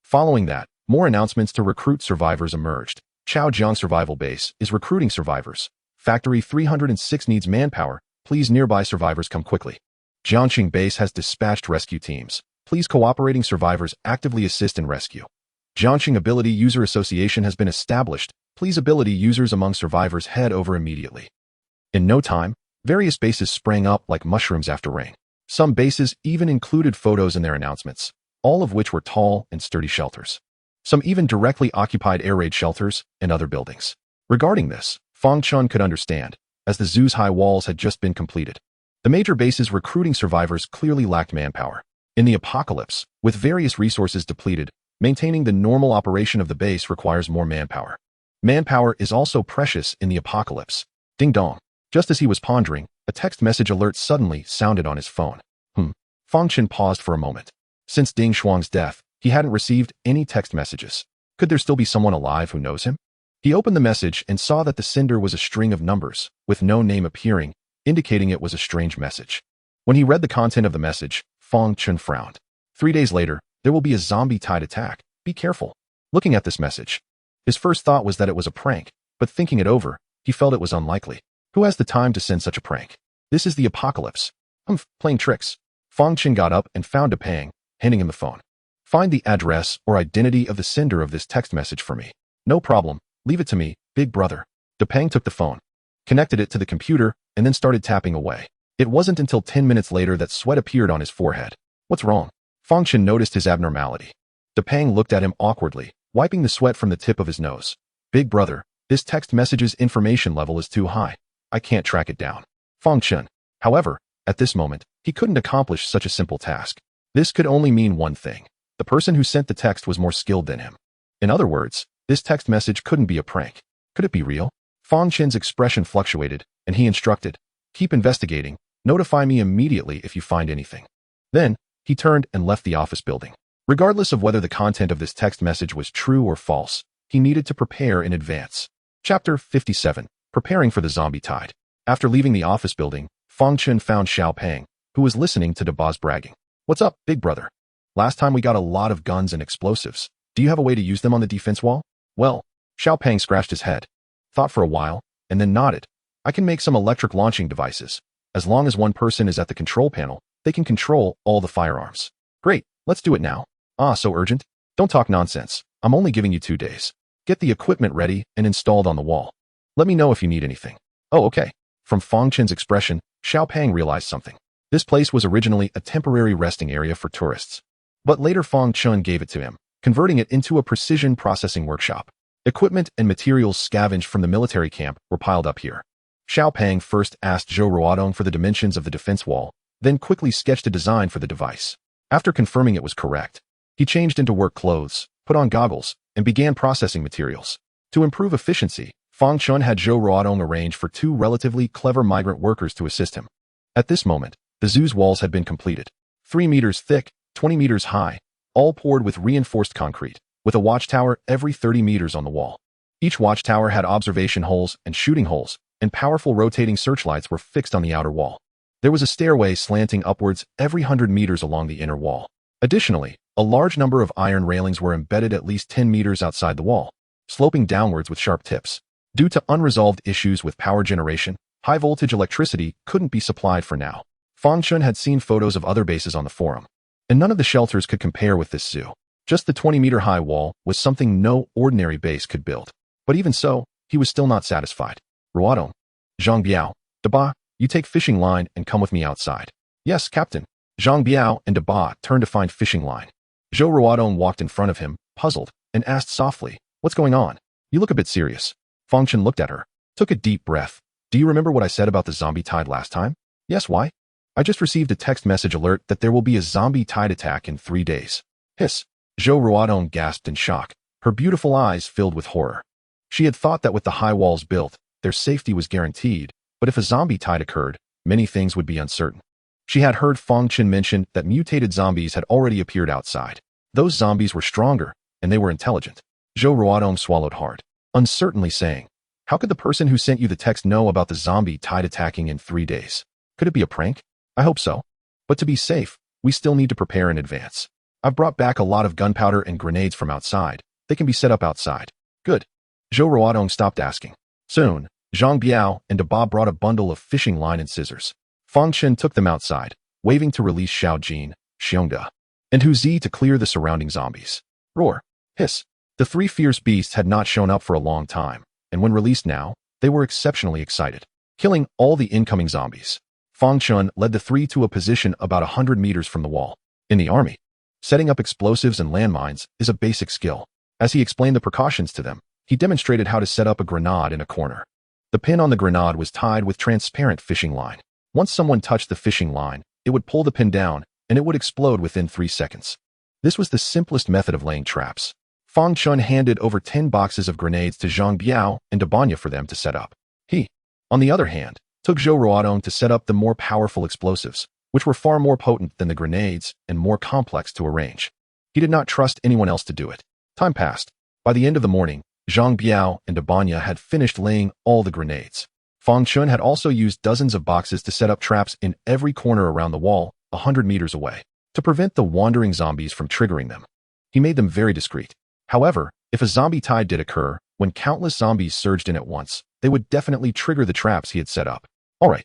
Following that, more announcements to recruit survivors emerged. Chaojiang Survival Base is recruiting survivors. Factory 306 needs manpower. Please nearby survivors come quickly. Jiangxing Base has dispatched rescue teams. Please cooperating survivors actively assist in rescue. Jiangxing Ability User Association has been established. Please ability users among survivors head over immediately. In no time, various bases sprang up like mushrooms after rain. Some bases even included photos in their announcements, all of which were tall and sturdy shelters. Some even directly occupied air raid shelters and other buildings. Regarding this, Fang Chen could understand, as the zoo's high walls had just been completed. The major bases recruiting survivors clearly lacked manpower. In the apocalypse, with various resources depleted, maintaining the normal operation of the base requires more manpower. Manpower is also precious in the apocalypse. Ding dong. Just as he was pondering, a text message alert suddenly sounded on his phone. Fang Chen paused for a moment. Since Ding Shuang's death, he hadn't received any text messages. Could there still be someone alive who knows him? He opened the message and saw that the sender was a string of numbers, with no name appearing, indicating it was a strange message. When he read the content of the message, Fang Chen frowned. 3 days later, there will be a zombie tide attack. Be careful. Looking at this message, his first thought was that it was a prank, but thinking it over, he felt it was unlikely. Who has the time to send such a prank? This is the apocalypse. Playing tricks. Fang Chen got up and found Pang, handing him the phone. Find the address or identity of the sender of this text message for me. No problem. Leave it to me, big brother. Pang took the phone, connected it to the computer, and then started tapping away. It wasn't until 10 minutes later that sweat appeared on his forehead. What's wrong? Fang Chen noticed his abnormality. Pang looked at him awkwardly, wiping the sweat from the tip of his nose. Big brother, this text message's information level is too high. I can't track it down. Fang Chen. However, at this moment, he couldn't accomplish such a simple task. This could only mean one thing. The person who sent the text was more skilled than him. In other words, this text message couldn't be a prank. Could it be real? Fang Chen's expression fluctuated, and he instructed, keep investigating. Notify me immediately if you find anything. Then, he turned and left the office building. Regardless of whether the content of this text message was true or false, he needed to prepare in advance. Chapter 57. Preparing for the zombie tide. After leaving the office building, Fang Chen found Xiao Pang, who was listening to Daba's bragging. What's up, big brother? Last time we got a lot of guns and explosives. Do you have a way to use them on the defense wall? Well, Xiao Pang scratched his head, thought for a while, and then nodded. I can make some electric launching devices. As long as one person is at the control panel, they can control all the firearms. Great, let's do it now. So urgent? Don't talk nonsense. I'm only giving you 2 days. Get the equipment ready and installed on the wall. Let me know if you need anything. Oh, okay. From Fang Chen's expression, Xiao Pang realized something. This place was originally a temporary resting area for tourists. But later Fang Chen gave it to him, converting it into a precision processing workshop. Equipment and materials scavenged from the military camp were piled up here. Xiao Pang first asked Zhou Ruodong for the dimensions of the defense wall, then quickly sketched a design for the device. After confirming it was correct, he changed into work clothes, put on goggles, and began processing materials. To improve efficiency, Fang Chen had Zhou Ruodong arrange for 2 relatively clever migrant workers to assist him. At this moment, the zoo's walls had been completed. 3 meters thick, 20 meters high, all poured with reinforced concrete, with a watchtower every 30 meters on the wall. Each watchtower had observation holes and shooting holes, and powerful rotating searchlights were fixed on the outer wall. There was a stairway slanting upwards every 100 meters along the inner wall. Additionally, a large number of iron railings were embedded at least 10 meters outside the wall, sloping downwards with sharp tips. Due to unresolved issues with power generation, high-voltage electricity couldn't be supplied for now. Fang Chen had seen photos of other bases on the forum. and none of the shelters could compare with this zoo. Just the 20-meter-high wall was something no ordinary base could build. But even so, he was still not satisfied. Ruodong, Zhang Biao, Daba, you take fishing line and come with me outside. Yes, Captain. Zhang Biao and Daba turned to find fishing line. Zhou Ruodong walked in front of him, puzzled, and asked softly, "What's going on? You look a bit serious." Fang Chen looked at her, took a deep breath. "Do you remember what I said about the zombie tide last time?" "Yes, why?" "I just received a text message alert that there will be a zombie tide attack in 3 days. Hiss. Zhou Ruodong gasped in shock, her beautiful eyes filled with horror. She had thought that with the high walls built, their safety was guaranteed, but if a zombie tide occurred, many things would be uncertain. She had heard Fang Chen mention that mutated zombies had already appeared outside. Those zombies were stronger, and they were intelligent. Zhou Ruodong swallowed hard, uncertainly saying, "How could the person who sent you the text know about the zombie tide attacking in 3 days? Could it be a prank? I hope so. But to be safe, we still need to prepare in advance. I've brought back a lot of gunpowder and grenades from outside. They can be set up outside." "Good." Zhou Ruodong stopped asking. Soon, Zhang Biao and Daba brought a bundle of fishing line and scissors. Fang Chen took them outside, waving to release Xiao Jin, Xiongda, and Hu Zi to clear the surrounding zombies. Roar. Hiss. The 3 fierce beasts had not shown up for a long time, and when released now, they were exceptionally excited, killing all the incoming zombies. Fang Chen led the 3 to a position about 100 meters from the wall. In the army, setting up explosives and landmines is a basic skill. As he explained the precautions to them, he demonstrated how to set up a grenade in a corner. The pin on the grenade was tied with transparent fishing line. Once someone touched the fishing line, it would pull the pin down, and it would explode within 3 seconds. This was the simplest method of laying traps. Fang Chen handed over 10 boxes of grenades to Zhang Biao and Dabanya for them to set up. He, on the other hand, took Zhou Ruodong to set up the more powerful explosives, which were far more potent than the grenades and more complex to arrange. He did not trust anyone else to do it. Time passed. By the end of the morning, Zhang Biao and Dabanya had finished laying all the grenades. Fang Chen had also used dozens of boxes to set up traps in every corner around the wall, 100 meters away, to prevent the wandering zombies from triggering them. He made them very discreet. However, if a zombie tide did occur, when countless zombies surged in at once, they would definitely trigger the traps he had set up. "All right,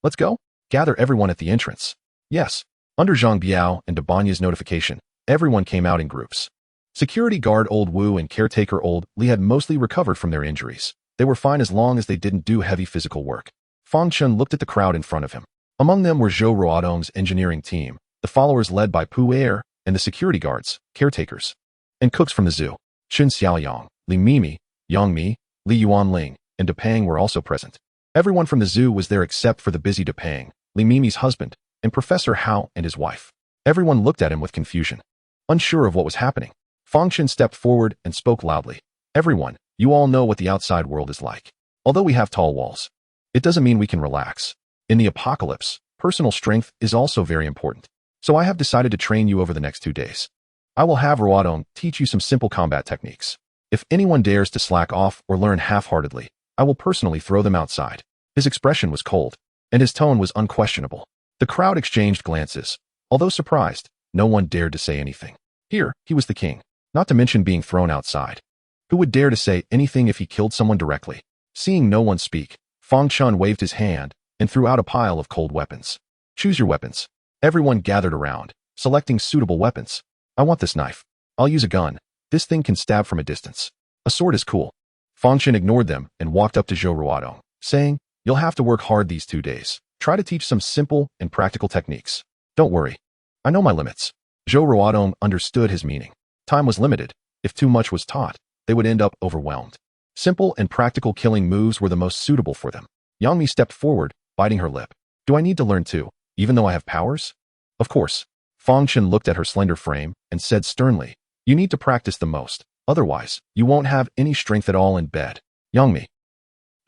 let's go. Gather everyone at the entrance." Yes. Under Zhang Biao and Dabanya's notification, everyone came out in groups. Security guard Old Wu and caretaker Old Li had mostly recovered from their injuries. They were fine as long as they didn't do heavy physical work. Fang Chen looked at the crowd in front of him. Among them were Zhou Ruodong's engineering team, the followers led by Pu Er, and the security guards, caretakers, and cooks from the zoo. Chen Xiaoyang, Li Mimi, Yang Mi, Li Yuanling, and Depang were also present. Everyone from the zoo was there except for the busy Depang, Li Mimi's husband, and Professor Hao and his wife. Everyone looked at him with confusion, unsure of what was happening. Fang Chen stepped forward and spoke loudly. "Everyone, you all know what the outside world is like. Although we have tall walls, it doesn't mean we can relax. In the apocalypse, personal strength is also very important. So I have decided to train you over the next 2 days. I will have Ruodong teach you some simple combat techniques. If anyone dares to slack off or learn half-heartedly, I will personally throw them outside." His expression was cold, and his tone was unquestionable. The crowd exchanged glances. Although surprised, no one dared to say anything. Here, he was the king, not to mention being thrown outside. Who would dare to say anything if he killed someone directly? Seeing no one speak, Fang Chen waved his hand and threw out a pile of cold weapons. "Choose your weapons." Everyone gathered around, selecting suitable weapons. "I want this knife. I'll use a gun. This thing can stab from a distance. A sword is cool." Fang Chen ignored them and walked up to Zhou Ruodong, saying, "You'll have to work hard these 2 days. Try to teach some simple and practical techniques. Don't worry. I know my limits." Zhou Ruodong understood his meaning. Time was limited. If too much was taught, they would end up overwhelmed. Simple and practical killing moves were the most suitable for them. Yang Mi stepped forward, biting her lip. "Do I need to learn too, even though I have powers?" "Of course." Fang Chen looked at her slender frame and said sternly, "You need to practice the most. Otherwise, you won't have any strength at all in bed." Yang Mi.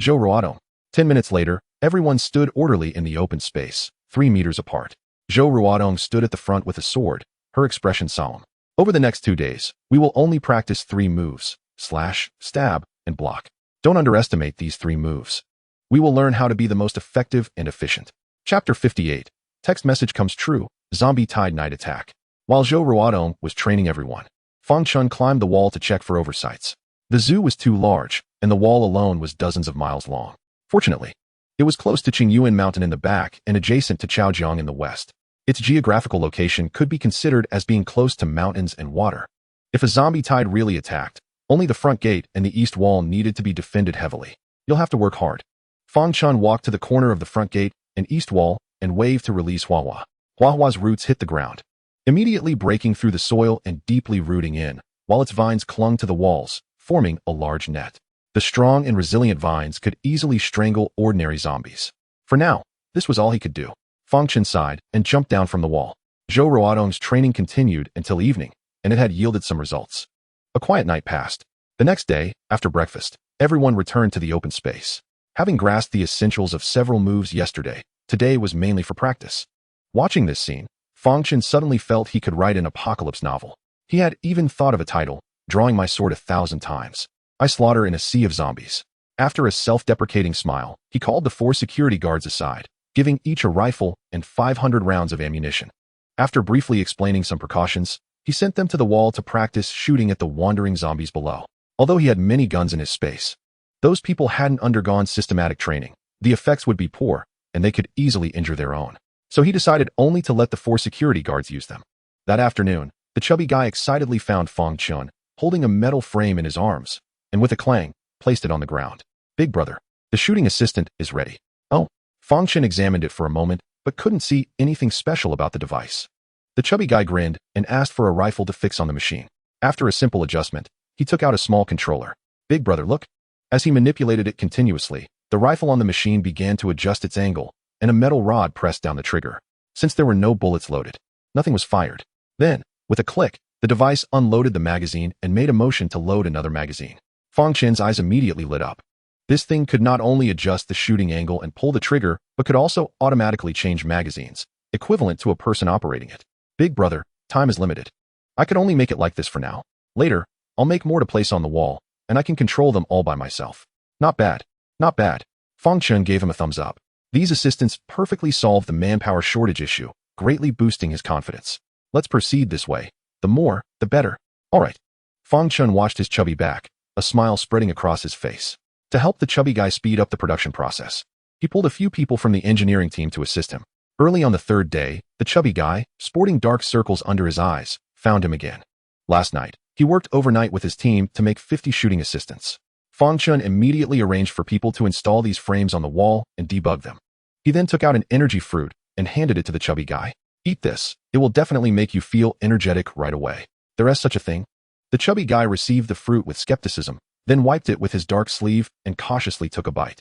Zhou Ruodong. 10 minutes later, everyone stood orderly in the open space, 3 meters apart. Zhou Ruodong stood at the front with a sword, her expression solemn. "Over the next 2 days, we will only practice 3 moves: slash, stab, and block. Don't underestimate these 3 moves. We will learn how to be the most effective and efficient." Chapter 58. Text message comes true. Zombie tide night attack. While Zhou Ruodong was training everyone, Fang Chen climbed the wall to check for oversights. The zoo was too large, and the wall alone was dozens of miles long. Fortunately, it was close to Qingyuan Mountain in the back and adjacent to Chaojiang in the west. Its geographical location could be considered as being close to mountains and water. If a zombie tide really attacked, only the front gate and the east wall needed to be defended heavily. You'll have to work hard. Fang Chen walked to the corner of the front gate and east wall and waved to release Huahua. Huahua's roots hit the ground, immediately breaking through the soil and deeply rooting in, while its vines clung to the walls, forming a large net. The strong and resilient vines could easily strangle ordinary zombies. For now, this was all he could do. Fang Chen sighed and jumped down from the wall. Zhou Ruodong's training continued until evening, and it had yielded some results. A quiet night passed. The next day, after breakfast, everyone returned to the open space. Having grasped the essentials of several moves yesterday, today was mainly for practice. Watching this scene, Fang Chen suddenly felt he could write an apocalypse novel. He had even thought of a title, Drawing My Sword 1,000 Times. I slaughter in a sea of zombies. After a self-deprecating smile, he called the 4 security guards aside, giving each a rifle and 500 rounds of ammunition. After briefly explaining some precautions, he sent them to the wall to practice shooting at the wandering zombies below. Although he had many guns in his space, those people hadn't undergone systematic training. The effects would be poor, and they could easily injure their own. So he decided only to let the 4 security guards use them. That afternoon, the chubby guy excitedly found Fang Chen, holding a metal frame in his arms, and with a clang, placed it on the ground. Big brother, the shooting assistant is ready. Oh, Fang Chen examined it for a moment, but couldn't see anything special about the device. The chubby guy grinned and asked for a rifle to fix on the machine. After a simple adjustment, he took out a small controller. Big brother, look. As he manipulated it continuously, the rifle on the machine began to adjust its angle, and a metal rod pressed down the trigger. Since there were no bullets loaded, nothing was fired. Then, with a click, the device unloaded the magazine and made a motion to load another magazine. Fang Chen's eyes immediately lit up. This thing could not only adjust the shooting angle and pull the trigger, but could also automatically change magazines, equivalent to a person operating it. Big brother, time is limited. I could only make it like this for now. Later, I'll make more to place on the wall, and I can control them all by myself. Not bad. Not bad. Fang Chen gave him a thumbs up. These assistants perfectly solved the manpower shortage issue, greatly boosting his confidence. Let's proceed this way. The more, the better. All right. Fang Chen watched his chubby back, a smile spreading across his face. To help the chubby guy speed up the production process, he pulled a few people from the engineering team to assist him. Early on the 3rd day, the chubby guy, sporting dark circles under his eyes, found him again. Last night, he worked overnight with his team to make 50 shooting assistants. Fang Chen immediately arranged for people to install these frames on the wall and debug them. He then took out an energy fruit and handed it to the chubby guy. Eat this. It will definitely make you feel energetic right away. There is such a thing. The chubby guy received the fruit with skepticism, then wiped it with his dark sleeve and cautiously took a bite.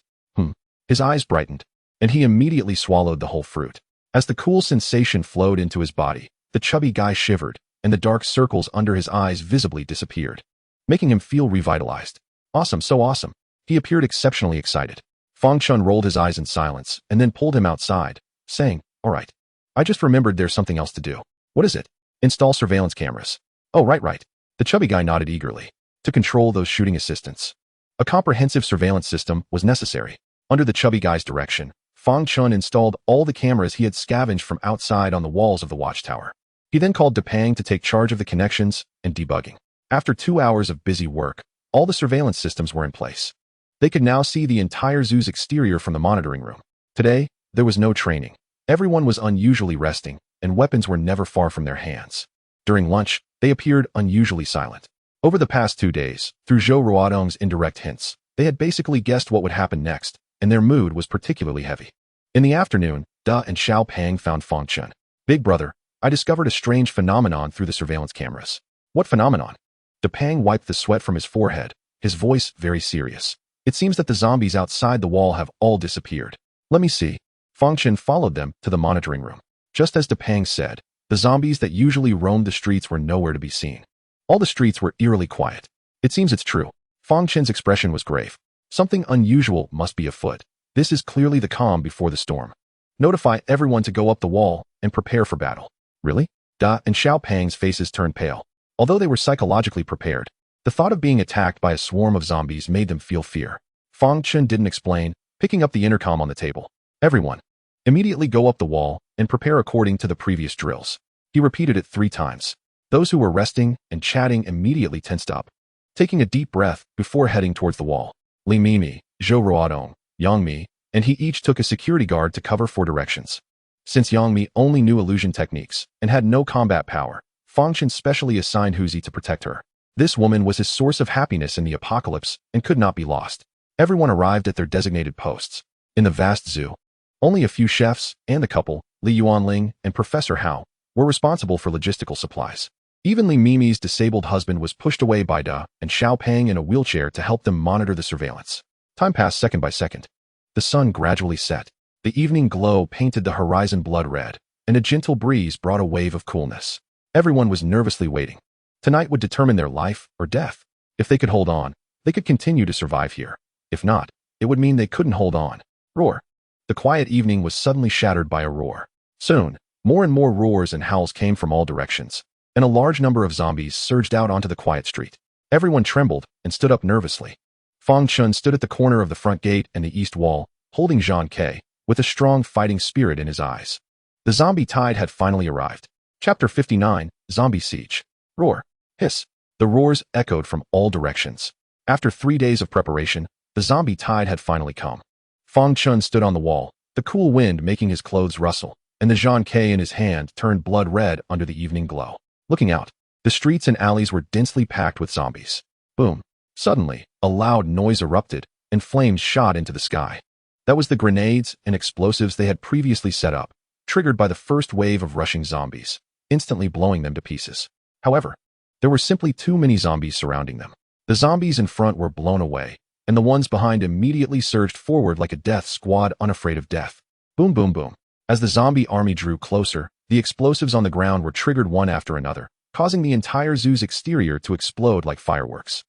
His eyes brightened, and he immediately swallowed the whole fruit. As the cool sensation flowed into his body, the chubby guy shivered, and the dark circles under his eyes visibly disappeared, making him feel revitalized. Awesome, so awesome. He appeared exceptionally excited. Fang Chen rolled his eyes in silence and then pulled him outside, saying, all right. I just remembered there's something else to do. What is it? Install surveillance cameras. Oh, right. The chubby guy nodded eagerly. To control those shooting assistants, a comprehensive surveillance system was necessary. Under the chubby guy's direction, Fang Chen installed all the cameras he had scavenged from outside on the walls of the watchtower. He then called Depang to take charge of the connections and debugging. After 2 hours of busy work, all the surveillance systems were in place. They could now see the entire zoo's exterior from the monitoring room. Today, there was no training. Everyone was unusually resting, and weapons were never far from their hands. During lunch, they appeared unusually silent. Over the past 2 days, through Zhou Ruodong's indirect hints, they had basically guessed what would happen next, and their mood was particularly heavy. In the afternoon, Da and Xiao Pang found Fang Chen. Big brother, I discovered a strange phenomenon through the surveillance cameras. What phenomenon? Depang wiped the sweat from his forehead, his voice very serious. It seems that the zombies outside the wall have all disappeared. Let me see. Fang Chen followed them to the monitoring room. Just as Depang said, the zombies that usually roamed the streets were nowhere to be seen. All the streets were eerily quiet. It seems it's true. Fang Chen's expression was grave. Something unusual must be afoot. This is clearly the calm before the storm. Notify everyone to go up the wall and prepare for battle. Really? Da and Xiao Pang's faces turned pale. Although they were psychologically prepared, the thought of being attacked by a swarm of zombies made them feel fear. Fang Chen didn't explain, picking up the intercom on the table. Everyone, immediately go up the wall and prepare according to the previous drills. He repeated it 3 times. Those who were resting and chatting immediately tensed up, taking a deep breath before heading towards the wall. Li Mimi, Zhou Ruodong, Yang Mi, and he each took a security guard to cover for directions. Since Yang Mi only knew illusion techniques and had no combat power, Fang Chen specially assigned Huzi to protect her. This woman was his source of happiness in the apocalypse and could not be lost. Everyone arrived at their designated posts. In the vast zoo, only a few chefs and the couple, Li Yuanling and Professor Hao, were responsible for logistical supplies. Even Li Mimi's disabled husband was pushed away by Da and Xiao Pang in a wheelchair to help them monitor the surveillance. Time passed second by second. The sun gradually set. The evening glow painted the horizon blood red, and a gentle breeze brought a wave of coolness. Everyone was nervously waiting. Tonight would determine their life or death. If they could hold on, they could continue to survive here. If not, it would mean they couldn't hold on. Roar. The quiet evening was suddenly shattered by a roar. Soon, more and more roars and howls came from all directions, and a large number of zombies surged out onto the quiet street. Everyone trembled and stood up nervously. Fang Chen stood at the corner of the front gate and the east wall, holding Zhang Ke, with a strong fighting spirit in his eyes. The zombie tide had finally arrived. Chapter 59, Zombie Siege. Roar. Hiss. The roars echoed from all directions. After 3 days of preparation, the zombie tide had finally come. Fang Chen stood on the wall, the cool wind making his clothes rustle, and the Zhang Ke in his hand turned blood red under the evening glow. Looking out, the streets and alleys were densely packed with zombies. Boom. Suddenly, a loud noise erupted, and flames shot into the sky. That was the grenades and explosives they had previously set up, triggered by the first wave of rushing zombies, instantly blowing them to pieces. However, there were simply too many zombies surrounding them. The zombies in front were blown away, and the ones behind immediately surged forward like a death squad unafraid of death. Boom, boom, boom. As the zombie army drew closer, the explosives on the ground were triggered one after another, causing the entire zoo's exterior to explode like fireworks.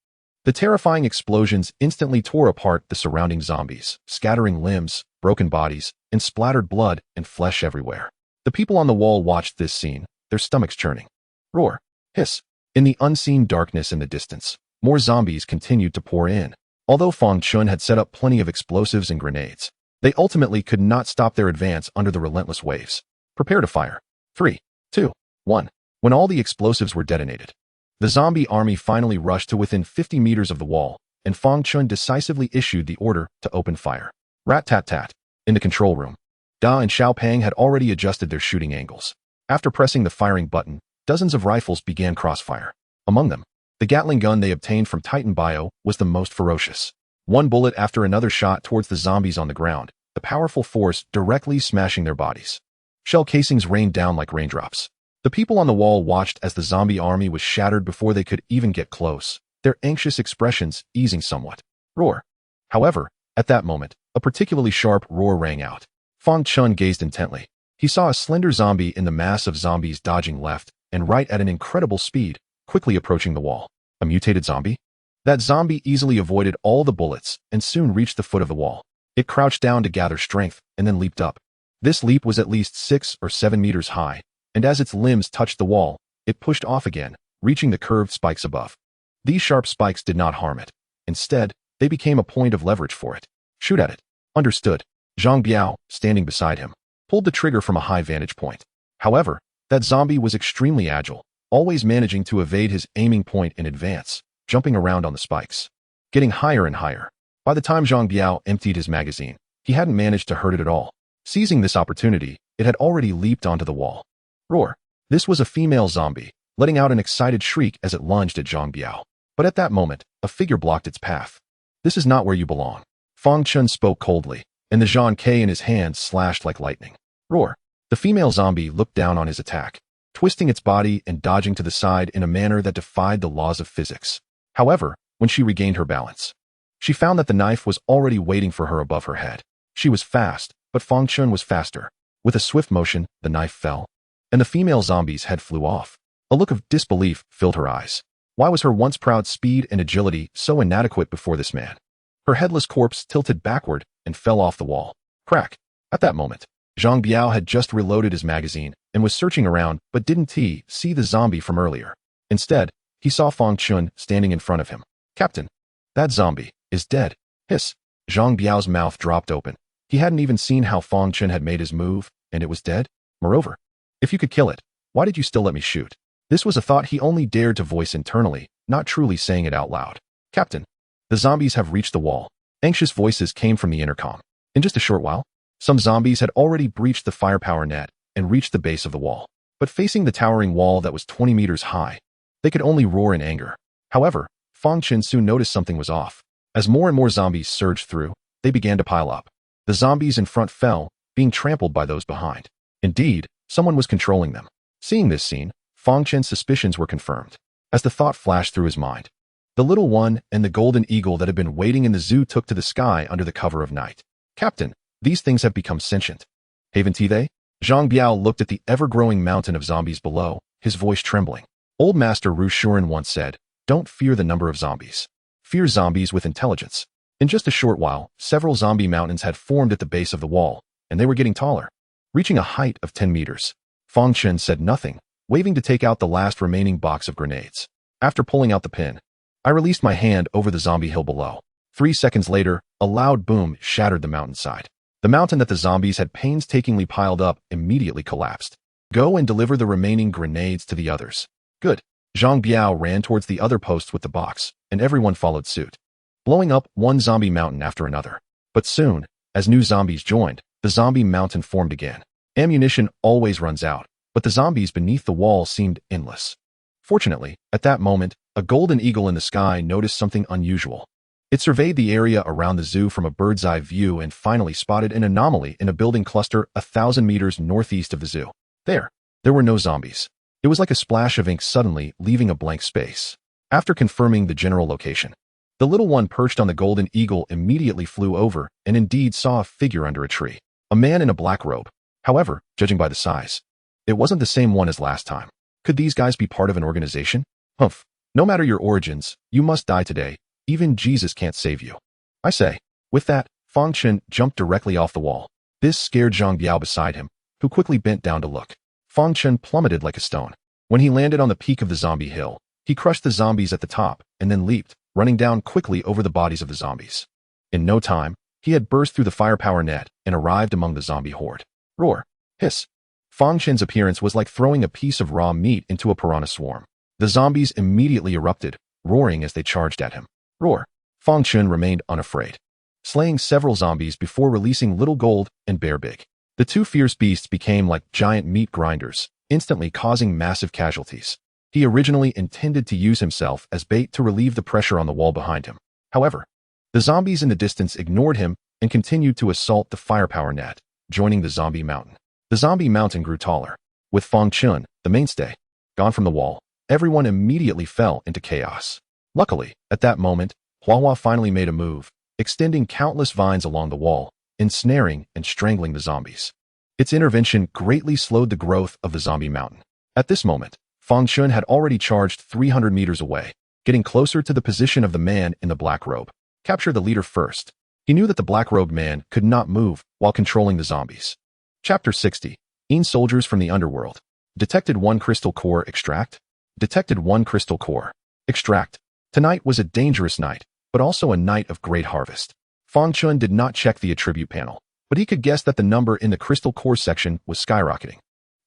The terrifying explosions instantly tore apart the surrounding zombies, scattering limbs, broken bodies, and splattered blood and flesh everywhere. The people on the wall watched this scene, their stomachs churning. Roar. Hiss. In the unseen darkness in the distance, more zombies continued to pour in. Although Fang Chen had set up plenty of explosives and grenades, they ultimately could not stop their advance under the relentless waves. Prepare to fire. 3, 2, 1. When all the explosives were detonated, the zombie army finally rushed to within 50 meters of the wall, and Fang Chen decisively issued the order to open fire. Rat-tat-tat. In the control room, Da and Xiao Pang had already adjusted their shooting angles. After pressing the firing button, dozens of rifles began crossfire. Among them, the Gatling gun they obtained from Titan Bio was the most ferocious. One bullet after another shot towards the zombies on the ground, the powerful force directly smashing their bodies. Shell casings rained down like raindrops. The people on the wall watched as the zombie army was shattered before they could even get close, their anxious expressions easing somewhat. Roar. However, at that moment, a particularly sharp roar rang out. Fang Chen gazed intently. He saw a slender zombie in the mass of zombies dodging left and right at an incredible speed, quickly approaching the wall. A mutated zombie? That zombie easily avoided all the bullets and soon reached the foot of the wall. It crouched down to gather strength and then leaped up. This leap was at least 6 or 7 meters high, and as its limbs touched the wall, it pushed off again, reaching the curved spikes above. These sharp spikes did not harm it. Instead, they became a point of leverage for it. Shoot at it. Understood. Zhang Biao, standing beside him, pulled the trigger from a high vantage point. However, that zombie was extremely agile, always managing to evade his aiming point in advance, jumping around on the spikes, getting higher and higher. By the time Zhang Biao emptied his magazine, he hadn't managed to hurt it at all. Seizing this opportunity, it had already leaped onto the wall. Roar. This was a female zombie, letting out an excited shriek as it lunged at Zhang Biao. But at that moment, a figure blocked its path. This is not where you belong. Fang Chen spoke coldly, and the Zhang Ke in his hand slashed like lightning. Roar. The female zombie looked down on his attack, twisting its body and dodging to the side in a manner that defied the laws of physics. However, when she regained her balance, she found that the knife was already waiting for her above her head. She was fast, but Fang Chen was faster. With a swift motion, the knife fell, and the female zombie's head flew off. A look of disbelief filled her eyes. Why was her once proud speed and agility so inadequate before this man? Her headless corpse tilted backward and fell off the wall. Crack. At that moment, Zhang Biao had just reloaded his magazine and was searching around but didn't see the zombie from earlier. Instead, he saw Fang Chen standing in front of him. Captain, that zombie is dead. Hiss. Zhang Biao's mouth dropped open. He hadn't even seen how Fang Chen had made his move, and it was dead? Moreover, if you could kill it, why did you still let me shoot? This was a thought he only dared to voice internally, not truly saying it out loud. Captain, the zombies have reached the wall. Anxious voices came from the intercom. In just a short while, Some zombies had already breached the firepower net and reached the base of the wall. But facing the towering wall that was 20 meters high, they could only roar in anger. However, Fang Chen soon noticed something was off. As more and more zombies surged through, they began to pile up. The zombies in front fell, being trampled by those behind. Indeed, someone was controlling them. Seeing this scene, Fang Chen's suspicions were confirmed. As the thought flashed through his mind, the little one and the golden eagle that had been waiting in the zoo took to the sky under the cover of night. Captain, these things have become sentient. Haven't they? Zhang Biao looked at the ever-growing mountain of zombies below, his voice trembling. Old Master Ru Shuren once said, "Don't fear the number of zombies. Fear zombies with intelligence." In just a short while, several zombie mountains had formed at the base of the wall, and they were getting taller, reaching a height of 10 meters. Fang Chen said nothing, waving to take out the last remaining box of grenades. After pulling out the pin, I released my hand over the zombie hill below. 3 seconds later, a loud boom shattered the mountainside. The mountain that the zombies had painstakingly piled up immediately collapsed. Go and deliver the remaining grenades to the others. Good. Zhang Biao ran towards the other posts with the box, and everyone followed suit, blowing up one zombie mountain after another. But soon, as new zombies joined, the zombie mountain formed again. Ammunition always runs out, but the zombies beneath the wall seemed endless. Fortunately, at that moment, a golden eagle in the sky noticed something unusual. It surveyed the area around the zoo from a bird's-eye view and finally spotted an anomaly in a building cluster 1,000 meters northeast of the zoo. There were no zombies. It was like a splash of ink suddenly leaving a blank space. After confirming the general location, the little one perched on the golden eagle immediately flew over and indeed saw a figure under a tree. A man in a black robe. However, judging by the size, it wasn't the same one as last time. Could these guys be part of an organization? Humph. No matter your origins, you must die today. Even Jesus can't save you. I say. With that, Fang Chen jumped directly off the wall. This scared Zhang Biao beside him, who quickly bent down to look. Fang Chen plummeted like a stone. When he landed on the peak of the zombie hill, he crushed the zombies at the top and then leaped, running down quickly over the bodies of the zombies. In no time, he had burst through the firepower net and arrived among the zombie horde. Roar. Hiss. Fang Chen's appearance was like throwing a piece of raw meat into a piranha swarm. The zombies immediately erupted, roaring as they charged at him. Roar. Fang Chen remained unafraid, slaying several zombies before releasing Little Gold and Bear Big. The two fierce beasts became like giant meat grinders, instantly causing massive casualties. He originally intended to use himself as bait to relieve the pressure on the wall behind him. However, the zombies in the distance ignored him and continued to assault the firepower net, joining the zombie mountain. The zombie mountain grew taller. With Fang Chen, the mainstay, gone from the wall, everyone immediately fell into chaos. Luckily, at that moment, Hua finally made a move, extending countless vines along the wall, ensnaring and strangling the zombies. Its intervention greatly slowed the growth of the zombie mountain. At this moment, Fang Chen had already charged 300 meters away, getting closer to the position of the man in the black robe. Capture the leader first. He knew that the black-robed man could not move while controlling the zombies. Chapter 60. Soldiers from the underworld. Detected 1 crystal core extract. Detected 1 crystal core extract. Tonight was a dangerous night, but also a night of great harvest. Fang Chen did not check the attribute panel, but he could guess that the number in the crystal core section was skyrocketing.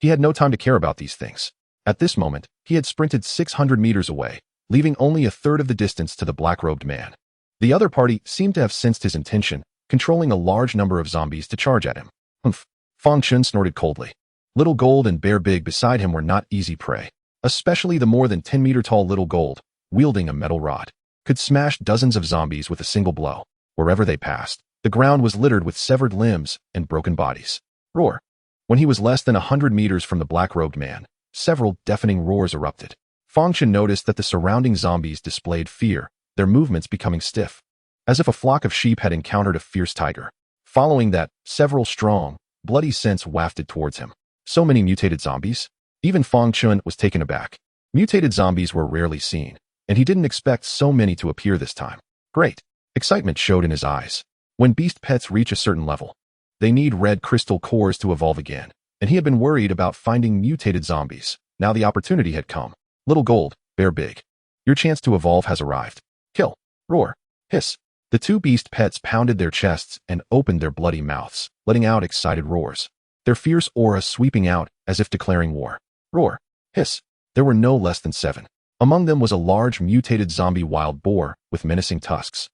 He had no time to care about these things. At this moment, he had sprinted 600 meters away, leaving only a third of the distance to the black-robed man. The other party seemed to have sensed his intention, controlling a large number of zombies to charge at him. Humph. Fang Chen snorted coldly. Little Gold and Bear Big beside him were not easy prey, especially the more than 10-meter-tall Little Gold, wielding a metal rod, could smash dozens of zombies with a single blow. Wherever they passed, the ground was littered with severed limbs and broken bodies. Roar. When he was less than 100 meters from the black-robed man, several deafening roars erupted. Fang Chen noticed that the surrounding zombies displayed fear, their movements becoming stiff, as if a flock of sheep had encountered a fierce tiger. Following that, several strong, bloody scents wafted towards him. So many mutated zombies? Even Fang Chen was taken aback. Mutated zombies were rarely seen, and he didn't expect so many to appear this time. Great. Excitement showed in his eyes. When beast pets reach a certain level, they need red crystal cores to evolve again, and he had been worried about finding mutated zombies. Now the opportunity had come. Little Gold, Bear Big. Your chance to evolve has arrived. Kill. Roar. Hiss. The two beast pets pounded their chests and opened their bloody mouths, letting out excited roars, their fierce aura sweeping out as if declaring war. Roar. Hiss. There were no less than 7. Among them was a large mutated zombie wild boar with menacing tusks,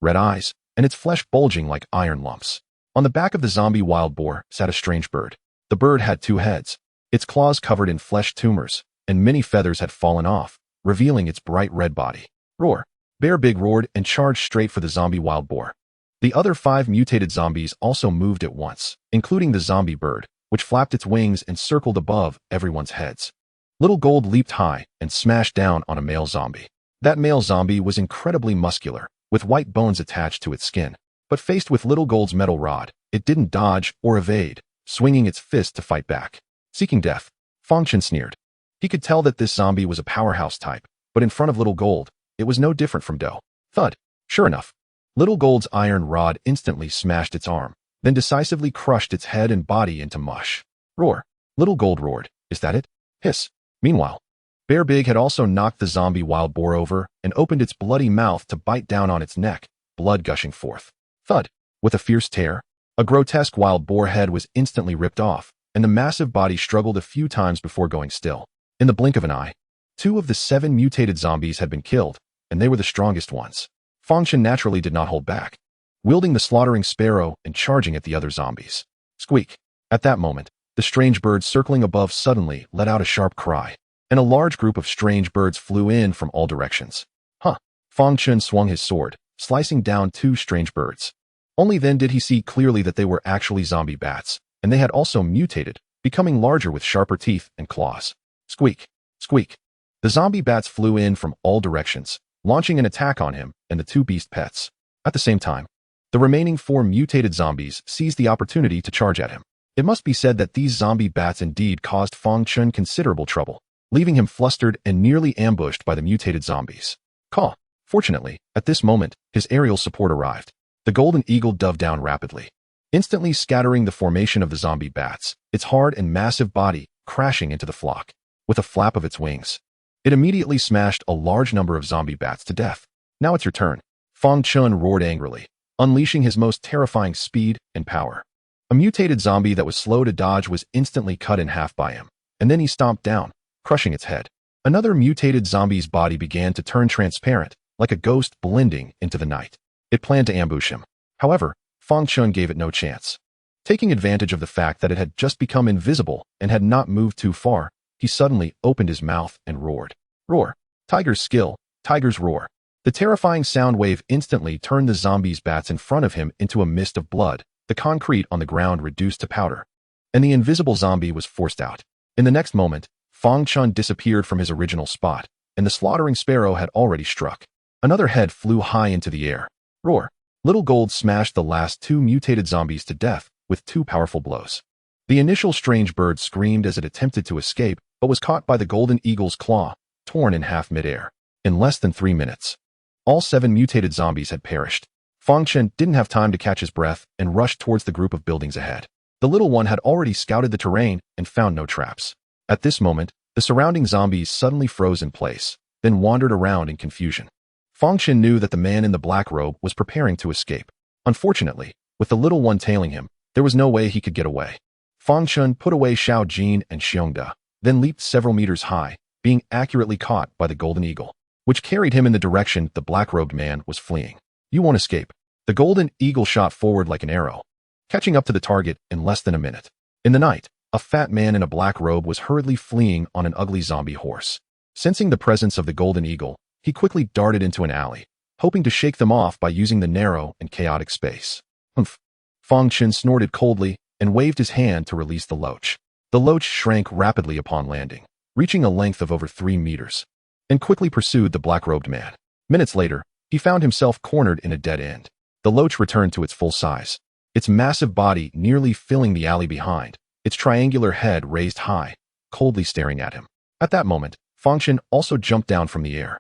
red eyes, and its flesh bulging like iron lumps. On the back of the zombie wild boar sat a strange bird. The bird had 2 heads, its claws covered in flesh tumors, and many feathers had fallen off, revealing its bright red body. Roar! Bear Big roared and charged straight for the zombie wild boar. The other 5 mutated zombies also moved at once, including the zombie bird, which flapped its wings and circled above everyone's heads. Little Gold leaped high and smashed down on a male zombie. That male zombie was incredibly muscular, with white bones attached to its skin. But faced with Little Gold's metal rod, it didn't dodge or evade, swinging its fist to fight back. Seeking death, Fang Chen sneered. He could tell that this zombie was a powerhouse type, but in front of Little Gold, it was no different from dough. Thud. Sure enough, Little Gold's iron rod instantly smashed its arm, then decisively crushed its head and body into mush. Roar. Little Gold roared. Is that it? Hiss. Meanwhile, Bear Big had also knocked the zombie wild boar over and opened its bloody mouth to bite down on its neck, blood gushing forth. Thud. With a fierce tear, a grotesque wild boar head was instantly ripped off, and the massive body struggled a few times before going still. In the blink of an eye, 2 of the 7 mutated zombies had been killed, and they were the strongest ones. Fang Chen naturally did not hold back, wielding the slaughtering sparrow and charging at the other zombies. Squeak. At that moment, the strange bird circling above suddenly let out a sharp cry, and a large group of strange birds flew in from all directions. Huh. Fang Chen swung his sword, slicing down 2 strange birds. Only then did he see clearly that they were actually zombie bats, and they had also mutated, becoming larger with sharper teeth and claws. Squeak. Squeak. The zombie bats flew in from all directions, launching an attack on him and the 2 beast pets. At the same time, the remaining 4 mutated zombies seized the opportunity to charge at him. It must be said that these zombie bats indeed caused Fang Chen considerable trouble, leaving him flustered and nearly ambushed by the mutated zombies. Caw. Fortunately, at this moment, his aerial support arrived. The golden eagle dove down rapidly, instantly scattering the formation of the zombie bats, its hard and massive body crashing into the flock. With a flap of its wings, it immediately smashed a large number of zombie bats to death. Now it's your turn. Fang Chen roared angrily, unleashing his most terrifying speed and power. A mutated zombie that was slow to dodge was instantly cut in half by him, and then he stomped down, crushing its head. Another mutated zombie's body began to turn transparent, like a ghost blending into the night. It planned to ambush him. However, Fang Chen gave it no chance. Taking advantage of the fact that it had just become invisible and had not moved too far, he suddenly opened his mouth and roared. Roar. Tiger's skill, tiger's roar. The terrifying sound wave instantly turned the zombie's bats in front of him into a mist of blood, the concrete on the ground reduced to powder, and the invisible zombie was forced out. In the next moment, Fang Chen disappeared from his original spot, and the slaughtering sparrow had already struck. Another head flew high into the air. Roar. Little Gold smashed the last 2 mutated zombies to death with 2 powerful blows. The initial strange bird screamed as it attempted to escape, but was caught by the golden eagle's claw, torn in half midair. In less than 3 minutes, all 7 mutated zombies had perished. Fang Chen didn't have time to catch his breath and rushed towards the group of buildings ahead. The little one had already scouted the terrain and found no traps. At this moment, the surrounding zombies suddenly froze in place, then wandered around in confusion. Fang Chen knew that the man in the black robe was preparing to escape. Unfortunately, with the little one tailing him, there was no way he could get away. Fang Chen put away Xiao Jin and Xiongda, then leaped several meters high, being accurately caught by the golden eagle, which carried him in the direction the black-robed man was fleeing. You won't escape. The golden eagle shot forward like an arrow, catching up to the target in less than a minute. In the night, a fat man in a black robe was hurriedly fleeing on an ugly zombie horse. Sensing the presence of the golden eagle, he quickly darted into an alley, hoping to shake them off by using the narrow and chaotic space. Humph. Fang Chen snorted coldly and waved his hand to release the loach. The loach shrank rapidly upon landing, reaching a length of over 3 meters, and quickly pursued the black-robed man. Minutes later, he found himself cornered in a dead end. The loach returned to its full size, its massive body nearly filling the alley behind, its triangular head raised high, coldly staring at him. At that moment, Fang Chen also jumped down from the air.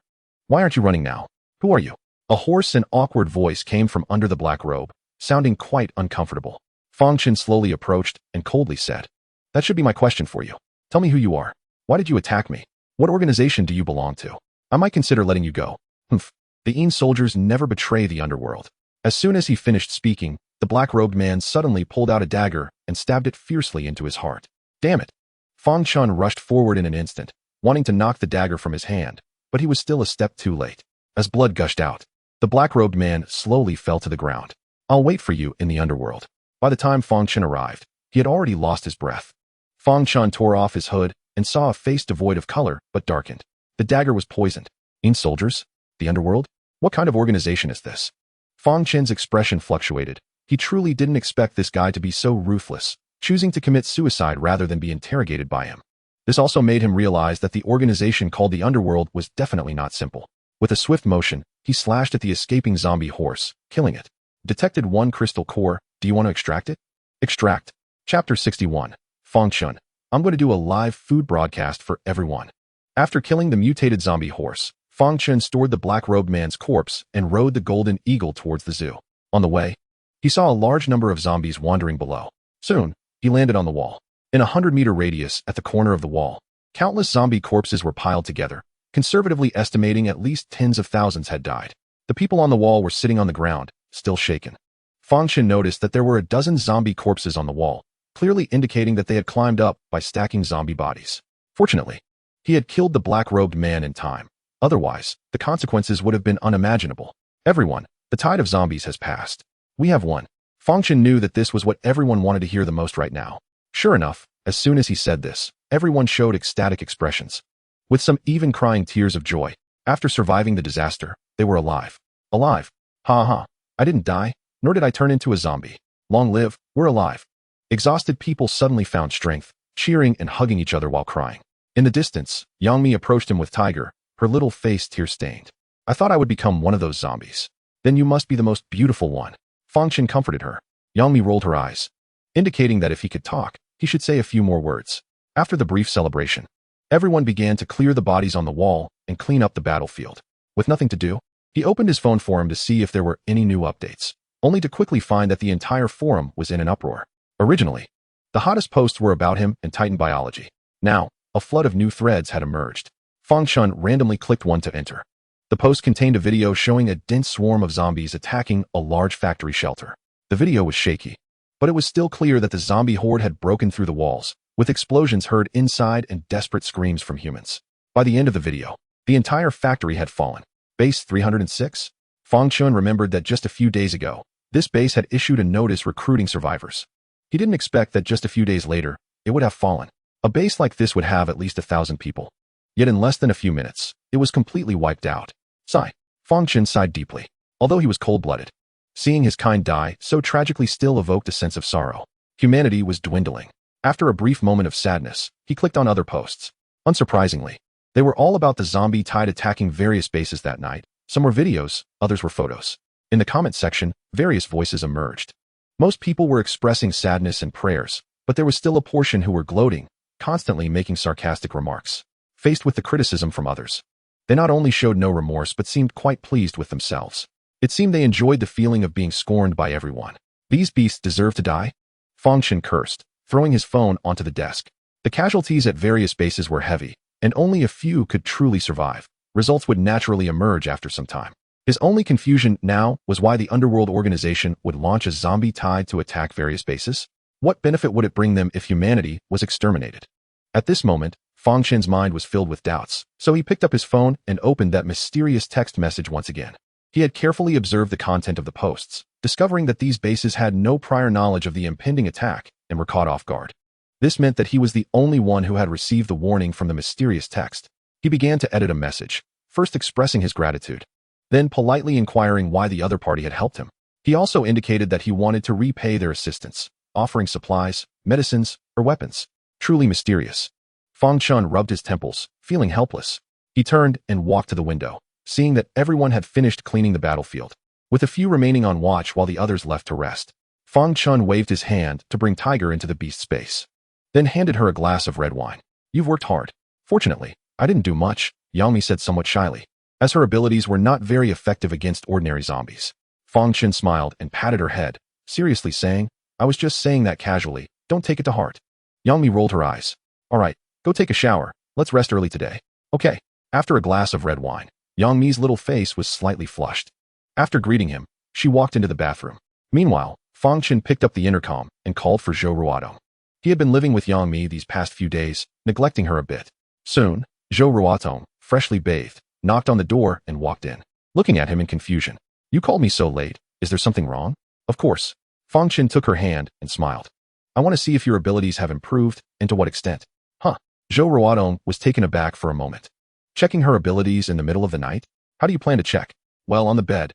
Why aren't you running now? Who are you? A hoarse and awkward voice came from under the black robe, sounding quite uncomfortable. Fang Chen slowly approached and coldly said, That should be my question for you. Tell me who you are. Why did you attack me? What organization do you belong to? I might consider letting you go. Humph. The Een soldiers never betray the underworld. As soon as he finished speaking, the black-robed man suddenly pulled out a dagger and stabbed it fiercely into his heart. Damn it. Fang Chen rushed forward in an instant, wanting to knock the dagger from his hand, but he was still a step too late. As blood gushed out, the black-robed man slowly fell to the ground. I'll wait for you in the underworld. By the time Fang Chen arrived, he had already lost his breath. Fang Chen tore off his hood and saw a face devoid of color but darkened. The dagger was poisoned. Soldiers? The underworld? What kind of organization is this? Fang Chen's expression fluctuated. He truly didn't expect this guy to be so ruthless, choosing to commit suicide rather than be interrogated by him. This also made him realize that the organization called the Underworld was definitely not simple. With a swift motion, he slashed at the escaping zombie horse, killing it. Detected 1 crystal core. Do you want to extract it? Extract. Chapter 61. Fang Chen. I'm going to do a live food broadcast for everyone. After killing the mutated zombie horse, Fang Chen stored the black-robed man's corpse and rode the golden eagle towards the zoo. On the way, he saw a large number of zombies wandering below. Soon, he landed on the wall. In a 100-meter radius at the corner of the wall, countless zombie corpses were piled together, conservatively estimating at least tens of thousands had died. The people on the wall were sitting on the ground, still shaken. Fang Chen noticed that there were a dozen zombie corpses on the wall, clearly indicating that they had climbed up by stacking zombie bodies. Fortunately, he had killed the black-robed man in time. Otherwise, the consequences would have been unimaginable. Everyone, the tide of zombies has passed. We have won. Fang Chen knew that this was what everyone wanted to hear the most right now. Sure enough, as soon as he said this, everyone showed ecstatic expressions. With some even crying tears of joy. After surviving the disaster, they were alive. Alive. Ha ha. I didn't die, nor did I turn into a zombie. Long live, we're alive. Exhausted people suddenly found strength, cheering and hugging each other while crying. In the distance, Yang Mi approached him with Tiger, her little face tear-stained. I thought I would become one of those zombies. Then you must be the most beautiful one. Fang Chen comforted her. Yang Mi rolled her eyes, indicating that if he could talk, he should say a few more words. After the brief celebration, everyone began to clear the bodies on the wall and clean up the battlefield. With nothing to do, he opened his phone forum to see if there were any new updates, only to quickly find that the entire forum was in an uproar. Originally, the hottest posts were about him and Titan biology. Now, a flood of new threads had emerged. Fang Chen randomly clicked one to enter. The post contained a video showing a dense swarm of zombies attacking a large factory shelter. The video was shaky, but it was still clear that the zombie horde had broken through the walls, with explosions heard inside and desperate screams from humans. By the end of the video, the entire factory had fallen. Base 306? Fang Chen remembered that just a few days ago, this base had issued a notice recruiting survivors. He didn't expect that just a few days later, it would have fallen. A base like this would have at least 1,000 people. Yet in less than a few minutes, it was completely wiped out. Sigh. Fang Chen sighed deeply, although he was cold-blooded. Seeing his kind die so tragically still evoked a sense of sorrow. Humanity was dwindling. After a brief moment of sadness, he clicked on other posts. Unsurprisingly, they were all about the zombie tide attacking various bases that night. Some were videos, others were photos. In the comment section, various voices emerged. Most people were expressing sadness and prayers, but there was still a portion who were gloating, constantly making sarcastic remarks. Faced with the criticism from others, they not only showed no remorse but seemed quite pleased with themselves. It seemed they enjoyed the feeling of being scorned by everyone. These beasts deserve to die? Fang Chen cursed, throwing his phone onto the desk. The casualties at various bases were heavy, and only a few could truly survive. Results would naturally emerge after some time. His only confusion now was why the Underworld organization would launch a zombie tide to attack various bases. What benefit would it bring them if humanity was exterminated? At this moment, Fang Chen's mind was filled with doubts, so he picked up his phone and opened that mysterious text message once again. He had carefully observed the content of the posts, discovering that these bases had no prior knowledge of the impending attack and were caught off guard. This meant that he was the only one who had received the warning from the mysterious text. He began to edit a message, first expressing his gratitude, then politely inquiring why the other party had helped him. He also indicated that he wanted to repay their assistance, offering supplies, medicines, or weapons. Truly mysterious. Fang Chen rubbed his temples, feeling helpless. He turned and walked to the window, seeing that everyone had finished cleaning the battlefield, with a few remaining on watch while the others left to rest. Fang Chen waved his hand to bring Tiger into the beast space, then handed her a glass of red wine. You've worked hard. Fortunately, I didn't do much, Yang Mi said somewhat shyly, as her abilities were not very effective against ordinary zombies. Fang Chen smiled and patted her head, seriously saying, I was just saying that casually, don't take it to heart. Yang Mi rolled her eyes. All right, go take a shower, let's rest early today. Okay. After a glass of red wine, Yang Mi's little face was slightly flushed. After greeting him, she walked into the bathroom. Meanwhile, Fang Chen picked up the intercom and called for Zhou Ruotong. He had been living with Yang Mi these past few days, neglecting her a bit. Soon, Zhou Ruotong, freshly bathed, knocked on the door and walked in, looking at him in confusion. You called me so late, is there something wrong? Of course. Fang Chen took her hand and smiled. I want to see if your abilities have improved and to what extent. Huh. Zhou Ruodong was taken aback for a moment. Checking her abilities in the middle of the night? How do you plan to check? Well, on the bed.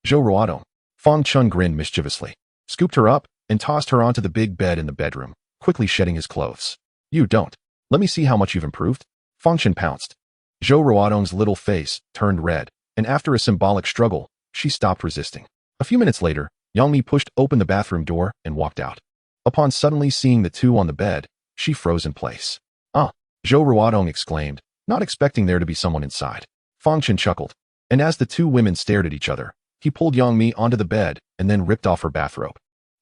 Zhou Ruodong. Fang Chen grinned mischievously, scooped her up, and tossed her onto the big bed in the bedroom, quickly shedding his clothes. You don't. Let me see how much you've improved. Fang Chen pounced. Zhou Ruodong's little face turned red, and after a symbolic struggle, she stopped resisting. A few minutes later, Yangmi pushed open the bathroom door and walked out. Upon suddenly seeing the two on the bed, she froze in place. Ah, Zhou Ruodong exclaimed, not expecting there to be someone inside. Fang Chen chuckled, and as the two women stared at each other, he pulled Yangmi onto the bed and then ripped off her bathrobe.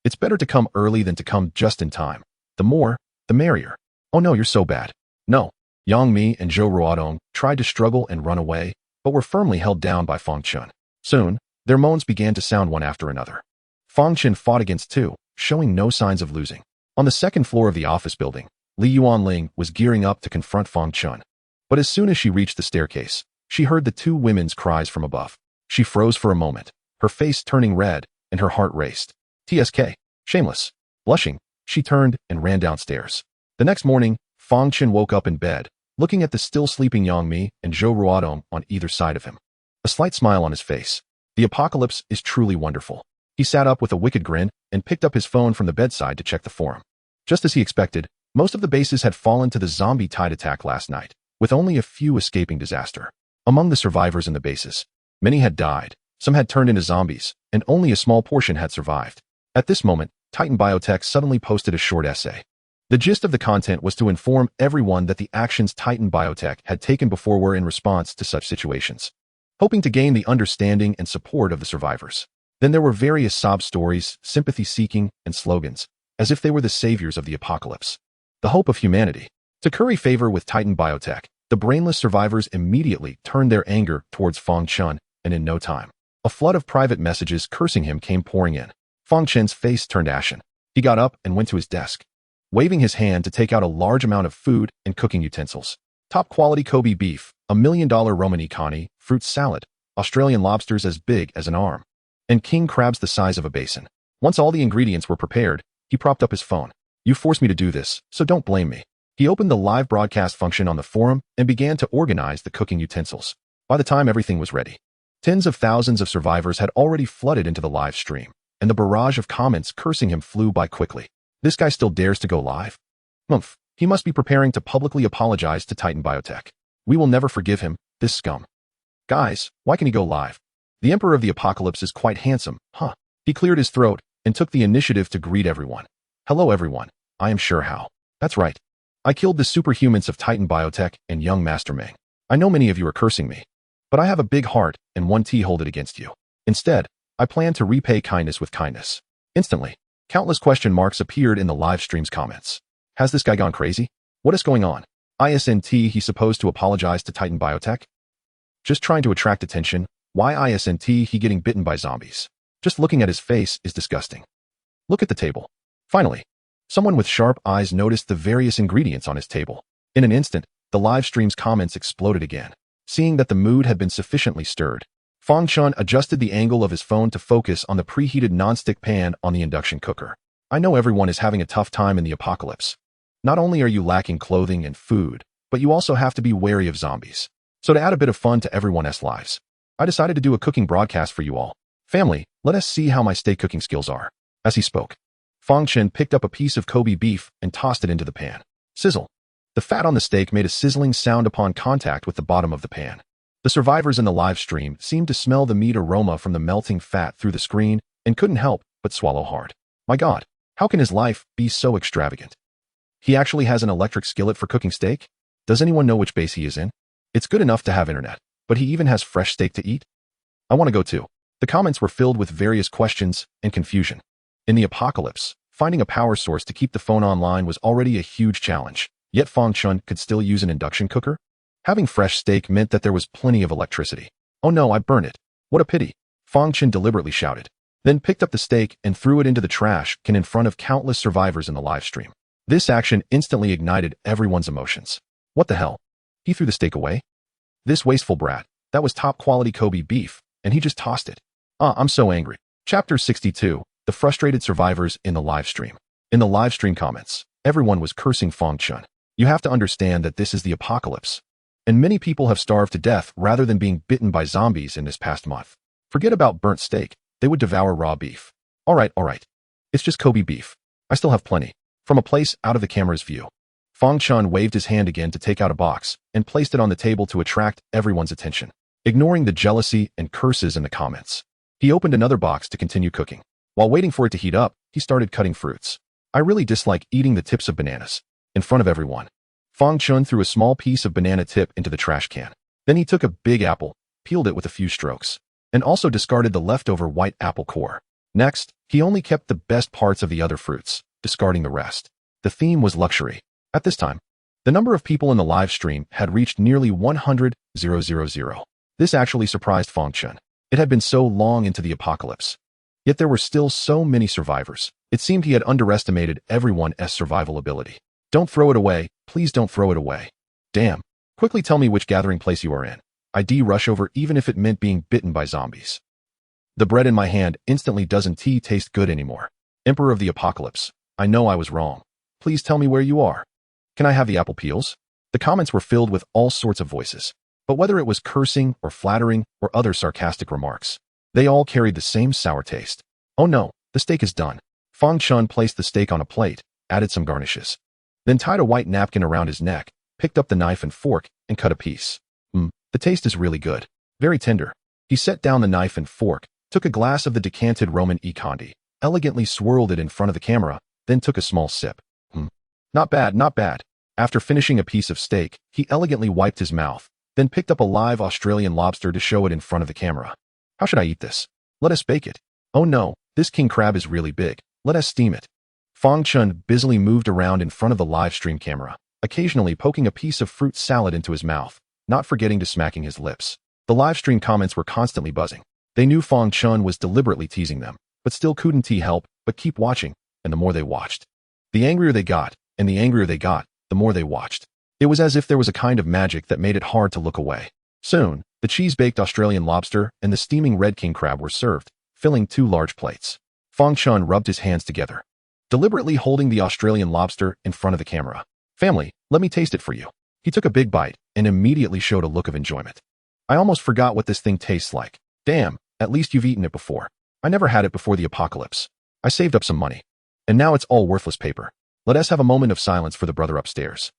It's better to come early than to come just in time. The more, the merrier. Oh no, you're so bad. No. Yangmi and Zhou Ruodong tried to struggle and run away, but were firmly held down by Fang Chen. Soon, their moans began to sound one after another. Fang Chen fought against two, showing no signs of losing. On the second floor of the office building, Li Yuanling was gearing up to confront Fang Chen. But as soon as she reached the staircase, she heard the two women's cries from above. She froze for a moment, her face turning red, and her heart raced. TSK. Shameless. Blushing, she turned and ran downstairs. The next morning, Fang Chen woke up in bed, looking at the still sleeping Yangmi and Zhou Ruodong on either side of him. A slight smile on his face. The apocalypse is truly wonderful. He sat up with a wicked grin and picked up his phone from the bedside to check the forum. Just as he expected, most of the bases had fallen to the zombie tide attack last night, with only a few escaping disaster. Among the survivors in the bases, many had died, some had turned into zombies, and only a small portion had survived. At this moment, Titan Biotech suddenly posted a short essay. The gist of the content was to inform everyone that the actions Titan Biotech had taken before were in response to such situations, hoping to gain the understanding and support of the survivors. Then there were various sob stories, sympathy-seeking, and slogans, as if they were the saviors of the apocalypse. The hope of humanity. To curry favor with Titan Biotech, the brainless survivors immediately turned their anger towards Fang Chen, and in no time, a flood of private messages cursing him came pouring in. Fang Chen's face turned ashen. He got up and went to his desk, waving his hand to take out a large amount of food and cooking utensils. Top-quality Kobe beef, $1 million Romani cani, fruit salad, Australian lobsters as big as an arm, and king crabs the size of a basin. Once all the ingredients were prepared, he propped up his phone. You forced me to do this, so don't blame me. He opened the live broadcast function on the forum and began to organize the cooking utensils. By the time everything was ready, tens of thousands of survivors had already flooded into the live stream, and the barrage of comments cursing him flew by quickly. This guy still dares to go live? Humph, he must be preparing to publicly apologize to Titan Biotech. We will never forgive him, this scum. Guys, why can he go live? The Emperor of the Apocalypse is quite handsome, huh? He cleared his throat and took the initiative to greet everyone. Hello everyone, I am Sure Hao. That's right. I killed the superhumans of Titan Biotech and young Master Meng. I know many of you are cursing me, but I have a big heart and one T hold it against you. Instead, I plan to repay kindness with kindness. Instantly, countless question marks appeared in the live stream's comments. Has this guy gone crazy? What is going on? ISNT he supposed to apologize to Titan Biotech? Just trying to attract attention. Why ISNT he getting bitten by zombies? Just looking at his face is disgusting. Look at the table. Finally, someone with sharp eyes noticed the various ingredients on his table. In an instant, the live stream's comments exploded again. Seeing that the mood had been sufficiently stirred, Fang Chen adjusted the angle of his phone to focus on the preheated nonstick pan on the induction cooker. I know everyone is having a tough time in the apocalypse. Not only are you lacking clothing and food, but you also have to be wary of zombies. So to add a bit of fun to everyone's lives, I decided to do a cooking broadcast for you all. Family, let us see how my steak cooking skills are. As he spoke, Fang Chen picked up a piece of Kobe beef and tossed it into the pan. Sizzle. The fat on the steak made a sizzling sound upon contact with the bottom of the pan. The survivors in the live stream seemed to smell the meat aroma from the melting fat through the screen and couldn't help but swallow hard. My God, how can his life be so extravagant? He actually has an electric skillet for cooking steak? Does anyone know which base he is in? It's good enough to have internet, but he even has fresh steak to eat? I want to go too. The comments were filled with various questions and confusion. In the apocalypse, finding a power source to keep the phone online was already a huge challenge, yet Fang Chen could still use an induction cooker? Having fresh steak meant that there was plenty of electricity. Oh no, I burned it. What a pity. Fang Chen deliberately shouted, then picked up the steak and threw it into the trash can in front of countless survivors in the live stream. This action instantly ignited everyone's emotions. What the hell? He threw the steak away? This wasteful brat, that was top quality Kobe beef, and he just tossed it. I'm so angry. Chapter 62, The The frustrated survivors in the live stream. In the live stream comments, everyone was cursing Fang Chen. You have to understand that this is the apocalypse. And many people have starved to death rather than being bitten by zombies in this past month. Forget about burnt steak. They would devour raw beef. All right. It's just Kobe beef. I still have plenty. From a place out of the camera's view. Fang Chen waved his hand again to take out a box and placed it on the table to attract everyone's attention, ignoring the jealousy and curses in the comments. He opened another box to continue cooking. While waiting for it to heat up, he started cutting fruits. I really dislike eating the tips of bananas. In front of everyone. Fang Chen threw a small piece of banana tip into the trash can. Then he took a big apple, peeled it with a few strokes, and also discarded the leftover white apple core. Next, he only kept the best parts of the other fruits, discarding the rest. The theme was luxury. At this time, the number of people in the live stream had reached nearly 100,000. This actually surprised Fang Chen. It had been so long into the apocalypse. Yet there were still so many survivors. It seemed he had underestimated everyone's survival ability. Don't throw it away. Please don't throw it away. Damn. Quickly tell me which gathering place you are in. I'd rush over even if it meant being bitten by zombies. The bread in my hand instantly doesn't taste good anymore. Emperor of the Apocalypse. I know I was wrong. Please tell me where you are. Can I have the apple peels? The comments were filled with all sorts of voices. But whether it was cursing or flattering or other sarcastic remarks, they all carried the same sour taste. Oh no, the steak is done. Fang Chen placed the steak on a plate, added some garnishes. Then tied a white napkin around his neck, picked up the knife and fork, and cut a piece. The taste is really good. Very tender. He set down the knife and fork, took a glass of the decanted Roman e-Condi, elegantly swirled it in front of the camera, then took a small sip. Not bad, not bad. After finishing a piece of steak, he elegantly wiped his mouth, then picked up a live Australian lobster to show it in front of the camera. How should I eat this? Let us bake it. Oh no, this king crab is really big. Let us steam it. Fang Chen busily moved around in front of the live stream camera, occasionally poking a piece of fruit salad into his mouth, not forgetting to smacking his lips. The live stream comments were constantly buzzing. They knew Fang Chen was deliberately teasing them, but still couldn't help but keep watching, and the more they watched, the angrier they got, and the angrier they got, the more they watched. It was as if there was a kind of magic that made it hard to look away. Soon, the cheese-baked Australian lobster and the steaming red king crab were served, filling 2 large plates. Fang Chen rubbed his hands together, deliberately holding the Australian lobster in front of the camera. Family, let me taste it for you. He took a big bite and immediately showed a look of enjoyment. I almost forgot what this thing tastes like. Damn, at least you've eaten it before. I never had it before the apocalypse. I saved up some money. And now it's all worthless paper. Let us have a moment of silence for the brother upstairs.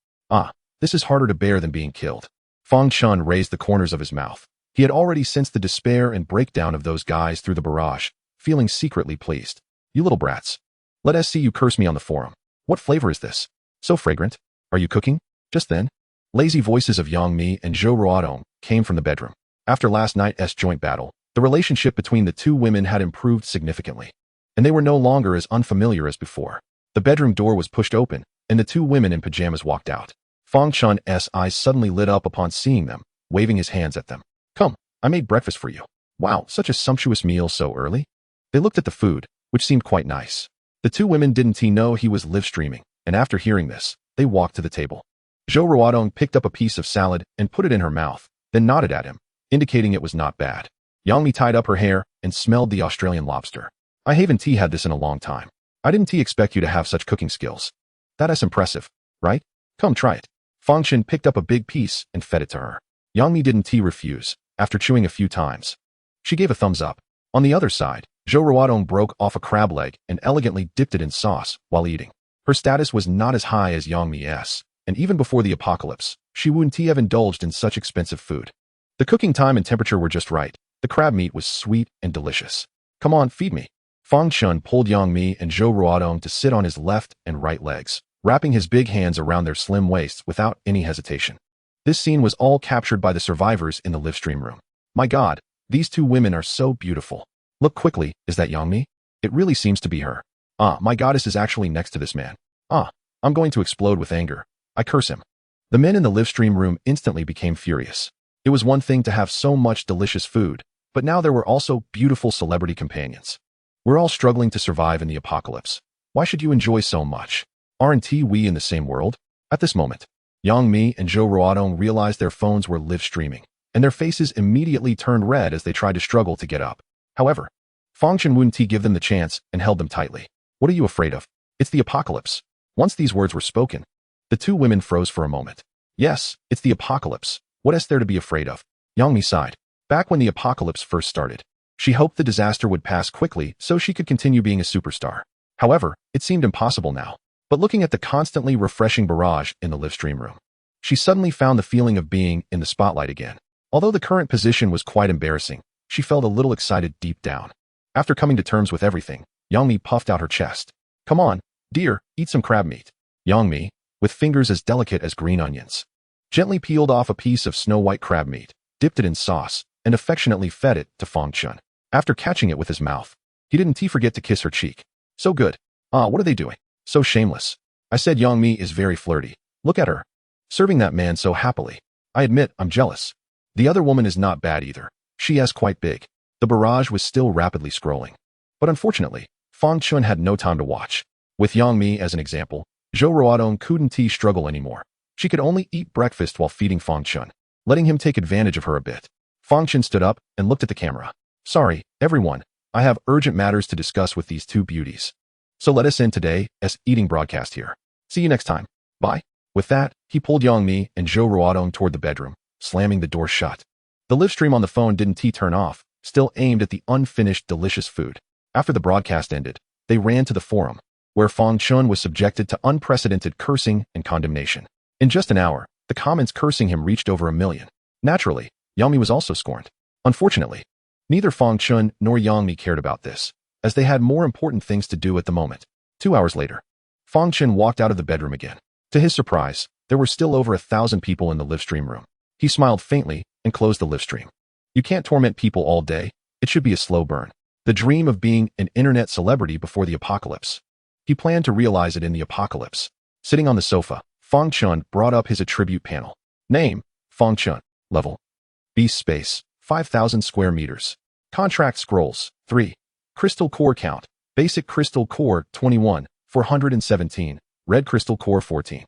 This is harder to bear than being killed. Fang Chen raised the corners of his mouth. He had already sensed the despair and breakdown of those guys through the barrage, feeling secretly pleased. You little brats. Let us see you curse me on the forum. What flavor is this? So fragrant. Are you cooking? Just then, lazy voices of Yang Mi and Zhou Ruodong came from the bedroom. After last night's joint battle, the relationship between the 2 women had improved significantly, and they were no longer as unfamiliar as before. The bedroom door was pushed open, and the 2 women in pajamas walked out. Fang Chen's eyes suddenly lit up upon seeing them, waving his hands at them. Come, I made breakfast for you. Wow, such a sumptuous meal so early. They looked at the food, which seemed quite nice. The 2 women didn't know he was live streaming, and after hearing this, they walked to the table. Zhou Ruodong picked up a piece of salad and put it in her mouth, then nodded at him, indicating it was not bad. Yang Mi tied up her hair and smelled the Australian lobster. I haven't had this in a long time. I didn't expect you to have such cooking skills. That is impressive, right? Come try it. Fang Chen picked up a big piece and fed it to her. Yang Mi didn't refuse, after chewing a few times. She gave a thumbs up. On the other side, Zhou Ruodong broke off a crab leg and elegantly dipped it in sauce while eating. Her status was not as high as Yang Mi's, and even before the apocalypse, she wouldn't have indulged in such expensive food. The cooking time and temperature were just right. The crab meat was sweet and delicious. Come on, feed me. Fang Chen pulled Yang Mi and Zhou Ruodong to sit on his left and right legs, wrapping his big hands around their slim waists without any hesitation. This scene was all captured by the survivors in the live stream room. My God, these 2 women are so beautiful. Look quickly, is that Yang Mi? It really seems to be her. My goddess is actually next to this man. I'm going to explode with anger. I curse him. The men in the live stream room instantly became furious. It was one thing to have so much delicious food, but now there were also beautiful celebrity companions. We're all struggling to survive in the apocalypse. Why should you enjoy so much? Aren't we in the same world? At this moment, Yang Mi and Zhou Ruodong realized their phones were live streaming, and their faces immediately turned red as they tried to struggle to get up. However, Fang Chen wouldn't give them the chance and held them tightly. What are you afraid of? It's the apocalypse. Once these words were spoken, the two women froze for a moment. Yes, it's the apocalypse. What is there to be afraid of? Yang Mi sighed. Back when the apocalypse first started, she hoped the disaster would pass quickly so she could continue being a superstar. However, it seemed impossible now. But looking at the constantly refreshing barrage in the live stream room, she suddenly found the feeling of being in the spotlight again. Although the current position was quite embarrassing, she felt a little excited deep down. After coming to terms with everything, Yang Mi puffed out her chest. Come on, dear, eat some crab meat. Yang Mi, with fingers as delicate as green onions, gently peeled off a piece of snow-white crab meat, dipped it in sauce, and affectionately fed it to Fang Chen. After catching it with his mouth, he didn't forget to kiss her cheek. So good. Ah, what are they doing? So shameless. I said Yang Mi is very flirty. Look at her. Serving that man so happily. I admit, I'm jealous. The other woman is not bad either. She is quite big. The barrage was still rapidly scrolling. But unfortunately, Fang Chen had no time to watch. With Yang Mi as an example, Zhou Ruodong couldn't struggle anymore. She could only eat breakfast while feeding Fang Chen, letting him take advantage of her a bit. Fang Chen stood up and looked at the camera. Sorry, everyone. I have urgent matters to discuss with these two beauties. So let us end today's eating broadcast here. See you next time. Bye. With that, he pulled Yang Mi and Zhou Ruodong toward the bedroom, slamming the door shut. The live stream on the phone didn't turn off, still aimed at the unfinished delicious food. After the broadcast ended, they ran to the forum, where Fang Chen was subjected to unprecedented cursing and condemnation. In just an hour, the comments cursing him reached over 1 million. Naturally, Yang Mi was also scorned. Unfortunately, neither Fang Chen nor Yang Mi cared about this, as they had more important things to do at the moment. 2 hours later, Fang Chen walked out of the bedroom again. To his surprise, there were still over 1,000 people in the live stream room. He smiled faintly and closed the live stream. You can't torment people all day. It should be a slow burn. The dream of being an internet celebrity before the apocalypse. He planned to realize it in the apocalypse. Sitting on the sofa, Fang Chen brought up his attribute panel. Name, Fang Chen. Level, Beast Space, 5,000 square meters. Contract scrolls, 3. Crystal core count, basic crystal core, 21, 417, red crystal core, 14.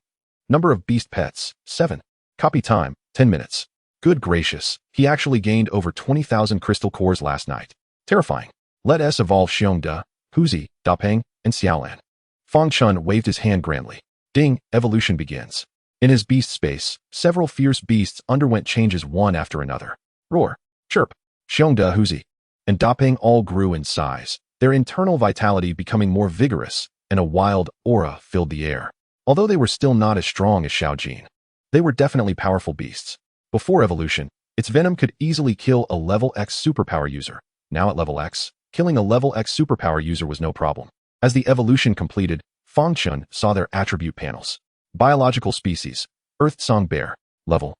Number of beast pets, 7. Copy time, 10 minutes. Good gracious, he actually gained over 20,000 crystal cores last night. Terrifying. Let us evolve Xiongda, Huzi, Dapeng, and Xiaolan. Fang Chen waved his hand grandly. Ding, evolution begins. In his beast space, several fierce beasts underwent changes one after another. Roar, chirp, Xiongda, Huzi, and Dapeng all grew in size, their internal vitality becoming more vigorous, and a wild aura filled the air. Although they were still not as strong as Xiaojin, they were definitely powerful beasts. Before evolution, its venom could easily kill a level X superpower user. Now at level X, killing a level X superpower user was no problem. As the evolution completed, Fang Chen saw their attribute panels. Biological species, Earth Song Bear, level.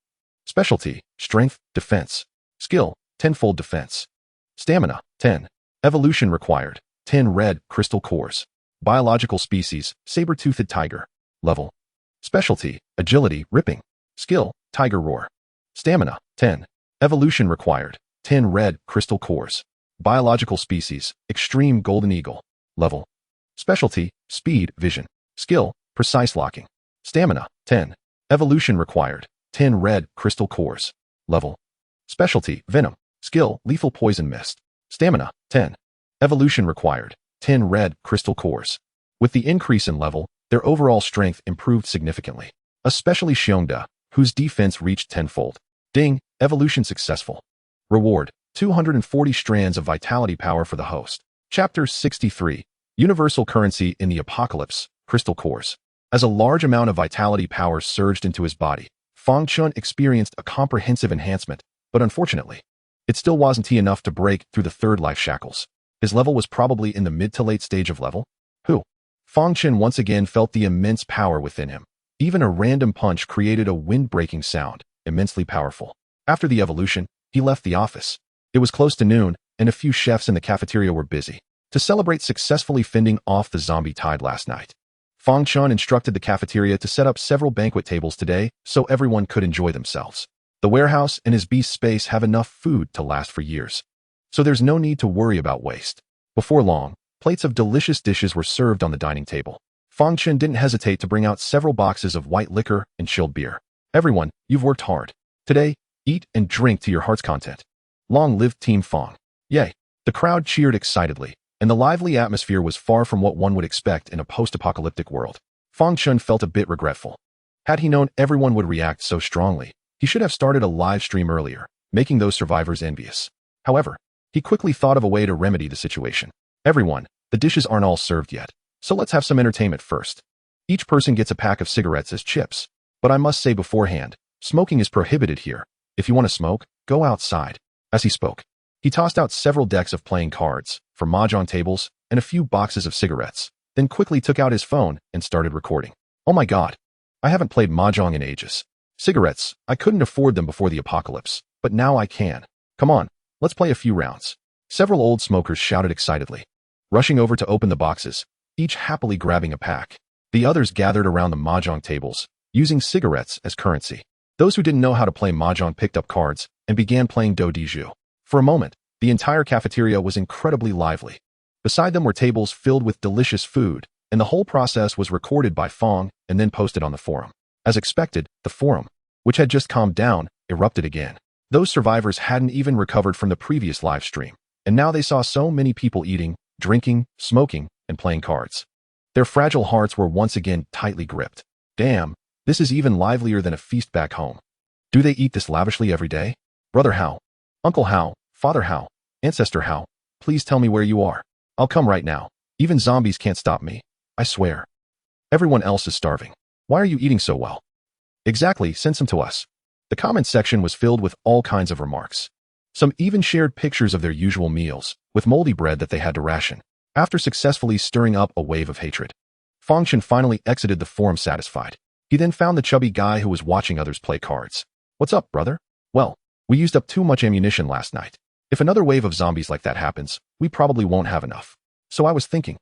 Specialty, strength, defense. Skill, 10-fold defense. Stamina, 10. Evolution required, 10 red crystal cores. Biological species, saber-toothed tiger, level. Specialty, agility, ripping. Skill, tiger roar. Stamina, 10. Evolution required, 10 red crystal cores. Biological species, extreme golden eagle, level. Specialty, speed, vision. Skill, precise locking. Stamina, 10. Evolution required, 10 red crystal cores, level. Specialty, venom. Skill, lethal poison mist. Stamina, 10. Evolution required, 10 red crystal cores. With the increase in level, their overall strength improved significantly, especially Xiongda, whose defense reached 10-fold. Ding, evolution successful. Reward, 240 strands of vitality power for the host. Chapter 63, Universal Currency in the Apocalypse, Crystal Cores. As a large amount of vitality power surged into his body, Fang Chen experienced a comprehensive enhancement, but unfortunately, it still wasn't enough to break through the third life shackles. His level was probably in the mid to late stage of level. Fang Chen once again felt the immense power within him. Even a random punch created a wind-breaking sound, immensely powerful. After the evolution, he left the office. It was close to noon, and a few chefs in the cafeteria were busy to celebrate successfully fending off the zombie tide last night. Fang Chen instructed the cafeteria to set up several banquet tables today so everyone could enjoy themselves. The warehouse and his beast space have enough food to last for years, so there's no need to worry about waste. Before long, plates of delicious dishes were served on the dining table. Fang Chen didn't hesitate to bring out several boxes of white liquor and chilled beer. Everyone, you've worked hard. Today, eat and drink to your heart's content. Long live Team Fang. Yay. The crowd cheered excitedly, and the lively atmosphere was far from what one would expect in a post-apocalyptic world. Fang Chen felt a bit regretful. Had he known everyone would react so strongly, he should have started a live stream earlier, making those survivors envious. However, he quickly thought of a way to remedy the situation. Everyone, the dishes aren't all served yet, so let's have some entertainment first. Each person gets a pack of cigarettes as chips, but I must say beforehand, smoking is prohibited here. If you want to smoke, go outside. As he spoke, he tossed out several decks of playing cards, for mahjong tables, and a few boxes of cigarettes, then quickly took out his phone and started recording. Oh my god. I haven't played mahjong in ages. Cigarettes, I couldn't afford them before the apocalypse, but now I can. Come on, let's play a few rounds. Several old smokers shouted excitedly, rushing over to open the boxes, each happily grabbing a pack. The others gathered around the mahjong tables, using cigarettes as currency. Those who didn't know how to play mahjong picked up cards and began playing do di ju. For a moment, the entire cafeteria was incredibly lively. Beside them were tables filled with delicious food, and the whole process was recorded by Fang and then posted on the forum. As expected, the forum, which had just calmed down, erupted again. Those survivors hadn't even recovered from the previous live stream, and now they saw so many people eating, drinking, smoking, and playing cards. Their fragile hearts were once again tightly gripped. Damn, this is even livelier than a feast back home. Do they eat this lavishly every day? Brother how? Uncle how? Father how? Ancestor how? Please tell me where you are. I'll come right now. Even zombies can't stop me. I swear. Everyone else is starving. Why are you eating so well? Exactly, send some to us. The comment section was filled with all kinds of remarks. Some even shared pictures of their usual meals, with moldy bread that they had to ration. After successfully stirring up a wave of hatred, Fang Chen finally exited the forum satisfied. He then found the chubby guy who was watching others play cards. What's up, brother? Well, we used up too much ammunition last night. If another wave of zombies like that happens, we probably won't have enough. So I was thinking,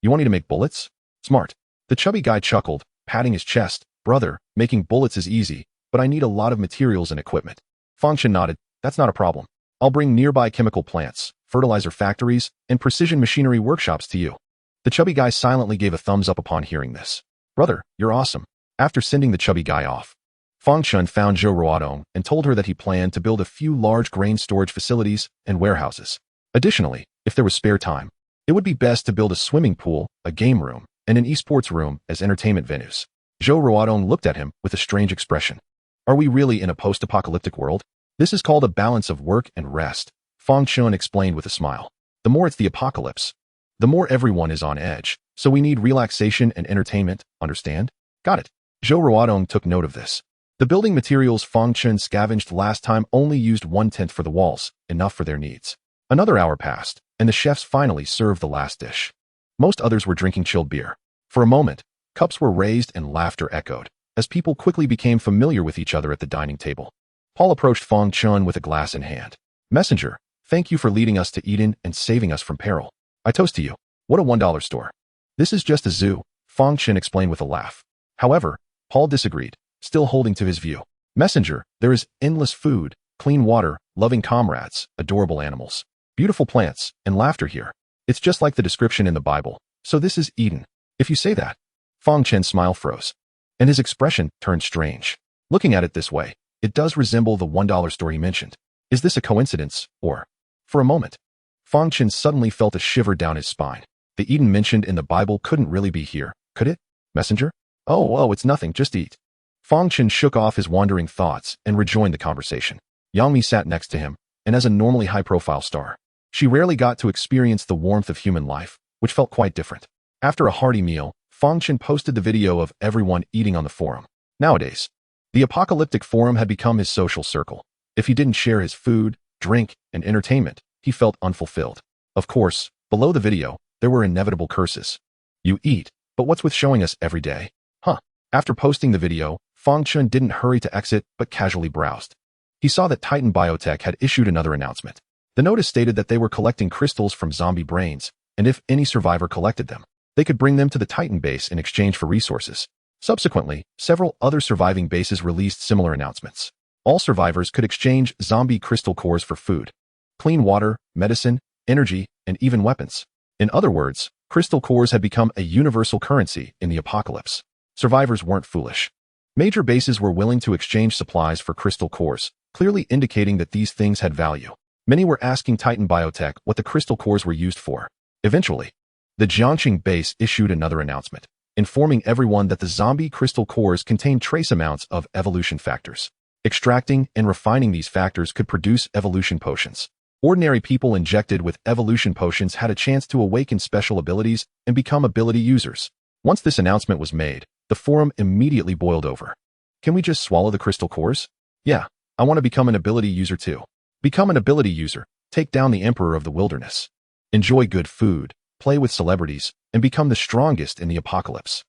you want me to make bullets? Smart. The chubby guy chuckled, patting his chest. Brother, making bullets is easy, but I need a lot of materials and equipment. Fang Chen nodded. That's not a problem. I'll bring nearby chemical plants, fertilizer factories, and precision machinery workshops to you. The chubby guy silently gave a thumbs up upon hearing this. Brother, you're awesome. After sending the chubby guy off, Fang Chen found Zhou Ruodong and told her that he planned to build a few large grain storage facilities and warehouses. Additionally, if there was spare time, it would be best to build a swimming pool, a game room, and an esports room as entertainment venues. Zhou Ruodong looked at him with a strange expression. Are we really in a post-apocalyptic world? This is called a balance of work and rest, Fang Chen explained with a smile. The more it's the apocalypse, the more everyone is on edge, so we need relaxation and entertainment, understand? Got it. Zhou Ruodong took note of this. The building materials Fang Chen scavenged last time only used 1/10 for the walls, enough for their needs. Another hour passed, and the chefs finally served the last dish. Most others were drinking chilled beer. For a moment, cups were raised and laughter echoed, as people quickly became familiar with each other at the dining table. Paul approached Fang Chen with a glass in hand. Messenger, thank you for leading us to Eden and saving us from peril. I toast to you. What a $1 store. This is just a zoo, Fang Chen explained with a laugh. However, Paul disagreed, still holding to his view. Messenger, there is endless food, clean water, loving comrades, adorable animals, beautiful plants, and laughter here. It's just like the description in the Bible. So this is Eden. If you say that. Fang Chen's smile froze, and his expression turned strange. Looking at it this way, it does resemble the $1 store he mentioned. Is this a coincidence, or? For a moment, Fang Chen suddenly felt a shiver down his spine. The Eden mentioned in the Bible couldn't really be here, could it? Messenger? Oh, it's nothing, just eat. Fang Chen shook off his wandering thoughts and rejoined the conversation. Yang Mi sat next to him, and as a normally high-profile star, she rarely got to experience the warmth of human life, which felt quite different. After a hearty meal, Fang Chen posted the video of everyone eating on the forum. Nowadays, the apocalyptic forum had become his social circle. If he didn't share his food, drink, and entertainment, he felt unfulfilled. Of course, below the video, there were inevitable curses. You eat, but what's with showing us every day? Huh. After posting the video, Fang Chen didn't hurry to exit but casually browsed. He saw that Titan Biotech had issued another announcement. The notice stated that they were collecting crystals from zombie brains, and if any survivor collected them, they could bring them to the Titan base in exchange for resources. Subsequently, several other surviving bases released similar announcements. All survivors could exchange zombie crystal cores for food, clean water, medicine, energy, and even weapons. In other words, crystal cores had become a universal currency in the apocalypse. Survivors weren't foolish. Major bases were willing to exchange supplies for crystal cores, clearly indicating that these things had value. Many were asking Titan Biotech what the crystal cores were used for. Eventually, the Jiangxing base issued another announcement, informing everyone that the zombie crystal cores contain trace amounts of evolution factors. Extracting and refining these factors could produce evolution potions. Ordinary people injected with evolution potions had a chance to awaken special abilities and become ability users. Once this announcement was made, the forum immediately boiled over. Can we just swallow the crystal cores? Yeah, I want to become an ability user too. Become an ability user, take down the emperor of the wilderness. Enjoy good food, play with celebrities, and become the strongest in the apocalypse.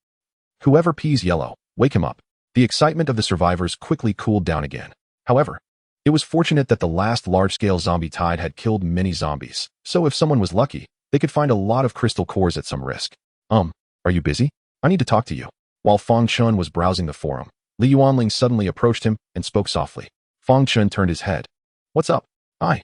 Whoever pees yellow, wake him up. The excitement of the survivors quickly cooled down again. However, it was fortunate that the last large-scale zombie tide had killed many zombies, so if someone was lucky, they could find a lot of crystal cores at some risk. Are you busy? I need to talk to you. While Fang Chen was browsing the forum, Li Yuanling suddenly approached him and spoke softly. Fang Chen turned his head. What's up? I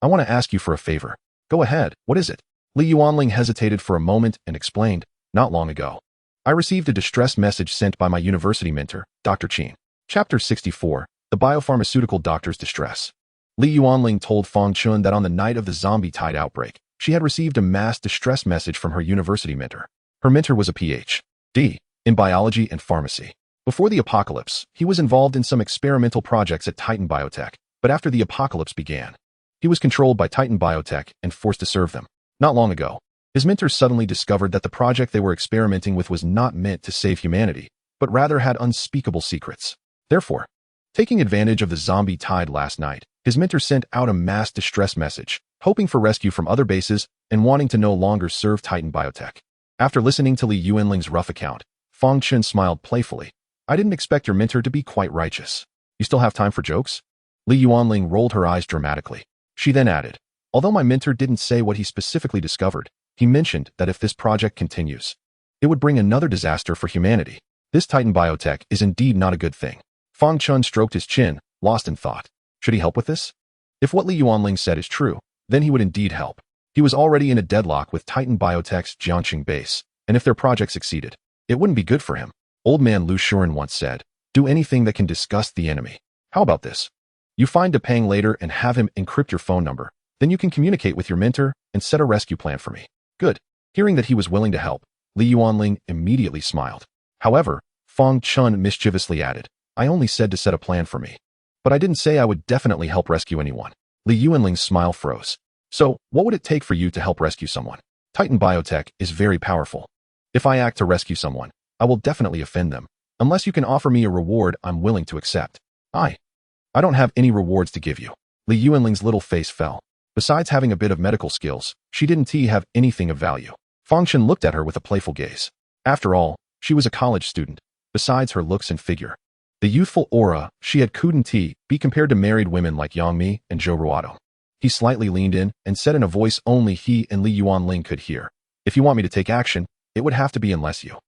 want to ask you for a favor. Go ahead, what is it? Li Yuanling hesitated for a moment and explained, not long ago. I received a distress message sent by my university mentor, Dr. Qin. Chapter 64, The Biopharmaceutical Doctor's Distress. Li Yuanling told Fang Chen that on the night of the zombie tide outbreak, she had received a mass distress message from her university mentor. Her mentor was a Ph.D. in biology and pharmacy. Before the apocalypse, he was involved in some experimental projects at Titan Biotech, but after the apocalypse began, he was controlled by Titan Biotech and forced to serve them. Not long ago, his mentor suddenly discovered that the project they were experimenting with was not meant to save humanity, but rather had unspeakable secrets. Therefore, taking advantage of the zombie tide last night, his mentor sent out a mass distress message, hoping for rescue from other bases and wanting to no longer serve Titan Biotech. After listening to Li Yuanling's rough account, Fang Chen smiled playfully. I didn't expect your mentor to be quite righteous. You still have time for jokes? Li Yuanling rolled her eyes dramatically. She then added, although my mentor didn't say what he specifically discovered, he mentioned that if this project continues, it would bring another disaster for humanity. This Titan Biotech is indeed not a good thing. Fang Chen stroked his chin, lost in thought. Should he help with this? If what Li Yuanling said is true, then he would indeed help. He was already in a deadlock with Titan Biotech's Jiangxing base, and if their project succeeded, it wouldn't be good for him. Old man Lu Shuren once said, do anything that can disgust the enemy. How about this? You find Depang later and have him encrypt your phone number. Then you can communicate with your mentor and set a rescue plan for me. Good. Hearing that he was willing to help, Li Yuanling immediately smiled. However, Fang Chen mischievously added, I only said to set a plan for me. But I didn't say I would definitely help rescue anyone. Li Yuanling's smile froze. So, what would it take for you to help rescue someone? Titan Biotech is very powerful. If I act to rescue someone, I will definitely offend them. Unless you can offer me a reward I'm willing to accept. I don't have any rewards to give you. Li Yuanling's little face fell. Besides having a bit of medical skills, she didn't have anything of value. Fang Chen looked at her with a playful gaze. After all, she was a college student. Besides her looks and figure, the youthful aura she had couldn't be compared to married women like Yang Mi and Zhou Ruodo. He slightly leaned in and said in a voice only he and Li Yuanling could hear, if you want me to take action, it would have to be unless you.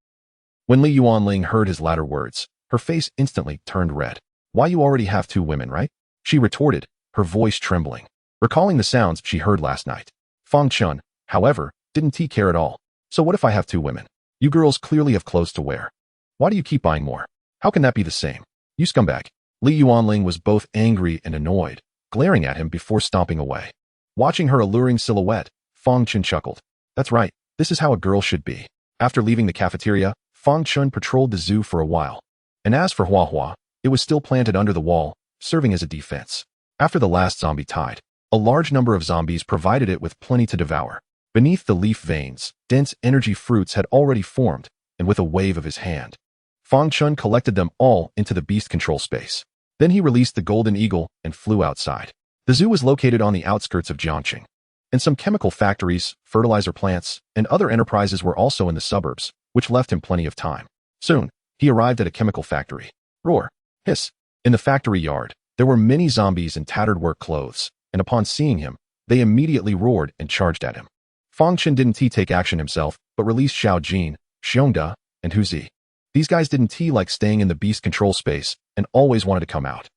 When Li Yuanling heard his latter words, her face instantly turned red. Why, you already have 2 women, right? She retorted, her voice trembling, recalling the sounds she heard last night. Fang Chen, however, didn't care at all. So what if I have 2 women? You girls clearly have clothes to wear. Why do you keep buying more? How can that be the same? You scumbag. Li Yuanling was both angry and annoyed, glaring at him before stomping away. Watching her alluring silhouette, Fang Chen chuckled. That's right, this is how a girl should be. After leaving the cafeteria, Fang Chen patrolled the zoo for a while. And as for Hua Hua, it was still planted under the wall, serving as a defense. After the last zombie tide, a large number of zombies provided it with plenty to devour. Beneath the leaf veins, dense energy fruits had already formed, and with a wave of his hand, Fang Chen collected them all into the beast control space. Then he released the golden eagle and flew outside. The zoo was located on the outskirts of Jiangxing, and some chemical factories, fertilizer plants, and other enterprises were also in the suburbs, which left him plenty of time. Soon, he arrived at a chemical factory. Roar! Hiss! In the factory yard, there were many zombies in tattered work clothes, and upon seeing him, they immediately roared and charged at him. Fang Chen didn't take action himself, but released Xiao Jin, Xiongda, and Hu Zi. These guys didn't like staying in the beast control space and always wanted to come out.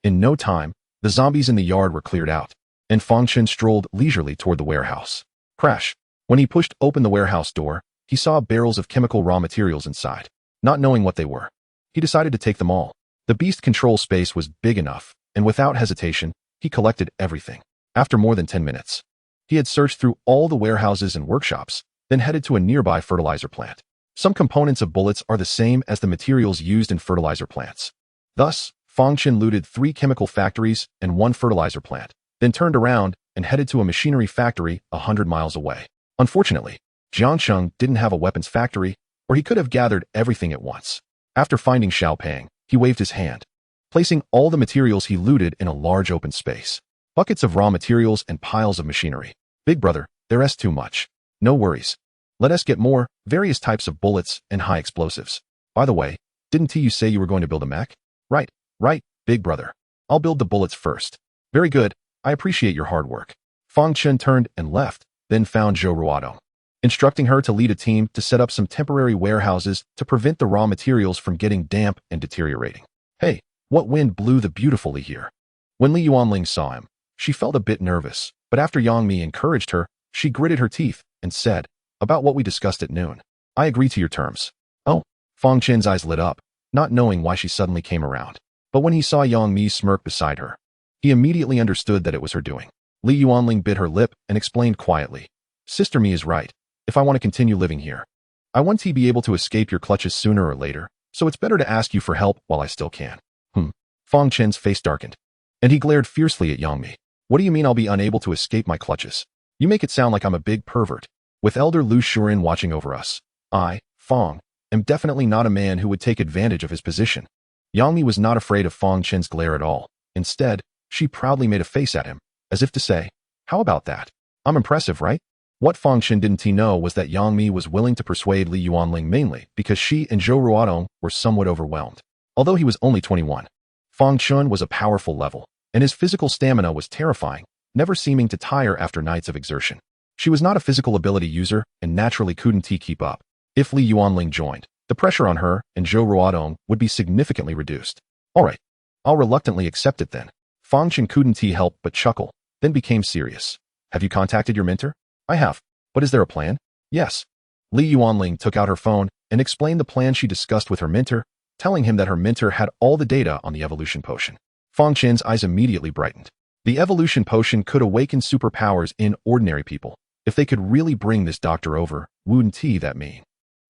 In no time, the zombies in the yard were cleared out, and Fang Chen strolled leisurely toward the warehouse. Crash! When he pushed open the warehouse door, he saw barrels of chemical raw materials inside. Not knowing what they were, he decided to take them all. The beast control space was big enough, and without hesitation, he collected everything. After more than 10 minutes, he had searched through all the warehouses and workshops, then headed to a nearby fertilizer plant. Some components of bullets are the same as the materials used in fertilizer plants. Thus, Fang Chen looted 3 chemical factories and 1 fertilizer plant, then turned around and headed to a machinery factory 100 miles away. Unfortunately, Jiangcheng didn't have a weapons factory, or he could have gathered everything at once. After finding Xiaopeng, he waved his hand, placing all the materials he looted in a large open space. Buckets of raw materials and piles of machinery. Big brother, there's too much. No worries. Let us get more, various types of bullets and high explosives. By the way, didn't you say you were going to build a mech? Right, big brother. I'll build the bullets first. Very good, I appreciate your hard work. Fang Chen turned and left, then found Zhou Ruodong, instructing her to lead a team to set up some temporary warehouses to prevent the raw materials from getting damp and deteriorating. Hey, what wind blew the beautifully here? When Li Yuanling saw him, she felt a bit nervous, but after Yang Mi encouraged her, she gritted her teeth and said, about what we discussed at noon. I agree to your terms. Oh, Fang Chen's eyes lit up, not knowing why she suddenly came around. But when he saw Yang Mi smirk beside her, he immediately understood that it was her doing. Li Yuanling bit her lip and explained quietly, Sister Mi is right. If I want to continue living here, I want to be able to escape your clutches sooner or later, so it's better to ask you for help while I still can. Fang Chen's face darkened, and he glared fiercely at Yang Mi. What do you mean I'll be unable to escape my clutches? You make it sound like I'm a big pervert. With Elder Lu Shuren watching over us, I, Fang, am definitely not a man who would take advantage of his position. Yang Mi was not afraid of Fang Chen's glare at all. Instead, she proudly made a face at him, as if to say, how about that? I'm impressive, right? What Fang Chen didn't know was that Yang Mi was willing to persuade Li Yuanling mainly because she and Zhou Ruodong were somewhat overwhelmed. Although he was only 21, Fang Chen was a powerful level, and his physical stamina was terrifying, never seeming to tire after nights of exertion. She was not a physical ability user and naturally couldn't keep up. If Li Yuanling joined, the pressure on her and Zhou Ruodong would be significantly reduced. Alright, I'll reluctantly accept it then. Fang Chen couldn't help but chuckle, then became serious. Have you contacted your mentor? I have. But is there a plan? Yes. Li Yuanling took out her phone and explained the plan she discussed with her mentor, telling him that her mentor had all the data on the evolution potion. Fang Chen's eyes immediately brightened. The evolution potion could awaken superpowers in ordinary people. If they could really bring this doctor over, wouldn't that mean?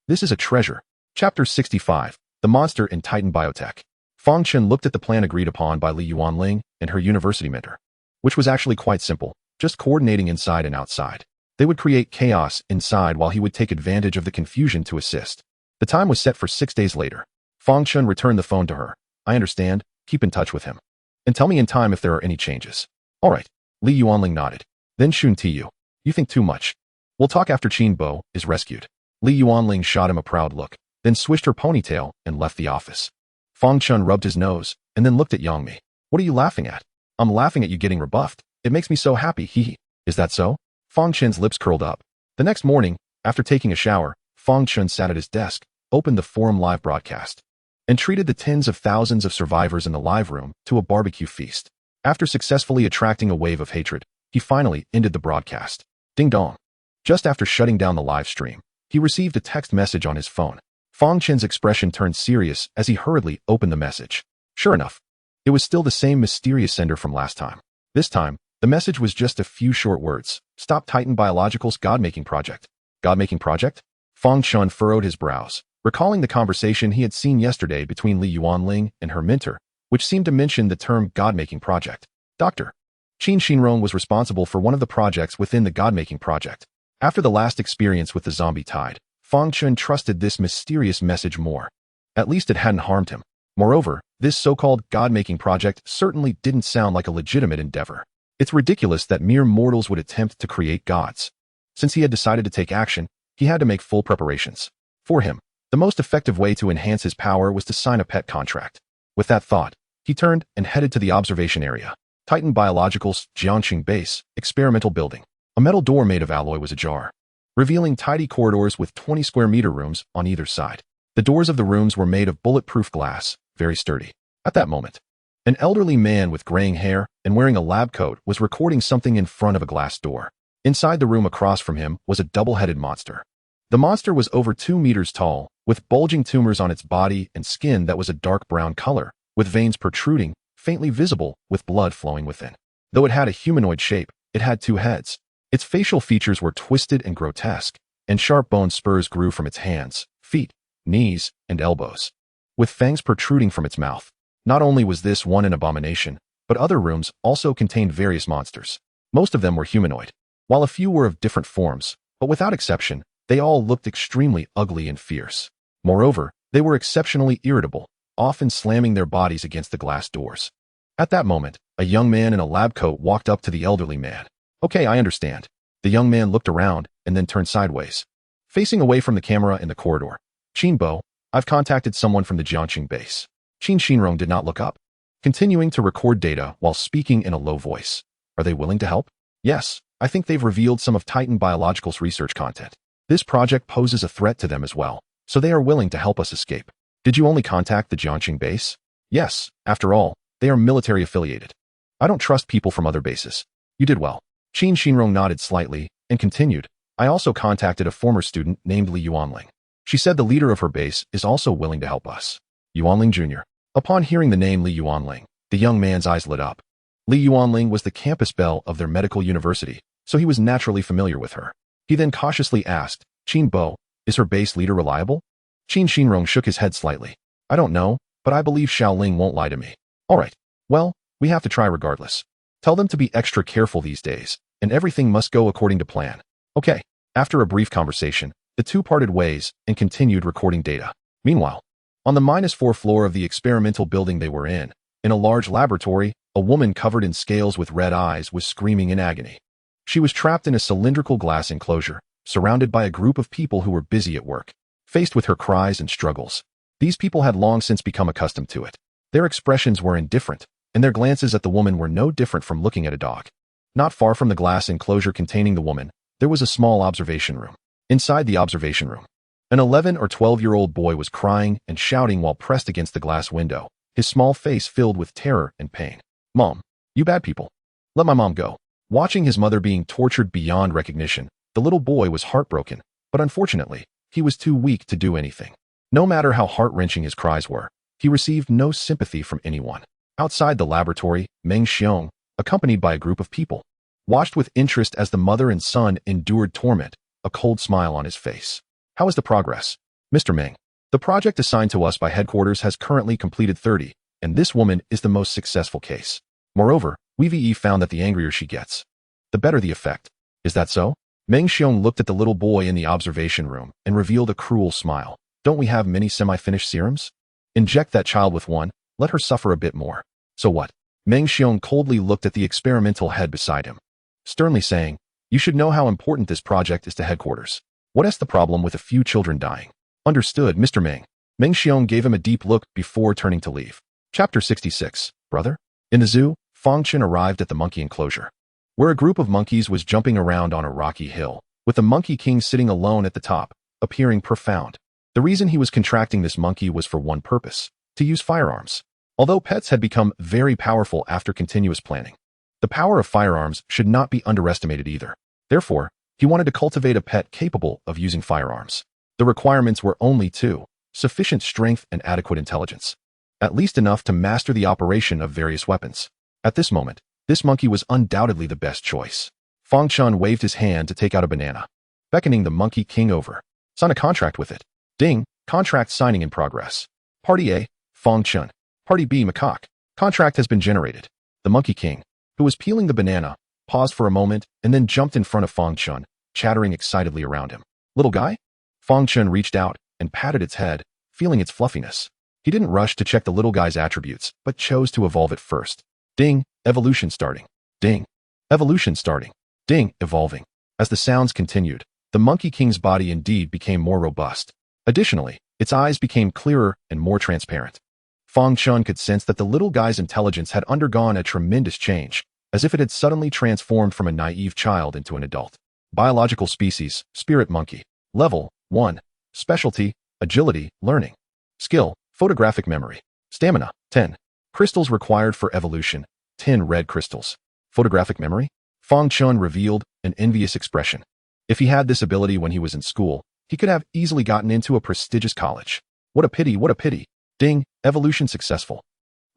This is a treasure. Chapter 65, The Monster in Titan Biotech. Fang Chen looked at the plan agreed upon by Li Yuanling and her university mentor, which was actually quite simple, just coordinating inside and outside. They would create chaos inside while he would take advantage of the confusion to assist. The time was set for 6 days later. Fang Chen returned the phone to her. I understand, keep in touch with him. And tell me in time if there are any changes. Alright. Li Yuanling nodded. Then Shun Tiyu. You think too much. We'll talk after Qin Bo is rescued. Li Yuanling shot him a proud look, then swished her ponytail and left the office. Fang Chen rubbed his nose, and then looked at Yang Mi. What are you laughing at? I'm laughing at you getting rebuffed. It makes me so happy, hee. Is that so? Fang Chen's lips curled up. The next morning, after taking a shower, Fang Chen sat at his desk, opened the forum live broadcast, and treated the tens of thousands of survivors in the live room to a barbecue feast. After successfully attracting a wave of hatred, he finally ended the broadcast. Ding dong. Just after shutting down the live stream, he received a text message on his phone. Fang Chen's expression turned serious as he hurriedly opened the message. Sure enough, it was still the same mysterious sender from last time. This time, the message was just a few short words. Stop Titan Biological's God-making project. God-making project? Fang Chen furrowed his brows, recalling the conversation he had seen yesterday between Li Yuanling and her mentor, which seemed to mention the term God-making project. Dr. Qin Shinrong was responsible for one of the projects within the God-making project. After the last experience with the zombie tide, Fang Chen trusted this mysterious message more. At least it hadn't harmed him. Moreover, this so-called God-making project certainly didn't sound like a legitimate endeavor. It's ridiculous that mere mortals would attempt to create gods. Since he had decided to take action, he had to make full preparations. For him, the most effective way to enhance his power was to sign a pet contract. With that thought, he turned and headed to the observation area. Titan Biological's Jiangqing Base, experimental building. A metal door made of alloy was ajar, revealing tidy corridors with 20 square meter rooms on either side. The doors of the rooms were made of bulletproof glass, very sturdy. At that moment, an elderly man with graying hair and wearing a lab coat was recording something in front of a glass door. Inside the room across from him was a double-headed monster. The monster was over 2 meters tall, with bulging tumors on its body and skin that was a dark brown color, with veins protruding, faintly visible, with blood flowing within. Though it had a humanoid shape, It had two heads. Its facial features were twisted and grotesque, and sharp bone spurs grew from its hands, feet, knees, and elbows, with fangs protruding from its mouth. Not only was this one an abomination, but other rooms also contained various monsters. Most of them were humanoid, while a few were of different forms, but without exception, they all looked extremely ugly and fierce. Moreover, they were exceptionally irritable, often slamming their bodies against the glass doors. At that moment, a young man in a lab coat walked up to the elderly man. "Okay, I understand." The young man looked around and then turned sideways, facing away from the camera in the corridor. "Qinbo, I've contacted someone from the Jiangqing base." Qin Shinrong did not look up, continuing to record data while speaking in a low voice. "Are they willing to help?" "Yes, I think they've revealed some of Titan Biological's research content. This project poses a threat to them as well, so they are willing to help us escape." "Did you only contact the Jiangqing base?" "Yes, after all, they are military affiliated. I don't trust people from other bases." "You did well." Qin Shinrong nodded slightly and continued, "I also contacted a former student named Li Yuanling. She said the leader of her base is also willing to help us." Yuanling Jr. Upon hearing the name Li Yuanling, the young man's eyes lit up. Li Yuanling was the campus belle of their medical university, so he was naturally familiar with her. He then cautiously asked, "Qin Bo, is her base leader reliable?" Qin Shinrong shook his head slightly. "I don't know, but I believe Xiaoling won't lie to me." "All right. Well, we have to try regardless. Tell them to be extra careful these days, and everything must go according to plan." "Okay." After a brief conversation, the two parted ways and continued recording data. Meanwhile, on the -4 floor of the experimental building they were in a large laboratory, a woman covered in scales with red eyes was screaming in agony. She was trapped in a cylindrical glass enclosure, surrounded by a group of people who were busy at work. Faced with her cries and struggles, these people had long since become accustomed to it. Their expressions were indifferent, and their glances at the woman were no different from looking at a dog. Not far from the glass enclosure containing the woman, there was a small observation room. Inside the observation room, an 11 or 12-year-old boy was crying and shouting while pressed against the glass window, his small face filled with terror and pain. "Mom, you bad people. Let my mom go." Watching his mother being tortured beyond recognition, the little boy was heartbroken, but unfortunately, he was too weak to do anything. No matter how heart-wrenching his cries were, he received no sympathy from anyone. Outside the laboratory, Meng Xiong, accompanied by a group of people, watched with interest as the mother and son endured torment, a cold smile on his face. "How is the progress?" "Mr. Meng, the project assigned to us by headquarters has currently completed 30, and this woman is the most successful case. Moreover, we found that the angrier she gets, the better the effect." "Is that so?" Meng Xiong looked at the little boy in the observation room and revealed a cruel smile. "Don't we have many semi-finished serums? Inject that child with one, let her suffer a bit more." "So what?" Meng Xiong coldly looked at the experimental head beside him, sternly saying, "You should know how important this project is to headquarters. What is the problem with a few children dying?" "Understood, Mr. Meng." Meng Xiong gave him a deep look before turning to leave. Chapter 66. Brother? In the zoo, Fang Chen arrived at the monkey enclosure, where a group of monkeys was jumping around on a rocky hill, with the Monkey King sitting alone at the top, appearing profound. The reason he was contracting this monkey was for one purpose: to use firearms. Although pets had become very powerful after continuous planning, the power of firearms should not be underestimated either. Therefore, he wanted to cultivate a pet capable of using firearms. The requirements were only two: sufficient strength and adequate intelligence, at least enough to master the operation of various weapons. At this moment, this monkey was undoubtedly the best choice. Fang Chen waved his hand to take out a banana, beckoning the Monkey King over. "Sign a contract with it." Ding, contract signing in progress. Party A, Fang Chen. Party B, Macaque. Contract has been generated. The Monkey King, who was peeling the banana, paused for a moment and then jumped in front of Fang Chen, chattering excitedly around him. "Little guy?" Fang Chen reached out and patted its head, feeling its fluffiness. He didn't rush to check the little guy's attributes, but chose to evolve it first. Ding, evolution starting. Ding, evolution starting. Ding, evolving. As the sounds continued, the Monkey King's body indeed became more robust. Additionally, its eyes became clearer and more transparent. Fang Chen could sense that the little guy's intelligence had undergone a tremendous change, as if it had suddenly transformed from a naive child into an adult. Biological species, spirit monkey. Level 1. Specialty, agility, learning. Skill, photographic memory. Stamina, 10. Crystals required for evolution, 10 red crystals. Photographic memory? Fang Chen revealed an envious expression. If he had this ability when he was in school, he could have easily gotten into a prestigious college. What a pity, what a pity. Ding, evolution successful.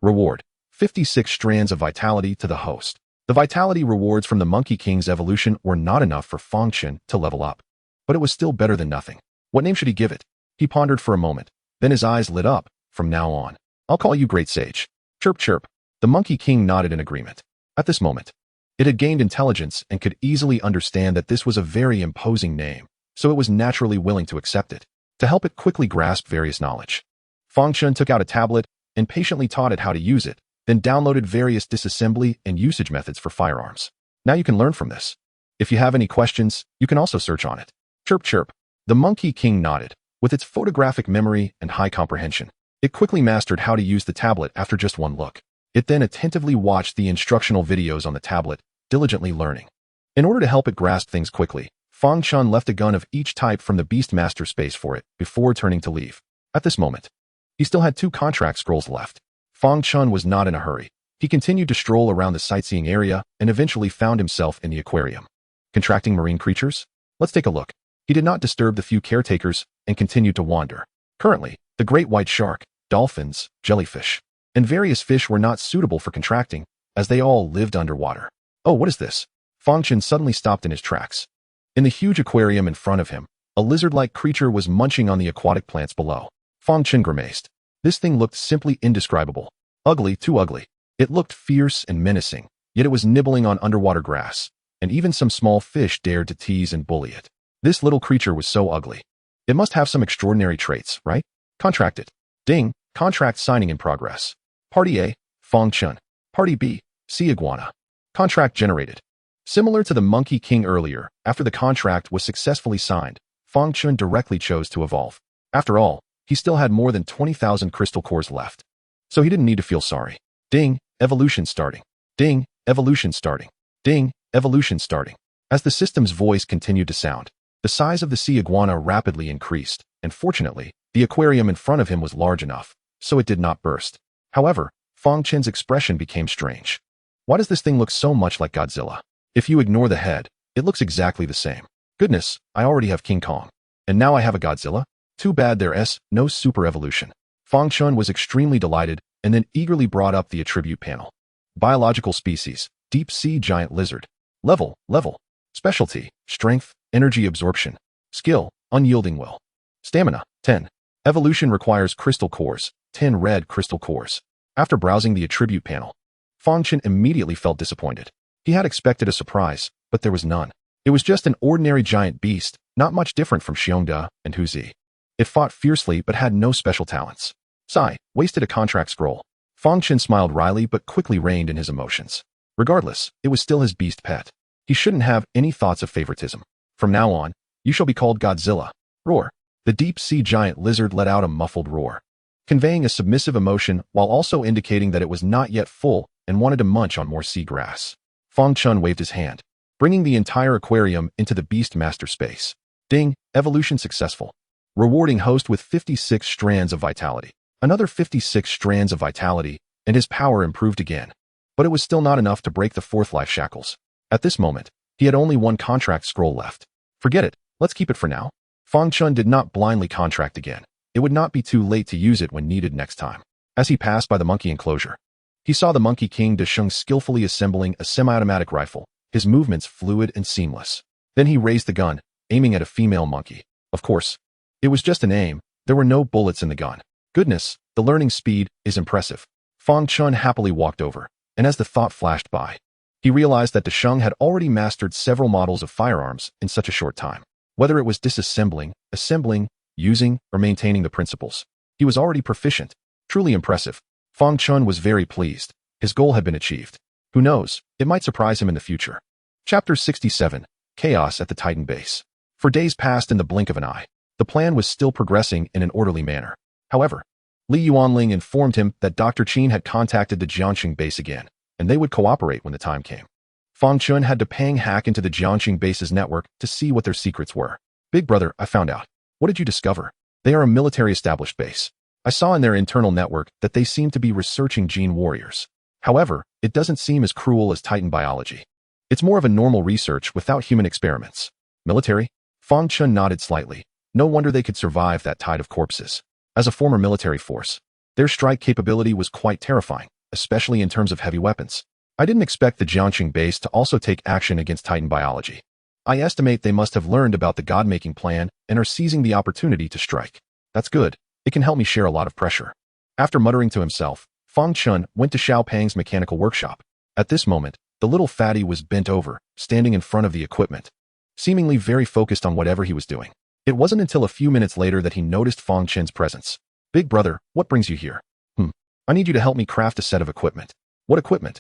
Reward, 56 strands of vitality to the host. The The vitality rewards from the Monkey King's evolution were not enough for Fang Chen to level up, but it was still better than nothing. What name should he give it? He pondered for a moment, then his eyes lit up. From now on, I'll call you Great Sage. Chirp chirp. The Monkey King nodded in agreement. At this moment, it had gained intelligence and could easily understand that this was a very imposing name, so it was naturally willing to accept it, to help it quickly grasp various knowledge. Fang Chen took out a tablet and patiently taught it how to use it, then downloaded various disassembly and usage methods for firearms. Now you can learn from this. If you have any questions, you can also search on it. Chirp chirp. The Monkey King nodded. With its photographic memory and high comprehension, it quickly mastered how to use the tablet after just one look. It then attentively watched the instructional videos on the tablet, diligently learning. In order to help it grasp things quickly, Fang Chen left a gun of each type from the Beastmaster space for it before turning to leave. At this moment, he still had 2 contract scrolls left. Fang Chen was not in a hurry. He continued to stroll around the sightseeing area and eventually found himself in the aquarium. Contracting marine creatures? Let's take a look. He did not disturb the few caretakers and continued to wander. Currently, the great white shark, dolphins, jellyfish, and various fish were not suitable for contracting, as they all lived underwater. Oh, what is this? Fang Chen suddenly stopped in his tracks. In the huge aquarium in front of him, a lizard-like creature was munching on the aquatic plants below. Fang Chen grimaced. This thing looked simply indescribable. Ugly, too ugly. It looked fierce and menacing, yet it was nibbling on underwater grass, and even some small fish dared to tease and bully it. This little creature was so ugly. It must have some extraordinary traits, right? Contract it. Ding, contract signing in progress. Party A, Fang Chen. Party B, Sea Iguana. Contract generated. Similar to the Monkey King earlier, after the contract was successfully signed, Fang Chen directly chose to evolve. After all, he still had more than 20,000 crystal cores left. So he didn't need to feel sorry. Ding, evolution starting. Ding, evolution starting. Ding, evolution starting. As the system's voice continued to sound, the size of the sea iguana rapidly increased, and fortunately, the aquarium in front of him was large enough, so it did not burst. However, Fang Chen's expression became strange. Why does this thing look so much like Godzilla? If you ignore the head, it looks exactly the same. Goodness, I already have King Kong. And now I have a Godzilla? Too bad there's no super evolution. Fang Chen was extremely delighted and then eagerly brought up the attribute panel. Biological species, deep sea giant lizard. Level. Specialty, strength, energy absorption. Skill, unyielding will. Stamina, 10. Evolution requires crystal cores, 10 red crystal cores. After browsing the attribute panel, Fang Chen immediately felt disappointed. He had expected a surprise, but there was none. It was just an ordinary giant beast, not much different from Xiongda and Huzi. It fought fiercely but had no special talents. Sigh, wasted a contract scroll. Fang Chen smiled wryly but quickly reined in his emotions. Regardless, it was still his beast pet. He shouldn't have any thoughts of favoritism. From now on, you shall be called Godzilla. Roar. The deep-sea giant lizard let out a muffled roar, conveying a submissive emotion while also indicating that it was not yet full and wanted to munch on more sea grass. Fang Chen waved his hand, bringing the entire aquarium into the Beastmaster space. Ding, evolution successful. Rewarding host with 56 strands of vitality. Another 56 strands of vitality, and his power improved again. But it was still not enough to break the 4th life shackles. At this moment, he had only 1 contract scroll left. Forget it, let's keep it for now. Fang Chen did not blindly contract again. It would not be too late to use it when needed next time. As he passed by the monkey enclosure, he saw the Monkey King Desheng skillfully assembling a semi-automatic rifle, his movements fluid and seamless. Then he raised the gun, aiming at a female monkey. Of course, it was just an aim. There were no bullets in the gun. Goodness, the learning speed is impressive. Fang Chen happily walked over, and as the thought flashed by, he realized that Desheng had already mastered several models of firearms in such a short time. Whether it was disassembling, assembling, using, or maintaining the principles, he was already proficient. Truly impressive. Fang Chen was very pleased. His goal had been achieved. Who knows, it might surprise him in the future. Chapter 67, Chaos at the Titan Base. For days passed in the blink of an eye. The plan was still progressing in an orderly manner. However, Li Yuanling informed him that Dr. Qin had contacted the Jiangxing base again, and they would cooperate when the time came. Fang Chen had to pang hack into the Jiangxing base's network to see what their secrets were. Big brother, I found out. What did you discover? They are a military established base. I saw in their internal network that they seem to be researching gene warriors. However, it doesn't seem as cruel as Titan biology. It's more of a normal research without human experiments. Military? Fang Chen nodded slightly. No wonder they could survive that tide of corpses. As a former military force, their strike capability was quite terrifying, especially in terms of heavy weapons. I didn't expect the Jiangxing base to also take action against Titan biology. I estimate they must have learned about the god-making plan and are seizing the opportunity to strike. That's good. It can help me share a lot of pressure. After muttering to himself, Fang Chen went to Xiao Pang's mechanical workshop. At this moment, the little fatty was bent over, standing in front of the equipment, seemingly very focused on whatever he was doing. It wasn't until a few minutes later that he noticed Fang Chen's presence. Big brother, what brings you here? I need you to help me craft a set of equipment. What equipment?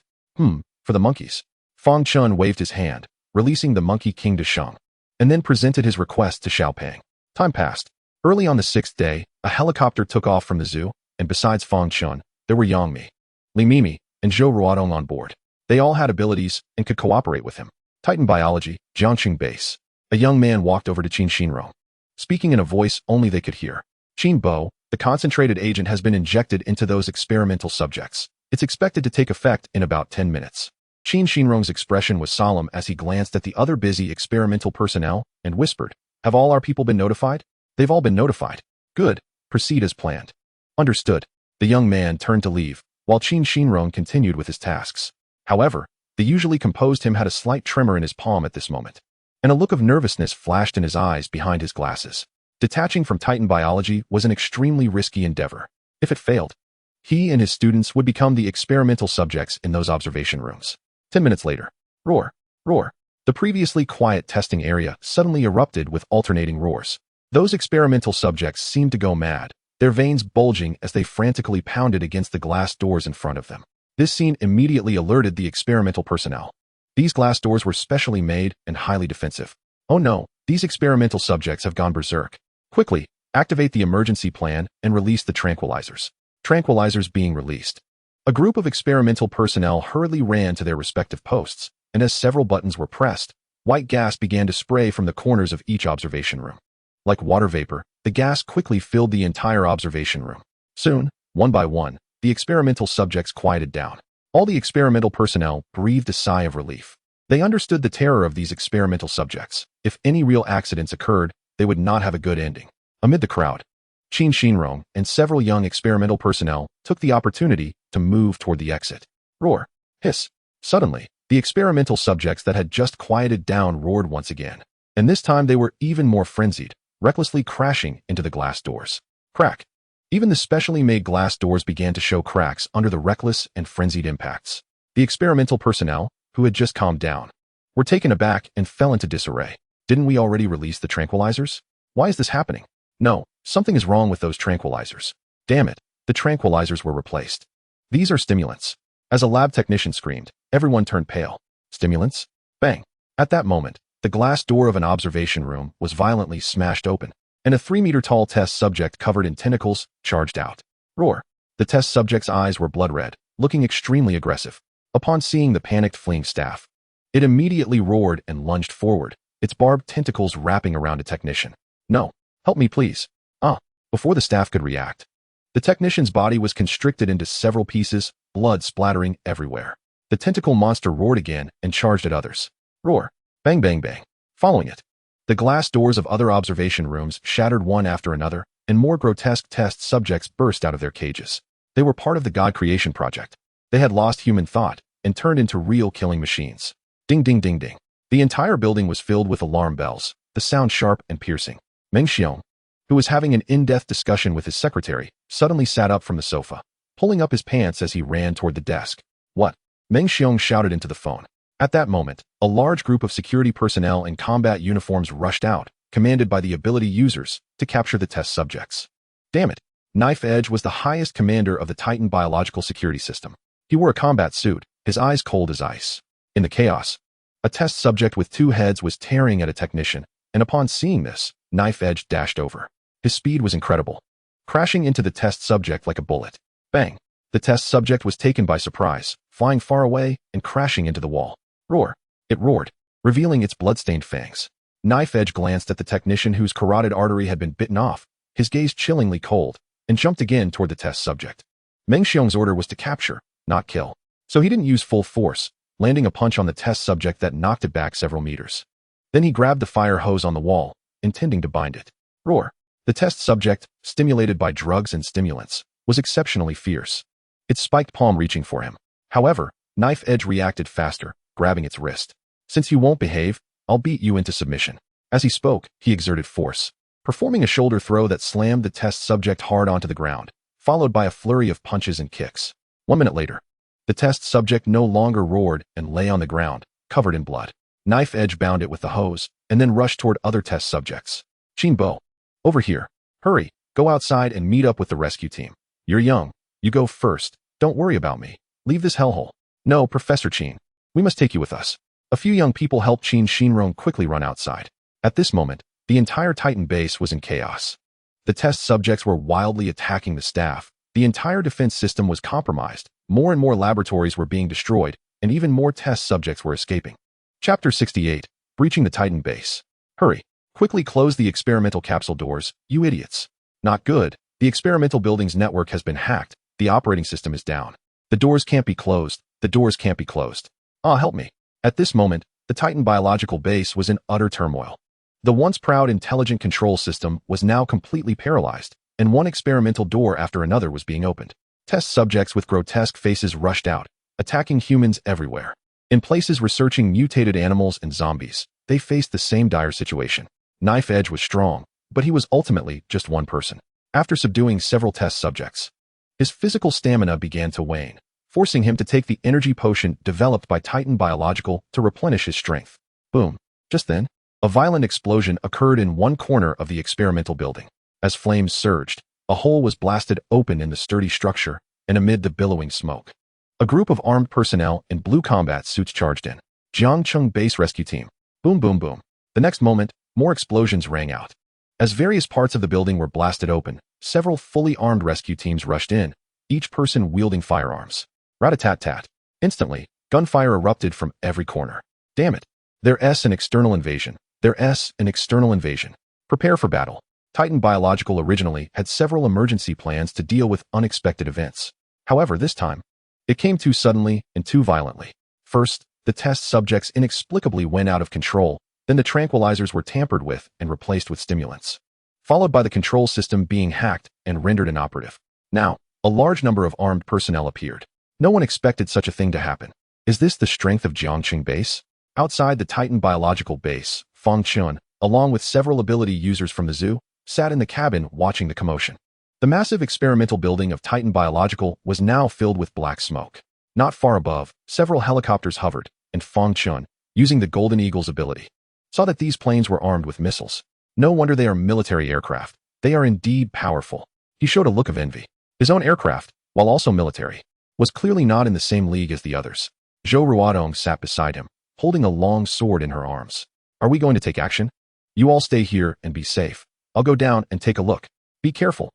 For the monkeys. Fang Chen waved his hand, releasing the Monkey King to Shang, and then presented his request to Xiao Pang. Time passed. Early on the 6th day, a helicopter took off from the zoo, and besides Fang Chen, there were Yang Mi, Li Mimi, and Zhou Ruodong on board. They all had abilities and could cooperate with him. Titan biology, Jiangxing base. A young man walked over to Qin Xinrong, speaking in a voice only they could hear. Qin Bo, the concentrated agent has been injected into those experimental subjects. It's expected to take effect in about 10 minutes. Qin Xinrong's expression was solemn as he glanced at the other busy experimental personnel and whispered, "Have all our people been notified?" "They've all been notified." "Good. Proceed as planned." "Understood." The young man turned to leave, while Qin Xinrong continued with his tasks. However, the usually composed him had a slight tremor in his palm at this moment, and a look of nervousness flashed in his eyes behind his glasses. Detaching from Titan biology was an extremely risky endeavor. If it failed, he and his students would become the experimental subjects in those observation rooms. 10 minutes later, roar, roar. The previously quiet testing area suddenly erupted with alternating roars. Those experimental subjects seemed to go mad, their veins bulging as they frantically pounded against the glass doors in front of them. This scene immediately alerted the experimental personnel. These glass doors were specially made and highly defensive. Oh no, these experimental subjects have gone berserk. Quickly, activate the emergency plan and release the tranquilizers. Tranquilizers being released. A group of experimental personnel hurriedly ran to their respective posts, and as several buttons were pressed, white gas began to spray from the corners of each observation room. Like water vapor, the gas quickly filled the entire observation room. Soon, one by one, the experimental subjects quieted down. All the experimental personnel breathed a sigh of relief. They understood the terror of these experimental subjects. If any real accidents occurred, they would not have a good ending. Amid the crowd, Qin Xinrong and several young experimental personnel took the opportunity to move toward the exit. Roar. Hiss. Suddenly, the experimental subjects that had just quieted down roared once again. And this time they were even more frenzied, recklessly crashing into the glass doors. Crack. Even the specially made glass doors began to show cracks under the reckless and frenzied impacts. The experimental personnel, who had just calmed down, were taken aback and fell into disarray. Didn't we already release the tranquilizers? Why is this happening? No, something is wrong with those tranquilizers. Damn it, the tranquilizers were replaced. These are stimulants. As a lab technician screamed, everyone turned pale. Stimulants? Bang. At that moment, the glass door of an observation room was violently smashed open, and a 3-meter-tall test subject covered in tentacles charged out. Roar. The test subject's eyes were blood red, looking extremely aggressive. Upon seeing the panicked fleeing staff, it immediately roared and lunged forward, its barbed tentacles wrapping around a technician. No. Help me, please. Before the staff could react, the technician's body was constricted into several pieces, blood splattering everywhere. The tentacle monster roared again and charged at others. Roar. Bang, bang, bang. Following it, the glass doors of other observation rooms shattered one after another, and more grotesque test subjects burst out of their cages. They were part of the God creation project. They had lost human thought and turned into real killing machines. Ding, ding, ding, ding. The entire building was filled with alarm bells, the sound sharp and piercing. Meng Xiong, who was having an in-depth discussion with his secretary, suddenly sat up from the sofa, pulling up his pants as he ran toward the desk. What? Meng Xiong shouted into the phone. At that moment, a large group of security personnel in combat uniforms rushed out, commanded by the ability users, to capture the test subjects. Damn it! Knife Edge was the highest commander of the Titan biological security system. He wore a combat suit, his eyes cold as ice. In the chaos, a test subject with 2 heads was tearing at a technician, and upon seeing this, Knife Edge dashed over. His speed was incredible, crashing into the test subject like a bullet. Bang! The test subject was taken by surprise, flying far away and crashing into the wall. Roar! It roared, revealing its blood-stained fangs. Knife Edge glanced at the technician whose carotid artery had been bitten off, his gaze chillingly cold, and jumped again toward the test subject. Meng Xiong's order was to capture, not kill, so he didn't use full force, landing a punch on the test subject that knocked it back several meters. Then he grabbed the fire hose on the wall, intending to bind it. Roar. The test subject, stimulated by drugs and stimulants, was exceptionally fierce, its spiked palm reaching for him. However, Knife Edge reacted faster, grabbing its wrist. Since you won't behave, I'll beat you into submission. As he spoke, he exerted force, performing a shoulder throw that slammed the test subject hard onto the ground, followed by a flurry of punches and kicks. 1 minute later, the test subject no longer roared and lay on the ground, covered in blood. Knife Edge bound it with the hose, and then rushed toward other test subjects. Bo, over here. Hurry, go outside and meet up with the rescue team. You're young. You go first. Don't worry about me. Leave this hellhole. No, Professor Qin. We must take you with us. A few young people helped Shinron quickly run outside. At this moment, the entire Titan base was in chaos. The test subjects were wildly attacking the staff. The entire defense system was compromised. More and more laboratories were being destroyed, and even more test subjects were escaping. Chapter 68. Breaching the Titan base. Hurry. Quickly close the experimental capsule doors, you idiots. Not good. The experimental building's network has been hacked. The operating system is down. The doors can't be closed. The doors can't be closed. Ah, help me. At this moment, the Titan biological base was in utter turmoil. The once proud intelligent control system was now completely paralyzed, and one experimental door after another was being opened. Test subjects with grotesque faces rushed out, attacking humans everywhere. In places researching mutated animals and zombies, they faced the same dire situation. Knife Edge was strong, but he was ultimately just one person. After subduing several test subjects, his physical stamina began to wane, forcing him to take the energy potion developed by Titan Biological to replenish his strength. Boom. Just then, a violent explosion occurred in one corner of the experimental building. As flames surged, a hole was blasted open in the sturdy structure, and amid the billowing smoke, a group of armed personnel in blue combat suits charged in. Jiangcheng Base Rescue Team. Boom, boom, boom. The next moment, more explosions rang out. As various parts of the building were blasted open, several fully armed rescue teams rushed in, each person wielding firearms. Rat-a-tat-tat. Instantly, gunfire erupted from every corner. Damn it. There's an external invasion. There's an external invasion. Prepare for battle. Titan Biological originally had several emergency plans to deal with unexpected events. However, this time, it came too suddenly and too violently. First, the test subjects inexplicably went out of control, then the tranquilizers were tampered with and replaced with stimulants, followed by the control system being hacked and rendered inoperative. Now, a large number of armed personnel appeared. No one expected such a thing to happen. Is this the strength of Jiangcheng Base? Outside the Titan Biological Base, Fang Chen, along with several ability users from the zoo, sat in the cabin watching the commotion. The massive experimental building of Titan Biological was now filled with black smoke. Not far above, several helicopters hovered, and Fang Chen, using the Golden Eagle's ability, saw that these planes were armed with missiles. No wonder they are military aircraft. They are indeed powerful. He showed a look of envy. His own aircraft, while also military, was clearly not in the same league as the others. Zhou Ruodong sat beside him, holding a long sword in her arms. Are we going to take action? You all stay here and be safe. I'll go down and take a look. Be careful.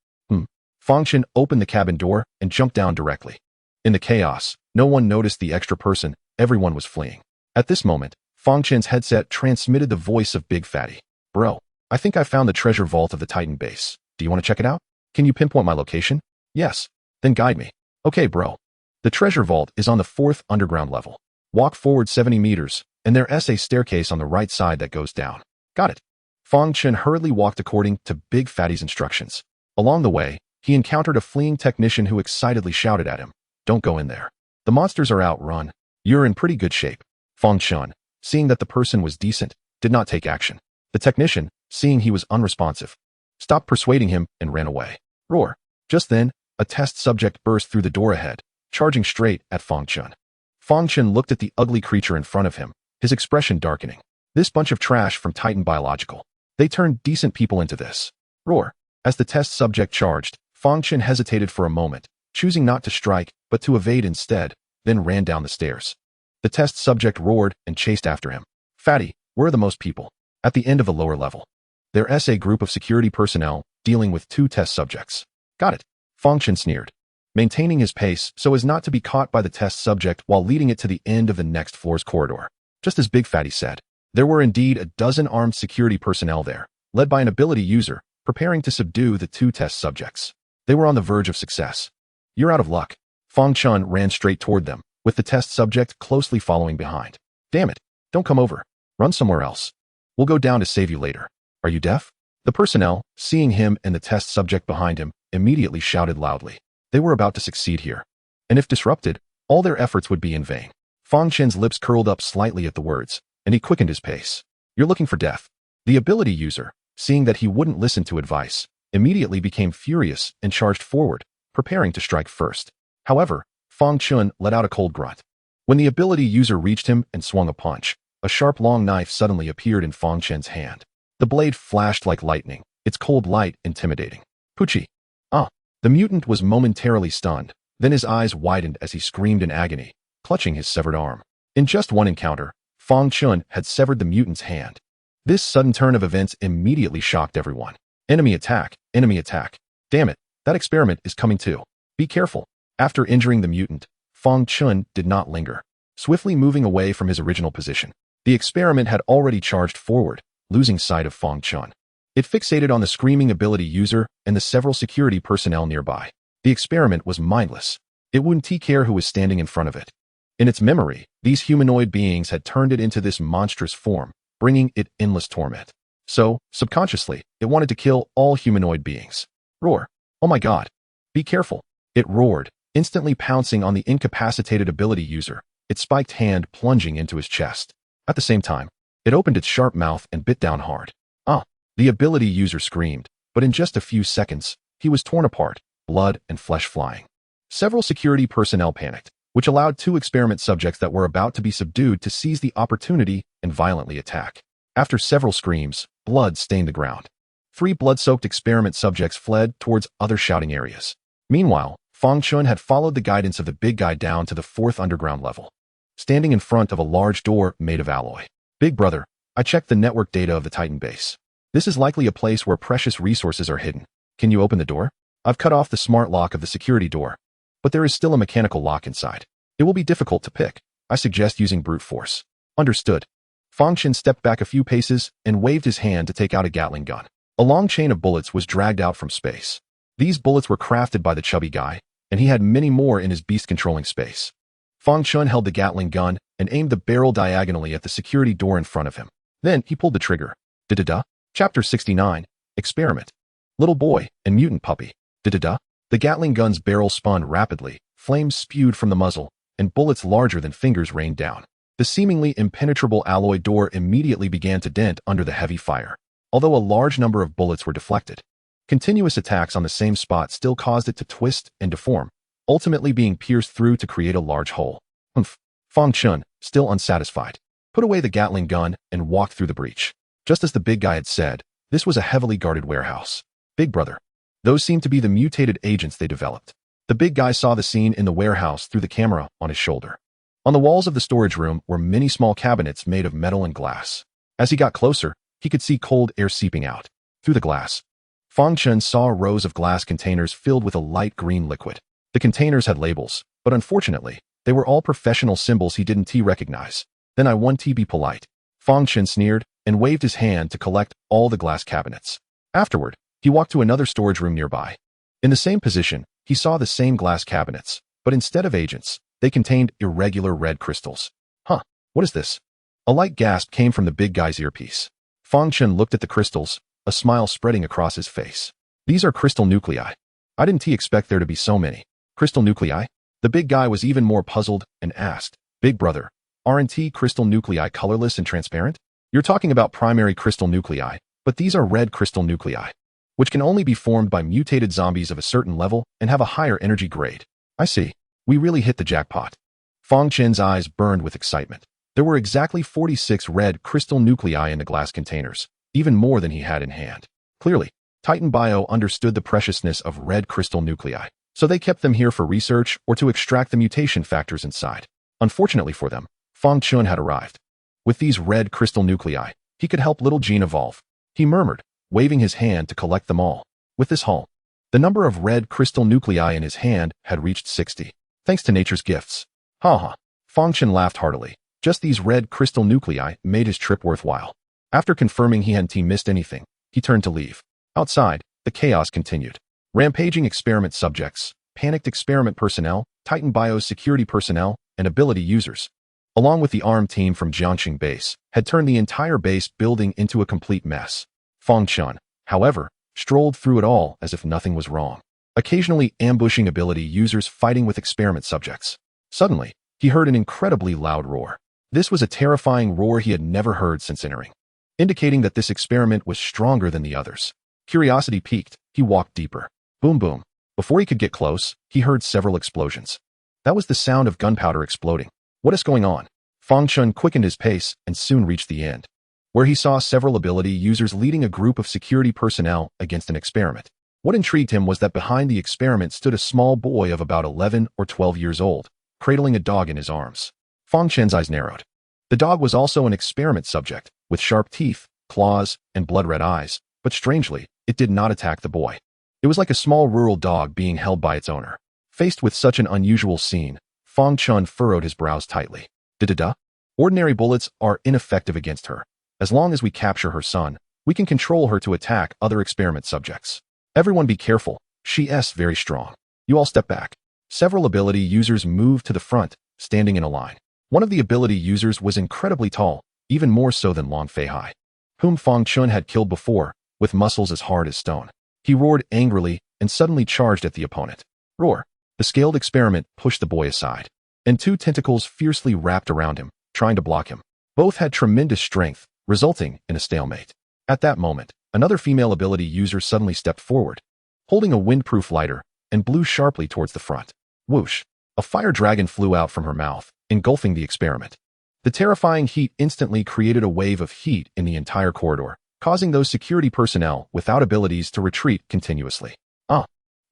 Fang Chen opened the cabin door and jumped down directly. In the chaos, no one noticed the extra person. Everyone was fleeing. At this moment, Fang Chen's headset transmitted the voice of Big Fatty. Bro, I think I found the treasure vault of the Titan base. Do you want to check it out? Can you pinpoint my location? Yes. Then guide me. Okay, bro. The treasure vault is on the 4th underground level. Walk forward 70 meters, and there's a staircase on the right side that goes down. Got it. Fang Chen hurriedly walked according to Big Fatty's instructions. Along the way, he encountered a fleeing technician who excitedly shouted at him, "Don't go in there. The monsters are out, run. You're in pretty good shape." Fang Chen, seeing that the person was decent, did not take action. The technician, seeing he was unresponsive, stopped persuading him and ran away. Roar. Just then, a test subject burst through the door ahead, charging straight at Fang Chen. Fang Chen looked at the ugly creature in front of him, his expression darkening. This bunch of trash from Titan Biological. They turned decent people into this. Roar. As the test subject charged, Fang Chen hesitated for a moment, choosing not to strike, but to evade instead, then ran down the stairs. The test subject roared and chased after him. Fatty, where are the most people? At the end of the lower level. There's a group of security personnel dealing with 2 test subjects. Got it. Fang Chen sneered, maintaining his pace so as not to be caught by the test subject while leading it to the end of the next floor's corridor. Just as Big Fatty said, there were indeed a dozen armed security personnel there, led by an ability user, preparing to subdue the 2 test subjects. They were on the verge of success. You're out of luck. Fang Chen ran straight toward them, with the test subject closely following behind. Damn it. Don't come over. Run somewhere else. We'll go down to save you later. Are you deaf? The personnel, seeing him and the test subject behind him, immediately shouted loudly. They were about to succeed here. And if disrupted, all their efforts would be in vain. Fang Chen's lips curled up slightly at the words, and he quickened his pace. You're looking for death. The ability user, seeing that he wouldn't listen to advice, immediately became furious and charged forward, preparing to strike first. However, Fang Chen let out a cold grunt. When the ability user reached him and swung a punch, a sharp long knife suddenly appeared in Fang Chen's hand. The blade flashed like lightning, its cold light intimidating. Poochie. Ah! The mutant was momentarily stunned, then his eyes widened as he screamed in agony, clutching his severed arm. In just one encounter, Fang Chen had severed the mutant's hand. This sudden turn of events immediately shocked everyone. Enemy attack, enemy attack. Damn it, that experiment is coming too. Be careful. After injuring the mutant, Fang Chen did not linger. Swiftly moving away from his original position, the experiment had already charged forward, losing sight of Fang Chen. It fixated on the screaming ability user and the several security personnel nearby. The experiment was mindless. It wouldn't care who was standing in front of it. In its memory, these humanoid beings had turned it into this monstrous form, bringing it endless torment. So, subconsciously, it wanted to kill all humanoid beings. Roar. Oh my god. Be careful. It roared, instantly pouncing on the incapacitated ability user, its spiked hand plunging into his chest. At the same time, it opened its sharp mouth and bit down hard. Ah! The ability user screamed, but in just a few seconds, he was torn apart, blood and flesh flying. Several security personnel panicked, which allowed 2 experiment subjects that were about to be subdued to seize the opportunity and violently attack. After several screams, blood stained the ground. 3 blood-soaked experiment subjects fled towards other shouting areas. Meanwhile, Fang Chen had followed the guidance of the big guy down to the 4th underground level. Standing in front of a large door made of alloy. Big brother, I checked the network data of the Titan base. This is likely a place where precious resources are hidden. Can you open the door? I've cut off the smart lock of the security door, but there is still a mechanical lock inside. It will be difficult to pick. I suggest using brute force. Understood. Fang Chen stepped back a few paces and waved his hand to take out a Gatling gun. A long chain of bullets was dragged out from space. These bullets were crafted by the chubby guy, and he had many more in his beast-controlling space. Fang Chen held the Gatling gun and aimed the barrel diagonally at the security door in front of him. Then he pulled the trigger. Da-da-da. Chapter 69. Experiment. Little boy and mutant puppy. Da-da-da. The Gatling gun's barrel spun rapidly, flames spewed from the muzzle, and bullets larger than fingers rained down. The seemingly impenetrable alloy door immediately began to dent under the heavy fire, although a large number of bullets were deflected. Continuous attacks on the same spot still caused it to twist and deform, ultimately being pierced through to create a large hole. Humph. Fang Chen, still unsatisfied, put away the Gatling gun and walked through the breach. Just as the big guy had said, this was a heavily guarded warehouse. Big brother. Those seemed to be the mutated agents they developed. The big guy saw the scene in the warehouse through the camera on his shoulder. On the walls of the storage room were many small cabinets made of metal and glass. As he got closer, he could see cold air seeping out. Through the glass, Fang Chen saw rows of glass containers filled with a light green liquid. The containers had labels, but unfortunately, they were all professional symbols he didn't recognize. Then I want to be polite. Fang Chen sneered and waved his hand to collect all the glass cabinets. Afterward, he walked to another storage room nearby. In the same position, he saw the same glass cabinets, but instead of agents, they contained irregular red crystals. Huh, what is this? A light gasp came from the big guy's earpiece. Fang Chen looked at the crystals, a smile spreading across his face. These are crystal nuclei. I didn't expect there to be so many. Crystal nuclei? The big guy was even more puzzled and asked, Big brother, aren't crystal nuclei colorless and transparent? You're talking about primary crystal nuclei, but these are red crystal nuclei, which can only be formed by mutated zombies of a certain level and have a higher energy grade. I see. We really hit the jackpot. Fang Chen's eyes burned with excitement. There were exactly 46 red crystal nuclei in the glass containers, even more than he had in hand. Clearly, Titan Bio understood the preciousness of red crystal nuclei, so they kept them here for research or to extract the mutation factors inside. Unfortunately for them, Fang Chen had arrived. With these red crystal nuclei, he could help little Jean evolve. He murmured, waving his hand to collect them all. With this haul, the number of red crystal nuclei in his hand had reached 60. Thanks to nature's gifts. Ha ha. Fang Chen laughed heartily. Just these red crystal nuclei made his trip worthwhile. After confirming he hadn't missed anything, he turned to leave. Outside, the chaos continued. Rampaging experiment subjects, panicked experiment personnel, Titan Bio's security personnel, and ability users, along with the armed team from Jiangxing base, had turned the entire base building into a complete mess. Fang Chen, however, strolled through it all as if nothing was wrong, occasionally ambushing ability users fighting with experiment subjects. Suddenly, he heard an incredibly loud roar. This was a terrifying roar he had never heard since entering, indicating that this experiment was stronger than the others. Curiosity piqued, he walked deeper. Boom boom. Before he could get close, he heard several explosions. That was the sound of gunpowder exploding. What is going on? Fang Chen quickened his pace and soon reached the end, where he saw several ability users leading a group of security personnel against an experiment. What intrigued him was that behind the experiment stood a small boy of about 11 or 12 years old, cradling a dog in his arms. Fang Chen's eyes narrowed. The dog was also an experiment subject, with sharp teeth, claws, and blood-red eyes, but strangely, it did not attack the boy. It was like a small rural dog being held by its owner. Faced with such an unusual scene, Fang Chen furrowed his brows tightly. Da-da-da? Ordinary bullets are ineffective against her. As long as we capture her son, we can control her to attack other experiment subjects. Everyone be careful, she's very strong. You all step back. Several ability users moved to the front, standing in a line. One of the ability users was incredibly tall, even more so than Long Fei Hai, whom Fang Chen had killed before, with muscles as hard as stone. He roared angrily and suddenly charged at the opponent. Roar! The scaled experiment pushed the boy aside, and two tentacles fiercely wrapped around him, trying to block him. Both had tremendous strength, resulting in a stalemate. At that moment, another female ability user suddenly stepped forward, holding a windproof lighter, and blew sharply towards the front. Whoosh! A fire dragon flew out from her mouth, engulfing the experiment. The terrifying heat instantly created a wave of heat in the entire corridor, causing those security personnel without abilities to retreat continuously.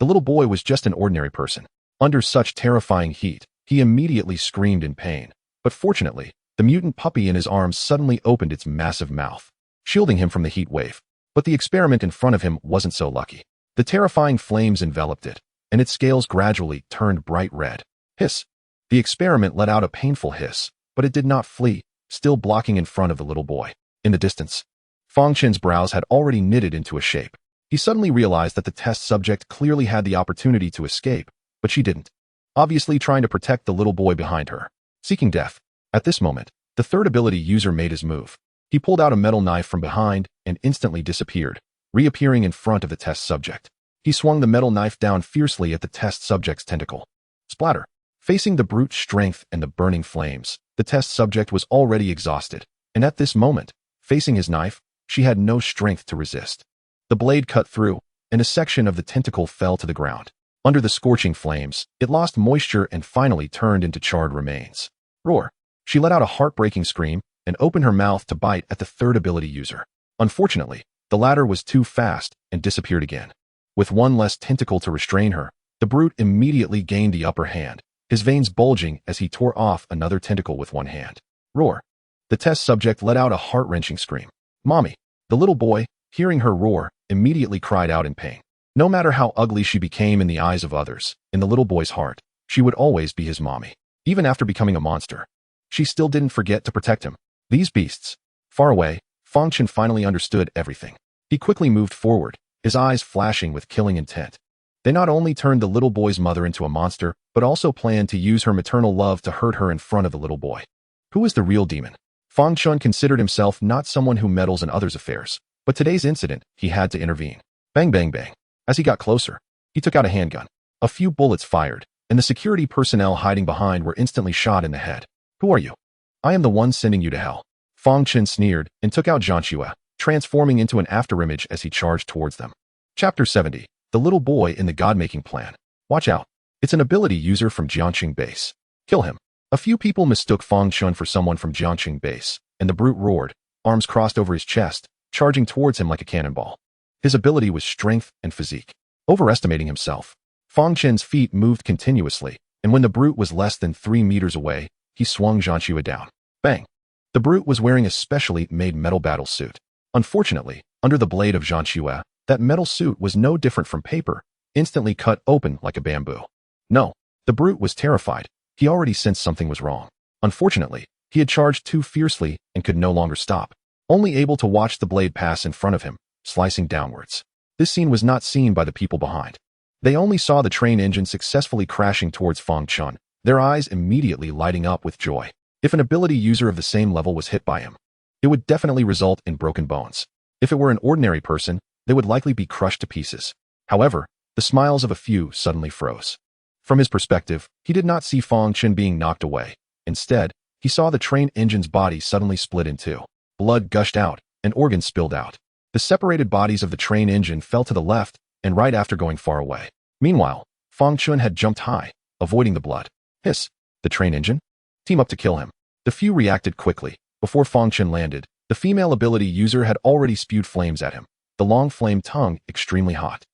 The little boy was just an ordinary person. Under such terrifying heat, he immediately screamed in pain. But fortunately, the mutant puppy in his arms suddenly opened its massive mouth, shielding him from the heat wave. But the experiment in front of him wasn't so lucky. The terrifying flames enveloped it, and its scales gradually turned bright red. Hiss! The experiment let out a painful hiss, but it did not flee, still blocking in front of the little boy. In the distance, Fang Chen's brows had already knitted into a shape. He suddenly realized that the test subject clearly had the opportunity to escape, but she didn't, obviously trying to protect the little boy behind her. Seeking death. At this moment, the third ability user made his move. He pulled out a metal knife from behind and instantly disappeared, reappearing in front of the test subject. He swung the metal knife down fiercely at the test subject's tentacle. Splatter! Facing the brute strength and the burning flames, the test subject was already exhausted, and at this moment, facing his knife, she had no strength to resist. The blade cut through, and a section of the tentacle fell to the ground. Under the scorching flames, it lost moisture and finally turned into charred remains. Roar! She let out a heartbreaking scream and opened her mouth to bite at the third ability user. Unfortunately, the latter was too fast and disappeared again. With one less tentacle to restrain her, the brute immediately gained the upper hand, his veins bulging as he tore off another tentacle with one hand. Roar! The test subject let out a heart-wrenching scream. Mommy! The little boy, hearing her roar, immediately cried out in pain. No matter how ugly she became in the eyes of others, in the little boy's heart, she would always be his mommy. Even after becoming a monster, she still didn't forget to protect him. These beasts. Far away, Fang Chen finally understood everything. He quickly moved forward, his eyes flashing with killing intent. They not only turned the little boy's mother into a monster, but also planned to use her maternal love to hurt her in front of the little boy. Who is the real demon? Fang Chen considered himself not someone who meddles in others' affairs, but today's incident, he had to intervene. Bang bang bang. As he got closer, he took out a handgun. A few bullets fired, and the security personnel hiding behind were instantly shot in the head. Who are you? I am the one sending you to hell. Fang Chen sneered and took out Zhang Xue, transforming into an afterimage as he charged towards them. Chapter 70. The Little Boy in the God-Making Plan. Watch out. It's an ability user from Jiangqing Base. Kill him. A few people mistook Fang Chen for someone from Jiangqing Base, and the brute roared, arms crossed over his chest, charging towards him like a cannonball. His ability was strength and physique. Overestimating himself, Fang Chen's feet moved continuously, and when the brute was less than 3 meters away, he swung Zhang Xue down. Bang! The brute was wearing a specially made metal battle suit. Unfortunately, under the blade of Zhang Xue, that metal suit was no different from paper, instantly cut open like a bamboo. No, the brute was terrified. He already sensed something was wrong. Unfortunately, he had charged too fiercely and could no longer stop, only able to watch the blade pass in front of him, slicing downwards. This scene was not seen by the people behind. They only saw the train engine successfully crashing towards Fang Chen, their eyes immediately lighting up with joy. If an ability user of the same level was hit by him, it would definitely result in broken bones. If it were an ordinary person, they would likely be crushed to pieces. However, the smiles of a few suddenly froze. From his perspective, he did not see Fang Chen being knocked away. Instead, he saw the train engine's body suddenly split in two. Blood gushed out, and organs spilled out. The separated bodies of the train engine fell to the left and right after going far away. Meanwhile, Fang Chen had jumped high, avoiding the blood. Hiss! The train engine? Team up to kill him. The few reacted quickly. Before Fang Chen landed, the female ability user had already spewed flames at him, the long flame tongue extremely hot.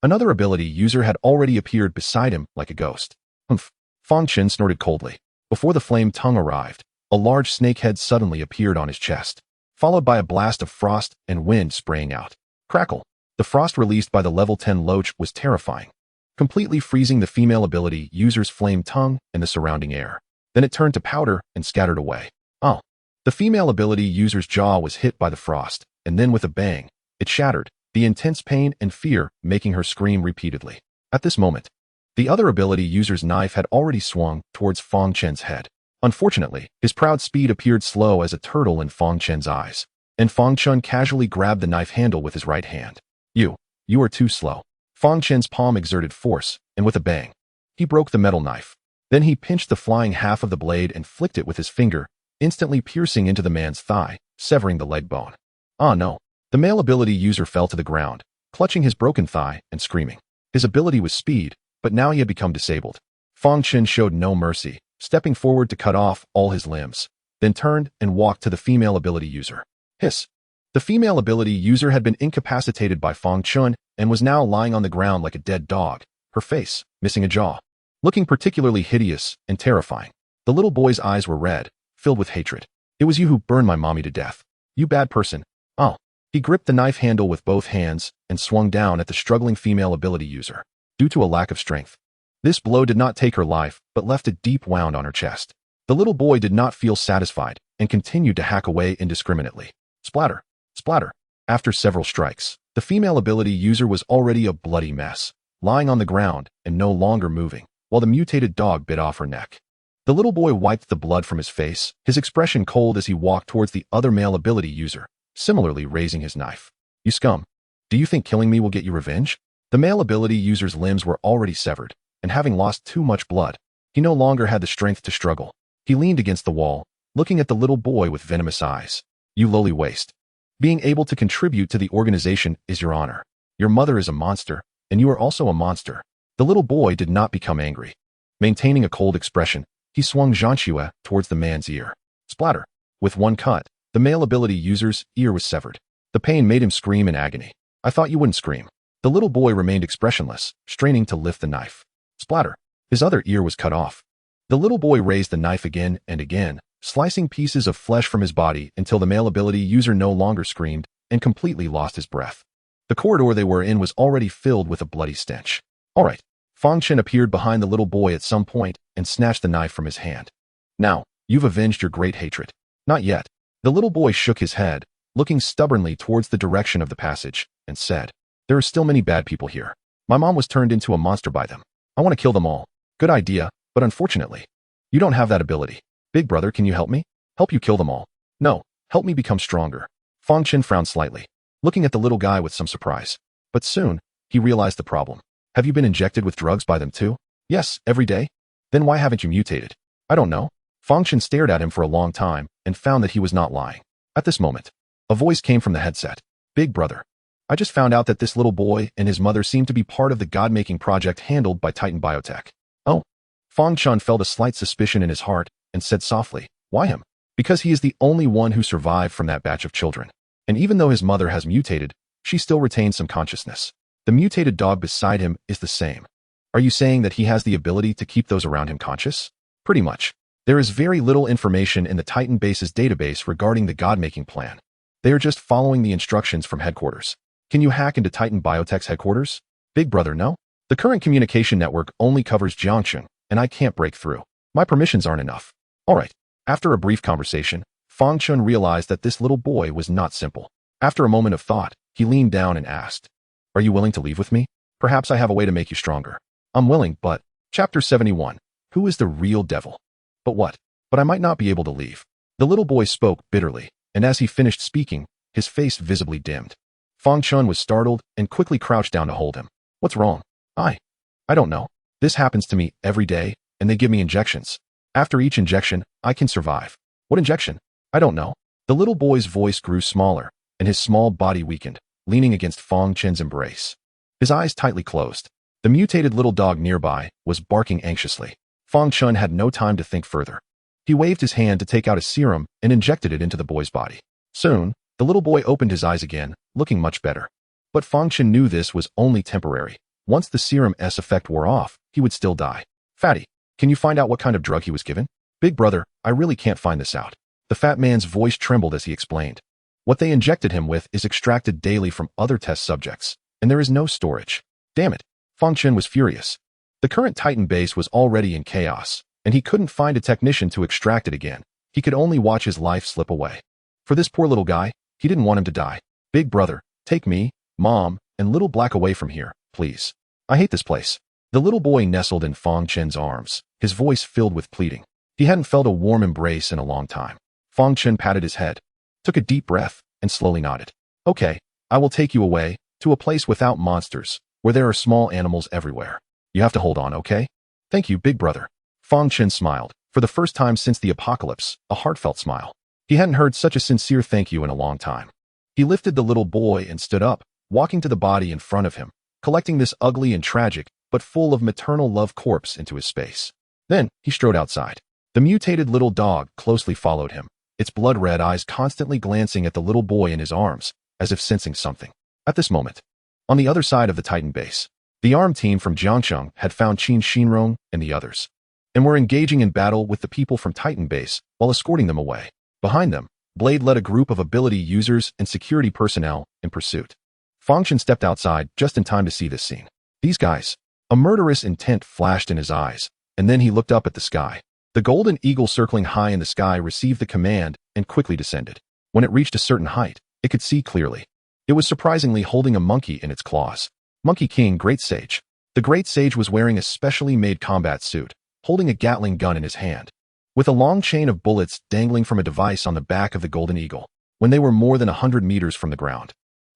Another ability user had already appeared beside him like a ghost. Humph! Fang Chen snorted coldly. Before the flame tongue arrived, a large snake head suddenly appeared on his chest, followed by a blast of frost and wind spraying out. Crackle! The frost released by the level 10 loach was terrifying, completely freezing the female ability user's flame tongue and the surrounding air. Then it turned to powder and scattered away. Oh! The female ability user's jaw was hit by the frost, and then with a bang, it shattered, the intense pain and fear making her scream repeatedly. At this moment, the other ability user's knife had already swung towards Fang Chen's head. Unfortunately, his proud speed appeared slow as a turtle in Fang Chen's eyes, and Fang Chen casually grabbed the knife handle with his right hand. You are too slow. Fang Chen's palm exerted force, and with a bang, he broke the metal knife. Then he pinched the flying half of the blade and flicked it with his finger, instantly piercing into the man's thigh, severing the leg bone. Ah no! The male ability user fell to the ground, clutching his broken thigh and screaming. His ability was speed, but now he had become disabled. Fang Chen showed no mercy, stepping forward to cut off all his limbs, then turned and walked to the female ability user. Hiss! The female ability user had been incapacitated by Fang Chen and was now lying on the ground like a dead dog, her face missing a jaw, looking particularly hideous and terrifying. The little boy's eyes were red, filled with hatred. It was you who burned my mommy to death. You bad person. Oh. He gripped the knife handle with both hands and swung down at the struggling female ability user. Due to a lack of strength, this blow did not take her life, but left a deep wound on her chest. The little boy did not feel satisfied and continued to hack away indiscriminately. Splatter! Splatter! After several strikes, the female ability user was already a bloody mess, lying on the ground and no longer moving, while the mutated dog bit off her neck. The little boy wiped the blood from his face, his expression cold as he walked towards the other male ability user, similarly raising his knife. You scum! Do you think killing me will get you revenge? The male ability user's limbs were already severed, and having lost too much blood, he no longer had the strength to struggle. He leaned against the wall, looking at the little boy with venomous eyes. You lowly waste. Being able to contribute to the organization is your honor. Your mother is a monster, and you are also a monster. The little boy did not become angry. Maintaining a cold expression, he swung Zhanxue towards the man's ear. Splatter! With one cut, the male ability user's ear was severed. The pain made him scream in agony. I thought you wouldn't scream. The little boy remained expressionless, straining to lift the knife. Splatter! His other ear was cut off. The little boy raised the knife again and again, slicing pieces of flesh from his body until the male ability user no longer screamed and completely lost his breath. The corridor they were in was already filled with a bloody stench. All right. Fang Chen appeared behind the little boy at some point and snatched the knife from his hand. Now, you've avenged your great hatred. Not yet. The little boy shook his head, looking stubbornly towards the direction of the passage, and said, there are still many bad people here. My mom was turned into a monster by them. I want to kill them all. Good idea, but unfortunately, you don't have that ability. Big brother, can you help me? Help you kill them all. No, help me become stronger. Fang Chen frowned slightly, looking at the little guy with some surprise. But soon, he realized the problem. Have you been injected with drugs by them too? Yes, every day. Then why haven't you mutated? I don't know. Fang Chen stared at him for a long time and found that he was not lying. At this moment, a voice came from the headset. Big brother, I just found out that this little boy and his mother seem to be part of the god-making project handled by Titan Biotech. Oh. Fang Chen felt a slight suspicion in his heart and said softly, why him? Because he is the only one who survived from that batch of children. And even though his mother has mutated, she still retains some consciousness. The mutated dog beside him is the same. Are you saying that he has the ability to keep those around him conscious? Pretty much. There is very little information in the Titan base's database regarding the god-making plan. They are just following the instructions from headquarters. Can you hack into Titan Biotech's headquarters? Big brother, no? The current communication network only covers Jiangcheng, and I can't break through. My permissions aren't enough. All right. After a brief conversation, Fang Chen realized that this little boy was not simple. After a moment of thought, he leaned down and asked, are you willing to leave with me? Perhaps I have a way to make you stronger. I'm willing, but... Chapter 71. Who is the real devil? But what? But I might not be able to leave. The little boy spoke bitterly, and as he finished speaking, his face visibly dimmed. Fang Chen was startled and quickly crouched down to hold him. What's wrong? I don't know. This happens to me every day, and they give me injections. After each injection, I can survive. What injection? I don't know. The little boy's voice grew smaller, and his small body weakened, leaning against Fang Chen's embrace. His eyes tightly closed. The mutated little dog nearby was barking anxiously. Fang Chen had no time to think further. He waved his hand to take out a serum and injected it into the boy's body. Soon, the little boy opened his eyes again, looking much better. But Fang Chen knew this was only temporary. Once the serum's effect wore off, he would still die. Fatty, can you find out what kind of drug he was given? Big brother, I really can't find this out. The fat man's voice trembled as he explained. What they injected him with is extracted daily from other test subjects, and there is no storage. Damn it. Fang Chen was furious. The current Titan base was already in chaos, and he couldn't find a technician to extract it again. He could only watch his life slip away. For this poor little guy, he didn't want him to die. Big brother, take me, mom, and little black away from here, please. I hate this place. The little boy nestled in Fang Chen's arms, his voice filled with pleading. He hadn't felt a warm embrace in a long time. Fang Chen patted his head, took a deep breath, and slowly nodded. Okay, I will take you away, to a place without monsters, where there are small animals everywhere. You have to hold on, okay? Thank you, big brother. Fang Chen smiled, for the first time since the apocalypse, a heartfelt smile. He hadn't heard such a sincere thank you in a long time. He lifted the little boy and stood up, walking to the body in front of him, collecting this ugly and tragic, but full of maternal love corpse into his space. Then, he strode outside. The mutated little dog closely followed him, its blood-red eyes constantly glancing at the little boy in his arms, as if sensing something. At this moment, on the other side of the Titan base, the armed team from Jiangcheng had found Qin Shinrong and the others, and were engaging in battle with the people from Titan base while escorting them away. Behind them, Blade led a group of ability users and security personnel in pursuit. Fang Chen stepped outside just in time to see this scene. These guys. A murderous intent flashed in his eyes, and then he looked up at the sky. The golden eagle circling high in the sky received the command and quickly descended. When it reached a certain height, it could see clearly. It was surprisingly holding a monkey in its claws. Monkey King Great Sage. The Great Sage was wearing a specially made combat suit, holding a Gatling gun in his hand, with a long chain of bullets dangling from a device on the back of the golden eagle. When they were more than 100 meters from the ground,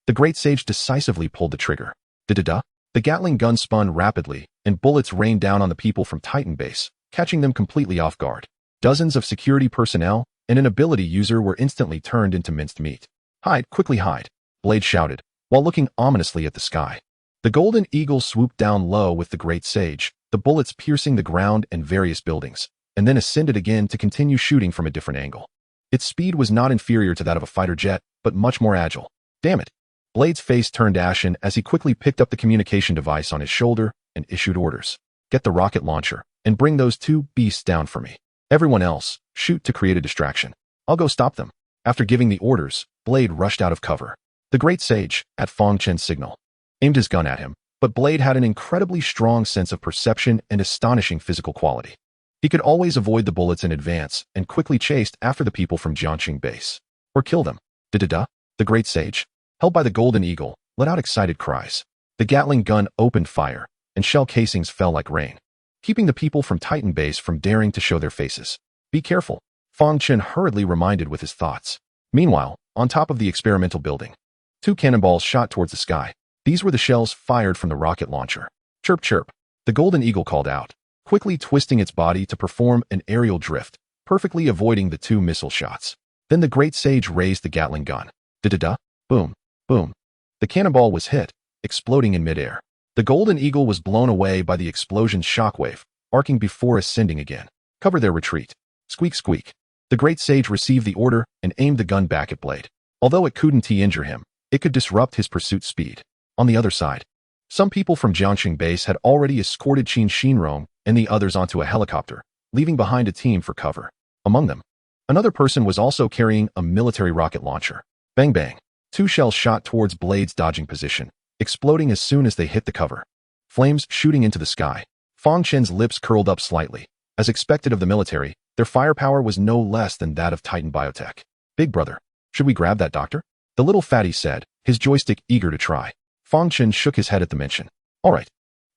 the Great Sage decisively pulled the trigger. Da-da-da. The Gatling gun spun rapidly, and bullets rained down on the people from Titan base, catching them completely off guard. Dozens of security personnel and an ability user were instantly turned into minced meat. Hide, quickly hide, Blade shouted, while looking ominously at the sky. The golden eagle swooped down low with the Great Sage, the bullets piercing the ground and various buildings, and then ascended again to continue shooting from a different angle. Its speed was not inferior to that of a fighter jet, but much more agile. Damn it. Blade's face turned ashen as he quickly picked up the communication device on his shoulder and issued orders. Get the rocket launcher, and bring those two beasts down for me. Everyone else, shoot to create a distraction. I'll go stop them. After giving the orders, Blade rushed out of cover. The Great Sage, at Fang Chen's signal, aimed his gun at him, but Blade had an incredibly strong sense of perception and astonishing physical quality. He could always avoid the bullets in advance and quickly chased after the people from Jiangxing base. Or kill them. Da-da-da. The Great Sage, held by the Golden Eagle, let out excited cries. The Gatling gun opened fire, and shell casings fell like rain, keeping the people from Titan base from daring to show their faces. Be careful, Fang Chen hurriedly reminded with his thoughts. Meanwhile, on top of the experimental building, two cannonballs shot towards the sky. These were the shells fired from the rocket launcher. Chirp chirp, the Golden Eagle called out, quickly twisting its body to perform an aerial drift, perfectly avoiding the two missile shots. Then the Great Sage raised the Gatling gun. Da-da-da, boom, boom. The cannonball was hit, exploding in midair. The Golden Eagle was blown away by the explosion's shockwave, arcing before ascending again. Cover their retreat. Squeak squeak. The Great Sage received the order and aimed the gun back at Blade. Although it couldn't injure him, it could disrupt his pursuit speed. On the other side, some people from Jiangxing base had already escorted Qin Shinrong and the others onto a helicopter, leaving behind a team for cover. Among them, another person was also carrying a military rocket launcher. Bang bang. Two shells shot towards Blade's dodging position, exploding as soon as they hit the cover. Flames shooting into the sky. Fang Chen's lips curled up slightly. As expected of the military, their firepower was no less than that of Titan Biotech. Big brother, should we grab that doctor? The little fatty said, his joystick eager to try. Fang Chen shook his head at the mention. All right.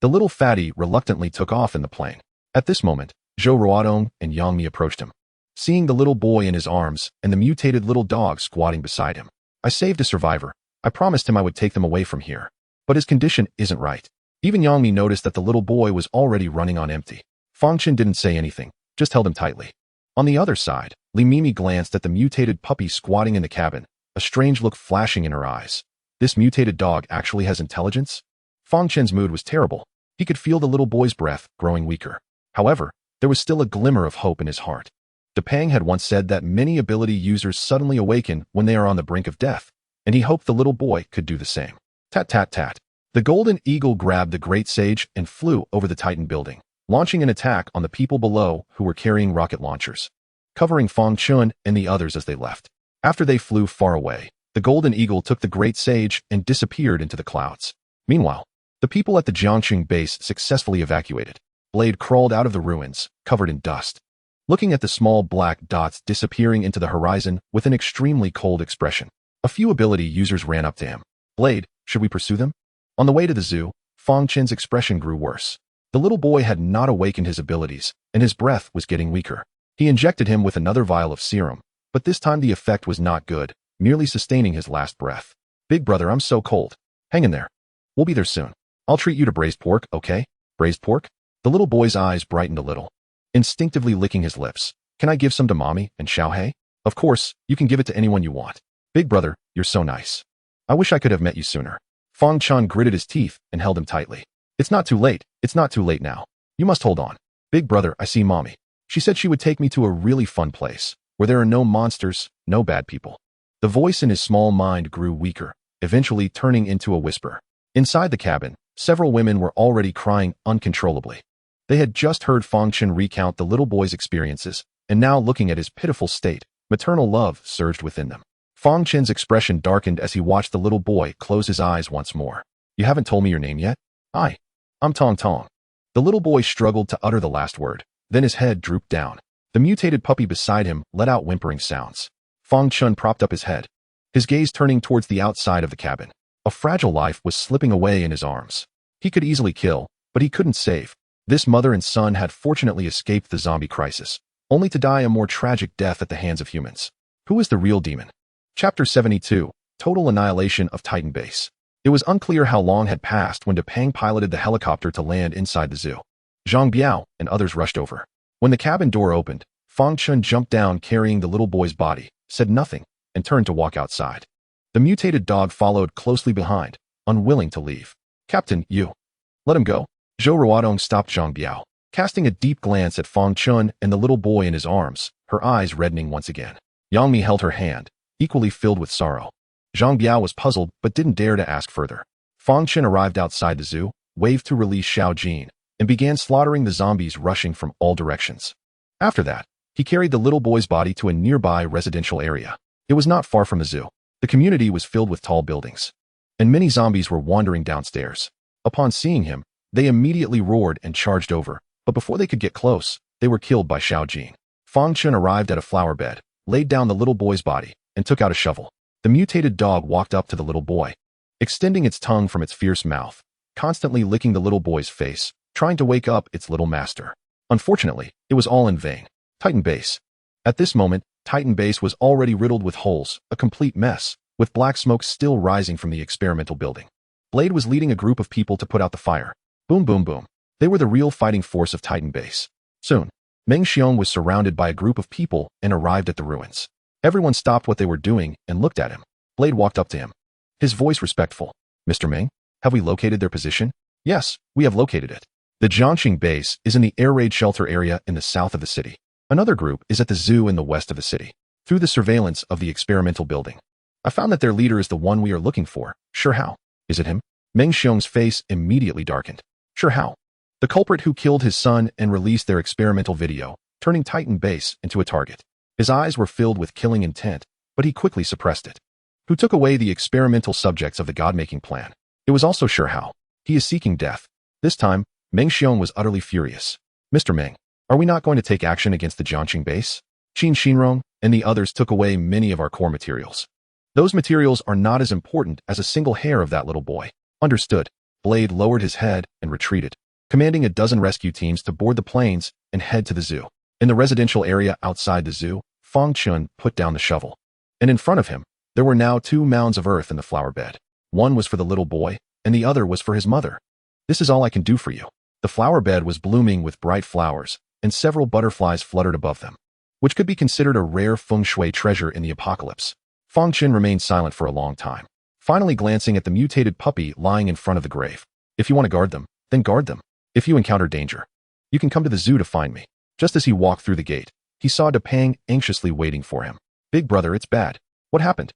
The little fatty reluctantly took off in the plane. At this moment, Zhou Ruodong and Yang Mi approached him, seeing the little boy in his arms and the mutated little dog squatting beside him. I saved a survivor. I promised him I would take them away from here. But his condition isn't right. Even Yangmi noticed that the little boy was already running on empty. Fang Chen didn't say anything, just held him tightly. On the other side, Li Mimi glanced at the mutated puppy squatting in the cabin, a strange look flashing in her eyes. This mutated dog actually has intelligence? Fang Chen's mood was terrible. He could feel the little boy's breath growing weaker. However, there was still a glimmer of hope in his heart. Pang had once said that many ability users suddenly awaken when they are on the brink of death, and he hoped the little boy could do the same. Tat tat tat. The golden eagle grabbed the great sage and flew over the Titan building, launching an attack on the people below who were carrying rocket launchers, covering Fang Chen and the others as they left. After they flew far away, the golden eagle took the great sage and disappeared into the clouds. Meanwhile, the people at the Jiangxing base successfully evacuated. Blade crawled out of the ruins, covered in dust, looking at the small black dots disappearing into the horizon with an extremely cold expression. A few ability users ran up to him. Blade, should we pursue them? On the way to the zoo, Fang Chen's expression grew worse. The little boy had not awakened his abilities, and his breath was getting weaker. He injected him with another vial of serum, but this time the effect was not good, merely sustaining his last breath. Big brother, I'm so cold. Hang in there. We'll be there soon. I'll treat you to braised pork, okay? Braised pork? The little boy's eyes brightened a little, instinctively licking his lips. Can I give some to mommy and Xiaohei? Of course, you can give it to anyone you want. Big brother, you're so nice. I wish I could have met you sooner. Fang Chen gritted his teeth and held him tightly. It's not too late. It's not too late now. You must hold on. Big brother, I see mommy. She said she would take me to a really fun place, where there are no monsters, no bad people. The voice in his small mind grew weaker, eventually turning into a whisper. Inside the cabin, several women were already crying uncontrollably. They had just heard Fang Chen recount the little boy's experiences, and now looking at his pitiful state, maternal love surged within them. Fang Chen's expression darkened as he watched the little boy close his eyes once more. You haven't told me your name yet? I'm Tong. The little boy struggled to utter the last word, then his head drooped down. The mutated puppy beside him let out whimpering sounds. Fang Chen propped up his head, his gaze turning towards the outside of the cabin. A fragile life was slipping away in his arms. He could easily kill, but he couldn't save. This mother and son had fortunately escaped the zombie crisis, only to die a more tragic death at the hands of humans. Who is the real demon? Chapter 72, Total Annihilation of Titan Base. It was unclear how long had passed when Pang piloted the helicopter to land inside the zoo. Zhang Biao and others rushed over. When the cabin door opened, Fang Chen jumped down carrying the little boy's body, said nothing, and turned to walk outside. The mutated dog followed closely behind, unwilling to leave. Captain, you. Let him go. Zhou Ruodong stopped Zhang Biao, casting a deep glance at Fang Chen and the little boy in his arms, her eyes reddening once again. Yang Mi held her hand, equally filled with sorrow. Zhang Biao was puzzled but didn't dare to ask further. Fang Chen arrived outside the zoo, waved to release Xiao Jin, and began slaughtering the zombies rushing from all directions. After that, he carried the little boy's body to a nearby residential area. It was not far from the zoo. The community was filled with tall buildings, and many zombies were wandering downstairs. Upon seeing him, they immediately roared and charged over, but before they could get close, they were killed by Xiao Jin. Fang Chen arrived at a flower bed, laid down the little boy's body, and took out a shovel. The mutated dog walked up to the little boy, extending its tongue from its fierce mouth, constantly licking the little boy's face, trying to wake up its little master. Unfortunately, it was all in vain. Titan Base. At this moment, Titan Base was already riddled with holes, a complete mess, with black smoke still rising from the experimental building. Blade was leading a group of people to put out the fire. Boom boom boom. They were the real fighting force of Titan Base. Soon, Meng Xiong was surrounded by a group of people and arrived at the ruins. Everyone stopped what they were doing and looked at him. Blade walked up to him, his voice respectful. Mr. Meng, have we located their position? Yes, we have located it. The Jiangxing base is in the air raid shelter area in the south of the city. Another group is at the zoo in the west of the city. Through the surveillance of the experimental building, I found that their leader is the one we are looking for. Sure how? Is it him? Meng Xiong's face immediately darkened. Sure how? The culprit who killed his son and released their experimental video, turning Titan Base into a target. His eyes were filled with killing intent, but he quickly suppressed it. Who took away the experimental subjects of the god-making plan? It was also sure how. He is seeking death. This time, Meng Xiong was utterly furious. Mr. Meng, are we not going to take action against the Jiangxing base? Qin Xinrong and the others took away many of our core materials. Those materials are not as important as a single hair of that little boy. Understood. Blade lowered his head and retreated, commanding a dozen rescue teams to board the planes and head to the zoo. In the residential area outside the zoo, Fang Chen put down the shovel, and in front of him, there were now 2 mounds of earth in the flower bed. One was for the little boy, and the other was for his mother. This is all I can do for you. The flower bed was blooming with bright flowers, and several butterflies fluttered above them, which could be considered a rare feng shui treasure in the apocalypse. Fang Chen remained silent for a long time, finally glancing at the mutated puppy lying in front of the grave. If you want to guard them, then guard them. If you encounter danger, you can come to the zoo to find me. Just as he walked through the gate, he saw Tong anxiously waiting for him. Big brother, it's bad. What happened?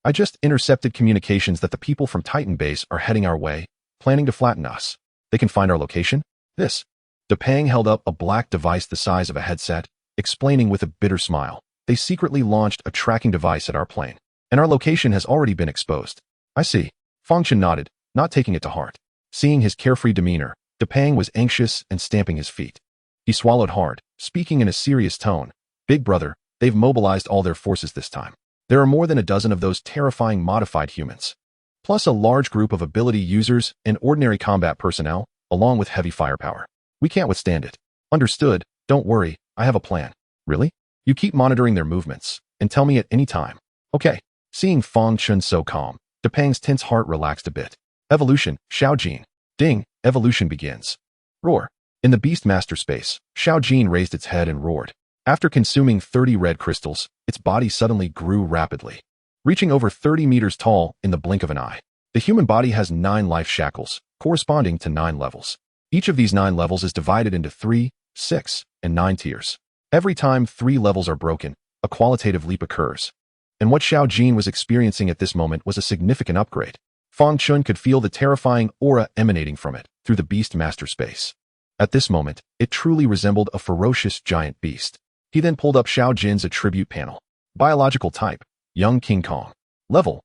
I just intercepted communications that the people from Titan Base are heading our way, planning to flatten us. They can find our location? This. Tong held up a black device the size of a headset, explaining with a bitter smile. They secretly launched a tracking device at our plane, and our location has already been exposed. I see. Fang Chen nodded, not taking it to heart. Seeing his carefree demeanor, Tong was anxious and stamping his feet. He swallowed hard, speaking in a serious tone. Big brother, they've mobilized all their forces this time. There are more than a dozen of those terrifying modified humans, plus a large group of ability users and ordinary combat personnel, along with heavy firepower. We can't withstand it. Understood. Don't worry, I have a plan. Really? You keep monitoring their movements, and tell me at any time. Okay. Seeing Fang Chen so calm, Tong's tense heart relaxed a bit. Evolution, Xiaojin. Ding, evolution begins. Roar. In the Beastmaster space, Xiaojin raised its head and roared. After consuming 30 red crystals, its body suddenly grew rapidly, reaching over 30 meters tall in the blink of an eye. The human body has 9 life shackles, corresponding to 9 levels. Each of these 9 levels is divided into 3, 6, and 9 tiers. Every time 3 levels are broken, a qualitative leap occurs. And what Xiaojin was experiencing at this moment was a significant upgrade. Fang Chen could feel the terrifying aura emanating from it through the Beastmaster space. At this moment, it truly resembled a ferocious giant beast. He then pulled up Xiaojin's attribute panel. Biological type, Young King Kong. Level.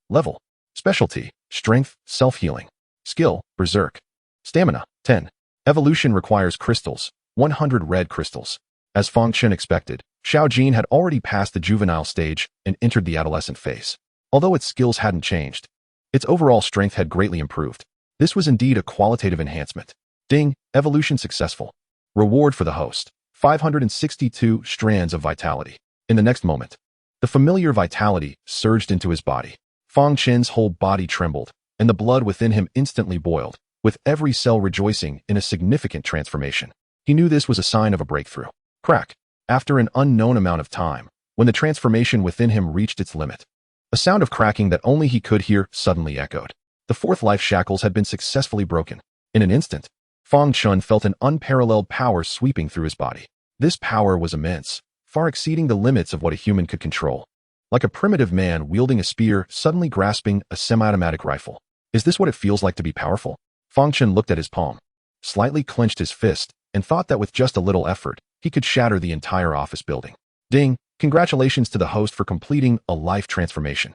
Specialty, Strength, Self-Healing. Skill, Berserk. Stamina, 10. Evolution requires crystals, 100 red crystals. As Fang Chen expected, Xiaojin had already passed the juvenile stage and entered the adolescent phase. Although its skills hadn't changed, its overall strength had greatly improved. This was indeed a qualitative enhancement. Ding, evolution successful. Reward for the host. 562 strands of vitality. In the next moment, the familiar vitality surged into his body. Fang Chen's whole body trembled, and the blood within him instantly boiled, with every cell rejoicing in a significant transformation. He knew this was a sign of a breakthrough. Crack. After an unknown amount of time, when the transformation within him reached its limit, a sound of cracking that only he could hear suddenly echoed. The 4th life shackles had been successfully broken. In an instant, Fang Chen felt an unparalleled power sweeping through his body. This power was immense, far exceeding the limits of what a human could control. Like a primitive man wielding a spear suddenly grasping a semi-automatic rifle. Is this what it feels like to be powerful? Fang Chen looked at his palm, slightly clenched his fist, and thought that with just a little effort, he could shatter the entire office building. Ding, congratulations to the host for completing a life transformation.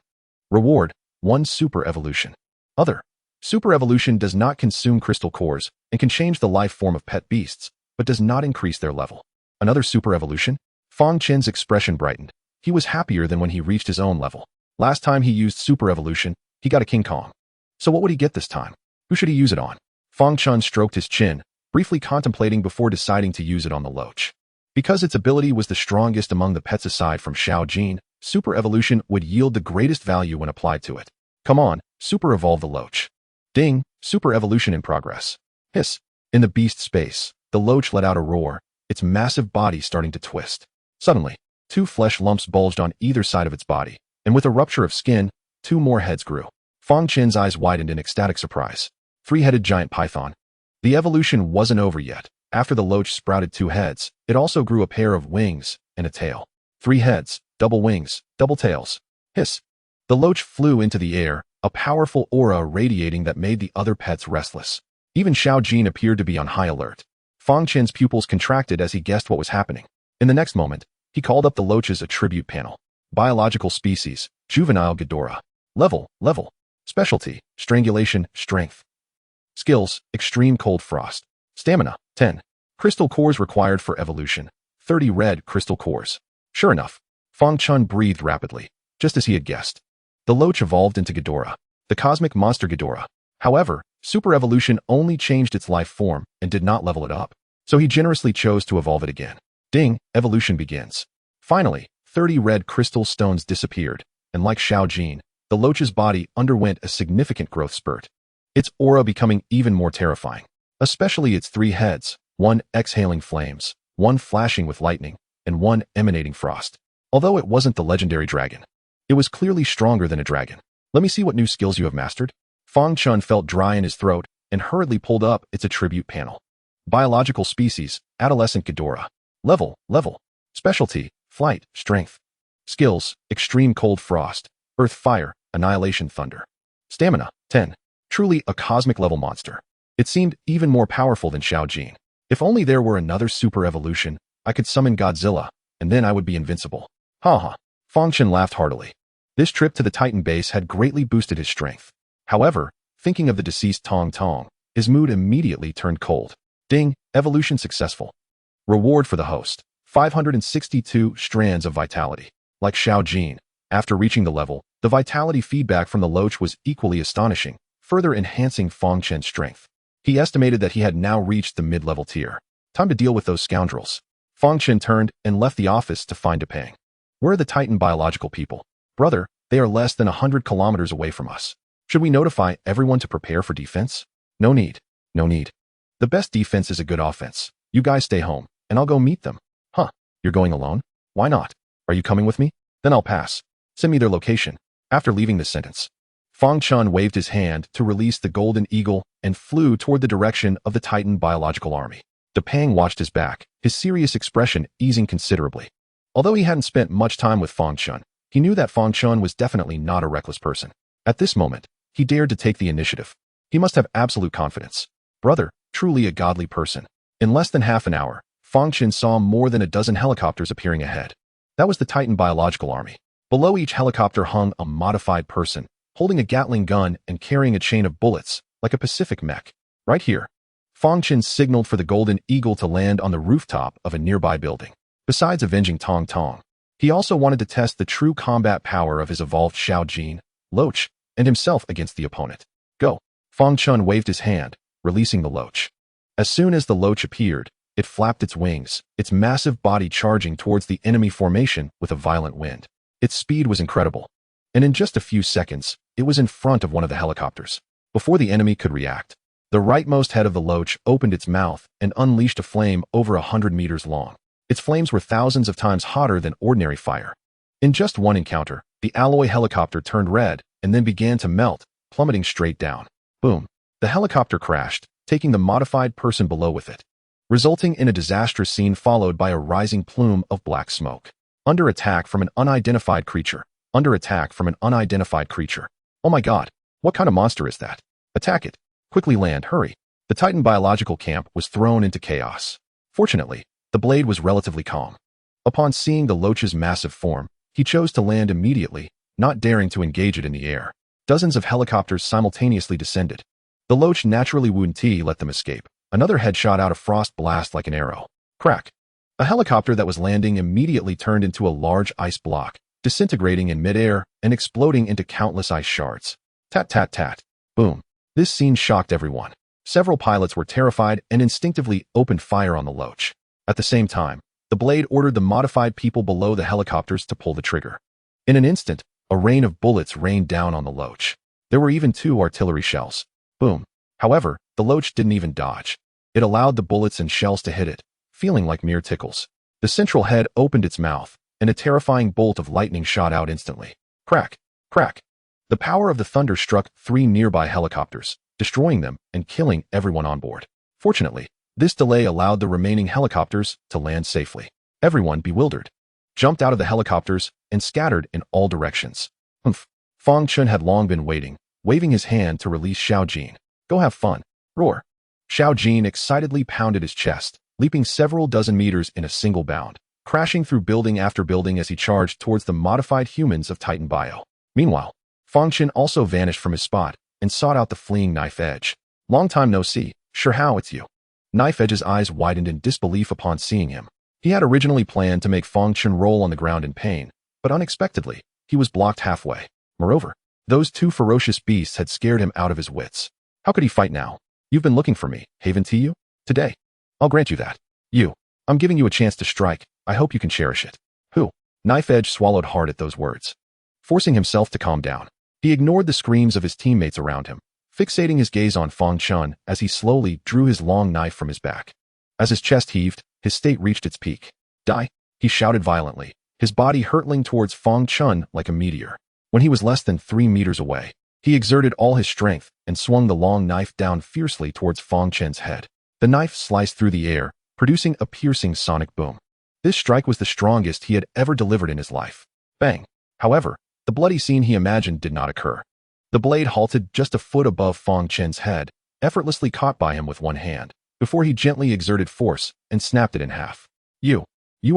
Reward, 1 super evolution. Other. Super evolution does not consume crystal cores and can change the life form of pet beasts, but does not increase their level. Another super evolution? Fang Chen's expression brightened. He was happier than when he reached his own level. Last time he used super evolution, he got a King Kong. So what would he get this time? Who should he use it on? Fang Chen stroked his chin, briefly contemplating before deciding to use it on the loach. Because its ability was the strongest among the pets aside from Xiaojin, super evolution would yield the greatest value when applied to it. Come on, super evolve the loach. Ding, super evolution in progress. Hiss. In the beast space, the loach let out a roar, its massive body starting to twist. Suddenly, 2 flesh lumps bulged on either side of its body, and with a rupture of skin, 2 more heads grew. Fang Chen's eyes widened in ecstatic surprise. 3-headed giant python. The evolution wasn't over yet. After the loach sprouted 2 heads, it also grew a pair of wings and a tail. 3 heads, double wings, double tails. Hiss. The loach flew into the air, a powerful aura radiating that made the other pets restless. Even Xiaojin appeared to be on high alert. Fang Chen's pupils contracted as he guessed what was happening. In the next moment, he called up the loach's attribute panel. Biological species, juvenile Ghidorah. Level. Specialty, strangulation, strength. Skills, extreme cold frost. Stamina, 10. Crystal cores required for evolution, 30 red crystal cores. Sure enough, Fang Chen breathed rapidly, just as he had guessed. The loach evolved into Ghidorah, the cosmic monster Ghidorah. However, super evolution only changed its life form and did not level it up, so he generously chose to evolve it again. Ding, evolution begins. Finally, 30 red crystal stones disappeared, and like Xiaojin, the loach's body underwent a significant growth spurt, its aura becoming even more terrifying. especially its three heads, one exhaling flames, one flashing with lightning, and one emanating frost. Although it wasn't the legendary dragon, it was clearly stronger than a dragon. Let me see what new skills you have mastered. Fang Chen felt dry in his throat and hurriedly pulled up its attribute panel. Biological species, adolescent Ghidorah. Level. Specialty, flight, strength. Skills, extreme cold frost, earth fire, annihilation thunder. Stamina, 10. Truly a cosmic level monster. It seemed even more powerful than Xiao Jin. If only there were another super evolution, I could summon Godzilla, and then I would be invincible. Ha. Fang Chen laughed heartily. This trip to the Titan base had greatly boosted his strength. However, thinking of the deceased Tong, his mood immediately turned cold. Ding, evolution successful. Reward for the host, 562 strands of vitality. Like Xiao Jin, after reaching the level, the vitality feedback from the loach was equally astonishing, further enhancing Fang Chen's strength. He estimated that he had now reached the mid-level tier. Time to deal with those scoundrels. Fang Chen turned and left the office to find Pang. Where are the Titan biological people? Brother, they are less than 100 kilometers away from us. Should we notify everyone to prepare for defense? No need. The best defense is a good offense. You guys stay home, and I'll go meet them. Huh, you're going alone? Why not? Are you coming with me? Then I'll pass. Send me their location. After leaving this sentence, Fang Chen waved his hand to release the golden eagle and flew toward the direction of the Titan biological army. Pang watched his back, his serious expression easing considerably. Although he hadn't spent much time with Fang Chen, he knew that Fang Chen was definitely not a reckless person. At this moment, he dared to take the initiative. He must have absolute confidence. Brother, truly a godly person. In less than half an hour, Fang Chen saw more than a dozen helicopters appearing ahead. That was the Titan biological army. Below each helicopter hung a modified person, holding a Gatling gun and carrying a chain of bullets, like a Pacific mech. Right here. Fang Chen signaled for the golden eagle to land on the rooftop of a nearby building. Besides avenging Tong, he also wanted to test the true combat power of his evolved Xiao Jin, Loach, and himself against the opponent. Go. Fang Chen waved his hand, releasing the Loach. As soon as the Loach appeared, it flapped its wings, its massive body charging towards the enemy formation with a violent wind. Its speed was incredible, and in just a few seconds, it was in front of one of the helicopters. Before the enemy could react, the rightmost head of the Loach opened its mouth and unleashed a flame over 100 meters long. Its flames were thousands of times hotter than ordinary fire. In just one encounter, the alloy helicopter turned red and then began to melt, plummeting straight down. Boom. The helicopter crashed, taking the modified person below with it, resulting in a disastrous scene followed by a rising plume of black smoke. Under attack from an unidentified creature. Oh my god, what kind of monster is that? Attack it. Quickly land, hurry. The Titan biological camp was thrown into chaos. Fortunately, the blade was relatively calm. Upon seeing the Loach's massive form, he chose to land immediately, not daring to engage it in the air. Dozens of helicopters simultaneously descended. The Loach naturally wouldn't let them escape. Another head shot out a frost blast like an arrow. Crack. A helicopter that was landing immediately turned into a large ice block, disintegrating in midair and exploding into countless ice shards. Tat. Boom. This scene shocked everyone. Several pilots were terrified and instinctively opened fire on the Loach. At the same time, the blade ordered the modified people below the helicopters to pull the trigger. In an instant, a rain of bullets rained down on the Loach. There were even 2 artillery shells. Boom. However, the Loach didn't even dodge. It allowed the bullets and shells to hit it, feeling like mere tickles. The central head opened its mouth, and a terrifying bolt of lightning shot out instantly. Crack. The power of the thunder struck 3 nearby helicopters, destroying them and killing everyone on board. Fortunately, this delay allowed the remaining helicopters to land safely. Everyone, bewildered, jumped out of the helicopters and scattered in all directions. Fang Chen had long been waving his hand to release Xiao Jin. Go have fun. Roar. Xiao Jin excitedly pounded his chest, leaping several dozen meters in a single bound, crashing through building after building as he charged towards the modified humans of Titan Bio. Meanwhile, Fang Chen also vanished from his spot and sought out the fleeing Knife Edge. Long time no see. Sure how it's you. Knife Edge's eyes widened in disbelief upon seeing him. He had originally planned to make Fang Chen roll on the ground in pain, but unexpectedly, he was blocked halfway. Moreover, those 2 ferocious beasts had scared him out of his wits. How could he fight now? You've been looking for me, haven't you? Today. I'll grant you that. I'm giving you a chance to strike. I hope you can cherish it. Who? Knife Edge swallowed hard at those words. Forcing himself to calm down, he ignored the screams of his teammates around him, fixating his gaze on Fang Chen as he slowly drew his long knife from his back. As his chest heaved, his state reached its peak. Die! He shouted violently, his body hurtling towards Fang Chen like a meteor. When he was less than 3 meters away, he exerted all his strength and swung the long knife down fiercely towards Fang Chen's head. The knife sliced through the air, producing a piercing sonic boom. This strike was the strongest he had ever delivered in his life. Bang! However, the bloody scene he imagined did not occur. The blade halted just a foot above Fang Chen's head, effortlessly caught by him with one hand, before he gently exerted force and snapped it in half. You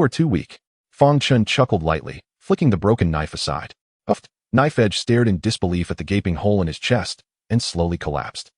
are too weak. Fang Chen chuckled lightly, flicking the broken knife aside. Uffed. Knife Edge stared in disbelief at the gaping hole in his chest and slowly collapsed.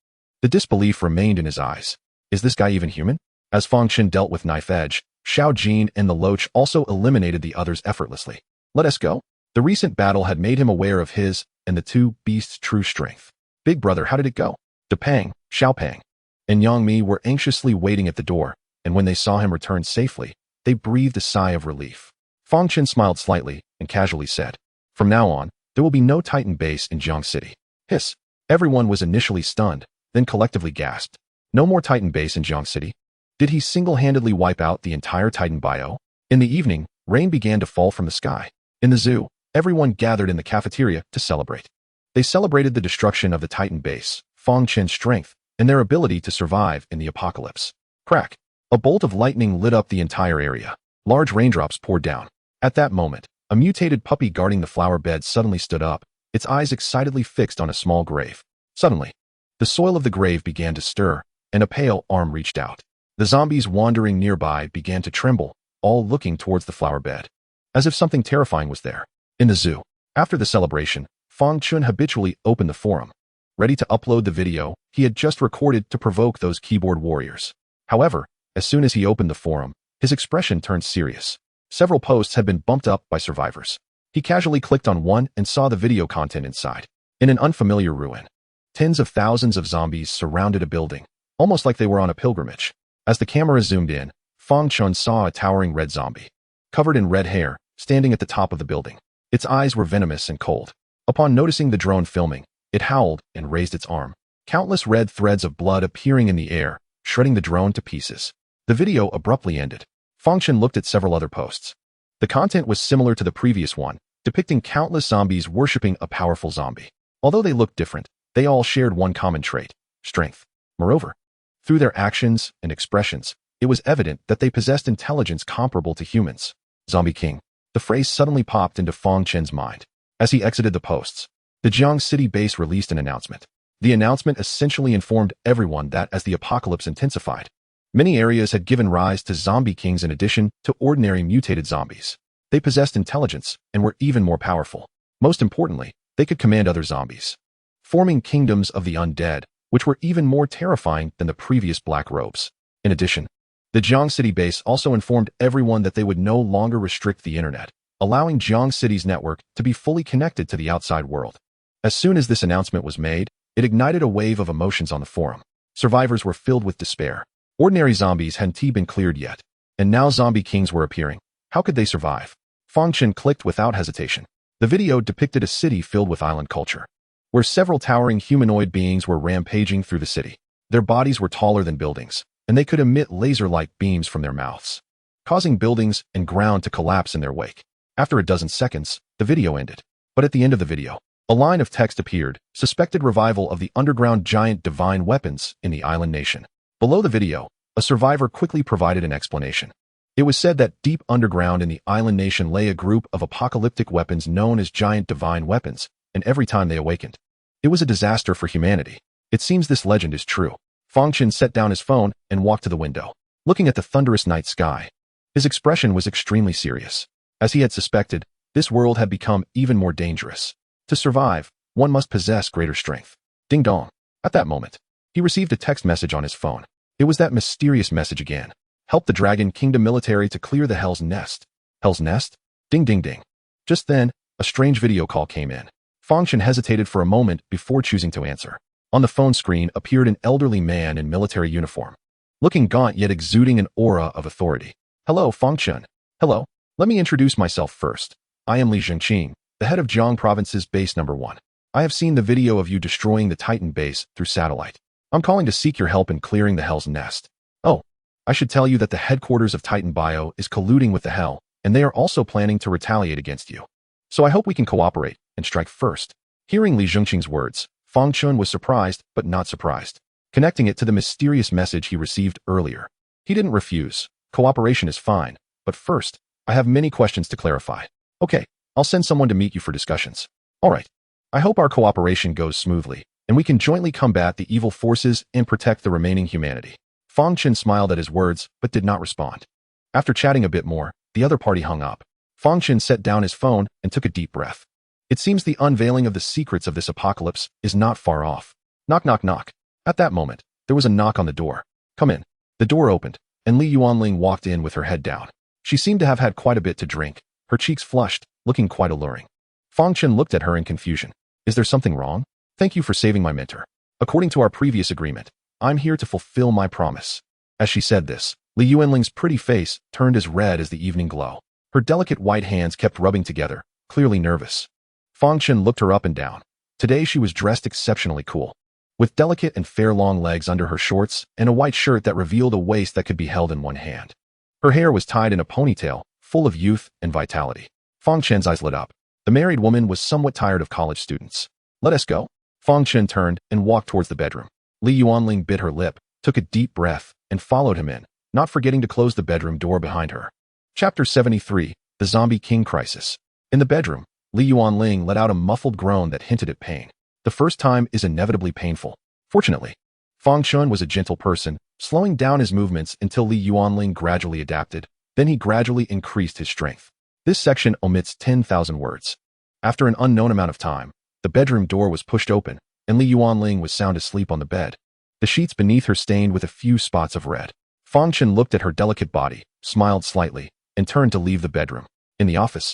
The disbelief remained in his eyes. Is this guy even human? As Fang Chen dealt with Knife Edge, Xiao Jin and the Loach also eliminated the others effortlessly. Let us go. The recent battle had made him aware of his and the two beasts' true strength. Big brother, how did it go? Depang, Xiaopang, and Yang Mi were anxiously waiting at the door, and when they saw him return safely, they breathed a sigh of relief. Fang Chen smiled slightly and casually said, "From now on, there will be no Titan base in Jiang City." Hiss. Everyone was initially stunned, then collectively gasped. No more Titan base in Jiang City? Did he single-handedly wipe out the entire Titan Bio? In the evening, rain began to fall from the sky. In the zoo, everyone gathered in the cafeteria to celebrate. They celebrated the destruction of the Titan base, Fang Chen's strength, and their ability to survive in the apocalypse. Crack! A bolt of lightning lit up the entire area. Large raindrops poured down. At that moment, a mutated puppy guarding the flower bed suddenly stood up, its eyes excitedly fixed on a small grave. Suddenly, the soil of the grave began to stir, and a pale arm reached out. The zombies wandering nearby began to tremble, all looking towards the flower bed, as if something terrifying was there. In the zoo, after the celebration, Fang Chen habitually opened the forum, ready to upload the video he had just recorded to provoke those keyboard warriors. However, as soon as he opened the forum, his expression turned serious. Several posts had been bumped up by survivors. He casually clicked on one and saw the video content inside. In an unfamiliar ruin, tens of thousands of zombies surrounded a building, almost like they were on a pilgrimage. As the camera zoomed in, Fang Chen saw a towering red zombie, covered in red hair, standing at the top of the building. Its eyes were venomous and cold. Upon noticing the drone filming, it howled and raised its arm. Countless red threads of blood appearing in the air, shredding the drone to pieces. The video abruptly ended. Fang Chen looked at several other posts. The content was similar to the previous one, depicting countless zombies worshipping a powerful zombie. Although they looked different, they all shared one common trait: strength. Moreover, through their actions and expressions, it was evident that they possessed intelligence comparable to humans. Zombie King. The phrase suddenly popped into Fang Chen's mind. As he exited the posts, the Jiang City base released an announcement. The announcement essentially informed everyone that as the apocalypse intensified, many areas had given rise to zombie kings in addition to ordinary mutated zombies. They possessed intelligence and were even more powerful. Most importantly, they could command other zombies, forming kingdoms of the undead, which were even more terrifying than the previous black robes. In addition, the Jiang City base also informed everyone that they would no longer restrict the internet, allowing Jiang City's network to be fully connected to the outside world. As soon as this announcement was made, it ignited a wave of emotions on the forum. Survivors were filled with despair. Ordinary zombies hadn't been cleared yet, and now zombie kings were appearing. How could they survive? Fang Chen clicked without hesitation. The video depicted a city filled with island culture, where several towering humanoid beings were rampaging through the city. Their bodies were taller than buildings, and they could emit laser-like beams from their mouths, causing buildings and ground to collapse in their wake. After a dozen seconds, the video ended. But at the end of the video, a line of text appeared: suspected revival of the underground giant divine weapons in the island nation. Below the video, a survivor quickly provided an explanation. It was said that deep underground in the island nation lay a group of apocalyptic weapons known as giant divine weapons, and every time they awakened, it was a disaster for humanity. It seems this legend is true. Fang Chen set down his phone and walked to the window, looking at the thunderous night sky. His expression was extremely serious. As he had suspected, this world had become even more dangerous. To survive, one must possess greater strength. Ding dong. At that moment, he received a text message on his phone. It was that mysterious message again. Help the Dragon Kingdom military to clear the Hell's Nest. Hell's Nest? Ding ding ding. Just then, a strange video call came in. Fang Chen hesitated for a moment before choosing to answer. On the phone screen appeared an elderly man in military uniform, looking gaunt yet exuding an aura of authority. Hello, Fang Chen. Hello. Let me introduce myself first. I am Li Zhengqing, the head of Jiang Province's base number 1. I have seen the video of you destroying the Titan base through satellite. I'm calling to seek your help in clearing the Hell's Nest. Oh, I should tell you that the headquarters of Titan Bio is colluding with the Hell, and they are also planning to retaliate against you. So I hope we can cooperate and strike first. Hearing Li Zhengqing's words, Fang Chen was surprised but not surprised, connecting it to the mysterious message he received earlier. He didn't refuse. Cooperation is fine, but first, I have many questions to clarify. Okay, I'll send someone to meet you for discussions. All right. I hope our cooperation goes smoothly, and we can jointly combat the evil forces and protect the remaining humanity. Fang Chen smiled at his words, but did not respond. After chatting a bit more, the other party hung up. Fang Chen set down his phone and took a deep breath. It seems the unveiling of the secrets of this apocalypse is not far off. Knock, knock, knock. At that moment, there was a knock on the door. Come in. The door opened, and Li Yuanling walked in with her head down. She seemed to have had quite a bit to drink, her cheeks flushed, looking quite alluring. Fang Chen looked at her in confusion. Is there something wrong? Thank you for saving my mentor. According to our previous agreement, I'm here to fulfill my promise. As she said this, Li Yuanling's pretty face turned as red as the evening glow. Her delicate white hands kept rubbing together, clearly nervous. Fang Chen looked her up and down. Today she was dressed exceptionally cool, with delicate and fair long legs under her shorts and a white shirt that revealed a waist that could be held in one hand. Her hair was tied in a ponytail, full of youth and vitality. Fang Chen's eyes lit up. The married woman was somewhat tired of college students. Let us go. Fang Chen turned and walked towards the bedroom. Li Yuanling bit her lip, took a deep breath, and followed him in, not forgetting to close the bedroom door behind her. Chapter 73, The Zombie King Crisis. In the bedroom, Li Yuanling let out a muffled groan that hinted at pain. The first time is inevitably painful. Fortunately, Fang Chen was a gentle person, slowing down his movements until Li Yuanling gradually adapted, then he gradually increased his strength. This section omits 10,000 words. After an unknown amount of time, the bedroom door was pushed open, and Li Yuanling was sound asleep on the bed. The sheets beneath her stained with a few spots of red. Fang Chen looked at her delicate body, smiled slightly, and turned to leave the bedroom. In the office,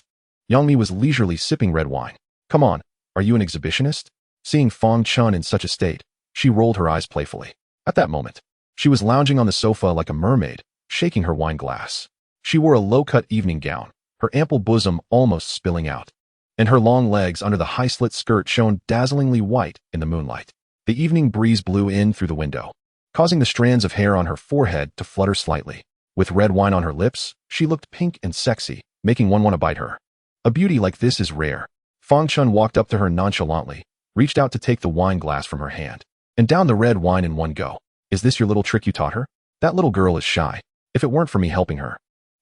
Yangmi was leisurely sipping red wine. Come on, are you an exhibitionist? Seeing Fang Chen in such a state, she rolled her eyes playfully. At that moment, she was lounging on the sofa like a mermaid, shaking her wine glass. She wore a low-cut evening gown, her ample bosom almost spilling out, and her long legs under the high-slit skirt shone dazzlingly white in the moonlight. The evening breeze blew in through the window, causing the strands of hair on her forehead to flutter slightly. With red wine on her lips, she looked pink and sexy, making one want to bite her. A beauty like this is rare. Fang Chen walked up to her nonchalantly, reached out to take the wine glass from her hand, and downed the red wine in one go. Is this your little trick you taught her? That little girl is shy. If it weren't for me helping her,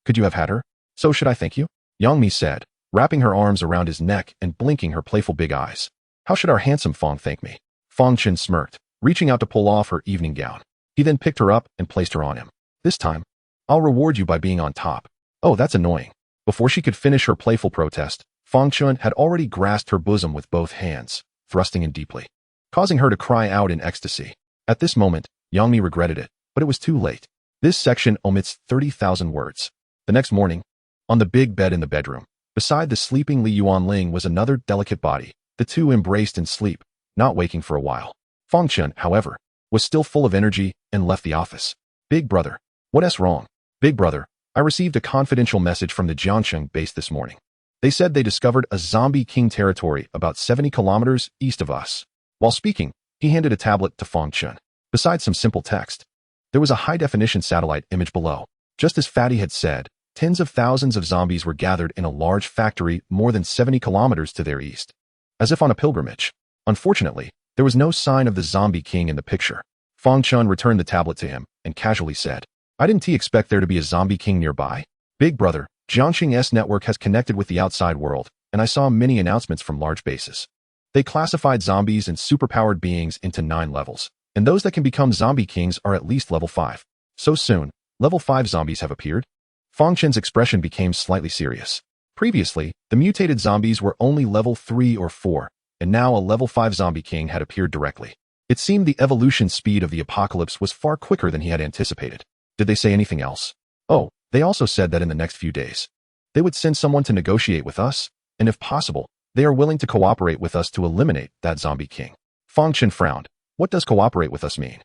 could you have had her? So should I thank you? Yangmi said, wrapping her arms around his neck and blinking her playful big eyes. How should our handsome Fang thank me? Fang Chen smirked, reaching out to pull off her evening gown. He then picked her up and placed her on him. This time, I'll reward you by being on top. Oh, that's annoying. Before she could finish her playful protest, Fang Chen had already grasped her bosom with both hands, thrusting in deeply, causing her to cry out in ecstasy. At this moment, Yangmi regretted it, but it was too late. This section omits 30,000 words. The next morning, on the big bed in the bedroom, beside the sleeping Li Yuanling was another delicate body. The two embraced in sleep, not waking for a while. Fang Chen, however, was still full of energy and left the office. Big brother, what's wrong? Big brother, I received a confidential message from the Jiangsheng base this morning. They said they discovered a zombie king territory about 70 kilometers east of us. While speaking, he handed a tablet to Fang Chen. Besides some simple text, there was a high-definition satellite image below. Just as Fatty had said, tens of thousands of zombies were gathered in a large factory more than 70 kilometers to their east, as if on a pilgrimage. Unfortunately, there was no sign of the zombie king in the picture. Fang Chen returned the tablet to him and casually said, I didn't expect there to be a zombie king nearby. Big brother, Jiangxing's network has connected with the outside world, and I saw many announcements from large bases. They classified zombies and superpowered beings into 9 levels, and those that can become zombie kings are at least level 5. So soon, level 5 zombies have appeared? Fang Chen's expression became slightly serious. Previously, the mutated zombies were only level 3 or 4, and now a level 5 zombie king had appeared directly. It seemed the evolution speed of the apocalypse was far quicker than he had anticipated. Did they say anything else? Oh, they also said that in the next few days, they would send someone to negotiate with us, and if possible, they are willing to cooperate with us to eliminate that zombie king. Fang Chen frowned. What does cooperate with us mean?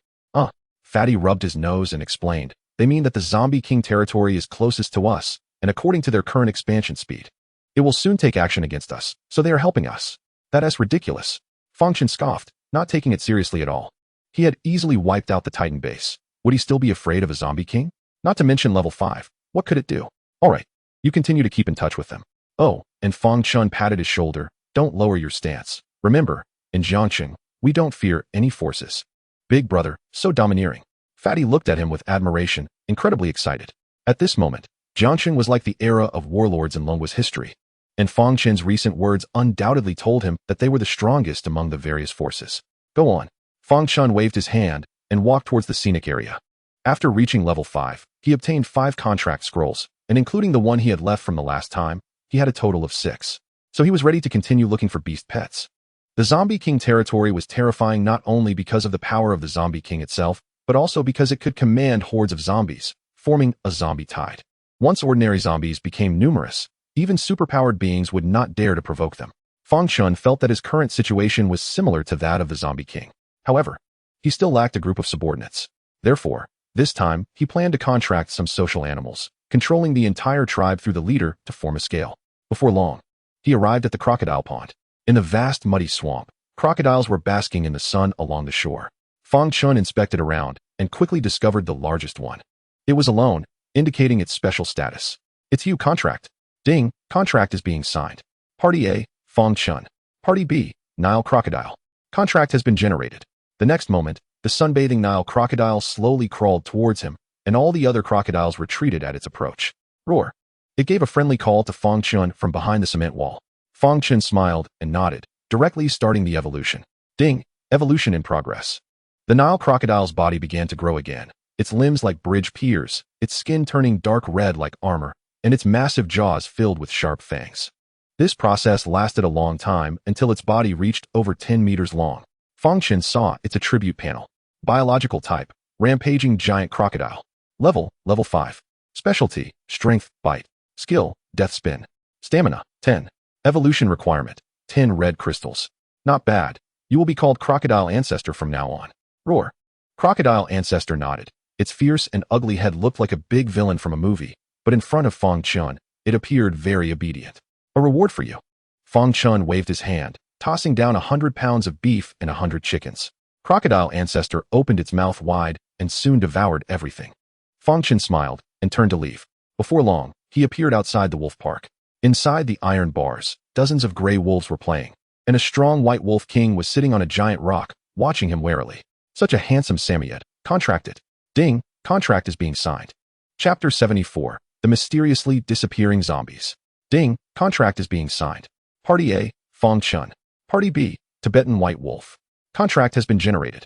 Fatty rubbed his nose and explained. They mean that the zombie king territory is closest to us, and according to their current expansion speed, it will soon take action against us, so they are helping us. That is ridiculous. Fang Chen scoffed, not taking it seriously at all. He had easily wiped out the Titan base. Would he still be afraid of a zombie king? Not to mention level 5. What could it do? Alright, you continue to keep in touch with them. Oh, and Fang Chen patted his shoulder. Don't lower your stance. Remember, in Jiangqing, we don't fear any forces. Big brother, so domineering. Fatty looked at him with admiration, incredibly excited. At this moment, Jiangqing was like the era of warlords in Longwa's history, and Fang Chen's recent words undoubtedly told him that they were the strongest among the various forces. Go on. Fang Chen waved his hand and walked towards the scenic area. After reaching level 5, he obtained 5 contract scrolls, and including the one he had left from the last time, he had a total of 6. So he was ready to continue looking for beast pets. The Zombie King territory was terrifying not only because of the power of the Zombie King itself, but also because it could command hordes of zombies, forming a zombie tide. Once ordinary zombies became numerous, even superpowered beings would not dare to provoke them. Fang Chen felt that his current situation was similar to that of the Zombie King. However, he still lacked a group of subordinates. Therefore, this time, he planned to contract some social animals, controlling the entire tribe through the leader to form a scale. Before long, he arrived at the crocodile pond. In the vast muddy swamp, crocodiles were basking in the sun along the shore. Fang Chen inspected around and quickly discovered the largest one. It was alone, indicating its special status. It's you, contract. Ding, contract is being signed. Party A, Fang Chen. Party B, Nile crocodile. Contract has been generated. The next moment, the sunbathing Nile crocodile slowly crawled towards him, and all the other crocodiles retreated at its approach. Roar. It gave a friendly call to Fang Chen from behind the cement wall. Fang Chen smiled and nodded, directly starting the evolution. Ding, evolution in progress. The Nile crocodile's body began to grow again, its limbs like bridge piers, its skin turning dark red like armor, and its massive jaws filled with sharp fangs. This process lasted a long time until its body reached over 10 meters long. Fang Chen saw its attribute panel. Biological type, rampaging giant crocodile. Level 5. Specialty, strength, bite. Skill, death spin. Stamina, 10. Evolution requirement, 10 red crystals. Not bad. You will be called Crocodile Ancestor from now on. Roar. Crocodile Ancestor nodded. Its fierce and ugly head looked like a big villain from a movie, but in front of Fang Chen, it appeared very obedient. A reward for you. Fang Chen waved his hand, tossing down 100 pounds of beef and 100 chickens. Crocodile Ancestor opened its mouth wide and soon devoured everything. Fang Chen smiled and turned to leave. Before long, he appeared outside the wolf park. Inside the iron bars, dozens of gray wolves were playing, and a strong white wolf king was sitting on a giant rock, watching him warily. Such a handsome Samoyed. Contracted. Ding, contract is being signed. Chapter 74, The Mysteriously Disappearing Zombies. Ding, contract is being signed. Party A, Fang Chen. Party B, Tibetan White Wolf. Contract has been generated.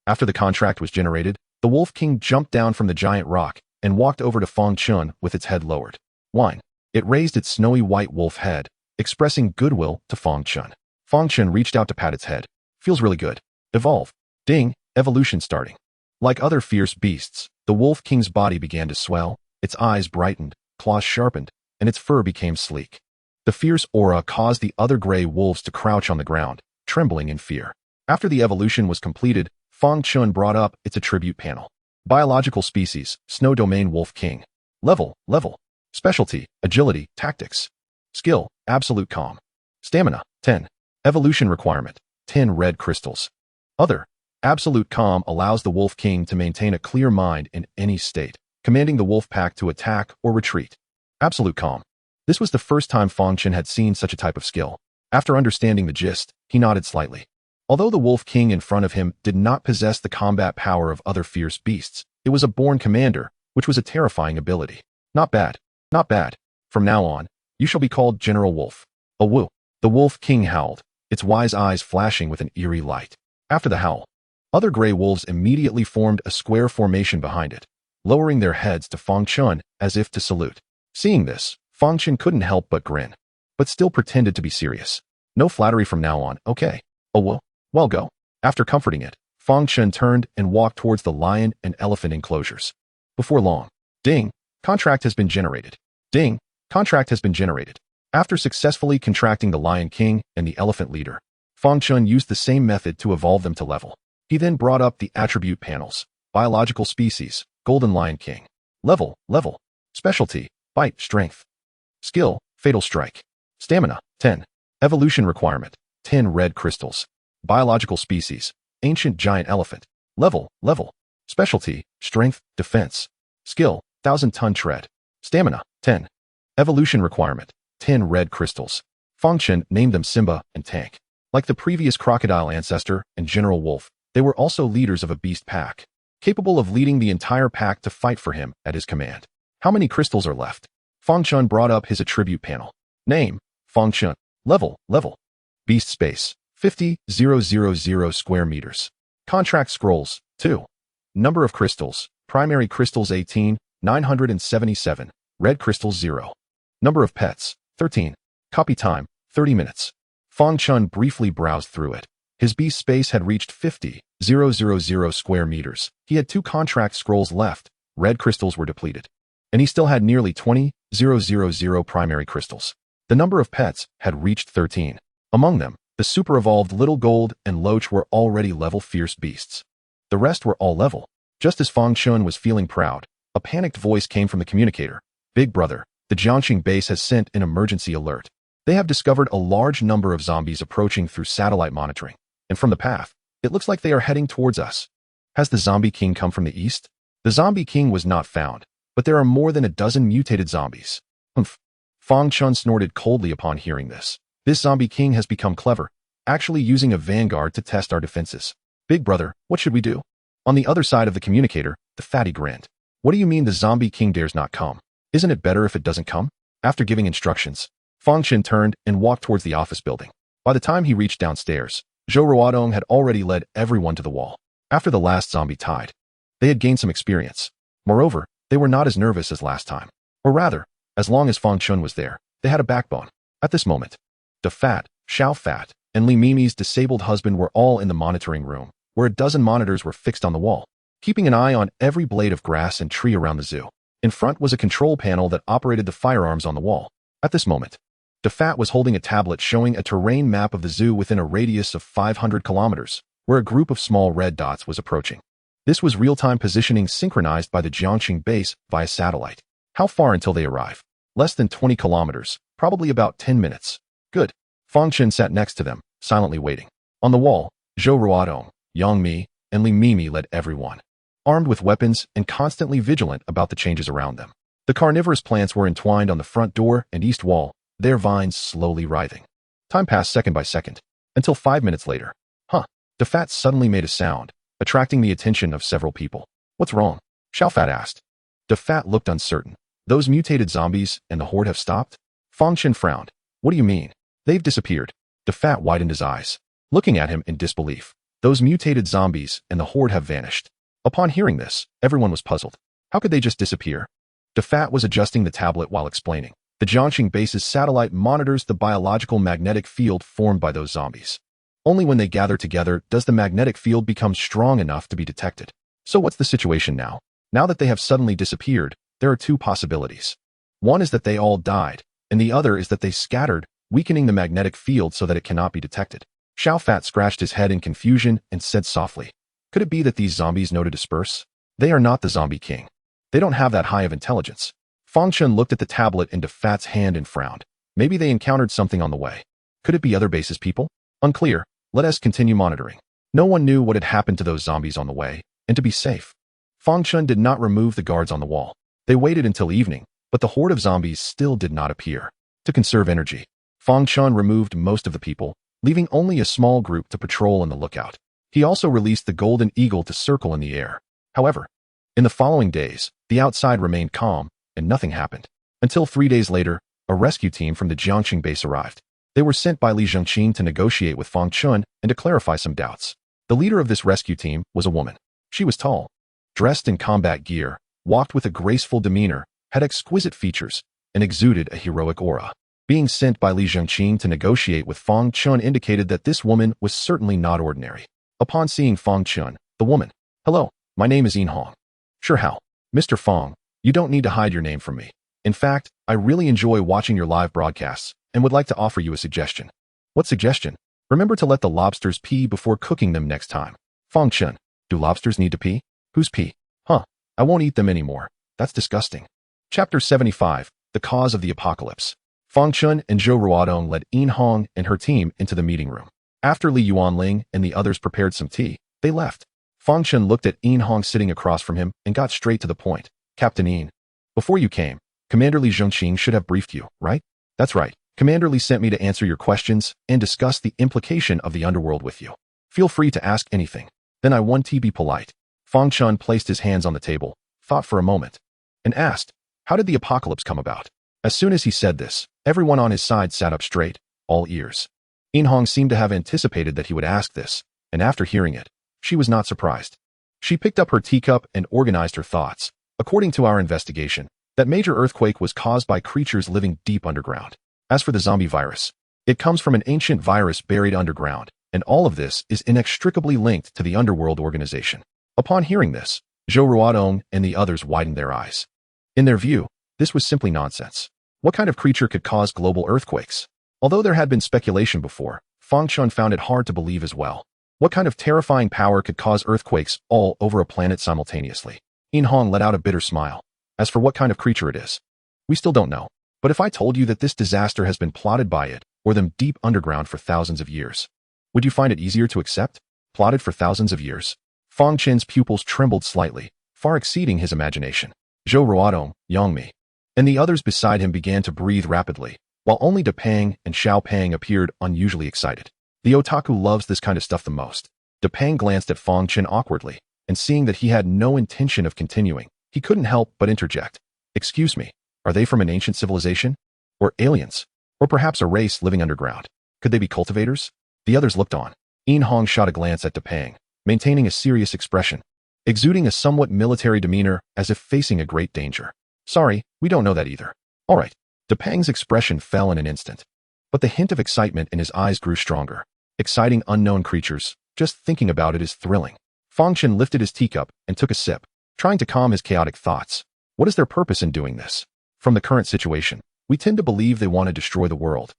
After the contract was generated, the Wolf King jumped down from the giant rock and walked over to Fang Chen with its head lowered. Whine. It raised its snowy white wolf head, expressing goodwill to Fang Chen. Fang Chen reached out to pat its head. Feels really good. Evolve. Ding, evolution starting. Like other fierce beasts, the Wolf King's body began to swell, its eyes brightened, claws sharpened, and its fur became sleek. The fierce aura caused the other gray wolves to crouch on the ground, trembling in fear. After the evolution was completed, Fang Chen brought up its attribute panel. Biological species, Snow Domain Wolf King. Level. Specialty, agility, tactics. Skill, absolute calm. Stamina, 10. Evolution requirement, 10 red crystals. Other, absolute calm allows the Wolf King to maintain a clear mind in any state, commanding the wolf pack to attack or retreat. Absolute calm. This was the first time Fang Chen had seen such a type of skill. After understanding the gist, he nodded slightly. Although the Wolf King in front of him did not possess the combat power of other fierce beasts, it was a born commander, which was a terrifying ability. Not bad. From now on, you shall be called General Wolf. A woo. The Wolf King howled, its wise eyes flashing with an eerie light. After the howl, other gray wolves immediately formed a square formation behind it, lowering their heads to Fang Chen as if to salute. Seeing this, Fang Chen couldn't help but grin, but still pretended to be serious. No flattery from now on, okay? A woo. Well go. After comforting it, Fang Chen turned and walked towards the lion and elephant enclosures. Before long, ding, contract has been generated. Ding, contract has been generated. After successfully contracting the Lion King and the Elephant Leader, Fang Chen used the same method to evolve them to level. He then brought up the attribute panels. Biological species, Golden Lion King. Level. Specialty, bite, strength. Skill, fatal strike. Stamina, 10. Evolution requirement, 10 red crystals. Biological species. Ancient giant elephant. Level. Specialty. Strength, defense. Skill. 1,000-ton tread. Stamina. 10. Evolution requirement. 10 red crystals. Fang Chen named them Simba and Tank. Like the previous crocodile ancestor and General Wolf, they were also leaders of a beast pack, capable of leading the entire pack to fight for him at his command. How many crystals are left? Fang Chen brought up his attribute panel. Name. Fang Chen. Level. Beast space. 50,000 square meters. Contract scrolls. 2. Number of crystals. Primary crystals 18, 977. Red crystals 0. Number of pets. 13. Copy time. 30 minutes. Fang Chen briefly browsed through it. His beast space had reached 50,000 square meters. He had 2 contract scrolls left. Red crystals were depleted. And he still had nearly 20,000 primary crystals. The number of pets had reached 13. Among them, the super-evolved Little Gold and Loach were already level fierce beasts. The rest were all level. Just as Fang Chen was feeling proud, a panicked voice came from the communicator. Big brother, the Jiangxing base has sent an emergency alert. They have discovered a large number of zombies approaching through satellite monitoring. And from the path, it looks like they are heading towards us. Has the zombie king come from the east? The zombie king was not found, but there are more than a dozen mutated zombies. Humph. Fang Chen snorted coldly upon hearing this. This zombie king has become clever, actually using a vanguard to test our defenses. Big brother, what should we do? On the other side of the communicator, the fatty grinned. What do you mean the zombie king dares not come? Isn't it better if it doesn't come? After giving instructions, Fang Chen turned and walked towards the office building. By the time he reached downstairs, Zhou Ruodong had already led everyone to the wall. After the last zombie tied, they had gained some experience. Moreover, they were not as nervous as last time. Or rather, as long as Fang Chen was there, they had a backbone. At this moment, Da Fat, Xiao Fat, and Li Mimi's disabled husband were all in the monitoring room, where a dozen monitors were fixed on the wall, keeping an eye on every blade of grass and tree around the zoo. In front was a control panel that operated the firearms on the wall. At this moment, Da Fat was holding a tablet showing a terrain map of the zoo within a radius of 500 kilometers, where a group of small red dots was approaching. This was real-time positioning synchronized by the Jiangxing base via satellite. How far until they arrive? Less than 20 kilometers, probably about 10 minutes. Good. Fang Chen sat next to them, silently waiting. On the wall, Zhou Ruodong, Yang Mi, and Li Mimi led everyone, armed with weapons and constantly vigilant about the changes around them. The carnivorous plants were entwined on the front door and east wall, their vines slowly writhing. Time passed second by second, until 5 minutes later. Da Fat suddenly made a sound, attracting the attention of several people. What's wrong? Xiao Fat asked. Da Fat looked uncertain. Those mutated zombies and the horde have stopped? Fang Chen frowned. What do you mean? They've disappeared. Da Fat widened his eyes, looking at him in disbelief. Those mutated zombies and the horde have vanished. Upon hearing this, everyone was puzzled. How could they just disappear? Da Fat was adjusting the tablet while explaining. The Jiangxing base's satellite monitors the biological magnetic field formed by those zombies. Only when they gather together does the magnetic field become strong enough to be detected. So what's the situation now? Now that they have suddenly disappeared, there are 2 possibilities. One is that they all died, and the other is that they scattered, weakening the magnetic field so that it cannot be detected. Xiao Fat scratched his head in confusion and said softly, could it be that these zombies know to disperse? They are not the zombie king. They don't have that high of intelligence. Fang Chen looked at the tablet in Da Fat's hand and frowned. Maybe they encountered something on the way. Could it be other bases people? Unclear. Let us continue monitoring. No one knew what had happened to those zombies on the way, and to be safe, Fang Chen did not remove the guards on the wall. They waited until evening, but the horde of zombies still did not appear. To conserve energy, Fang Chen removed most of the people, leaving only a small group to patrol on the lookout. He also released the golden eagle to circle in the air. However, in the following days, the outside remained calm, and nothing happened. Until 3 days later, a rescue team from the Jiangxing base arrived. They were sent by Li Zhengqing to negotiate with Fang Chen and to clarify some doubts. The leader of this rescue team was a woman. She was tall, dressed in combat gear, walked with a graceful demeanor, had exquisite features, and exuded a heroic aura. Being sent by Li Zhengqing to negotiate with Fang Chen indicated that this woman was certainly not ordinary. Upon seeing Fang Chen, the woman, hello, my name is Yin Hong. Sure how. Mr. Fang, you don't need to hide your name from me. In fact, I really enjoy watching your live broadcasts and would like to offer you a suggestion. What suggestion? Remember to let the lobsters pee before cooking them next time. Fang Chen, do lobsters need to pee? Who's pee? I won't eat them anymore. That's disgusting. Chapter 75, The Cause of the Apocalypse. Fang Chen and Zhou Ruodong led Yin Hong and her team into the meeting room. After Li Yuanling and the others prepared some tea, they left. Fang Chen looked at Yin Hong sitting across from him and got straight to the point. Captain Yin, before you came, Commander Li Zhongqing should have briefed you, right? That's right. Commander Li sent me to answer your questions and discuss the implication of the underworld with you. Feel free to ask anything. Then I want to be polite. Fang Chen placed his hands on the table, thought for a moment, and asked, how did the apocalypse come about? As soon as he said this, everyone on his side sat up straight, all ears. Yin Hong seemed to have anticipated that he would ask this, and after hearing it, she was not surprised. She picked up her teacup and organized her thoughts. According to our investigation, that major earthquake was caused by creatures living deep underground. As for the zombie virus, it comes from an ancient virus buried underground, and all of this is inextricably linked to the underworld organization. Upon hearing this, Zhou Ruodong and the others widened their eyes. In their view, this was simply nonsense. What kind of creature could cause global earthquakes? Although there had been speculation before, Fang Chen found it hard to believe as well. What kind of terrifying power could cause earthquakes all over a planet simultaneously? Yin Hong let out a bitter smile. As for what kind of creature it is, we still don't know. But if I told you that this disaster has been plotted by it, or them deep underground for thousands of years, would you find it easier to accept? Plotted for thousands of years? Fang Chen's pupils trembled slightly, far exceeding his imagination. Zhou Ruodong, Yangmi, and the others beside him began to breathe rapidly, while only De Pang and Xiao Pang appeared unusually excited. The otaku loves this kind of stuff the most. De Pang glanced at Fang Chen awkwardly, and seeing that he had no intention of continuing, he couldn't help but interject. Excuse me, are they from an ancient civilization? Or aliens? Or perhaps a race living underground? Could they be cultivators? The others looked on. Yin Hong shot a glance at De Pang, maintaining a serious expression, exuding a somewhat military demeanor as if facing a great danger. Sorry, we don't know that either. All right. De Pang's expression fell in an instant, but the hint of excitement in his eyes grew stronger. Exciting unknown creatures, just thinking about it is thrilling. Fang Chen lifted his teacup and took a sip, trying to calm his chaotic thoughts. What is their purpose in doing this? From the current situation, we tend to believe they want to destroy the world,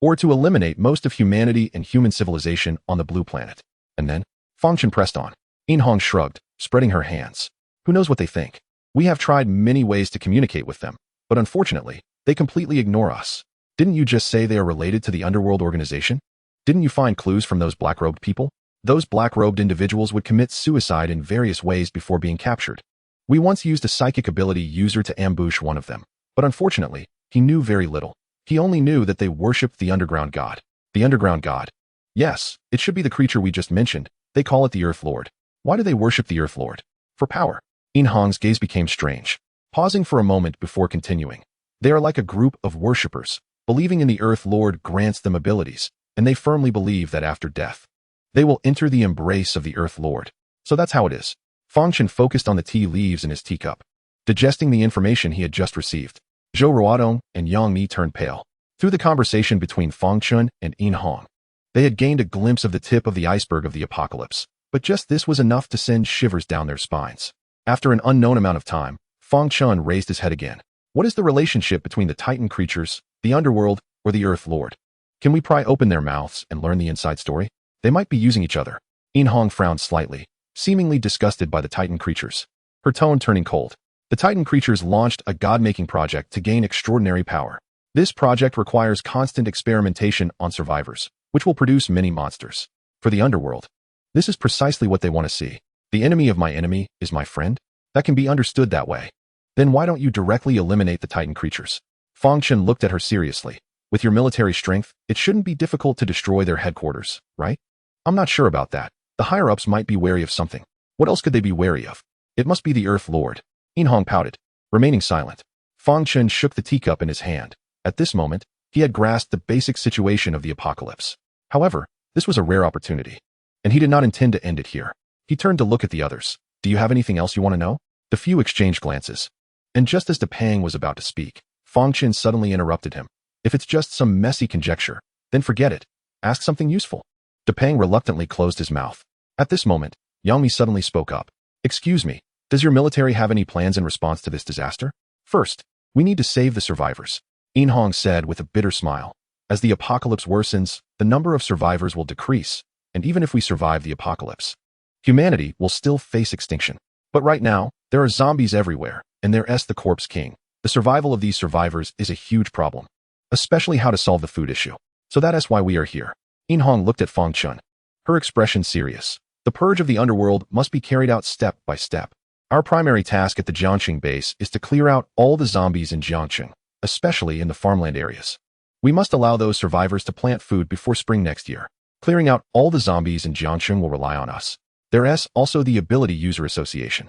or to eliminate most of humanity and human civilization on the blue planet. And then, Fang Chen pressed on. Yin Hong shrugged, spreading her hands. Who knows what they think? We have tried many ways to communicate with them, but unfortunately, they completely ignore us. Didn't you just say they are related to the underworld organization? Didn't you find clues from those black-robed people? Those black-robed individuals would commit suicide in various ways before being captured. We once used a psychic ability user to ambush one of them, but unfortunately, he knew very little. He only knew that they worshipped the underground god. The underground god. Yes, it should be the creature we just mentioned. They call it the Earth Lord. Why do they worship the Earth Lord? For power. Yin Hong's gaze became strange, pausing for a moment before continuing. They are like a group of worshippers, believing in the Earth Lord grants them abilities, and they firmly believe that after death, they will enter the embrace of the Earth Lord. So that's how it is. Fang Chen focused on the tea leaves in his teacup, digesting the information he had just received. Zhou Ruodong and Yang Mi turned pale. Through the conversation between Fang Chen and Yin Hong, they had gained a glimpse of the tip of the iceberg of the apocalypse, but just this was enough to send shivers down their spines. After an unknown amount of time, Fang Chen raised his head again. What is the relationship between the Titan creatures, the underworld, or the Earth Lord? Can we pry open their mouths and learn the inside story? They might be using each other. Yin Hong frowned slightly, seemingly disgusted by the Titan creatures, her tone turning cold. The Titan creatures launched a god-making project to gain extraordinary power. This project requires constant experimentation on survivors, which will produce many monsters. For the underworld, this is precisely what they want to see. The enemy of my enemy is my friend? That can be understood that way. Then why don't you directly eliminate the Titan creatures? Fang Chen looked at her seriously. With your military strength, it shouldn't be difficult to destroy their headquarters, right? I'm not sure about that. The higher-ups might be wary of something. What else could they be wary of? It must be the Earth Lord. Yin Hong pouted, remaining silent. Fang Chen shook the teacup in his hand. At this moment, he had grasped the basic situation of the apocalypse. However, this was a rare opportunity, and he did not intend to end it here. He turned to look at the others. Do you have anything else you want to know? The few exchanged glances. And just as De Pang was about to speak, Fang Chen suddenly interrupted him. If it's just some messy conjecture, then forget it. Ask something useful. De Pang reluctantly closed his mouth. At this moment, Yang Mi suddenly spoke up. Excuse me, does your military have any plans in response to this disaster? First, we need to save the survivors. Yin Hong said with a bitter smile. As the apocalypse worsens, the number of survivors will decrease, and even if we survive the apocalypse, humanity will still face extinction. But right now, there are zombies everywhere, and there's the corpse king. The survival of these survivors is a huge problem, especially how to solve the food issue. So that is why we are here. In Hong looked at Fang Chen, her expression serious. The purge of the underworld must be carried out step by step. Our primary task at the Jiangqing base is to clear out all the zombies in Jiangqing, especially in the farmland areas. We must allow those survivors to plant food before spring next year. Clearing out all the zombies in Jiangqing will rely on us. There's also the Ability User Association.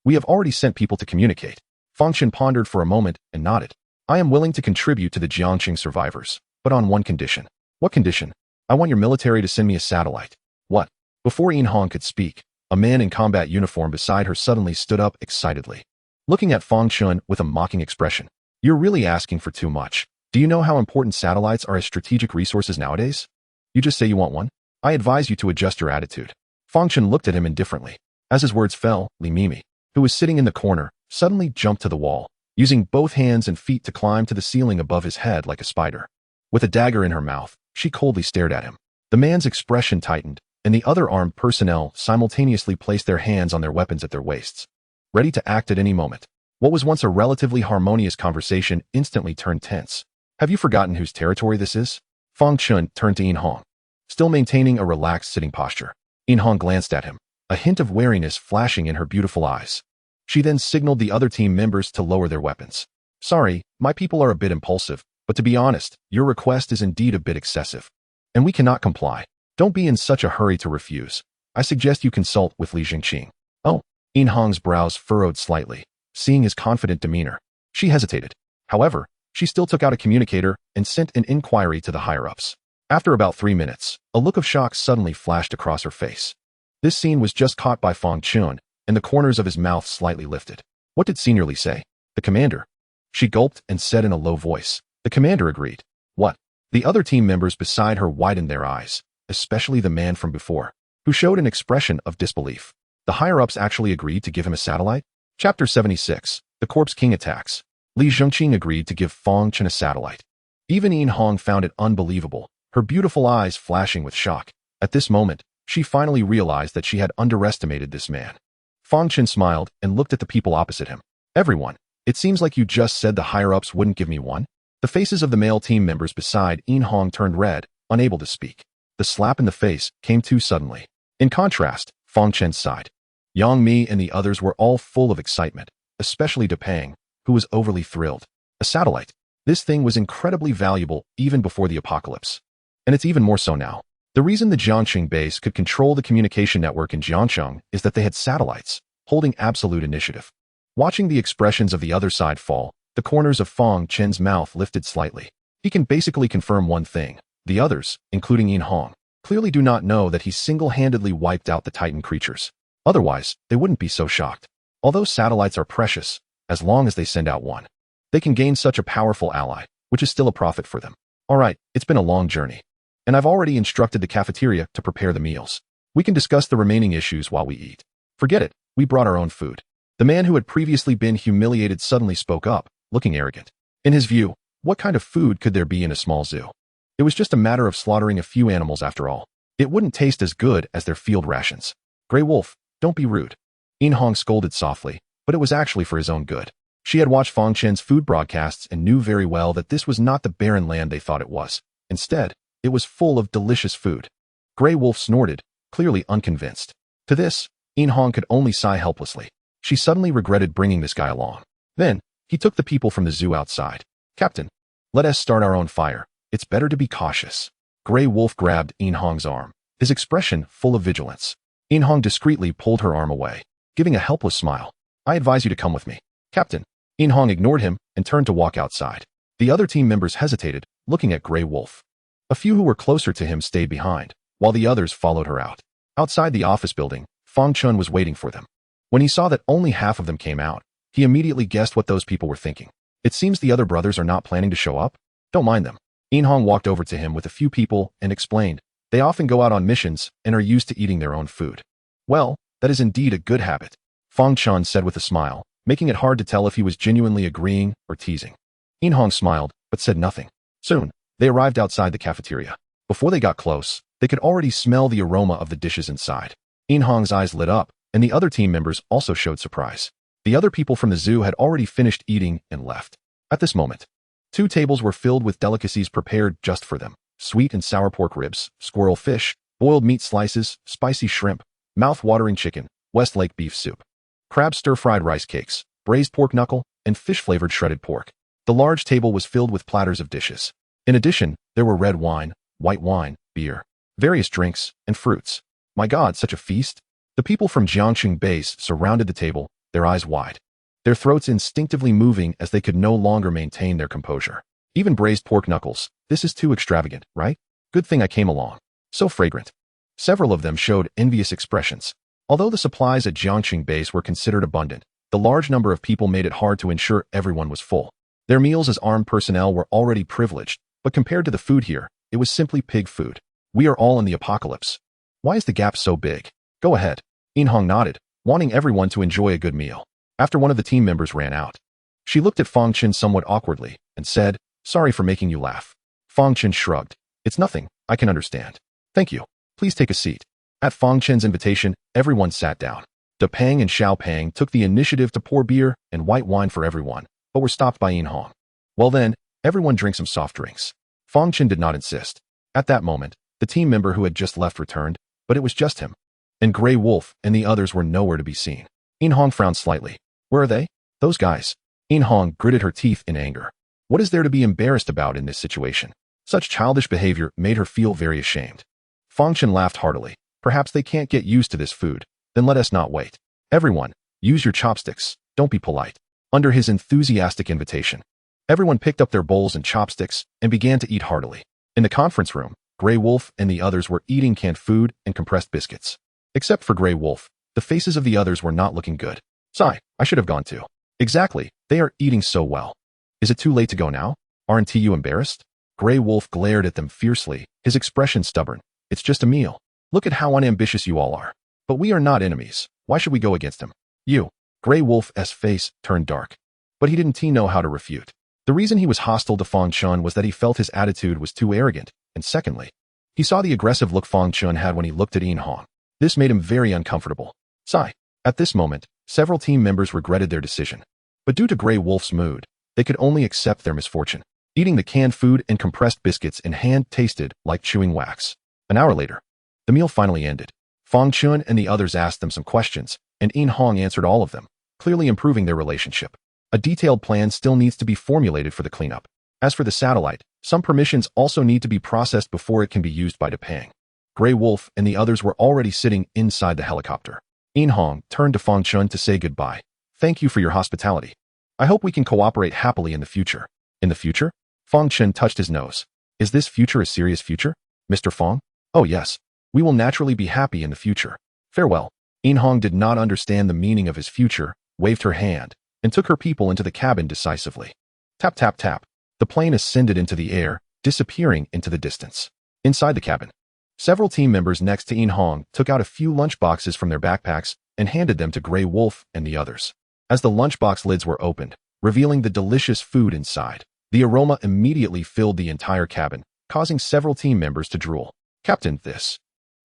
We have already sent people to communicate. Fang Chen pondered for a moment and nodded. I am willing to contribute to the Jiangqing survivors, but on one condition. What condition? I want your military to send me a satellite. What? Before In Hong could speak, a man in combat uniform beside her suddenly stood up excitedly, looking at Fang Chen with a mocking expression. You're really asking for too much. Do you know how important satellites are as strategic resources nowadays? You just say you want one? I advise you to adjust your attitude. Fang Chen looked at him indifferently. As his words fell, Li Mimi, who was sitting in the corner, suddenly jumped to the wall, using both hands and feet to climb to the ceiling above his head like a spider. With a dagger in her mouth, she coldly stared at him. The man's expression tightened, and the other armed personnel simultaneously placed their hands on their weapons at their waists, ready to act at any moment. What was once a relatively harmonious conversation instantly turned tense. Have you forgotten whose territory this is? Fang Chen turned to In Hong, still maintaining a relaxed sitting posture. In Hong glanced at him, a hint of wariness flashing in her beautiful eyes. She then signaled the other team members to lower their weapons. Sorry, my people are a bit impulsive, but to be honest, your request is indeed a bit excessive, and we cannot comply. Don't be in such a hurry to refuse. I suggest you consult with Li Jingqing. Oh, In Hong's brows furrowed slightly, seeing his confident demeanor. She hesitated. However, she still took out a communicator and sent an inquiry to the higher-ups. After about 3 minutes, a look of shock suddenly flashed across her face. This scene was just caught by Fang Chen, and the corners of his mouth slightly lifted. What did Senior Li say? The commander. She gulped and said in a low voice. The commander agreed. What? The other team members beside her widened their eyes, especially the man from before, who showed an expression of disbelief. The higher-ups actually agreed to give him a satellite? Chapter 76. The Corpse King Attacks. Li Jingqing agreed to give Fang Chen a satellite. Even In Hong found it unbelievable, her beautiful eyes flashing with shock. At this moment, she finally realized that she had underestimated this man. Fang Chen smiled and looked at the people opposite him. Everyone, it seems like you just said the higher-ups wouldn't give me one. The faces of the male team members beside In Hong turned red, unable to speak. The slap in the face came too suddenly. In contrast, Fang Chen sighed. Yang Mi and the others were all full of excitement, especially Depang, who was overly thrilled. A satellite. This thing was incredibly valuable even before the apocalypse. And it's even more so now. The reason the Jiangqing base could control the communication network in Jiangcheng is that they had satellites, holding absolute initiative. Watching the expressions of the other side fall, the corners of Fang Chen's mouth lifted slightly. He can basically confirm one thing. The others, including In Hong, clearly do not know that he single-handedly wiped out the Titan creatures. Otherwise, they wouldn't be so shocked. Although satellites are precious, as long as they send out one, they can gain such a powerful ally, which is still a profit for them. Alright, it's been a long journey, and I've already instructed the cafeteria to prepare the meals. We can discuss the remaining issues while we eat. Forget it, we brought our own food. The man who had previously been humiliated suddenly spoke up, looking arrogant. In his view, what kind of food could there be in a small zoo? It was just a matter of slaughtering a few animals after all. It wouldn't taste as good as their field rations. Grey Wolf, don't be rude. In Hong scolded softly, but it was actually for his own good. She had watched Fang Chen's food broadcasts and knew very well that this was not the barren land they thought it was. Instead, it was full of delicious food. Grey Wolf snorted, clearly unconvinced. To this, In Hong could only sigh helplessly. She suddenly regretted bringing this guy along. Then, he took the people from the zoo outside. Captain, let us start our own fire. It's better to be cautious. Grey Wolf grabbed In Hong's arm, his expression full of vigilance. In Hong discreetly pulled her arm away, giving a helpless smile. I advise you to come with me. Captain. In Hong ignored him and turned to walk outside. The other team members hesitated, looking at Grey Wolf. A few who were closer to him stayed behind, while the others followed her out. Outside the office building, Fang Chen was waiting for them. When he saw that only half of them came out, he immediately guessed what those people were thinking. It seems the other brothers are not planning to show up? Don't mind them. In Hong walked over to him with a few people and explained, they often go out on missions and are used to eating their own food. Well, that is indeed a good habit, Fang Chen said with a smile, making it hard to tell if he was genuinely agreeing or teasing. In Hong smiled, but said nothing. Soon, they arrived outside the cafeteria. Before they got close, they could already smell the aroma of the dishes inside. In Hong's eyes lit up, and the other team members also showed surprise. The other people from the zoo had already finished eating and left. At this moment, 2 tables were filled with delicacies prepared just for them. sweet and sour pork ribs, squirrel fish, boiled meat slices, spicy shrimp, mouth-watering chicken, Westlake beef soup, crab stir-fried rice cakes, braised pork knuckle, and fish-flavored shredded pork. The large table was filled with platters of dishes. In addition, there were red wine, white wine, beer, various drinks, and fruits. My God, such a feast! The people from Jiangxing Base surrounded the table, their eyes wide, their throats instinctively moving as they could no longer maintain their composure. Even braised pork knuckles. This is too extravagant, right? Good thing I came along. So fragrant. Several of them showed envious expressions. Although the supplies at Jiangxing Base were considered abundant, the large number of people made it hard to ensure everyone was full. Their meals as armed personnel were already privileged, but compared to the food here, it was simply pig food. We are all in the apocalypse. Why is the gap so big? Go ahead. Inhong nodded, wanting everyone to enjoy a good meal. After one of the team members ran out, she looked at Fang Chen somewhat awkwardly and said, "Sorry for making you laugh." Fang Chen shrugged. "It's nothing, I can understand. Thank you. Please take a seat." At Fang Chen's invitation, everyone sat down. De Pang and Xiao Pang took the initiative to pour beer and white wine for everyone, but were stopped by Inhong. "Well then, everyone drink some soft drinks." Fang Chen did not insist. At that moment, the team member who had just left returned, but it was just him. And Grey Wolf and the others were nowhere to be seen. Inhong frowned slightly. "Where are they? Those guys?" Inhong gritted her teeth in anger. What is there to be embarrassed about in this situation? Such childish behavior made her feel very ashamed. Fang Chen laughed heartily. "Perhaps they can't get used to this food. Then let us not wait. Everyone, use your chopsticks. Don't be polite." Under his enthusiastic invitation, everyone picked up their bowls and chopsticks and began to eat heartily. In the conference room, Grey Wolf and the others were eating canned food and compressed biscuits. Except for Grey Wolf, the faces of the others were not looking good. "Sigh, I should have gone too." "Exactly, they are eating so well. Is it too late to go now? Aren't you embarrassed?" Grey Wolf glared at them fiercely, his expression stubborn. "It's just a meal. Look at how unambitious you all are. But we are not enemies. Why should we go against him?" "You." Grey Wolf's face turned dark. But he didn't know how to refute. The reason he was hostile to Fang Chen was that he felt his attitude was too arrogant, and secondly, he saw the aggressive look Fang Chen had when he looked at Inhong. This made him very uncomfortable. Sigh. At this moment, several team members regretted their decision. But due to Grey Wolf's mood, they could only accept their misfortune. Eating the canned food and compressed biscuits in hand tasted like chewing wax. An hour later, the meal finally ended. Fang Chen and the others asked them some questions, and Inhong answered all of them, clearly improving their relationship. A detailed plan still needs to be formulated for the cleanup. As for the satellite, some permissions also need to be processed before it can be used by De Pang. Grey Wolf and the others were already sitting inside the helicopter. Inhong turned to Fang Chen to say goodbye. "Thank you for your hospitality. I hope we can cooperate happily in the future." "In the future?" Fang Chen touched his nose. "Is this future a serious future, Mr. Fang?" "Oh yes. We will naturally be happy in the future. Farewell." Inhong did not understand the meaning of his future, waved her hand, and took her people into the cabin decisively. Tap, tap, tap. The plane ascended into the air, disappearing into the distance. Inside the cabin, several team members next to Inhong took out a few lunchboxes from their backpacks and handed them to Grey Wolf and the others. As the lunchbox lids were opened, revealing the delicious food inside, the aroma immediately filled the entire cabin, causing several team members to drool. "Captain, this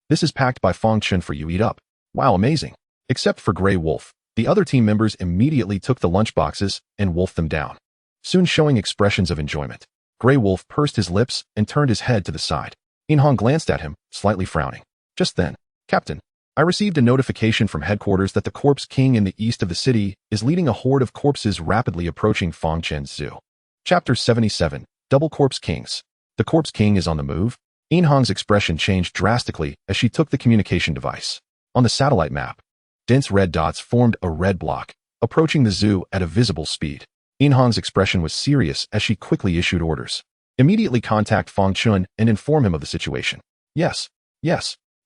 is packed by Fang Chen for you. Eat up." "Wow, amazing." Except for Grey Wolf, the other team members immediately took the lunchboxes and wolfed them down, soon showing expressions of enjoyment. Grey Wolf pursed his lips and turned his head to the side. Inhong glanced at him, slightly frowning. Just then, "Captain, I received a notification from headquarters that the Corpse King in the east of the city is leading a horde of corpses rapidly approaching Fang Chen's zoo." Chapter 77, Double Corpse Kings. The Corpse King is on the move? Inhong's expression changed drastically as she took the communication device. On the satellite map, dense red dots formed a red block, approaching the zoo at a visible speed. Inhong's expression was serious as she quickly issued orders. "Immediately contact Fang Chen and inform him of the situation." Yes,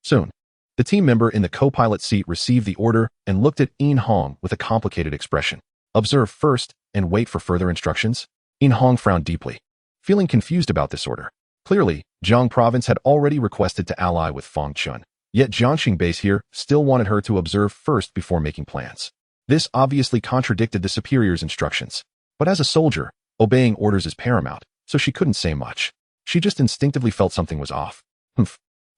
soon." The team member in the co-pilot seat received the order and looked at Inhong with a complicated expression. "Observe first and wait for further instructions?" Inhong frowned deeply, feeling confused about this order. Clearly, Jiang Province had already requested to ally with Fang Chen, yet Jiangxing Base here still wanted her to observe first before making plans. This obviously contradicted the superior's instructions. But as a soldier, obeying orders is paramount, so she couldn't say much. She just instinctively felt something was off.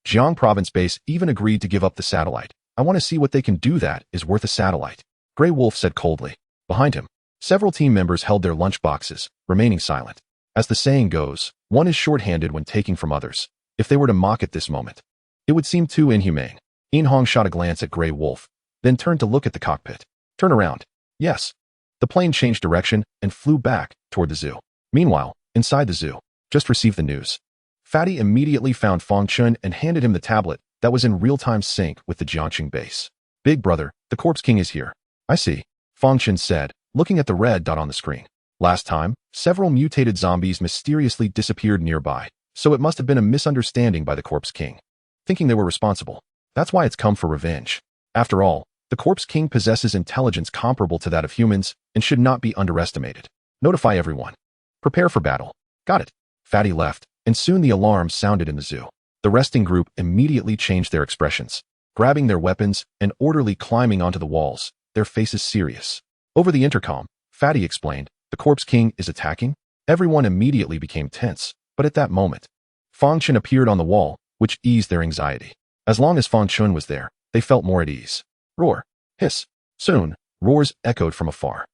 Jiang Province Base even agreed to give up the satellite. "I want to see what they can do that is worth a satellite," Grey Wolf said coldly. Behind him, several team members held their lunch boxes, remaining silent. As the saying goes, one is short-handed when taking from others. If they were to mock at this moment, it would seem too inhumane. In Hong shot a glance at Grey Wolf, then turned to look at the cockpit. Turn around. Yes. The plane changed direction and flew back toward the zoo. Meanwhile, inside the zoo, just received the news. Fatty immediately found Fang Chen and handed him the tablet that was in real-time sync with the Jiangxing base. Big brother, the Corpse King is here. I see, Fang Chen said, looking at the red dot on the screen. Last time, several mutated zombies mysteriously disappeared nearby, so it must have been a misunderstanding by the Corpse King, thinking they were responsible. That's why it's come for revenge. After all, the Corpse King possesses intelligence comparable to that of humans and should not be underestimated. Notify everyone. Prepare for battle. Got it. Fatty left, and soon the alarm sounded in the zoo. The resting group immediately changed their expressions, grabbing their weapons and orderly climbing onto the walls, their faces serious. Over the intercom, Fatty explained, the Corpse King is attacking? Everyone immediately became tense, but at that moment, Fang Chen appeared on the wall, which eased their anxiety. As long as Fang Chen was there, they felt more at ease. Roar. Hiss. Soon, roars echoed from afar.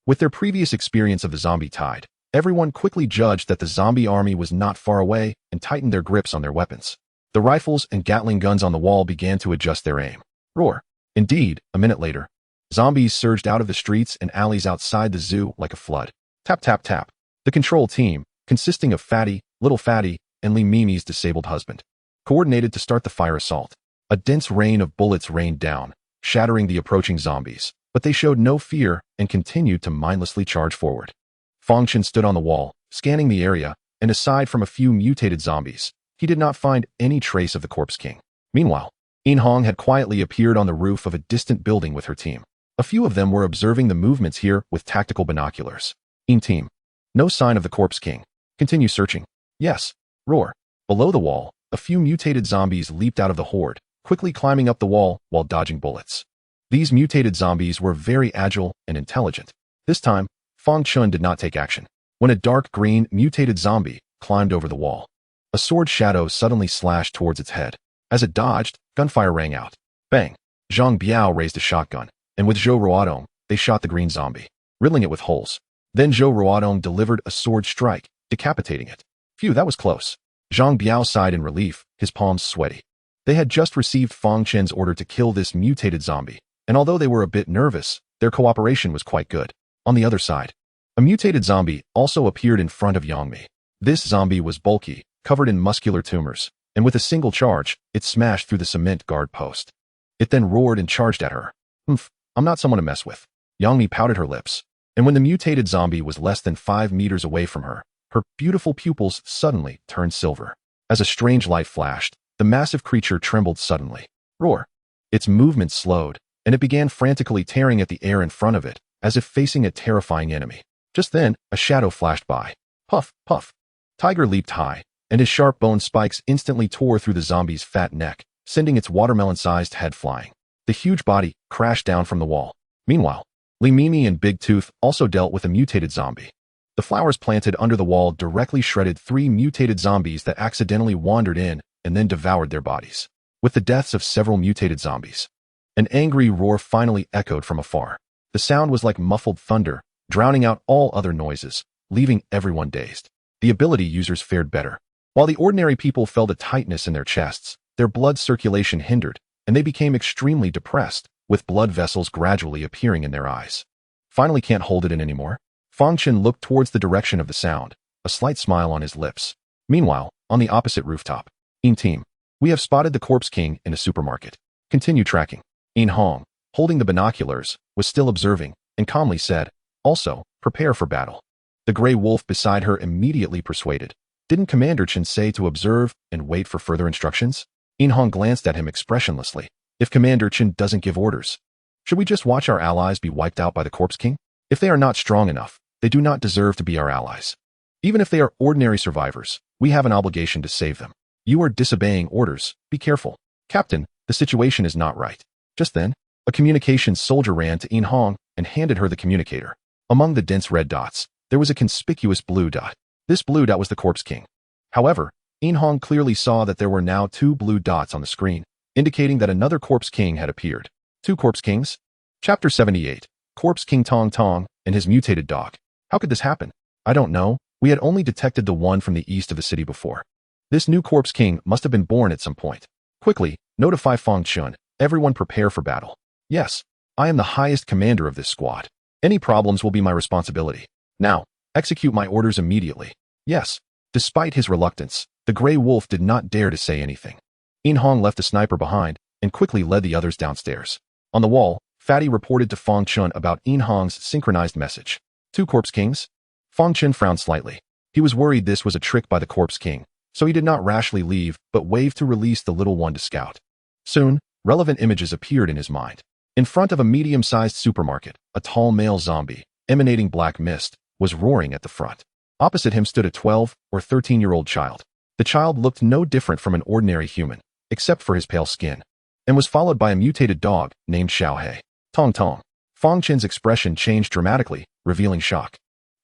With their previous experience of the zombie tide, everyone quickly judged that the zombie army was not far away and tightened their grips on their weapons. The rifles and Gatling guns on the wall began to adjust their aim. Roar. Indeed, a minute later, zombies surged out of the streets and alleys outside the zoo like a flood. Tap tap tap. The control team, consisting of Fatty, Little Fatty, and Li Mimi's disabled husband, coordinated to start the fire assault. A dense rain of bullets rained down, shattering the approaching zombies, but they showed no fear and continued to mindlessly charge forward. Fang Chen stood on the wall, scanning the area, and aside from a few mutated zombies, he did not find any trace of the Corpse King. Meanwhile, In Hong had quietly appeared on the roof of a distant building with her team. A few of them were observing the movements here with tactical binoculars. In team. No sign of the Corpse King. Continue searching. Yes. Roar. Below the wall, a few mutated zombies leaped out of the horde, quickly climbing up the wall while dodging bullets. These mutated zombies were very agile and intelligent. This time, Fang Chen did not take action. When a dark green mutated zombie climbed over the wall, a sword shadow suddenly slashed towards its head. As it dodged, gunfire rang out. Bang! Zhang Biao raised a shotgun, and with Zhou Ruodong, they shot the green zombie, riddling it with holes. Then Zhou Ruodong delivered a sword strike, decapitating it. Phew, that was close. Zhang Biao sighed in relief, his palms sweaty. They had just received Fang Chen's order to kill this mutated zombie, and although they were a bit nervous, their cooperation was quite good. On the other side, a mutated zombie also appeared in front of Yangmi. This zombie was bulky, covered in muscular tumors, and with a single charge, it smashed through the cement guard post. It then roared and charged at her. I'm not someone to mess with. Yangmi pouted her lips, and when the mutated zombie was less than 5 meters away from her, her beautiful pupils suddenly turned silver. As a strange light flashed, the massive creature trembled suddenly. Roar. Its movement slowed, and it began frantically tearing at the air in front of it, as if facing a terrifying enemy. Just then, a shadow flashed by. Puff, puff. Tiger leaped high, and his sharp bone spikes instantly tore through the zombie's fat neck, sending its watermelon-sized head flying. The huge body crashed down from the wall. Meanwhile, Li Mimi and Big Tooth also dealt with a mutated zombie. The flowers planted under the wall directly shredded 3 mutated zombies that accidentally wandered in and then devoured their bodies. With the deaths of several mutated zombies, an angry roar finally echoed from afar. The sound was like muffled thunder, drowning out all other noises, leaving everyone dazed. The ability users fared better. While the ordinary people felt a tightness in their chests, their blood circulation hindered, and they became extremely depressed, with blood vessels gradually appearing in their eyes. Finally can't hold it in anymore? Fang Chen looked towards the direction of the sound, a slight smile on his lips. Meanwhile, on the opposite rooftop, In team. We have spotted the Corpse King in a supermarket. Continue tracking. In Hong, holding the binoculars, was still observing, and calmly said, also, prepare for battle. The Grey Wolf beside her immediately persuaded. Didn't Commander Chen say to observe and wait for further instructions? In Hong glanced at him expressionlessly. If Commander Chen doesn't give orders, should we just watch our allies be wiped out by the Corpse King? If they are not strong enough, they do not deserve to be our allies. Even if they are ordinary survivors, we have an obligation to save them. You are disobeying orders. Be careful. Captain, the situation is not right. Just then, a communications soldier ran to In Hong and handed her the communicator. Among the dense red dots, there was a conspicuous blue dot. This blue dot was the Corpse King. However, In Hong clearly saw that there were now 2 blue dots on the screen, indicating that another Corpse King had appeared. 2 Corpse Kings? Chapter 78. Corpse King Tong and his mutated dog. How could this happen? I don't know, We had only detected the one from the east of the city before. This new corpse king must have been born at some point. Quickly, notify Fang Chen. Everyone prepare for battle. Yes, I am the highest commander of this squad. Any problems will be my responsibility. Now, execute my orders immediately. Yes. Despite his reluctance, the Grey Wolf did not dare to say anything. In Hong left the sniper behind and quickly led the others downstairs. On the wall, Fatty reported to Fang Chen about In Hong's synchronized message. 2 corpse kings? Fang Chen frowned slightly. He was worried this was a trick by the corpse king, so he did not rashly leave but waved to release the little one to scout. Soon, relevant images appeared in his mind. In front of a medium-sized supermarket, a tall male zombie, emanating black mist, was roaring at the front. Opposite him stood a 12 or 13-year-old child. The child looked no different from an ordinary human, except for his pale skin, and was followed by a mutated dog named Xiaohei. Tong Tong. Fang Chen's expression changed dramatically, revealing shock.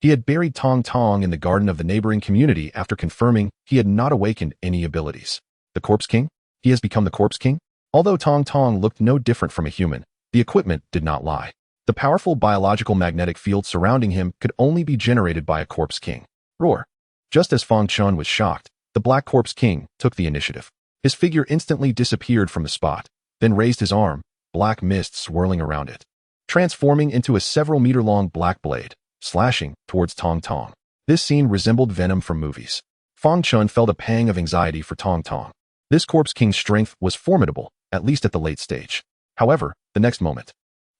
He had buried Tong Tong in the garden of the neighboring community after confirming he had not awakened any abilities. The Corpse King? He has become the Corpse King? Although Tong Tong looked no different from a human, the equipment did not lie. The powerful biological magnetic field surrounding him could only be generated by a Corpse King. Roar. Just as Fang Chen was shocked, the Black Corpse King took the initiative. His figure instantly disappeared from the spot, then raised his arm, black mist swirling around it, transforming into a several-meter-long black blade, slashing towards Tong Tong. This scene resembled venom from movies. Fang Chen felt a pang of anxiety for Tong Tong. This Corpse King's strength was formidable, at least at the late stage. However, the next moment,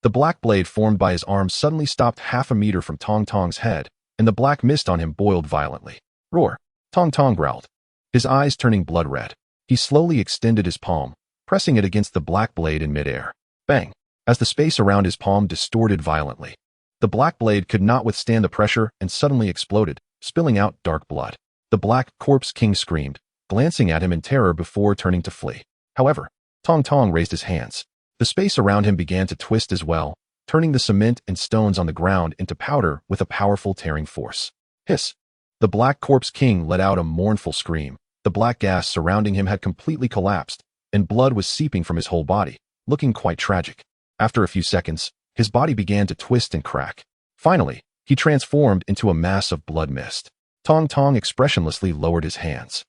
the black blade formed by his arm suddenly stopped half a meter from Tong Tong's head, and the black mist on him boiled violently. Roar! Tong Tong growled, his eyes turning blood red. He slowly extended his palm, pressing it against the black blade in midair. Bang! As the space around his palm distorted violently, the black blade could not withstand the pressure and suddenly exploded, spilling out dark blood. The Black Corpse King screamed, glancing at him in terror before turning to flee. However, Tong Tong raised his hands. The space around him began to twist as well, turning the cement and stones on the ground into powder with a powerful tearing force. Hiss! The Black Corpse King let out a mournful scream. The black gas surrounding him had completely collapsed, and blood was seeping from his whole body, looking quite tragic. After a few seconds, his body began to twist and crack. Finally, he transformed into a mass of blood mist. Tong Tong expressionlessly lowered his hands.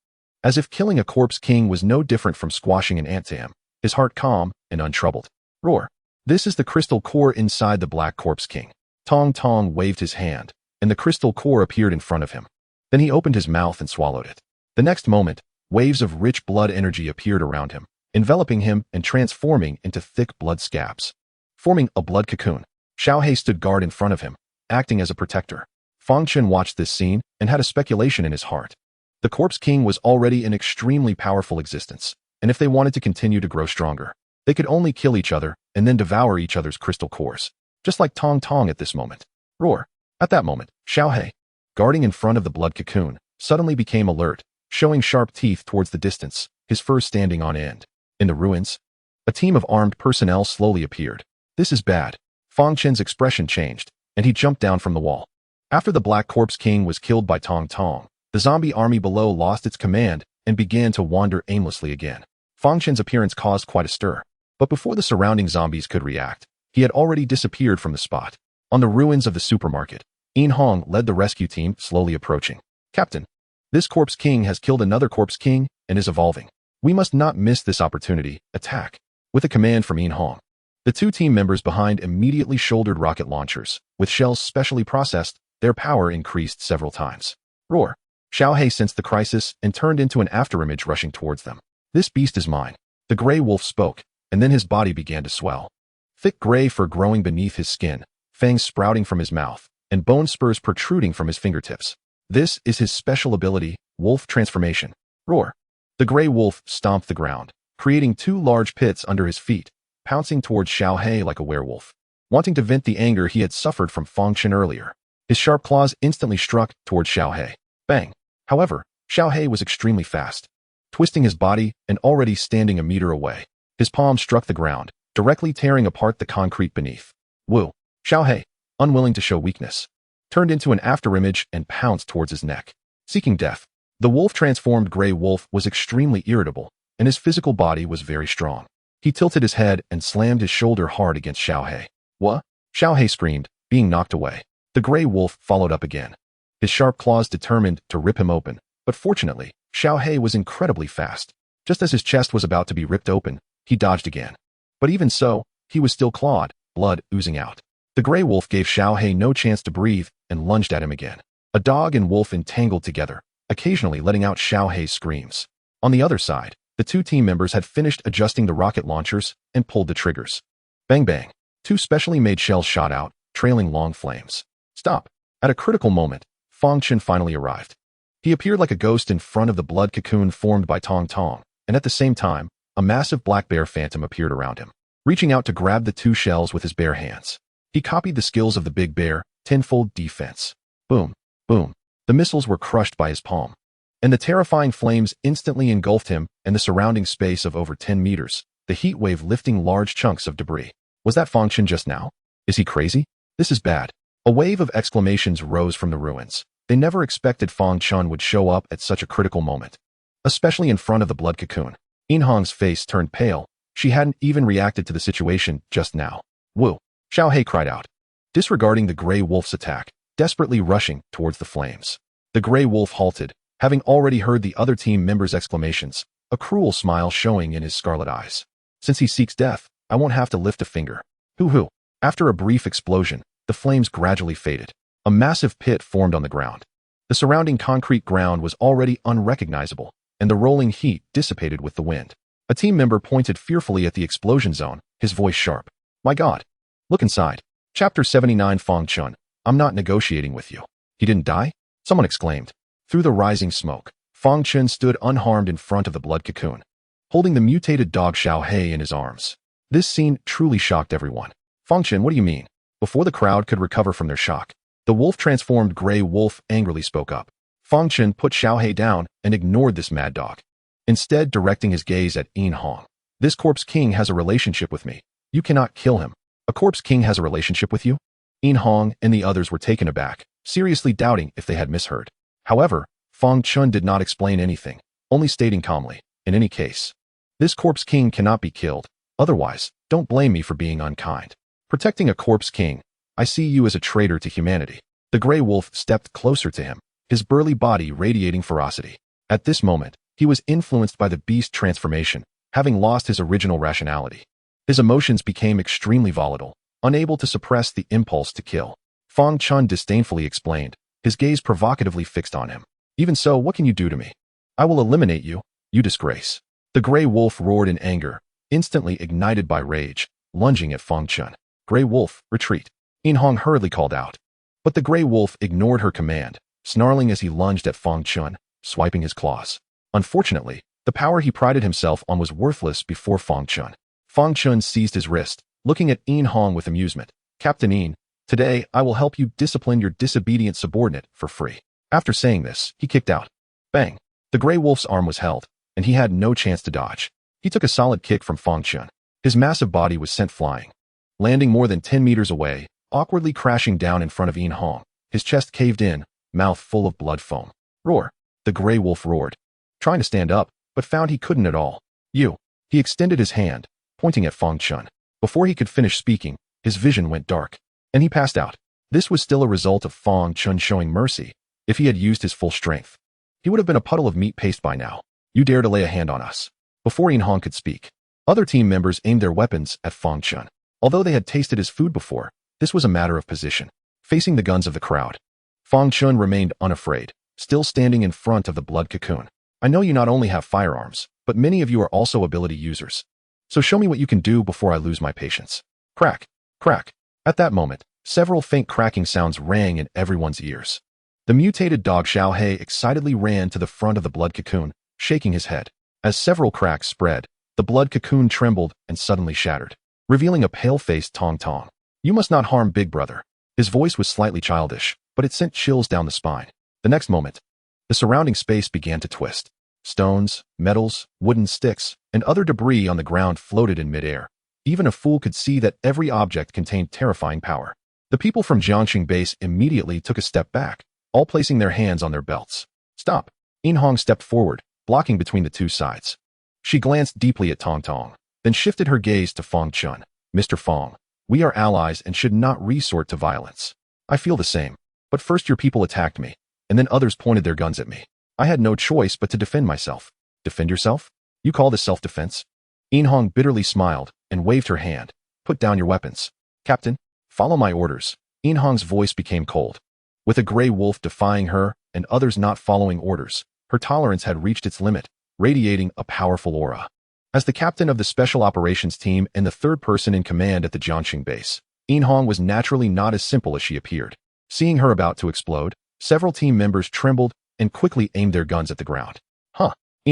As if killing a Corpse King was no different from squashing an ant to him, his heart calm and untroubled. Roar! This is the crystal core inside the Black Corpse King. Tong Tong waved his hand, and the crystal core appeared in front of him. Then he opened his mouth and swallowed it. The next moment, waves of rich blood energy appeared around him, enveloping him and transforming into thick blood scabs. Forming a blood cocoon, Xiaohei stood guard in front of him, acting as a protector. Fang Chen watched this scene and had a speculation in his heart. The Corpse King was already an extremely powerful existence, and if they wanted to continue to grow stronger, they could only kill each other and then devour each other's crystal cores, just like Tong Tong at this moment. Roar! At that moment, Xiaohei, guarding in front of the blood cocoon, suddenly became alert, showing sharp teeth towards the distance, his fur standing on end. In the ruins, a team of armed personnel slowly appeared. This is bad. Fang Chen's expression changed, and he jumped down from the wall. After the Black Corpse King was killed by Tong Tong, the zombie army below lost its command and began to wander aimlessly again. Fang Chen's appearance caused quite a stir, but before the surrounding zombies could react, he had already disappeared from the spot. On the ruins of the supermarket, In Hong led the rescue team, slowly approaching. Captain, this Corpse King has killed another Corpse King and is evolving. We must not miss this opportunity. Attack. With a command from In Hong, the 2 team members behind immediately shouldered rocket launchers. With shells specially processed, their power increased several times. Roar! Xiaohei sensed the crisis and turned into an afterimage rushing towards them. This beast is mine. The Grey Wolf spoke, and then his body began to swell. Thick gray fur growing beneath his skin, fangs sprouting from his mouth, and bone spurs protruding from his fingertips. This is his special ability, Wolf Transformation. Roar! The Grey Wolf stomped the ground, creating 2 large pits under his feet, pouncing towards Xiaohei like a werewolf. Wanting to vent the anger he had suffered from Fang Chen earlier, his sharp claws instantly struck towards Xiaohei. Bang! However, Xiaohei was extremely fast, twisting his body and already standing a meter away. His palm struck the ground, directly tearing apart the concrete beneath. Woo! Xiaohei, unwilling to show weakness, turned into an afterimage and pounced towards his neck, seeking death. The wolf-transformed Grey Wolf was extremely irritable, and his physical body was very strong. He tilted his head and slammed his shoulder hard against Xiaohei. What? Xiaohei screamed, being knocked away. The Grey Wolf followed up again. his sharp claws determined to rip him open. But fortunately, Xiao He was incredibly fast. Just as his chest was about to be ripped open, he dodged again. But even so, he was still clawed, blood oozing out. The gray wolf gave Xiao He no chance to breathe and lunged at him again. A dog and wolf entangled together, occasionally letting out Xiao He's screams. On the other side, the two team members had finished adjusting the rocket launchers and pulled the triggers. Bang bang. Two specially made shells shot out, trailing long flames. Stop. At a critical moment, Fang Chen finally arrived. He appeared like a ghost in front of the blood cocoon formed by Tong, and at the same time, a massive black bear phantom appeared around him, reaching out to grab the two shells with his bare hands. He copied the skills of the big bear, tenfold defense. Boom, boom. The missiles were crushed by his palm, and the terrifying flames instantly engulfed him and the surrounding space of over 10 meters, the heat wave lifting large chunks of debris. Was that Fang Chen just now? Is he crazy? This is bad. A wave of exclamations rose from the ruins. They never expected Fang Chen would show up at such a critical moment, especially in front of the blood cocoon. Inhong's face turned pale. She hadn't even reacted to the situation just now. Woo! Xiao He cried out, disregarding the gray wolf's attack, desperately rushing towards the flames. The gray wolf halted, having already heard the other team members' exclamations, a cruel smile showing in his scarlet eyes. Since he seeks death, I won't have to lift a finger. Hoo-hoo. After a brief explosion, the flames gradually faded. A massive pit formed on the ground. The surrounding concrete ground was already unrecognizable, and the rolling heat dissipated with the wind. A team member pointed fearfully at the explosion zone, his voice sharp. My God! Look inside. Chapter 79 Fang Chen, I'm not negotiating with you. He didn't die? Someone exclaimed. Through the rising smoke, Fang Chen stood unharmed in front of the blood cocoon, holding the mutated dog Xiao He in his arms. This scene truly shocked everyone. Fang Chen, what do you mean? Before the crowd could recover from their shock, the wolf-transformed gray wolf angrily spoke up. Fang Chen put Xiao He down and ignored this mad dog, instead directing his gaze at Inhong. This corpse king has a relationship with me. You cannot kill him. A corpse king has a relationship with you? Inhong and the others were taken aback, seriously doubting if they had misheard. However, Fang Chen did not explain anything, only stating calmly, in any case, this corpse king cannot be killed. Otherwise, don't blame me for being unkind. Protecting a corpse king, I see you as a traitor to humanity. The gray wolf stepped closer to him, his burly body radiating ferocity. At this moment, he was influenced by the beast transformation, having lost his original rationality. His emotions became extremely volatile, unable to suppress the impulse to kill. Fang Chen disdainfully explained, his gaze provocatively fixed on him. Even so, what can you do to me? I will eliminate you, you disgrace. The gray wolf roared in anger, instantly ignited by rage, lunging at Fang Chen. Gray wolf, retreat. Inhong hurriedly called out. But the gray wolf ignored her command, snarling as he lunged at Fang Chen, swiping his claws. Unfortunately, the power he prided himself on was worthless before Fang Chen. Fang Chen seized his wrist, looking at Inhong with amusement. Captain In, today I will help you discipline your disobedient subordinate for free. After saying this, he kicked out. Bang! The gray wolf's arm was held, and he had no chance to dodge. He took a solid kick from Fang Chen. His massive body was sent flying, landing more than 10 meters away, awkwardly crashing down in front of Inhong. His chest caved in, mouth full of blood foam. Roar! The gray wolf roared, trying to stand up, but found he couldn't at all. You! He extended his hand, pointing at Fang Chen. Before he could finish speaking, his vision went dark, and he passed out. This was still a result of Fang Chen showing mercy. If he had used his full strength, he would have been a puddle of meat paste by now. You dare to lay a hand on us? Before Inhong could speak, other team members aimed their weapons at Fang Chen. Although they had tasted his food before, this was a matter of position. Facing the guns of the crowd, Fang Chen remained unafraid, still standing in front of the blood cocoon. I know you not only have firearms, but many of you are also ability users. So show me what you can do before I lose my patience. Crack, crack. At that moment, several faint cracking sounds rang in everyone's ears. The mutated dog Xiao He excitedly ran to the front of the blood cocoon, shaking his head. As several cracks spread, the blood cocoon trembled and suddenly shattered, revealing a pale-faced Tong. You must not harm Big Brother. His voice was slightly childish, but it sent chills down the spine. The next moment, the surrounding space began to twist. Stones, metals, wooden sticks, and other debris on the ground floated in midair. Even a fool could see that every object contained terrifying power. The people from Jiangxing base immediately took a step back, all placing their hands on their belts. Stop! Inhong stepped forward, blocking between the two sides. She glanced deeply at Tong, then shifted her gaze to Fang Chen. Mr. Fang, we are allies and should not resort to violence. I feel the same. But first your people attacked me. and then others pointed their guns at me. I had no choice but to defend myself. Defend yourself? You call this self-defense? Hong bitterly smiled and waved her hand. Put down your weapons. Captain, follow my orders. Hong's voice became cold. With a gray wolf defying her and others not following orders, her tolerance had reached its limit, radiating a powerful aura. As the captain of the special operations team and the third person in command at the Jiangxing base, Hong was naturally not as simple as she appeared. Seeing her about to explode, several team members trembled and quickly aimed their guns at the ground.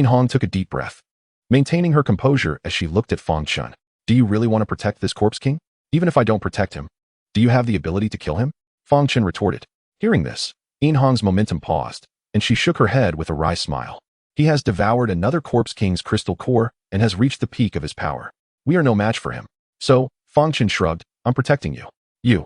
Hong took a deep breath, maintaining her composure as she looked at Fang Chen. Do you really want to protect this corpse king? Even if I don't protect him, do you have the ability to kill him? Fang Chen retorted. Hearing this, Hong's momentum paused, and she shook her head with a wry smile. He has devoured another corpse king's crystal core and has reached the peak of his power. We are no match for him. So, Fang Chen shrugged, I'm protecting you. You.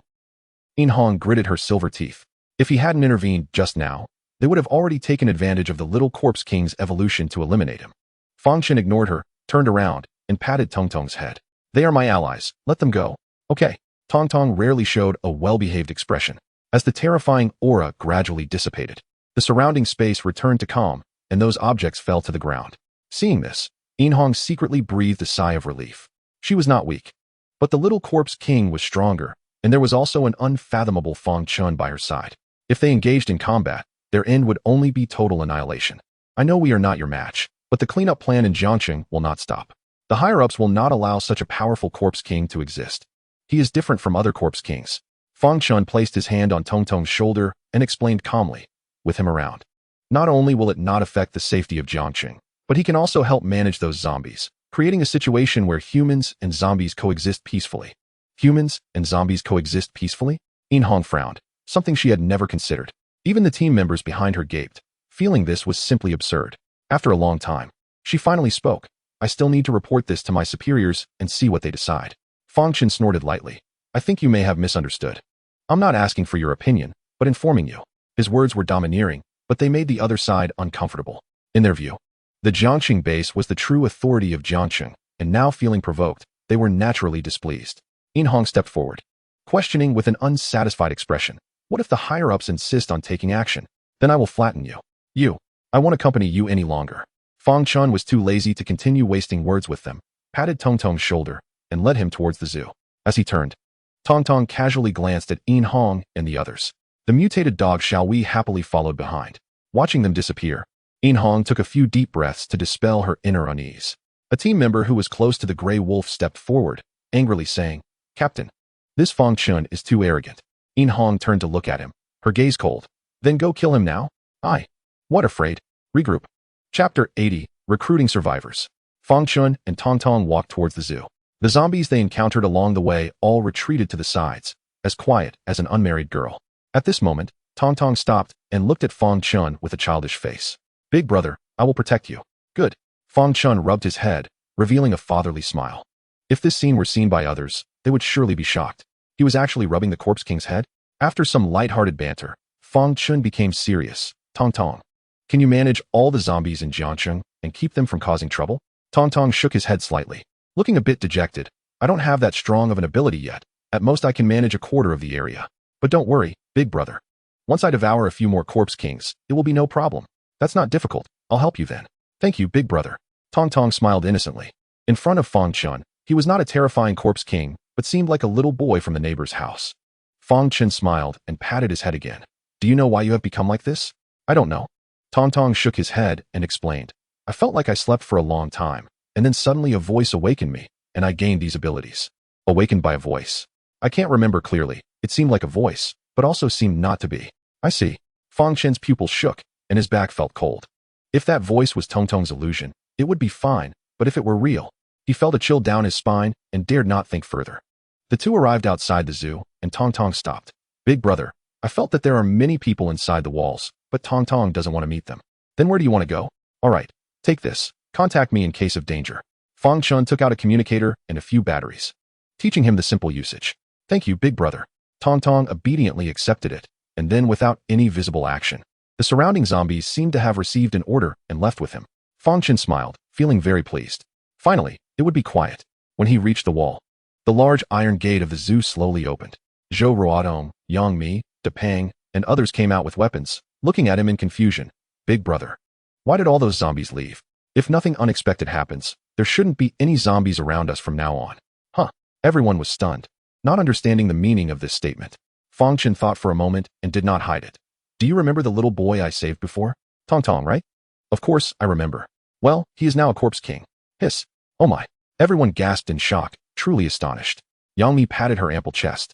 Hong gritted her silver teeth. If he hadn't intervened just now, they would have already taken advantage of the little corpse king's evolution to eliminate him. Fang Chen ignored her, turned around, and patted Tong's head. They are my allies. Let them go. Okay. Tong rarely showed a well-behaved expression. As the terrifying aura gradually dissipated, the surrounding space returned to calm, and those objects fell to the ground. Seeing this, Hong secretly breathed a sigh of relief. She was not weak. But the little corpse king was stronger, and there was also an unfathomable Fang Chen by her side. If they engaged in combat, their end would only be total annihilation. I know we are not your match, but the cleanup plan in Jiangxing will not stop. The higher-ups will not allow such a powerful corpse king to exist. He is different from other corpse kings. Fang Chen placed his hand on Tong's shoulder and explained calmly, with him around. Not only will it not affect the safety of Jiangxing, but he can also help manage those zombies, creating a situation where humans and zombies coexist peacefully. Humans and zombies coexist peacefully? Hong frowned, something she had never considered. Even the team members behind her gaped, feeling this was simply absurd. After a long time, she finally spoke. I still need to report this to my superiors and see what they decide. Fang Chen snorted lightly. I think you may have misunderstood. I'm not asking for your opinion, but informing you. His words were domineering, but they made the other side uncomfortable. In their view, the Jiangxing base was the true authority of Jiangxing, and now feeling provoked, they were naturally displeased. Hong stepped forward, questioning with an unsatisfied expression. What if the higher-ups insist on taking action? Then I will flatten you. I won't accompany you any longer. Fang Chen was too lazy to continue wasting words with them, patted Tong's shoulder, and led him towards the zoo. As he turned, Tong casually glanced at Hong and the others. The mutated dog Xiaohui happily followed behind. Watching them disappear, Hong took a few deep breaths to dispel her inner unease. A team member who was close to the gray wolf stepped forward, angrily saying, Captain, this Fang Chen is too arrogant. Hong turned to look at him, her gaze cold. Then go kill him now? What afraid? Regroup. Chapter 80, Recruiting Survivors. Fang Chen and Tong walked towards the zoo. The zombies they encountered along the way all retreated to the sides, as quiet as an unmarried girl. At this moment, Tong stopped and looked at Fang Chen with a childish face. Big brother, I will protect you. Good. Fang Chen rubbed his head, revealing a fatherly smile. If this scene were seen by others, they would surely be shocked. He was actually rubbing the corpse king's head? After some light-hearted banter, Fang Chen became serious. Tong, can you manage all the zombies in Jiangxing and keep them from causing trouble? Tong shook his head slightly, looking a bit dejected. I don't have that strong of an ability yet. At most I can manage a quarter of the area. But don't worry, big brother. Once I devour a few more corpse kings, it will be no problem. That's not difficult. I'll help you then. Thank you, big brother. Tong smiled innocently. In front of Fang Chen, he was not a terrifying corpse king, but seemed like a little boy from the neighbor's house. Fang Chen smiled and patted his head again. Do you know why you have become like this? I don't know. Tong shook his head and explained. I felt like I slept for a long time, and then suddenly a voice awakened me, and I gained these abilities. Awakened by a voice. I can't remember clearly. It seemed like a voice, but also seemed not to be. I see. Fang Chen's pupils shook, and his back felt cold. If that voice was Tong's illusion, it would be fine, but if it were real, he felt a chill down his spine and dared not think further. The two arrived outside the zoo, and Tong stopped. Big brother, I felt that there are many people inside the walls, but Tong doesn't want to meet them. Then where do you want to go? All right, take this. Contact me in case of danger. Fang Chen took out a communicator and a few batteries, teaching him the simple usage. Thank you, big brother. Tong obediently accepted it, and then without any visible action, the surrounding zombies seemed to have received an order and left with him. Fang Chen smiled, feeling very pleased. Finally, it would be quiet. When he reached the wall, the large iron gate of the zoo slowly opened. Zhou Ruodong, Yang Mi, De Pang, and others came out with weapons, looking at him in confusion. Big brother, why did all those zombies leave? If nothing unexpected happens, there shouldn't be any zombies around us from now on. Huh? Everyone was stunned, not understanding the meaning of this statement. Fang Chen thought for a moment and did not hide it. Do you remember the little boy I saved before? Tong, right? Of course, I remember. Well, he is now a corpse king. Hiss. Oh my. Everyone gasped in shock, truly astonished. Yang Mi patted her ample chest.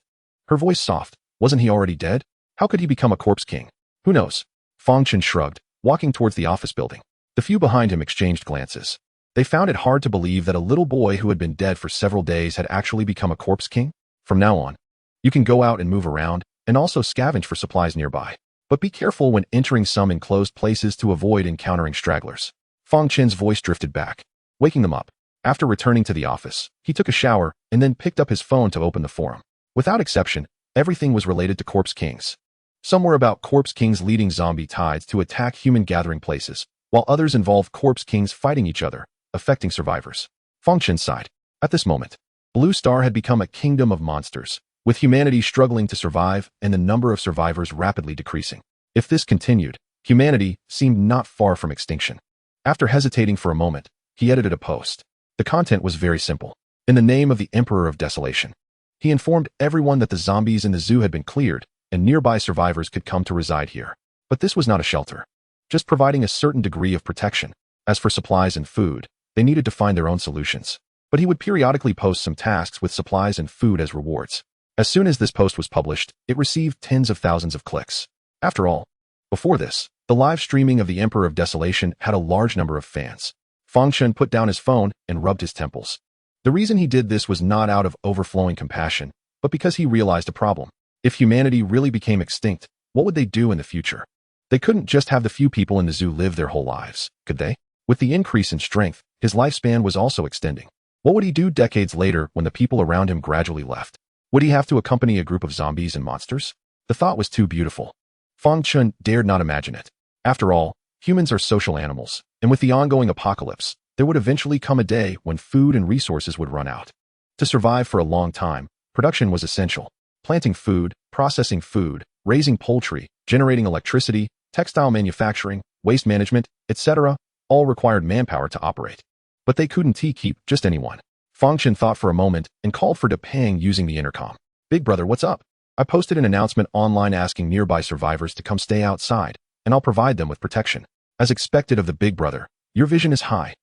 Her voice soft. Wasn't he already dead? How could he become a corpse king? Who knows? Fang Chen shrugged, walking towards the office building. The few behind him exchanged glances. They found it hard to believe that a little boy who had been dead for several days had actually become a corpse king. From now on, you can go out and move around, and also scavenge for supplies nearby. But be careful when entering some enclosed places to avoid encountering stragglers. Fang Chen's voice drifted back, waking them up. After returning to the office, he took a shower and then picked up his phone to open the forum. Without exception, everything was related to corpse kings. Some were about corpse kings leading zombie tides to attack human gathering places, while others involved corpse kings fighting each other, affecting survivors. Fang Chen sighed. At this moment, Blue Star had become a kingdom of monsters, with humanity struggling to survive and the number of survivors rapidly decreasing. If this continued, humanity seemed not far from extinction. After hesitating for a moment, he edited a post. The content was very simple. In the name of the Emperor of Desolation, he informed everyone that the zombies in the zoo had been cleared and nearby survivors could come to reside here. But this was not a shelter, just providing a certain degree of protection. As for supplies and food, they needed to find their own solutions. But he would periodically post some tasks with supplies and food as rewards. As soon as this post was published, it received tens of thousands of clicks. After all, before this, the live streaming of the Emperor of Desolation had a large number of fans. Fang Chen put down his phone and rubbed his temples. The reason he did this was not out of overflowing compassion, but because he realized a problem. If humanity really became extinct, what would they do in the future? They couldn't just have the few people in the zoo live their whole lives, could they? With the increase in strength, his lifespan was also extending. What would he do decades later when the people around him gradually left? Would he have to accompany a group of zombies and monsters? The thought was too beautiful. Fang Chen dared not imagine it. After all, humans are social animals, and with the ongoing apocalypse, there would eventually come a day when food and resources would run out. To survive for a long time, production was essential. Planting food, processing food, raising poultry, generating electricity, textile manufacturing, waste management, etc., all required manpower to operate. But they couldn't keep just anyone. Fang Chen thought for a moment and called for Pang using the intercom. Big brother, what's up? I posted an announcement online asking nearby survivors to come stay outside, and I'll provide them with protection. As expected of the big brother, your vision is high.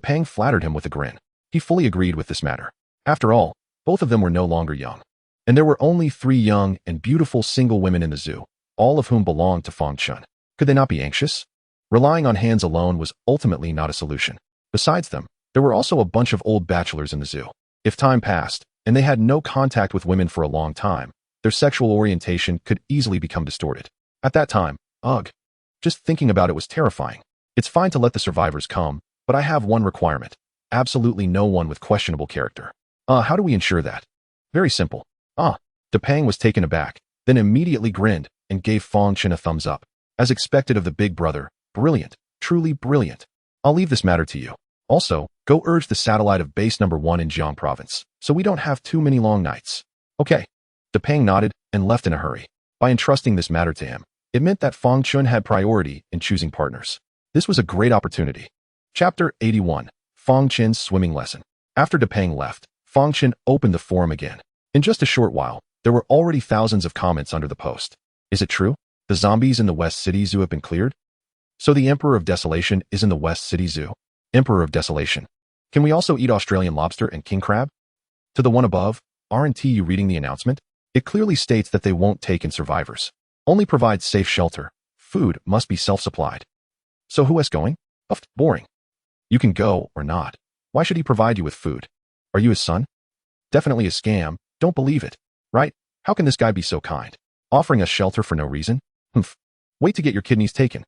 Pang flattered him with a grin. He fully agreed with this matter. After all, both of them were no longer young. And there were only 3 young and beautiful single women in the zoo, all of whom belonged to Fang Chen. Could they not be anxious? Relying on hands alone was ultimately not a solution. Besides them, there were also a bunch of old bachelors in the zoo. If time passed, and they had no contact with women for a long time, their sexual orientation could easily become distorted. At that time, ugh. Just thinking about it was terrifying. It's fine to let the survivors come, but I have one requirement. Absolutely no one with questionable character. How do we ensure that? Very simple. Pang was taken aback, then immediately grinned and gave Fang Chen a thumbs up. As expected of the big brother, brilliant, truly brilliant. I'll leave this matter to you. Also, go urge the satellite of base number 1 in Jiang province, so we don't have too many long nights. Okay. Pang nodded and left in a hurry. By entrusting this matter to him, it meant that Fang Chen had priority in choosing partners. This was a great opportunity. Chapter 81. Fang Chen's swimming lesson. After Pang left, Fang Chen opened the forum again. In just a short while, there were already thousands of comments under the post. Is it true? The zombies in the West City Zoo have been cleared? So the Emperor of Desolation is in the West City Zoo? Emperor of Desolation. Can we also eat Australian lobster and king crab? To the one above, aren't you reading the announcement? It clearly states that they won't take in survivors. Only provide safe shelter. Food must be self-supplied. So who is going? Boring. You can go or not. Why should he provide you with food? Are you his son? Definitely a scam. Don't believe it. Right? How can this guy be so kind? Offering us shelter for no reason? Wait to get your kidneys taken.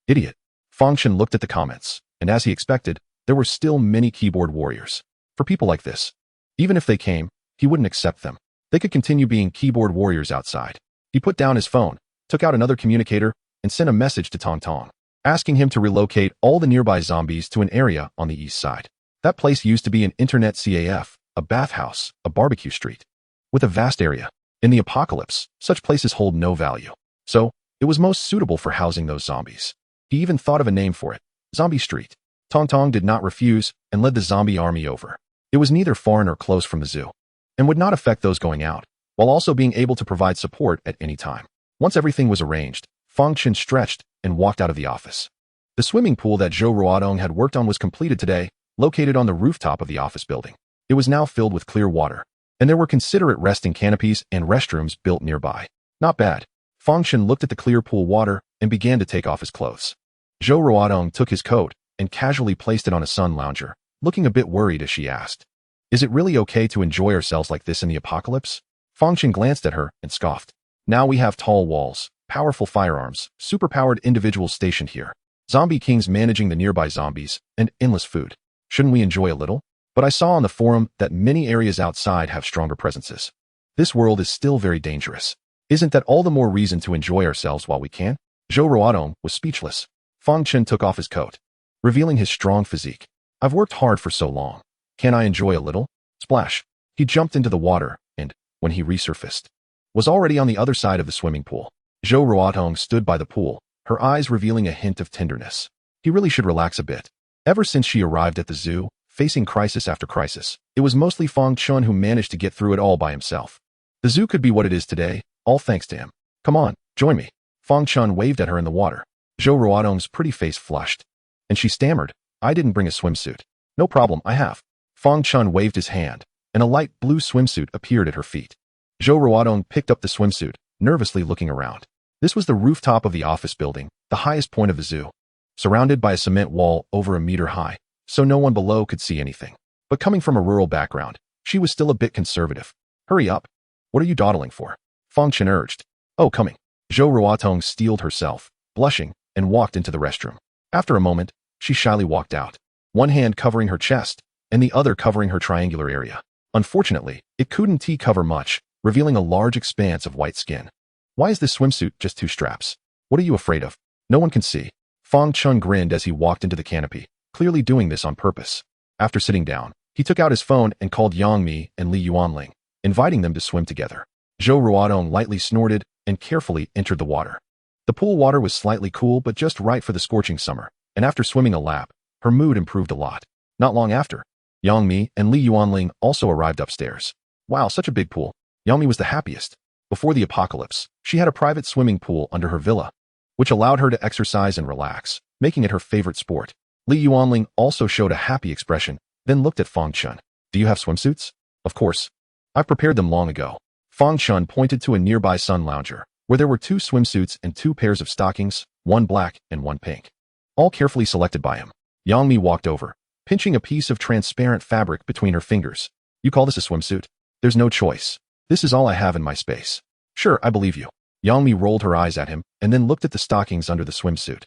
Idiot. Fang Chen looked at the comments, and as he expected, there were still many keyboard warriors. For people like this, even if they came, he wouldn't accept them. They could continue being keyboard warriors outside. He put down his phone, took out another communicator, and sent a message to Tong, asking him to relocate all the nearby zombies to an area on the east side. That place used to be an internet CAF, a bathhouse, a barbecue street, with a vast area. In the apocalypse, such places hold no value. So, It was most suitable for housing those zombies. He even thought of a name for it, Zombie Street. Tong did not refuse and led the zombie army over. It was neither far nor close from the zoo, and would not affect those going out, while also being able to provide support at any time. Once everything was arranged, Fang Chen stretched and walked out of the office. The swimming pool that Zhou Ruodong had worked on was completed today, located on the rooftop of the office building. It was now filled with clear water, and there were considerate resting canopies and restrooms built nearby. Not bad. Fang Chen looked at the clear pool water and began to take off his clothes. Zhou Ruodong took his coat and casually placed it on a sun lounger, looking a bit worried as she asked, "Is it really okay to enjoy ourselves like this in the apocalypse?" Fang Chen glanced at her and scoffed. "Now we have tall walls, powerful firearms, superpowered individuals stationed here, zombie kings managing the nearby zombies, and endless food. Shouldn't we enjoy a little? But I saw on the forum that many areas outside have stronger presences. This world is still very dangerous. Isn't that all the more reason to enjoy ourselves while we can?" Zhou Ruodong was speechless. Fang Chen took off his coat, revealing his strong physique. "I've worked hard for so long. Can I enjoy a little?" Splash. He jumped into the water and, when he resurfaced, was already on the other side of the swimming pool. Zhou Ruodong stood by the pool, her eyes revealing a hint of tenderness. He really should relax a bit. Ever since she arrived at the zoo, facing crisis after crisis, it was mostly Fang Chen who managed to get through it all by himself. The zoo could be what it is today, all thanks to him. "Come on, join me." Fang Chen waved at her in the water. Zhou Ruodong's pretty face flushed, and she stammered, "I didn't bring a swimsuit." "No problem, I have." Fang Chen waved his hand, and a light blue swimsuit appeared at her feet. Zhou Ruodong picked up the swimsuit, nervously looking around. This was the rooftop of the office building, the highest point of the zoo, surrounded by a cement wall over a meter high, so no one below could see anything. But coming from a rural background, she was still a bit conservative. "Hurry up. What are you dawdling for?" Fang Chen urged. "Oh, coming." Zhou Ruodong steeled herself, blushing, and walked into the restroom. After a moment, she shyly walked out, one hand covering her chest, and the other covering her triangular area. Unfortunately, it couldn't cover much, revealing a large expanse of white skin. "Why is this swimsuit just two straps? What are you afraid of? No one can see." Fang Chen grinned as he walked into the canopy, clearly doing this on purpose. After sitting down, he took out his phone and called Yang Mi and Li Yuanling, inviting them to swim together. Zhou Ruodong lightly snorted and carefully entered the water. The pool water was slightly cool but just right for the scorching summer, and after swimming a lap, her mood improved a lot. Not long after, Yang Mi and Li Yuanling also arrived upstairs. Wow, such a big pool. Yang Mi was the happiest. Before the apocalypse, she had a private swimming pool under her villa, which allowed her to exercise and relax, making it her favorite sport. Li Yuanling also showed a happy expression, then looked at Fang Chen. "Do you have swimsuits?" "Of course. I've prepared them long ago." Fang Chen pointed to a nearby sun lounger, where there were 2 swimsuits and 2 pairs of stockings, one black and one pink, all carefully selected by him. Yang Mi walked over, pinching a piece of transparent fabric between her fingers. "You call this a swimsuit? There's no choice. This is all I have in my space." "Sure, I believe you." Yang Mi rolled her eyes at him and then looked at the stockings under the swimsuit.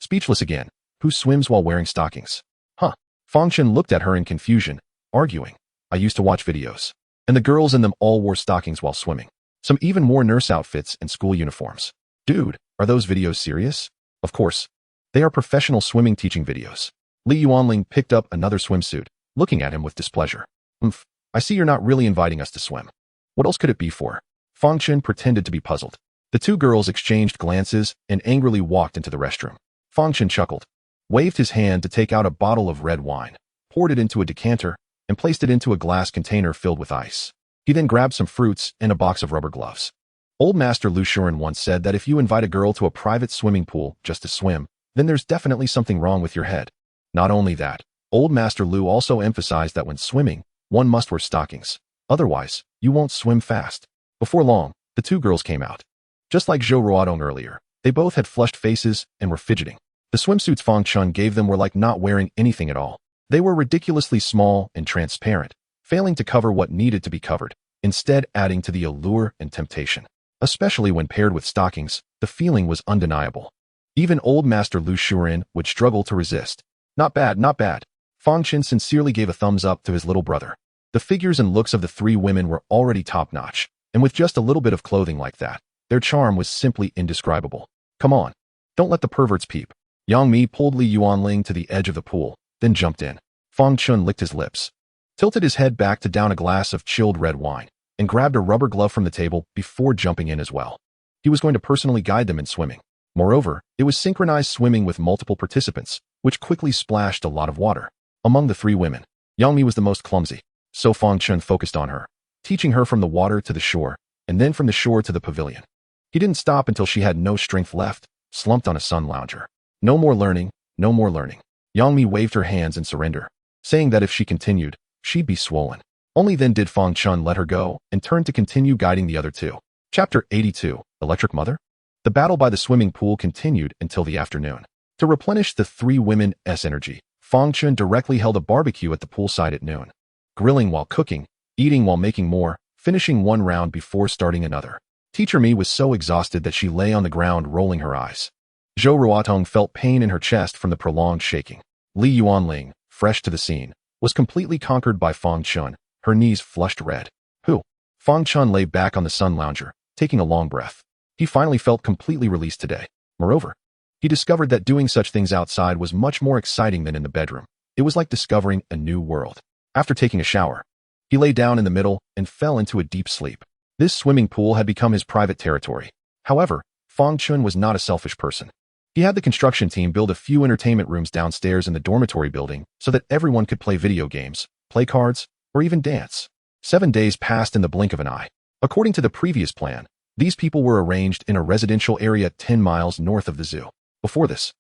Speechless again. Who swims while wearing stockings? Huh. Fang Chen looked at her in confusion, arguing. "I used to watch videos, and the girls in them all wore stockings while swimming. Some even wore nurse outfits and school uniforms." "Dude, are those videos serious?" "Of course. They are professional swimming teaching videos." Li Yuanling picked up another swimsuit, looking at him with displeasure. "Oomph, I see you're not really inviting us to swim. What else could it be for?" Fang Chen pretended to be puzzled. The 2 girls exchanged glances and angrily walked into the restroom. Fang Chen chuckled, waved his hand to take out a bottle of red wine, poured it into a decanter, and placed it into a glass container filled with ice. He then grabbed some fruits and a box of rubber gloves. Old Master Lu Shuren once said that if you invite a girl to a private swimming pool just to swim, then there's definitely something wrong with your head. Not only that, Old Master Lu also emphasized that when swimming, one must wear stockings. Otherwise, you won't swim fast. Before long, the 2 girls came out. Just like Zhou Ruodong earlier, they both had flushed faces and were fidgeting. The swimsuits Fang Chen gave them were like not wearing anything at all. They were ridiculously small and transparent, failing to cover what needed to be covered, instead adding to the allure and temptation. Especially when paired with stockings, the feeling was undeniable. Even Old Master Lu Shuren would struggle to resist. "Not bad, not bad." Fang Chen sincerely gave a thumbs up to his little brother. The figures and looks of the 3 women were already top-notch, and with just a little bit of clothing like that, their charm was simply indescribable. "Come on, don't let the perverts peep." Yang Mi pulled Li Yuanling to the edge of the pool, then jumped in. Fang Chen licked his lips, tilted his head back to down a glass of chilled red wine, and grabbed a rubber glove from the table before jumping in as well. He was going to personally guide them in swimming. Moreover, it was synchronized swimming with multiple participants, which quickly splashed a lot of water. Among the 3 women, Yang Mi was the most clumsy, so Fang Chen focused on her, teaching her from the water to the shore, and then from the shore to the pavilion. He didn't stop until she had no strength left, slumped on a sun lounger. No more learning, no more learning. Yang Mi waved her hands in surrender, saying that if she continued, she'd be swollen. Only then did Fang Chen let her go and turn to continue guiding the other 2. Chapter 82, Electric Mother? The battle by the swimming pool continued until the afternoon. To replenish the 3 women's energy, Fang Chen directly held a barbecue at the poolside at noon. Grilling while cooking, eating while making more, finishing one round before starting another. Teacher Mi was so exhausted that she lay on the ground rolling her eyes. Zhou Ruotong felt pain in her chest from the prolonged shaking. Li Yuanling, fresh to the scene, was completely conquered by Fang Chen, her knees flushed red. Who? Fang Chen lay back on the sun lounger, taking a long breath. He finally felt completely released today. Moreover, he discovered that doing such things outside was much more exciting than in the bedroom. It was like discovering a new world. After taking a shower, he lay down in the middle and fell into a deep sleep. This swimming pool had become his private territory. However, Fang Chen was not a selfish person. He had the construction team build a few entertainment rooms downstairs in the dormitory building so that everyone could play video games, play cards, or even dance. 7 days passed in the blink of an eye. According to the previous plan, these people were arranged in a residential area 10 miles north of the zoo. Before this,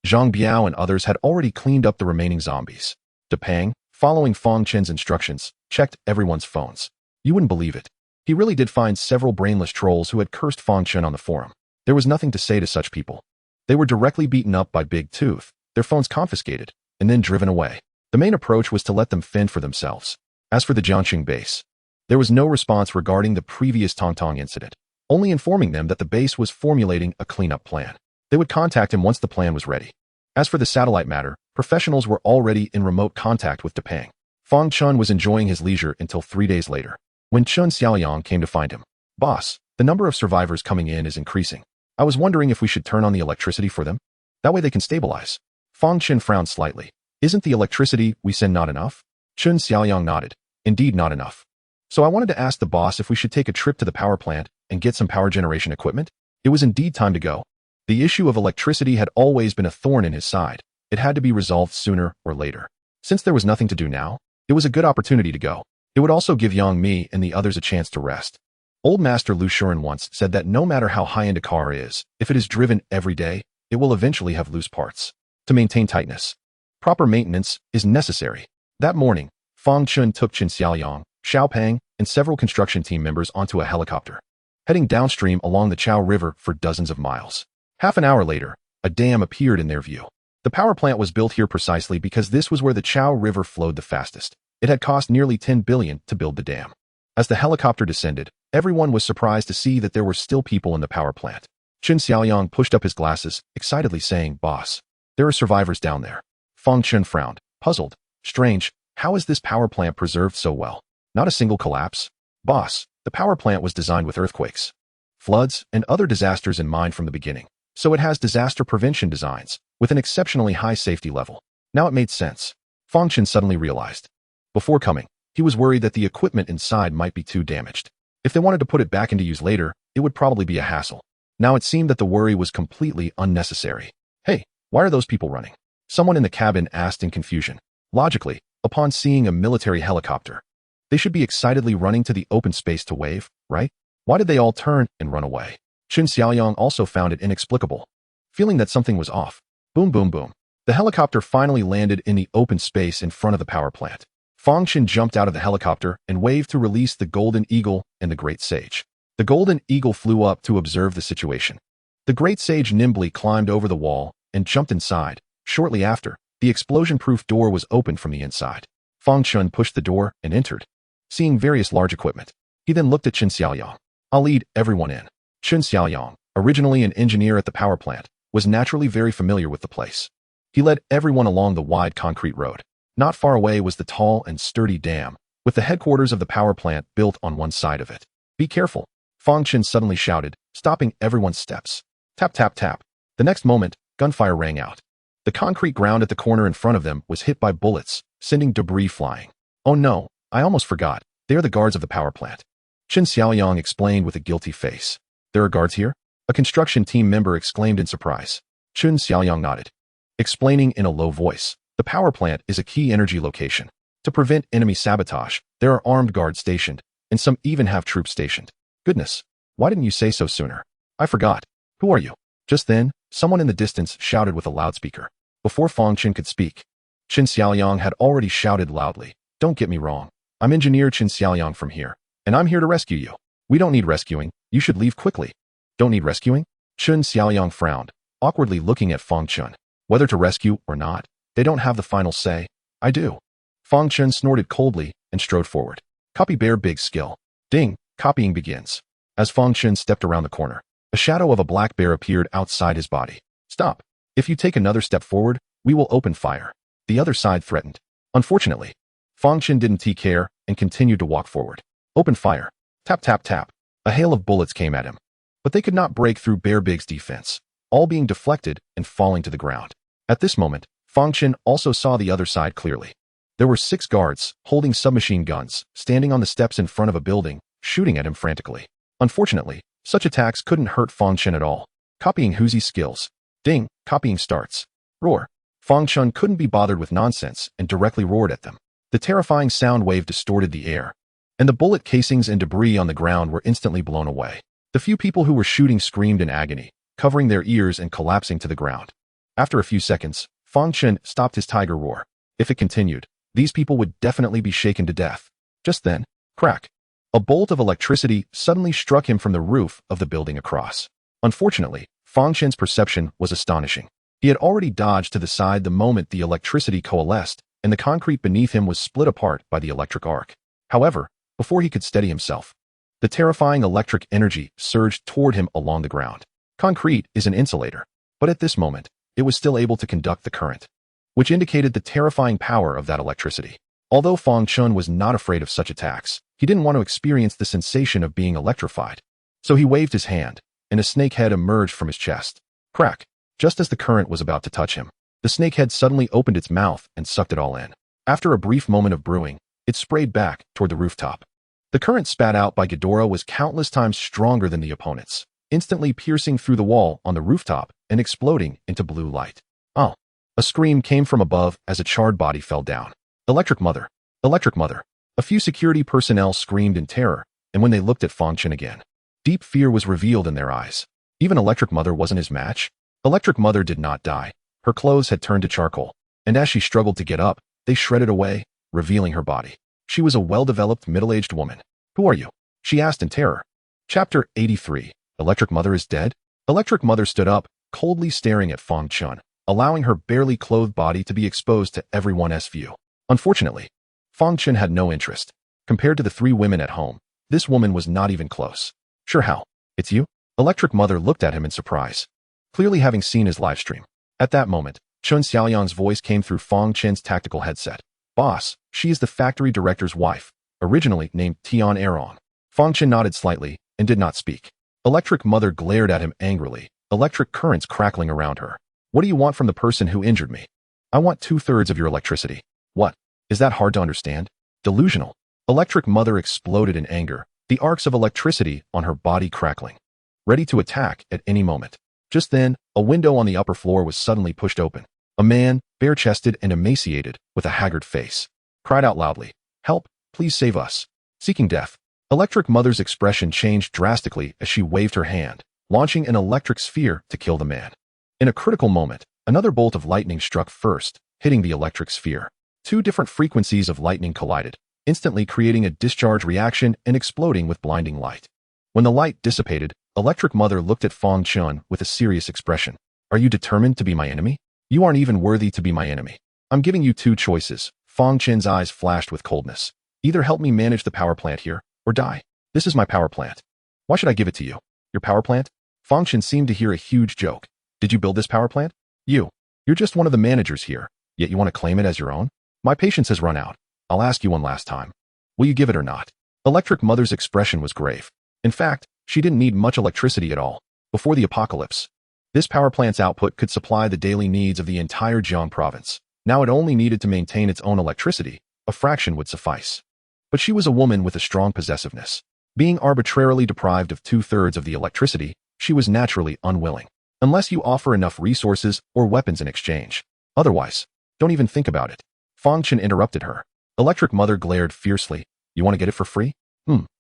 Zhang Biao and others had already cleaned up the remaining zombies. Depang, following Fang Chen's instructions, checked everyone's phones. You wouldn't believe it. He really did find several brainless trolls who had cursed Fang Chen on the forum. There was nothing to say to such people. They were directly beaten up by Big Tooth, their phones confiscated, and then driven away. The main approach was to let them fend for themselves. As for the Jiangxing base, there was no response regarding the previous Tong incident, only informing them that the base was formulating a cleanup plan. They would contact him once the plan was ready. As for the satellite matter, professionals were already in remote contact with Depang. Fang Chen was enjoying his leisure until 3 days later, when Chun Xiaoyang came to find him. Boss, the number of survivors coming in is increasing. I was wondering if we should turn on the electricity for them. That way they can stabilize. Fang Chen frowned slightly. Isn't the electricity we send not enough? Chun Xiaoyang nodded. Indeed not enough. So I wanted to ask the boss if we should take a trip to the power plant and get some power generation equipment. It was indeed time to go. The issue of electricity had always been a thorn in his side. It had to be resolved sooner or later. Since there was nothing to do now, it was a good opportunity to go. It would also give Yang Mi and the others a chance to rest. Old Master Lu Shuren once said that no matter how high-end a car is, if it is driven every day, it will eventually have loose parts. To maintain tightness, proper maintenance is necessary. That morning, Fang Chen took Qin Xiaoyang, Xiao Pang, and several construction team members onto a helicopter, heading downstream along the Chao River for dozens of miles. Half an hour later, a dam appeared in their view. The power plant was built here precisely because this was where the Chao River flowed the fastest. It had cost nearly 10 billion to build the dam. As the helicopter descended, everyone was surprised to see that there were still people in the power plant. Qin Xiaoyang pushed up his glasses, excitedly saying, "Boss, there are survivors down there." Fang Chen frowned, puzzled. Strange, how is this power plant preserved so well? Not a single collapse? Boss, the power plant was designed with earthquakes, floods, and other disasters in mind from the beginning. So it has disaster prevention designs, with an exceptionally high safety level. Now it made sense. Fang Chen suddenly realized. Before coming, he was worried that the equipment inside might be too damaged. If they wanted to put it back into use later, it would probably be a hassle. Now it seemed that the worry was completely unnecessary. Hey, why are those people running? Someone in the cabin asked in confusion. Logically, upon seeing a military helicopter, they should be excitedly running to the open space to wave, right? Why did they all turn and run away? Qin Xiaoyang also found it inexplicable. Feeling that something was off. Boom, boom, boom. The helicopter finally landed in the open space in front of the power plant. Fang Chen jumped out of the helicopter and waved to release the Golden Eagle and the Great Sage. The Golden Eagle flew up to observe the situation. The Great Sage nimbly climbed over the wall and jumped inside. Shortly after, the explosion-proof door was opened from the inside. Fang Chen pushed the door and entered, seeing various large equipment. He then looked at Qin Xiaoyang. "I'll lead everyone in." Qin Xiaoyang, originally an engineer at the power plant, was naturally very familiar with the place. He led everyone along the wide concrete road. Not far away was the tall and sturdy dam, with the headquarters of the power plant built on one side of it. "Be careful," Fang Chen suddenly shouted, stopping everyone's steps. Tap, tap, tap. The next moment, gunfire rang out. The concrete ground at the corner in front of them was hit by bullets, sending debris flying. "Oh no, I almost forgot. They are the guards of the power plant." Qin Xiaoyang explained with a guilty face. "There are guards here? A construction team member exclaimed in surprise. Chun Xiaoyang nodded, explaining in a low voice. The power plant is a key energy location. To prevent enemy sabotage, there are armed guards stationed, and some even have troops stationed. Goodness, why didn't you say so sooner? I forgot. Who are you? Just then, someone in the distance shouted with a loudspeaker. Before Fang Chen could speak, Qin Xiaoyang had already shouted loudly. Don't get me wrong. I'm Engineer Qin Xiaoyang from here, and I'm here to rescue you. We don't need rescuing. You should leave quickly. Don't need rescuing? Qin Xiaoyang frowned, awkwardly looking at Fang Chen. Whether to rescue or not, they don't have the final say. I do. Fang Chen snorted coldly and strode forward. Copy bear big skill. Ding, copying begins. As Fang Chen stepped around the corner, a shadow of a black bear appeared outside his body. Stop. If you take another step forward, we will open fire. The other side threatened. Unfortunately, Fang Chen didn't take care and continued to walk forward. Open fire. Tap tap tap. A hail of bullets came at him. But they could not break through Bear Big's defense, all being deflected and falling to the ground. At this moment, Fang Chen also saw the other side clearly. There were 6 guards, holding submachine guns, standing on the steps in front of a building, shooting at him frantically. Unfortunately, such attacks couldn't hurt Fang Chen at all. Copying Huzi's skills. Ding, copying starts. Roar. Fang Chen couldn't be bothered with nonsense and directly roared at them. The terrifying sound wave distorted the air, and the bullet casings and debris on the ground were instantly blown away. The few people who were shooting screamed in agony, covering their ears and collapsing to the ground. After a few seconds, Fang Chen stopped his tiger roar. If it continued, these people would definitely be shaken to death. Just then, crack. A bolt of electricity suddenly struck him from the roof of the building across. Unfortunately, Fang Chen's perception was astonishing. He had already dodged to the side the moment the electricity coalesced, and the concrete beneath him was split apart by the electric arc. However, before he could steady himself, the terrifying electric energy surged toward him along the ground. Concrete is an insulator, but at this moment, it was still able to conduct the current, which indicated the terrifying power of that electricity. Although Fang Chen was not afraid of such attacks, he didn't want to experience the sensation of being electrified. So he waved his hand, and a snake head emerged from his chest. Crack! Just as the current was about to touch him, the snake head suddenly opened its mouth and sucked it all in. After a brief moment of brewing, it sprayed back toward the rooftop. The current spat out by Ghidorah was countless times stronger than the opponent's, instantly piercing through the wall on the rooftop and exploding into blue light. Oh! A scream came from above as a charred body fell down. Electric Mother! Electric Mother! A few security personnel screamed in terror, and when they looked at Fang Chen again, deep fear was revealed in their eyes. Even Electric Mother wasn't his match. Electric Mother did not die. Her clothes had turned to charcoal, and as she struggled to get up, they shredded away, revealing her body. She was a well-developed middle-aged woman. Who are you? She asked in terror. Chapter 83. Electric Mother is dead? Electric Mother stood up, coldly staring at Fang Chen, allowing her barely clothed body to be exposed to everyone's view. Unfortunately, Fang Chen had no interest. Compared to the 3 women at home, this woman was not even close. Sure how? It's you? Electric Mother looked at him in surprise, clearly having seen his livestream. At that moment, Chun Xiaoyang's voice came through Fang Chen's tactical headset. Boss, she is the factory director's wife, originally named Tian Erong. Fang Chen nodded slightly and did not speak. Electric Mother glared at him angrily, electric currents crackling around her. What do you want from the person who injured me? I want 2/3 of your electricity. What? Is that hard to understand? Delusional. Electric Mother exploded in anger, the arcs of electricity on her body crackling, ready to attack at any moment. Just then, a window on the upper floor was suddenly pushed open. A man, bare-chested and emaciated, with a haggard face, cried out loudly, "Help, please save us." Seeking death. Electric Mother's expression changed drastically as she waved her hand, launching an electric sphere to kill the man. In a critical moment, another bolt of lightning struck first, hitting the electric sphere. 2 different frequencies of lightning collided, instantly creating a discharge reaction and exploding with blinding light. When the light dissipated, Electric Mother looked at Fang Chen with a serious expression. Are you determined to be my enemy? You aren't even worthy to be my enemy. I'm giving you 2 choices. Fang Chen's eyes flashed with coldness. Either help me manage the power plant here, or die. This is my power plant. Why should I give it to you? Your power plant? Fang Chen seemed to hear a huge joke. Did you build this power plant? You're just one of the managers here, yet you want to claim it as your own? My patience has run out. I'll ask you one last time. Will you give it or not? Electric Mother's expression was grave. In fact, she didn't need much electricity at all. Before the apocalypse, this power plant's output could supply the daily needs of the entire Jiang province. Now it only needed to maintain its own electricity. A fraction would suffice. But she was a woman with a strong possessiveness. Being arbitrarily deprived of 2/3 of the electricity, she was naturally unwilling. Unless you offer enough resources or weapons in exchange. Otherwise, don't even think about it. Fang Chen interrupted her. Electric Mother glared fiercely. You want to get it for free?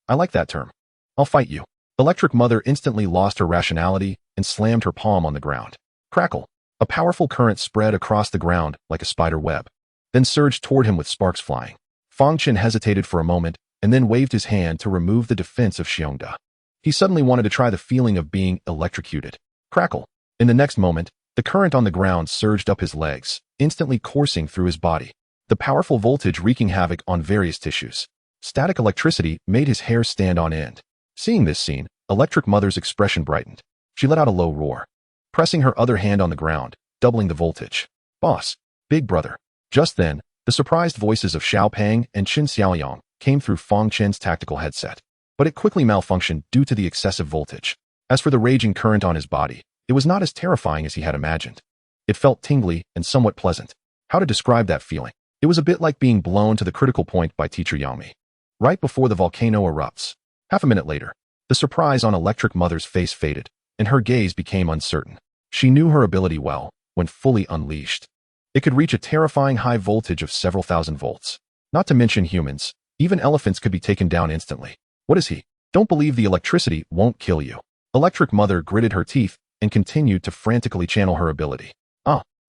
I like that term. I'll fight you. Electric Mother instantly lost her rationality and slammed her palm on the ground. Crackle. A powerful current spread across the ground like a spider web, then surged toward him with sparks flying. Fang Chen hesitated for a moment and then waved his hand to remove the defense of Xiongda. He suddenly wanted to try the feeling of being electrocuted. Crackle. In the next moment, the current on the ground surged up his legs, instantly coursing through his body. The powerful voltage wreaking havoc on various tissues. Static electricity made his hair stand on end. Seeing this scene, Electric Mother's expression brightened. She let out a low roar, pressing her other hand on the ground, doubling the voltage. Boss, big brother. Just then, the surprised voices of Xiao Pang and Qin Xiaoyang came through Fang Chen's tactical headset, but it quickly malfunctioned due to the excessive voltage. As for the raging current on his body, it was not as terrifying as he had imagined. It felt tingly and somewhat pleasant. How to describe that feeling? It was a bit like being blown to the critical point by Teacher Yangmi, right before the volcano erupts. Half a minute later, the surprise on Electric Mother's face faded, and her gaze became uncertain. She knew her ability well, when fully unleashed. It could reach a terrifying high voltage of several thousand volts. Not to mention humans, even elephants could be taken down instantly. What is he? Don't believe the electricity won't kill you. Electric Mother gritted her teeth and continued to frantically channel her ability.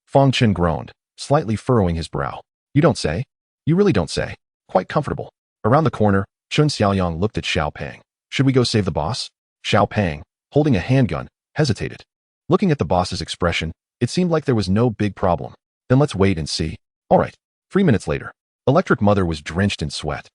Fang Chen groaned, slightly furrowing his brow. You don't say? You really don't say. Quite comfortable. Around the corner, Qin Xiaoyang looked at Xiao Pang. Should we go save the boss? Xiao Pang, holding a handgun, hesitated. Looking at the boss's expression, it seemed like there was no big problem. Then let's wait and see. All right. 3 minutes later, Electric Mother was drenched in sweat,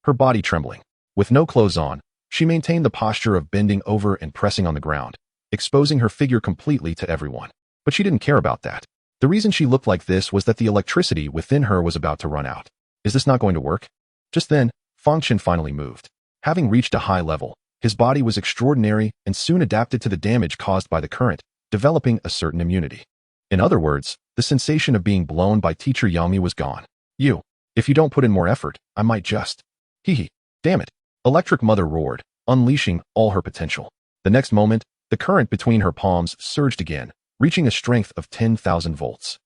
her body trembling. With no clothes on, she maintained the posture of bending over and pressing on the ground, exposing her figure completely to everyone. But she didn't care about that. The reason she looked like this was that the electricity within her was about to run out. Is this not going to work? Just then, Fang Chen finally moved. Having reached a high level, his body was extraordinary and soon adapted to the damage caused by the current, developing a certain immunity. In other words, the sensation of being blown by Teacher Yangmi was gone. If you don't put in more effort, I might just. Hee. Damn it. Electric Mother roared, unleashing all her potential. The next moment, the current between her palms surged again, reaching a strength of 10,000 volts.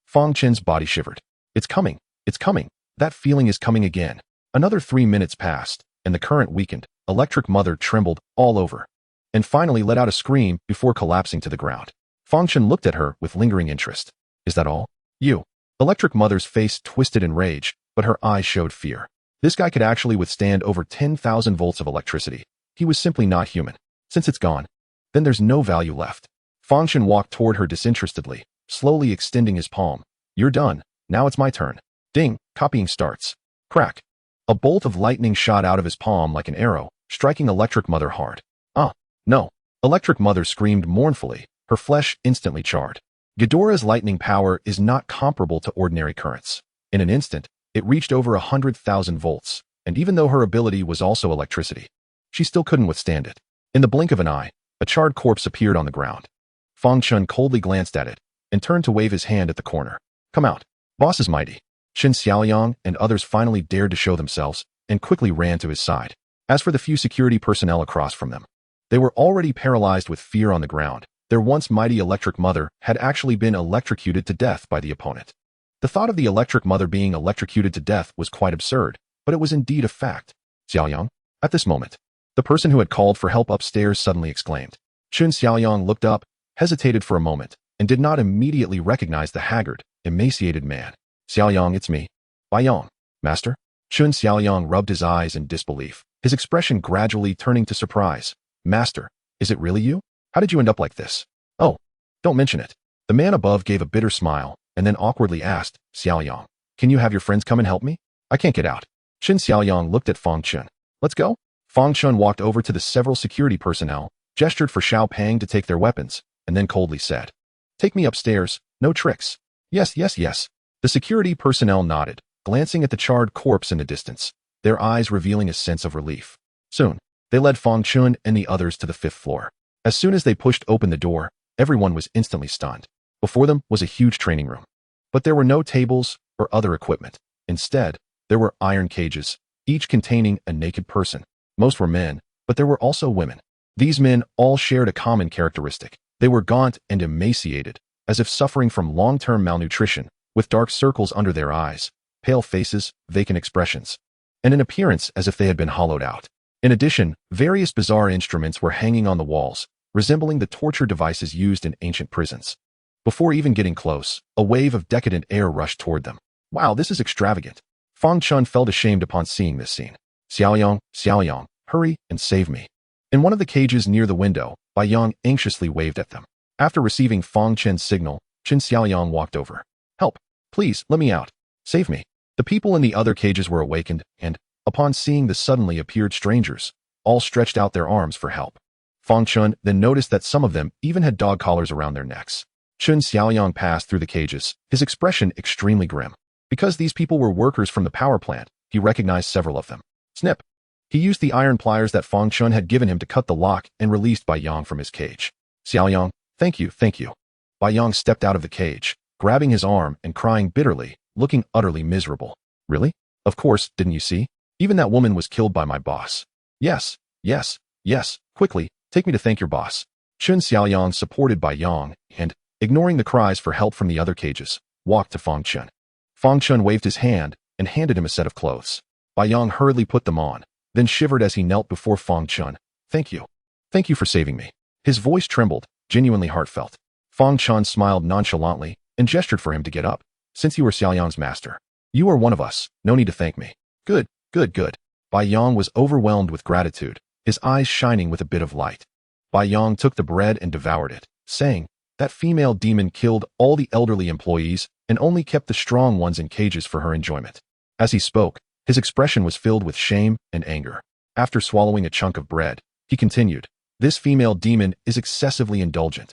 Fang Chen's body shivered. It's coming. It's coming. That feeling is coming again. Another 3 minutes passed, and the current weakened. Electric Mother trembled all over, and finally let out a scream before collapsing to the ground. Fang Chen looked at her with lingering interest. Is that all? Electric Mother's face twisted in rage, but her eyes showed fear. This guy could actually withstand over 10,000 volts of electricity. He was simply not human. Since it's gone, then there's no value left. Fang Chen walked toward her disinterestedly, slowly extending his palm. You're done. Now it's my turn. Ding, copying starts. Crack. A bolt of lightning shot out of his palm like an arrow, striking Electric Mother hard. No. Electric Mother screamed mournfully, her flesh instantly charred. Ghidorah's lightning power is not comparable to ordinary currents. In an instant, it reached over 100,000 volts, and even though her ability was also electricity, she still couldn't withstand it. In the blink of an eye, a charred corpse appeared on the ground. Fang Chen coldly glanced at it and turned to wave his hand at the corner. Come out. Boss is mighty. Qin Xiaoyang and others finally dared to show themselves and quickly ran to his side. As for the few security personnel across from them, they were already paralyzed with fear on the ground. Their once mighty Electric Mother had actually been electrocuted to death by the opponent. The thought of the Electric Mother being electrocuted to death was quite absurd, but it was indeed a fact. Xiaoyang? At this moment, the person who had called for help upstairs suddenly exclaimed. Qin Xiaoyang looked up, hesitated for a moment, and did not immediately recognize the haggard, emaciated man. Xiaoyang, it's me. Baiyang. Master? Qin Xiaoyang rubbed his eyes in disbelief, his expression gradually turning to surprise. Master, is it really you? How did you end up like this? Oh, don't mention it. The man above gave a bitter smile, and then awkwardly asked, Xiaoyang, can you have your friends come and help me? I can't get out. Qin Xiaoyang looked at Fang Chen. Let's go? Fang Chen walked over to the several security personnel, gestured for Xiao Pang to take their weapons, and then coldly said, Take me upstairs, no tricks. Yes. The security personnel nodded, glancing at the charred corpse in the distance, their eyes revealing a sense of relief. Soon, they led Fang Chen and the others to the 5th floor. As soon as they pushed open the door, everyone was instantly stunned. Before them was a huge training room. But there were no tables or other equipment. Instead, there were iron cages, each containing a naked person. Most were men, but there were also women. These men all shared a common characteristic. They were gaunt and emaciated, as if suffering from long-term malnutrition, with dark circles under their eyes, pale faces, vacant expressions, and an appearance as if they had been hollowed out. In addition, various bizarre instruments were hanging on the walls, resembling the torture devices used in ancient prisons. Before even getting close, a wave of decadent air rushed toward them. Wow, this is extravagant. Fang Chen felt ashamed upon seeing this scene. Xiaoyang, hurry and save me. In one of the cages near the window, Bai Yang anxiously waved at them. After receiving Fang Chen's signal, Qin Xiaoyang walked over. Help! Please, let me out. Save me. The people in the other cages were awakened, and, upon seeing the suddenly appeared strangers, all stretched out their arms for help. Fang Chen then noticed that some of them even had dog collars around their necks. Qin Xiaoyang passed through the cages, his expression extremely grim. Because these people were workers from the power plant, he recognized several of them. Snip! He used the iron pliers that Fang Chen had given him to cut the lock and released Bai Yang from his cage. Xiaoyang, thank you. Bai Yang stepped out of the cage, grabbing his arm and crying bitterly, looking utterly miserable. Really? Of course, didn't you see? Even that woman was killed by my boss. Yes. Quickly, take me to thank your boss. Qin Xiaoyang supported Bai Yang and, ignoring the cries for help from the other cages, walked to Fang Chen. Fang Chen waved his hand and handed him a set of clothes. Bai Yang hurriedly put them on, then shivered as he knelt before Fang Chen. Thank you. Thank you for saving me. His voice trembled, genuinely heartfelt. Fang Chen smiled nonchalantly and gestured for him to get up. Since you are Xiaoyang's master, you are one of us. No need to thank me. Good. Bai Yang was overwhelmed with gratitude, his eyes shining with a bit of light. Bai Yang took the bread and devoured it, saying, that female demon killed all the elderly employees and only kept the strong ones in cages for her enjoyment. As he spoke, his expression was filled with shame and anger. After swallowing a chunk of bread, he continued, this female demon is excessively indulgent,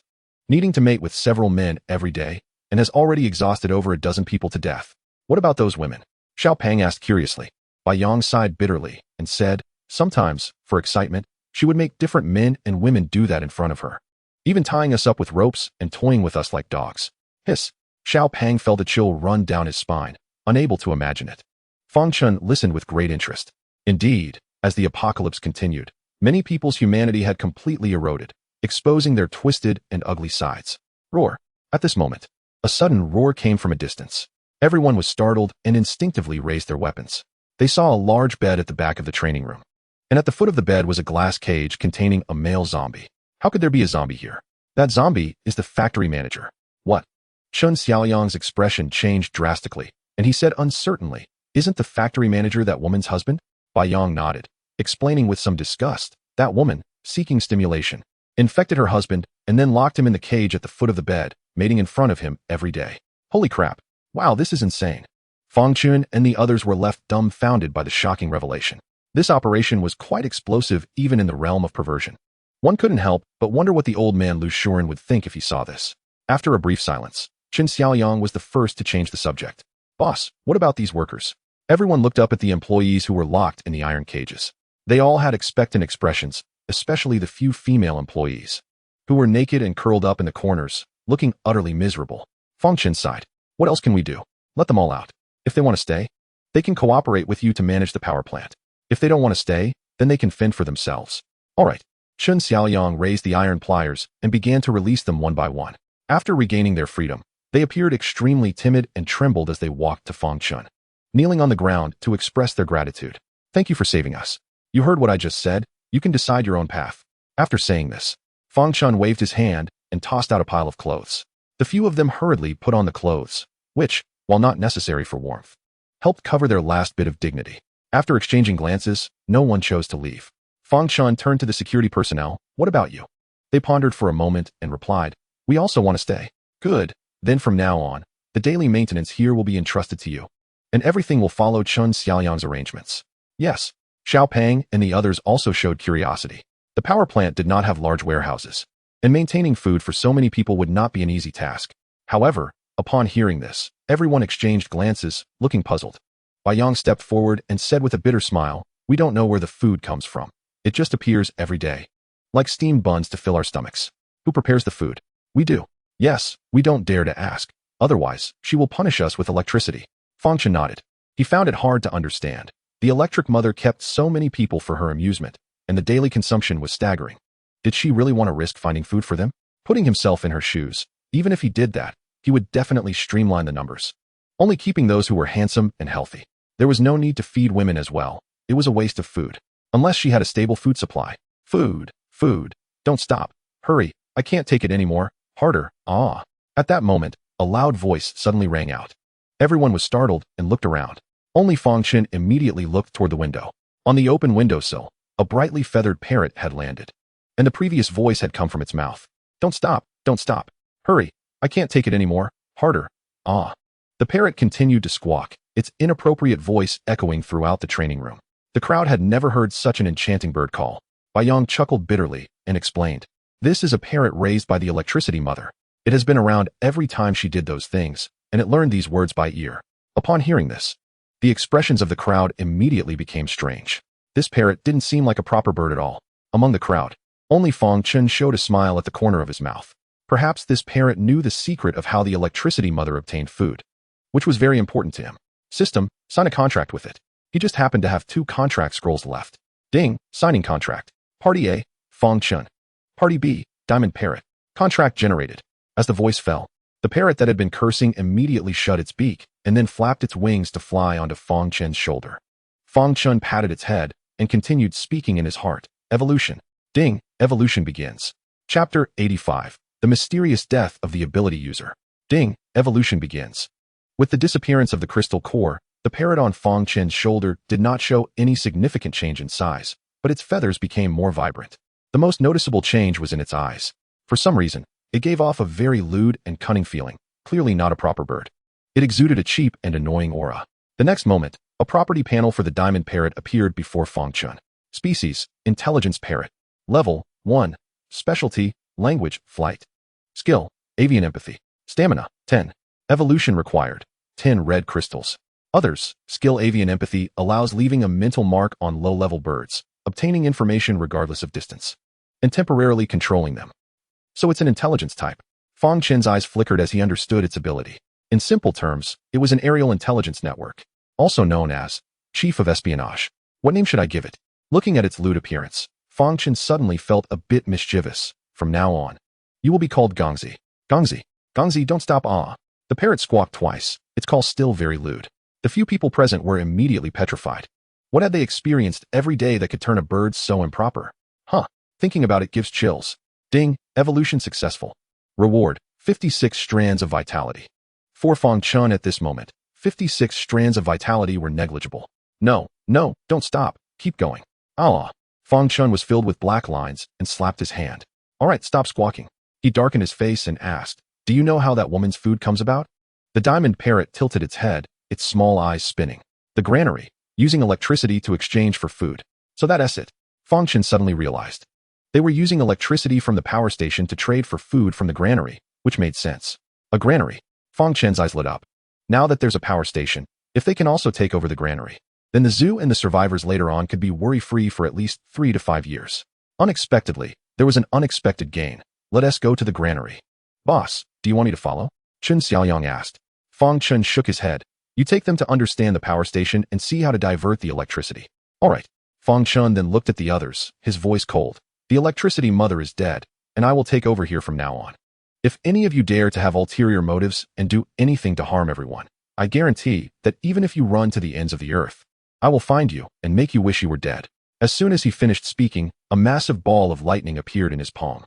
needing to mate with several men every day, and has already exhausted over a dozen people to death. What about those women? Xiao Pang asked curiously. Bai Yang sighed bitterly and said, sometimes, for excitement, she would make different men and women do that in front of her, even tying us up with ropes and toying with us like dogs. Hiss! Xiao Pang felt a chill run down his spine, unable to imagine it. Fang Chen listened with great interest. Indeed, as the apocalypse continued, many people's humanity had completely eroded, exposing their twisted and ugly sides. Roar! At this moment, a sudden roar came from a distance. Everyone was startled and instinctively raised their weapons. They saw a large bed at the back of the training room, and at the foot of the bed was a glass cage containing a male zombie. How could there be a zombie here? That zombie is the factory manager. What? Qin Xiaoyang's expression changed drastically, and he said uncertainly, isn't the factory manager that woman's husband? Bai Yang nodded, explaining with some disgust, that woman, seeking stimulation, infected her husband and then locked him in the cage at the foot of the bed, mating in front of him every day. Holy crap. Wow, this is insane. Fang Chen and the others were left dumbfounded by the shocking revelation. This operation was quite explosive even in the realm of perversion. One couldn't help but wonder what the old man Lu Shuren would think if he saw this. After a brief silence, Qin Xiaoyang was the first to change the subject. Boss, what about these workers? Everyone looked up at the employees who were locked in the iron cages. They all had expectant expressions, especially the few female employees, who were naked and curled up in the corners, looking utterly miserable. Fang Chen sighed. What else can we do? Let them all out. If they want to stay, they can cooperate with you to manage the power plant. If they don't want to stay, then they can fend for themselves. All right. Qin Xiaoyang raised the iron pliers and began to release them one by one. After regaining their freedom, they appeared extremely timid and trembled as they walked to Fang Chen, kneeling on the ground to express their gratitude. Thank you for saving us. You heard what I just said. You can decide your own path. After saying this, Fang Chen waved his hand and tossed out a pile of clothes. The few of them hurriedly put on the clothes, which, while not necessary for warmth, helped cover their last bit of dignity. After exchanging glances, no one chose to leave. Fang Chen turned to the security personnel. What about you? They pondered for a moment and replied, we also want to stay. Good. Then from now on, the daily maintenance here will be entrusted to you, and everything will follow Qin Xiaoyang's arrangements. Yes. Xiao Pang and the others also showed curiosity. The power plant did not have large warehouses, and maintaining food for so many people would not be an easy task. However, upon hearing this, everyone exchanged glances, looking puzzled. Bai Yang stepped forward and said with a bitter smile, we don't know where the food comes from. It just appears every day, like steamed buns to fill our stomachs. Who prepares the food? We do. Yes, we don't dare to ask. Otherwise, she will punish us with electricity. Fang Chen nodded. He found it hard to understand. The electric mother kept so many people for her amusement, and the daily consumption was staggering. Did she really want to risk finding food for them? Putting himself in her shoes, even if he did that, he would definitely streamline the numbers, only keeping those who were handsome and healthy. There was no need to feed women as well. It was a waste of food. Unless she had a stable food supply. Food, food. Don't stop. Hurry, I can't take it anymore. Harder, ah. At that moment, a loud voice suddenly rang out. Everyone was startled and looked around. Only Fang Chen immediately looked toward the window. On the open windowsill, a brightly feathered parrot had landed, and the previous voice had come from its mouth. Don't stop, don't stop. Hurry, I can't take it anymore. Harder, ah. The parrot continued to squawk, its inappropriate voice echoing throughout the training room. The crowd had never heard such an enchanting bird call. Baiyang chuckled bitterly and explained, "This is a parrot raised by the electricity mother. It has been around every time she did those things, and it learned these words by ear." Upon hearing this, the expressions of the crowd immediately became strange. This parrot didn't seem like a proper bird at all. Among the crowd, only Fang Chen showed a smile at the corner of his mouth. Perhaps this parrot knew the secret of how the electricity mother obtained food, which was very important to him. System, sign a contract with it. He just happened to have 2 contract scrolls left. Ding, signing contract. Party A, Fang Chen. Party B, Diamond Parrot. Contract generated. As the voice fell, the parrot that had been cursing immediately shut its beak and then flapped its wings to fly onto Fang Chen's shoulder. Fang Chen patted its head and continued speaking in his heart. Evolution. Ding, evolution begins. Chapter 85. The mysterious death of the ability user. Ding, evolution begins. With the disappearance of the crystal core, the parrot on Fang Chen's shoulder did not show any significant change in size, but its feathers became more vibrant. The most noticeable change was in its eyes. For some reason, it gave off a very lewd and cunning feeling, clearly not a proper bird. It exuded a cheap and annoying aura. The next moment, a property panel for the diamond parrot appeared before Fang Chen. Species, intelligence parrot. Level, 1. Specialty, language, flight. Skill, avian empathy. Stamina, 10. Evolution required, 10 red crystals. Others, skill avian empathy allows leaving a mental mark on low-level birds, obtaining information regardless of distance, and temporarily controlling them. So it's an intelligence type. Fang Chen's eyes flickered as he understood its ability. In simple terms, it was an aerial intelligence network, also known as Chief of Espionage. What name should I give it? Looking at its lewd appearance, Fang Chen suddenly felt a bit mischievous. From now on, you will be called Gongzi. Gongzi. Gongzi, don't stop, ah. The parrot squawked twice, its call still very lewd. The few people present were immediately petrified. What had they experienced every day that could turn a bird so improper? Huh. Thinking about it gives chills. Ding, evolution successful. Reward, 56 strands of vitality. For Fang Chen at this moment, 56 strands of vitality were negligible. No, don't stop, keep going. Ah. Fang Chen was filled with black lines and slapped his hand. All right, stop squawking. He darkened his face and asked, do you know how that woman's food comes about? The diamond parrot tilted its head, its small eyes spinning. The granary, using electricity to exchange for food. So that's it. Fang Chen suddenly realized. They were using electricity from the power station to trade for food from the granary, which made sense. A granary. Fang Chen's eyes lit up. Now that there's a power station, if they can also take over the granary, then the zoo and the survivors later on could be worry-free for at least 3 to 5 years. Unexpectedly, there was an unexpected gain. Let us go to the granary. Boss, do you want me to follow? Chen Xiaoyang asked. Fang Chen shook his head. You take them to understand the power station and see how to divert the electricity. All right. Fang Chen then looked at the others, his voice cold. The electricity mother is dead, and I will take over here from now on. If any of you dare to have ulterior motives and do anything to harm everyone, I guarantee that even if you run to the ends of the earth, I will find you and make you wish you were dead. As soon as he finished speaking, a massive ball of lightning appeared in his palm.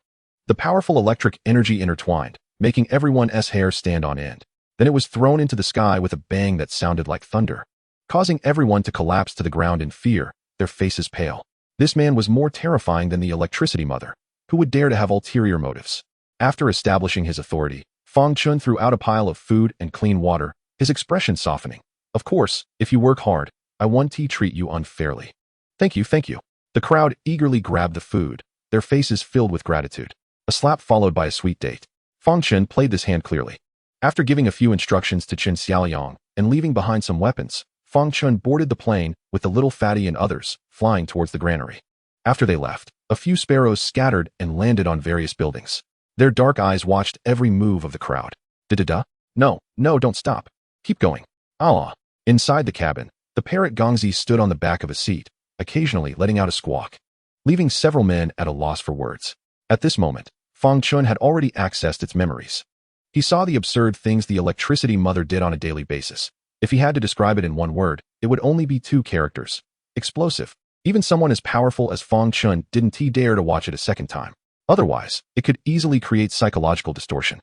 The powerful electric energy intertwined, making everyone's hair stand on end. Then it was thrown into the sky with a bang that sounded like thunder, causing everyone to collapse to the ground in fear, their faces pale. This man was more terrifying than the electricity mother, who would dare to have ulterior motives. After establishing his authority, Fang Chen threw out a pile of food and clean water, his expression softening. Of course, if you work hard, I won't treat you unfairly. Thank you, thank you. The crowd eagerly grabbed the food, their faces filled with gratitude. A slap followed by a sweet date. Fang Chen played this hand clearly. After giving a few instructions to Chen Xiaoyang and leaving behind some weapons, Fang Chen boarded the plane with the little fatty and others, flying towards the granary. After they left, a few sparrows scattered and landed on various buildings. Their dark eyes watched every move of the crowd. Da-da-da? No, don't stop. Keep going. Ah. Inside the cabin, the parrot Gongzi stood on the back of a seat, occasionally letting out a squawk, leaving several men at a loss for words. At this moment, Fang Chen had already accessed its memories. He saw the absurd things the electricity mother did on a daily basis. If he had to describe it in one word, it would only be two characters. Explosive. Even someone as powerful as Fang Chen didn't dare to watch it a second time. Otherwise, it could easily create psychological distortion.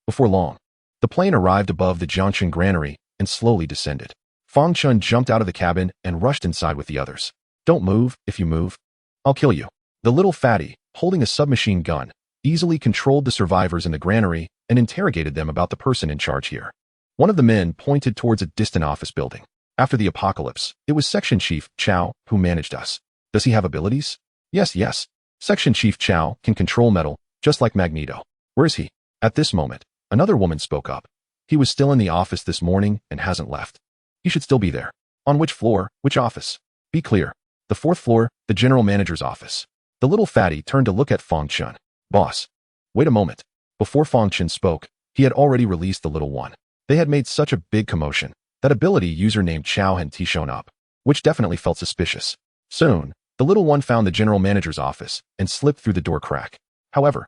Before long, the plane arrived above the Jiangchen granary and slowly descended. Fang Chen jumped out of the cabin and rushed inside with the others. Don't move. If you move, I'll kill you. The little fatty, holding a submachine gun, easily controlled the survivors in the granary and interrogated them about the person in charge here. One of the men pointed towards a distant office building. After the apocalypse, it was Section Chief Chow who managed us. Does he have abilities? Yes. Section Chief Chow can control metal, just like Magneto. Where is he? At this moment, another woman spoke up. He was still in the office this morning and hasn't left. He should still be there. On which floor? Which office? Be clear. The 4th floor, the general manager's office. The little fatty turned to look at Fang Chen. Boss. Wait a moment. Before Fang Chen spoke, he had already released the little one. They had made such a big commotion. That ability user named Chow had shown up, which definitely felt suspicious. Soon, the little one found the general manager's office and slipped through the door crack. However,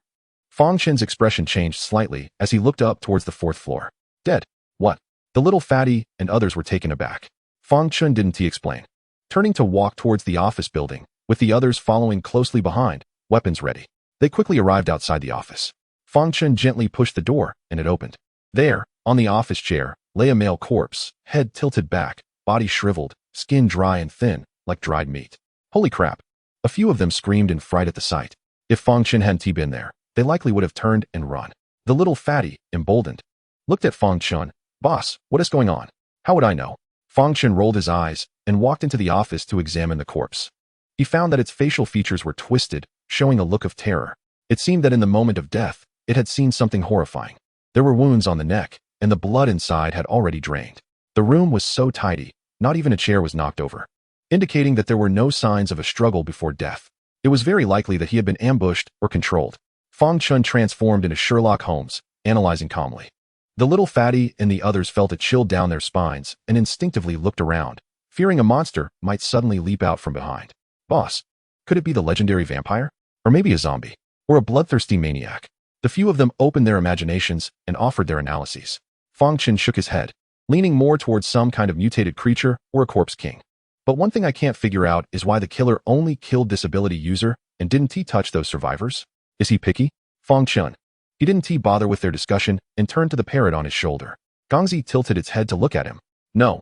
Fang Chen's expression changed slightly as he looked up towards the 4th floor. Dead. What? The little fatty and others were taken aback. Fang Chen didn't explain. Turning to walk towards the office building, with the others following closely behind, weapons ready. They quickly arrived outside the office. Fang Chen gently pushed the door, and it opened. There, on the office chair, lay a male corpse, head tilted back, body shriveled, skin dry and thin, like dried meat. Holy crap. A few of them screamed in fright at the sight. If Fang Chen hadn't been there, they likely would have turned and run. The little fatty, emboldened, looked at Fang Chen. Boss, what is going on? How would I know? Fang Chen rolled his eyes and walked into the office to examine the corpse. He found that its facial features were twisted, showing a look of terror. It seemed that in the moment of death, it had seen something horrifying. There were wounds on the neck, and the blood inside had already drained. The room was so tidy, not even a chair was knocked over, indicating that there were no signs of a struggle before death. It was very likely that he had been ambushed or controlled. Fang Chen transformed into Sherlock Holmes, analyzing calmly. The little fatty and the others felt a chill down their spines and instinctively looked around, fearing a monster might suddenly leap out from behind. Boss, could it be the legendary vampire? Or maybe a zombie? Or a bloodthirsty maniac? The few of them opened their imaginations and offered their analyses. Fang Chen shook his head, leaning more towards some kind of mutated creature or a corpse king. But one thing I can't figure out is why the killer only killed this ability user and didn't he touch those survivors? Is he picky? Fang Chen. He didn't bother with their discussion and turned to the parrot on his shoulder. Gongzi tilted its head to look at him. No,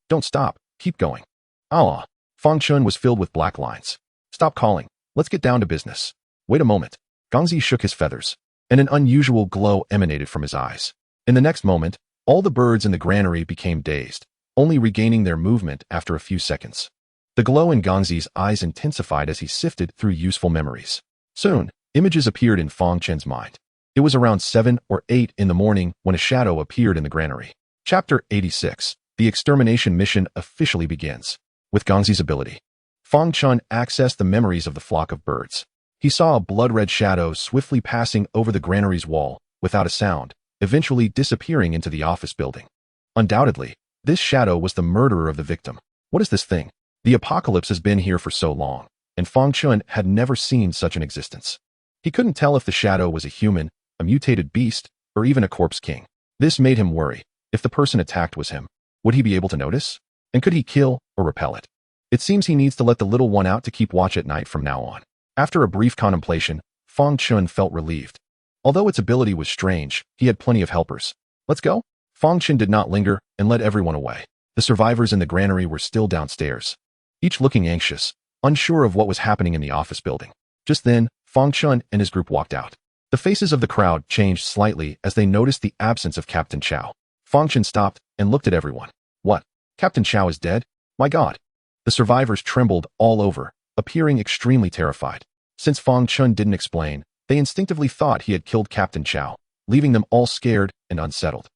don't stop. Keep going. Ah. Fang Chen was filled with black lines. Stop calling. Let's get down to business. Wait a moment. Gongzi shook his feathers, and an unusual glow emanated from his eyes. In the next moment, all the birds in the granary became dazed, only regaining their movement after a few seconds. The glow in Gongzi's eyes intensified as he sifted through useful memories. Soon, images appeared in Fang Chen's mind. It was around 7 or 8 in the morning when a shadow appeared in the granary. Chapter 86. The extermination mission officially begins. With Gongzi's ability, Fang Chen accessed the memories of the flock of birds. He saw a blood-red shadow swiftly passing over the granary's wall, without a sound, eventually disappearing into the office building. Undoubtedly, this shadow was the murderer of the victim. What is this thing? The apocalypse has been here for so long, and Fang Chen had never seen such an existence. He couldn't tell if the shadow was a human, a mutated beast, or even a corpse king. This made him worry. If the person attacked was him, would he be able to notice? And could he kill or repel it? It seems he needs to let the little one out to keep watch at night from now on. After a brief contemplation, Fang Chen felt relieved. Although its ability was strange, he had plenty of helpers. Let's go? Fang Chen did not linger and led everyone away. The survivors in the granary were still downstairs, each looking anxious, unsure of what was happening in the office building. Just then, Fang Chen and his group walked out. The faces of the crowd changed slightly as they noticed the absence of Captain Chow. Fang Chen stopped and looked at everyone. What? Captain Chow is dead? My God. The survivors trembled all over, appearing extremely terrified. Since Fang Chen didn't explain, they instinctively thought he had killed Captain Chow, leaving them all scared and unsettled.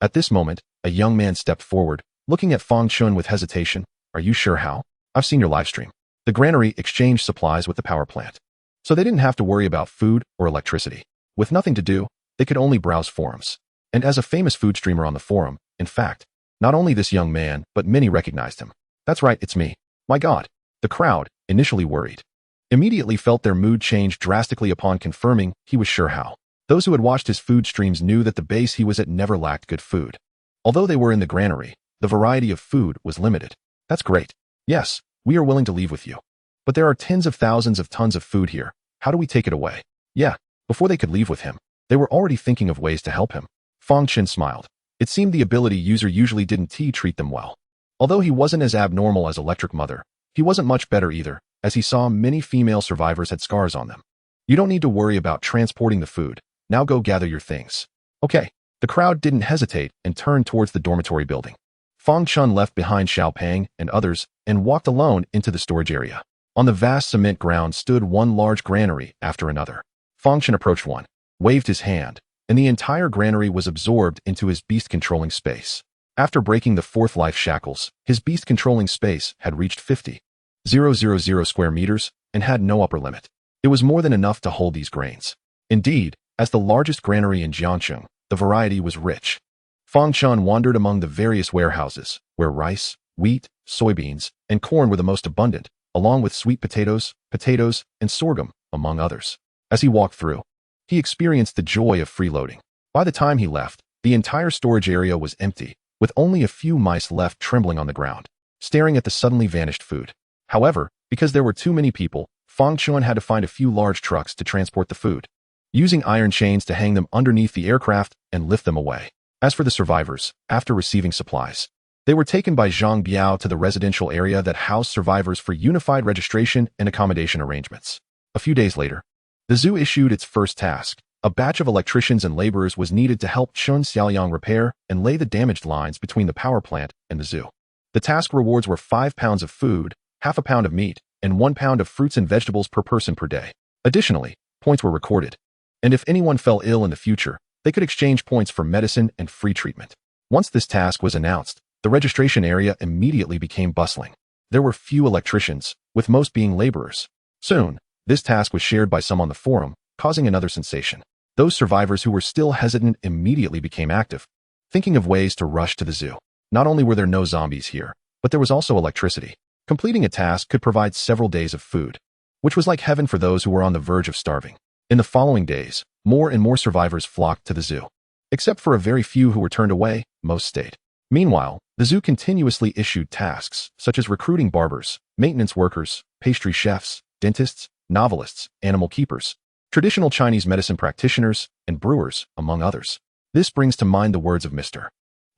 At this moment, a young man stepped forward, looking at Fang Chen with hesitation. Are you sure how? I've seen your livestream. The granary exchanged supplies with the power plant, so they didn't have to worry about food or electricity. With nothing to do, they could only browse forums. And as a famous food streamer on the forum, in fact, not only this young man, but many recognized him. That's right, it's me. My God. The crowd, initially worried, immediately felt their mood change drastically upon confirming he was sure how. Those who had watched his food streams knew that the base he was at never lacked good food. Although they were in the granary, the variety of food was limited. That's great. Yes, we are willing to leave with you. But there are tens of thousands of tons of food here. How do we take it away? Yeah, before they could leave with him, they were already thinking of ways to help him. Fang Chen smiled. It seemed the ability user usually didn't treat them well. Although he wasn't as abnormal as Electric Mother, he wasn't much better either, as he saw many female survivors had scars on them. You don't need to worry about transporting the food. Now go gather your things. Okay. The crowd didn't hesitate and turned towards the dormitory building. Fang Chen left behind Xiao Pang and others and walked alone into the storage area. On the vast cement ground stood one large granary after another. Fang Chen approached one, waved his hand, and the entire granary was absorbed into his beast-controlling space. After breaking the fourth life shackles, his beast-controlling space had reached 50,000 square meters and had no upper limit. It was more than enough to hold these grains. Indeed, as the largest granary in Jiangcheng, the variety was rich. Fang Chen wandered among the various warehouses, where rice, wheat, soybeans, and corn were the most abundant, along with sweet potatoes, and sorghum, among others. As he walked through, he experienced the joy of freeloading. By the time he left, the entire storage area was empty, with only a few mice left trembling on the ground, staring at the suddenly vanished food. However, because there were too many people, Fang Chen had to find a few large trucks to transport the food, using iron chains to hang them underneath the aircraft and lift them away. As for the survivors, after receiving supplies, they were taken by Zhang Biao to the residential area that housed survivors for unified registration and accommodation arrangements. A few days later, the zoo issued its first task. A batch of electricians and laborers was needed to help Chun Xiaoyang repair and lay the damaged lines between the power plant and the zoo. The task rewards were 5 pounds of food, half a pound of meat, and 1 pound of fruits and vegetables per person per day. Additionally, points were recorded, and if anyone fell ill in the future, they could exchange points for medicine and free treatment. Once this task was announced, the registration area immediately became bustling. There were few electricians, with most being laborers. Soon, this task was shared by some on the forum, causing another sensation. Those survivors who were still hesitant immediately became active, thinking of ways to rush to the zoo. Not only were there no zombies here, but there was also electricity. Completing a task could provide several days of food, which was like heaven for those who were on the verge of starving. In the following days, more and more survivors flocked to the zoo. Except for a very few who were turned away, most stayed. Meanwhile, the zoo continuously issued tasks, such as recruiting barbers, maintenance workers, pastry chefs, dentists, novelists, animal keepers, traditional Chinese medicine practitioners, and brewers, among others. This brings to mind the words of Mr.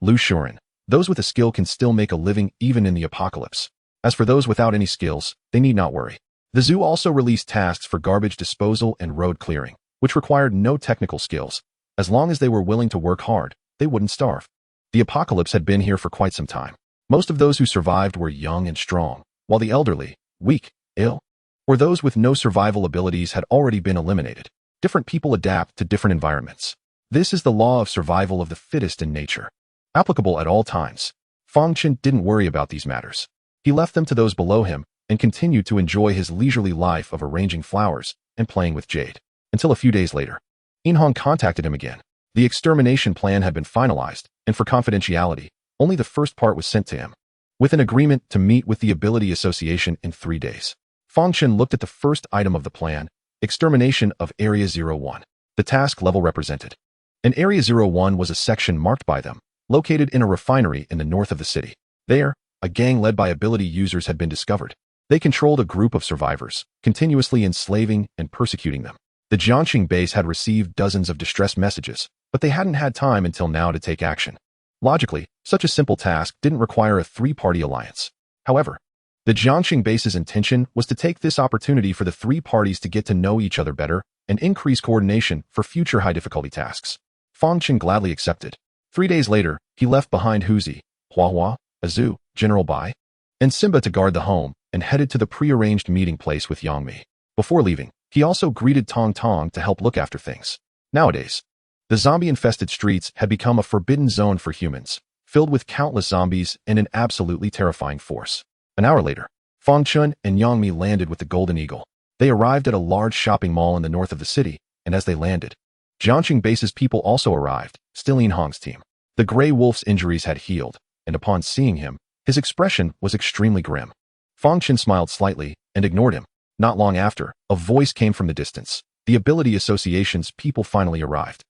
Lu Shuren. Those with a skill can still make a living even in the apocalypse. As for those without any skills, they need not worry. The zoo also released tasks for garbage disposal and road clearing, which required no technical skills. As long as they were willing to work hard, they wouldn't starve. The apocalypse had been here for quite some time. Most of those who survived were young and strong, while the elderly, weak, ill, or those with no survival abilities had already been eliminated. Different people adapt to different environments. This is the law of survival of the fittest in nature, applicable at all times. Fang Chen didn't worry about these matters. He left them to those below him and continued to enjoy his leisurely life of arranging flowers and playing with jade. Until a few days later, Inhong contacted him again. The extermination plan had been finalized, and for confidentiality, only the first part was sent to him, with an agreement to meet with the Ability Association in 3 days. Fang Chen looked at the first item of the plan, extermination of Area 01. The task level represented. And Area 01 was a section marked by them, located in a refinery in the north of the city. There, a gang led by ability users had been discovered. They controlled a group of survivors, continuously enslaving and persecuting them. The Jiangxing base had received dozens of distress messages, but they hadn't had time until now to take action. Logically, such a simple task didn't require a 3-party alliance. However, the Jiangxing base's intention was to take this opportunity for the 3 parties to get to know each other better and increase coordination for future high-difficulty tasks. Fang Chen gladly accepted. 3 days later, he left behind Huzi, Huahua, Azu, General Bai, and Simba to guard the home and headed to the pre-arranged meeting place with Yangmi. Before leaving, he also greeted Tong to help look after things. Nowadays, the zombie-infested streets had become a forbidden zone for humans, filled with countless zombies and an absolutely terrifying force. An hour later, Fang Chen and Yangmi landed with the Golden Eagle. They arrived at a large shopping mall in the north of the city, and as they landed, Jiangxing base's people also arrived, still Inhong's team. The Grey Wolf's injuries had healed, and upon seeing him, his expression was extremely grim. Fang Chen smiled slightly and ignored him. Not long after, a voice came from the distance. The ability associations people finally arrived.